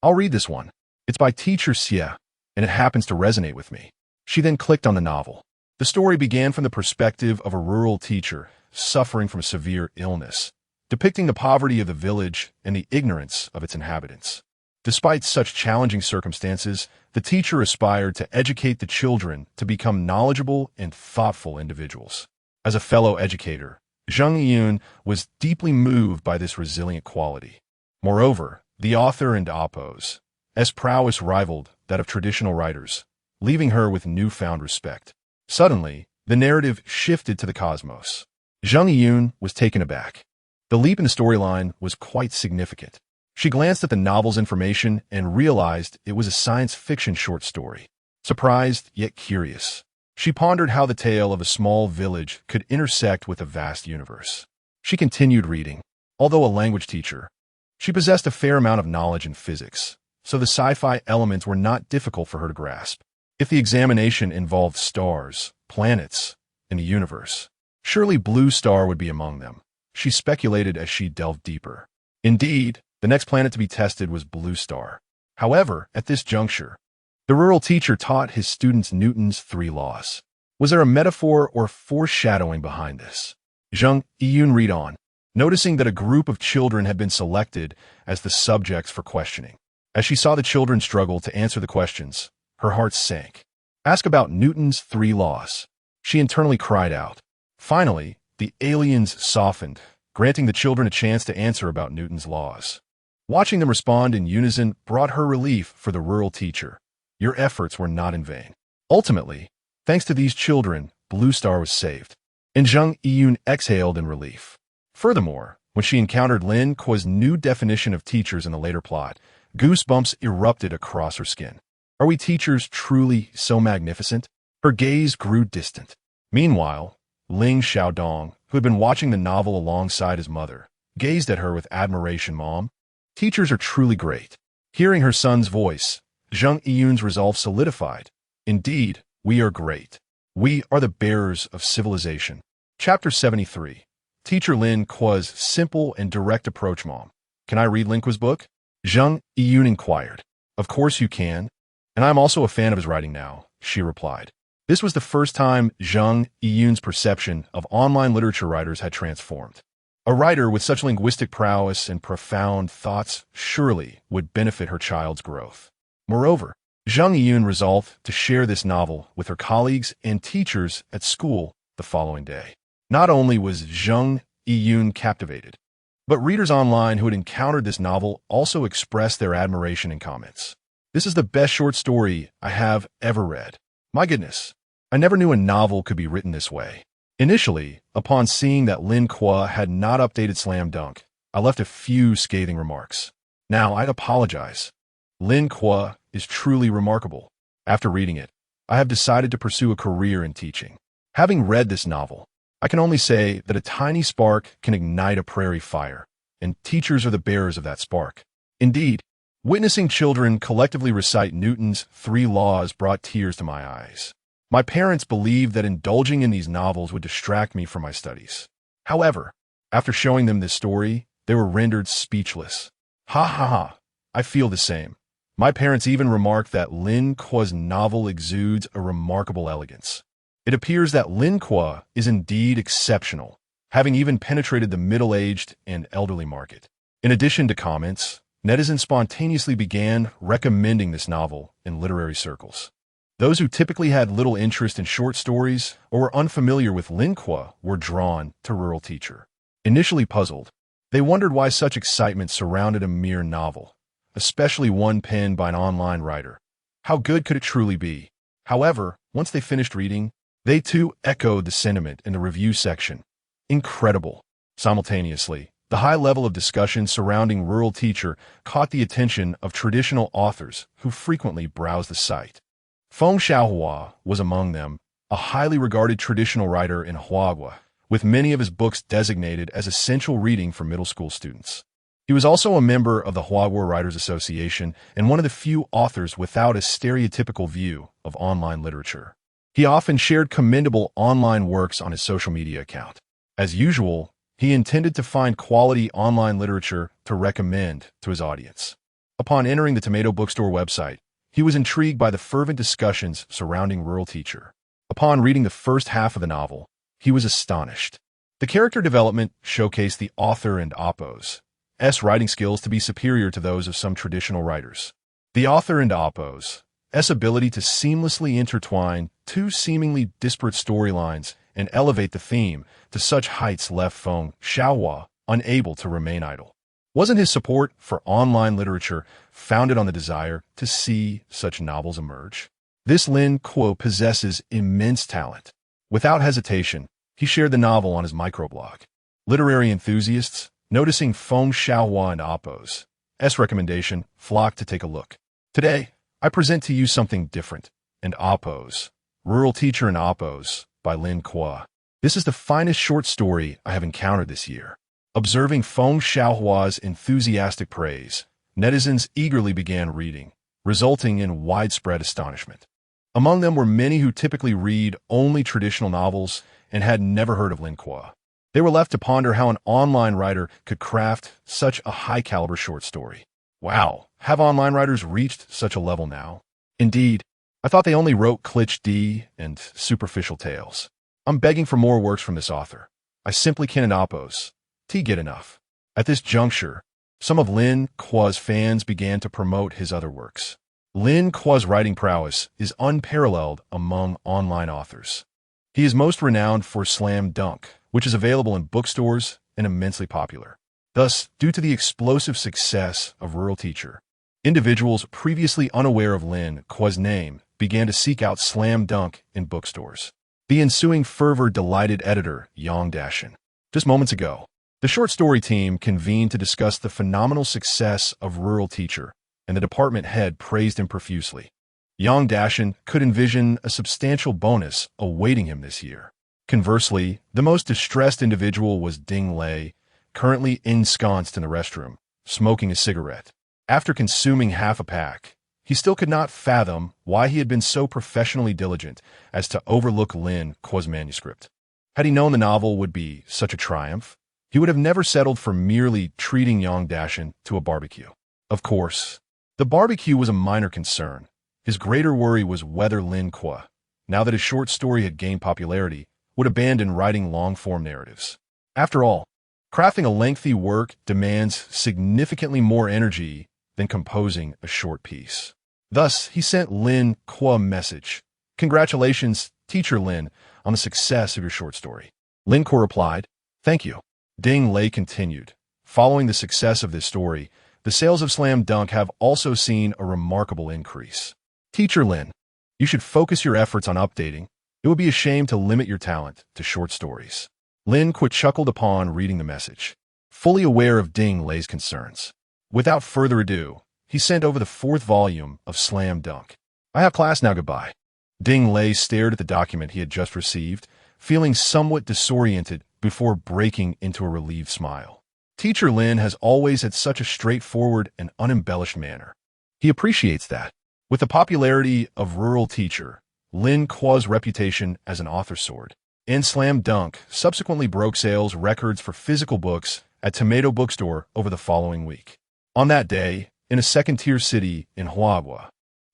I'll read this one. It's by teacher Xie, and it happens to resonate with me. She then clicked on the novel. The story began from the perspective of a rural teacher suffering from severe illness, depicting the poverty of the village and the ignorance of its inhabitants. Despite such challenging circumstances, the teacher aspired to educate the children to become knowledgeable and thoughtful individuals. As a fellow educator, Zheng Yun was deeply moved by this resilient quality. Moreover, the author and Appo's prowess rivaled that of traditional writers, leaving her with newfound respect. Suddenly, the narrative shifted to the cosmos. Zheng Yun was taken aback. The leap in the storyline was quite significant. She glanced at the novel's information and realized it was a science fiction short story. Surprised yet curious, she pondered how the tale of a small village could intersect with a vast universe. She continued reading. Although a language teacher, she possessed a fair amount of knowledge in physics, so the sci-fi elements were not difficult for her to grasp. If the examination involved stars, planets, and the universe, surely Blue Star would be among them, she speculated as she delved deeper. Indeed, the next planet to be tested was Blue Star. However, at this juncture, the rural teacher taught his students Newton's 3 laws. Was there a metaphor or foreshadowing behind this? Zheng Yun read on, noticing that a group of children had been selected as the subjects for questioning. As she saw the children struggle to answer the questions, her heart sank. Ask about Newton's 3 laws. She internally cried out. Finally, the aliens softened, granting the children a chance to answer about Newton's laws. Watching them respond in unison brought her relief for the rural teacher. Your efforts were not in vain. Ultimately, thanks to these children, Blue Star was saved. And Zheng Yun exhaled in relief. Furthermore, when she encountered Lin Kuo's new definition of teachers in the later plot, goosebumps erupted across her skin. Are we teachers truly so magnificent? Her gaze grew distant. Meanwhile, Ling Xiaodong, who had been watching the novel alongside his mother, gazed at her with admiration. Mom, teachers are truly great. Hearing her son's voice, Zheng Yun's resolve solidified. Indeed, we are great. We are the bearers of civilization. Chapter 73. Teacher Lin Kuo's simple and direct approach. Mom, can I read Lin Kuo's book? Zheng Yun inquired. Of course you can. And I'm also a fan of his writing now, she replied. This was the first time Zheng Yun's perception of online literature writers had transformed. A writer with such linguistic prowess and profound thoughts surely would benefit her child's growth. Moreover, Zheng Yun resolved to share this novel with her colleagues and teachers at school the following day. Not only was Zheng Yun captivated, but readers online who had encountered this novel also expressed their admiration in comments. This is the best short story I have ever read. My goodness, I never knew a novel could be written this way. Initially, upon seeing that Lin Kuo had not updated Slam Dunk, I left a few scathing remarks. Now, I'd apologize. Lin Kuo is truly remarkable. After reading it, I have decided to pursue a career in teaching. Having read this novel, I can only say that a tiny spark can ignite a prairie fire, and teachers are the bearers of that spark. Indeed, witnessing children collectively recite Newton's 3 laws brought tears to my eyes. My parents believed that indulging in these novels would distract me from my studies. However, after showing them this story, they were rendered speechless. Ha ha ha, I feel the same. My parents even remarked that Lin Kuo's novel exudes a remarkable elegance. It appears that Lin Kuo is indeed exceptional, having even penetrated the middle-aged and elderly market. In addition to comments, netizens spontaneously began recommending this novel in literary circles. Those who typically had little interest in short stories or were unfamiliar with Lin Kuo were drawn to Rural Teacher. Initially puzzled, they wondered why such excitement surrounded a mere novel, especially one penned by an online writer. How good could it truly be? However, once they finished reading, they too echoed the sentiment in the review section. Incredible. Simultaneously, the high level of discussion surrounding Rural Teacher caught the attention of traditional authors who frequently browse the site. Feng Xiaohua was among them, a highly regarded traditional writer in Huagua, with many of his books designated as essential reading for middle school students. He was also a member of the Huagua Writers Association and one of the few authors without a stereotypical view of online literature. He often shared commendable online works on his social media account. As usual, he intended to find quality online literature to recommend to his audience. Upon entering the Tomato Bookstore website, he was intrigued by the fervent discussions surrounding Rural Teacher. Upon reading the first half of the novel, he was astonished. The character development showcased the author and Appo's writing skills to be superior to those of some traditional writers. The author and Appo's ability to seamlessly intertwine two seemingly disparate storylines and elevate the theme to such heights left Feng Xiaohua unable to remain idle. Wasn't his support for online literature founded on the desire to see such novels emerge? This Lin Kuo possesses immense talent. Without hesitation, he shared the novel on his microblog. Literary enthusiasts, noticing Feng Xiaohua and Appo's recommendation, flocked to take a look. Today, I present to you something different, and Appo's Rural Teacher and Appo's by Lin Kuo. This is the finest short story I have encountered this year. Observing Feng Xiaohua's enthusiastic praise, netizens eagerly began reading, resulting in widespread astonishment. Among them were many who typically read only traditional novels and had never heard of Lin Kuo. They were left to ponder how an online writer could craft such a high-caliber short story. Wow, have online writers reached such a level now? Indeed, I thought they only wrote cliché and superficial tales. I'm begging for more works from this author. I simply can't get enough. At this juncture, some of Lin Kuo's fans began to promote his other works. Lin Kuo's writing prowess is unparalleled among online authors. He is most renowned for Slam Dunk, which is available in bookstores and immensely popular. Thus, due to the explosive success of Rural Teacher, individuals previously unaware of Lin Kuo's name began to seek out Slam Dunk in bookstores. The ensuing fervor delighted editor Yang Dashin. Just moments ago, the short story team convened to discuss the phenomenal success of Rural Teacher, and the department head praised him profusely. Yang Dashin could envision a substantial bonus awaiting him this year. Conversely, the most distressed individual was Ding Lei, currently ensconced in the restroom, smoking a cigarette. After consuming half a pack, he still could not fathom why he had been so professionally diligent as to overlook Lin Kuo's manuscript. Had he known the novel would be such a triumph, he would have never settled for merely treating Yang Dashin to a barbecue. Of course, the barbecue was a minor concern. His greater worry was whether Lin Kuo, now that his short story had gained popularity, would abandon writing long-form narratives. After all, crafting a lengthy work demands significantly more energy than composing a short piece. Thus, he sent Lin Kuo a message. "Congratulations, Teacher Lin, on the success of your short story." Lin Kuo replied, "Thank you." Ding Lei continued, "Following the success of this story, the sales of Slam Dunk have also seen a remarkable increase. Teacher Lin, you should focus your efforts on updating. It would be a shame to limit your talent to short stories." Lin Kuo chuckled upon reading the message, fully aware of Ding Lei's concerns. Without further ado, he sent over the 4th volume of Slam Dunk. "I have class now, goodbye." Ding Lei stared at the document he had just received, feeling somewhat disoriented before breaking into a relieved smile. Teacher Lin has always had such a straightforward and unembellished manner. He appreciates that. With the popularity of Rural Teacher, Lin Kuo's reputation as an author soared, and Slam Dunk subsequently broke sales records for physical books at Tomato Bookstore over the following week. On that day, in a second-tier city in Huahua,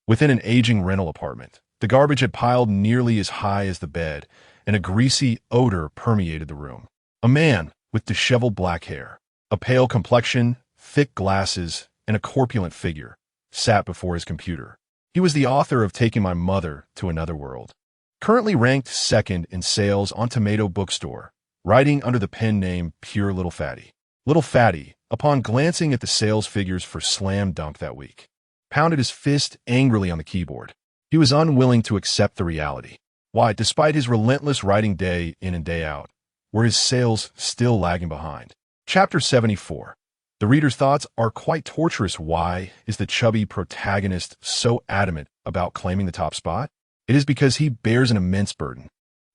within an aging rental apartment, the garbage had piled nearly as high as the bed, and a greasy odor permeated the room. A man with disheveled black hair, a pale complexion, thick glasses, and a corpulent figure sat before his computer. He was the author of Taking My Mother to Another World, currently ranked 2nd in sales on Tomato Bookstore, writing under the pen name Pure Little Fatty. Little Fatty, upon glancing at the sales figures for Slam Dunk that week, pounded his fist angrily on the keyboard. He was unwilling to accept the reality. Why, despite his relentless writing day in and day out, were his sales still lagging behind? Chapter 74. The reader's thoughts are quite torturous. Why is the chubby protagonist so adamant about claiming the top spot? It is because he bears an immense burden.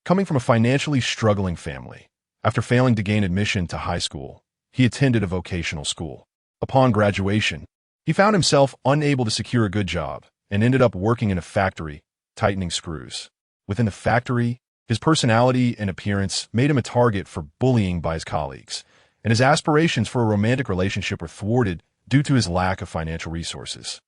Coming from a financially struggling family, after failing to gain admission to high school, he attended a vocational school. Upon graduation, he found himself unable to secure a good job and ended up working in a factory, tightening screws. Within the factory, his personality and appearance made him a target for bullying by his colleagues, and his aspirations for a romantic relationship were thwarted due to his lack of financial resources.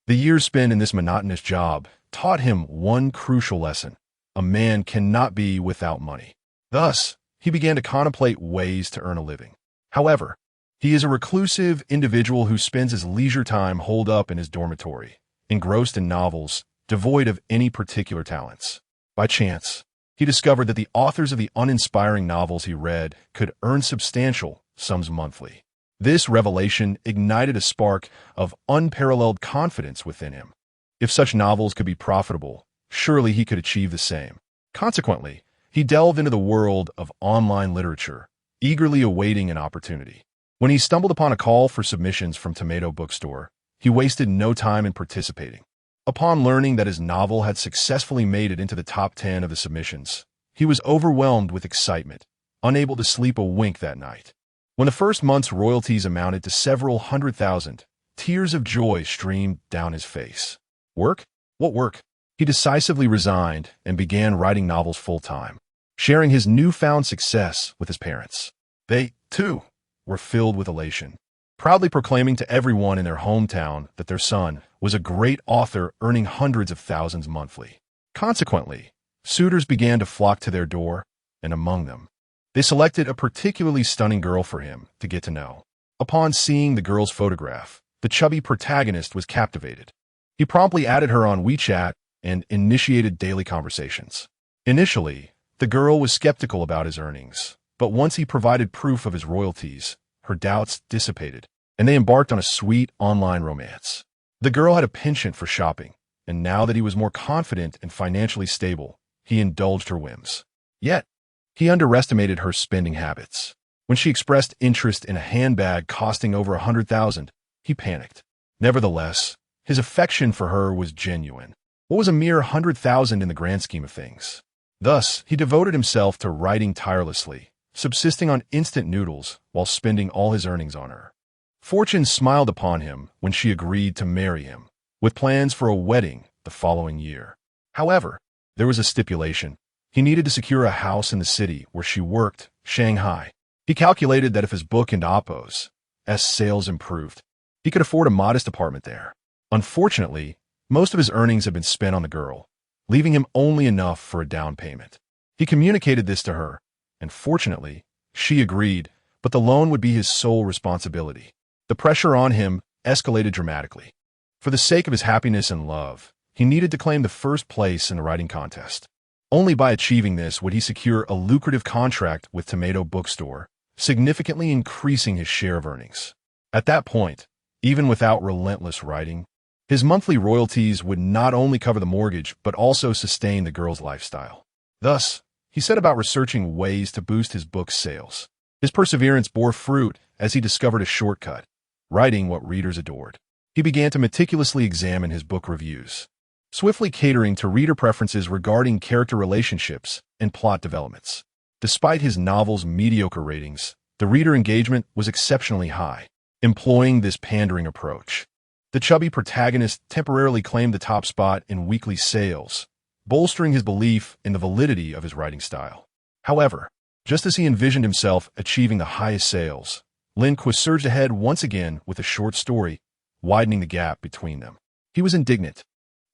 The years spent in this monotonous job taught him one crucial lesson: a man cannot be without money. Thus, he began to contemplate ways to earn a living. However, he is a reclusive individual who spends his leisure time holed up in his dormitory, engrossed in novels, devoid of any particular talents. By chance, he discovered that the authors of the uninspiring novels he read could earn substantial sums monthly. This revelation ignited a spark of unparalleled confidence within him. If such novels could be profitable, surely he could achieve the same. Consequently, he delved into the world of online literature, eagerly awaiting an opportunity. When he stumbled upon a call for submissions from Tomato Bookstore, he wasted no time in participating. Upon learning that his novel had successfully made it into the top 10 of the submissions, he was overwhelmed with excitement, unable to sleep a wink that night. When the first month's royalties amounted to several $100,000, tears of joy streamed down his face. Work? What work? He decisively resigned and began writing novels full-time, sharing his newfound success with his parents. They, too, were filled with elation, proudly proclaiming to everyone in their hometown that their son was a great author earning hundreds of thousands monthly. Consequently, suitors began to flock to their door, and among them, they selected a particularly stunning girl for him to get to know. Upon seeing the girl's photograph, the chubby protagonist was captivated. He promptly added her on WeChat and initiated daily conversations. Initially, the girl was skeptical about his earnings, but once he provided proof of his royalties, her doubts dissipated, and they embarked on a sweet online romance. The girl had a penchant for shopping, and now that he was more confident and financially stable, he indulged her whims. Yet, he underestimated her spending habits. When she expressed interest in a handbag costing over $100,000, he panicked. Nevertheless, his affection for her was genuine. What was a mere $100,000 in the grand scheme of things? Thus, he devoted himself to writing tirelessly, subsisting on instant noodles while spending all his earnings on her. Fortune smiled upon him when she agreed to marry him, with plans for a wedding the following year. However, there was a stipulation. He needed to secure a house in the city where she worked, Shanghai. He calculated that if his book and Oppo's sales improved, he could afford a modest apartment there. Unfortunately, most of his earnings had been spent on the girl, leaving him only enough for a down payment. He communicated this to her, and fortunately, she agreed, but the loan would be his sole responsibility. The pressure on him escalated dramatically. For the sake of his happiness and love, he needed to claim the first place in the writing contest. Only by achieving this would he secure a lucrative contract with Tomato Bookstore, significantly increasing his share of earnings. At that point, even without relentless writing, his monthly royalties would not only cover the mortgage but also sustain the girl's lifestyle. Thus, he set about researching ways to boost his book's sales. His perseverance bore fruit as he discovered a shortcut, writing what readers adored. He began to meticulously examine his book reviews, swiftly catering to reader preferences regarding character relationships and plot developments. Despite his novel's mediocre ratings, the reader engagement was exceptionally high. Employing this pandering approach, the chubby protagonist temporarily claimed the top spot in weekly sales, bolstering his belief in the validity of his writing style. However, just as he envisioned himself achieving the highest sales, Lin Kuo surged ahead once again with a short story, widening the gap between them. He was indignant.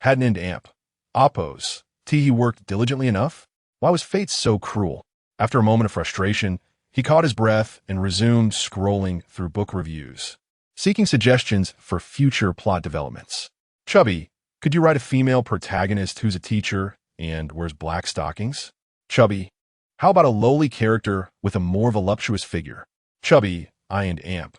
Hadn't end amp. Oppos. He worked diligently enough? Why was fate so cruel? After a moment of frustration, he caught his breath and resumed scrolling through book reviews, seeking suggestions for future plot developments. Chubby, could you write a female protagonist who's a teacher and wears black stockings? Chubby, how about a lowly character with a more voluptuous figure? Chubby, I and amp.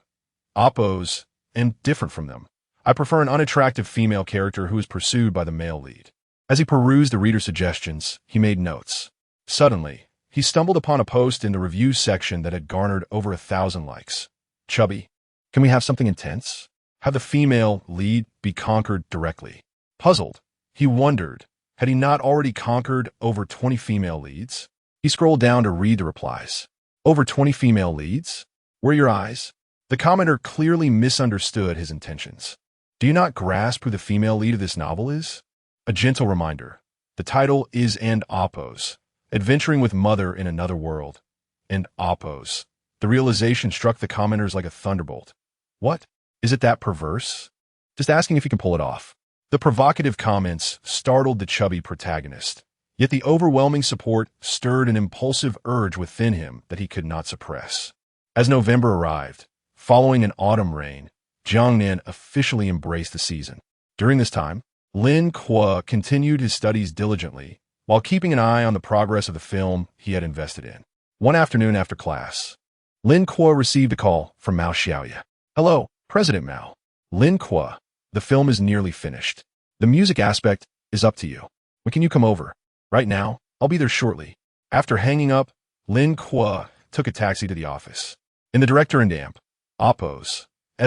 Oppos, and different from them. I prefer an unattractive female character who is pursued by the male lead. As he perused the reader's suggestions, he made notes. Suddenly, he stumbled upon a post in the reviews section that had garnered over 1,000 likes. Chubby, can we have something intense? Have the female lead be conquered directly? Puzzled, he wondered, had he not already conquered over 20 female leads? He scrolled down to read the replies. Over 20 female leads? Where are your eyes? The commenter clearly misunderstood his intentions. Do you not grasp who the female lead of this novel is? A gentle reminder. The title is And Oppos, Adventuring with Mother in Another World. And Oppos. The realization struck the commenters like a thunderbolt. What? Is it that perverse? Just asking if you can pull it off. The provocative comments startled the chubby protagonist, yet the overwhelming support stirred an impulsive urge within him that he could not suppress. As November arrived, following an autumn rain, Jiangnan officially embraced the season. During this time, Lin Kuo continued his studies diligently, while keeping an eye on the progress of the film he had invested in. One afternoon after class, Lin Kuo received a call from Mao Xiaoya. Hello, President Mao. Lin Kuo, the film is nearly finished. The music aspect is up to you. When can you come over? Right now, I'll be there shortly. After hanging up, Lin Kuo took a taxi to the office. In the director and amp, Oppo's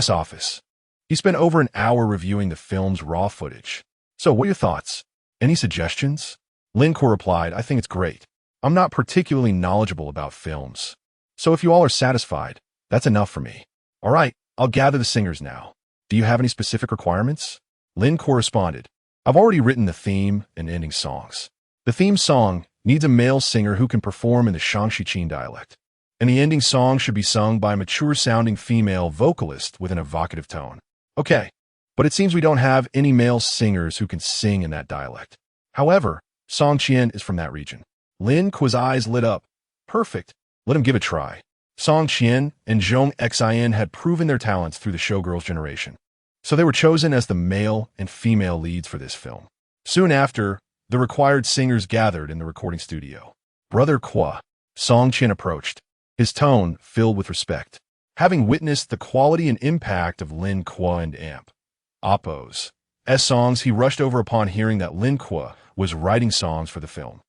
office, he spent over an hour reviewing the film's raw footage. So what are your thoughts? Any suggestions? Lin Kuo replied, I think it's great. I'm not particularly knowledgeable about films. So if you all are satisfied, that's enough for me. All right, I'll gather the singers now. Do you have any specific requirements? Lin Kuo responded, I've already written the theme and ending songs. The theme song needs a male singer who can perform in the Shen Xi dialect, and the ending song should be sung by a mature-sounding female vocalist with an evocative tone. Okay, but it seems we don't have any male singers who can sing in that dialect. However, Song Qian is from that region. Lin Kuo's eyes lit up. Perfect. Let him give it a try. Song Qian and Zhong Xin had proven their talents through the showgirls generation, so they were chosen as the male and female leads for this film. Soon after, the required singers gathered in the recording studio. Brother Kuo, Song Qian approached, his tone filled with respect. Having witnessed the quality and impact of Lin Kuo and amp, Oppo's songs, he rushed over upon hearing that Lin Kuo was writing songs for the film.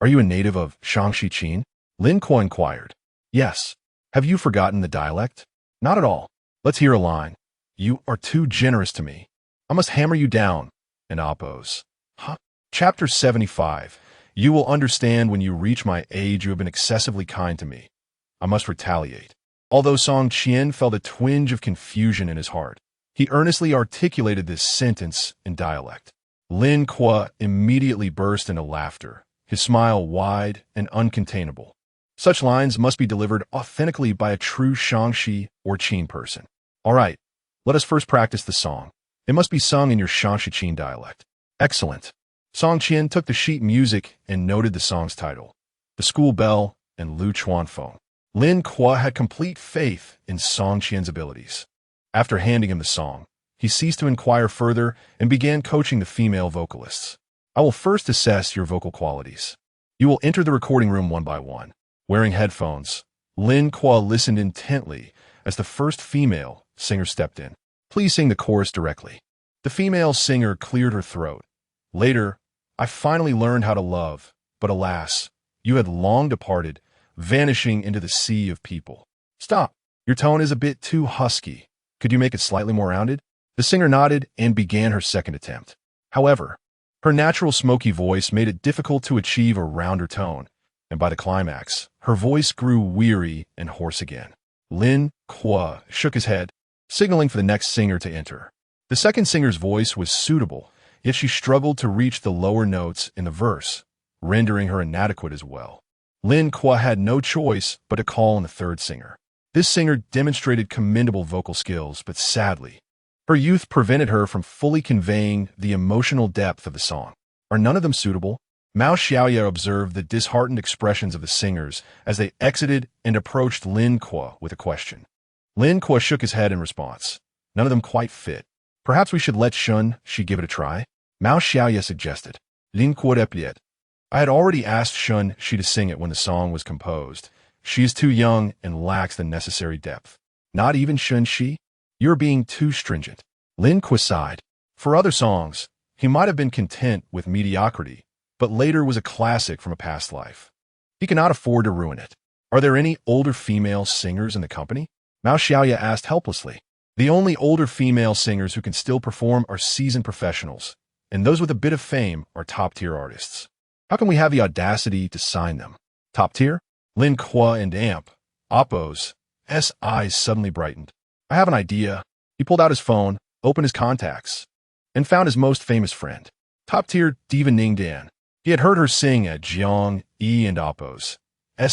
Are you a native of Shen Xi? Lin Kuo inquired. Yes. Have you forgotten the dialect? Not at all. Let's hear a line. You are too generous to me. I must hammer you down. And Oppo's. Chapter 75. You will understand when you reach my age you have been excessively kind to me. I must retaliate. Although Song Qian felt a twinge of confusion in his heart, he earnestly articulated this sentence in dialect. Lin Kuo immediately burst into laughter, his smile wide and uncontainable. Such lines must be delivered authentically by a true Shen Xi or Qin person. All right, let us first practice the song. It must be sung in your Shen Xi dialect. Excellent. Song Qian took the sheet music and noted the song's title, The School Bell and Lu Chuanfeng. Lin Kuo had complete faith in Song Qian's abilities. After handing him the song, he ceased to inquire further and began coaching the female vocalists. I will first assess your vocal qualities. You will enter the recording room one by one. Wearing headphones, Lin Kuo listened intently as the first female singer stepped in. Please sing the chorus directly. The female singer cleared her throat. Later, I finally learned how to love, but alas, you had long departed, vanishing into the sea of people. Stop. Your tone is a bit too husky. Could you make it slightly more rounded? The singer nodded and began her second attempt. However, her natural smoky voice made it difficult to achieve a rounder tone, and by the climax, her voice grew weary and hoarse again. Lin Kuo shook his head, signaling for the next singer to enter. The second singer's voice was suitable, yet she struggled to reach the lower notes in the verse, rendering her inadequate as well. Lin Kuo had no choice but to call on the third singer. This singer demonstrated commendable vocal skills, but sadly, her youth prevented her from fully conveying the emotional depth of the song. Are none of them suitable? Mao Xiaoya observed the disheartened expressions of the singers as they exited and approached Lin Kuo with a question. Lin Kuo shook his head in response. None of them quite fit. Perhaps we should let Shen Xi give it a try? Mao Xiaoya suggested. Lin Kuo replied. I had already asked Shen Xi to sing it when the song was composed. She is too young and lacks the necessary depth. Not even Shen Xi? You're being too stringent. Lin Kuo sighed. For other songs, he might have been content with mediocrity, but later was a classic from a past life. He cannot afford to ruin it. Are there any older female singers in the company? Mao Xiaoya asked helplessly. The only older female singers who can still perform are seasoned professionals, and those with a bit of fame are top-tier artists. How can we have the audacity to sign them? Top tier? Lin Kuo and amp, Oppo's eyes suddenly brightened. I have an idea. He pulled out his phone, opened his contacts, and found his most famous friend, top-tier diva Ning Dan. He had heard her sing at Jiang Yi and Oppo's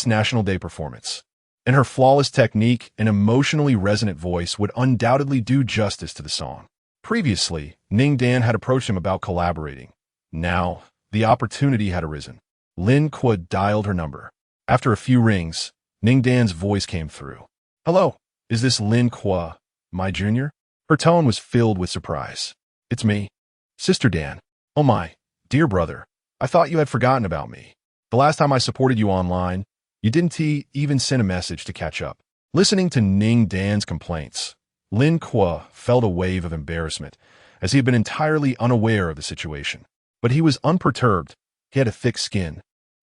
National Day performance, and her flawless technique and emotionally resonant voice would undoubtedly do justice to the song. Previously, Ning Dan had approached him about collaborating. Now, the opportunity had arisen. Lin Kuo dialed her number. After a few rings, Ning Dan's voice came through. Hello, is this Lin Kuo, my junior? Her tone was filled with surprise. It's me, Sister Dan. Oh my, dear brother. I thought you had forgotten about me. The last time I supported you online, you didn't even send a message to catch up. Listening to Ning Dan's complaints, Lin Kuo felt a wave of embarrassment, as he had been entirely unaware of the situation. But he was unperturbed. He had a thick skin.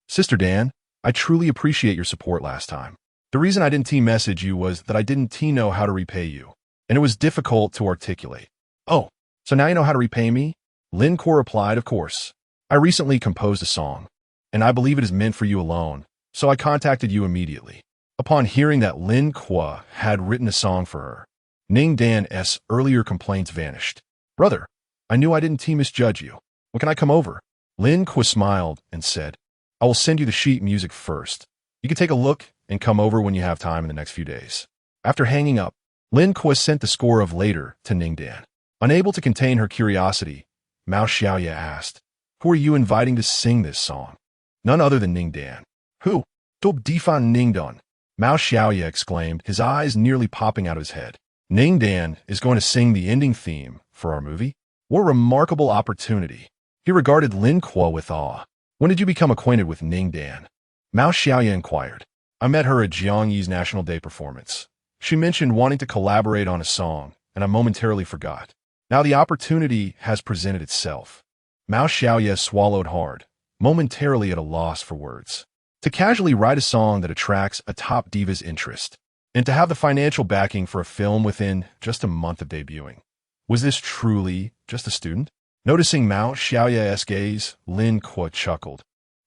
Sister Dan, I truly appreciate your support last time. The reason I didn't message you was that I didn't know how to repay you, and it was difficult to articulate. Oh, so now you know how to repay me? Lin Kuo replied, of course. I recently composed a song, and I believe it is meant for you alone, so I contacted you immediately. Upon hearing that Lin Kuo had written a song for her, Ning Dan's earlier complaints vanished. Brother, I knew I didn't misjudge you. When can I come over? Lin Kuo smiled and said, I will send you the sheet music first. You can take a look and come over when you have time in the next few days. After hanging up, Lin Kuo sent the score of Later to Ning Dan. Unable to contain her curiosity, Mao Xiaoya asked, who are you inviting to sing this song? None other than Ning Dan. Who? Dob Difan Ning Dan. Mao Xiaoya exclaimed, his eyes nearly popping out of his head. Ning Dan is going to sing the ending theme for our movie? What a remarkable opportunity. He regarded Lin Kuo with awe. When did you become acquainted with Ning Dan? Mao Xiaoya inquired. I met her at Jiangyi's National Day performance. She mentioned wanting to collaborate on a song, and I momentarily forgot. Now the opportunity has presented itself. Mao Xiaoya swallowed hard, momentarily at a loss for words. To casually write a song that attracts a top diva's interest, and to have the financial backing for a film within just a month of debuting. Was this truly just a student? Noticing Mao Xiaoya's gaze, Lin Kuo chuckled.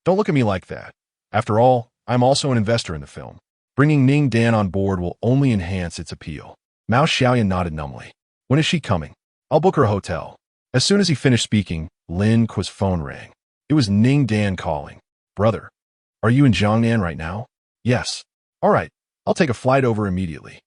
Don't look at me like that. After all, I'm also an investor in the film. Bringing Ning Dan on board will only enhance its appeal. Mao Xiaoya nodded numbly. When is she coming? I'll book her a hotel. As soon as he finished speaking, Lin Kuo's phone rang. It was Ning Dan calling. Brother, are you in Jiangnan right now? Yes. All right, I'll take a flight over immediately.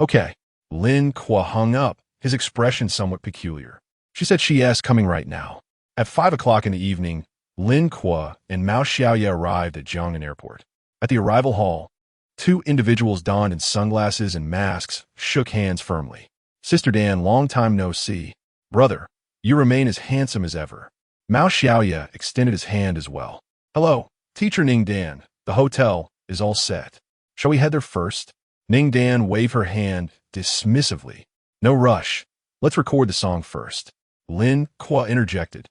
Okay. Lin Kuo hung up, his expression somewhat peculiar. She said she's coming right now. At 5 o'clock in the evening, Lin Kuo and Mao Xiaoya arrived at Jiangnan Airport. At the arrival hall, two individuals donned in sunglasses and masks shook hands firmly. Sister Dan, long time no see. Brother, you remain as handsome as ever. Mao Xiaoya extended his hand as well. Hello, Teacher Ning Dan. The hotel is all set. Shall we head there first? Ning Dan waved her hand dismissively. No rush. Let's record the song first. Lin Kuo interjected.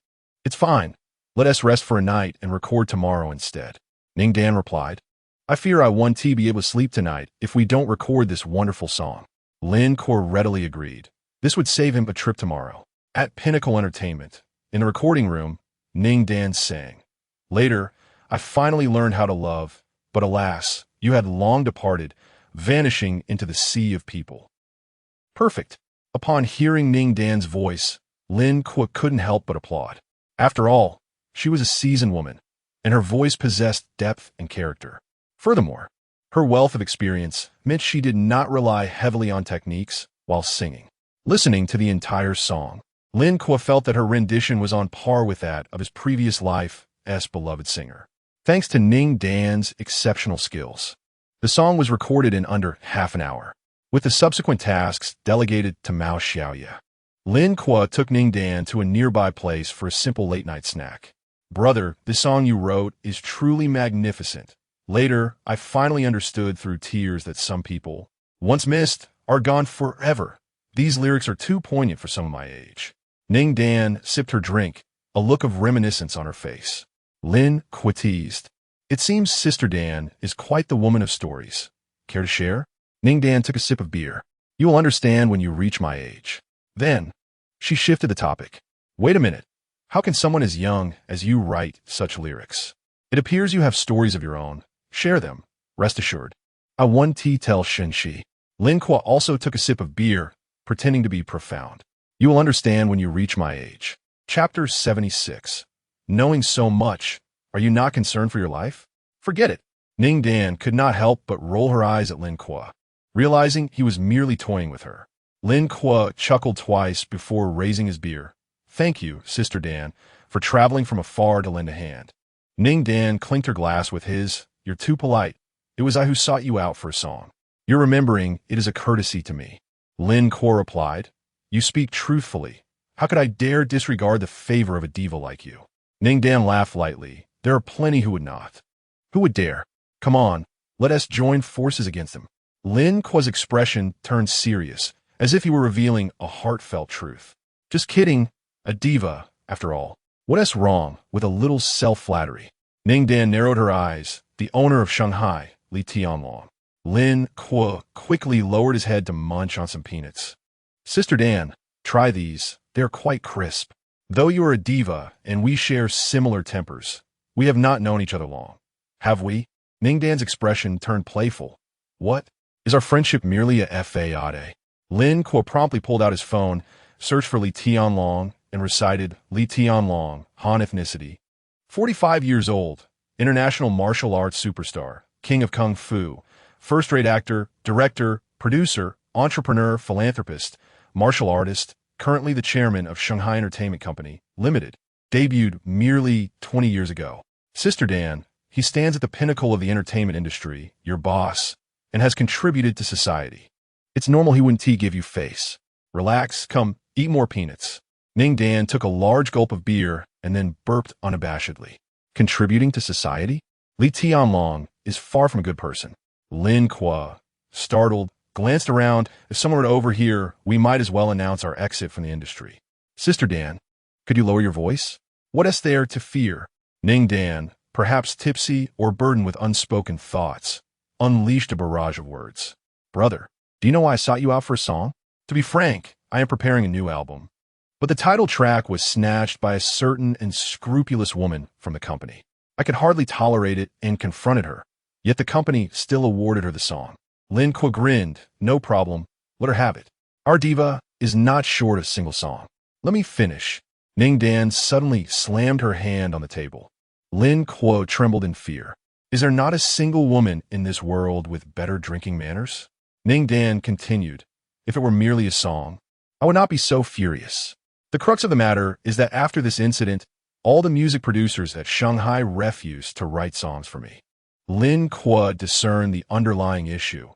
It's fine. Let us rest for a night and record tomorrow instead. Ning Dan replied. I fear I won't be able to sleep tonight if we don't record this wonderful song. Lin Kuo readily agreed. This would save him a trip tomorrow. At Pinnacle Entertainment, in the recording room, Ning Dan sang. Later, I finally learned how to love, but alas, you had long departed, vanishing into the sea of people. Perfect. Upon hearing Ning Dan's voice, Lin Kuo couldn't help but applaud. After all, she was a seasoned woman, and her voice possessed depth and character. Furthermore, her wealth of experience meant she did not rely heavily on techniques while singing. Listening to the entire song, Lin Kuo felt that her rendition was on par with that of his previous life as beloved singer. Thanks to Ning Dan's exceptional skills, the song was recorded in under half an hour, with the subsequent tasks delegated to Mao Xiaoya. Lin Kuo took Ning Dan to a nearby place for a simple late-night snack. Brother, the song you wrote is truly magnificent. Later, I finally understood through tears that some people, once missed, are gone forever. These lyrics are too poignant for some of my age. Ning Dan sipped her drink, a look of reminiscence on her face. Lin Kuo teased. It seems Sister Dan is quite the woman of stories. Care to share? Ning Dan took a sip of beer. You will understand when you reach my age. Then, she shifted the topic. Wait a minute. How can someone as young as you write such lyrics? It appears you have stories of your own. Share them, rest assured. I want to tell Shen Xi. Lin Kuo also took a sip of beer, pretending to be profound. You will understand when you reach my age. Chapter 76. Knowing so much, are you not concerned for your life? Forget it. Ning Dan could not help but roll her eyes at Lin Kuo, realizing he was merely toying with her. Lin Kuo chuckled twice before raising his beer. Thank you, Sister Dan, for traveling from afar to lend a hand. Ning Dan clinked her glass with his. You're too polite. It was I who sought you out for a song. Your remembering it is a courtesy to me. Lin Kuo replied. You speak truthfully. How could I dare disregard the favor of a diva like you? Ning Dan laughed lightly. There are plenty who would not. Who would dare? Come on, let us join forces against him. Lin Kuo's expression turned serious, as if he were revealing a heartfelt truth. Just kidding, a diva, after all. What's wrong with a little self-flattery? Ning Dan narrowed her eyes. The owner of Shanghai, Li Tianlong. Lin Kuo quickly lowered his head to munch on some peanuts. Sister Dan, try these. They're quite crisp. Though you are a diva and we share similar tempers, we have not known each other long. Have we? Ning Dan's expression turned playful. What? Is our friendship merely a fade? Lin Kuo promptly pulled out his phone, searched for Li Tianlong, and recited Li Tianlong, Han ethnicity. 45 years old, international martial arts superstar, king of kung fu, first-rate actor, director, producer, entrepreneur, philanthropist, martial artist, currently the chairman of Shanghai Entertainment Company, Limited, debuted merely 20 years ago. Sister Dan, he stands at the pinnacle of the entertainment industry, your boss, and has contributed to society. It's normal he wouldn't give you face. Relax, come, eat more peanuts. Ning Dan took a large gulp of beer and then burped unabashedly. Contributing to society? Li Tianlong is far from a good person. Lin Kuo, startled, glanced around. If someone were to overhear, we might as well announce our exit from the industry. Sister Dan, could you lower your voice? What is there to fear? Ning Dan, perhaps tipsy or burdened with unspoken thoughts, unleashed a barrage of words. Brother, do you know why I sought you out for a song? To be frank, I am preparing a new album. But the title track was snatched by a certain and scrupulous woman from the company. I could hardly tolerate it and confronted her, yet the company still awarded her the song. Lin Kuo grinned. No problem. Let her have it. Our diva is not short of a single song. Let me finish. Ning Dan suddenly slammed her hand on the table. Lin Kuo trembled in fear. Is there not a single woman in this world with better drinking manners? Ning Dan continued. If it were merely a song, I would not be so furious. The crux of the matter is that after this incident, all the music producers at Shanghai refused to write songs for me. Lin Kuo discerned the underlying issue.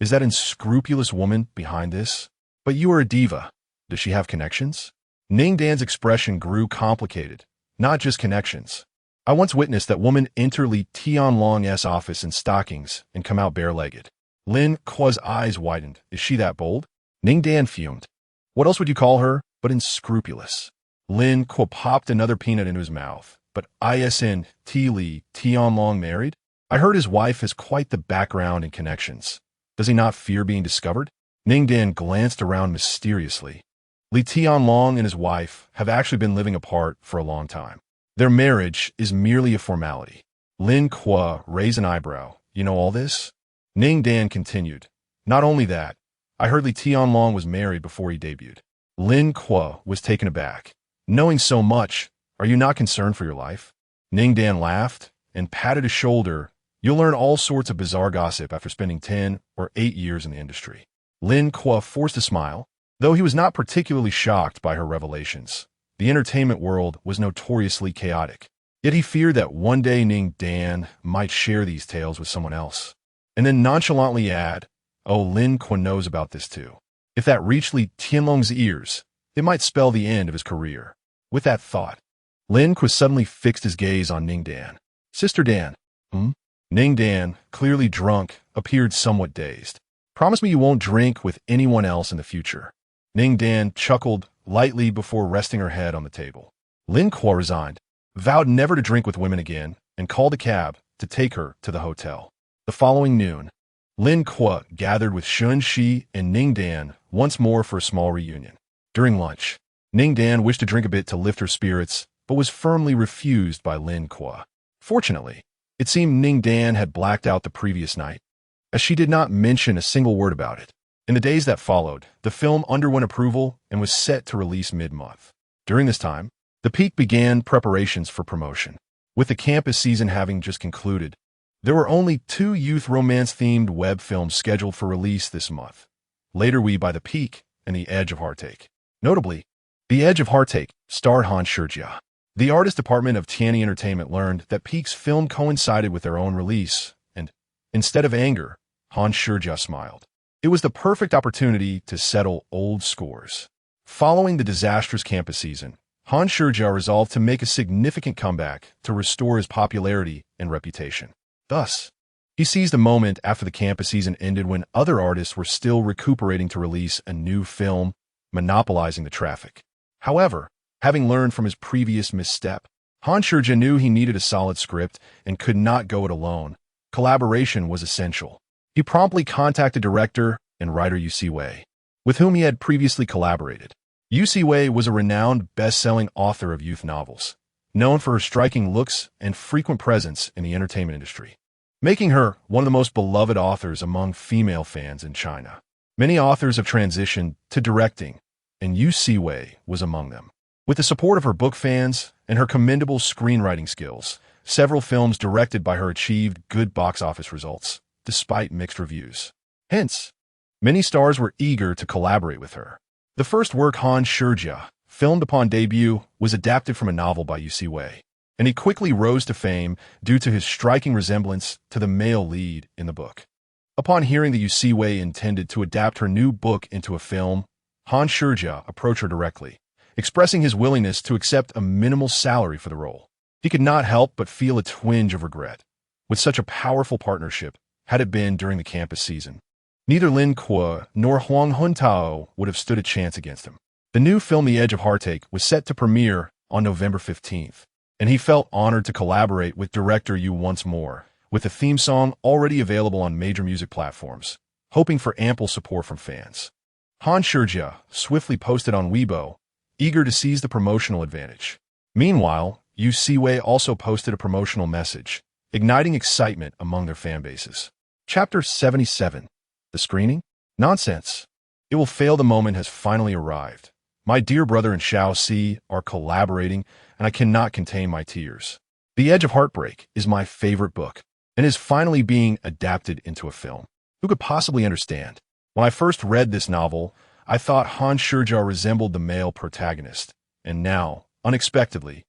Is that unscrupulous woman behind this? But you are a diva. Does she have connections? Ning Dan's expression grew complicated, not just connections. I once witnessed that woman enter Li Tianlong's office in stockings and come out bare-legged. Lin Kuo's eyes widened. Is she that bold? Ning Dan fumed. What else would you call her but unscrupulous? Lin Kuo popped another peanut into his mouth. But isn't Li Tianlong married? I heard his wife has quite the background and connections. Does he not fear being discovered? Ning Dan glanced around mysteriously. Li Tianlong and his wife have actually been living apart for a long time. Their marriage is merely a formality. Lin Kuo raised an eyebrow. You know all this? Ning Dan continued. Not only that, I heard Li Tianlong was married before he debuted. Lin Kuo was taken aback. Knowing so much, are you not concerned for your life? Ning Dan laughed and patted his shoulder. You'll learn all sorts of bizarre gossip after spending 10 or 8 years in the industry. Lin Kuo forced a smile, though he was not particularly shocked by her revelations. The entertainment world was notoriously chaotic. Yet he feared that one day Ning Dan might share these tales with someone else. And then nonchalantly add, oh, Lin Kuo knows about this too. If that reached Li Tianlong's ears, it might spell the end of his career. With that thought, Lin Kuo suddenly fixed his gaze on Ning Dan. Sister Dan, Ning Dan, clearly drunk, appeared somewhat dazed. Promise me you won't drink with anyone else in the future. Ning Dan chuckled lightly before resting her head on the table. Lin Kuo resigned, vowed never to drink with women again, and called a cab to take her to the hotel. The following noon, Lin Kuo gathered with Shen Xi and Ning Dan once more for a small reunion. During lunch, Ning Dan wished to drink a bit to lift her spirits, but was firmly refused by Lin Kuo. Fortunately, it seemed Ning Dan had blacked out the previous night, as she did not mention a single word about it. In the days that followed, the film underwent approval and was set to release mid-month. During this time, the Peak began preparations for promotion. With the campus season having just concluded, there were only 2 youth romance-themed web films scheduled for release this month, Later We by the Peak and The Edge of Heartache. Notably, The Edge of Heartache starred Han Shi. The artist department of Tianyi Entertainment learned that Peak's film coincided with their own release, and instead of anger, Han Shi smiled. It was the perfect opportunity to settle old scores. Following the disastrous campus season, Han Shijia resolved to make a significant comeback to restore his popularity and reputation. Thus, he seized a moment after the campus season ended when other artists were still recuperating to release a new film, monopolizing the traffic. However, having learned from his previous misstep, Han Shijia knew he needed a solid script and could not go it alone. Collaboration was essential. He promptly contacted director and writer Yu Siwei, with whom he had previously collaborated. Yu Siwei was a renowned best-selling author of youth novels, known for her striking looks and frequent presence in the entertainment industry, making her one of the most beloved authors among female fans in China. Many authors have transitioned to directing, and Yu Siwei was among them. With the support of her book fans and her commendable screenwriting skills, several films directed by her achieved good box office results, despite mixed reviews. Hence, many stars were eager to collaborate with her. The first work, Han Shijia, filmed upon debut, was adapted from a novel by Yu Siwei, and he quickly rose to fame due to his striking resemblance to the male lead in the book. Upon hearing that Yu Siwei intended to adapt her new book into a film, Han Shijia approached her directly, expressing his willingness to accept a minimal salary for the role. He could not help but feel a twinge of regret. With such a powerful partnership, had it been during the campus season, neither Lin Kuo nor Huang Huntao would have stood a chance against him. The new film The Edge of Heartache was set to premiere on November 15th, and he felt honored to collaborate with director Yu once more, with the theme song already available on major music platforms, hoping for ample support from fans. Han Shijia swiftly posted on Weibo, eager to seize the promotional advantage. Meanwhile, Yu Siwei also posted a promotional message, igniting excitement among their fan bases. Chapter 77. The screening? Nonsense. It will fail. The moment has finally arrived. My dear brother and Shen Xi are collaborating, and I cannot contain my tears. The Edge of Heartbreak is my favorite book, and is finally being adapted into a film. Who could possibly understand? When I first read this novel, I thought Han Shijia resembled the male protagonist, and now, unexpectedly,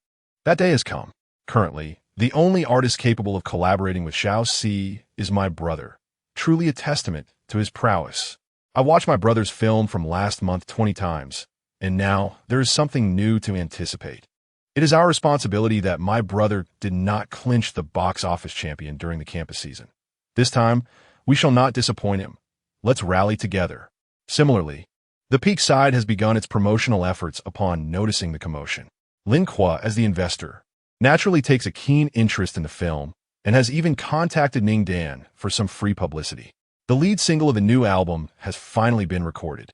that day has come. Currently, the only artist capable of collaborating with Shen Xi is my brother, truly a testament to his prowess. I watched my brother's film from last month 20 times, and now there is something new to anticipate. It is our responsibility that my brother did not clinch the box office champion during the campus season. This time, we shall not disappoint him. Let's rally together. Similarly, the Peak side has begun its promotional efforts upon noticing the commotion. Lin Kuo, as the investor, naturally takes a keen interest in the film and has even contacted Ning Dan for some free publicity. The lead single of the new album has finally been recorded,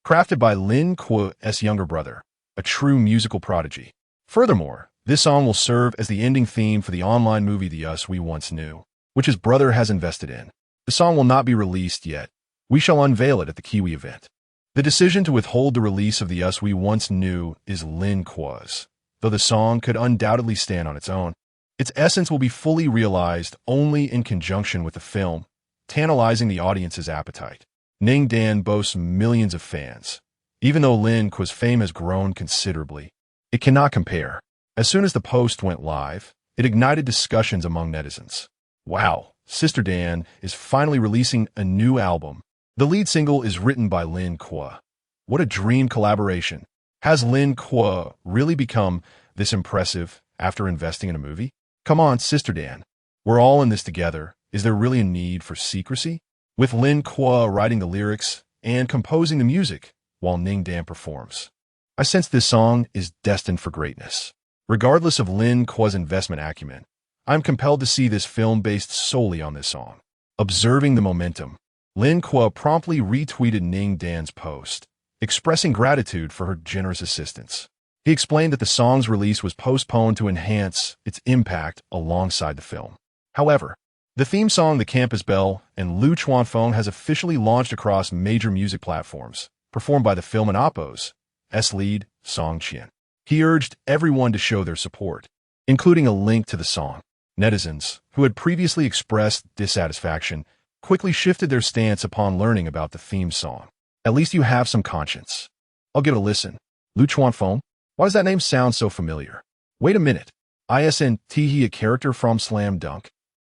crafted by Lin Kuo's younger brother, a true musical prodigy. Furthermore, this song will serve as the ending theme for the online movie The Us We Once Knew, which his brother has invested in. The song will not be released yet. We shall unveil it at the Kiwi event. The decision to withhold the release of The Us We Once Knew is Lin Kuo's, though the song could undoubtedly stand on its own. Its essence will be fully realized only in conjunction with the film, tantalizing the audience's appetite. Ning Dan boasts millions of fans. Even though Lin Kuo's fame has grown considerably, it cannot compare. As soon as the post went live, it ignited discussions among netizens. Wow, Sister Dan is finally releasing a new album. The lead single is written by Lin Kuo. What a dream collaboration. Has Lin Kuo really become this impressive after investing in a movie? Come on, Sister Dan. We're all in this together. Is there really a need for secrecy? With Lin Kuo writing the lyrics and composing the music while Ning Dan performs, I sense this song is destined for greatness. Regardless of Lin Kuo's investment acumen, I'm compelled to see this film based solely on this song. Observing the momentum, Lin Kuo promptly retweeted Ning Dan's post, expressing gratitude for her generous assistance. He explained that the song's release was postponed to enhance its impact alongside the film. However, the theme song The Campus Belle and Lu Chuanfeng has officially launched across major music platforms, performed by the film and Oppo's lead, Song Qian. He urged everyone to show their support, including a link to the song. Netizens, who had previously expressed dissatisfaction, quickly shifted their stance upon learning about the theme song. At least you have some conscience. I'll give it a listen. Lu Chuanfeng? Why does that name sound so familiar? Wait a minute. Isn't he a character from Slam Dunk?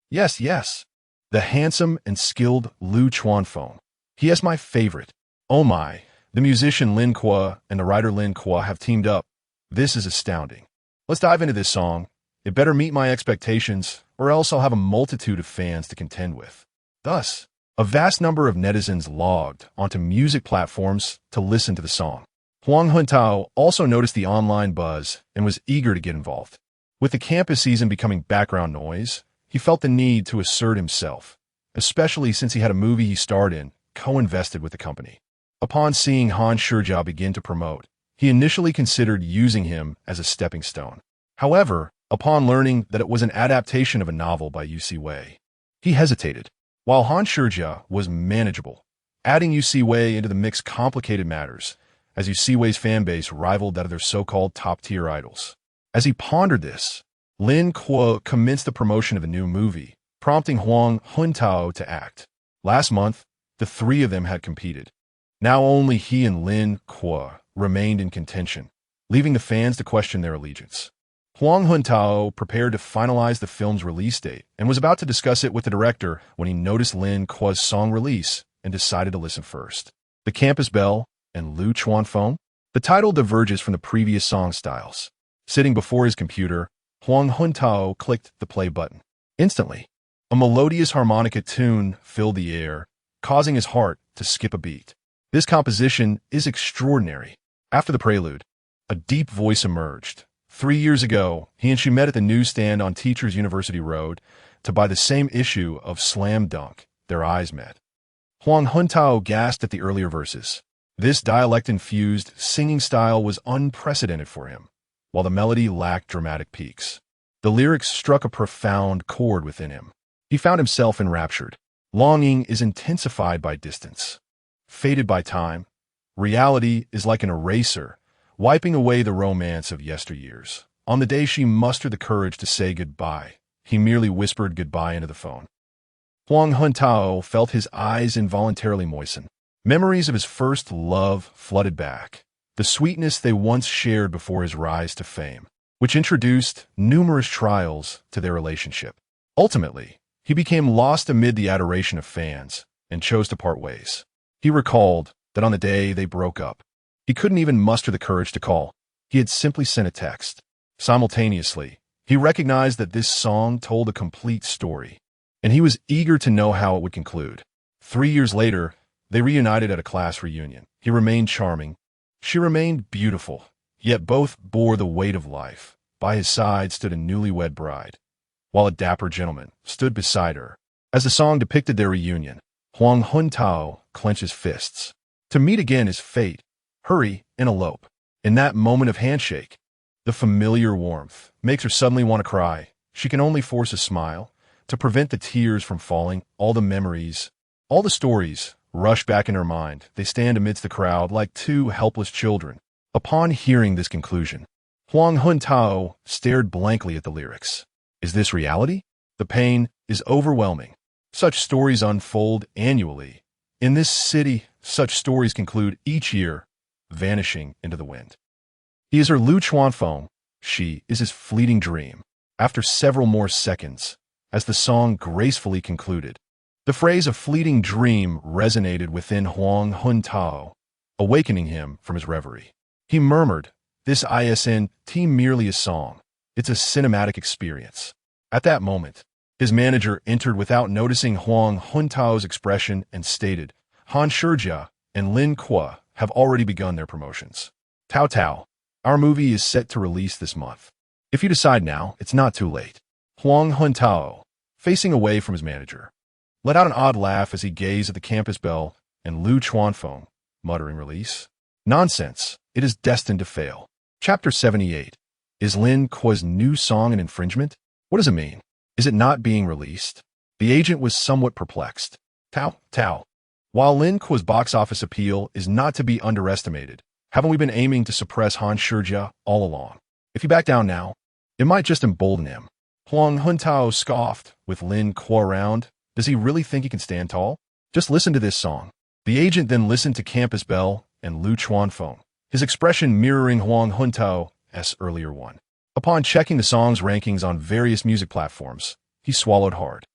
Yes. The handsome and skilled Lu Chuanfeng. He is my favorite. Oh my, the musician Lin Kuo and the writer Lin Kuo have teamed up. This is astounding. Let's dive into this song. It better meet my expectations, or else I'll have a multitude of fans to contend with. Thus, a vast number of netizens logged onto music platforms to listen to the song. Huang Huntao also noticed the online buzz and was eager to get involved. With the campus season becoming background noise, he felt the need to assert himself, especially since he had a movie he starred in, co-invested with the company. Upon seeing Han Shijia begin to promote, he initially considered using him as a stepping stone. However, upon learning that it was an adaptation of a novel by UC Wei, he hesitated. While Han Shijia was manageable, adding UC Wei into the mix complicated matters, as UC Wei's fanbase rivaled that of their so-called top-tier idols. As he pondered this, Lin Kuo commenced the promotion of a new movie, prompting Huang Huntao to act. Last month, the three of them had competed. Now only he and Lin Kuo remained in contention, leaving the fans to question their allegiance. Huang Huntao prepared to finalize the film's release date and was about to discuss it with the director when he noticed Lin Kuo's song release and decided to listen first. The Campus Belle and Lu Chuanfeng. The title diverges from the previous song styles. Sitting before his computer, Huang Huntao clicked the play button. Instantly, a melodious harmonica tune filled the air, causing his heart to skip a beat. This composition is extraordinary. After the prelude, a deep voice emerged. 3 years ago, he and she met at the newsstand on Teachers University Road to buy the same issue of Slam Dunk. Their eyes met. Huang Huntao gasped at the earlier verses. This dialect-infused singing style was unprecedented for him, while the melody lacked dramatic peaks. The lyrics struck a profound chord within him. He found himself enraptured. Longing is intensified by distance. Faded by time, reality is like an eraser, wiping away the romance of yesteryears. On the day she mustered the courage to say goodbye, he merely whispered goodbye into the phone. Huang Huntao felt his eyes involuntarily moisten. Memories of his first love flooded back, the sweetness they once shared before his rise to fame, which introduced numerous trials to their relationship. Ultimately, he became lost amid the adoration of fans and chose to part ways. He recalled that on the day they broke up, he couldn't even muster the courage to call. He had simply sent a text. Simultaneously, he recognized that this song told a complete story, and he was eager to know how it would conclude. 3 years later, they reunited at a class reunion. He remained charming. She remained beautiful, yet both bore the weight of life. By his side stood a newlywed bride, while a dapper gentleman stood beside her. As the song depicted their reunion, Huang Huntao clenched his fists. To meet again is fate. Hurry and elope. In that moment of handshake, the familiar warmth makes her suddenly want to cry. She can only force a smile to prevent the tears from falling. All the memories, all the stories rush back in her mind. They stand amidst the crowd like two helpless children. Upon hearing this conclusion, Huang Huntao stared blankly at the lyrics. Is this reality? The pain is overwhelming. Such stories unfold annually. In this city, such stories conclude each year, vanishing into the wind. He is her Lu Chuanfeng. She is his fleeting dream. After several more seconds, as the song gracefully concluded, the phrase "a fleeting dream" resonated within Huang Huntao, awakening him from his reverie. He murmured, "This isn't merely a song. It's a cinematic experience." At that moment, his manager entered without noticing Huang Huntao's expression and stated, Han Shijia and Lin Kuo have already begun their promotions. Tao Tao, our movie is set to release this month. If you decide now, it's not too late. Huang Huntao, facing away from his manager, let out an odd laugh as he gazed at the Campus Belle and Lu Chuanfeng, muttering release. Nonsense, it is destined to fail. Chapter 78. Is Lin Kuo's new song an infringement? What does it mean? Is it not being released? The agent was somewhat perplexed. Tao. While Lin Kuo's box office appeal is not to be underestimated, haven't we been aiming to suppress Han Shijia all along? If you back down now, it might just embolden him. Huang Huntao scoffed, with Lin Kuo around. Does he really think he can stand tall? Just listen to this song. The agent then listened to Campus Belle and Lu Chuanfeng, his expression mirroring Huang Huntao's earlier one. Upon checking the song's rankings on various music platforms, he swallowed hard.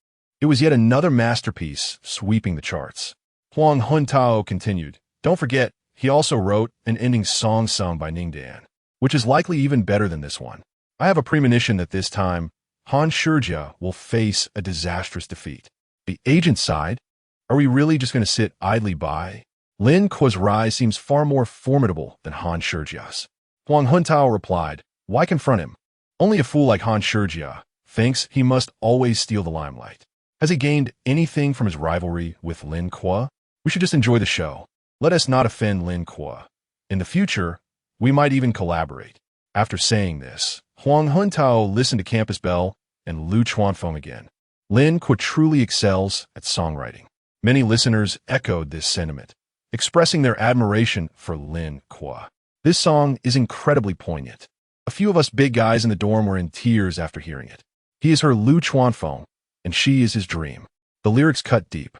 It was yet another masterpiece sweeping the charts. Huang Huntao continued, "Don't forget, he also wrote an ending song sung by Ningdan. which is likely even better than this one. I have a premonition that this time, Han Shijia will face a disastrous defeat. The agent side? Are we really just going to sit idly by? Lin Kuo's rise seems far more formidable than Han Shijia's. Huang Huntao replied, "Why confront him? Only a fool like Han Shijia thinks he must always steal the limelight. Has he gained anything from his rivalry with Lin Kuo? We should just enjoy the show. Let us not offend Lin Kuo. In the future, we might even collaborate." After saying this, Huang Huntao listened to Campus Belle and Lu Chuanfeng again. Lin Kuo truly excels at songwriting. Many listeners echoed this sentiment, expressing their admiration for Lin Kuo. This song is incredibly poignant. A few of us big guys in the dorm were in tears after hearing it. He is her Lu Chuanfeng, and she is his dream. The lyrics cut deep.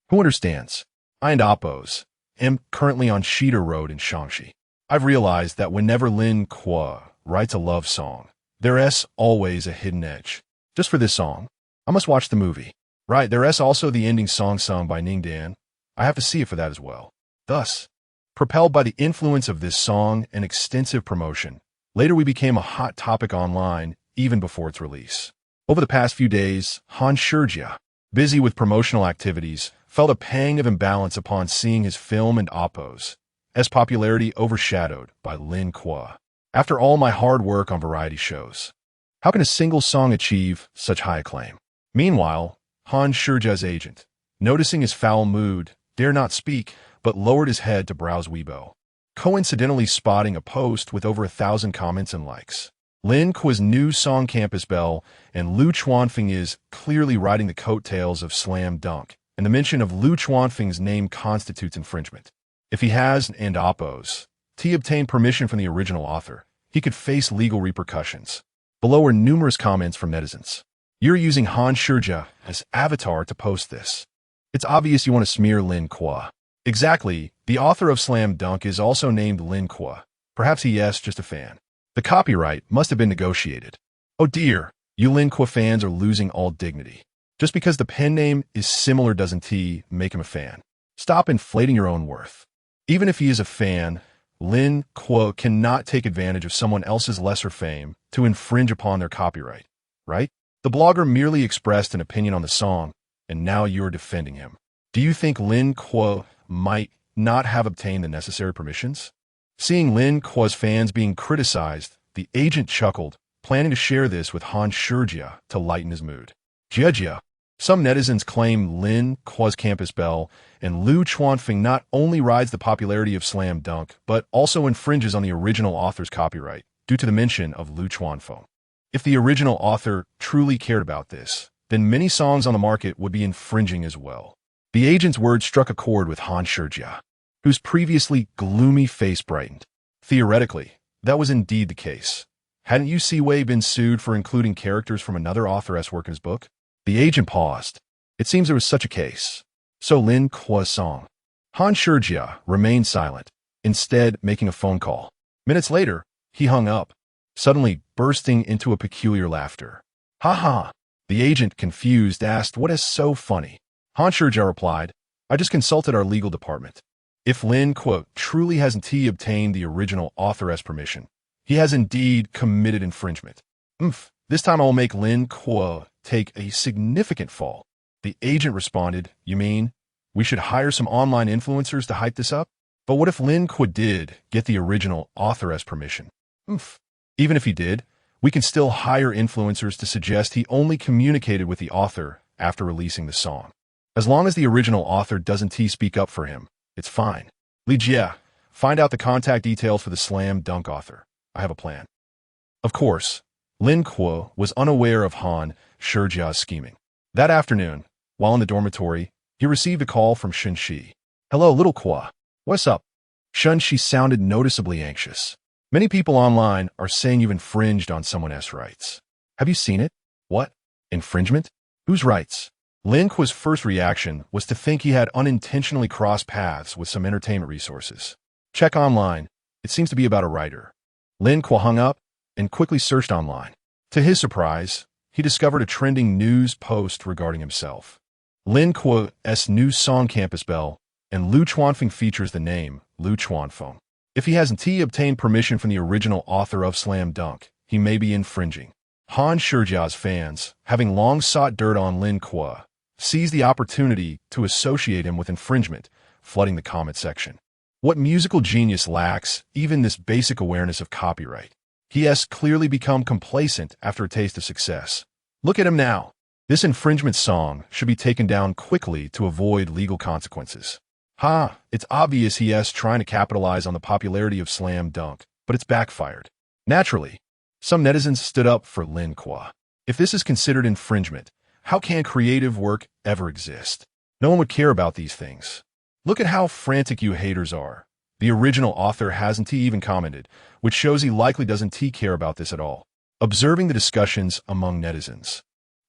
Who understands? I and Oppos am currently on Shida Road in Shanxi. I've realized that whenever Lin Kuo writes a love song, there's always a hidden edge. Just for this song, I must watch the movie. Right, there's also the ending song sung by Ning Dan. I have to see it for that as well. Thus, propelled by the influence of this song and extensive promotion, later we became a hot topic online even before its release. Over the past few days, Han Shijia, busy with promotional activities, felt a pang of imbalance upon seeing his film and Oppos, as popularity overshadowed by Lin Kuo. After all my hard work on variety shows, how can a single song achieve such high acclaim? Meanwhile, Han Shijia's agent, noticing his foul mood, dare not speak, but lowered his head to browse Weibo, coincidentally spotting a post with over 1,000 comments and likes. Lin Kuo's new song Campus Belle and Lu Chuanfeng is clearly riding the coattails of Slam Dunk, and the mention of Lu Chuanfeng's name constitutes infringement. If he has and Oppos T obtained permission from the original author, he could face legal repercussions. Below are numerous comments from netizens. You're using Han Shijia as avatar to post this. It's obvious you want to smear Lin Kuo. Exactly, the author of Slam Dunk is also named Lin Kuo. Perhaps he is just a fan. The copyright must have been negotiated. Oh dear, you Lin Kuo fans are losing all dignity. Just because the pen name is similar doesn't make him a fan. Stop inflating your own worth. Even if he is a fan, Lin Kuo cannot take advantage of someone else's lesser fame to infringe upon their copyright, right? The blogger merely expressed an opinion on the song, and now you're defending him. Do you think Lin Kuo might not have obtained the necessary permissions? Seeing Lin Kuo's fans being criticized, the agent chuckled, planning to share this with Han Shijia to lighten his mood. Jia. Some netizens claim Lin Kuo's Campus Belle and Lu Chuanfeng not only rides the popularity of Slam Dunk, but also infringes on the original author's copyright due to the mention of Lu Chuanfeng. If the original author truly cared about this, then many songs on the market would be infringing as well. The agent's words struck a chord with Han Shijia, whose previously gloomy face brightened. Theoretically, that was indeed the case. Hadn't Yu Siwei been sued for including characters from another author's work in his book? The agent paused. It seems there was such a case. So Lin Kuo's song. Han Shijia remained silent, instead making a phone call. Minutes later, he hung up, suddenly bursting into a peculiar laughter. Ha ha! The agent, confused, asked, "What is so funny?" Han Shijia replied, "I just consulted our legal department. If Lin Kuo truly hasn't obtained the original author's permission, he has indeed committed infringement. This time I will make Lin Kuo take a significant fall." The agent responded, "You mean we should hire some online influencers to hype this up? But what if Lin Kuo did get the original author's permission? Even if he did, we can still hire influencers to suggest he only communicated with the author after releasing the song. As long as the original author doesn't speak up for him, it's fine. Li Jia, find out the contact details for the Slam Dunk author. I have a plan." Of course, Lin Kuo was unaware of Han Shijia's scheming. That afternoon, while in the dormitory, he received a call from Shen Xi. "Hello, little Kuo. What's up?" Shen Xi sounded noticeably anxious. "Many people online are saying you've infringed on someone else's rights. Have you seen it?" "What? Infringement? Whose rights?" Lin Kuo's first reaction was to think he had unintentionally crossed paths with some entertainment resources. Check online. It seems to be about a writer. Lin Kuo hung up and quickly searched online. To his surprise, he discovered a trending news post regarding himself. Lin Kuo's new song Campus Belle and Lu Chuanfeng features the name Lu Chuanfeng. If he hasn't obtained permission from the original author of Slam Dunk, he may be infringing. Han Shijia's fans, having long sought dirt on Lin Kuo, seized the opportunity to associate him with infringement, flooding the comment section. What musical genius lacks even this basic awareness of copyright? He has clearly become complacent after a taste of success. Look at him now. This infringement song should be taken down quickly to avoid legal consequences. It's obvious he is trying to capitalize on the popularity of Slam Dunk, but it's backfired. Naturally, some netizens stood up for Lin Kuo. If this is considered infringement, how can creative work ever exist? No one would care about these things. Look at how frantic you haters are. The original author hasn't even commented, which shows he likely doesn't care about this at all. Observing the discussions among netizens,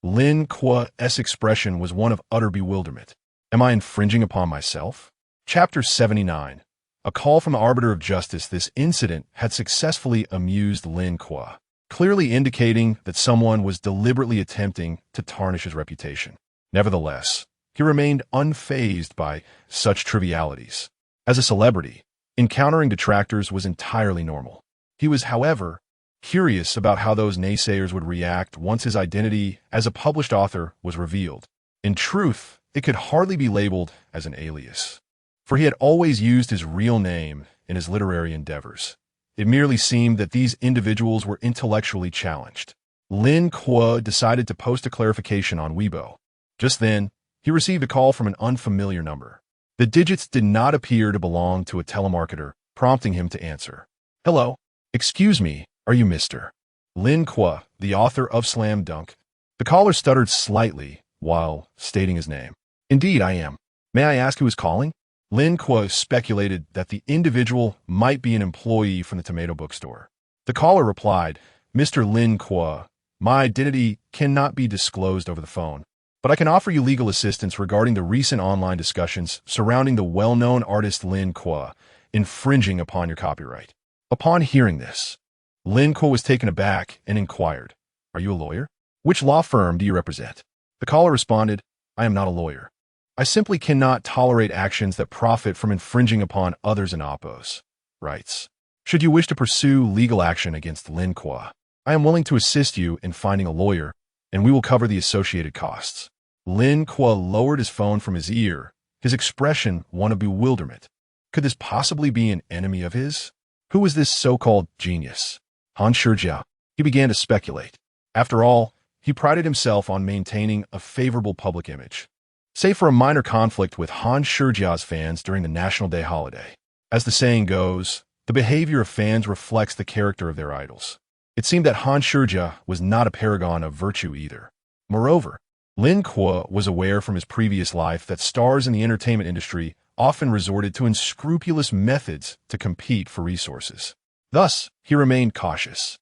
Lin Kuo's expression was one of utter bewilderment. Am I infringing upon myself? Chapter 79. A call from the arbiter of justice. This incident had successfully amused Lin Kuo, clearly indicating that someone was deliberately attempting to tarnish his reputation. Nevertheless, he remained unfazed by such trivialities. As a celebrity, encountering detractors was entirely normal. He was, however, curious about how those naysayers would react once his identity as a published author was revealed. In truth, it could hardly be labeled as an alias, for he had always used his real name in his literary endeavors. It merely seemed that these individuals were intellectually challenged. Lin Kuo decided to post a clarification on Weibo. Just then, he received a call from an unfamiliar number. The digits did not appear to belong to a telemarketer, prompting him to answer. Hello. Excuse me, are you Mr. Lin Kuo, the author of Slam Dunk? The caller stuttered slightly while stating his name. Indeed, I am. May I ask who is calling? Lin Kuo speculated that the individual might be an employee from the tomato bookstore. The caller replied, Mr. Lin Kuo, my identity cannot be disclosed over the phone, but I can offer you legal assistance regarding the recent online discussions surrounding the well-known artist Lin Kuo infringing upon your copyright. Upon hearing this, Lin Kuo was taken aback and inquired, Are you a lawyer? Which law firm do you represent? The caller responded, I am not a lawyer. I simply cannot tolerate actions that profit from infringing upon others and oppose rights. Should you wish to pursue legal action against Lin Kuo, I am willing to assist you in finding a lawyer, and we will cover the associated costs. Lin Kuo lowered his phone from his ear, his expression one of bewilderment. Could this possibly be an enemy of his? Who was this so-called genius? Han Shijia. He began to speculate. After all, he prided himself on maintaining a favorable public image, save for a minor conflict with Han Shijia's fans during the National Day holiday. As the saying goes, the behavior of fans reflects the character of their idols. It seemed that Han Shijia was not a paragon of virtue either. Moreover, Lin Kuo was aware from his previous life that stars in the entertainment industry often resorted to unscrupulous methods to compete for resources. Thus, he remained cautious,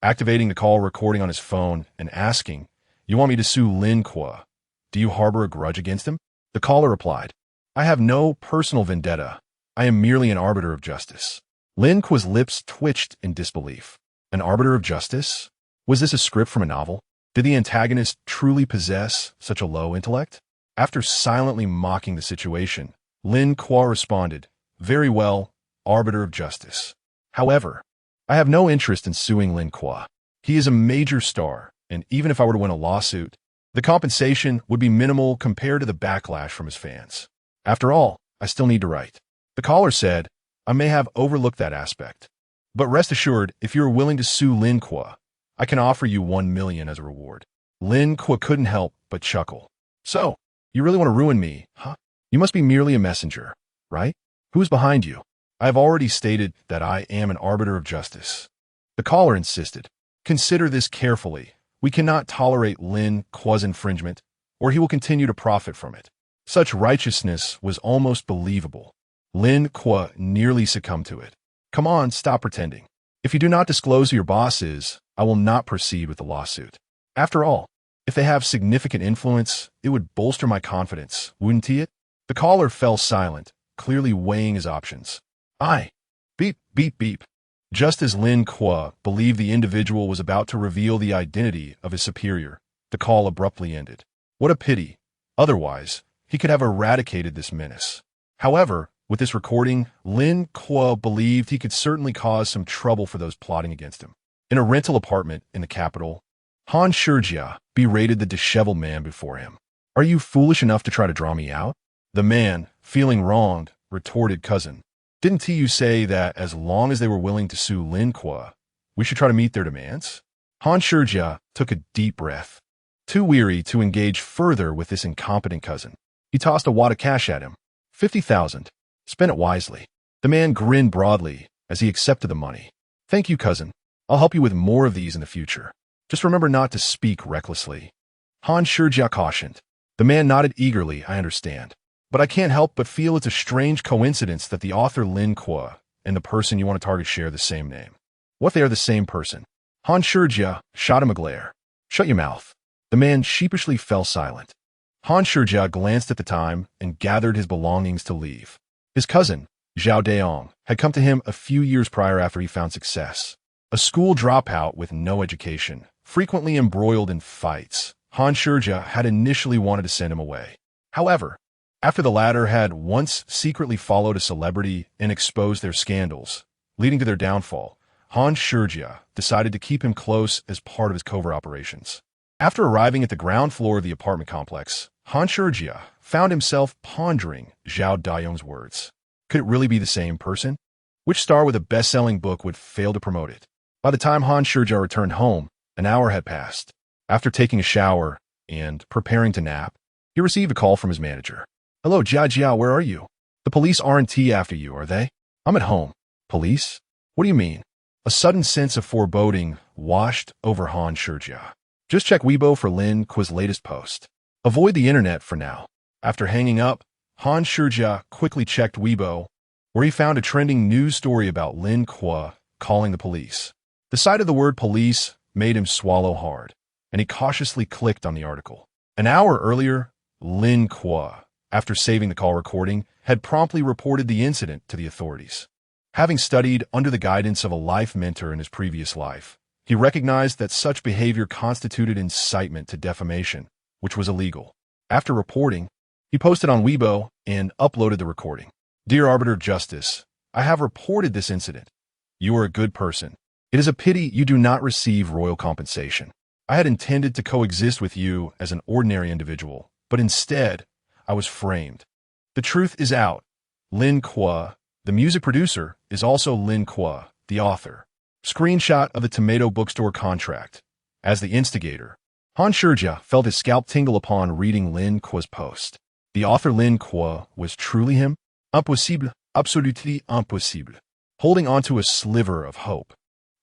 activating the call recording on his phone and asking, You want me to sue Lin Kuo? Do you harbor a grudge against him? The caller replied, I have no personal vendetta. I am merely an arbiter of justice. Lin Kuo's lips twitched in disbelief. An arbiter of justice? Was this a script from a novel? Did the antagonist truly possess such a low intellect? After silently mocking the situation, Lin Kuo responded, Very well, arbiter of justice. However, I have no interest in suing Lin Kuo. He is a major star, and even if I were to win a lawsuit, the compensation would be minimal compared to the backlash from his fans. After all, I still need to write. The caller said, I may have overlooked that aspect, but rest assured, if you are willing to sue Lin Kuo, I can offer you 1 million as a reward. Lin Kuo couldn't help but chuckle. So, you really want to ruin me, huh? You must be merely a messenger, right? Who is behind you? I have already stated that I am an arbiter of justice. The caller insisted. Consider this carefully. We cannot tolerate Lin Kuo's infringement, or he will continue to profit from it. Such righteousness was almost believable. Lin Kuo nearly succumbed to it. Come on, stop pretending. If you do not disclose who your boss is, I will not proceed with the lawsuit. After all, if they have significant influence, it would bolster my confidence, wouldn't it? The caller fell silent, clearly weighing his options. Beep, beep, beep. Just as Lin Kuo believed the individual was about to reveal the identity of his superior, the call abruptly ended. What a pity. Otherwise, he could have eradicated this menace. However, With this recording, Lin Kuo believed he could certainly cause some trouble for those plotting against him. In a rental apartment in the capital, Han Shijia berated the disheveled man before him. "Are you foolish enough to try to draw me out?" The man, feeling wronged, retorted, "Cousin, didn't you say that as long as they were willing to sue Lin Kuo, we should try to meet their demands?" Han Shijia took a deep breath. Too weary to engage further with this incompetent cousin, he tossed a wad of cash at him. 50,000. Spend it wisely. The man grinned broadly as he accepted the money. "Thank you, cousin. I'll help you with more of these in the future. Just remember not to speak recklessly." Han Shijia cautioned. The man nodded eagerly. "I understand. But I can't help but feel it's a strange coincidence that the author Lin Kuo and the person you want to target share the same name. What if they are the same person?" Han Shijia shot him a glare. "Shut your mouth." The man sheepishly fell silent. Han Shijia glanced at the time and gathered his belongings to leave. His cousin, Zhao Daong, had come to him a few years prior after he found success. A school dropout with no education, frequently embroiled in fights, Han Shijia had initially wanted to send him away. However, after the latter had once secretly followed a celebrity and exposed their scandals, leading to their downfall, Han Shijia decided to keep him close as part of his covert operations. After arriving at the ground floor of the apartment complex, Han Shijia found himself pondering Zhao Daong's words. Could it really be the same person? Which star with a best-selling book would fail to promote it? By the time Han Shijia returned home, an hour had passed. After taking a shower and preparing to nap, he received a call from his manager. "Hello, Jiao, where are you? The police aren't after you, are they?" "I'm at home." "Police? What do you mean?" A sudden sense of foreboding washed over Han Shijia. "Just check Weibo for Lin Kuo's latest post. Avoid the internet for now." After hanging up, Han Shijia quickly checked Weibo, where he found a trending news story about Lin Kuo calling the police. The sight of the word police made him swallow hard, and he cautiously clicked on the article. An hour earlier, Lin Kuo, after saving the call recording, had promptly reported the incident to the authorities. Having studied under the guidance of a life mentor in his previous life, he recognized that such behavior constituted incitement to defamation, which was illegal. After reporting, he posted on Weibo and uploaded the recording. "Dear Arbiter of Justice, I have reported this incident. You are a good person. It is a pity you do not receive royal compensation. I had intended to coexist with you as an ordinary individual, but instead, I was framed. The truth is out. Lin Kuo, the music producer, is also Lin Kuo, the author." Screenshot of the Tomato Bookstore contract. As the instigator, Han Shijia felt his scalp tingle upon reading Lin Kuo's post. The author Lin Kuo was truly him? Impossible, absolutely impossible. Holding onto a sliver of hope,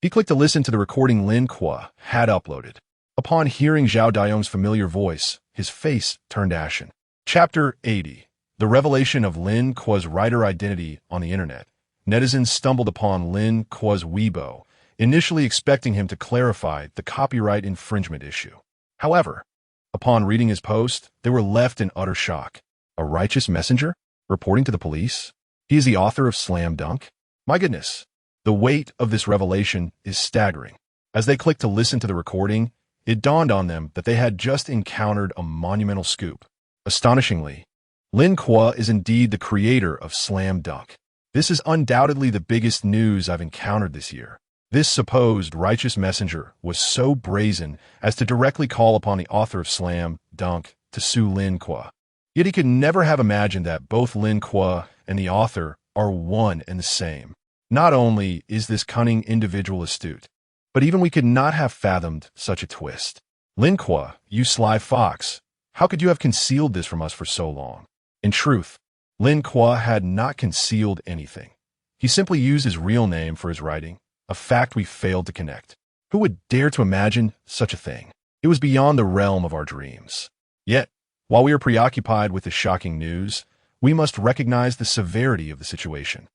he clicked to listen to the recording Lin Kuo had uploaded. Upon hearing Zhao Daong's familiar voice, his face turned ashen. Chapter 80. The revelation of Lin Kuo's writer identity on the internet. Netizens stumbled upon Lin Kuo's Weibo, initially expecting him to clarify the copyright infringement issue. However, upon reading his post, they were left in utter shock. A righteous messenger? Reporting to the police? He is the author of Slam Dunk? My goodness. The weight of this revelation is staggering. As they clicked to listen to the recording, it dawned on them that they had just encountered a monumental scoop. Astonishingly, Lin Kuo is indeed the creator of Slam Dunk. This is undoubtedly the biggest news I've encountered this year. This supposed righteous messenger was so brazen as to directly call upon the author of Slam Dunk to sue Lin Kuo. Yet he could never have imagined that both Lin Kuo and the author are one and the same. Not only is this cunning individual astute, but even we could not have fathomed such a twist. Lin Kuo, you sly fox, how could you have concealed this from us for so long? In truth, Lin Kuo had not concealed anything. He simply used his real name for his writing, a fact we failed to connect. Who would dare to imagine such a thing? It was beyond the realm of our dreams. Yet, while we are preoccupied with the shocking news, we must recognize the severity of the situation.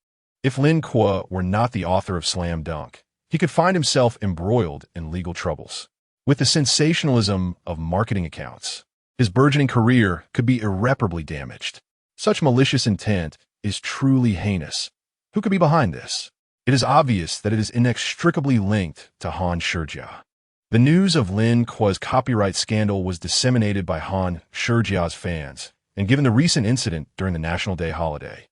If Lin Kuo were not the author of Slam Dunk, he could find himself embroiled in legal troubles. With the sensationalism of marketing accounts, his burgeoning career could be irreparably damaged. Such malicious intent is truly heinous. Who could be behind this? It is obvious that it is inextricably linked to Han Shijia. The news of Lin Kuo's copyright scandal was disseminated by Han Shijia's fans, and given the recent incident during the National Day holiday,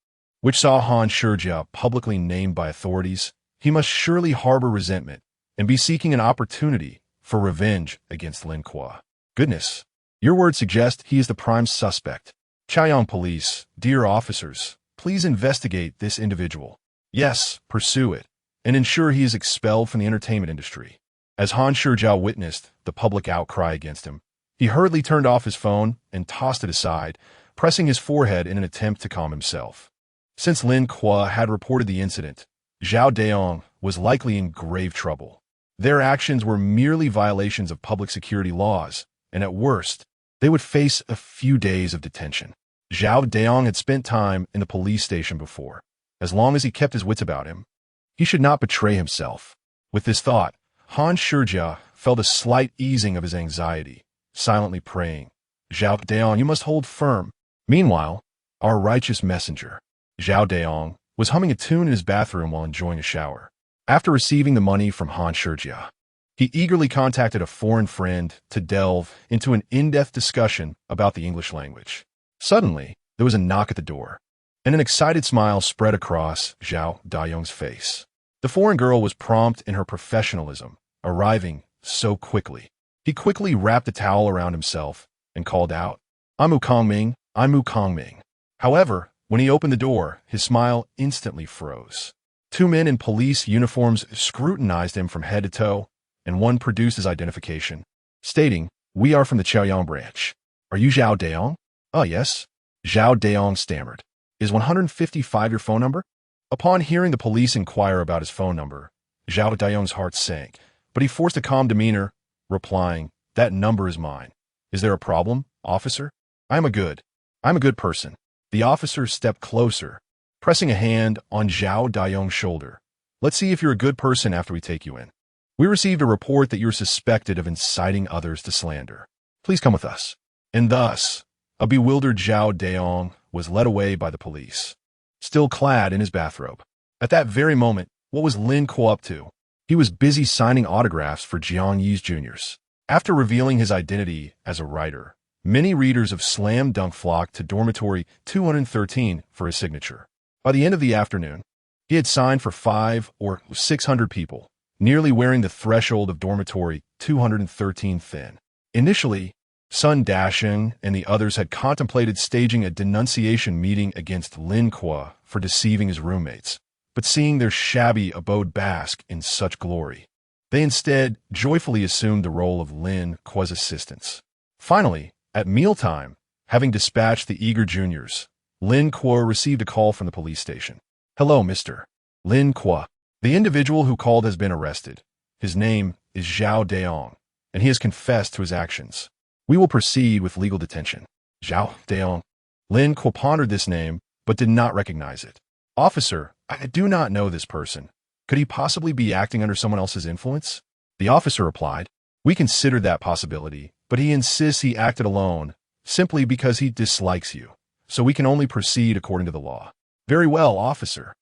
which saw Han Shijia publicly named by authorities. He must surely harbor resentment and be seeking an opportunity for revenge against Lin Kuo. Goodness, your words suggest he is the prime suspect. Chaoyang Police, dear officers, please investigate this individual. Yes, pursue it, and ensure he is expelled from the entertainment industry. As Han Shijia witnessed the public outcry against him, he hurriedly turned off his phone and tossed it aside, pressing his forehead in an attempt to calm himself. Since Lin Kuo had reported the incident, Zhao Dayong was likely in grave trouble. Their actions were merely violations of public security laws, and at worst, they would face a few days of detention. Zhao Dayong had spent time in the police station before. As long as he kept his wits about him, he should not betray himself. With this thought, Han Shijia felt a slight easing of his anxiety, silently praying, Zhao Dayong, you must hold firm. Meanwhile, our righteous messenger, Zhao Dayong, was humming a tune in his bathroom while enjoying a shower. After receiving the money from Han Shijia, he eagerly contacted a foreign friend to delve into an in-depth discussion about the English language. Suddenly, there was a knock at the door, and an excited smile spread across Zhao Dayong's face. The foreign girl was prompt in her professionalism, arriving so quickly. He quickly wrapped a towel around himself and called out, I'm Kongming, I'm Kongming. However, when he opened the door, his smile instantly froze. Two men in police uniforms scrutinized him from head to toe, and one produced his identification, stating, we are from the Chaoyang branch. Are you Zhao Dayong? Oh, yes. Zhao Dayong stammered. Is 155 your phone number? Upon hearing the police inquire about his phone number, Zhao Dayong's heart sank, but he forced a calm demeanor, replying, that number is mine. Is there a problem, officer? I'm a good person. The officer stepped closer, pressing a hand on Zhao Dayong's shoulder. Let's see if you're a good person after we take you in. We received a report that you're suspected of inciting others to slander. Please come with us. And thus, a bewildered Zhao Dayong was led away by the police, still clad in his bathrobe. At that very moment, what was Lin Kuo up to? He was busy signing autographs for Jiang Yi's juniors. After revealing his identity as a writer, many readers of Slam Dunk flocked to dormitory 213 for his signature. By the end of the afternoon, he had signed for 500 or 600 people, nearly wearing the threshold of dormitory 213 thin. Initially, Sun Dasheng and the others had contemplated staging a denunciation meeting against Lin Kuo for deceiving his roommates, but seeing their shabby abode bask in such glory, they instead joyfully assumed the role of Lin Kuo's assistants. Finally, at mealtime, having dispatched the eager juniors, Lin Kuo received a call from the police station. Hello, Mr. Lin Kuo. The individual who called has been arrested. His name is Zhao Dayong, and he has confessed to his actions. We will proceed with legal detention. Zhao Dayong. Lin Kuo pondered this name, but did not recognize it. Officer, I do not know this person. Could he possibly be acting under someone else's influence? The officer replied, we considered that possibility, but he insists he acted alone, simply because he dislikes you. So we can only proceed according to the law. Very well, officer.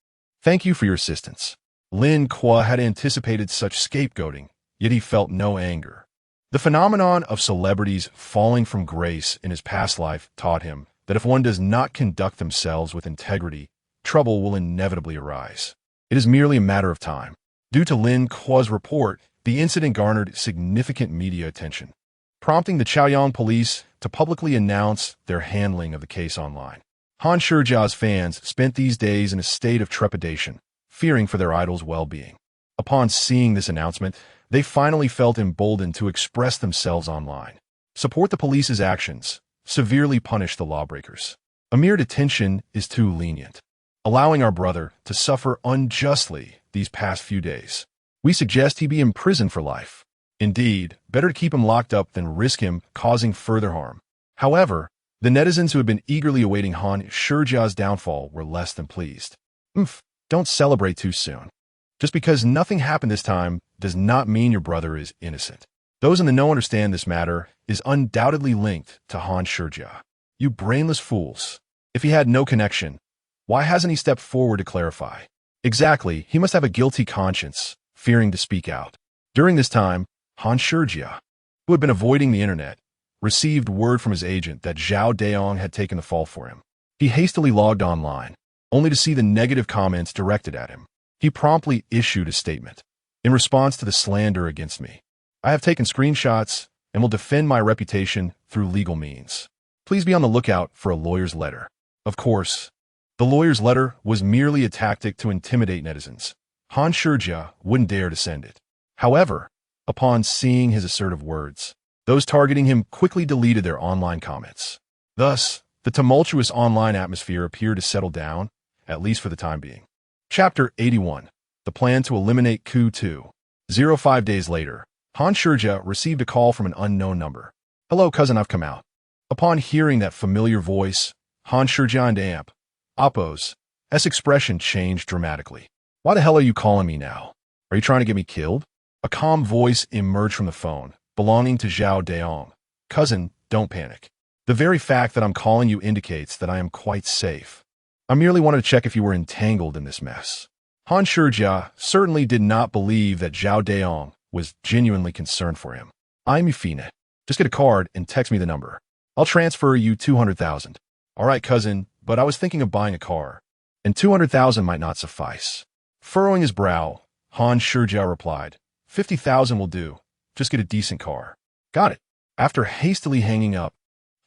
Thank you for your assistance. Lin Kuo had anticipated such scapegoating, yet he felt no anger. The phenomenon of celebrities falling from grace in his past life taught him that if one does not conduct themselves with integrity, trouble will inevitably arise. It is merely a matter of time. Due to Lin Kuo's report, the incident garnered significant media attention, prompting the Chaoyang police to publicly announce their handling of the case online. Han Shijia's fans spent these days in a state of trepidation, fearing for their idol's well-being. Upon seeing this announcement, they finally felt emboldened to express themselves online. Support the police's actions. Severely punish the lawbreakers. A mere detention is too lenient, allowing our brother to suffer unjustly these past few days. We suggest he be imprisoned for life. Indeed, better to keep him locked up than risk him causing further harm. However, the netizens who had been eagerly awaiting Han Shijia's downfall were less than pleased. Don't celebrate too soon. Just because nothing happened this time does not mean your brother is innocent. Those in the know understand this matter is undoubtedly linked to Han Shijia. You brainless fools. If he had no connection, why hasn't he stepped forward to clarify? Exactly, he must have a guilty conscience, fearing to speak out. During this time, Han Shijia, who had been avoiding the internet, received word from his agent that Zhao Dayong had taken the fall for him. He hastily logged online. only to see the negative comments directed at him. He promptly issued a statement. In response to the slander against me, I have taken screenshots and will defend my reputation through legal means. Please be on the lookout for a lawyer's letter. Of course, the lawyer's letter was merely a tactic to intimidate netizens. Han Shijia wouldn't dare to send it. However, upon seeing his assertive words, those targeting him quickly deleted their online comments. Thus, the tumultuous online atmosphere appeared to settle down, at least for the time being. Chapter 81. The Plan to Eliminate Coup 2. 05 days later, Han Shijia received a call from an unknown number. Hello, cousin, I've come out. Upon hearing that familiar voice, Han Shijia and Appo's expression changed dramatically. Why the hell are you calling me now? Are you trying to get me killed? A calm voice emerged from the phone, belonging to Zhao Daong. Cousin, don't panic. The very fact that I'm calling you indicates that I am quite safe. I merely wanted to check if you were entangled in this mess. Han Shijia certainly did not believe that Zhao Daong was genuinely concerned for him. I'm Yufine. Just get a card and text me the number. I'll transfer you 200,000. All right, cousin, but I was thinking of buying a car, and 200,000 might not suffice. Furrowing his brow, Han Shijia replied, 50,000 will do. Just get a decent car. Got it. After hastily hanging up,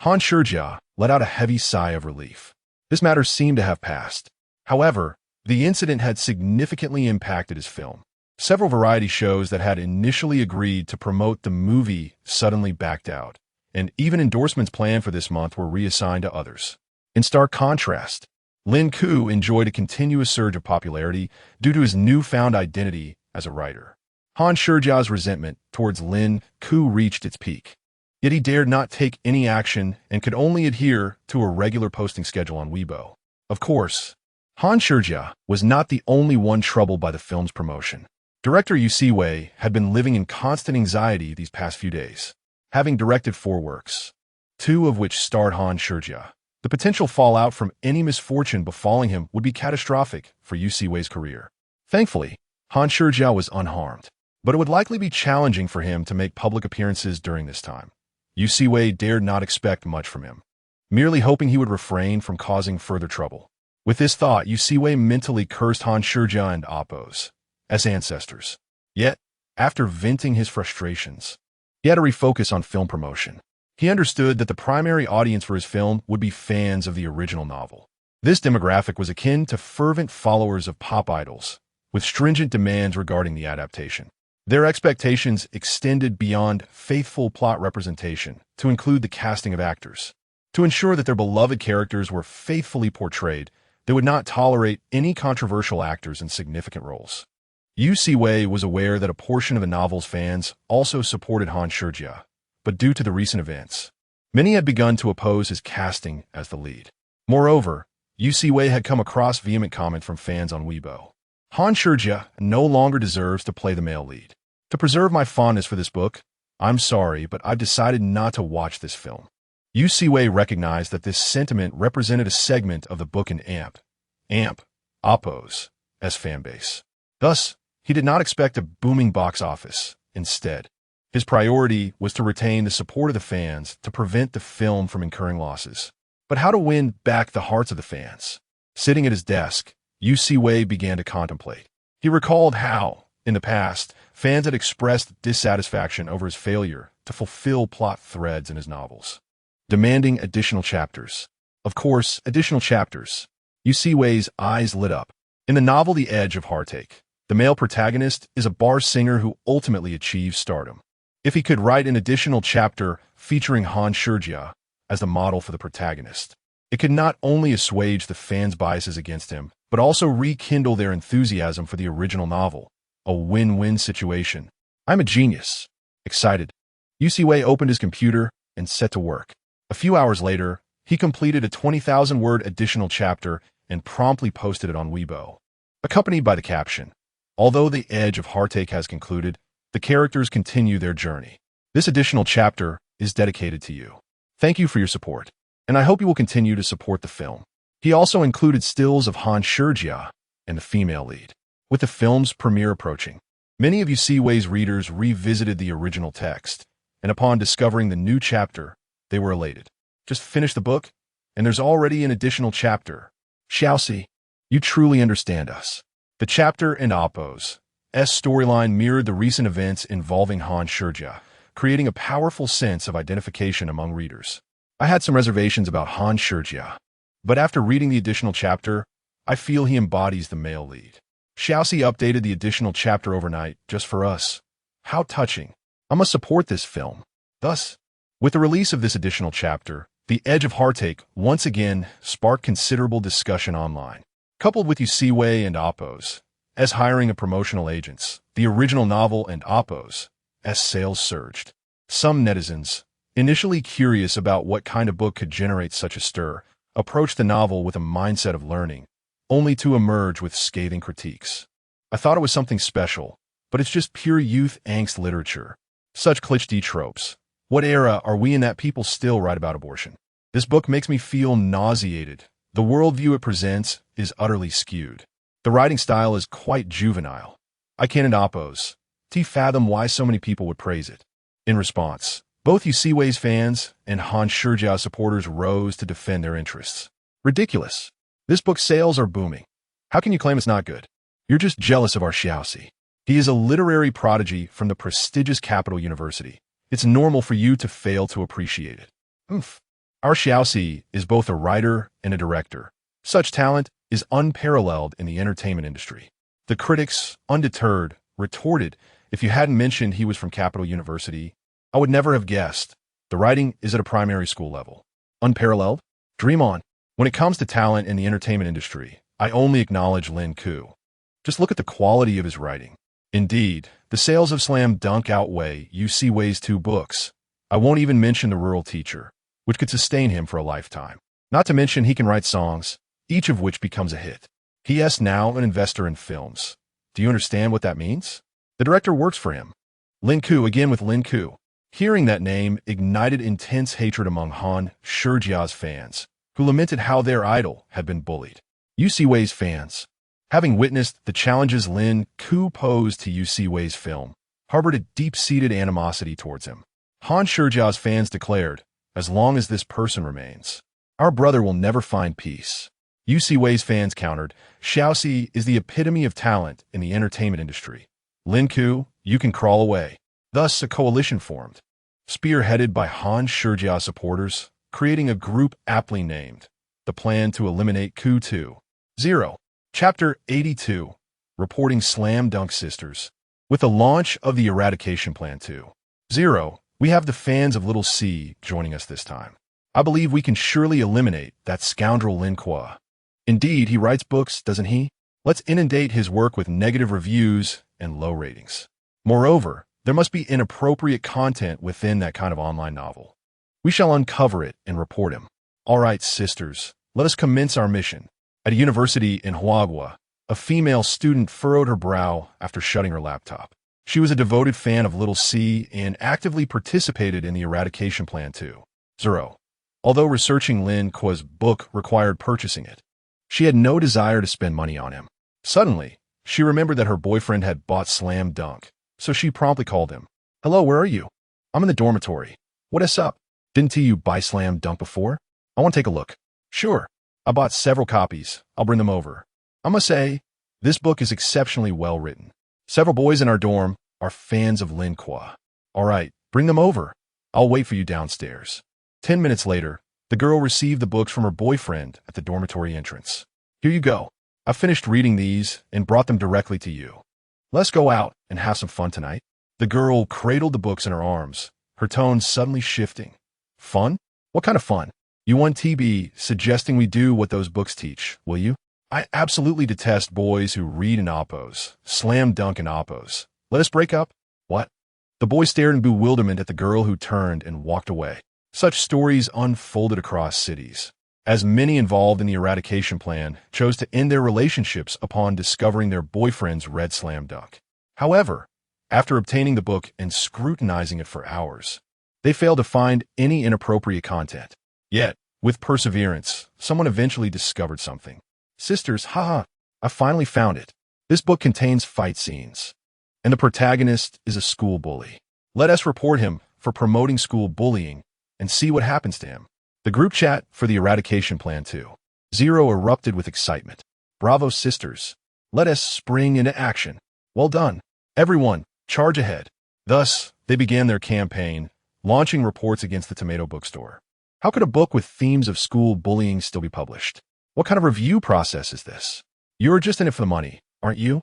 Han Shijia let out a heavy sigh of relief. This matter seemed to have passed. However, the incident had significantly impacted his film. Several variety shows that had initially agreed to promote the movie suddenly backed out, and even endorsements planned for this month were reassigned to others. In stark contrast, Lin Kuo enjoyed a continuous surge of popularity due to his newfound identity as a writer. Han Shijia's resentment towards Lin Kuo reached its peak. Yet he dared not take any action and could only adhere to a regular posting schedule on Weibo. Of course, Han Shijia was not the only one troubled by the film's promotion. Director Yu Siwei had been living in constant anxiety these past few days, having directed 4 works, 2 of which starred Han Shijia. The potential fallout from any misfortune befalling him would be catastrophic for Yu Siwei's career. Thankfully, Han Shijia was unharmed, but it would likely be challenging for him to make public appearances during this time. Yu Siwei dared not expect much from him, merely hoping he would refrain from causing further trouble. With this thought, Yu Siwei mentally cursed Han Shijia and Appo's as ancestors. Yet, after venting his frustrations, he had to refocus on film promotion. He understood that the primary audience for his film would be fans of the original novel. This demographic was akin to fervent followers of pop idols, with stringent demands regarding the adaptation. Their expectations extended beyond faithful plot representation to include the casting of actors. To ensure that their beloved characters were faithfully portrayed, they would not tolerate any controversial actors in significant roles. Yu Siwei was aware that a portion of the novel's fans also supported Han Shijia, but due to the recent events, many had begun to oppose his casting as the lead. Moreover, Yu Siwei had come across vehement comment from fans on Weibo. Han Shijia no longer deserves to play the male lead. To preserve my fondness for this book, I'm sorry, but I've decided not to watch this film. Yu Siwei recognized that this sentiment represented a segment of the book in Appo's fanbase. Thus, he did not expect a booming box office. Instead, his priority was to retain the support of the fans to prevent the film from incurring losses. But how to win back the hearts of the fans? Sitting at his desk, Yu Siwei began to contemplate. He recalled how, in the past, fans had expressed dissatisfaction over his failure to fulfill plot threads in his novels, demanding additional chapters. Of course, additional chapters. Yu Siwei's eyes lit up. In the novel The Edge of Heartache, the male protagonist is a bar singer who ultimately achieves stardom. If he could write an additional chapter featuring Han Shijia as the model for the protagonist, it could not only assuage the fans' biases against him, but also rekindle their enthusiasm for the original novel. A win-win situation. I'm a genius. Excited, Yu Siwei opened his computer and set to work. A few hours later, he completed a 20,000-word additional chapter and promptly posted it on Weibo, accompanied by the caption, "Although the edge of heartache has concluded, the characters continue their journey. This additional chapter is dedicated to you. Thank you for your support, and I hope you will continue to support the film." He also included stills of Han Shijia and the female lead. With the film's premiere approaching, many of Yu Siwei's readers revisited the original text, and upon discovering the new chapter, they were elated. Just finish the book, and there's already an additional chapter. Xiaoxi, You truly understand us. The chapter and Oppo's storyline mirrored the recent events involving Han Shijia, creating a powerful sense of identification among readers. I had some reservations about Han Shijia, but after reading the additional chapter, I feel he embodies the male lead. Xiaoxi updated the additional chapter overnight just for us. How touching. I must support this film. Thus, with the release of this additional chapter, The Edge of Heartache once again sparked considerable discussion online. Coupled with Yusiwei and Oppo's as hiring of promotional agents, the original novel and Oppo's as sales surged. Some netizens, initially curious about what kind of book could generate such a stir, approached the novel with a mindset of learning, only to emerge with scathing critiques. I thought it was something special, but it's just pure youth angst literature. Such cliché tropes. What era are we in that people still write about abortion? This book makes me feel nauseated. The worldview it presents is utterly skewed. The writing style is quite juvenile. I can't Oppo's fathom why so many people would praise it. In response, both Yusiwei's fans and Han Shijia supporters rose to defend their interests. Ridiculous. This book's sales are booming. How can you claim it's not good? You're just jealous of our Xiaoxi. He is a literary prodigy from the prestigious Capital University. It's normal for you to fail to appreciate it. Oof. Our Xiaoxi is both a writer and a director. Such talent is unparalleled in the entertainment industry. The critics, undeterred, retorted, if you hadn't mentioned he was from Capital University, I would never have guessed. The writing is at a primary school level. Unparalleled? Dream on. When it comes to talent in the entertainment industry, I only acknowledge Lin Kuo. Just look at the quality of his writing. Indeed, the sales of Slam Dunk outweigh Yusiwei's 2 books. I won't even mention The Rural Teacher, which could sustain him for a lifetime. Not to mention he can write songs, each of which becomes a hit. He is now an investor in films. Do you understand what that means? The director works for him. Lin Kuo, again with Lin Kuo. Hearing that name ignited intense hatred among Han Shijia's fans, who lamented how their idol had been bullied. Yusiwei's fans, having witnessed the challenges Lin Kuo posed to Yusiwei's film, harbored a deep-seated animosity towards him. Han Shijia's fans declared, as long as this person remains, our brother will never find peace. Yusiwei's fans countered, Xiaoxi is the epitome of talent in the entertainment industry. Lin Kuo, you can crawl away. Thus, a coalition formed, spearheaded by Han Shijia supporters, creating a group aptly named The Plan to Eliminate Kuo 2.0. Chapter 82, Reporting Slam Dunk Sisters. With the launch of the Eradication Plan 2.0, we have the fans of Little C joining us this time. I believe we can surely eliminate that scoundrel Lin Kuo. Indeed, he writes books, doesn't he? Let's inundate his work with negative reviews and low ratings. Moreover, there must be inappropriate content within that kind of online novel. We shall uncover it and report him. All right, sisters, let us commence our mission. At a university in Huagua, a female student furrowed her brow after shutting her laptop. She was a devoted fan of Little C and actively participated in the Eradication Plan 2.0. Although researching Lin Kuo's book required purchasing it, she had no desire to spend money on him. Suddenly, she remembered that her boyfriend had bought Slam Dunk, so she promptly called him. Hello, where are you? I'm in the dormitory. What is up? Didn't you buy Slam Dunk before? I want to take a look. Sure. I bought several copies. I'll bring them over. I must say, this book is exceptionally well written. Several boys in our dorm are fans of Lin Kuo. All right, bring them over. I'll wait for you downstairs. 10 minutes later, the girl received the books from her boyfriend at the dormitory entrance. Here you go. I finished reading these and brought them directly to you. Let's go out and have some fun tonight. The girl cradled the books in her arms, her tone suddenly shifting. Fun? What kind of fun? You want TB suggesting we do what those books teach, will you? I absolutely detest boys who read in Oppo's, Slam Dunk in Oppo's. Let us break up? What? The boy stared in bewilderment at the girl who turned and walked away. Such stories unfolded across cities, as many involved in the Eradication Plan chose to end their relationships upon discovering their boyfriend's read Slam Dunk. However, after obtaining the book and scrutinizing it for hours, they failed to find any inappropriate content. Yet, with perseverance, someone eventually discovered something. Sisters, haha, I finally found it. This book contains fight scenes, and the protagonist is a school bully. Let us report him for promoting school bullying and see what happens to him. The group chat for the Eradication Plan 2.0 erupted with excitement. Bravo, sisters. Let us spring into action. Well done. Everyone, charge ahead. Thus, they began their campaign, launching reports against the Tomato Bookstore. How could a book with themes of school bullying still be published? What kind of review process is this? You're just in it for the money, aren't you?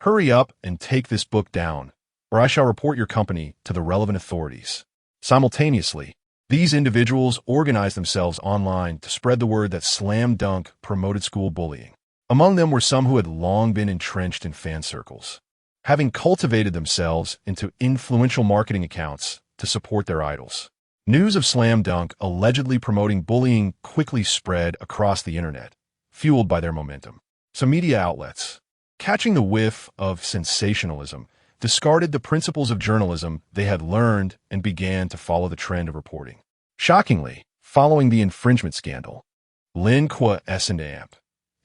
Hurry up and take this book down, or I shall report your company to the relevant authorities. Simultaneously, these individuals organized themselves online to spread the word that Slam Dunk promoted school bullying. Among them were some who had long been entrenched in fan circles, having cultivated themselves into influential marketing accounts to support their idols. News of Slam Dunk allegedly promoting bullying quickly spread across the internet, fueled by their momentum. Some media outlets, catching the whiff of sensationalism, discarded the principles of journalism they had learned and began to follow the trend of reporting. Shockingly, following the infringement scandal, Lin Kuo and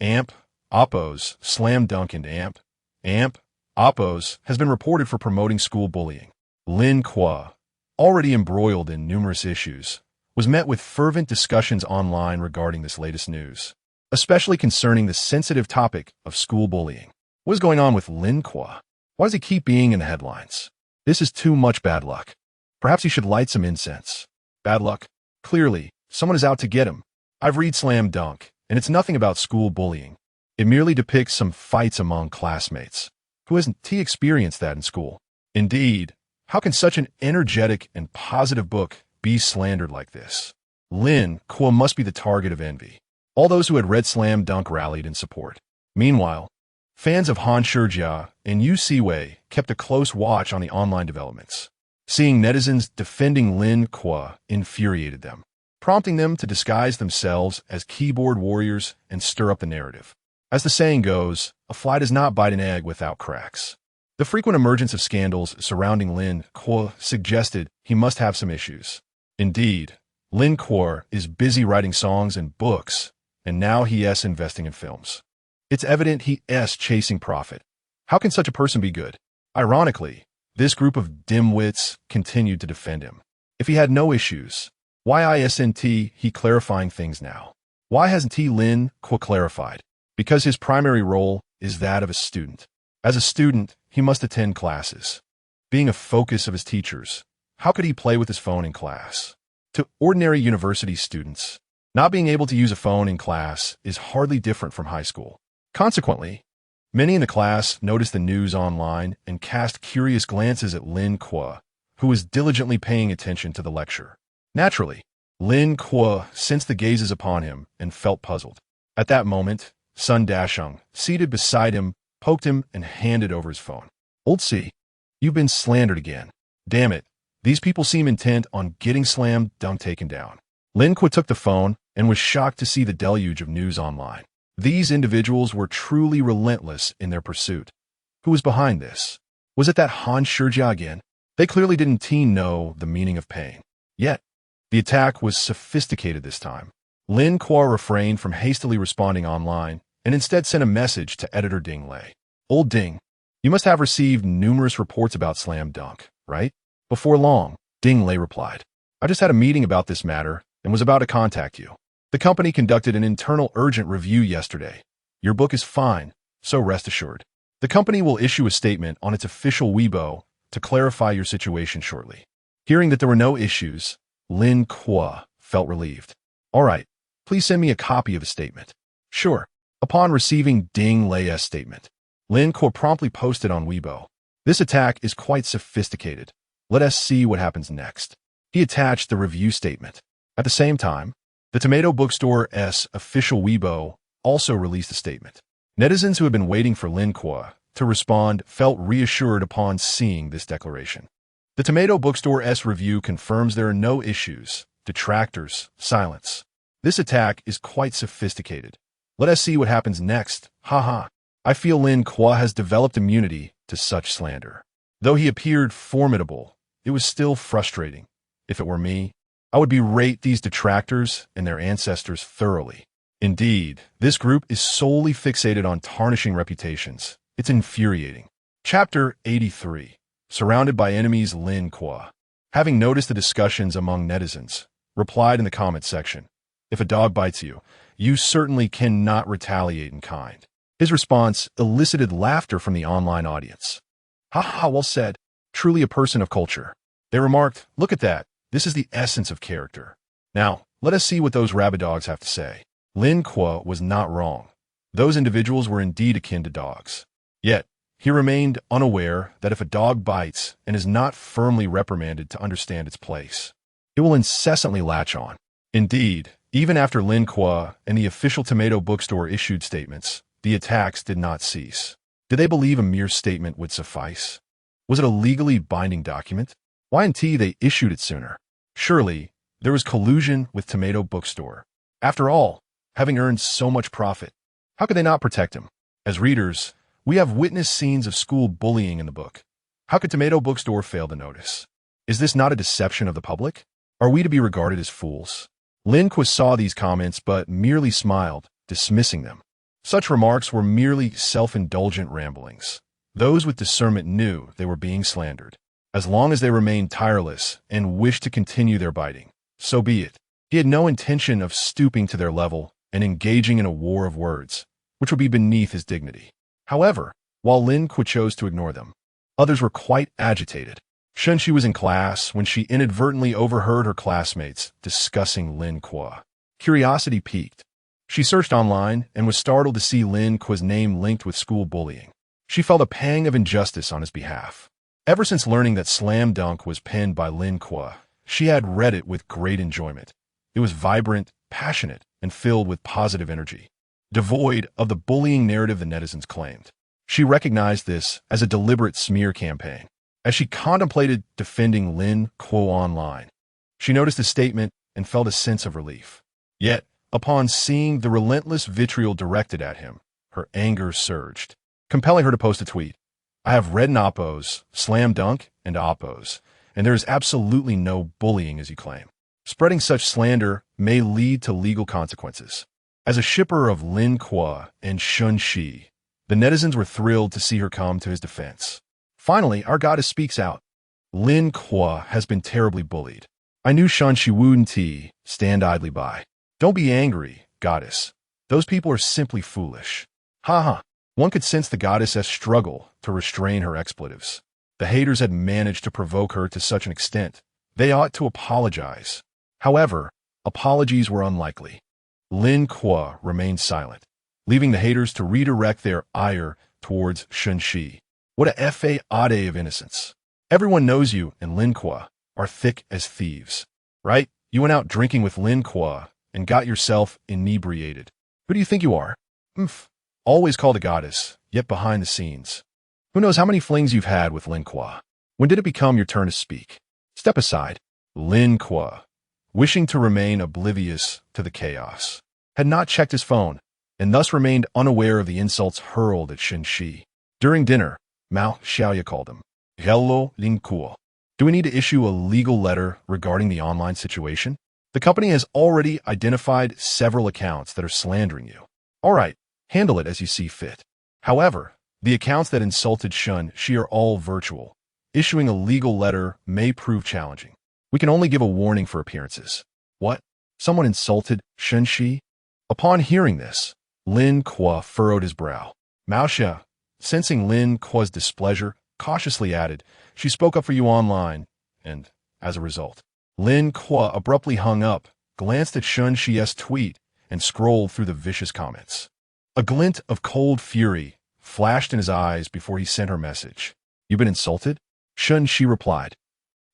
Amp, Oppos, Slam Dunk and Amp, Oppos has been reported for promoting school bullying. Lin Kuo, already embroiled in numerous issues, was met with fervent discussions online regarding this latest news, especially concerning the sensitive topic of school bullying. What is going on with Lin Kuo? Why does he keep being in the headlines? This is too much bad luck. Perhaps he should light some incense. Bad luck? Clearly, someone is out to get him. I've read Slam Dunk, and it's nothing about school bullying. It merely depicts some fights among classmates. Who hasn't experienced that in school? Indeed, how can such an energetic and positive book be slandered like this? Lin Kuo must be the target of envy. All those who had read Slam Dunk rallied in support. Meanwhile, fans of Han Shijia and Yu Siwei kept a close watch on the online developments. Seeing netizens defending Lin Kuo infuriated them, prompting them to disguise themselves as keyboard warriors and stir up the narrative. As the saying goes, a fly does not bite an egg without cracks. The frequent emergence of scandals surrounding Lin Kuo suggested he must have some issues. Indeed, Lin Kuo is busy writing songs and books, and now he is investing in films. It's evident he is chasing profit. How can such a person be good? Ironically, this group of dimwits continued to defend him. If he had no issues, why isn't he clarifying things now? Why hasn't Lin Kuo clarified? Because his primary role is that of a student. As a student, he must attend classes. Being a focus of his teachers, how could he play with his phone in class? To ordinary university students, not being able to use a phone in class is hardly different from high school. Consequently, many in the class noticed the news online and cast curious glances at Lin Kuo, who was diligently paying attention to the lecture. Naturally, Lin Kuo sensed the gazes upon him and felt puzzled. At that moment, Sun Dasheng, seated beside him, poked him and handed over his phone. Old C, you've been slandered again. Damn it, these people seem intent on getting Slam Dunk taken down. Lin Kuo took the phone and was shocked to see the deluge of news online. These individuals were truly relentless in their pursuit. Who was behind this? Was it that Han Shijia again? They clearly didn't know the meaning of pain. Yet, the attack was sophisticated this time. Lin Kuo refrained from hastily responding online and instead sent a message to editor Ding Lei. Old Ding, you must have received numerous reports about Slam Dunk, right? Before long, Ding Lei replied, I just had a meeting about this matter and was about to contact you. The company conducted an internal urgent review yesterday. Your book is fine, so rest assured. The company will issue a statement on its official Weibo to clarify your situation shortly. Hearing that there were no issues, Lin Kuo felt relieved. All right, please send me a copy of the statement. Sure. Upon receiving Ding Lei's statement, Lin Kuo promptly posted on Weibo. This attack is quite sophisticated. Let us see what happens next. He attached the review statement. At the same time, the Tomato Bookstore's official Weibo also released a statement. Netizens who had been waiting for Lin Kuo to respond felt reassured upon seeing this declaration. The Tomato Bookstore's review confirms there are no issues, detractors, silence. This attack is quite sophisticated. Let us see what happens next. Haha. I feel Lin Kuo has developed immunity to such slander. Though he appeared formidable, it was still frustrating. If it were me, I would berate these detractors and their ancestors thoroughly. Indeed, this group is solely fixated on tarnishing reputations. It's infuriating. Chapter 83. Surrounded by enemies, Lin Kuo, having noticed the discussions among netizens, replied in the comment section, if a dog bites you, you certainly cannot retaliate in kind. His response elicited laughter from the online audience. "Ha ha, well said. Truly a person of culture." They remarked, "Look at that. This is the essence of character." Now, let us see what those rabid dogs have to say. Lin Kuo was not wrong. Those individuals were indeed akin to dogs. Yet, he remained unaware that if a dog bites and is not firmly reprimanded to understand its place, it will incessantly latch on. Indeed, even after Lin Kuo and the official tomato bookstore issued statements, the attacks did not cease. Did they believe a mere statement would suffice? Was it a legally binding document? Why until they issued it sooner? Surely, there was collusion with tomato bookstore. After all, having earned so much profit, how could they not protect him? As readers, we have witnessed scenes of school bullying in the book. How could tomato bookstore fail to notice? Is this not a deception of the public? Are we to be regarded as fools? Lin Kuo saw these comments but merely smiled, dismissing them. Such remarks were merely self-indulgent ramblings. Those with discernment knew they were being slandered. As long as they remained tireless and wished to continue their biting, so be it. He had no intention of stooping to their level and engaging in a war of words, which would be beneath his dignity. However, while Lin Kuo chose to ignore them, others were quite agitated. Shen Xi was in class when she inadvertently overheard her classmates discussing Lin Kuo. Curiosity piqued. She searched online and was startled to see Lin Kuo's name linked with school bullying. She felt a pang of injustice on his behalf. Ever since learning that Slam Dunk was penned by Lin Kuo, she had read it with great enjoyment. It was vibrant, passionate, and filled with positive energy, devoid of the bullying narrative the netizens claimed. She recognized this as a deliberate smear campaign. As she contemplated defending Lin Kuo online, she noticed a statement and felt a sense of relief. Yet, upon seeing the relentless vitriol directed at him, her anger surged, compelling her to post a tweet. "I have read in Oppos, Slam Dunk, and Oppos, and there is absolutely no bullying as you claim. Spreading such slander may lead to legal consequences." As a shipper of Lin Kuo and Shen Xi, the netizens were thrilled to see her come to his defense. Finally, our goddess speaks out. "Lin Kuo has been terribly bullied. I knew Shen Xi wouldn't stand idly by. Don't be angry, goddess. Those people are simply foolish." Ha ha. One could sense the goddess's struggle to restrain her expletives. The haters had managed to provoke her to such an extent. They ought to apologize. However, apologies were unlikely. Lin Kuo remained silent, leaving the haters to redirect their ire towards Shen Xi. What a fade of innocence. Everyone knows you and Lin Kuo are thick as thieves, right? You went out drinking with Lin Kuo and got yourself inebriated. Who do you think you are? Always call the goddess, yet behind the scenes. Who knows how many flings you've had with Lin Kuo? When did it become your turn to speak? Step aside. Lin Kuo, wishing to remain oblivious to the chaos, had not checked his phone, and thus remained unaware of the insults hurled at Shen Xi. During dinner, Mao Xiaoya called him. "Hello, Lin Kuo. Do we need to issue a legal letter regarding the online situation? The company has already identified several accounts that are slandering you. All right, handle it as you see fit. However, the accounts that insulted Shen Xi are all virtual. Issuing a legal letter may prove challenging. We can only give a warning for appearances." What? Someone insulted Shen Xi? Upon hearing this, Lin Kuo furrowed his brow. Mao Xia, sensing Lin Kuo's displeasure, cautiously added, "She spoke up for you online," and, as a result, Lin Kuo abruptly hung up, glanced at Shen Xi's tweet, and scrolled through the vicious comments. A glint of cold fury flashed in his eyes before he sent her message. "You've been insulted?" Shen Xi replied.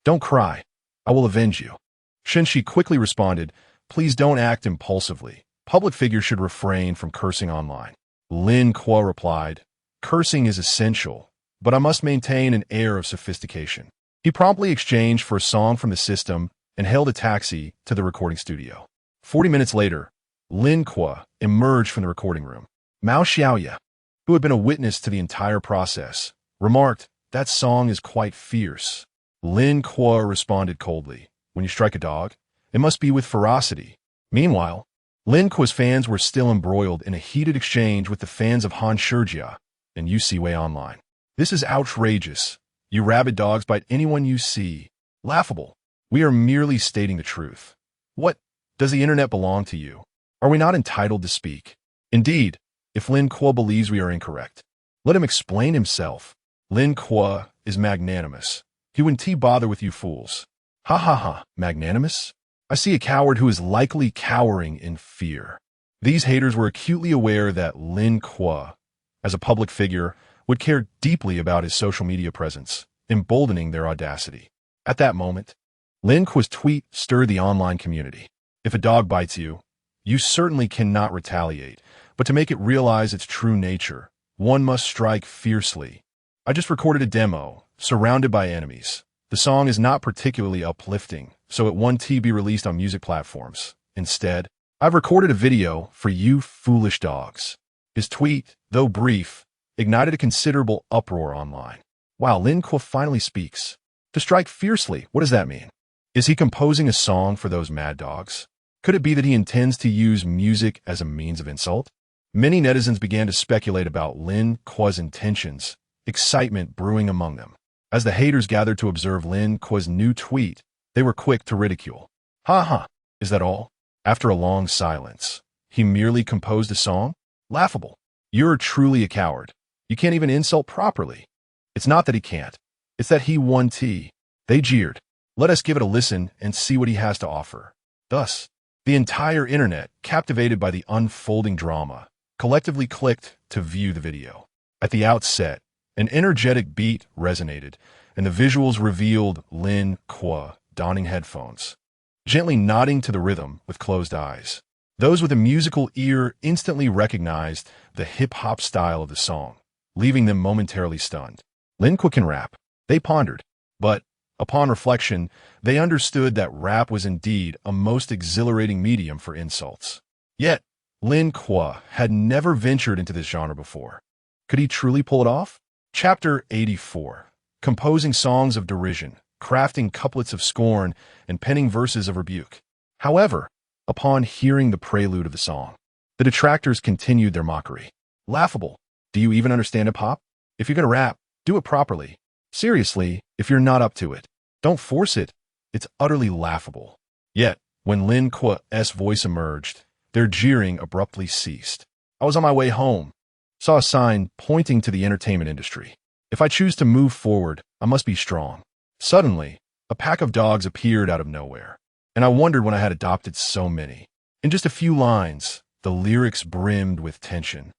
"Don't cry. I will avenge you." Shen Xi quickly responded, "Please don't act impulsively. Public figures should refrain from cursing online." Lin Kuo replied, "Cursing is essential, but I must maintain an air of sophistication." He promptly exchanged for a song from the system and hailed a taxi to the recording studio. 40 minutes later, Lin Kuo emerged from the recording room. Mao Xiaoya, who had been a witness to the entire process, remarked, "That song is quite fierce." Lin Kuo responded coldly, "When you strike a dog, it must be with ferocity." Meanwhile, Lin Kuo's fans were still embroiled in a heated exchange with the fans of Han Shijia and UC Wei Online. "This is outrageous. You rabid dogs bite anyone you see. Laughable. We are merely stating the truth. What? Does the internet belong to you? Are we not entitled to speak? Indeed, if Lin Kuo believes we are incorrect, let him explain himself. Lin Kuo is magnanimous. He wouldn't bother with you fools. Ha ha ha, magnanimous? I see a coward who is likely cowering in fear. These haters were acutely aware that Lin Kuo, as a public figure, would care deeply about his social media presence, emboldening their audacity. At that moment, Lin Kuo's tweet stirred the online community. If a dog bites you, you certainly cannot retaliate, but to make it realize its true nature, one must strike fiercely. I just recorded a demo, surrounded by enemies. The song is not particularly uplifting, so it won't be released on music platforms. Instead, I've recorded a video for you foolish dogs. His tweet, though brief, ignited a considerable uproar online. Wow, Lin Kuo finally speaks. To strike fiercely, what does that mean? Is he composing a song for those mad dogs? Could it be that he intends to use music as a means of insult? Many netizens began to speculate about Lin Kuo's intentions, excitement brewing among them. As the haters gathered to observe Lin Kuo's new tweet, they were quick to ridicule. Ha ha, is that all? After a long silence, he merely composed a song? Laughable. You're truly a coward. You can't even insult properly. It's not that he can't. It's that he won tea. They jeered. Let us give it a listen and see what he has to offer. Thus, the entire internet, captivated by the unfolding drama, collectively clicked to view the video. At the outset, an energetic beat resonated, and the visuals revealed Lin Kuo donning headphones, gently nodding to the rhythm with closed eyes. Those with a musical ear instantly recognized the hip-hop style of the song, leaving them momentarily stunned. Lin Kuo can rap, they pondered, but upon reflection, they understood that rap was indeed a most exhilarating medium for insults. Yet, Lin Kuo had never ventured into this genre before. Could he truly pull it off? Chapter 84. Composing songs of derision, crafting couplets of scorn, and penning verses of rebuke. However, upon hearing the prelude of the song, the detractors continued their mockery. Laughable. Do you even understand hip-hop? If you're gonna rap, do it properly. Seriously, if you're not up to it, don't force it. It's utterly laughable. Yet, when Lin Kuo's voice emerged, their jeering abruptly ceased. I was on my way home, saw a sign pointing to the entertainment industry. If I choose to move forward, I must be strong. Suddenly, a pack of dogs appeared out of nowhere, and I wondered when I had adopted so many. In just a few lines, the lyrics brimmed with tension,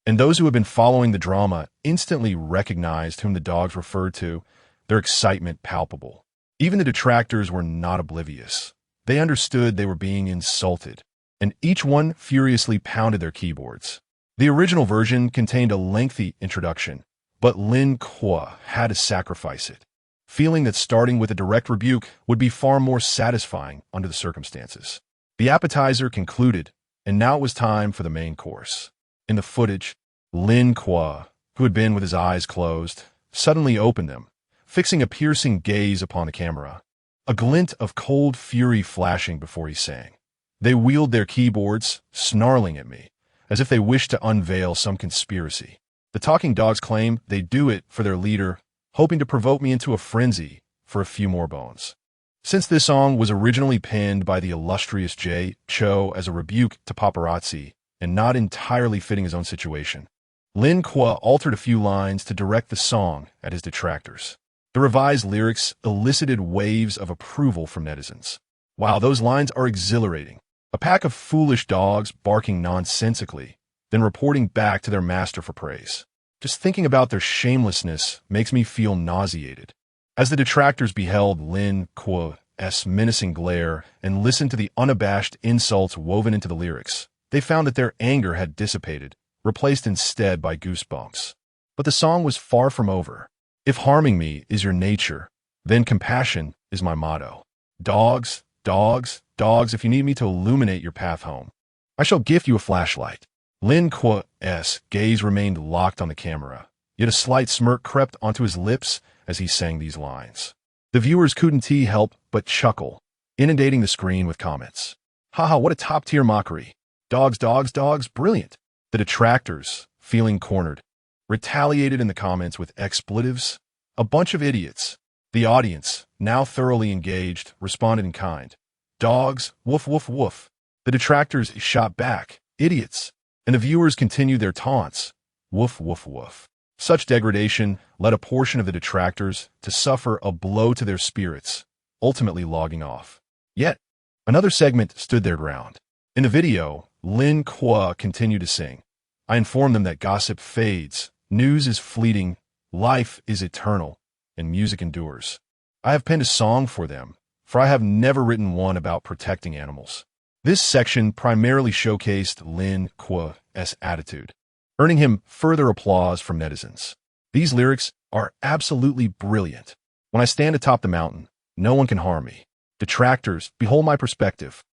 and those who had been following the drama instantly recognized whom the dogs referred to, their excitement palpable. Even the detractors were not oblivious. They understood they were being insulted, and each one furiously pounded their keyboards. The original version contained a lengthy introduction, but Lin Kuo had to sacrifice it, feeling that starting with a direct rebuke would be far more satisfying under the circumstances. The appetizer concluded, and now it was time for the main course. In the footage, Lin Kuo, who had been with his eyes closed, suddenly opened them, fixing a piercing gaze upon the camera, a glint of cold fury flashing before he sang. They wheeled their keyboards, snarling at me, as if they wished to unveil some conspiracy. The talking dogs claim they do it for their leader, hoping to provoke me into a frenzy for a few more bones. Since this song was originally penned by the illustrious J. Cho as a rebuke to paparazzi and not entirely fitting his own situation, Lin Kuo altered a few lines to direct the song at his detractors. The revised lyrics elicited waves of approval from netizens. Wow, those lines are exhilarating. A pack of foolish dogs barking nonsensically, then reporting back to their master for praise. Just thinking about their shamelessness makes me feel nauseated. As the detractors beheld Lin Kuo's menacing glare and listened to the unabashed insults woven into the lyrics, they found that their anger had dissipated, replaced instead by goosebumps. But the song was far from over. If harming me is your nature, then compassion is my motto. Dogs, dogs, dogs, if you need me to illuminate your path home, I shall gift you a flashlight. Lin Kuo's gaze remained locked on the camera, yet a slight smirk crept onto his lips as he sang these lines. The viewers couldn't help but chuckle, inundating the screen with comments. Haha, what a top-tier mockery. Dogs, dogs, dogs, brilliant. The detractors, feeling cornered, retaliated in the comments with expletives. A bunch of idiots. The audience, now thoroughly engaged, responded in kind. Dogs, woof, woof, woof. The detractors shot back. Idiots. and the viewers continued their taunts. Woof, woof, woof. Such degradation led a portion of the detractors to suffer a blow to their spirits, ultimately logging off. Yet, another segment stood their ground. In the video, Lin Kuo continued to sing. I informed them that gossip fades, news is fleeting, life is eternal, and music endures. I have penned a song for them, for I have never written one about protecting animals. This section primarily showcased Lin Kuo's attitude, earning him further applause from netizens. These lyrics are absolutely brilliant. When I stand atop the mountain, no one can harm me. Detractors, behold my perspective.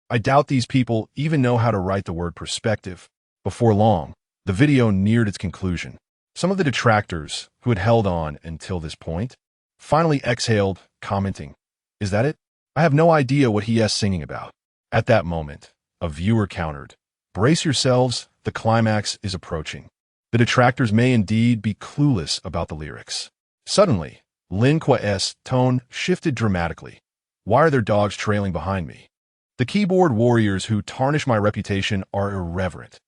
I doubt these people even know how to write the word perspective. Before long, the video neared its conclusion. Some of the detractors, who had held on until this point, finally exhaled, commenting, "Is that it? I have no idea what he is singing about." At that moment, a viewer countered, "Brace yourselves, the climax is approaching." The detractors may indeed be clueless about the lyrics. Suddenly, Lin Kuo's tone shifted dramatically. Why are there dogs trailing behind me? The keyboard warriors who tarnish my reputation are irreverent.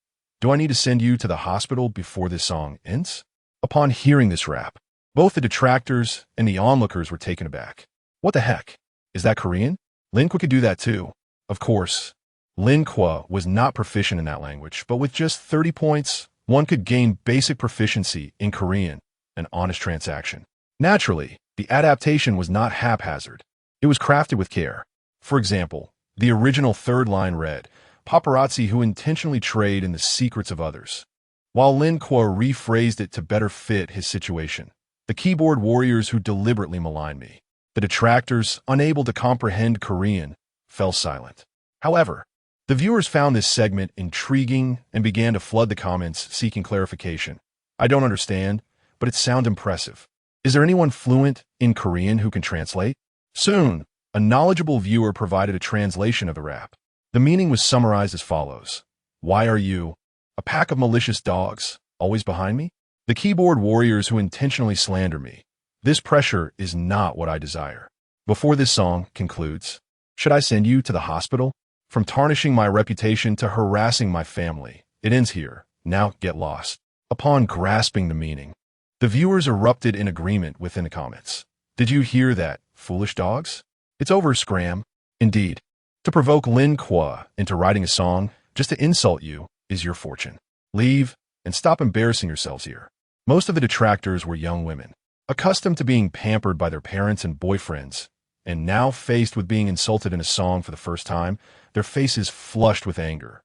Do I need to send you to the hospital before this song ends? Upon hearing this rap, both the detractors and the onlookers were taken aback. What the heck? Is that Korean? Lin Kuo could do that too. Of course, Lin Kuo was not proficient in that language, but with just 30 points, one could gain basic proficiency in Korean, an honest transaction. Naturally, the adaptation was not haphazard. It was crafted with care. For example, the original third line read, "Paparazzi who intentionally trade in the secrets of others," while Lin Kuo rephrased it to better fit his situation. The keyboard warriors who deliberately malign me. The detractors, unable to comprehend Korean, fell silent. However, the viewers found this segment intriguing and began to flood the comments seeking clarification. I don't understand, but it sounds impressive. Is there anyone fluent in Korean who can translate? Soon, a knowledgeable viewer provided a translation of the rap. The meaning was summarized as follows. Why are you, a pack of malicious dogs, always behind me? The keyboard warriors who intentionally slander me. This pressure is not what I desire. Before this song concludes, should I send you to the hospital? From tarnishing my reputation to harassing my family. It ends here. Now get lost. Upon grasping the meaning, the viewers erupted in agreement within the comments. Did you hear that, foolish dogs? It's over, scram. Indeed. To provoke Lin Kuo into writing a song just to insult you is your fortune. Leave and stop embarrassing yourselves here. Most of the detractors were young women, accustomed to being pampered by their parents and boyfriends, and now faced with being insulted in a song for the first time, their faces flushed with anger.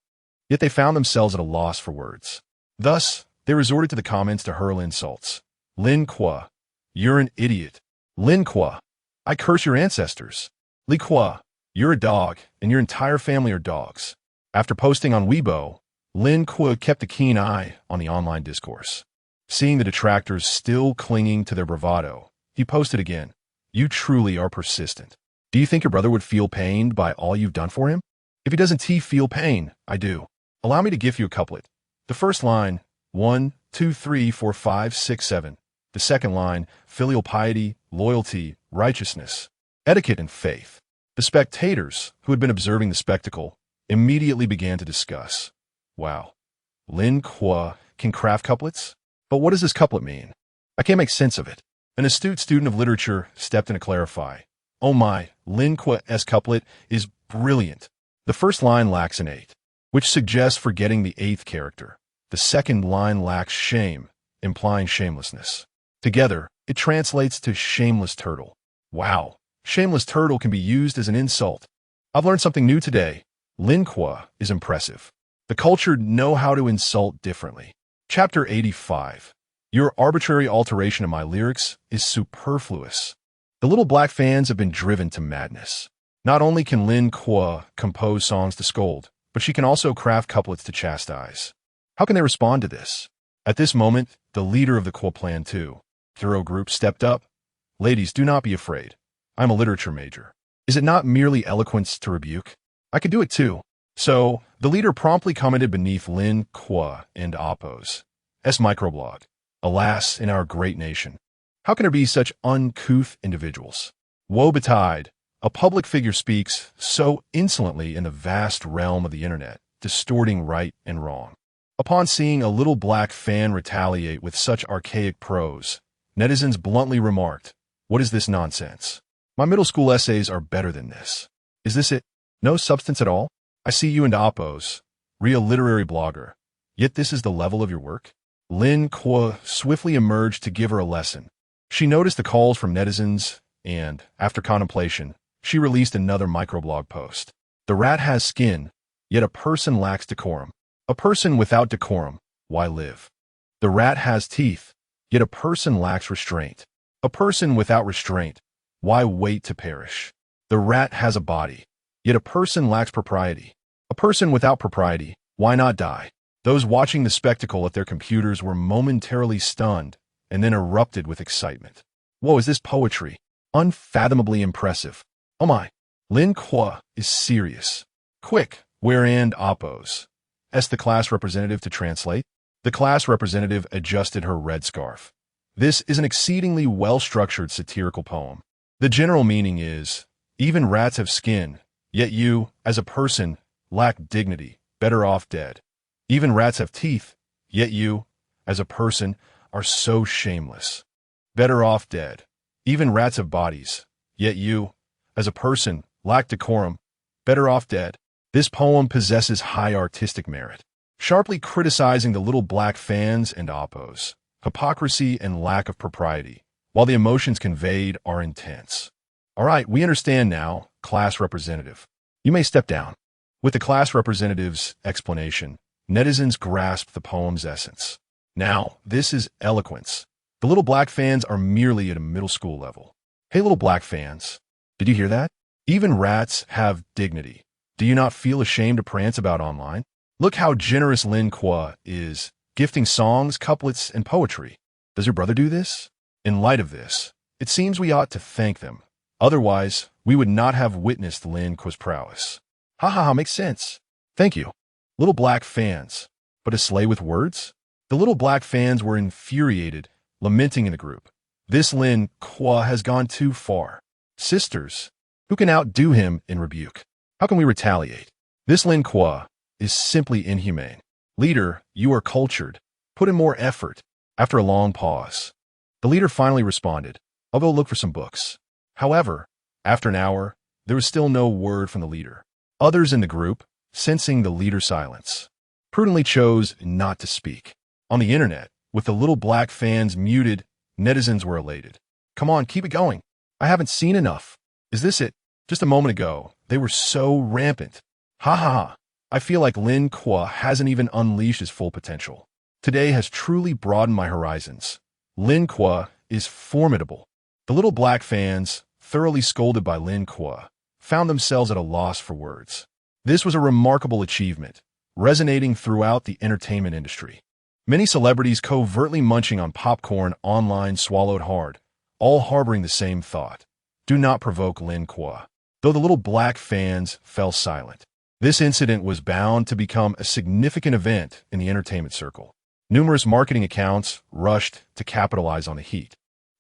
Yet they found themselves at a loss for words. Thus, they resorted to the comments to hurl insults. Lin Kuo, you're an idiot. Lin Kuo, I curse your ancestors. Li Kuo, you're a dog, and your entire family are dogs. After posting on Weibo, Lin Kuo kept a keen eye on the online discourse. Seeing the detractors still clinging to their bravado, he posted again, you truly are persistent. Do you think your brother would feel pained by all you've done for him? If he doesn't feel pain, I do. Allow me to give you a couplet. The first line, 1, 2, 3, 4, 5, 6, 7. The second line, filial piety, loyalty, righteousness, etiquette, and faith. The spectators, who had been observing the spectacle, immediately began to discuss. Wow, Lin Kuo can craft couplets? But what does this couplet mean? I can't make sense of it. An astute student of literature stepped in to clarify. Oh my, Lin Kuo's couplet is brilliant. The first line lacks an 8, which suggests forgetting the 8th character. The second line lacks shame, implying shamelessness. Together, it translates to shameless turtle. Wow, shameless turtle can be used as an insult. I've learned something new today. Lin Kuo is impressive. The cultured know how to insult differently. Chapter 85. Your arbitrary alteration of my lyrics is superfluous. The little black fans have been driven to madness. Not only can Lin Kuo compose songs to scold, but she can also craft couplets to chastise. How can they respond to this? At this moment, the leader of the Kuo Plan 2, Thorough Group, stepped up. Ladies, do not be afraid. I'm a literature major. Is it not merely eloquence to rebuke? I could do it too. So, the leader promptly commented beneath Lin Kuo and Oppo's microblog. Alas, in our great nation, how can there be such uncouth individuals? Woe betide, a public figure speaks so insolently in the vast realm of the internet. distorting right and wrong. Upon seeing a little black fan retaliate with such archaic prose, netizens bluntly remarked, "What is this nonsense? My middle school essays are better than this. Is this it? No substance at all? I see you into oppos, real literary blogger. Yet this is the level of your work?" Lin Kuo swiftly emerged to give her a lesson. She noticed the calls from netizens, and, after contemplation, she released another microblog post. "The rat has skin, yet a person lacks decorum. A person without decorum, why live? The rat has teeth, yet a person lacks restraint. A person without restraint, why wait to perish? The rat has a body, yet a person lacks propriety. A person without propriety, why not die?" Those watching the spectacle at their computers were momentarily stunned and then erupted with excitement. "Whoa, is this poetry? Unfathomably impressive. Oh my, Lin Kuo is serious. Quick, where and oppos?" asked the class representative to translate. The class representative adjusted her red scarf. "This is an exceedingly well-structured satirical poem. The general meaning is, even rats have skin, yet you, as a person, lack dignity, better off dead. Even rats have teeth, yet you, as a person, are so shameless. Better off dead. Even rats have bodies, yet you, as a person, lack decorum, better off dead." This poem possesses high artistic merit, sharply criticizing the little black fans and oppos, hypocrisy and lack of propriety, while the emotions conveyed are intense. "All right, we understand now, class representative. You may step down." With the class representative's explanation, netizens grasped the poem's essence. Now, this is eloquence. The little black fans are merely at a middle school level. Hey, little black fans, did you hear that? Even rats have dignity. Do you not feel ashamed to prance about online? Look how generous Lin Kuo is, gifting songs, couplets, and poetry. Does your brother do this? In light of this, it seems we ought to thank them. Otherwise, we would not have witnessed Lin Kuo's prowess. Ha ha ha, makes sense. Thank you. Little black fans. But a sleigh with words? The little black fans were infuriated, lamenting in the group. This Lin Kuo has gone too far. Sisters, who can outdo him in rebuke? How can we retaliate? This Lin Kuo is simply inhumane. Leader, you are cultured. Put in more effort. After a long pause, the leader finally responded, "I'll go look for some books." However, after an hour, there was still no word from the leader. Others in the group, sensing the leader's silence, prudently chose not to speak. On the internet, with the little black fans muted, netizens were elated. "Come on, keep it going. I haven't seen enough. Is this it? Just a moment ago, they were so rampant. Ha ha ha. I feel like Lin Kuo hasn't even unleashed his full potential. Today has truly broadened my horizons. Lin Kuo is formidable." The little black fans, thoroughly scolded by Lin Kuo, found themselves at a loss for words. This was a remarkable achievement, resonating throughout the entertainment industry. Many celebrities covertly munching on popcorn online swallowed hard, all harboring the same thought: do not provoke Lin Kuo. Though the little black fans fell silent, this incident was bound to become a significant event in the entertainment circle. Numerous marketing accounts rushed to capitalize on the heat,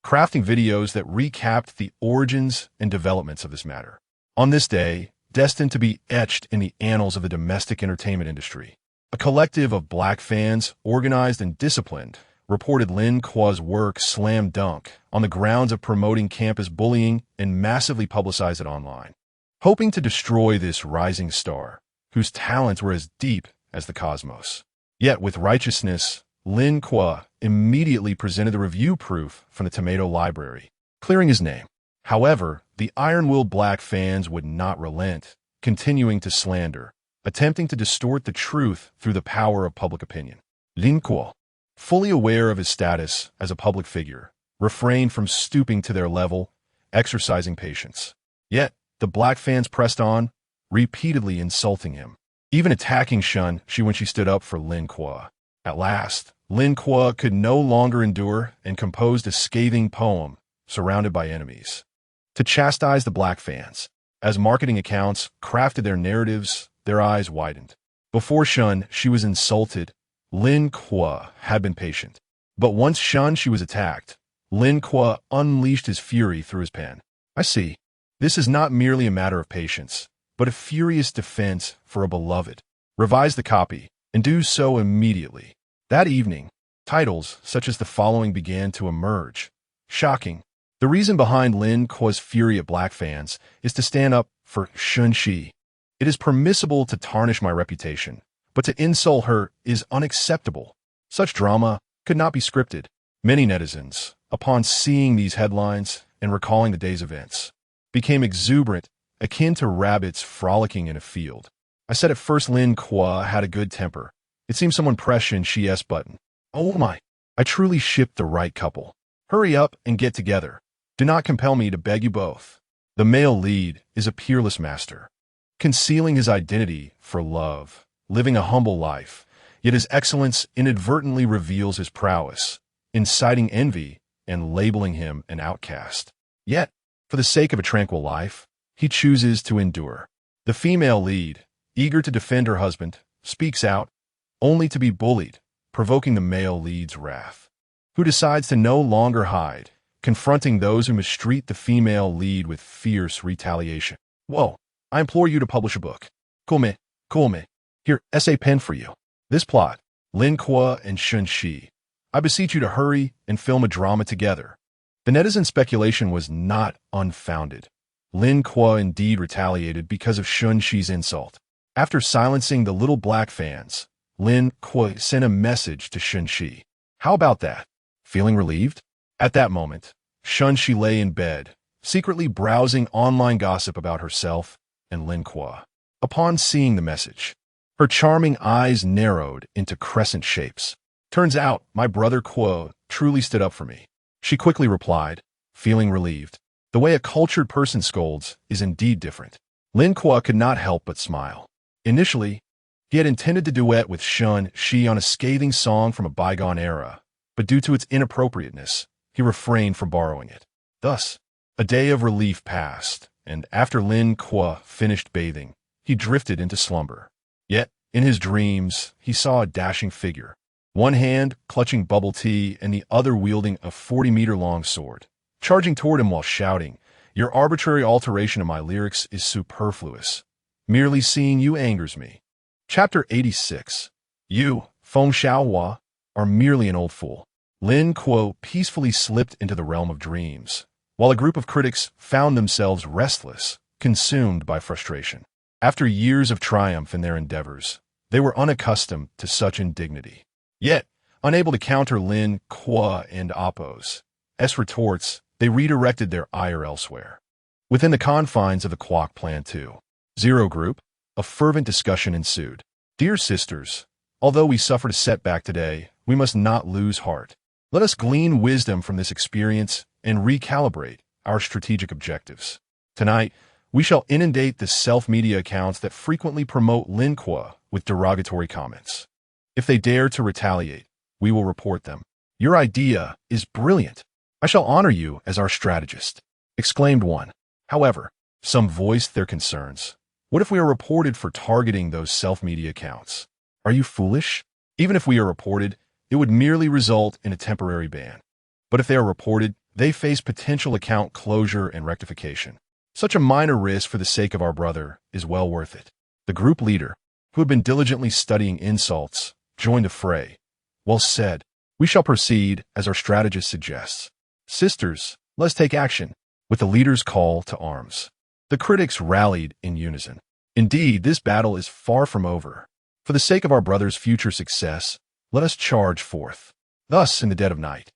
crafting videos that recapped the origins and developments of this matter. On this day, destined to be etched in the annals of the domestic entertainment industry, a collective of black fans, organized and disciplined, reported Lin Kuo's work slam dunk on the grounds of promoting campus bullying and massively publicized it online, hoping to destroy this rising star, whose talents were as deep as the cosmos. Yet with righteousness, Lin Kuo immediately presented the review proof from the tomato library, clearing his name. However, the iron-willed black fans would not relent, continuing to slander, attempting to distort the truth through the power of public opinion. Lin Kuo, fully aware of his status as a public figure, refrained from stooping to their level, exercising patience. Yet, the black fans pressed on, repeatedly insulting him, even attacking Shen Xi when she stood up for Lin Kuo. At last, Lin Kuo could no longer endure and composed a scathing poem, Surrounded by Enemies, to chastise the black fans. As marketing accounts crafted their narratives, their eyes widened. Before Shen Xi was insulted, Lin Kuo had been patient. But once Shen Xi was attacked, Lin Kuo unleashed his fury through his pen. I see. This is not merely a matter of patience, but a furious defense for a beloved. Revise the copy, and do so immediately. That evening, titles such as the following began to emerge. Shocking. The reason behind Lin Kuo's fury at black fans is to stand up for Shen Xi. It is permissible to tarnish my reputation, but to insult her is unacceptable. Such drama could not be scripted. Many netizens, upon seeing these headlines and recalling the day's events, became exuberant, akin to rabbits frolicking in a field. I said at first Lin Kuo had a good temper. It seemed someone pressed Shen Xi's button. Oh my, I truly shipped the right couple. Hurry up and get together. Do not compel me to beg you both. The male lead is a peerless master, concealing his identity for love, living a humble life, yet his excellence inadvertently reveals his prowess, inciting envy and labeling him an outcast. Yet, for the sake of a tranquil life, he chooses to endure. The female lead, eager to defend her husband, speaks out, only to be bullied, provoking the male lead's wrath, who decides to no longer hide, confronting those who mistreat the female lead with fierce retaliation. Whoa, I implore you to publish a book. Cool me. Here, essay pen for you. This plot, Lin Kuo and Shen Xi. I beseech you to hurry and film a drama together. The netizen speculation was not unfounded. Lin Kuo indeed retaliated because of Shen Xi's insult. After silencing the little black fans, Lin Kuo sent a message to Shen Xi. How about that? Feeling relieved? At that moment, Shen Xi lay in bed, secretly browsing online gossip about herself and Lin Kuo. Upon seeing the message, her charming eyes narrowed into crescent shapes. Turns out, my brother Kuo truly stood up for me. She quickly replied, feeling relieved. The way a cultured person scolds is indeed different. Lin Kuo could not help but smile. Initially, he had intended to duet with Shen Xi on a scathing song from a bygone era, but due to its inappropriateness, he refrained from borrowing it. Thus, a day of relief passed, and after Lin Kuo finished bathing, he drifted into slumber. Yet, in his dreams, he saw a dashing figure, one hand clutching bubble tea and the other wielding a 40-meter-long sword, charging toward him while shouting, "Your arbitrary alteration of my lyrics is superfluous. Merely seeing you angers me." Chapter 86. You, Feng Xiaohua, are merely an old fool. Lin Kuo peacefully slipped into the realm of dreams, while a group of critics found themselves restless, consumed by frustration. After years of triumph in their endeavors, they were unaccustomed to such indignity. Yet, unable to counter Lin Kuo and Appo's retorts, they redirected their ire elsewhere. Within the confines of the Quoc Plan 2.0 group, a fervent discussion ensued. Dear sisters, although we suffered a setback today, we must not lose heart. Let us glean wisdom from this experience and recalibrate our strategic objectives. Tonight, we shall inundate the self-media accounts that frequently promote Lin Kuo with derogatory comments. If they dare to retaliate, we will report them. Your idea is brilliant. I shall honor you as our strategist, exclaimed one. However, some voiced their concerns. What if we are reported for targeting those self-media accounts? Are you foolish? Even if we are reported, it would merely result in a temporary ban. But if they are reported, they face potential account closure and rectification. Such a minor risk for the sake of our brother is well worth it. The group leader, who had been diligently studying insults, joined the fray. Well said. We shall proceed as our strategist suggests. Sisters, let's take action. With the leader's call to arms, the critics rallied in unison. Indeed, this battle is far from over. For the sake of our brother's future success, let us charge forth. Thus, in the dead of night,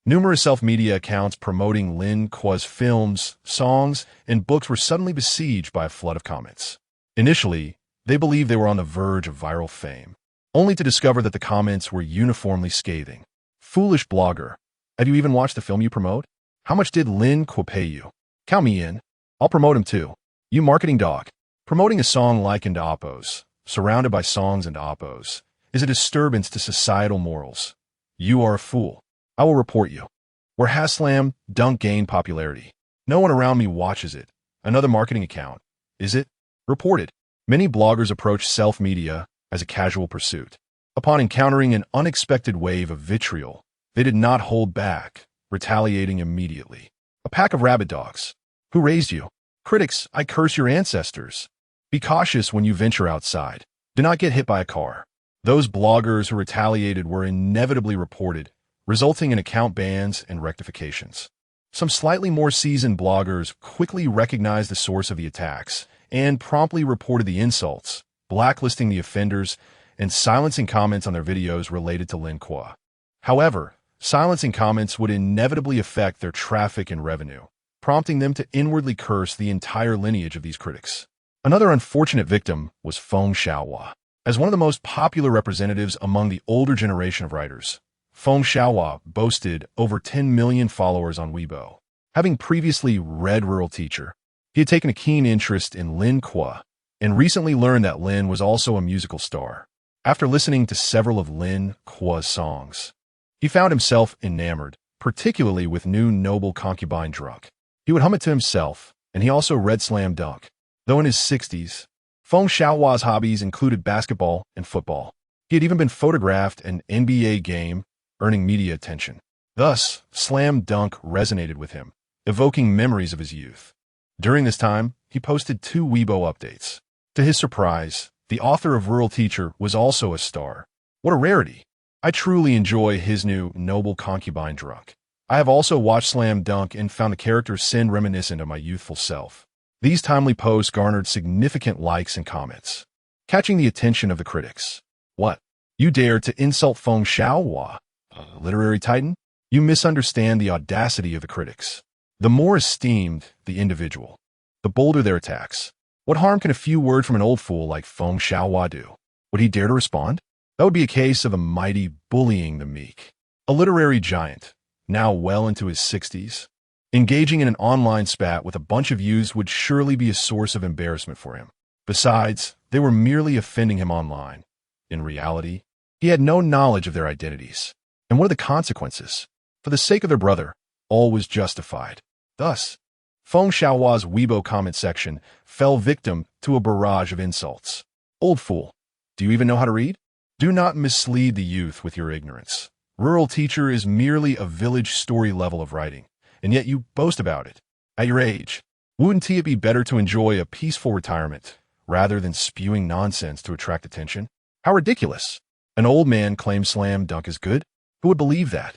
numerous self-media accounts promoting Lin Kuo's films, songs, and books were suddenly besieged by a flood of comments. Initially, they believed they were on the verge of viral fame, only to discover that the comments were uniformly scathing. Foolish blogger, have you even watched the film you promote? How much did Lin Kuo pay you? Count me in. I'll promote him too. You marketing dog. Promoting a song likened to Appo's, surrounded by songs and Appo's, is a disturbance to societal morals. You are a fool. I will report you. Where Haslam Dunk gained popularity, no one around me watches it. Another marketing account. Is it? Reported. Many bloggers approach self-media as a casual pursuit. Upon encountering an unexpected wave of vitriol, they did not hold back, retaliating immediately. A pack of rabid dogs. Who raised you? Critics, I curse your ancestors. Be cautious when you venture outside. Do not get hit by a car. Those bloggers who retaliated were inevitably reported, resulting in account bans and rectifications. Some slightly more seasoned bloggers quickly recognized the source of the attacks and promptly reported the insults, blacklisting the offenders and silencing comments on their videos related to Lin Kuo. However, silencing comments would inevitably affect their traffic and revenue, prompting them to inwardly curse the entire lineage of these critics. Another unfortunate victim was Feng Xiaohua. As one of the most popular representatives among the older generation of writers, Feng Xiaohua boasted over 10 million followers on Weibo. Having previously read Rural Teacher, he had taken a keen interest in Lin Kuo and recently learned that Lin was also a musical star. After listening to several of Lin Kuo's songs, he found himself enamored, particularly with new noble Concubine Drunk. He would hum it to himself, and he also read Slam Dunk. Though in his 60s, Feng Xiaohua's hobbies included basketball and football. He had even been photographed an NBA game, earning media attention. Thus, Slam Dunk resonated with him, evoking memories of his youth. During this time, he posted 2 Weibo updates. To his surprise, the author of Rural Teacher was also a star. What a rarity! I truly enjoy his new noble Concubine Drunk. I have also watched Slam Dunk and found the character Sin reminiscent of my youthful self. These timely posts garnered significant likes and comments, catching the attention of the critics. What? You dare to insult Feng Xiaohua, a literary titan? You misunderstand the audacity of the critics. The more esteemed the individual, the bolder their attacks. What harm can a few words from an old fool like Feng Xiaohua do? Would he dare to respond? That would be a case of a mighty bullying the meek. A literary giant, now well into his 60s, engaging in an online spat with a bunch of youths would surely be a source of embarrassment for him. Besides, they were merely offending him online. In reality, he had no knowledge of their identities. And what are the consequences? For the sake of their brother, all was justified. Thus, Feng Xiaohua's Weibo comment section fell victim to a barrage of insults. Old fool, do you even know how to read? Do not mislead the youth with your ignorance. Rural Teacher is merely a village story level of writing, and yet you boast about it. At your age, wouldn't it be better to enjoy a peaceful retirement rather than spewing nonsense to attract attention? How ridiculous! An old man claims Slam Dunk is good? Who would believe that?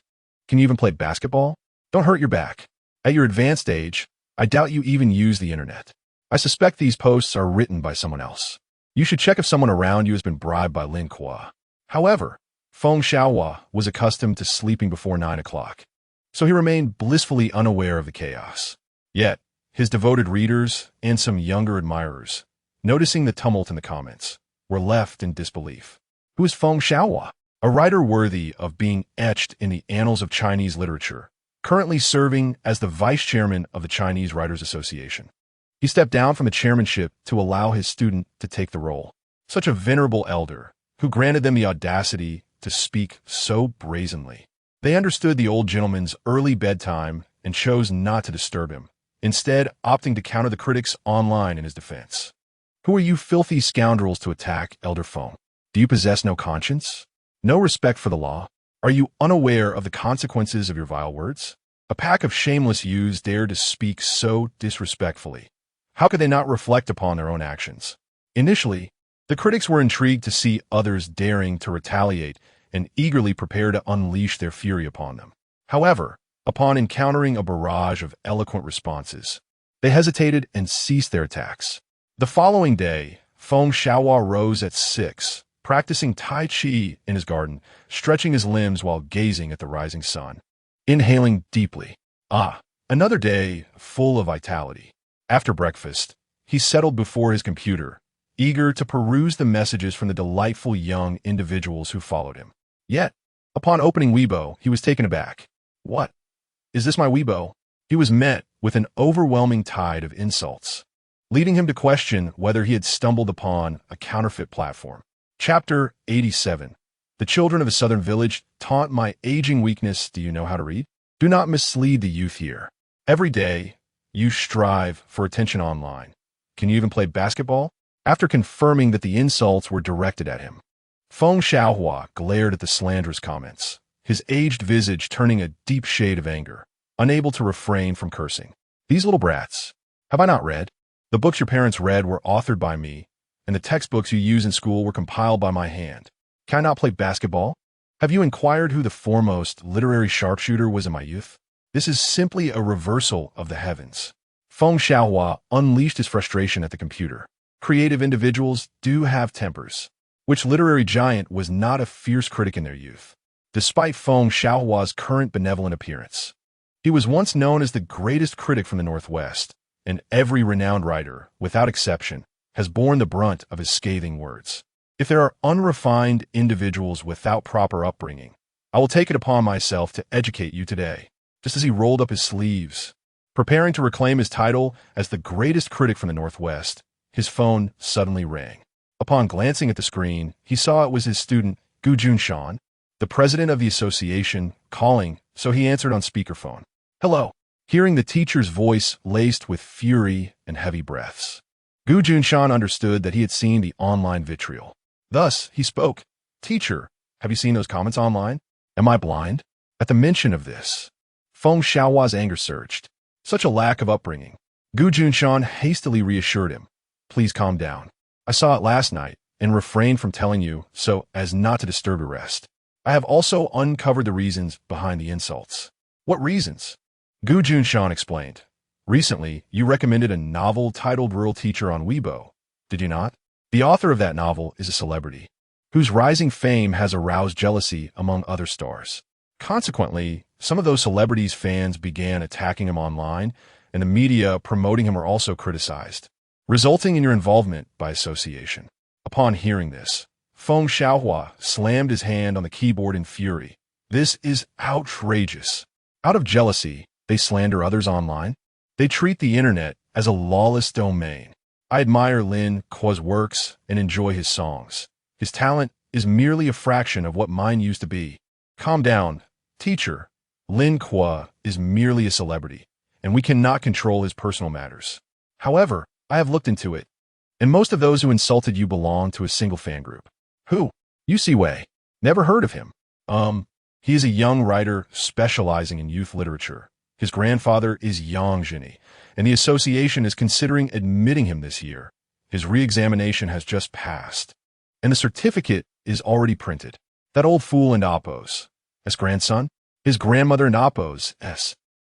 Can you even play basketball? Don't hurt your back. At your advanced age, I doubt you even use the internet. I suspect these posts are written by someone else. You should check if someone around you has been bribed by Lin Kuo. However, Feng Xiaohua was accustomed to sleeping before 9 o'clock, so he remained blissfully unaware of the chaos. Yet, his devoted readers and some younger admirers, noticing the tumult in the comments, were left in disbelief. Who is Feng Xiaohua? A writer worthy of being etched in the annals of Chinese literature, currently serving as the vice chairman of the Chinese Writers Association. He stepped down from the chairmanship to allow his student to take the role. Such a venerable elder, who granted them the audacity to speak so brazenly. They understood the old gentleman's early bedtime and chose not to disturb him, instead opting to counter the critics online in his defense. Who are you filthy scoundrels to attack, Elder Feng? Do you possess no conscience? No respect for the law? Are you unaware of the consequences of your vile words? A pack of shameless youths dared to speak so disrespectfully. How could they not reflect upon their own actions? Initially, the critics were intrigued to see others daring to retaliate and eagerly prepare to unleash their fury upon them. However, upon encountering a barrage of eloquent responses, they hesitated and ceased their attacks. The following day, Feng Xiaohua rose at 6, practicing Tai Chi in his garden, stretching his limbs while gazing at the rising sun. Inhaling deeply. Another day full of vitality. After breakfast, he settled before his computer, eager to peruse the messages from the delightful young individuals who followed him. Yet, upon opening Weibo, he was taken aback. What? Is this my Weibo? He was met with an overwhelming tide of insults, leading him to question whether he had stumbled upon a counterfeit platform. Chapter 87. The children of a southern village taunt my aging weakness. Do you know how to read? Do not mislead the youth here. Every day, you strive for attention online. Can you even play basketball? After confirming that the insults were directed at him, Feng Xiaohua glared at the slanderous comments, his aged visage turning a deep shade of anger, unable to refrain from cursing. These little brats. Have I not read? The books your parents read were authored by me, and the textbooks you use in school were compiled by my hand. Can I not play basketball? Have you inquired who the foremost literary sharpshooter was in my youth? This is simply a reversal of the heavens. Feng Xiaohua unleashed his frustration at the computer. Creative individuals do have tempers. Which literary giant was not a fierce critic in their youth? Despite Feng Xiaohua's current benevolent appearance, he was once known as the greatest critic from the Northwest, and every renowned writer, without exception, has borne the brunt of his scathing words. If there are unrefined individuals without proper upbringing, I will take it upon myself to educate you today. Just as he rolled up his sleeves, preparing to reclaim his title as the greatest critic from the Northwest, his phone suddenly rang. Upon glancing at the screen, he saw it was his student, Gu Junshan, the president of the association, calling, so he answered on speakerphone. Hello. Hearing the teacher's voice laced with fury and heavy breaths, Gu Junshan understood that he had seen the online vitriol. Thus, he spoke. Teacher, have you seen those comments online? Am I blind? At the mention of this, Feng Xiaohua's anger surged. Such a lack of upbringing. Gu Junshan hastily reassured him. Please calm down. I saw it last night and refrained from telling you so as not to disturb your rest. I have also uncovered the reasons behind the insults. What reasons? Gu Junshan explained. Recently, you recommended a novel titled Rural Teacher on Weibo, did you not? The author of that novel is a celebrity, whose rising fame has aroused jealousy among other stars. Consequently, some of those celebrities' fans began attacking him online, and the media promoting him were also criticized, resulting in your involvement by association. Upon hearing this, Feng Xiaohua slammed his hand on the keyboard in fury. This is outrageous. Out of jealousy, they slander others online. They treat the internet as a lawless domain. I admire Lin Kuo's works and enjoy his songs. His talent is merely a fraction of what mine used to be. Calm down, teacher. Lin Kuo is merely a celebrity, and we cannot control his personal matters. However, I have looked into it, and most of those who insulted you belong to a single fan group. Who? Yu Wei. Never heard of him. He is a young writer specializing in youth literature. His grandfather is Yang Zhini, and the association is considering admitting him this year. His re-examination has just passed, and the certificate is already printed. That old fool and Apo's. As grandson? His grandmother and Apo's.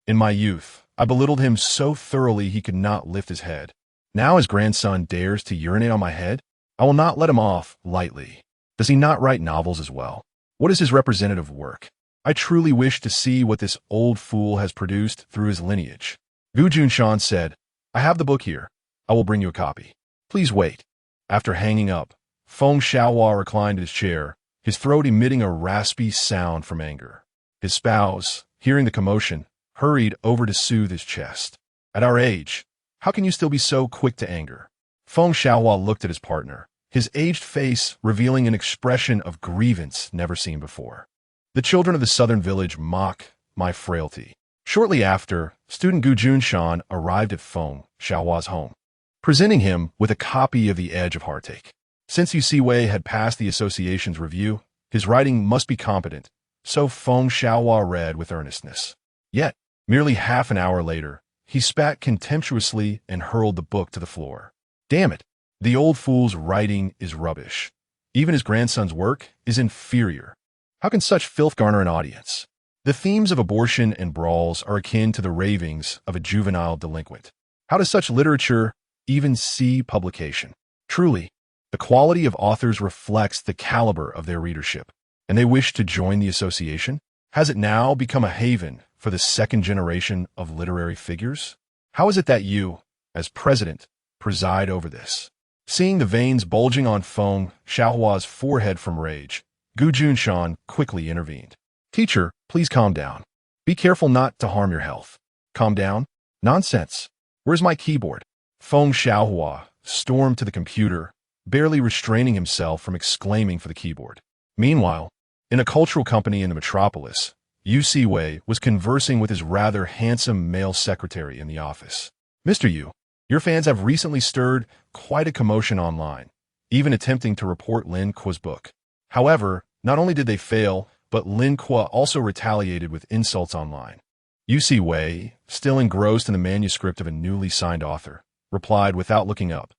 In my youth, I belittled him so thoroughly he could not lift his head. Now his grandson dares to urinate on my head? I will not let him off lightly. Does he not write novels as well? What is his representative work? I truly wish to see what this old fool has produced through his lineage. Gu Junshan said, I have the book here. I will bring you a copy. Please wait. After hanging up, Feng Xiaohua reclined in his chair, his throat emitting a raspy sound from anger. His spouse, hearing the commotion, hurried over to soothe his chest. At our age, how can you still be so quick to anger? Feng Xiaohua looked at his partner, his aged face revealing an expression of grievance never seen before. The children of the southern village mock my frailty. Shortly after, student Gu Junshan arrived at Feng Xiaohua's home, presenting him with a copy of The Edge of Heartache. Since Yu Wei had passed the association's review, his writing must be competent, so Feng Xiaohua read with earnestness. Yet, merely half an hour later, he spat contemptuously and hurled the book to the floor. Damn it, the old fool's writing is rubbish. Even his grandson's work is inferior. How can such filth garner an audience? The themes of abortion and brawls are akin to the ravings of a juvenile delinquent. How does such literature even see publication? Truly, the quality of authors reflects the caliber of their readership, and they wish to join the association? Has it now become a haven for the second generation of literary figures? How is it that you, as president, preside over this? Seeing the veins bulging on Feng Xiaohua's forehead from rage, Gu Junshan quickly intervened. Teacher, please calm down. Be careful not to harm your health. Calm down? Nonsense. Where's my keyboard? Feng Xiaohua stormed to the computer, barely restraining himself from exclaiming for the keyboard. Meanwhile, in a cultural company in the metropolis, Yu Wei was conversing with his rather handsome male secretary in the office. Mr. Yu, your fans have recently stirred quite a commotion online, even attempting to report Lin Kuo's book. However, not only did they fail, but Lin Kuo also retaliated with insults online. Yu Wei, still engrossed in the manuscript of a newly signed author, replied without looking up.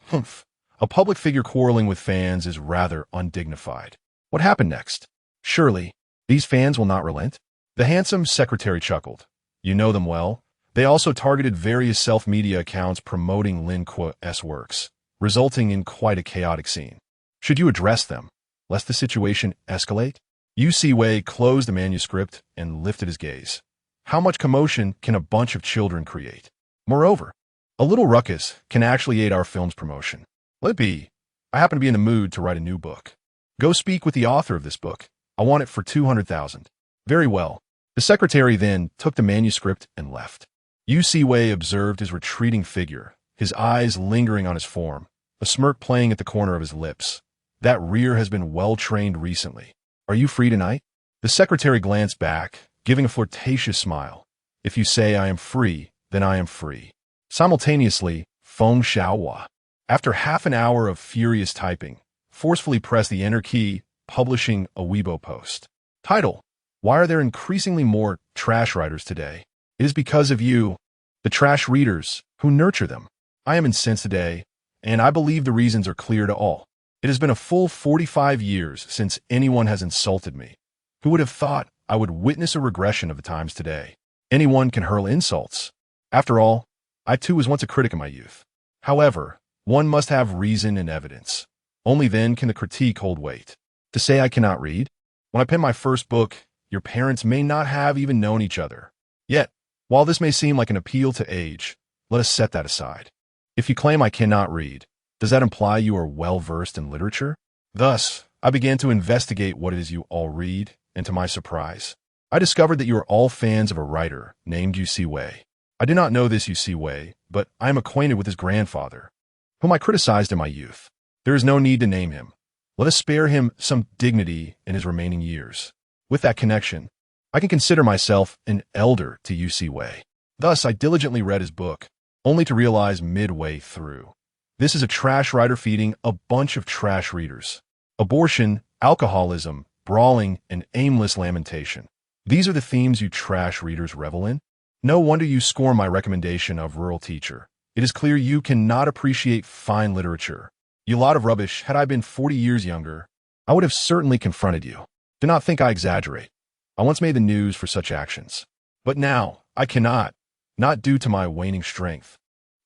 Humph, A public figure quarreling with fans is rather undignified. What happened next? Surely, these fans will not relent? The handsome secretary chuckled. You know them well. They also targeted various self-media accounts promoting Lin Kuo's works, resulting in quite a chaotic scene. Should you address them, lest the situation escalate? Yu Siwei closed the manuscript and lifted his gaze. How much commotion can a bunch of children create? Moreover, a little ruckus can actually aid our film's promotion. Let it be. I happen to be in the mood to write a new book. Go speak with the author of this book. I want it for 200,000. Very well. The secretary then took the manuscript and left. Yu Siwei observed his retreating figure, his eyes lingering on his form, a smirk playing at the corner of his lips. That rear has been well-trained recently. Are you free tonight? The secretary glanced back, giving a flirtatious smile. If you say I am free, then I am free. Simultaneously, Feng Xiaohua, after half an hour of furious typing, forcefully pressed the enter key, publishing a Weibo post. Title: Why are there increasingly more trash writers today? It is because of you, the trash readers, who nurture them. I am incensed today, and I believe the reasons are clear to all. It has been a full 45 years since anyone has insulted me. Who would have thought I would witness a regression of the times today? Anyone can hurl insults. After all, I too was once a critic in my youth. However, one must have reason and evidence. Only then can the critique hold weight. To say I cannot read? When I penned my first book, your parents may not have even known each other. Yet, while this may seem like an appeal to age, let us set that aside. If you claim I cannot read, does that imply you are well-versed in literature? Thus, I began to investigate what it is you all read, and to my surprise, I discovered that you are all fans of a writer named Yu Siwei. I did not know this Yu Siwei, but I am acquainted with his grandfather, whom I criticized in my youth. There is no need to name him. Let us spare him some dignity in his remaining years. With that connection, I can consider myself an elder to Yu Siwei. Thus, I diligently read his book, only to realize midway through. This is a trash writer feeding a bunch of trash readers. Abortion, alcoholism, brawling, and aimless lamentation. These are the themes you trash readers revel in? No wonder you scorn my recommendation of Rural Teacher. It is clear you cannot appreciate fine literature. You lot of rubbish. Had I been 40 years younger, I would have certainly confronted you. Do not think I exaggerate. I once made the news for such actions. But now, I cannot, not due to my waning strength,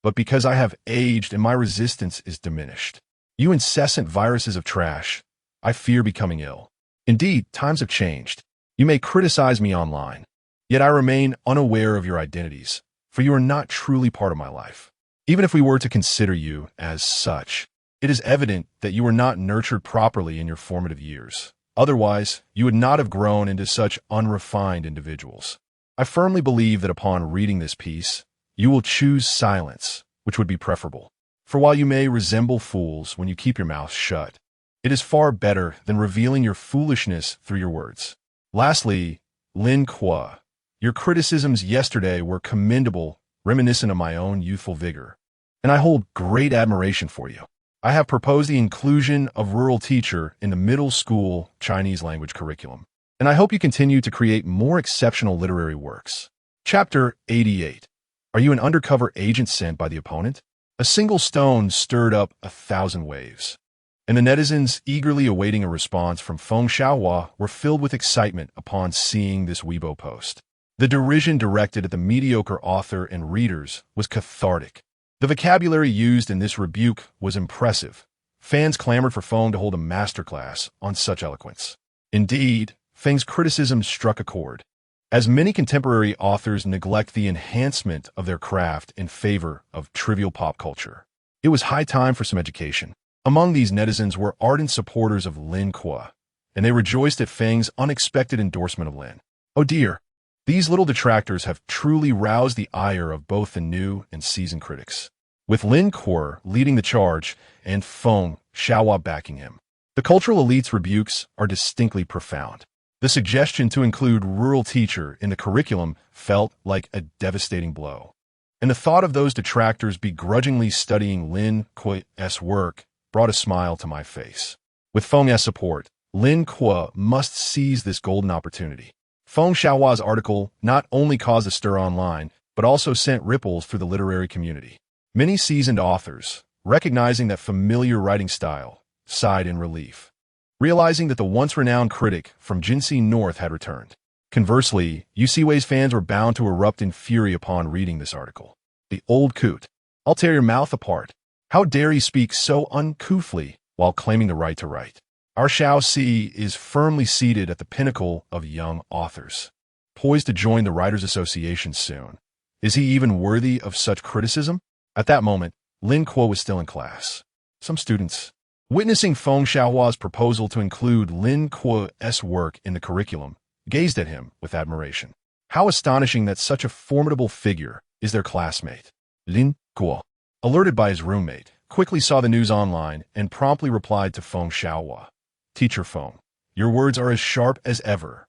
but because I have aged and my resistance is diminished. You incessant viruses of trash, I fear becoming ill. Indeed, times have changed. You may criticize me online, yet I remain unaware of your identities, for you are not truly part of my life. Even if we were to consider you as such, it is evident that you were not nurtured properly in your formative years. Otherwise, you would not have grown into such unrefined individuals. I firmly believe that upon reading this piece, you will choose silence, which would be preferable. For while you may resemble fools when you keep your mouth shut, it is far better than revealing your foolishness through your words. Lastly, Lin Kuo, your criticisms yesterday were commendable, reminiscent of my own youthful vigor, and I hold great admiration for you. I have proposed the inclusion of Rural Teacher in the middle school Chinese language curriculum, and I hope you continue to create more exceptional literary works. Chapter 88. Are you an undercover agent sent by the opponent? A single stone stirred up 1,000 waves, and the netizens eagerly awaiting a response from Feng Xiaohua were filled with excitement upon seeing this Weibo post. The derision directed at the mediocre author and readers was cathartic. The vocabulary used in this rebuke was impressive. Fans clamored for Feng to hold a masterclass on such eloquence. Indeed, Feng's criticism struck a chord, as many contemporary authors neglect the enhancement of their craft in favor of trivial pop culture. It was high time for some education. Among these netizens were ardent supporters of Lin Kuo, and they rejoiced at Feng's unexpected endorsement of Lin. Oh dear, these little detractors have truly roused the ire of both the new and seasoned critics, with Lin Kuo leading the charge and Feng Xiaohua backing him. The cultural elite's rebukes are distinctly profound. The suggestion to include Rural Teacher in the curriculum felt like a devastating blow, and the thought of those detractors begrudgingly studying Lin Kuo's work brought a smile to my face. With Feng's support, Lin Kuo must seize this golden opportunity. Feng Xiaohua's article not only caused a stir online, but also sent ripples through the literary community. Many seasoned authors, recognizing that familiar writing style, sighed in relief, realizing that the once-renowned critic from Jinxi North had returned. Conversely, Yusiwei's fans were bound to erupt in fury upon reading this article. The old coot. I'll tear your mouth apart. How dare you speak so uncouthly while claiming the right to write? Our Shen Xi is firmly seated at the pinnacle of young authors, poised to join the Writers' Association soon. Is he even worthy of such criticism? At that moment, Lin Kuo was still in class. Some students, witnessing Feng Xiaohua's proposal to include Lin Kuo's work in the curriculum, gazed at him with admiration. How astonishing that such a formidable figure is their classmate. Lin Kuo, alerted by his roommate, quickly saw the news online and promptly replied to Feng Xiaohua. Teacher Feng, your words are as sharp as ever.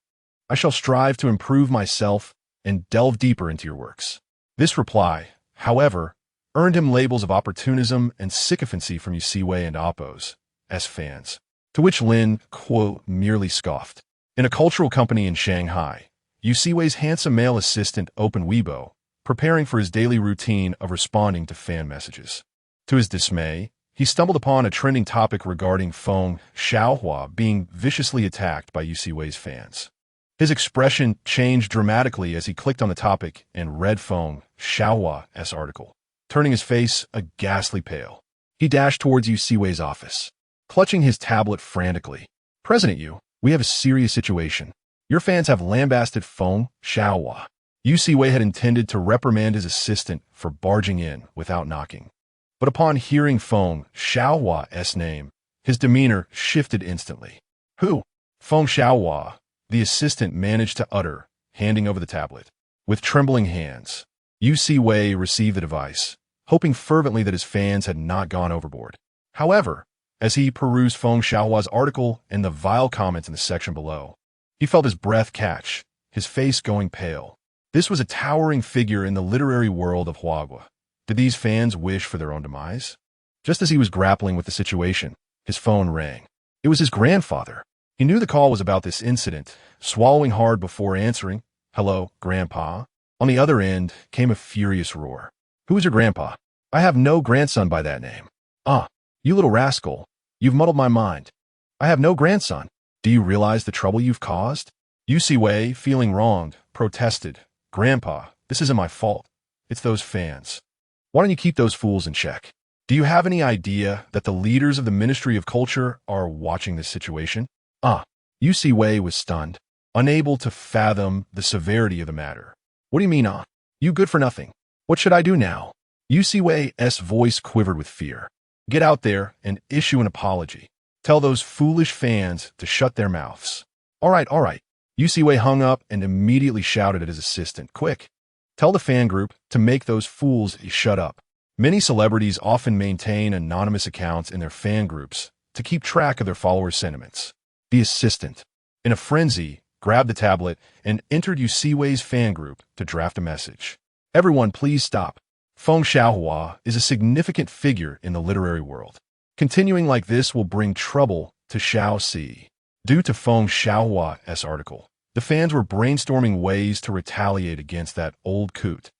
I shall strive to improve myself and delve deeper into your works. This reply, however, earned him labels of opportunism and sycophancy from Yusiwei and Oppo's fans, to which Lin Kuo merely scoffed. In a cultural company in Shanghai, Yusiwei's handsome male assistant opened Weibo, preparing for his daily routine of responding to fan messages. To his dismay, he stumbled upon a trending topic regarding Feng Xiaohua being viciously attacked by Yusiwei's fans. His expression changed dramatically as he clicked on the topic and read Feng Xiaohua's article, turning his face a ghastly pale. He dashed towards Yusiwei's office, clutching his tablet frantically. President Yu, we have a serious situation. Your fans have lambasted Feng Xiaohua. Yusiwei had intended to reprimand his assistant for barging in without knocking. But upon hearing Feng Xiaohua's name, his demeanor shifted instantly. Who? Feng Xiaohua, the assistant managed to utter, handing over the tablet. With trembling hands, Yusiwei received the device, hoping fervently that his fans had not gone overboard. However, as he perused Feng Xiaohua's article and the vile comments in the section below, he felt his breath catch, his face going pale. This was a towering figure in the literary world of Huagua. Did these fans wish for their own demise? Just as he was grappling with the situation, his phone rang. It was his grandfather. He knew the call was about this incident, swallowing hard before answering. Hello, Grandpa. On the other end came a furious roar. Who is your grandpa? I have no grandson by that name. Ah, you little rascal. You've muddled my mind. I have no grandson. Do you realize the trouble you've caused? Yusiwei, feeling wronged, protested. Grandpa, this isn't my fault. It's those fans. Why don't you keep those fools in check? Do you have any idea that the leaders of the Ministry of Culture are watching this situation? Yusiwei was stunned, unable to fathom the severity of the matter. What do you mean, You good for nothing. What should I do now? Yusiwei's voice quivered with fear. Get out there and issue an apology. Tell those foolish fans to shut their mouths. All right. Yusiwei hung up and immediately shouted at his assistant. Quick, tell the fan group to make those fools shut up. Many celebrities often maintain anonymous accounts in their fan groups to keep track of their followers' sentiments. The assistant, in a frenzy, grabbed the tablet and entered Yusiwei's fan group to draft a message. Everyone, please stop. Feng Xiaohua is a significant figure in the literary world. Continuing like this will bring trouble to Shen Xi. Due to Feng Xiaohua's article, the fans were brainstorming ways to retaliate against that old coot,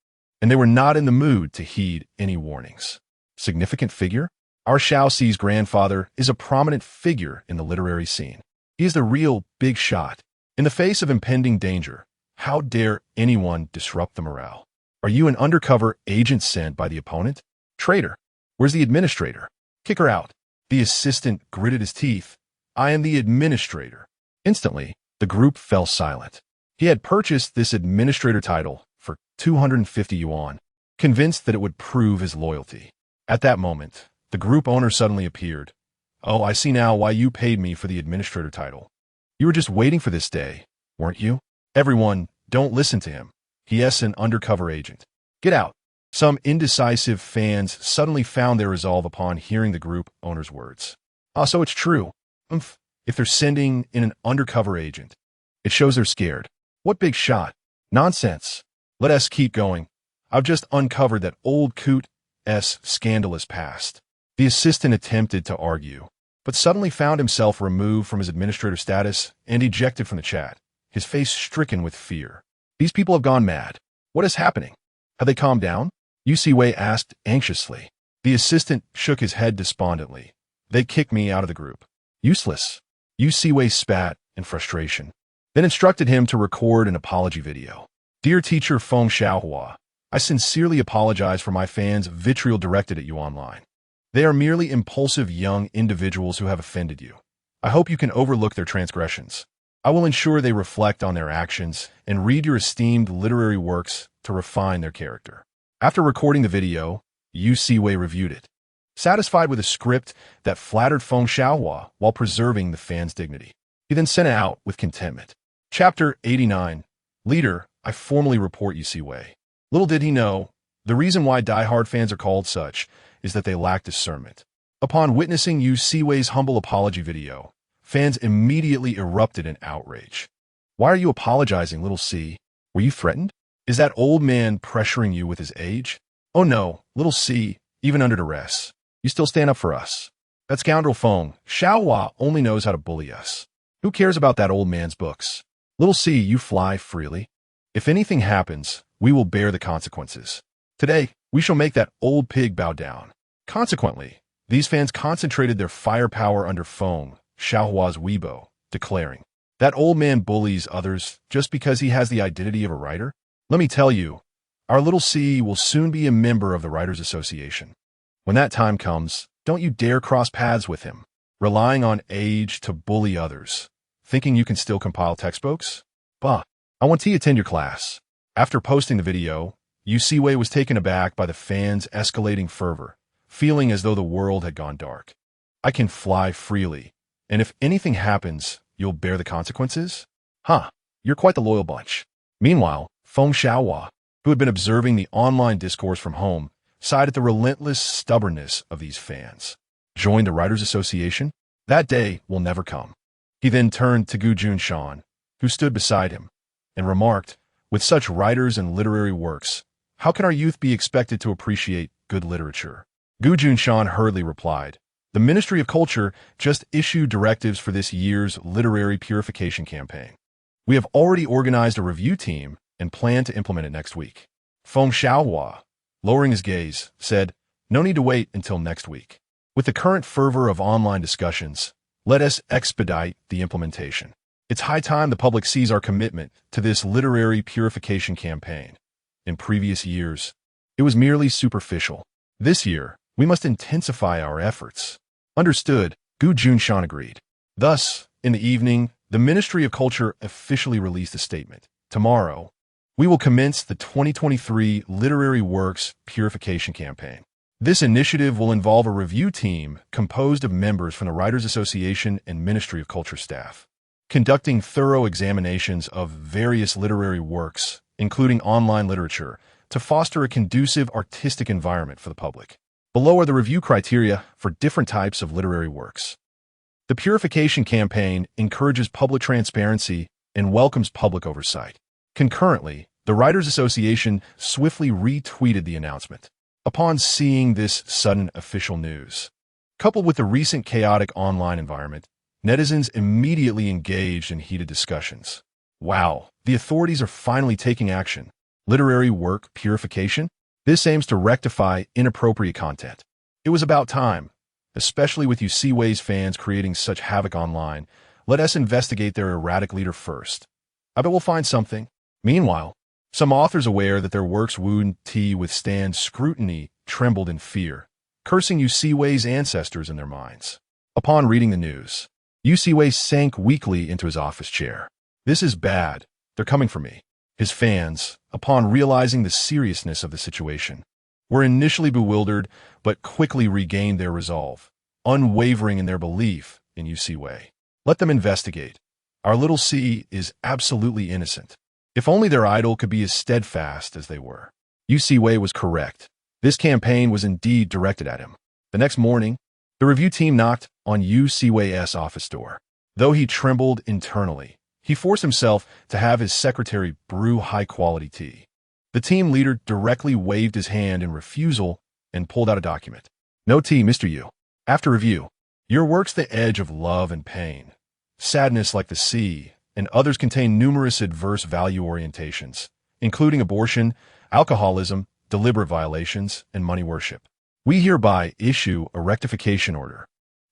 and they were not in the mood to heed any warnings. Significant figure? Our Shen Xi's grandfather is a prominent figure in the literary scene. He is the real big shot. In the face of impending danger, how dare anyone disrupt the morale? Are you an undercover agent sent by the opponent? Traitor, where's the administrator? Kick her out. The assistant gritted his teeth. I am the administrator. Instantly, the group fell silent. He had purchased this administrator title for 250 yuan, convinced that it would prove his loyalty. At that moment, the group owner suddenly appeared. Oh, I see now why you paid me for the administrator title. You were just waiting for this day, weren't you? Everyone, don't listen to him. He is an undercover agent. Get out. Some indecisive fans suddenly found their resolve upon hearing the group owner's words. So it's true. If they're sending in an undercover agent, it shows they're scared. What big shot? Nonsense. Let us keep going. I've just uncovered that old coot's scandalous past. The assistant attempted to argue, but suddenly found himself removed from his administrator status and ejected from the chat, his face stricken with fear. These people have gone mad. What is happening? Have they calmed down? Yusiwei asked anxiously. The assistant shook his head despondently. They kicked me out of the group. Useless. Yu Siwei spat in frustration, then instructed him to record an apology video. Dear teacher Feng Xiaohua, I sincerely apologize for my fans' vitriol directed at you online. They are merely impulsive young individuals who have offended you. I hope you can overlook their transgressions. I will ensure they reflect on their actions and read your esteemed literary works to refine their character. After recording the video, Yu Siwei reviewed it, satisfied with a script that flattered Feng Xiaohua while preserving the fans' dignity. He then sent it out with contentment. Chapter 89. Leader, I formally report Yu Siwei. Little did he know, the reason why die-hard fans are called such is that they lack discernment. Upon witnessing Yu Siwei's humble apology video, fans immediately erupted in outrage. Why are you apologizing, little C? Were you threatened? Is that old man pressuring you with his age? Oh no, little C, even under duress, you still stand up for us. That scoundrel Feng Xiaohua only knows how to bully us. Who cares about that old man's books? Little C, you fly freely. If anything happens, we will bear the consequences. Today, we shall make that old pig bow down. Consequently, these fans concentrated their firepower under Feng Xiaohua's Weibo, declaring, that old man bullies others just because he has the identity of a writer? Let me tell you, our little C will soon be a member of the Writers Association. When that time comes, don't you dare cross paths with him, relying on age to bully others, thinking you can still compile textbooks? Bah, I want to attend your class. After posting the video, Yu Siwei was taken aback by the fans' escalating fervor, feeling as though the world had gone dark. I can fly freely, and if anything happens, you'll bear the consequences? Huh, you're quite the loyal bunch. Meanwhile, Feng Xiaohua, who had been observing the online discourse from home, sighed at the relentless stubbornness of these fans. Join the Writers Association? That day will never come. He then turned to Gu Junshan, who stood beside him, and remarked, with such writers and literary works, how can our youth be expected to appreciate good literature? Gu Junshan hurriedly replied, the Ministry of Culture just issued directives for this year's literary purification campaign. We have already organized a review team and plan to implement it next week. Feng Xiaohua, lowering his gaze, said, no need to wait until next week. With the current fervor of online discussions, let us expedite the implementation. It's high time the public sees our commitment to this literary purification campaign. In previous years, it was merely superficial. This year, we must intensify our efforts. Understood, Gu Junshan agreed. Thus, in the evening, the Ministry of Culture officially released a statement. Tomorrow, we will commence the 2023 Literary Works Purification Campaign. This initiative will involve a review team composed of members from the Writers Association and Ministry of Culture staff, conducting thorough examinations of various literary works, including online literature, to foster a conducive artistic environment for the public. Below are the review criteria for different types of literary works. The purification campaign encourages public transparency and welcomes public oversight. Concurrently, the Writers Association swiftly retweeted the announcement. Upon seeing this sudden official news, coupled with the recent chaotic online environment, netizens immediately engaged in heated discussions. Wow, the authorities are finally taking action. Literary work purification? This aims to rectify inappropriate content. It was about time, especially with Yu Siwei's fans creating such havoc online. Let us investigate their erratic leader first. I bet we'll find something. Meanwhile, some authors aware that their works wouldn't withstand scrutiny trembled in fear, cursing Yu Siwei's ancestors in their minds. Upon reading the news, Yu Siwei sank weakly into his office chair. This is bad. They're coming for me. His fans, upon realizing the seriousness of the situation, were initially bewildered but quickly regained their resolve, unwavering in their belief in Yu Siwei. Let them investigate. Our little C is absolutely innocent. If only their idol could be as steadfast as they were. Yu Siwei was correct. This campaign was indeed directed at him. The next morning, the review team knocked on Yu Siwei's office door. Though he trembled internally, he forced himself to have his secretary brew high-quality tea. The team leader directly waved his hand in refusal and pulled out a document. No tea, Mr. Yu. After review, your work's the edge of love and pain. Sadness like the sea, and others contain numerous adverse value orientations, including abortion, alcoholism, deliberate violations, and money worship. We hereby issue a rectification order,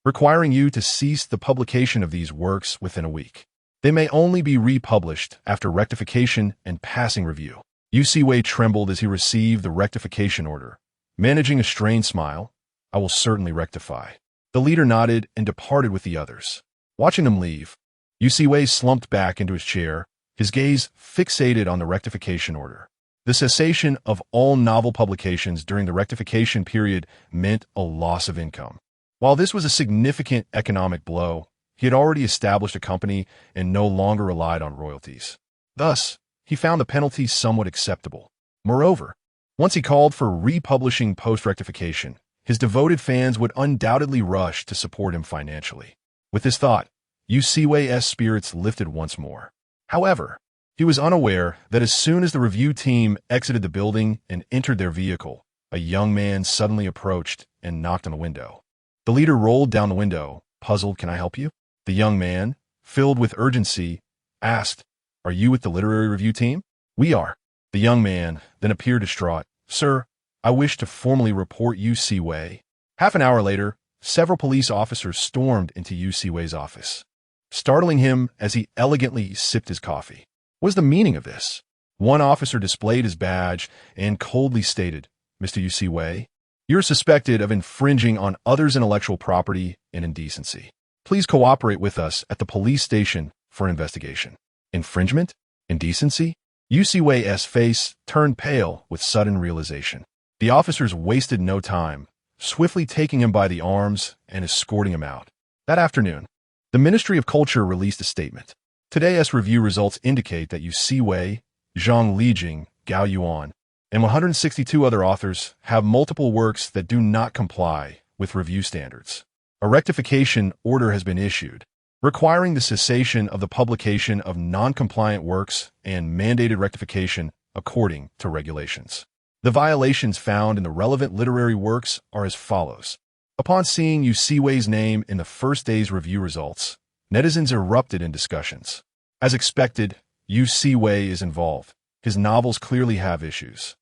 requiring you to cease the publication of these works within a week. They may only be republished after rectification and passing review. Yu Siwei trembled as he received the rectification order. Managing a strained smile, I will certainly rectify. The leader nodded and departed with the others. Watching them leave, Yu Siwei slumped back into his chair, his gaze fixated on the rectification order. The cessation of all novel publications during the rectification period meant a loss of income. While this was a significant economic blow, he had already established a company and no longer relied on royalties. Thus, he found the penalty somewhat acceptable. Moreover, once he called for republishing post-rectification, his devoted fans would undoubtedly rush to support him financially. With this thought, Yu Siwei's spirits lifted once more. However, he was unaware that as soon as the review team exited the building and entered their vehicle, a young man suddenly approached and knocked on the window. The leader rolled down the window, puzzled. "Can I help you?" The young man, filled with urgency, asked, "Are you with the literary review team?" "We are." The young man then appeared distraught. "Sir, I wish to formally report Yu Siwei." Half an hour later, several police officers stormed into Yu Siwei's office, startling him as he elegantly sipped his coffee. What is the meaning of this? One officer displayed his badge and coldly stated, "Mr. Yu Siwei, you're suspected of infringing on others' intellectual property and indecency. Please cooperate with us at the police station for an investigation." Infringement? Indecency? Yu Siwei's face turned pale with sudden realization. The officers wasted no time, swiftly taking him by the arms and escorting him out. That afternoon, the Ministry of Culture released a statement. Today's review results indicate that Yu Siwei, Zhang Lijing, Gao Yuan, and 162 other authors have multiple works that do not comply with review standards. A rectification order has been issued, requiring the cessation of the publication of non-compliant works and mandated rectification according to regulations. The violations found in the relevant literary works are as follows. Upon seeing Yu Siwei's name in the first day's review results, netizens erupted in discussions. As expected, Yu Siwei is involved. His novels clearly have issues.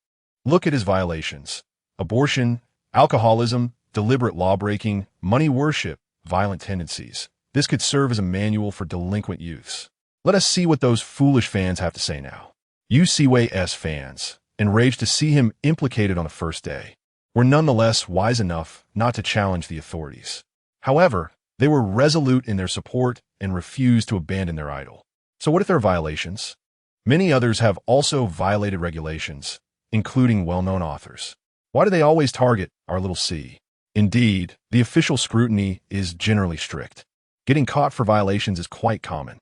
Look at his violations: abortion, alcoholism, deliberate lawbreaking, money worship, violent tendencies. This could serve as a manual for delinquent youths. Let us see what those foolish fans have to say now. Yu Siwei's fans, enraged to see him implicated on the first day, were nonetheless wise enough not to challenge the authorities. However, they were resolute in their support and refused to abandon their idol. So what if there are violations? Many others have also violated regulations, including well-known authors. Why do they always target our little c? Indeed, the official scrutiny is generally strict. Getting caught for violations is quite common.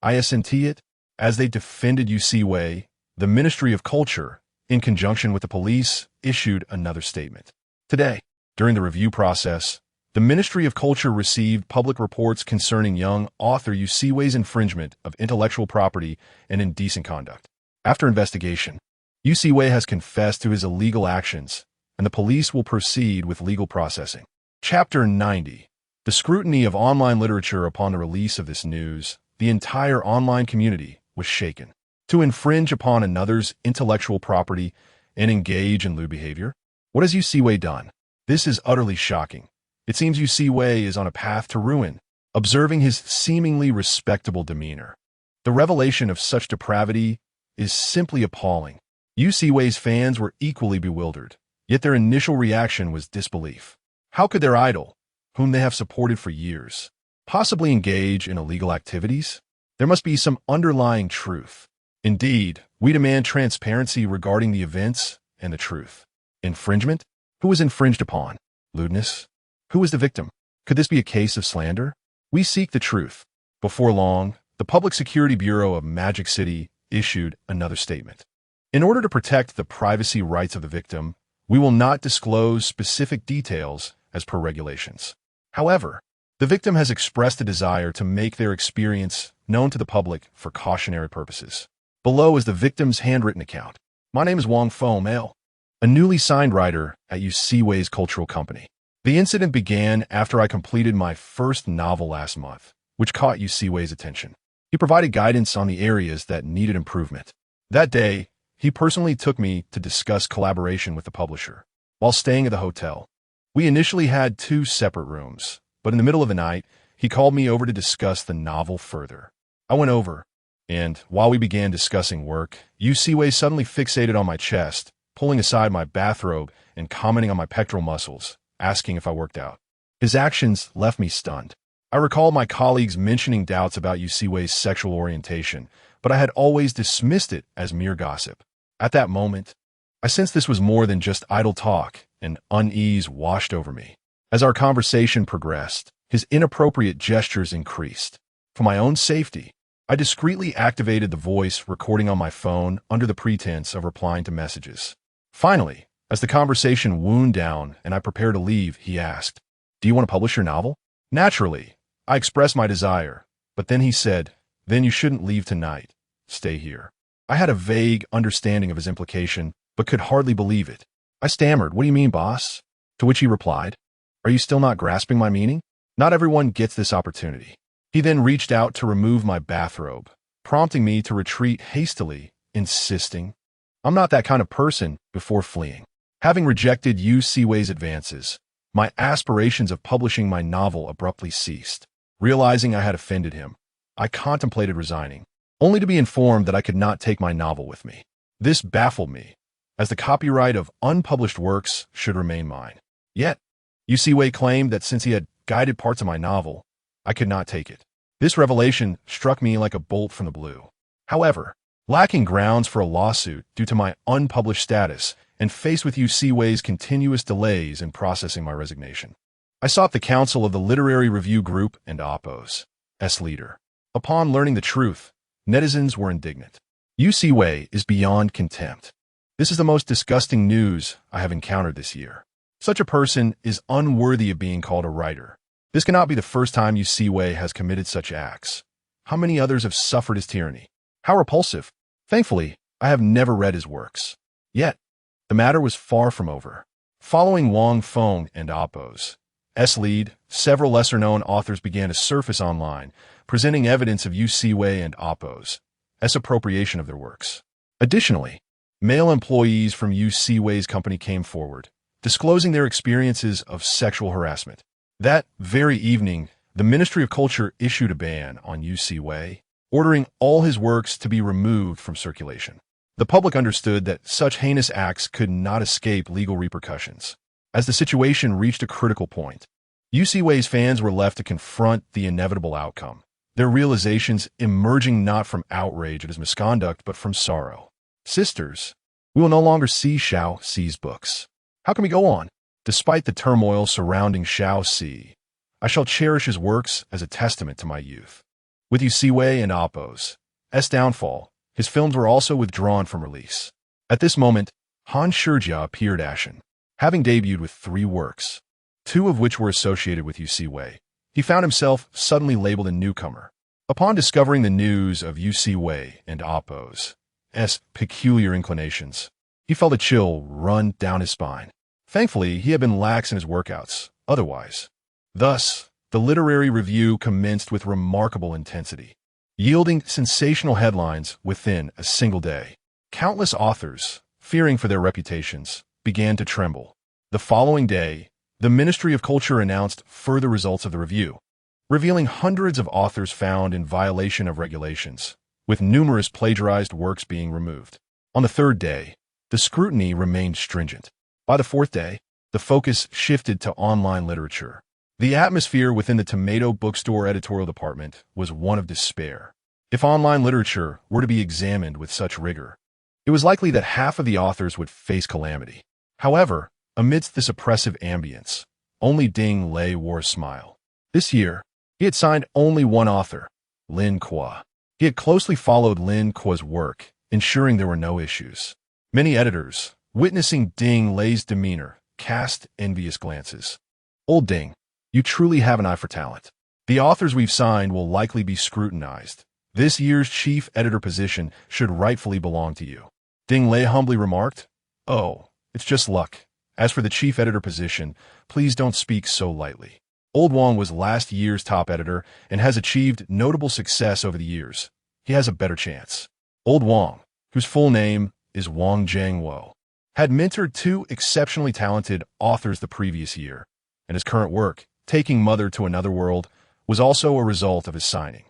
Isn't it? As they defended Yu Siwei, the Ministry of Culture, in conjunction with the police, issued another statement. Today, during the review process, the Ministry of Culture received public reports concerning young author Yu Siwei's infringement of intellectual property and indecent conduct. After investigation, Yu Siwei has confessed to his illegal actions, and the police will proceed with legal processing. Chapter 90. The scrutiny of online literature. Upon the release of this news, the entire online community was shaken. To infringe upon another's intellectual property and engage in lewd behavior? What has Yu Siwei done? This is utterly shocking. It seems Yu Siwei is on a path to ruin. Observing his seemingly respectable demeanor, the revelation of such depravity is simply appalling. Yu Siwei's fans were equally bewildered, yet their initial reaction was disbelief. How could their idol, whom they have supported for years, possibly engage in illegal activities? There must be some underlying truth. Indeed, we demand transparency regarding the events and the truth. Infringement? Who was infringed upon? Lewdness? Who was the victim? Could this be a case of slander? We seek the truth. Before long, the Public Security Bureau of Magic City issued another statement. In order to protect the privacy rights of the victim, we will not disclose specific details as per regulations. However, the victim has expressed a desire to make their experience known to the public for cautionary purposes. Below is the victim's handwritten account. My name is Wang Fo Male, a newly signed writer at Yu Siwei's cultural company. The incident began after I completed my first novel last month, which caught Yu Siwei's attention. He provided guidance on the areas that needed improvement. That day, he personally took me to discuss collaboration with the publisher. While staying at the hotel, We initially had 2 separate rooms, but in the middle of the night, he called me over to discuss the novel further. I went over, and while we began discussing work, Yu Siwei suddenly fixated on my chest, pulling aside my bathrobe and commenting on my pectoral muscles, asking if I worked out. His actions left me stunned. I recalled my colleagues mentioning doubts about Yu Siwei's sexual orientation, but I had always dismissed it as mere gossip. At that moment, I sensed this was more than just idle talk, and unease washed over me. As our conversation progressed, his inappropriate gestures increased. For my own safety, I discreetly activated the voice recording on my phone under the pretense of replying to messages. Finally, as the conversation wound down and I prepared to leave, he asked, "Do you want to publish your novel?" Naturally, I expressed my desire, but then he said, "Then you shouldn't leave tonight. Stay here." I had a vague understanding of his implication, but could hardly believe it. I stammered, "What do you mean, boss?" To which he replied, "Are you still not grasping my meaning? Not everyone gets this opportunity." He then reached out to remove my bathrobe, prompting me to retreat hastily, insisting, "I'm not that kind of person," before fleeing. Having rejected Yu Siwei's advances, my aspirations of publishing my novel abruptly ceased. Realizing I had offended him, I contemplated resigning, only to be informed that I could not take my novel with me. This baffled me, as the copyright of unpublished works should remain mine. Yet, Yu Siwei claimed that since he had guided parts of my novel, I could not take it. This revelation struck me like a bolt from the blue. However, lacking grounds for a lawsuit due to my unpublished status and faced with Yu Siwei's continuous delays in processing my resignation, I sought the counsel of the literary review group and Oppo's leader. Upon learning the truth, netizens were indignant. Yu Siwei is beyond contempt. This is the most disgusting news I have encountered this year. Such a person is unworthy of being called a writer. This cannot be the first time Yu Siwei has committed such acts. How many others have suffered his tyranny? How repulsive. Thankfully, I have never read his works. Yet, the matter was far from over. Following Wang Feng and Oppo's lead, several lesser-known authors began to surface online, presenting evidence of Yu Siwei and Oppo's appropriation of their works. Additionally, male employees from Yu Siwei's company came forward, disclosing their experiences of sexual harassment. That very evening, the Ministry of Culture issued a ban on Yu Siwei, ordering all his works to be removed from circulation. The public understood that such heinous acts could not escape legal repercussions. As the situation reached a critical point, Yu Siwei's fans were left to confront the inevitable outcome, their realizations emerging not from outrage at his misconduct but from sorrow. "Sisters, we will no longer see Xiao Xi's books. How can we go on? Despite the turmoil surrounding Xiao Xi, I shall cherish his works as a testament to my youth." With Yu Siwei and Oppo's downfall, his films were also withdrawn from release. At this moment, Han Shijia appeared ashen. Having debuted with 3 works, 2 of which were associated with Yu Siwei, he found himself suddenly labeled a newcomer. Upon discovering the news of Yu Siwei and Oppo's peculiar inclinations, he felt a chill run down his spine. Thankfully, he had been lax in his workouts, otherwise. Thus, the literary review commenced with remarkable intensity, yielding sensational headlines within a single day. Countless authors, fearing for their reputations, began to tremble. The following day, the Ministry of Culture announced further results of the review, revealing hundreds of authors found in violation of regulations, with numerous plagiarized works being removed. On the 3rd day, the scrutiny remained stringent. By the 4th day, the focus shifted to online literature. The atmosphere within the Tomato Bookstore editorial department was one of despair. If online literature were to be examined with such rigor, it was likely that half of the authors would face calamity. However, amidst this oppressive ambience, only Ding Lei wore a smile. This year, he had signed only one author, Lin Kuo. He had closely followed Lin Kuo's work, ensuring there were no issues. Many editors, witnessing Ding Lei's demeanor, cast envious glances. "Old Ding, you truly have an eye for talent. The authors we've signed will likely be scrutinized. This year's chief editor position should rightfully belong to you." Ding Lei humbly remarked, "Oh, it's just luck. As for the chief editor position, please don't speak so lightly. Old Wang was last year's top editor and has achieved notable success over the years. He has a better chance." Old Wang, whose full name is Wang Jiangwo, had mentored two exceptionally talented authors the previous year, and his current work, Taking Mother to Another World, was also a result of his signing.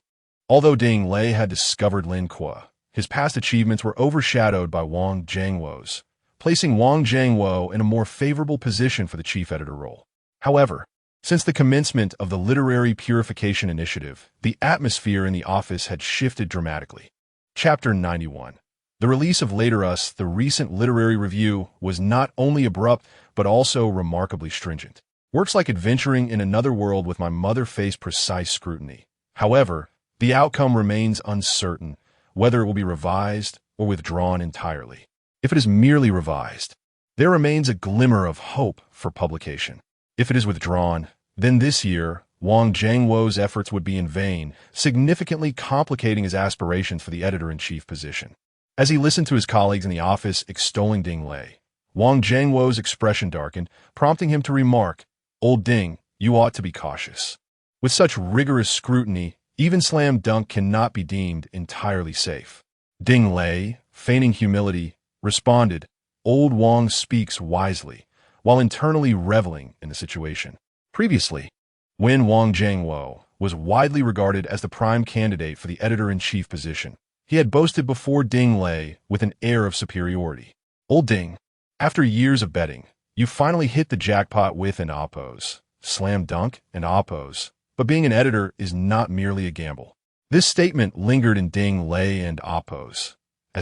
Although Ding Lei had discovered Lin Kuo, his past achievements were overshadowed by Wang Jianguo's, placing Wang Jianguo in a more favorable position for the chief editor role. However, since the commencement of the Literary Purification Initiative, the atmosphere in the office had shifted dramatically. Chapter 91. The release of Later Us, the recent literary review, was not only abrupt, but also remarkably stringent. Works like Adventuring in Another World with My Mother face precise scrutiny. However, the outcome remains uncertain, whether it will be revised or withdrawn entirely. If it is merely revised, there remains a glimmer of hope for publication. If it is withdrawn, then this year, Wang Jianguo's efforts would be in vain, significantly complicating his aspirations for the editor-in-chief position. As he listened to his colleagues in the office extolling Ding Lei, Wang Jianguo's expression darkened, prompting him to remark, "Old Ding, you ought to be cautious. With such rigorous scrutiny, even slam dunk cannot be deemed entirely safe." Ding Lei, feigning humility, responded, "Old Wang speaks wisely," while internally reveling in the situation. Previously, when Wang Jianguo was widely regarded as the prime candidate for the editor-in-chief position, he had boasted before Ding Lei with an air of superiority. "Old Ding, after years of betting, you finally hit the jackpot with an oppose. Slam dunk and oppose. But being an editor is not merely a gamble." This statement lingered in Ding Lei and oppose's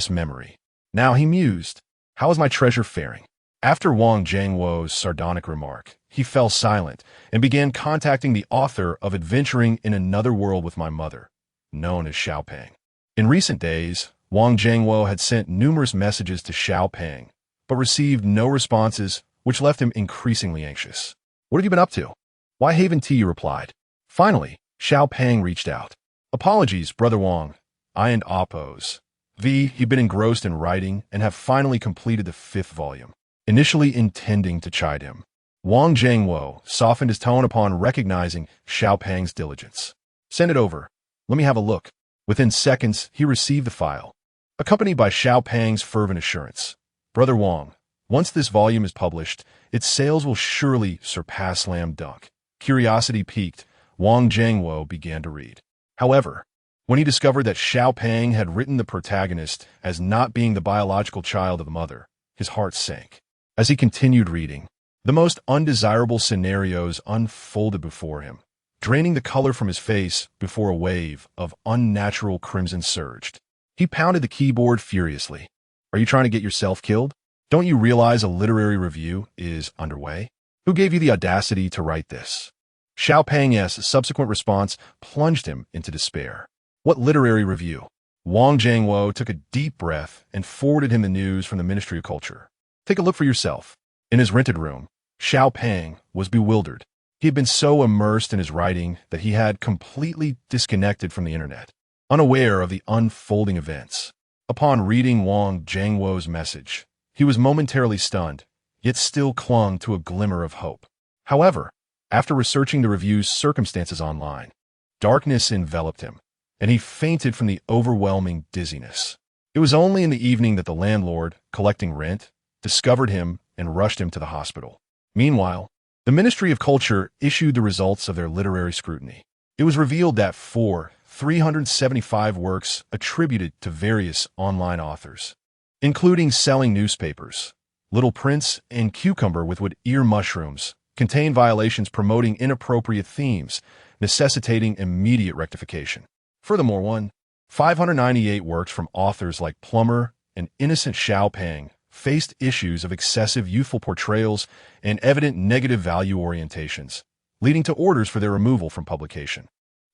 memory. Now he mused, "How is my treasure faring?" After Wang Jianguo's sardonic remark, he fell silent and began contacting the author of Adventuring in Another World with My Mother, known as Xiaopeng. In recent days, Wang Jianguo had sent numerous messages to Xiaopeng, but received no responses, which left him increasingly anxious. "What have you been up to?" "Why haven't he replied?" Finally, Xiaopeng reached out. "Apologies, Brother Wang. I and oppose. You've been engrossed in writing and have finally completed the 5th volume." Initially intending to chide him, Wang Jianguo softened his tone upon recognizing Xiaopeng's diligence. "Send it over. Let me have a look." Within seconds, he received the file, accompanied by Xiaopeng's fervent assurance. "Brother Wang, once this volume is published, its sales will surely surpass Slam Dunk." Curiosity piqued, Wang Jianguo began to read. However, when he discovered that Xiaopeng had written the protagonist as not being the biological child of the mother, his heart sank. As he continued reading, the most undesirable scenarios unfolded before him, draining the color from his face before a wave of unnatural crimson surged. He pounded the keyboard furiously. "Are you trying to get yourself killed? Don't you realize a literary review is underway? Who gave you the audacity to write this?" Xiaopeng's subsequent response plunged him into despair. "What literary review?" Wang Jianguo took a deep breath and forwarded him the news from the Ministry of Culture. "Take a look for yourself." In his rented room, Xiaopeng was bewildered. He had been so immersed in his writing that he had completely disconnected from the internet, unaware of the unfolding events. Upon reading Wang Jianguo's message, he was momentarily stunned, yet still clung to a glimmer of hope. However, after researching the review's circumstances online, darkness enveloped him, and he fainted from the overwhelming dizziness. It was only in the evening that the landlord, collecting rent, discovered him and rushed him to the hospital. Meanwhile, the Ministry of Culture issued the results of their literary scrutiny. It was revealed that 375 works attributed to various online authors, including Selling Newspapers, Little Prince, and Cucumber with Ear Mushrooms, contain violations promoting inappropriate themes, necessitating immediate rectification. Furthermore, 598 works from authors like Plummer and Innocent Xiaopeng faced issues of excessive youthful portrayals and evident negative value orientations, leading to orders for their removal from publication.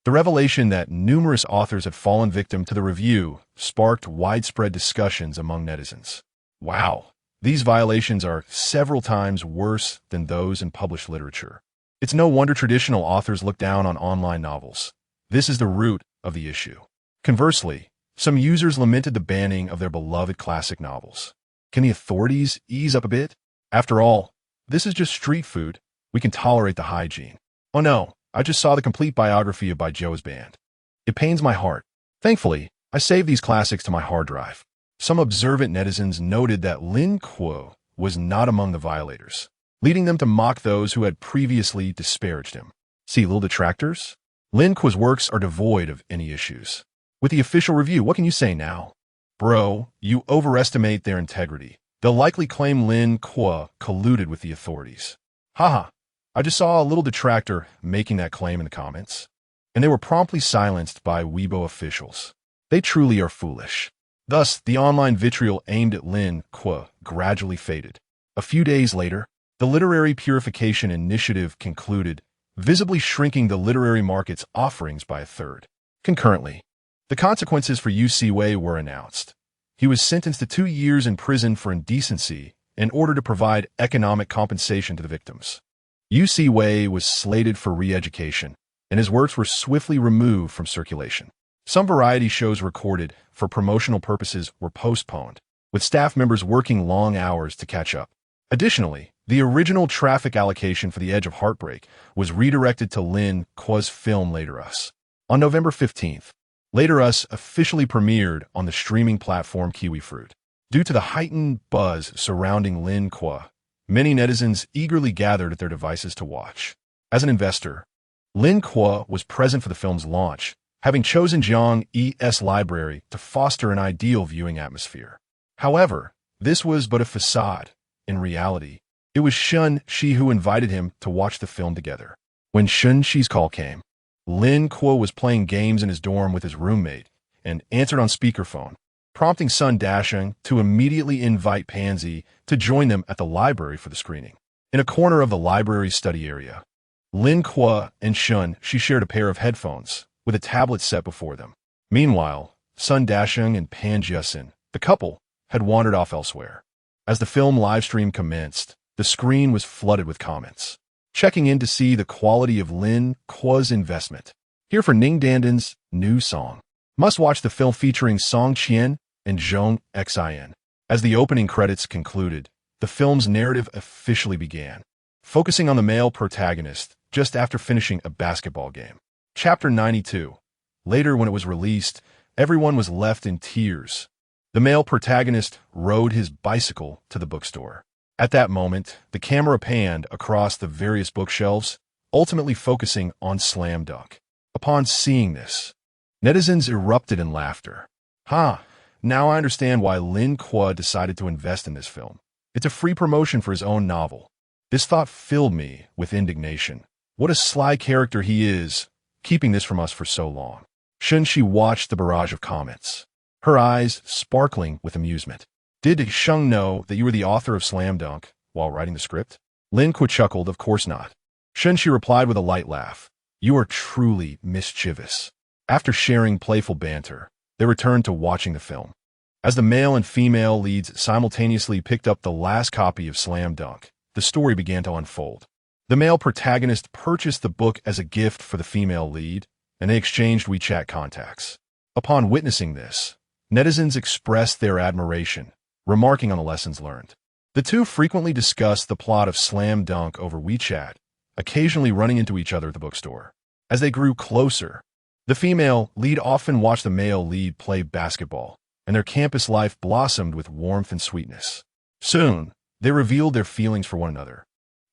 The revelation that numerous authors had fallen victim to the review sparked widespread discussions among netizens. Wow, these violations are several times worse than those in published literature. It's no wonder traditional authors look down on online novels. This is the root of the issue. Conversely, some users lamented the banning of their beloved classic novels. Can the authorities ease up a bit? After all, this is just street food. We can tolerate the hygiene. Oh no, I just saw the complete biography of By Joe's Band. It pains my heart. Thankfully, I saved these classics to my hard drive. Some observant netizens noted that Lin Kuo was not among the violators, leading them to mock those who had previously disparaged him. See little detractors? Lin Kuo's works are devoid of any issues. With the official review, what can you say now? Bro, you overestimate their integrity. They'll likely claim Lin Kuo colluded with the authorities. Haha, I just saw a little detractor making that claim in the comments, and they were promptly silenced by Weibo officials. They truly are foolish. Thus, the online vitriol aimed at Lin Kuo gradually faded. A few days later, the Literary Purification Initiative concluded, visibly shrinking the literary market's offerings by a third. Concurrently, the consequences for Yu Siwei were announced. He was sentenced to 2 years in prison for indecency in order to provide economic compensation to the victims. Yu Siwei was slated for re-education, and his works were swiftly removed from circulation. Some variety shows recorded for promotional purposes were postponed, with staff members working long hours to catch up. Additionally, the original traffic allocation for The Edge of Heartbreak was redirected to Lin Kuo's film Later Us. On November 15th, Later Us officially premiered on the streaming platform Kiwifruit. Due to the heightened buzz surrounding Lin Kuo, many netizens eagerly gathered at their devices to watch. As an investor, Lin Kuo was present for the film's launch, having chosen Jiang E's library to foster an ideal viewing atmosphere. However, this was but a facade. In reality, it was Shen Xi who invited him to watch the film together. When Shen Xi's call came, Lin Kuo was playing games in his dorm with his roommate and answered on speakerphone, prompting Sun Dasheng to immediately invite Pansy to join them at the library for the screening. In a corner of the library's study area, Lin Kuo and Shen Xi shared a pair of headphones, with a tablet set before them. Meanwhile, Sun Dasheng and Pan Jiasin, the couple, had wandered off elsewhere. As the film livestream commenced, the screen was flooded with comments, checking in to see the quality of Lin Kuo's investment. Here for Ning Danden's new song. Must watch the film featuring Song Qian and Zhong Xin. As the opening credits concluded, the film's narrative officially began, focusing on the male protagonist just after finishing a basketball game. Chapter 92. Later, when it was released, everyone was left in tears. The male protagonist rode his bicycle to the bookstore. At that moment, the camera panned across the various bookshelves, ultimately focusing on Slam Dunk. Upon seeing this, netizens erupted in laughter. Now I understand why Lin Kuo decided to invest in this film. It's a free promotion for his own novel. This thought filled me with indignation. What a sly character he is, keeping this from us for so long. Shen Xi watched the barrage of comments, her eyes sparkling with amusement. Did Sheng know that you were the author of Slam Dunk while writing the script? Lin Kuo chuckled, of course not. Shen Xi replied with a light laugh. You are truly mischievous. After sharing playful banter, they returned to watching the film. As the male and female leads simultaneously picked up the last copy of Slam Dunk, the story began to unfold. The male protagonist purchased the book as a gift for the female lead, and they exchanged WeChat contacts. Upon witnessing this, netizens expressed their admiration, remarking on the lessons learned. The two frequently discussed the plot of Slam Dunk over WeChat, occasionally running into each other at the bookstore. As they grew closer, the female lead often watched the male lead play basketball, and their campus life blossomed with warmth and sweetness. Soon, they revealed their feelings for one another,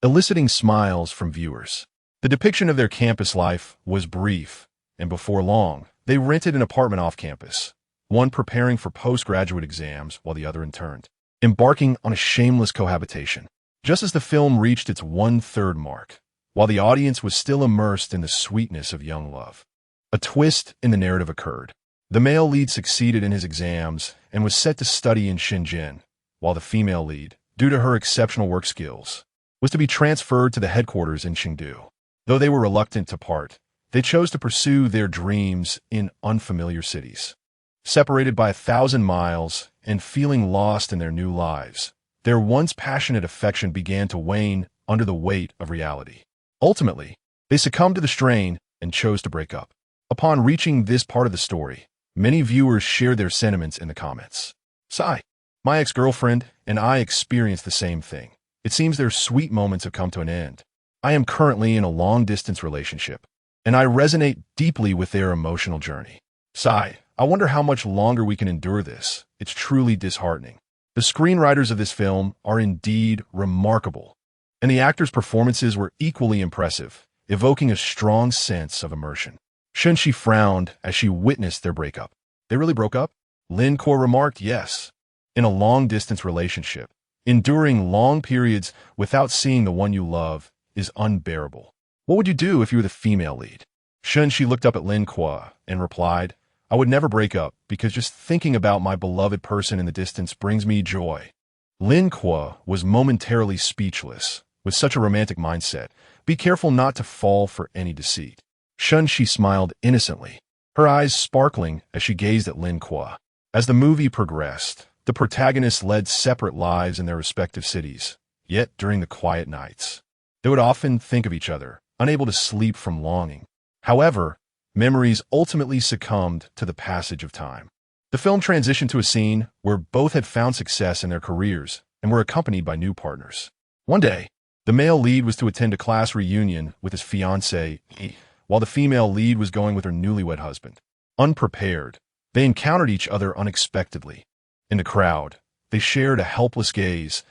eliciting smiles from viewers. The depiction of their campus life was brief, and before long, they rented an apartment off campus, one preparing for postgraduate exams while the other interned, embarking on a shameless cohabitation. Just as the film reached its 1/3 mark, while the audience was still immersed in the sweetness of young love, a twist in the narrative occurred. The male lead succeeded in his exams and was set to study in Shenzhen, while the female lead, due to her exceptional work skills, was to be transferred to the headquarters in Chengdu. Though they were reluctant to part, they chose to pursue their dreams in unfamiliar cities. Separated by 1,000 miles and feeling lost in their new lives, their once passionate affection began to wane under the weight of reality. Ultimately, they succumbed to the strain and chose to break up. Upon reaching this part of the story, many viewers shared their sentiments in the comments. Sigh. My ex-girlfriend and I experienced the same thing. It seems their sweet moments have come to an end. I am currently in a long-distance relationship, and I resonate deeply with their emotional journey. Sigh. I wonder how much longer we can endure this. It's truly disheartening. The screenwriters of this film are indeed remarkable, and the actors' performances were equally impressive, evoking a strong sense of immersion. Shen Xi frowned as she witnessed their breakup. They really broke up? Lin Kuo remarked, yes. In a long-distance relationship, enduring long periods without seeing the one you love is unbearable. What would you do if you were the female lead? Shen Xi looked up at Lin Kuo and replied, I would never break up because just thinking about my beloved person in the distance brings me joy. Lin Kuo was momentarily speechless. With such a romantic mindset, be careful not to fall for any deceit. Shen Xi smiled innocently, her eyes sparkling as she gazed at Lin Kuo. As the movie progressed, the protagonists led separate lives in their respective cities. Yet, during the quiet nights, they would often think of each other, unable to sleep from longing. However, memories ultimately succumbed to the passage of time. The film transitioned to a scene where both had found success in their careers and were accompanied by new partners. One day, the male lead was to attend a class reunion with his fiancée, while the female lead was going with her newlywed husband. Unprepared, they encountered each other unexpectedly. In the crowd, they shared a helpless gaze,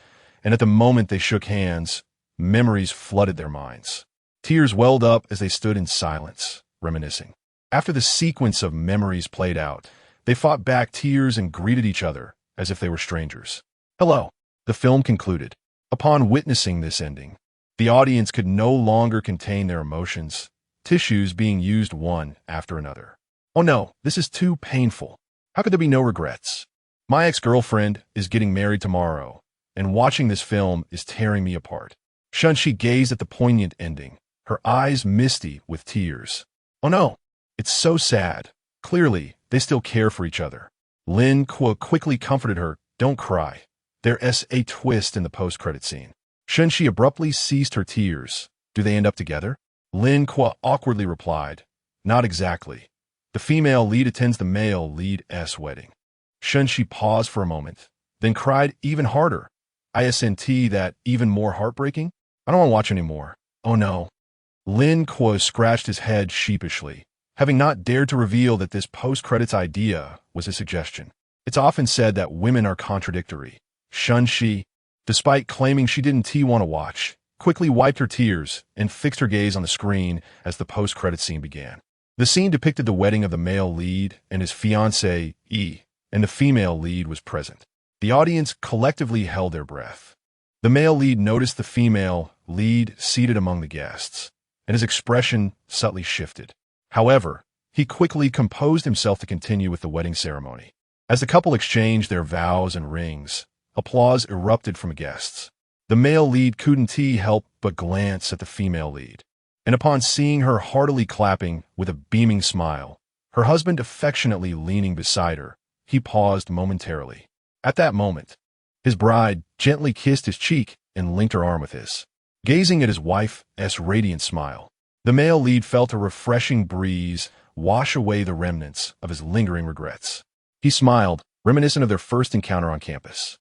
and at the moment they shook hands, memories flooded their minds. Tears welled up as they stood in silence, reminiscing. After the sequence of memories played out, they fought back tears and greeted each other as if they were strangers. Hello, the film concluded. Upon witnessing this ending, the audience could no longer contain their emotions, tissues being used one after another. Oh no, this is too painful. How could there be no regrets? My ex-girlfriend is getting married tomorrow, and watching this film is tearing me apart. Shen Xi gazed at the poignant ending, her eyes misty with tears. Oh no, it's so sad. Clearly, they still care for each other. Lin Kuo quickly comforted her, don't cry. There's a twist in the post-credit scene. Shen Xi abruptly ceased her tears. Do they end up together? Lin Kuo awkwardly replied, not exactly. The female lead attends the male lead's wedding. Shen Xi paused for a moment, then cried even harder. Isn't that even more heartbreaking? I don't want to watch anymore. Oh no. Lin Kuo scratched his head sheepishly, having not dared to reveal that this post-credits idea was a suggestion. It's often said that women are contradictory. Shen Xi, despite claiming she didn't want to watch, quickly wiped her tears and fixed her gaze on the screen as the post-credit scene began. The scene depicted the wedding of the male lead and his fiancée, and the female lead was present. The audience collectively held their breath. The male lead noticed the female lead seated among the guests, and his expression subtly shifted. However, he quickly composed himself to continue with the wedding ceremony. As the couple exchanged their vows and rings, applause erupted from guests. The male lead couldn't help but glance at the female lead, and upon seeing her heartily clapping with a beaming smile, her husband affectionately leaning beside her, he paused momentarily. At that moment, his bride gently kissed his cheek and linked her arm with his. Gazing at his wife's radiant smile, the male lead felt a refreshing breeze wash away the remnants of his lingering regrets. He smiled, reminiscent of their first encounter on campus.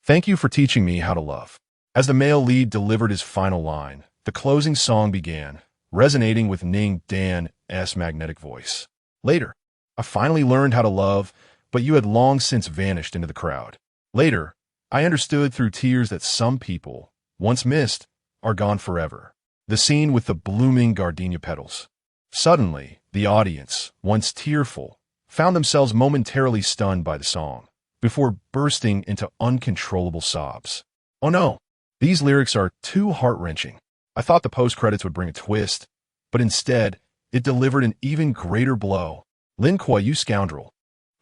Thank you for teaching me how to love. As the male lead delivered his final line, the closing song began, resonating with Ning Dan's magnetic voice. Later, I finally learned how to love, but you had long since vanished into the crowd. Later, I understood through tears that some people, once missed, are gone forever. The scene with the blooming gardenia petals. Suddenly, the audience, once tearful, found themselves momentarily stunned by the song, before bursting into uncontrollable sobs. Oh no, these lyrics are too heart-wrenching. I thought the post-credits would bring a twist, but instead, it delivered an even greater blow. Lin Kuo, you scoundrel.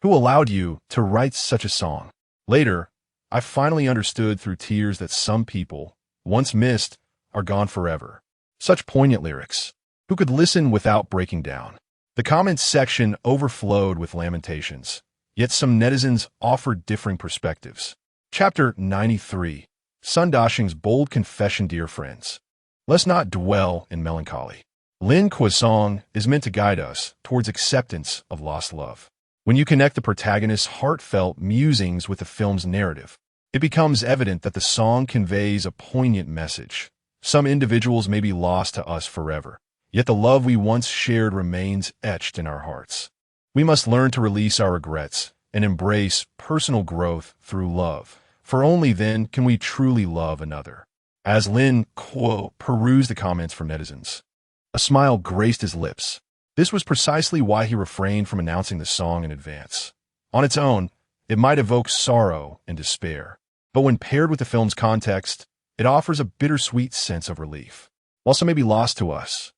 Who allowed you to write such a song? Later, I finally understood through tears that some people, once missed, are gone forever. Such poignant lyrics. Who could listen without breaking down? The comments section overflowed with lamentations, yet some netizens offered differing perspectives. Chapter 93. Sun Daxing's bold confession, dear friends. Let's not dwell in melancholy. Lin Kuo's song is meant to guide us towards acceptance of lost love. When you connect the protagonist's heartfelt musings with the film's narrative, it becomes evident that the song conveys a poignant message. Some individuals may be lost to us forever, yet the love we once shared remains etched in our hearts. We must learn to release our regrets and embrace personal growth through love, for only then can we truly love another. As Lin Kuo perused the comments from netizens, a smile graced his lips. This was precisely why he refrained from announcing the song in advance. On its own, it might evoke sorrow and despair, but when paired with the film's context, it offers a bittersweet sense of relief. While some may be lost to us,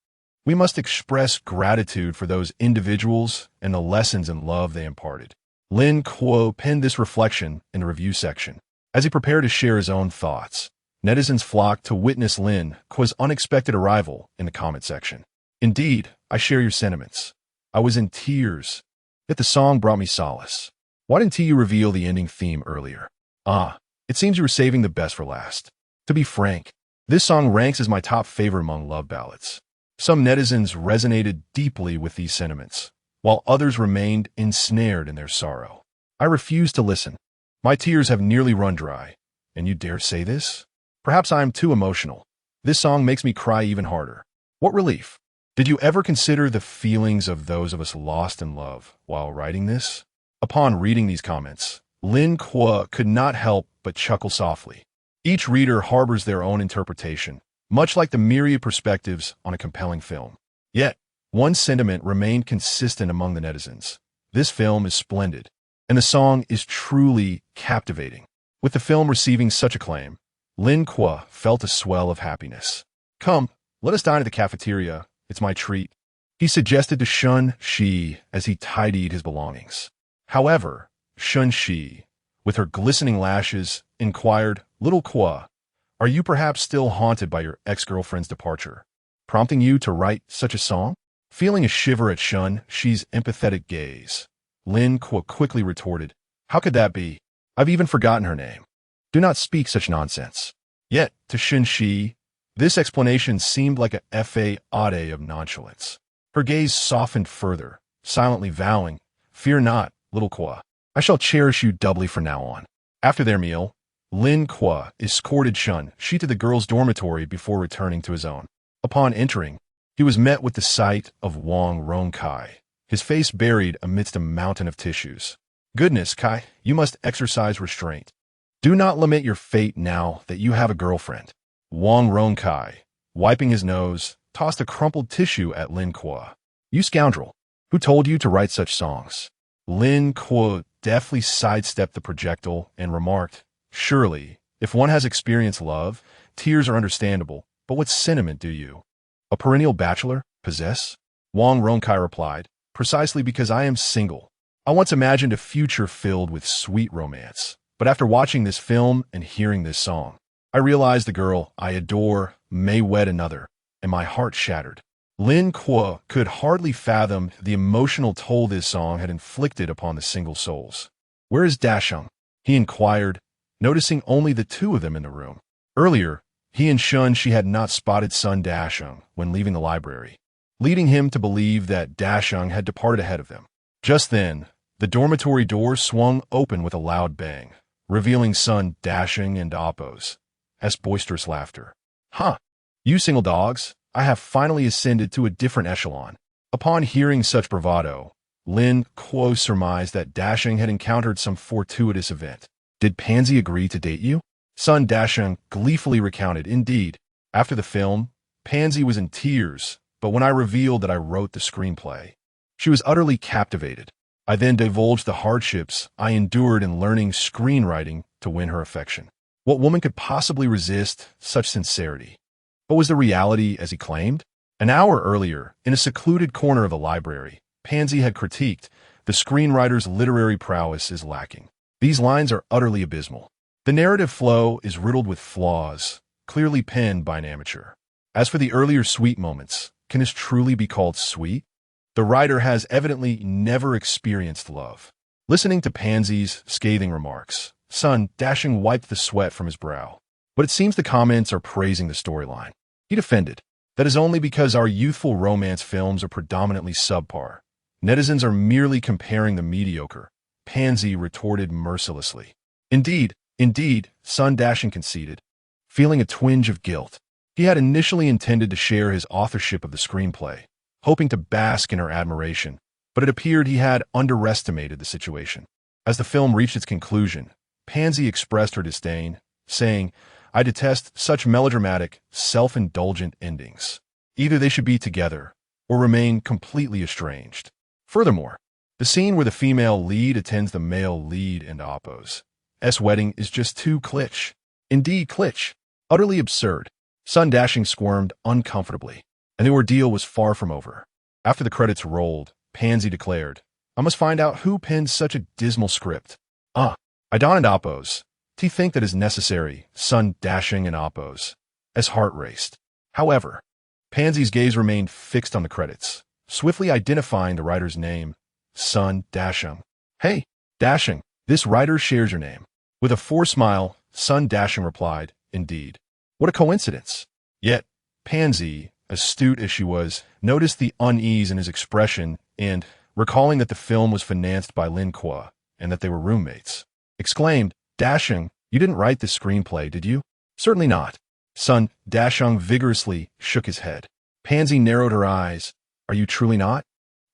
we must express gratitude for those individuals and the lessons and love they imparted. Lin Kuo penned this reflection in the review section. As he prepared to share his own thoughts, netizens flocked to witness Lin Kuo's unexpected arrival in the comment section. Indeed, I share your sentiments. I was in tears, yet the song brought me solace. Why didn't you reveal the ending theme earlier? It seems you were saving the best for last. To be frank, this song ranks as my top favorite among love ballads. Some netizens resonated deeply with these sentiments, while others remained ensnared in their sorrow. I refuse to listen. My tears have nearly run dry, and you dare say this? Perhaps I am too emotional. This song makes me cry even harder. What relief! Did you ever consider the feelings of those of us lost in love while writing this? Upon reading these comments, Lin Kuo could not help but chuckle softly. Each reader harbors their own interpretation, much like the myriad perspectives on a compelling film. Yet, one sentiment remained consistent among the netizens. This film is splendid, and the song is truly captivating. With the film receiving such acclaim, Lin Kuo felt a swell of happiness. Come, let us dine at the cafeteria. It's my treat, he suggested to Shen Xi as he tidied his belongings. However, Shen Xi, with her glistening lashes, inquired, Little Kuo, are you perhaps still haunted by your ex-girlfriend's departure, prompting you to write such a song? Feeling a shiver at Shen Xi's empathetic gaze, Lin Kuo quickly retorted, how could that be? I've even forgotten her name. Do not speak such nonsense. Yet, to Shen Xi, this explanation seemed like a fade of nonchalance. Her gaze softened further, silently vowing, fear not, Little Kuo. I shall cherish you doubly from now on. After their meal, Lin Kuo escorted Shen Xi to the girls' dormitory before returning to his own. Upon entering, he was met with the sight of Wang Rongkai, his face buried amidst a mountain of tissues. Goodness, Kai, you must exercise restraint. Do not lament your fate now that you have a girlfriend. Wang Rongkai, wiping his nose, tossed a crumpled tissue at Lin Kuo. You scoundrel, who told you to write such songs? Lin Kuo deftly sidestepped the projectile and remarked, surely, if one has experienced love, tears are understandable, but what sentiment do you, a perennial bachelor, possess? Wang Rongkai replied, precisely because I am single. I once imagined a future filled with sweet romance, but after watching this film and hearing this song, I realized the girl I adore may wed another, and my heart shattered. Lin Kuo could hardly fathom the emotional toll this song had inflicted upon the single souls. Where is Dasheng? He inquired, noticing only the two of them in the room. Earlier, he and Shen Xi had not spotted son Dasheng when leaving the library, leading him to believe that Dasheng had departed ahead of them. Just then, the dormitory door swung open with a loud bang, revealing son Dasheng and Appo's boisterous laughter. Huh, you single dogs, I have finally ascended to a different echelon. Upon hearing such bravado, Lin Kuo surmised that Dasheng had encountered some fortuitous event. Did Pansy agree to date you? Son Dasheng gleefully recounted, indeed. After the film, Pansy was in tears, but when I revealed that I wrote the screenplay, she was utterly captivated. I then divulged the hardships I endured in learning screenwriting to win her affection. What woman could possibly resist such sincerity? But was the reality as he claimed? An hour earlier, in a secluded corner of a library, Pansy had critiqued, the screenwriter's literary prowess is lacking. These lines are utterly abysmal. The narrative flow is riddled with flaws, clearly penned by an amateur. As for the earlier sweet moments, can this truly be called sweet? The writer has evidently never experienced love. Listening to Pansy's scathing remarks, son Dasheng wiped the sweat from his brow. But it seems the comments are praising the storyline. He defended, that is only because our youthful romance films are predominantly subpar. Netizens are merely comparing the mediocre. Pansy retorted mercilessly. Indeed, son Dasheng conceded, feeling a twinge of guilt. He had initially intended to share his authorship of the screenplay, hoping to bask in her admiration, but it appeared he had underestimated the situation. As the film reached its conclusion, Pansy expressed her disdain, saying, I detest such melodramatic, self-indulgent endings. Either they should be together, or remain completely estranged. Furthermore, the scene where the female lead attends the male lead and oppos. Wedding is just too kitsch. Indeed kitsch. Utterly absurd. Sun Dashing squirmed uncomfortably, and the ordeal was far from over. After the credits rolled, Pansy declared, I must find out who penned such a dismal script. I don and oppos. To think that is necessary, Sun Dashing and oppos. As heart raced. However, Pansy's gaze remained fixed on the credits, swiftly identifying the writer's name, Sun Dashing. Hey, Dashing, this writer shares your name. With a forced smile, Sun Dashing replied, Indeed. What a coincidence. Yet, Pansy, astute as she was, noticed the unease in his expression and, recalling that the film was financed by Lin Kuo and that they were roommates, exclaimed, Dashing, you didn't write this screenplay, did you? Certainly not. Sun Dashing vigorously shook his head. Pansy narrowed her eyes. Are you truly not?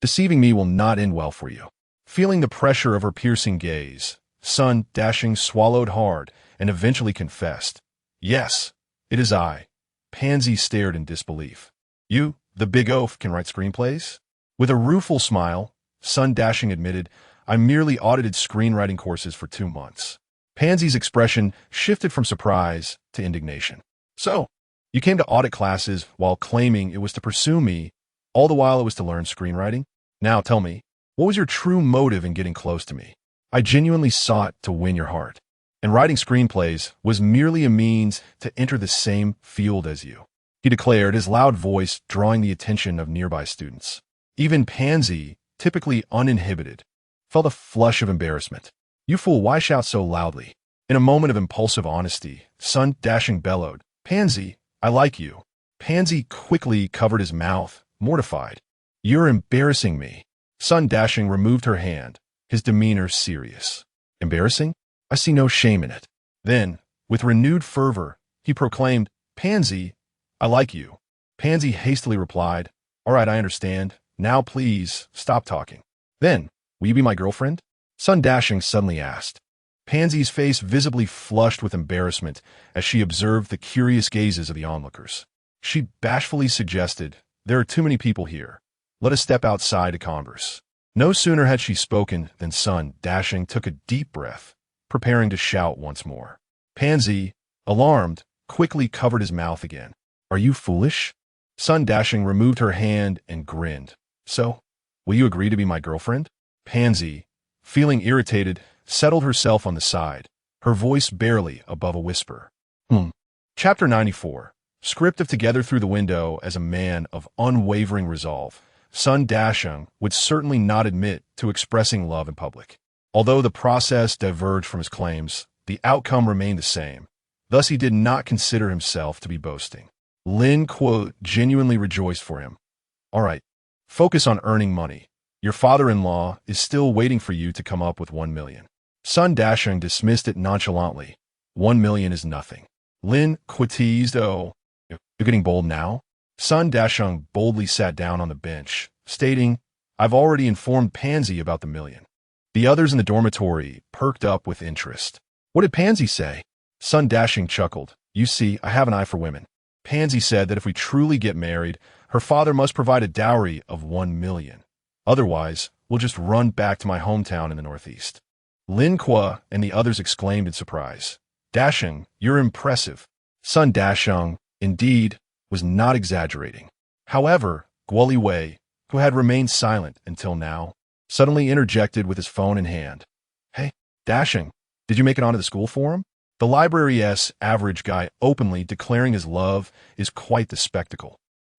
Deceiving me will not end well for you. Feeling the pressure of her piercing gaze, Sun Dashing swallowed hard and eventually confessed. Yes, it is I. Pansy stared in disbelief. You, the big oaf, can write screenplays? With a rueful smile, Sun Dashing admitted, I merely audited screenwriting courses for 2 months. Pansy's expression shifted from surprise to indignation. So, you came to audit classes while claiming it was to pursue me, all the while it was to learn screenwriting? Now tell me, what was your true motive in getting close to me? I genuinely sought to win your heart, and writing screenplays was merely a means to enter the same field as you, he declared, his loud voice drawing the attention of nearby students. Even Pansy, typically uninhibited, felt a flush of embarrassment. You fool, why shout so loudly? In a moment of impulsive honesty, Sun Dashing bellowed, Pansy, I like you. Pansy quickly covered his mouth, mortified. You're embarrassing me. Sun Dashing removed her hand, his demeanor serious. Embarrassing? I see no shame in it. Then, with renewed fervor, he proclaimed, Pansy, I like you. Pansy hastily replied, All right, I understand. Now please, stop talking. Then, will you be my girlfriend? Sun Dashing suddenly asked. Pansy's face visibly flushed with embarrassment as she observed the curious gazes of the onlookers. She bashfully suggested, There are too many people here. Let us step outside to converse. No sooner had she spoken than Sun Dashing took a deep breath, preparing to shout once more. Pansy, alarmed, quickly covered his mouth again. Are you foolish? Sun Dashing removed her hand and grinned. So, will you agree to be my girlfriend? Pansy, feeling irritated, settled herself on the side, her voice barely above a whisper. Chapter 94. Script of Together Through the Window. As a man of unwavering resolve, Sun Dashing would certainly not admit to expressing love in public. Although the process diverged from his claims, the outcome remained the same. Thus he did not consider himself to be boasting. Lin Kuo genuinely rejoiced for him. All right, focus on earning money. Your father-in-law is still waiting for you to come up with 1 million. Sun Dashing dismissed it nonchalantly. 1 million is nothing. Lin Kuo teased, Oh, you're getting bold now? Sun Dashing boldly sat down on the bench, stating, I've already informed Pansy about the million. The others in the dormitory perked up with interest. What did Pansy say? Sun Dashing chuckled. You see, I have an eye for women. Pansy said that if we truly get married, her father must provide a dowry of 1 million. Otherwise, we'll just run back to my hometown in the Northeast. Lin Kuo and the others exclaimed in surprise. Dashing, you're impressive. Sun Dashing, indeed, was not exaggerating. However, Guoli Wei, who had remained silent until now, suddenly interjected with his phone in hand. Hey, Dashing, did you make it onto the school forum? The library's average guy openly declaring his love is quite the spectacle.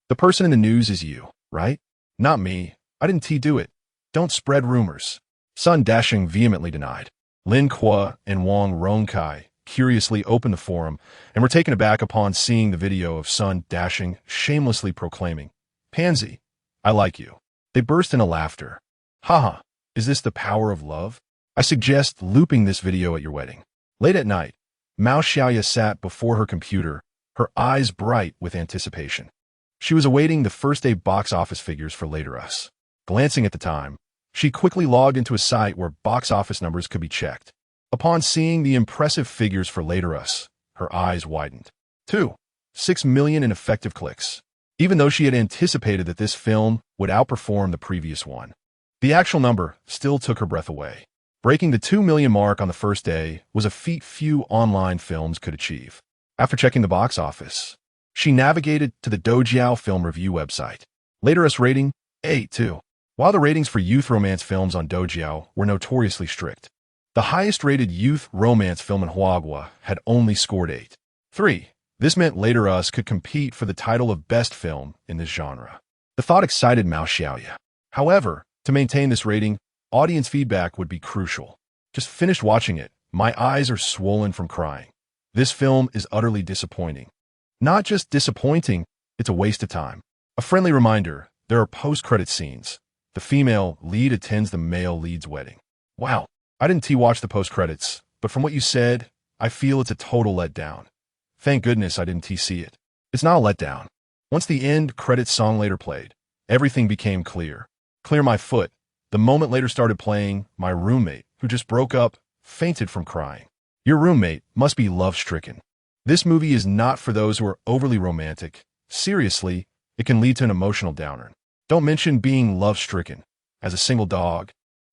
The person in the news is you, right? Not me. I didn't do it. Don't spread rumors. Sun Dashing vehemently denied. Lin Kuo and Wang Ronkai curiously opened the forum and were taken aback upon seeing the video of Sun Dashing shamelessly proclaiming, Pansy, I like you. They burst into laughter. Haha, is this the power of love? I suggest looping this video at your wedding. Late at night, Mao Xiaoya sat before her computer, her eyes bright with anticipation. She was awaiting the first-day box office figures for Later Us. Glancing at the time, she quickly logged into a site where box office numbers could be checked. Upon seeing the impressive figures for Later Us, her eyes widened. 2. 6 million in effective clicks. Even though she had anticipated that this film would outperform the previous one, the actual number still took her breath away. Breaking the 2 million mark on the first day was a feat few online films could achieve. After checking the box office, she navigated to the Doujiao film review website. Later Us rating, 8.2. While the ratings for youth romance films on Doujiao were notoriously strict, the highest-rated youth romance film in Huagua had only scored 8. 3. This meant Later Us could compete for the title of best film in this genre. The thought excited Mao Xiaoya. However, to maintain this rating, audience feedback would be crucial. Just finished watching it. My eyes are swollen from crying. This film is utterly disappointing. Not just disappointing, it's a waste of time. A friendly reminder, there are post-credit scenes. The female lead attends the male lead's wedding. Wow, I didn't watch the post-credits, but from what you said, I feel it's a total letdown. Thank goodness I didn't see it. It's not a letdown. Once the end credits song later played, everything became clear. Clear my foot. The moment later started playing, my roommate, who just broke up, fainted from crying. Your roommate must be love-stricken. This movie is not for those who are overly romantic. Seriously, it can lead to an emotional downer. Don't mention being love-stricken. As a single dog,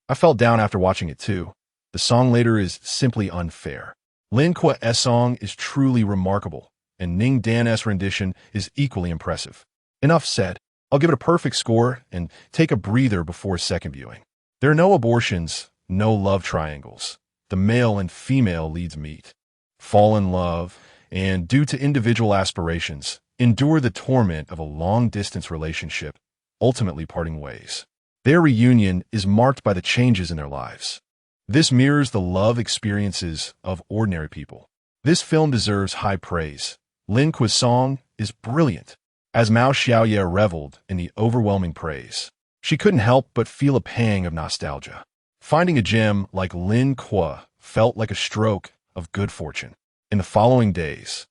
I felt down after watching it too. The song later is simply unfair. Lin Kuo's song is truly remarkable, and Ning Dan's rendition is equally impressive. Enough said. I'll give it a perfect score and take a breather before second viewing. There are no abortions, no love triangles. The male and female leads meet, fall in love, and due to individual aspirations, endure the torment of a long-distance relationship, ultimately parting ways. Their reunion is marked by the changes in their lives. This mirrors the love experiences of ordinary people. This film deserves high praise. Lin Kuo's song is brilliant. As Mao Xiaoya reveled in the overwhelming praise, she couldn't help but feel a pang of nostalgia. Finding a gem like Lin Kuo felt like a stroke of good fortune. In the following days,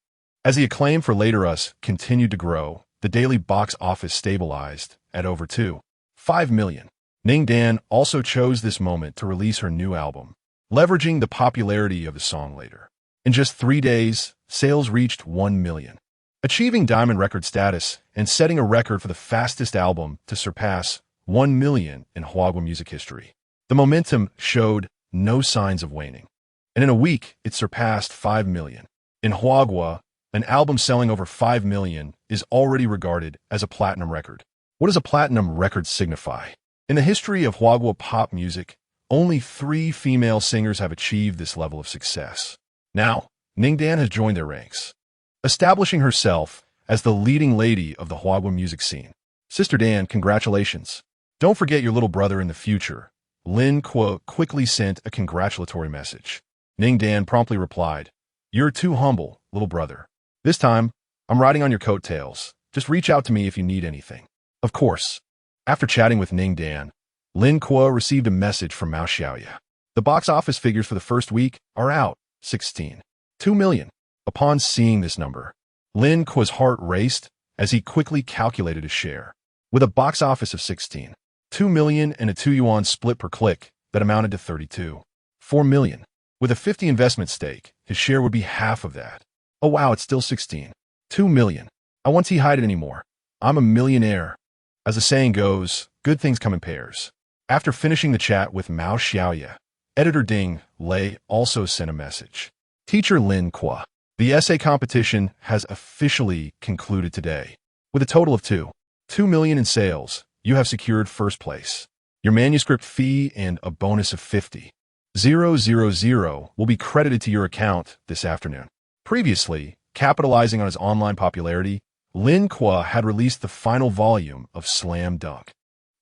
as the acclaim for Later Us continued to grow, the daily box office stabilized at over 2.5 million. Ning Dan also chose this moment to release her new album, leveraging the popularity of the song later. In just 3 days, sales reached 1 million, achieving diamond record status and setting a record for the fastest album to surpass 1 million in Huagua music history. The momentum showed no signs of waning, and in a week, it surpassed 5 million. In Huagua, an album selling over 5 million is already regarded as a platinum record. What does a platinum record signify? In the history of Huagua pop music, only 3 female singers have achieved this level of success. Now, Ning Dan has joined their ranks, establishing herself as the leading lady of the Huagua music scene. Sister Dan, congratulations. Don't forget your little brother in the future. Lin Kuo quickly sent a congratulatory message. Ning Dan promptly replied, "You're too humble, little brother. This time, I'm riding on your coattails. Just reach out to me if you need anything." Of course. After chatting with Ning Dan, Lin Kuo received a message from Mao Xiaoya. The box office figures for the first week are out, 16.2 million. Upon seeing this number, Lin Kuo's heart raced as he quickly calculated his share. With a box office of 16.2 million and a 2 yuan split per click that amounted to 32.4 million. With a 50 investment stake, his share would be half of that. Oh wow, it's still 16.2 million. I won't hide it anymore. I'm a millionaire. As the saying goes, good things come in pairs. After finishing the chat with Mao Xiaoya, editor Ding Lei also sent a message. Teacher Lin Kuo, the essay competition has officially concluded today. With a total of 2 million in sales, you have secured first place. Your manuscript fee and a bonus of 50,000 will be credited to your account this afternoon. Previously, capitalizing on his online popularity, Lin Kuo had released the final volume of Slam Dunk,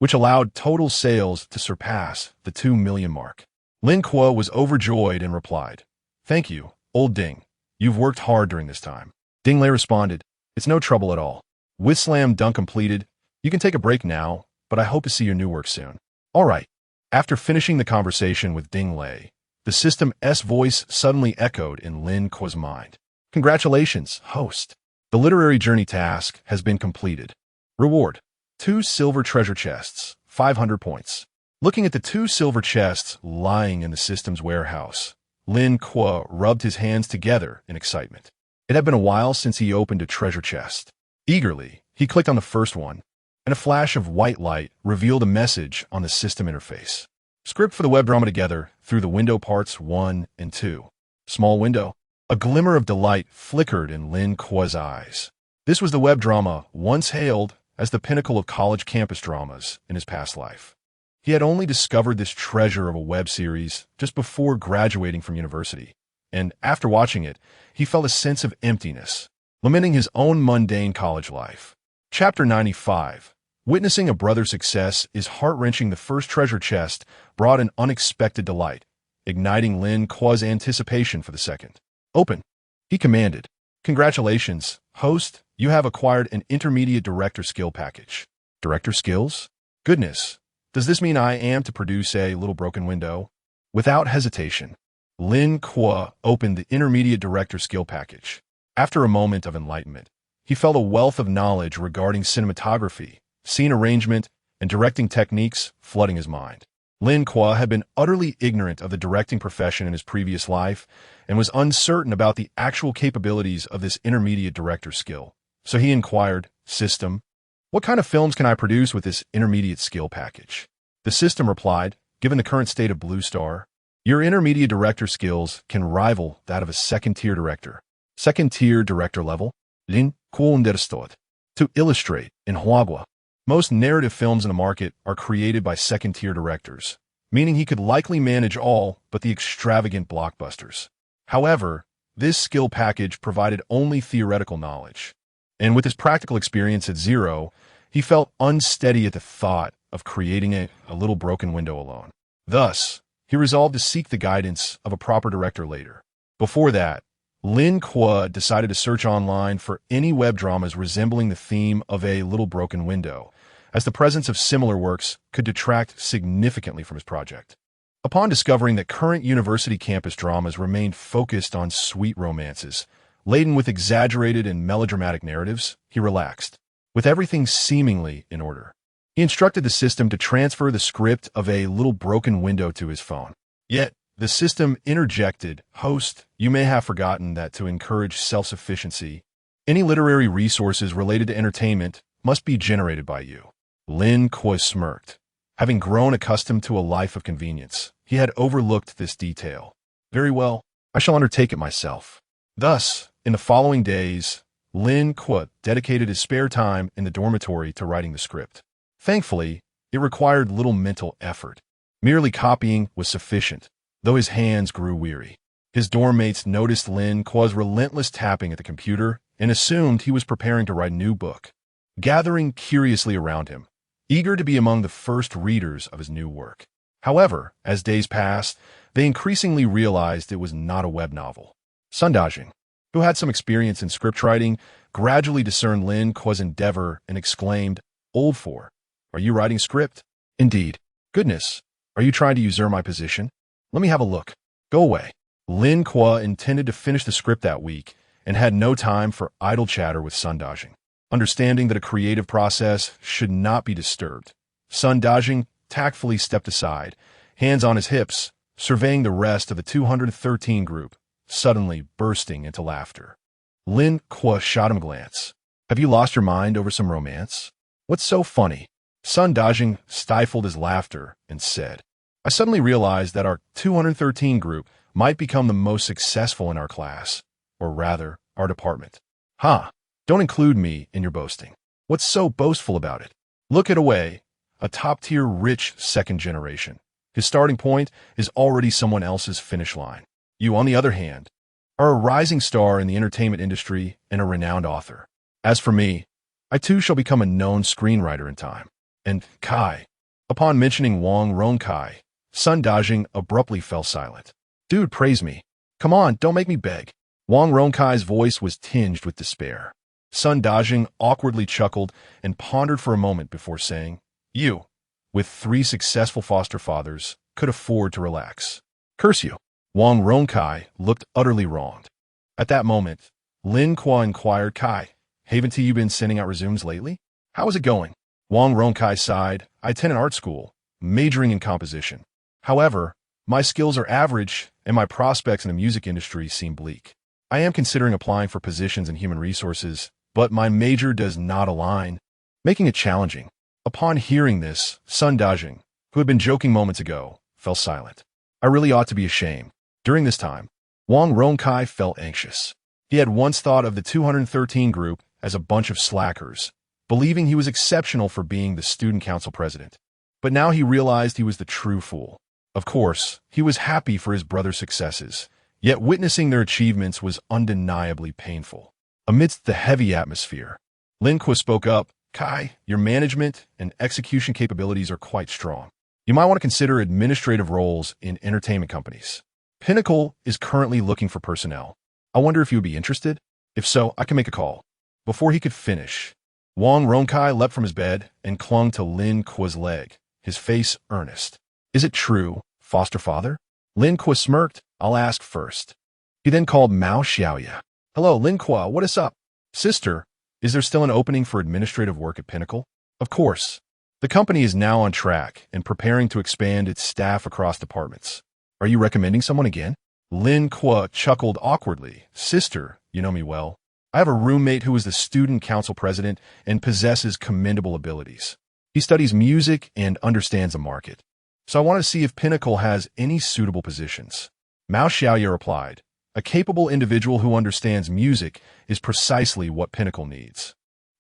which allowed total sales to surpass the 2 million mark. Lin Kuo was overjoyed and replied, "Thank you, old Ding. You've worked hard during this time." Ding Lei responded, "It's no trouble at all. With Slam Dunk completed, you can take a break now, but I hope to see your new work soon." All right. After finishing the conversation with Ding Lei, the system's voice suddenly echoed in Lin Kuo's mind. "Congratulations, host. The literary journey task has been completed. Reward: 2 silver treasure chests, 500 points." Looking at the 2 silver chests lying in the system's warehouse, Lin Kuo rubbed his hands together in excitement. It had been a while since he opened a treasure chest. Eagerly, he clicked on the first one, and a flash of white light revealed a message on the system interface. Script for the web drama together through the window parts 1 and 2. Small window. A glimmer of delight flickered in Lin Kuo's eyes. This was the web drama once hailed as the pinnacle of college campus dramas in his past life. He had only discovered this treasure of a web series just before graduating from university, and after watching it, he felt a sense of emptiness, lamenting his own mundane college life. Chapter 95. Witnessing a brother's success is heart-wrenching. The first treasure chest brought an unexpected delight, igniting Lin Kuo's anticipation for the second. Open, he commanded. Congratulations, host, you have acquired an intermediate director skill package. Director skills? Goodness, does this mean I am to produce a little broken window? Without hesitation, Lin Kuo opened the intermediate director skill package. After a moment of enlightenment, he felt a wealth of knowledge regarding cinematography, scene arrangement, and directing techniques flooding his mind. Lin Kuo had been utterly ignorant of the directing profession in his previous life and was uncertain about the actual capabilities of this intermediate director skill. So he inquired, System, what kind of films can I produce with this intermediate skill package? The system replied, given the current state of Blue Star, your intermediate director skills can rival that of a second-tier director. Second-tier director level, Lin Kuo understood. To illustrate, in Huagua, most narrative films in the market are created by second-tier directors, meaning he could likely manage all but the extravagant blockbusters. However, this skill package provided only theoretical knowledge, and with his practical experience at zero, he felt unsteady at the thought of creating a little broken window alone. Thus, he resolved to seek the guidance of a proper director later. Before that, Lin Kuo decided to search online for any web dramas resembling the theme of a little broken window, as the presence of similar works could detract significantly from his project. Upon discovering that current university campus dramas remained focused on sweet romances, laden with exaggerated and melodramatic narratives, he relaxed. With everything seemingly in order, he instructed the system to transfer the script of a little broken window to his phone. Yet, the system interjected, Host, you may have forgotten that to encourage self-sufficiency, any literary resources related to entertainment must be generated by you. Lin Kuo smirked. Having grown accustomed to a life of convenience, he had overlooked this detail. Very well, I shall undertake it myself. Thus, in the following days, Lin Kuo dedicated his spare time in the dormitory to writing the script. Thankfully, it required little mental effort. Merely copying was sufficient, though his hands grew weary. His dorm mates noticed Lin Kuo's relentless tapping at the computer and assumed he was preparing to write a new book, gathering curiously around him, eager to be among the first readers of his new work. However, as days passed, they increasingly realized it was not a web novel. Sun Dajing, who had some experience in script writing, gradually discerned Lin Kuo's endeavor and exclaimed, Old for, are you writing script? Indeed. Goodness, are you trying to usurp my position? Let me have a look. Go away. Lin Kuo intended to finish the script that week and had no time for idle chatter with Sun Dajing. Understanding that a creative process should not be disturbed, Sun Dajing tactfully stepped aside, hands on his hips, surveying the rest of the 213 group, suddenly bursting into laughter. Lin Kuo shot him a glance. Have you lost your mind over some romance? What's so funny? Sun Dajing stifled his laughter and said, I suddenly realized that our 213 group might become the most successful in our class, or rather, our department. Don't include me in your boasting. What's so boastful about it? Look at Away, a top-tier rich second generation. His starting point is already someone else's finish line. You, on the other hand, are a rising star in the entertainment industry and a renowned author. As for me, I too shall become a known screenwriter in time. And Kai. Upon mentioning Wang Ronkai, Sun Dajing abruptly fell silent. Dude, praise me. Come on, don't make me beg. Wang Ronkai's voice was tinged with despair. Sun Dajing awkwardly chuckled and pondered for a moment before saying, You, with 3 successful foster fathers, could afford to relax. Curse you. Wang Ronkai looked utterly wronged. At that moment, Lin Kuo inquired, Kai, haven't you been sending out resumes lately? How is it going? Wang Ronkai sighed, I attend an art school, majoring in composition. However, My skills are average, and my prospects in the music industry seem bleak. I am considering applying for positions in human resources, but my major does not align, making it challenging. Upon hearing this, Sun Dajing, who had been joking moments ago, fell silent. I really ought to be ashamed. During this time, Wang Rongkai felt anxious. He had once thought of the 213 group as a bunch of slackers, believing he was exceptional for being the student council president. But now he realized he was the true fool. Of course, he was happy for his brother's successes, yet witnessing their achievements was undeniably painful. Amidst the heavy atmosphere, Lin Kuo spoke up. Kai, your management and execution capabilities are quite strong. You might want to consider administrative roles in entertainment companies. Pinnacle is currently looking for personnel. I wonder if you would be interested? If so, I can make a call. Before he could finish, Wang Rongkai leapt from his bed and clung to Lin Kuo's leg, his face earnest. Is it true, foster father? Lin Kuo smirked. I'll ask first. He then called Mao Xiaoya. Hello, Lin Kuo, what is up? Sister, is there still an opening for administrative work at Pinnacle? Of course. The company is now on track and preparing to expand its staff across departments. Are you recommending someone again? Lin Kuo chuckled awkwardly. Sister, you know me well. I have a roommate who is the student council president and possesses commendable abilities. He studies music and understands the market. So I want to see if Pinnacle has any suitable positions. Mao Xiaoya replied, a capable individual who understands music is precisely what Pinnacle needs.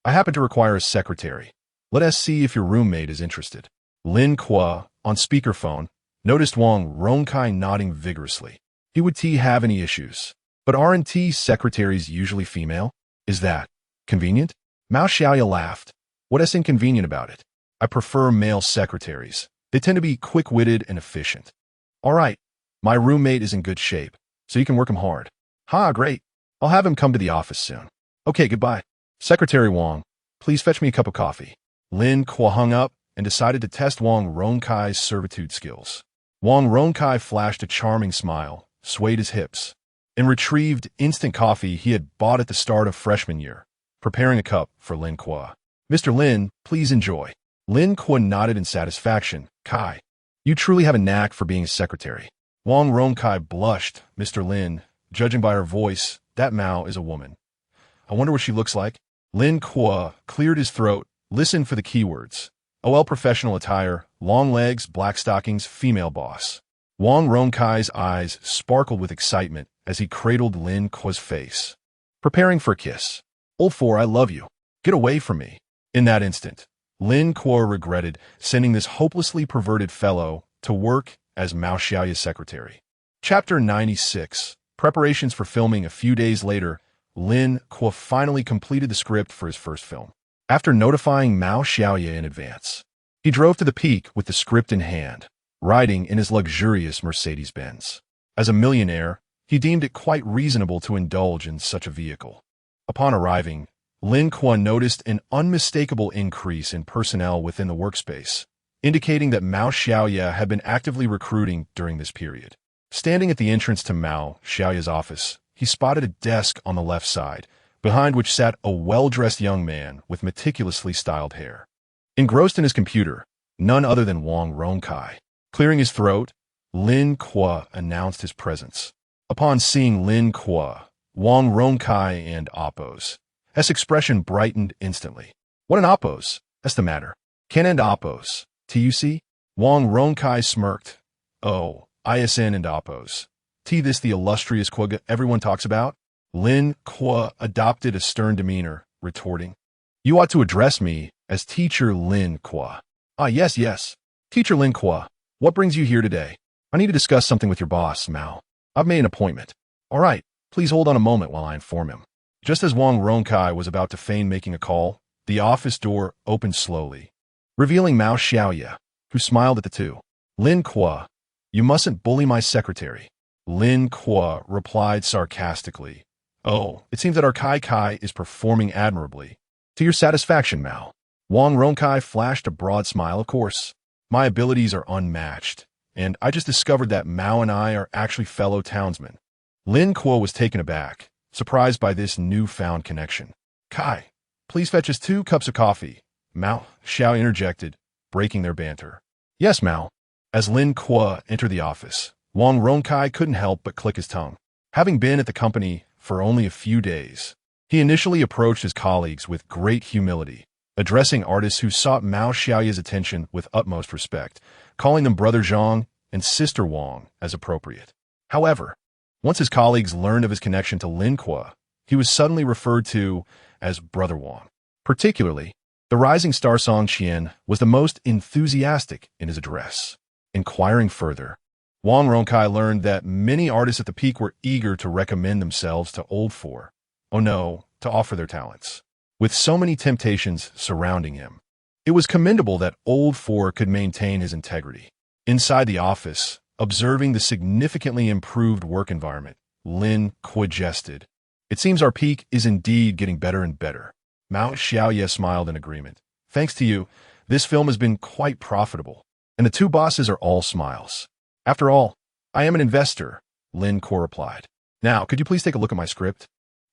I happen to require a secretary. Let us see if your roommate is interested. Lin Kuo, on speakerphone, noticed Wang Rongkai nodding vigorously. He would have any issues. But aren't secretaries usually female? Is that convenient? Mao Xiaoya laughed. What is inconvenient about it? I prefer male secretaries. They tend to be quick-witted and efficient. All right, my roommate is in good shape, so you can work him hard. Ha, great. I'll have him come to the office soon. Okay, goodbye. Secretary Wang, please fetch me a cup of coffee. Lin Kuo hung up and decided to test Wang Rongkai's servitude skills. Wang Rongkai flashed a charming smile, swayed his hips, and retrieved instant coffee he had bought at the start of freshman year, preparing a cup for Lin Kuo. Mr. Lin, please enjoy. Lin Kuo nodded in satisfaction. Kai, you truly have a knack for being a secretary. Wang Rongkai blushed. Mr. Lin, judging by her voice, that Mao is a woman. I wonder what she looks like. Lin Kuo cleared his throat, listened for the keywords. OL professional attire, long legs, black stockings, female boss. Wang Rongkai's eyes sparkled with excitement as he cradled Lin Kuo's face. Preparing for a kiss. Old four, I love you. Get away from me. In that instant, Lin Kuo regretted sending this hopelessly perverted fellow to work as Mao Xiaoya's secretary. Chapter 96. Preparations for filming. A few days later, Lin Kuo finally completed the script for his first film. After notifying Mao Xiaoya in advance, he drove to the peak with the script in hand, riding in his luxurious Mercedes-Benz. As a millionaire, he deemed it quite reasonable to indulge in such a vehicle. Upon arriving, Lin Kuo noticed an unmistakable increase in personnel within the workspace, indicating that Mao Xiaoya had been actively recruiting during this period. Standing at the entrance to Mao Xiaoya's office, he spotted a desk on the left side, behind which sat a well-dressed young man with meticulously styled hair. Engrossed in his computer, none other than Wang Rongkai. Clearing his throat, Lin Kuo announced his presence. Upon seeing Lin Kuo, Wang Rongkai and Oppos, his expression brightened instantly. What an Oppos? That's the matter. Ken and Oppos, TUC? Wang Rongkai smirked. Oh, ISN and Oppos. This the illustrious Kuo everyone talks about? Lin Kuo adopted a stern demeanor, retorting. You ought to address me as Teacher Lin Kuo. Ah, yes. Teacher Lin Kuo, what brings you here today? I need to discuss something with your boss, Mao. I've made an appointment. All right, please hold on a moment while I inform him. Just as Wang Rongkai was about to feign making a call, the office door opened slowly, revealing Mao Xiaoya, who smiled at the two. Lin Kuo, you mustn't bully my secretary. Lin Kuo replied sarcastically. Oh, it seems that our Kai is performing admirably. To your satisfaction, Mao. Wang Rongkai flashed a broad smile. Of course, my abilities are unmatched, and I just discovered that Mao and I are actually fellow townsmen. Lin Kuo was taken aback, surprised by this newfound connection. Kai, please fetch us 2 cups of coffee. Mao Xiao interjected, breaking their banter. Yes, Mao. As Lin Kuo entered the office, Wang Ronkai couldn't help but click his tongue. Having been at the company for only a few days, he initially approached his colleagues with great humility, addressing artists who sought Mao Xiaoya's attention with utmost respect, calling them Brother Zhang and Sister Wang as appropriate. However, once his colleagues learned of his connection to Lin Kuo, he was suddenly referred to as Brother Wang. Particularly, the rising star Song Qian was the most enthusiastic in his address. Inquiring further, Wang Ronkai learned that many artists at the peak were eager to recommend themselves to Old Four, to offer their talents. With so many temptations surrounding him, it was commendable that Old Four could maintain his integrity. Inside the office, observing the significantly improved work environment, Lin Kuo jested. It seems our peak is indeed getting better and better. Mao Xiaoya smiled in agreement. Thanks to you, this film has been quite profitable, and the two bosses are all smiles. After all, I am an investor, Lin Kuo replied. Now, could you please take a look at my script?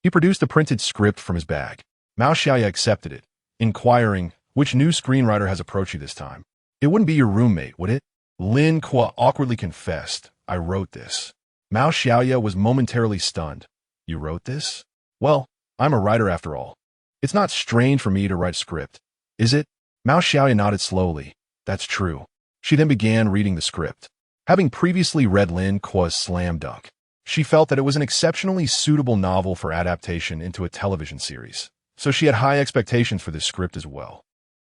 He produced a printed script from his bag. Mao Xiaoya accepted it, inquiring, which new screenwriter has approached you this time? It wouldn't be your roommate, would it? Lin Kuo awkwardly confessed, I wrote this. Mao Xiaoya was momentarily stunned. You wrote this? Well, I'm a writer after all. It's not strange for me to write script, is it? Mao Xiaoya nodded slowly. That's true. She then began reading the script. Having previously read Lin Kuo's Slam Dunk, she felt that it was an exceptionally suitable novel for adaptation into a television series, so she had high expectations for this script as well.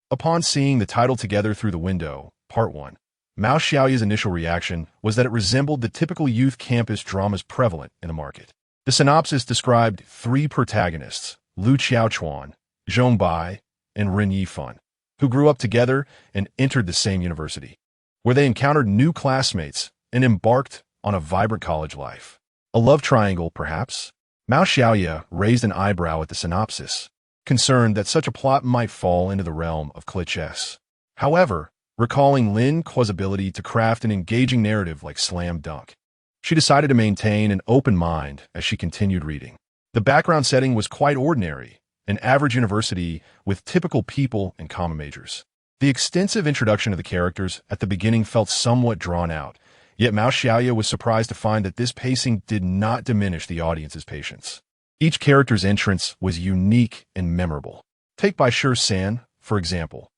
Upon seeing the title Together Through the Window, Part 1, Mao Xiaoya's initial reaction was that it resembled the typical youth campus dramas prevalent in the market. The synopsis described three protagonists, Lu Xiaochuan, Zhong Bai, and Ren Yifan, who grew up together and entered the same university, where they encountered new classmates and embarked on a vibrant college life. A love triangle, perhaps? Mao Xiaoya raised an eyebrow at the synopsis, concerned that such a plot might fall into the realm of clichés. However, recalling Lin Kuo's ability to craft an engaging narrative like Slam Dunk, she decided to maintain an open mind as she continued reading. The background setting was quite ordinary, an average university with typical people and common majors. The extensive introduction of the characters at the beginning felt somewhat drawn out, yet Mao Xiaoya was surprised to find that this pacing did not diminish the audience's patience. Each character's entrance was unique and memorable. Take Bai Shi-san, for example.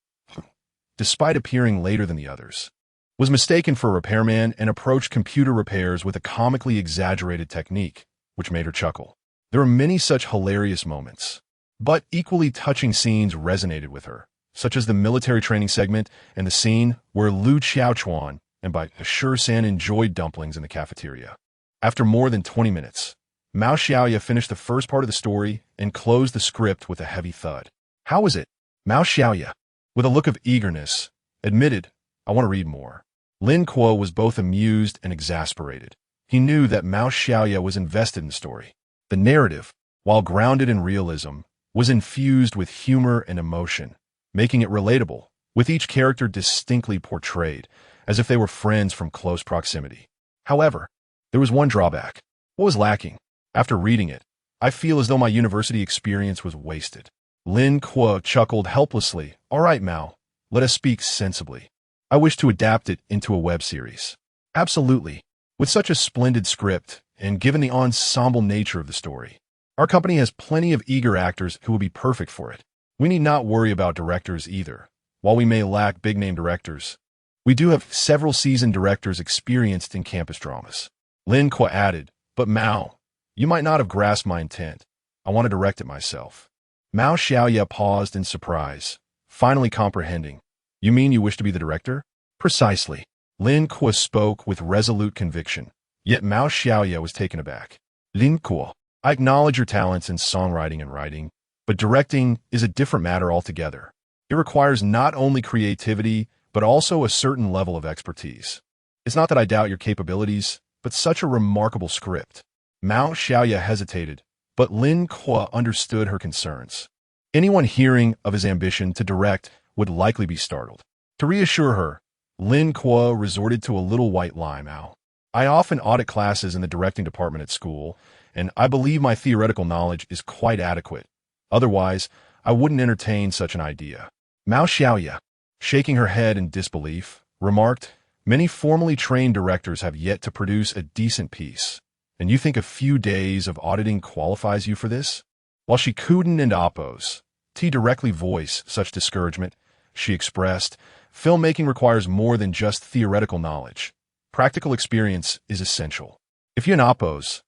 Despite appearing later than the others, was mistaken for a repairman and approached computer repairs with a comically exaggerated technique, which made her chuckle. There were many such hilarious moments, but equally touching scenes resonated with her, such as the military training segment and the scene where Lu Xiaochuan and Bai Shi-san enjoyed dumplings in the cafeteria. After more than 20 minutes, Mao Xiaoya finished the first part of the story and closed the script with a heavy thud. How was it? Mao Xiaoya, with a look of eagerness, admitted, I want to read more. Lin Kuo was both amused and exasperated. He knew that Mao Xiaoya was invested in the story. The narrative, while grounded in realism, was infused with humor and emotion, making it relatable, with each character distinctly portrayed, as if they were friends from close proximity. However, there was one drawback. What was lacking? After reading it, I feel as though my university experience was wasted. Lin Kuo chuckled helplessly. All right, Mao, let us speak sensibly. I wish to adapt it into a web series. Absolutely. With such a splendid script, and given the ensemble nature of the story, our company has plenty of eager actors who will be perfect for it. We need not worry about directors either. While we may lack big-name directors, we do have several seasoned directors experienced in campus dramas. Lin Kuo added, but Mao, you might not have grasped my intent. I want to direct it myself. Mao Xiaoya paused in surprise, finally comprehending. You mean you wish to be the director? Precisely. Lin Kuo spoke with resolute conviction, yet Mao Xiaoya was taken aback. Lin Kuo, I acknowledge your talents in songwriting and writing, but directing is a different matter altogether. It requires not only creativity, but also a certain level of expertise. It's not that I doubt your capabilities, but such a remarkable script. Mao Xiaoya hesitated, but Lin Kuo understood her concerns. Anyone hearing of his ambition to direct would likely be startled. To reassure her, Lin Kuo resorted to a little white lie. Mao, I often audit classes in the directing department at school, and I believe my theoretical knowledge is quite adequate. Otherwise, I wouldn't entertain such an idea. Mao Xiaoya, shaking her head in disbelief, remarked, Many formally trained directors have yet to produce a decent piece, and you think a few days of auditing qualifies you for this? While she couldn't and oppose, T directly voice such discouragement, she expressed, filmmaking requires more than just theoretical knowledge. Practical experience is essential. If you're an oppose,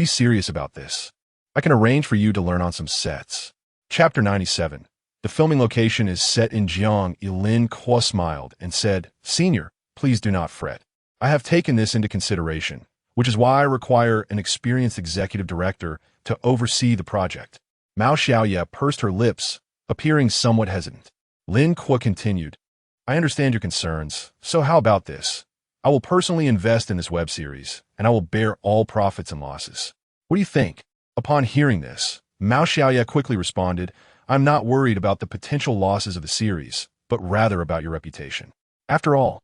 serious about this. I can arrange for you to learn on some sets. Chapter 97. The filming location is set in Jiang. Lin Kuo smiled and said, Senior, please do not fret. I have taken this into consideration, which is why I require an experienced executive director to oversee the project. Mao Xiaoye pursed her lips, appearing somewhat hesitant. Lin Kuo continued, I understand your concerns, so how about this? I will personally invest in this web series, and I will bear all profits and losses. What do you think? Upon hearing this, Mao Xiaoye quickly responded, I'm not worried about the potential losses of the series, but rather about your reputation. After all,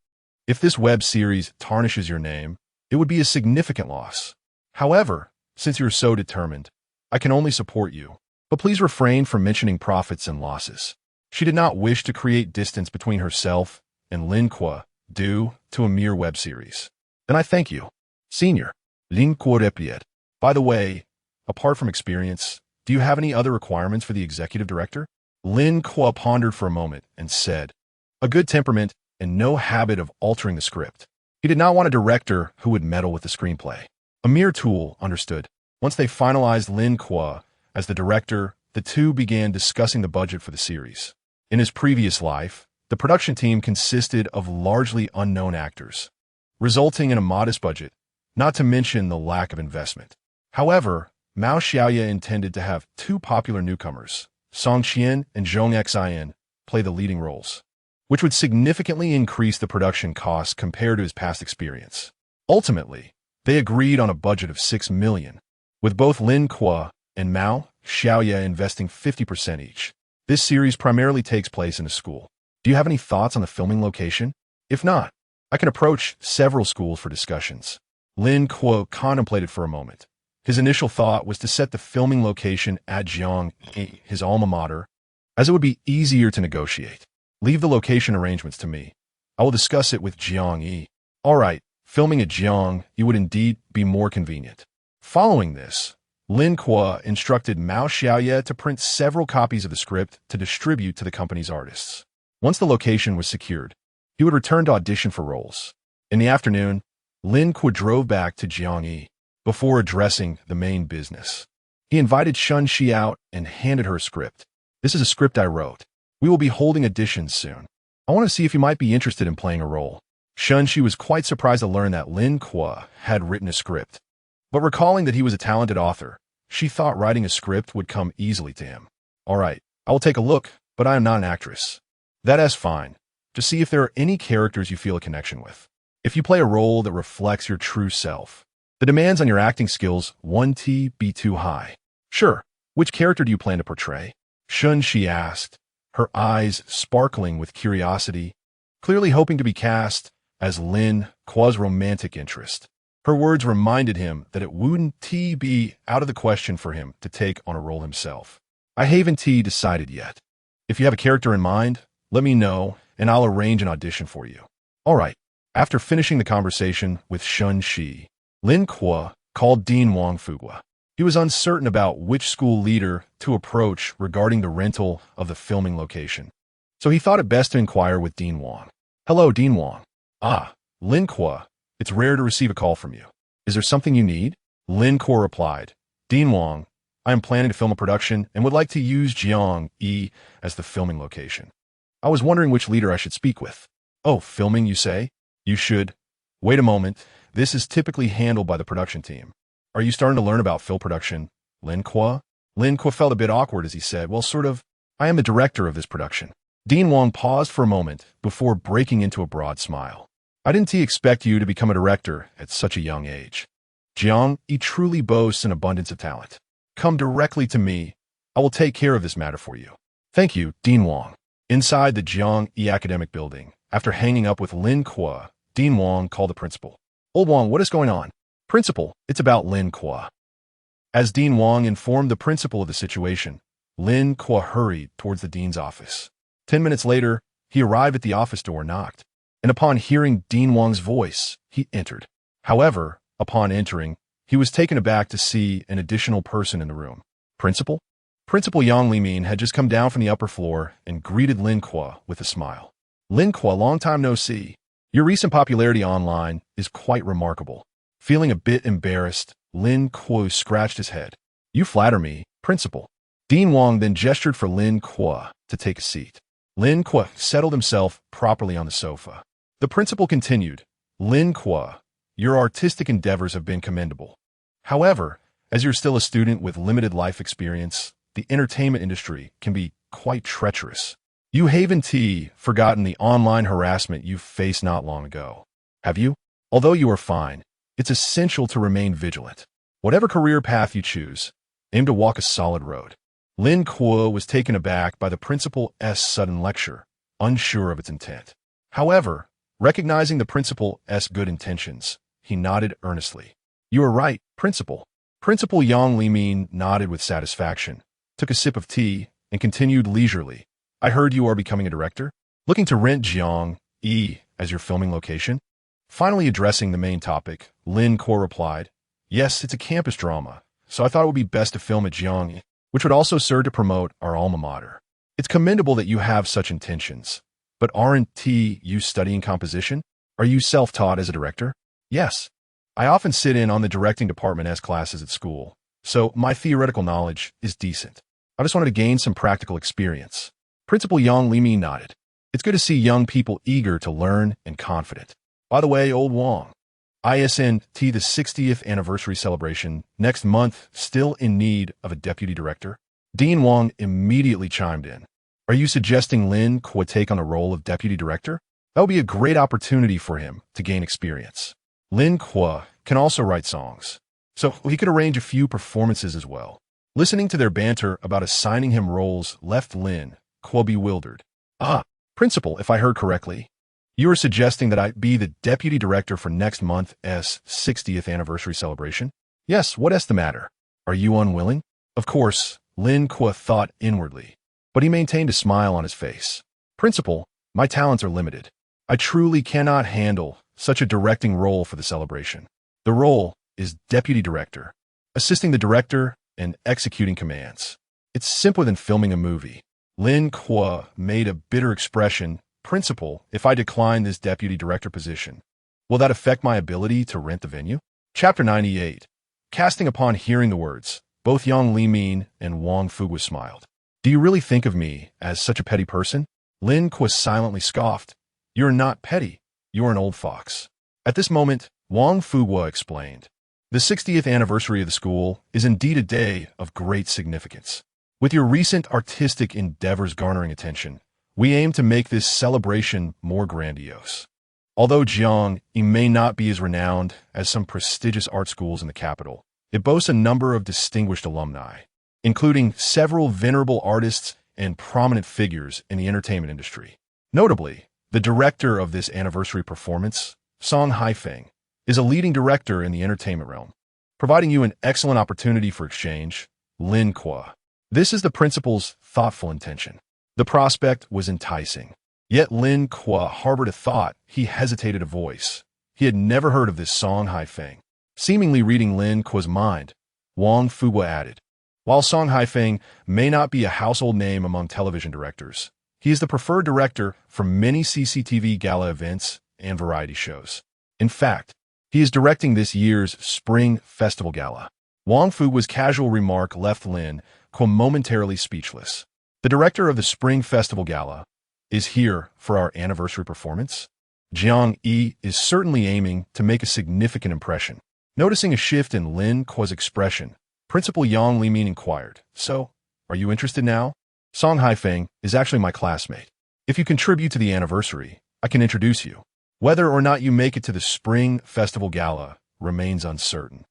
if this web series tarnishes your name, it would be a significant loss. However, since you're so determined, I can only support you. But please refrain from mentioning profits and losses. She did not wish to create distance between herself and Lin Kuo due to a mere web series. Then I thank you. Senior, Lin Kuo replied. By the way, apart from experience, do you have any other requirements for the executive director? Lin Kuo pondered for a moment and said, a good temperament and no habit of altering the script. He did not want a director who would meddle with the screenplay. A mere tool, understood. Once they finalized Lin Kuo as the director, the two began discussing the budget for the series. In his previous life, the production team consisted of largely unknown actors, resulting in a modest budget, not to mention the lack of investment. However, Mao Xiaoye intended to have two popular newcomers, Song Qian and Zhong Xin, play the leading roles, which would significantly increase the production costs compared to his past experience. Ultimately, they agreed on a budget of 6 million, with both Lin Kuo and Mao Xiaoye investing 50% each. This series primarily takes place in a school. Do you have any thoughts on the filming location? If not, I can approach several schools for discussions. Lin Kuo contemplated for a moment. His initial thought was to set the filming location at Jiang, his alma mater, as it would be easier to negotiate. Leave the location arrangements to me. I will discuss it with Jiang Yi. All right, filming at Jiang, it would indeed be more convenient. Following this, Lin Kuo instructed Mao Xiaoye to print several copies of the script to distribute to the company's artists. Once the location was secured, he would return to audition for roles. In the afternoon, Lin Kuo drove back to Jiangyi before addressing the main business. He invited Shen Xi out and handed her a script. This is a script I wrote. We will be holding auditions soon. I want to see if you might be interested in playing a role. Shen Xi was quite surprised to learn that Lin Kuo had written a script. But recalling that he was a talented author, she thought writing a script would come easily to him. All right, I will take a look, but I am not an actress. That's fine. Just see if there are any characters you feel a connection with. If you play a role that reflects your true self, the demands on your acting skills won't be too high. Sure, which character do you plan to portray? Shen Xi asked, her eyes sparkling with curiosity, clearly hoping to be cast as Lin Kuo's romantic interest. Her words reminded him that it wouldn't be out of the question for him to take on a role himself. I haven't decided yet. If you have a character in mind, let me know, and I'll arrange an audition for you. All right. After finishing the conversation with Shen Xi, Lin Kuo called Dean Wang Fugua. He was uncertain about which school leader to approach regarding the rental of the filming location, so he thought it best to inquire with Dean Wang. Hello, Dean Wang. Ah, Lin Kuo. It's rare to receive a call from you. Is there something you need? Lin Kuo replied. Dean Wang, I am planning to film a production and would like to use Jiangyi as the filming location. I was wondering which leader I should speak with. Oh, filming, you say? You should. Wait a moment. This is typically handled by the production team. Are you starting to learn about film production, Lin Kuo? Lin Kuo felt a bit awkward as he said, well, sort of. I am the director of this production. Dean Wang paused for a moment before breaking into a broad smile. I didn't expect you to become a director at such a young age. Jiangyi truly boasts an abundance of talent. Come directly to me. I will take care of this matter for you. Thank you, Dean Wang. Inside the Jiangyi Academic Building, after hanging up with Lin Kuo, Dean Wang called the principal. Old Wang, what is going on? Principal, it's about Lin Kuo. As Dean Wang informed the principal of the situation, Lin Kuo hurried towards the dean's office. 10 minutes later, he arrived at the office door and knocked. and upon hearing Dean Wang's voice, he entered. However, upon entering, he was taken aback to see an additional person in the room. Principal? Principal Yang Limin had just come down from the upper floor and greeted Lin Kuo with a smile. Lin Kuo, long time no see. Your recent popularity online is quite remarkable. Feeling a bit embarrassed, Lin Kuo scratched his head. You flatter me, Principal. Dean Wang then gestured for Lin Kuo to take a seat. Lin Kuo settled himself properly on the sofa. The principal continued, Lin Kuo, your artistic endeavors have been commendable. However, as you're still a student with limited life experience, the entertainment industry can be quite treacherous. You haven't forgotten the online harassment you faced not long ago, have you? Although you are fine, it's essential to remain vigilant. Whatever career path you choose, aim to walk a solid road. Lin Kuo was taken aback by the principal's sudden lecture, unsure of its intent. However, recognizing the principal's good intentions, he nodded earnestly. You are right, Principal. Principal Yang Limin nodded with satisfaction, took a sip of tea, and continued leisurely. I heard you are becoming a director? Looking to rent Jiangyi as your filming location? Finally addressing the main topic, Lin Kuo replied, Yes, it's a campus drama, so I thought it would be best to film at Jiangyi, which would also serve to promote our alma mater. It's commendable that you have such intentions, but aren't you studying composition? Are you self-taught as a director? Yes. I often sit in on the directing department's classes at school, so my theoretical knowledge is decent. I just wanted to gain some practical experience. Principal Yang Limi nodded. It's good to see young people eager to learn and confident. By the way, old Wang, ISNT the 60th anniversary celebration next month still in need of a deputy director? Dean Wang immediately chimed in. Are you suggesting Lin Kuo take on the role of deputy director? That would be a great opportunity for him to gain experience. Lin Kuo can also write songs, so he could arrange a few performances as well. Listening to their banter about assigning him roles left Lin Kuo bewildered. Principal, if I heard correctly, you are suggesting that I be the deputy director for next month's 60th anniversary celebration? Yes, what's the matter? Are you unwilling? Of course, Lin Kuo thought inwardly, but he maintained a smile on his face. Principal, my talents are limited. I truly cannot handle such a directing role for the celebration. The role is deputy director, assisting the director and executing commands. It's simpler than filming a movie. Lin Kuo made a bitter expression. Principal, if I decline this deputy director position, will that affect my ability to rent the venue? Chapter 98. Casting upon hearing the words, both Yang Limin and Wang Fuguo smiled. Do you really think of me as such a petty person? Lin Kuo silently scoffed. You're not petty. You're an old fox. At this moment, Wang Fuguo explained. The 60th anniversary of the school is indeed a day of great significance. With your recent artistic endeavors garnering attention, we aim to make this celebration more grandiose. Although Jiangyi may not be as renowned as some prestigious art schools in the capital, it boasts a number of distinguished alumni, including several venerable artists and prominent figures in the entertainment industry. Notably, the director of this anniversary performance, Song Haifeng, is a leading director in the entertainment realm, providing you an excellent opportunity for exchange. Lin Kuo. This is the principal's thoughtful intention. The prospect was enticing, yet Lin Kuo harbored a thought. He hesitated a voice. He had never heard of this Song Haifeng. Seemingly reading Lin Kuo's mind, Wang Fuguo added, while Song Haifeng may not be a household name among television directors, he is the preferred director for many CCTV gala events and variety shows. In fact, he is directing this year's Spring Festival Gala. Wang Fuguo's casual remark left Lin Kuo momentarily speechless. The director of the Spring Festival Gala is here for our anniversary performance? Jiangyi is certainly aiming to make a significant impression. Noticing a shift in Lin Kuo's expression, Principal Yang Limin inquired, So, are you interested now? Song Haifeng is actually my classmate. If you contribute to the anniversary, I can introduce you. Whether or not you make it to the Spring Festival Gala remains uncertain.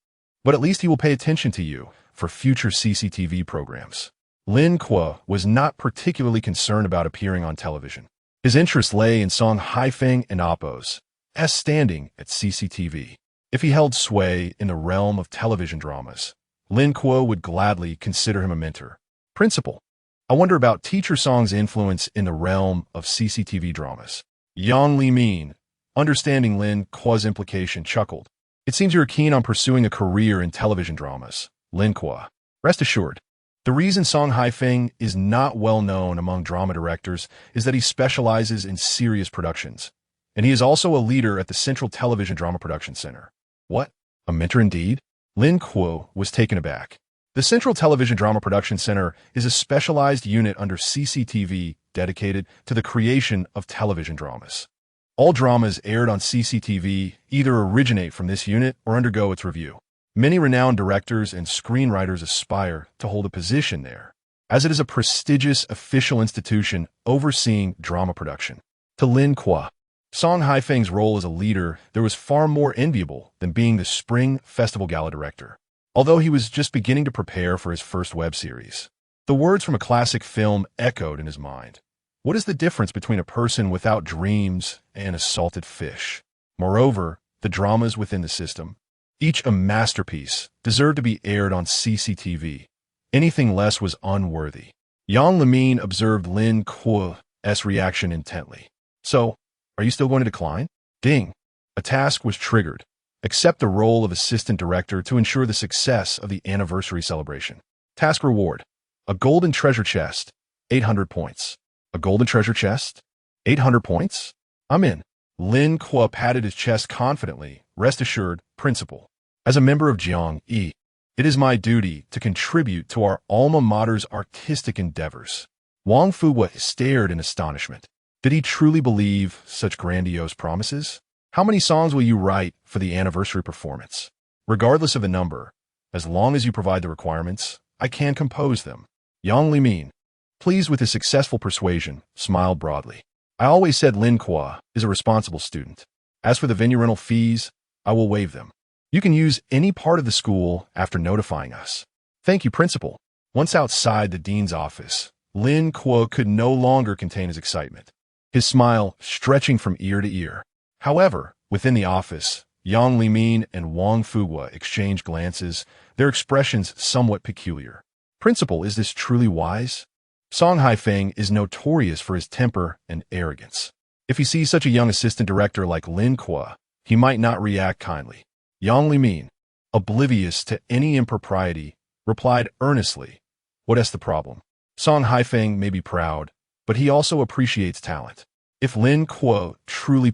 But at least he will pay attention to you for future CCTV programs. Lin Kuo was not particularly concerned about appearing on television. His interest lay in Song Haifeng and Oppo's standing at CCTV. If he held sway in the realm of television dramas, Lin Kuo would gladly consider him a mentor. Principal, I wonder about Teacher Song's influence in the realm of CCTV dramas. Yang Limin Understanding Lin Kuo's implication, chuckled. It seems you're keen on pursuing a career in television dramas, Lin Kuo. Rest assured, the reason Song Haifeng is not well known among drama directors is that he specializes in serious productions, and he is also a leader at the Central Television Drama Production Center. What? A mentor indeed? Lin Kuo was taken aback. The Central Television Drama Production Center is a specialized unit under CCTV dedicated to the creation of television dramas. All dramas aired on CCTV either originate from this unit or undergo its review. Many renowned directors and screenwriters aspire to hold a position there, as it is a prestigious official institution overseeing drama production. To Lin Kuo, Song Haifeng's role as a leader there was far more enviable than being the Spring Festival Gala director. Although he was just beginning to prepare for his first web series, the words from a classic film echoed in his mind. What is the difference between a person without dreams and a salted fish? Moreover, the dramas within the system, each a masterpiece, deserved to be aired on CCTV. Anything less was unworthy. Yang Liming observed Lin Kuo's reaction intently. So, are you still going to decline? Ding. A task was triggered. Accept the role of assistant director to ensure the success of the anniversary celebration. Task reward. A golden treasure chest. 800 points. A golden treasure chest? 800 points? I'm in. Lin Kuo patted his chest confidently. Rest assured, principal. As a member of Jiang Yi, it is my duty to contribute to our alma mater's artistic endeavors. Wang Fuwa stared in astonishment. Did he truly believe such grandiose promises? How many songs will you write for the anniversary performance? Regardless of the number, as long as you provide the requirements, I can compose them. Yang Liming, pleased with his successful persuasion, smiled broadly. I always said Lin Kuo is a responsible student. As for the venue rental fees, I will waive them. You can use any part of the school after notifying us. Thank you, principal. Once outside the dean's office, Lin Kuo could no longer contain his excitement, his smile stretching from ear to ear. However, within the office, Yang Liming and Wang Fuwa exchanged glances, their expressions somewhat peculiar. Principal, is this truly wise? Song Haifeng is notorious for his temper and arrogance. If he sees such a young assistant director like Lin Kuo, he might not react kindly. Yang Liming, oblivious to any impropriety, replied earnestly, "What is the problem? Song Haifeng may be proud, but he also appreciates talent. If Lin Kuo truly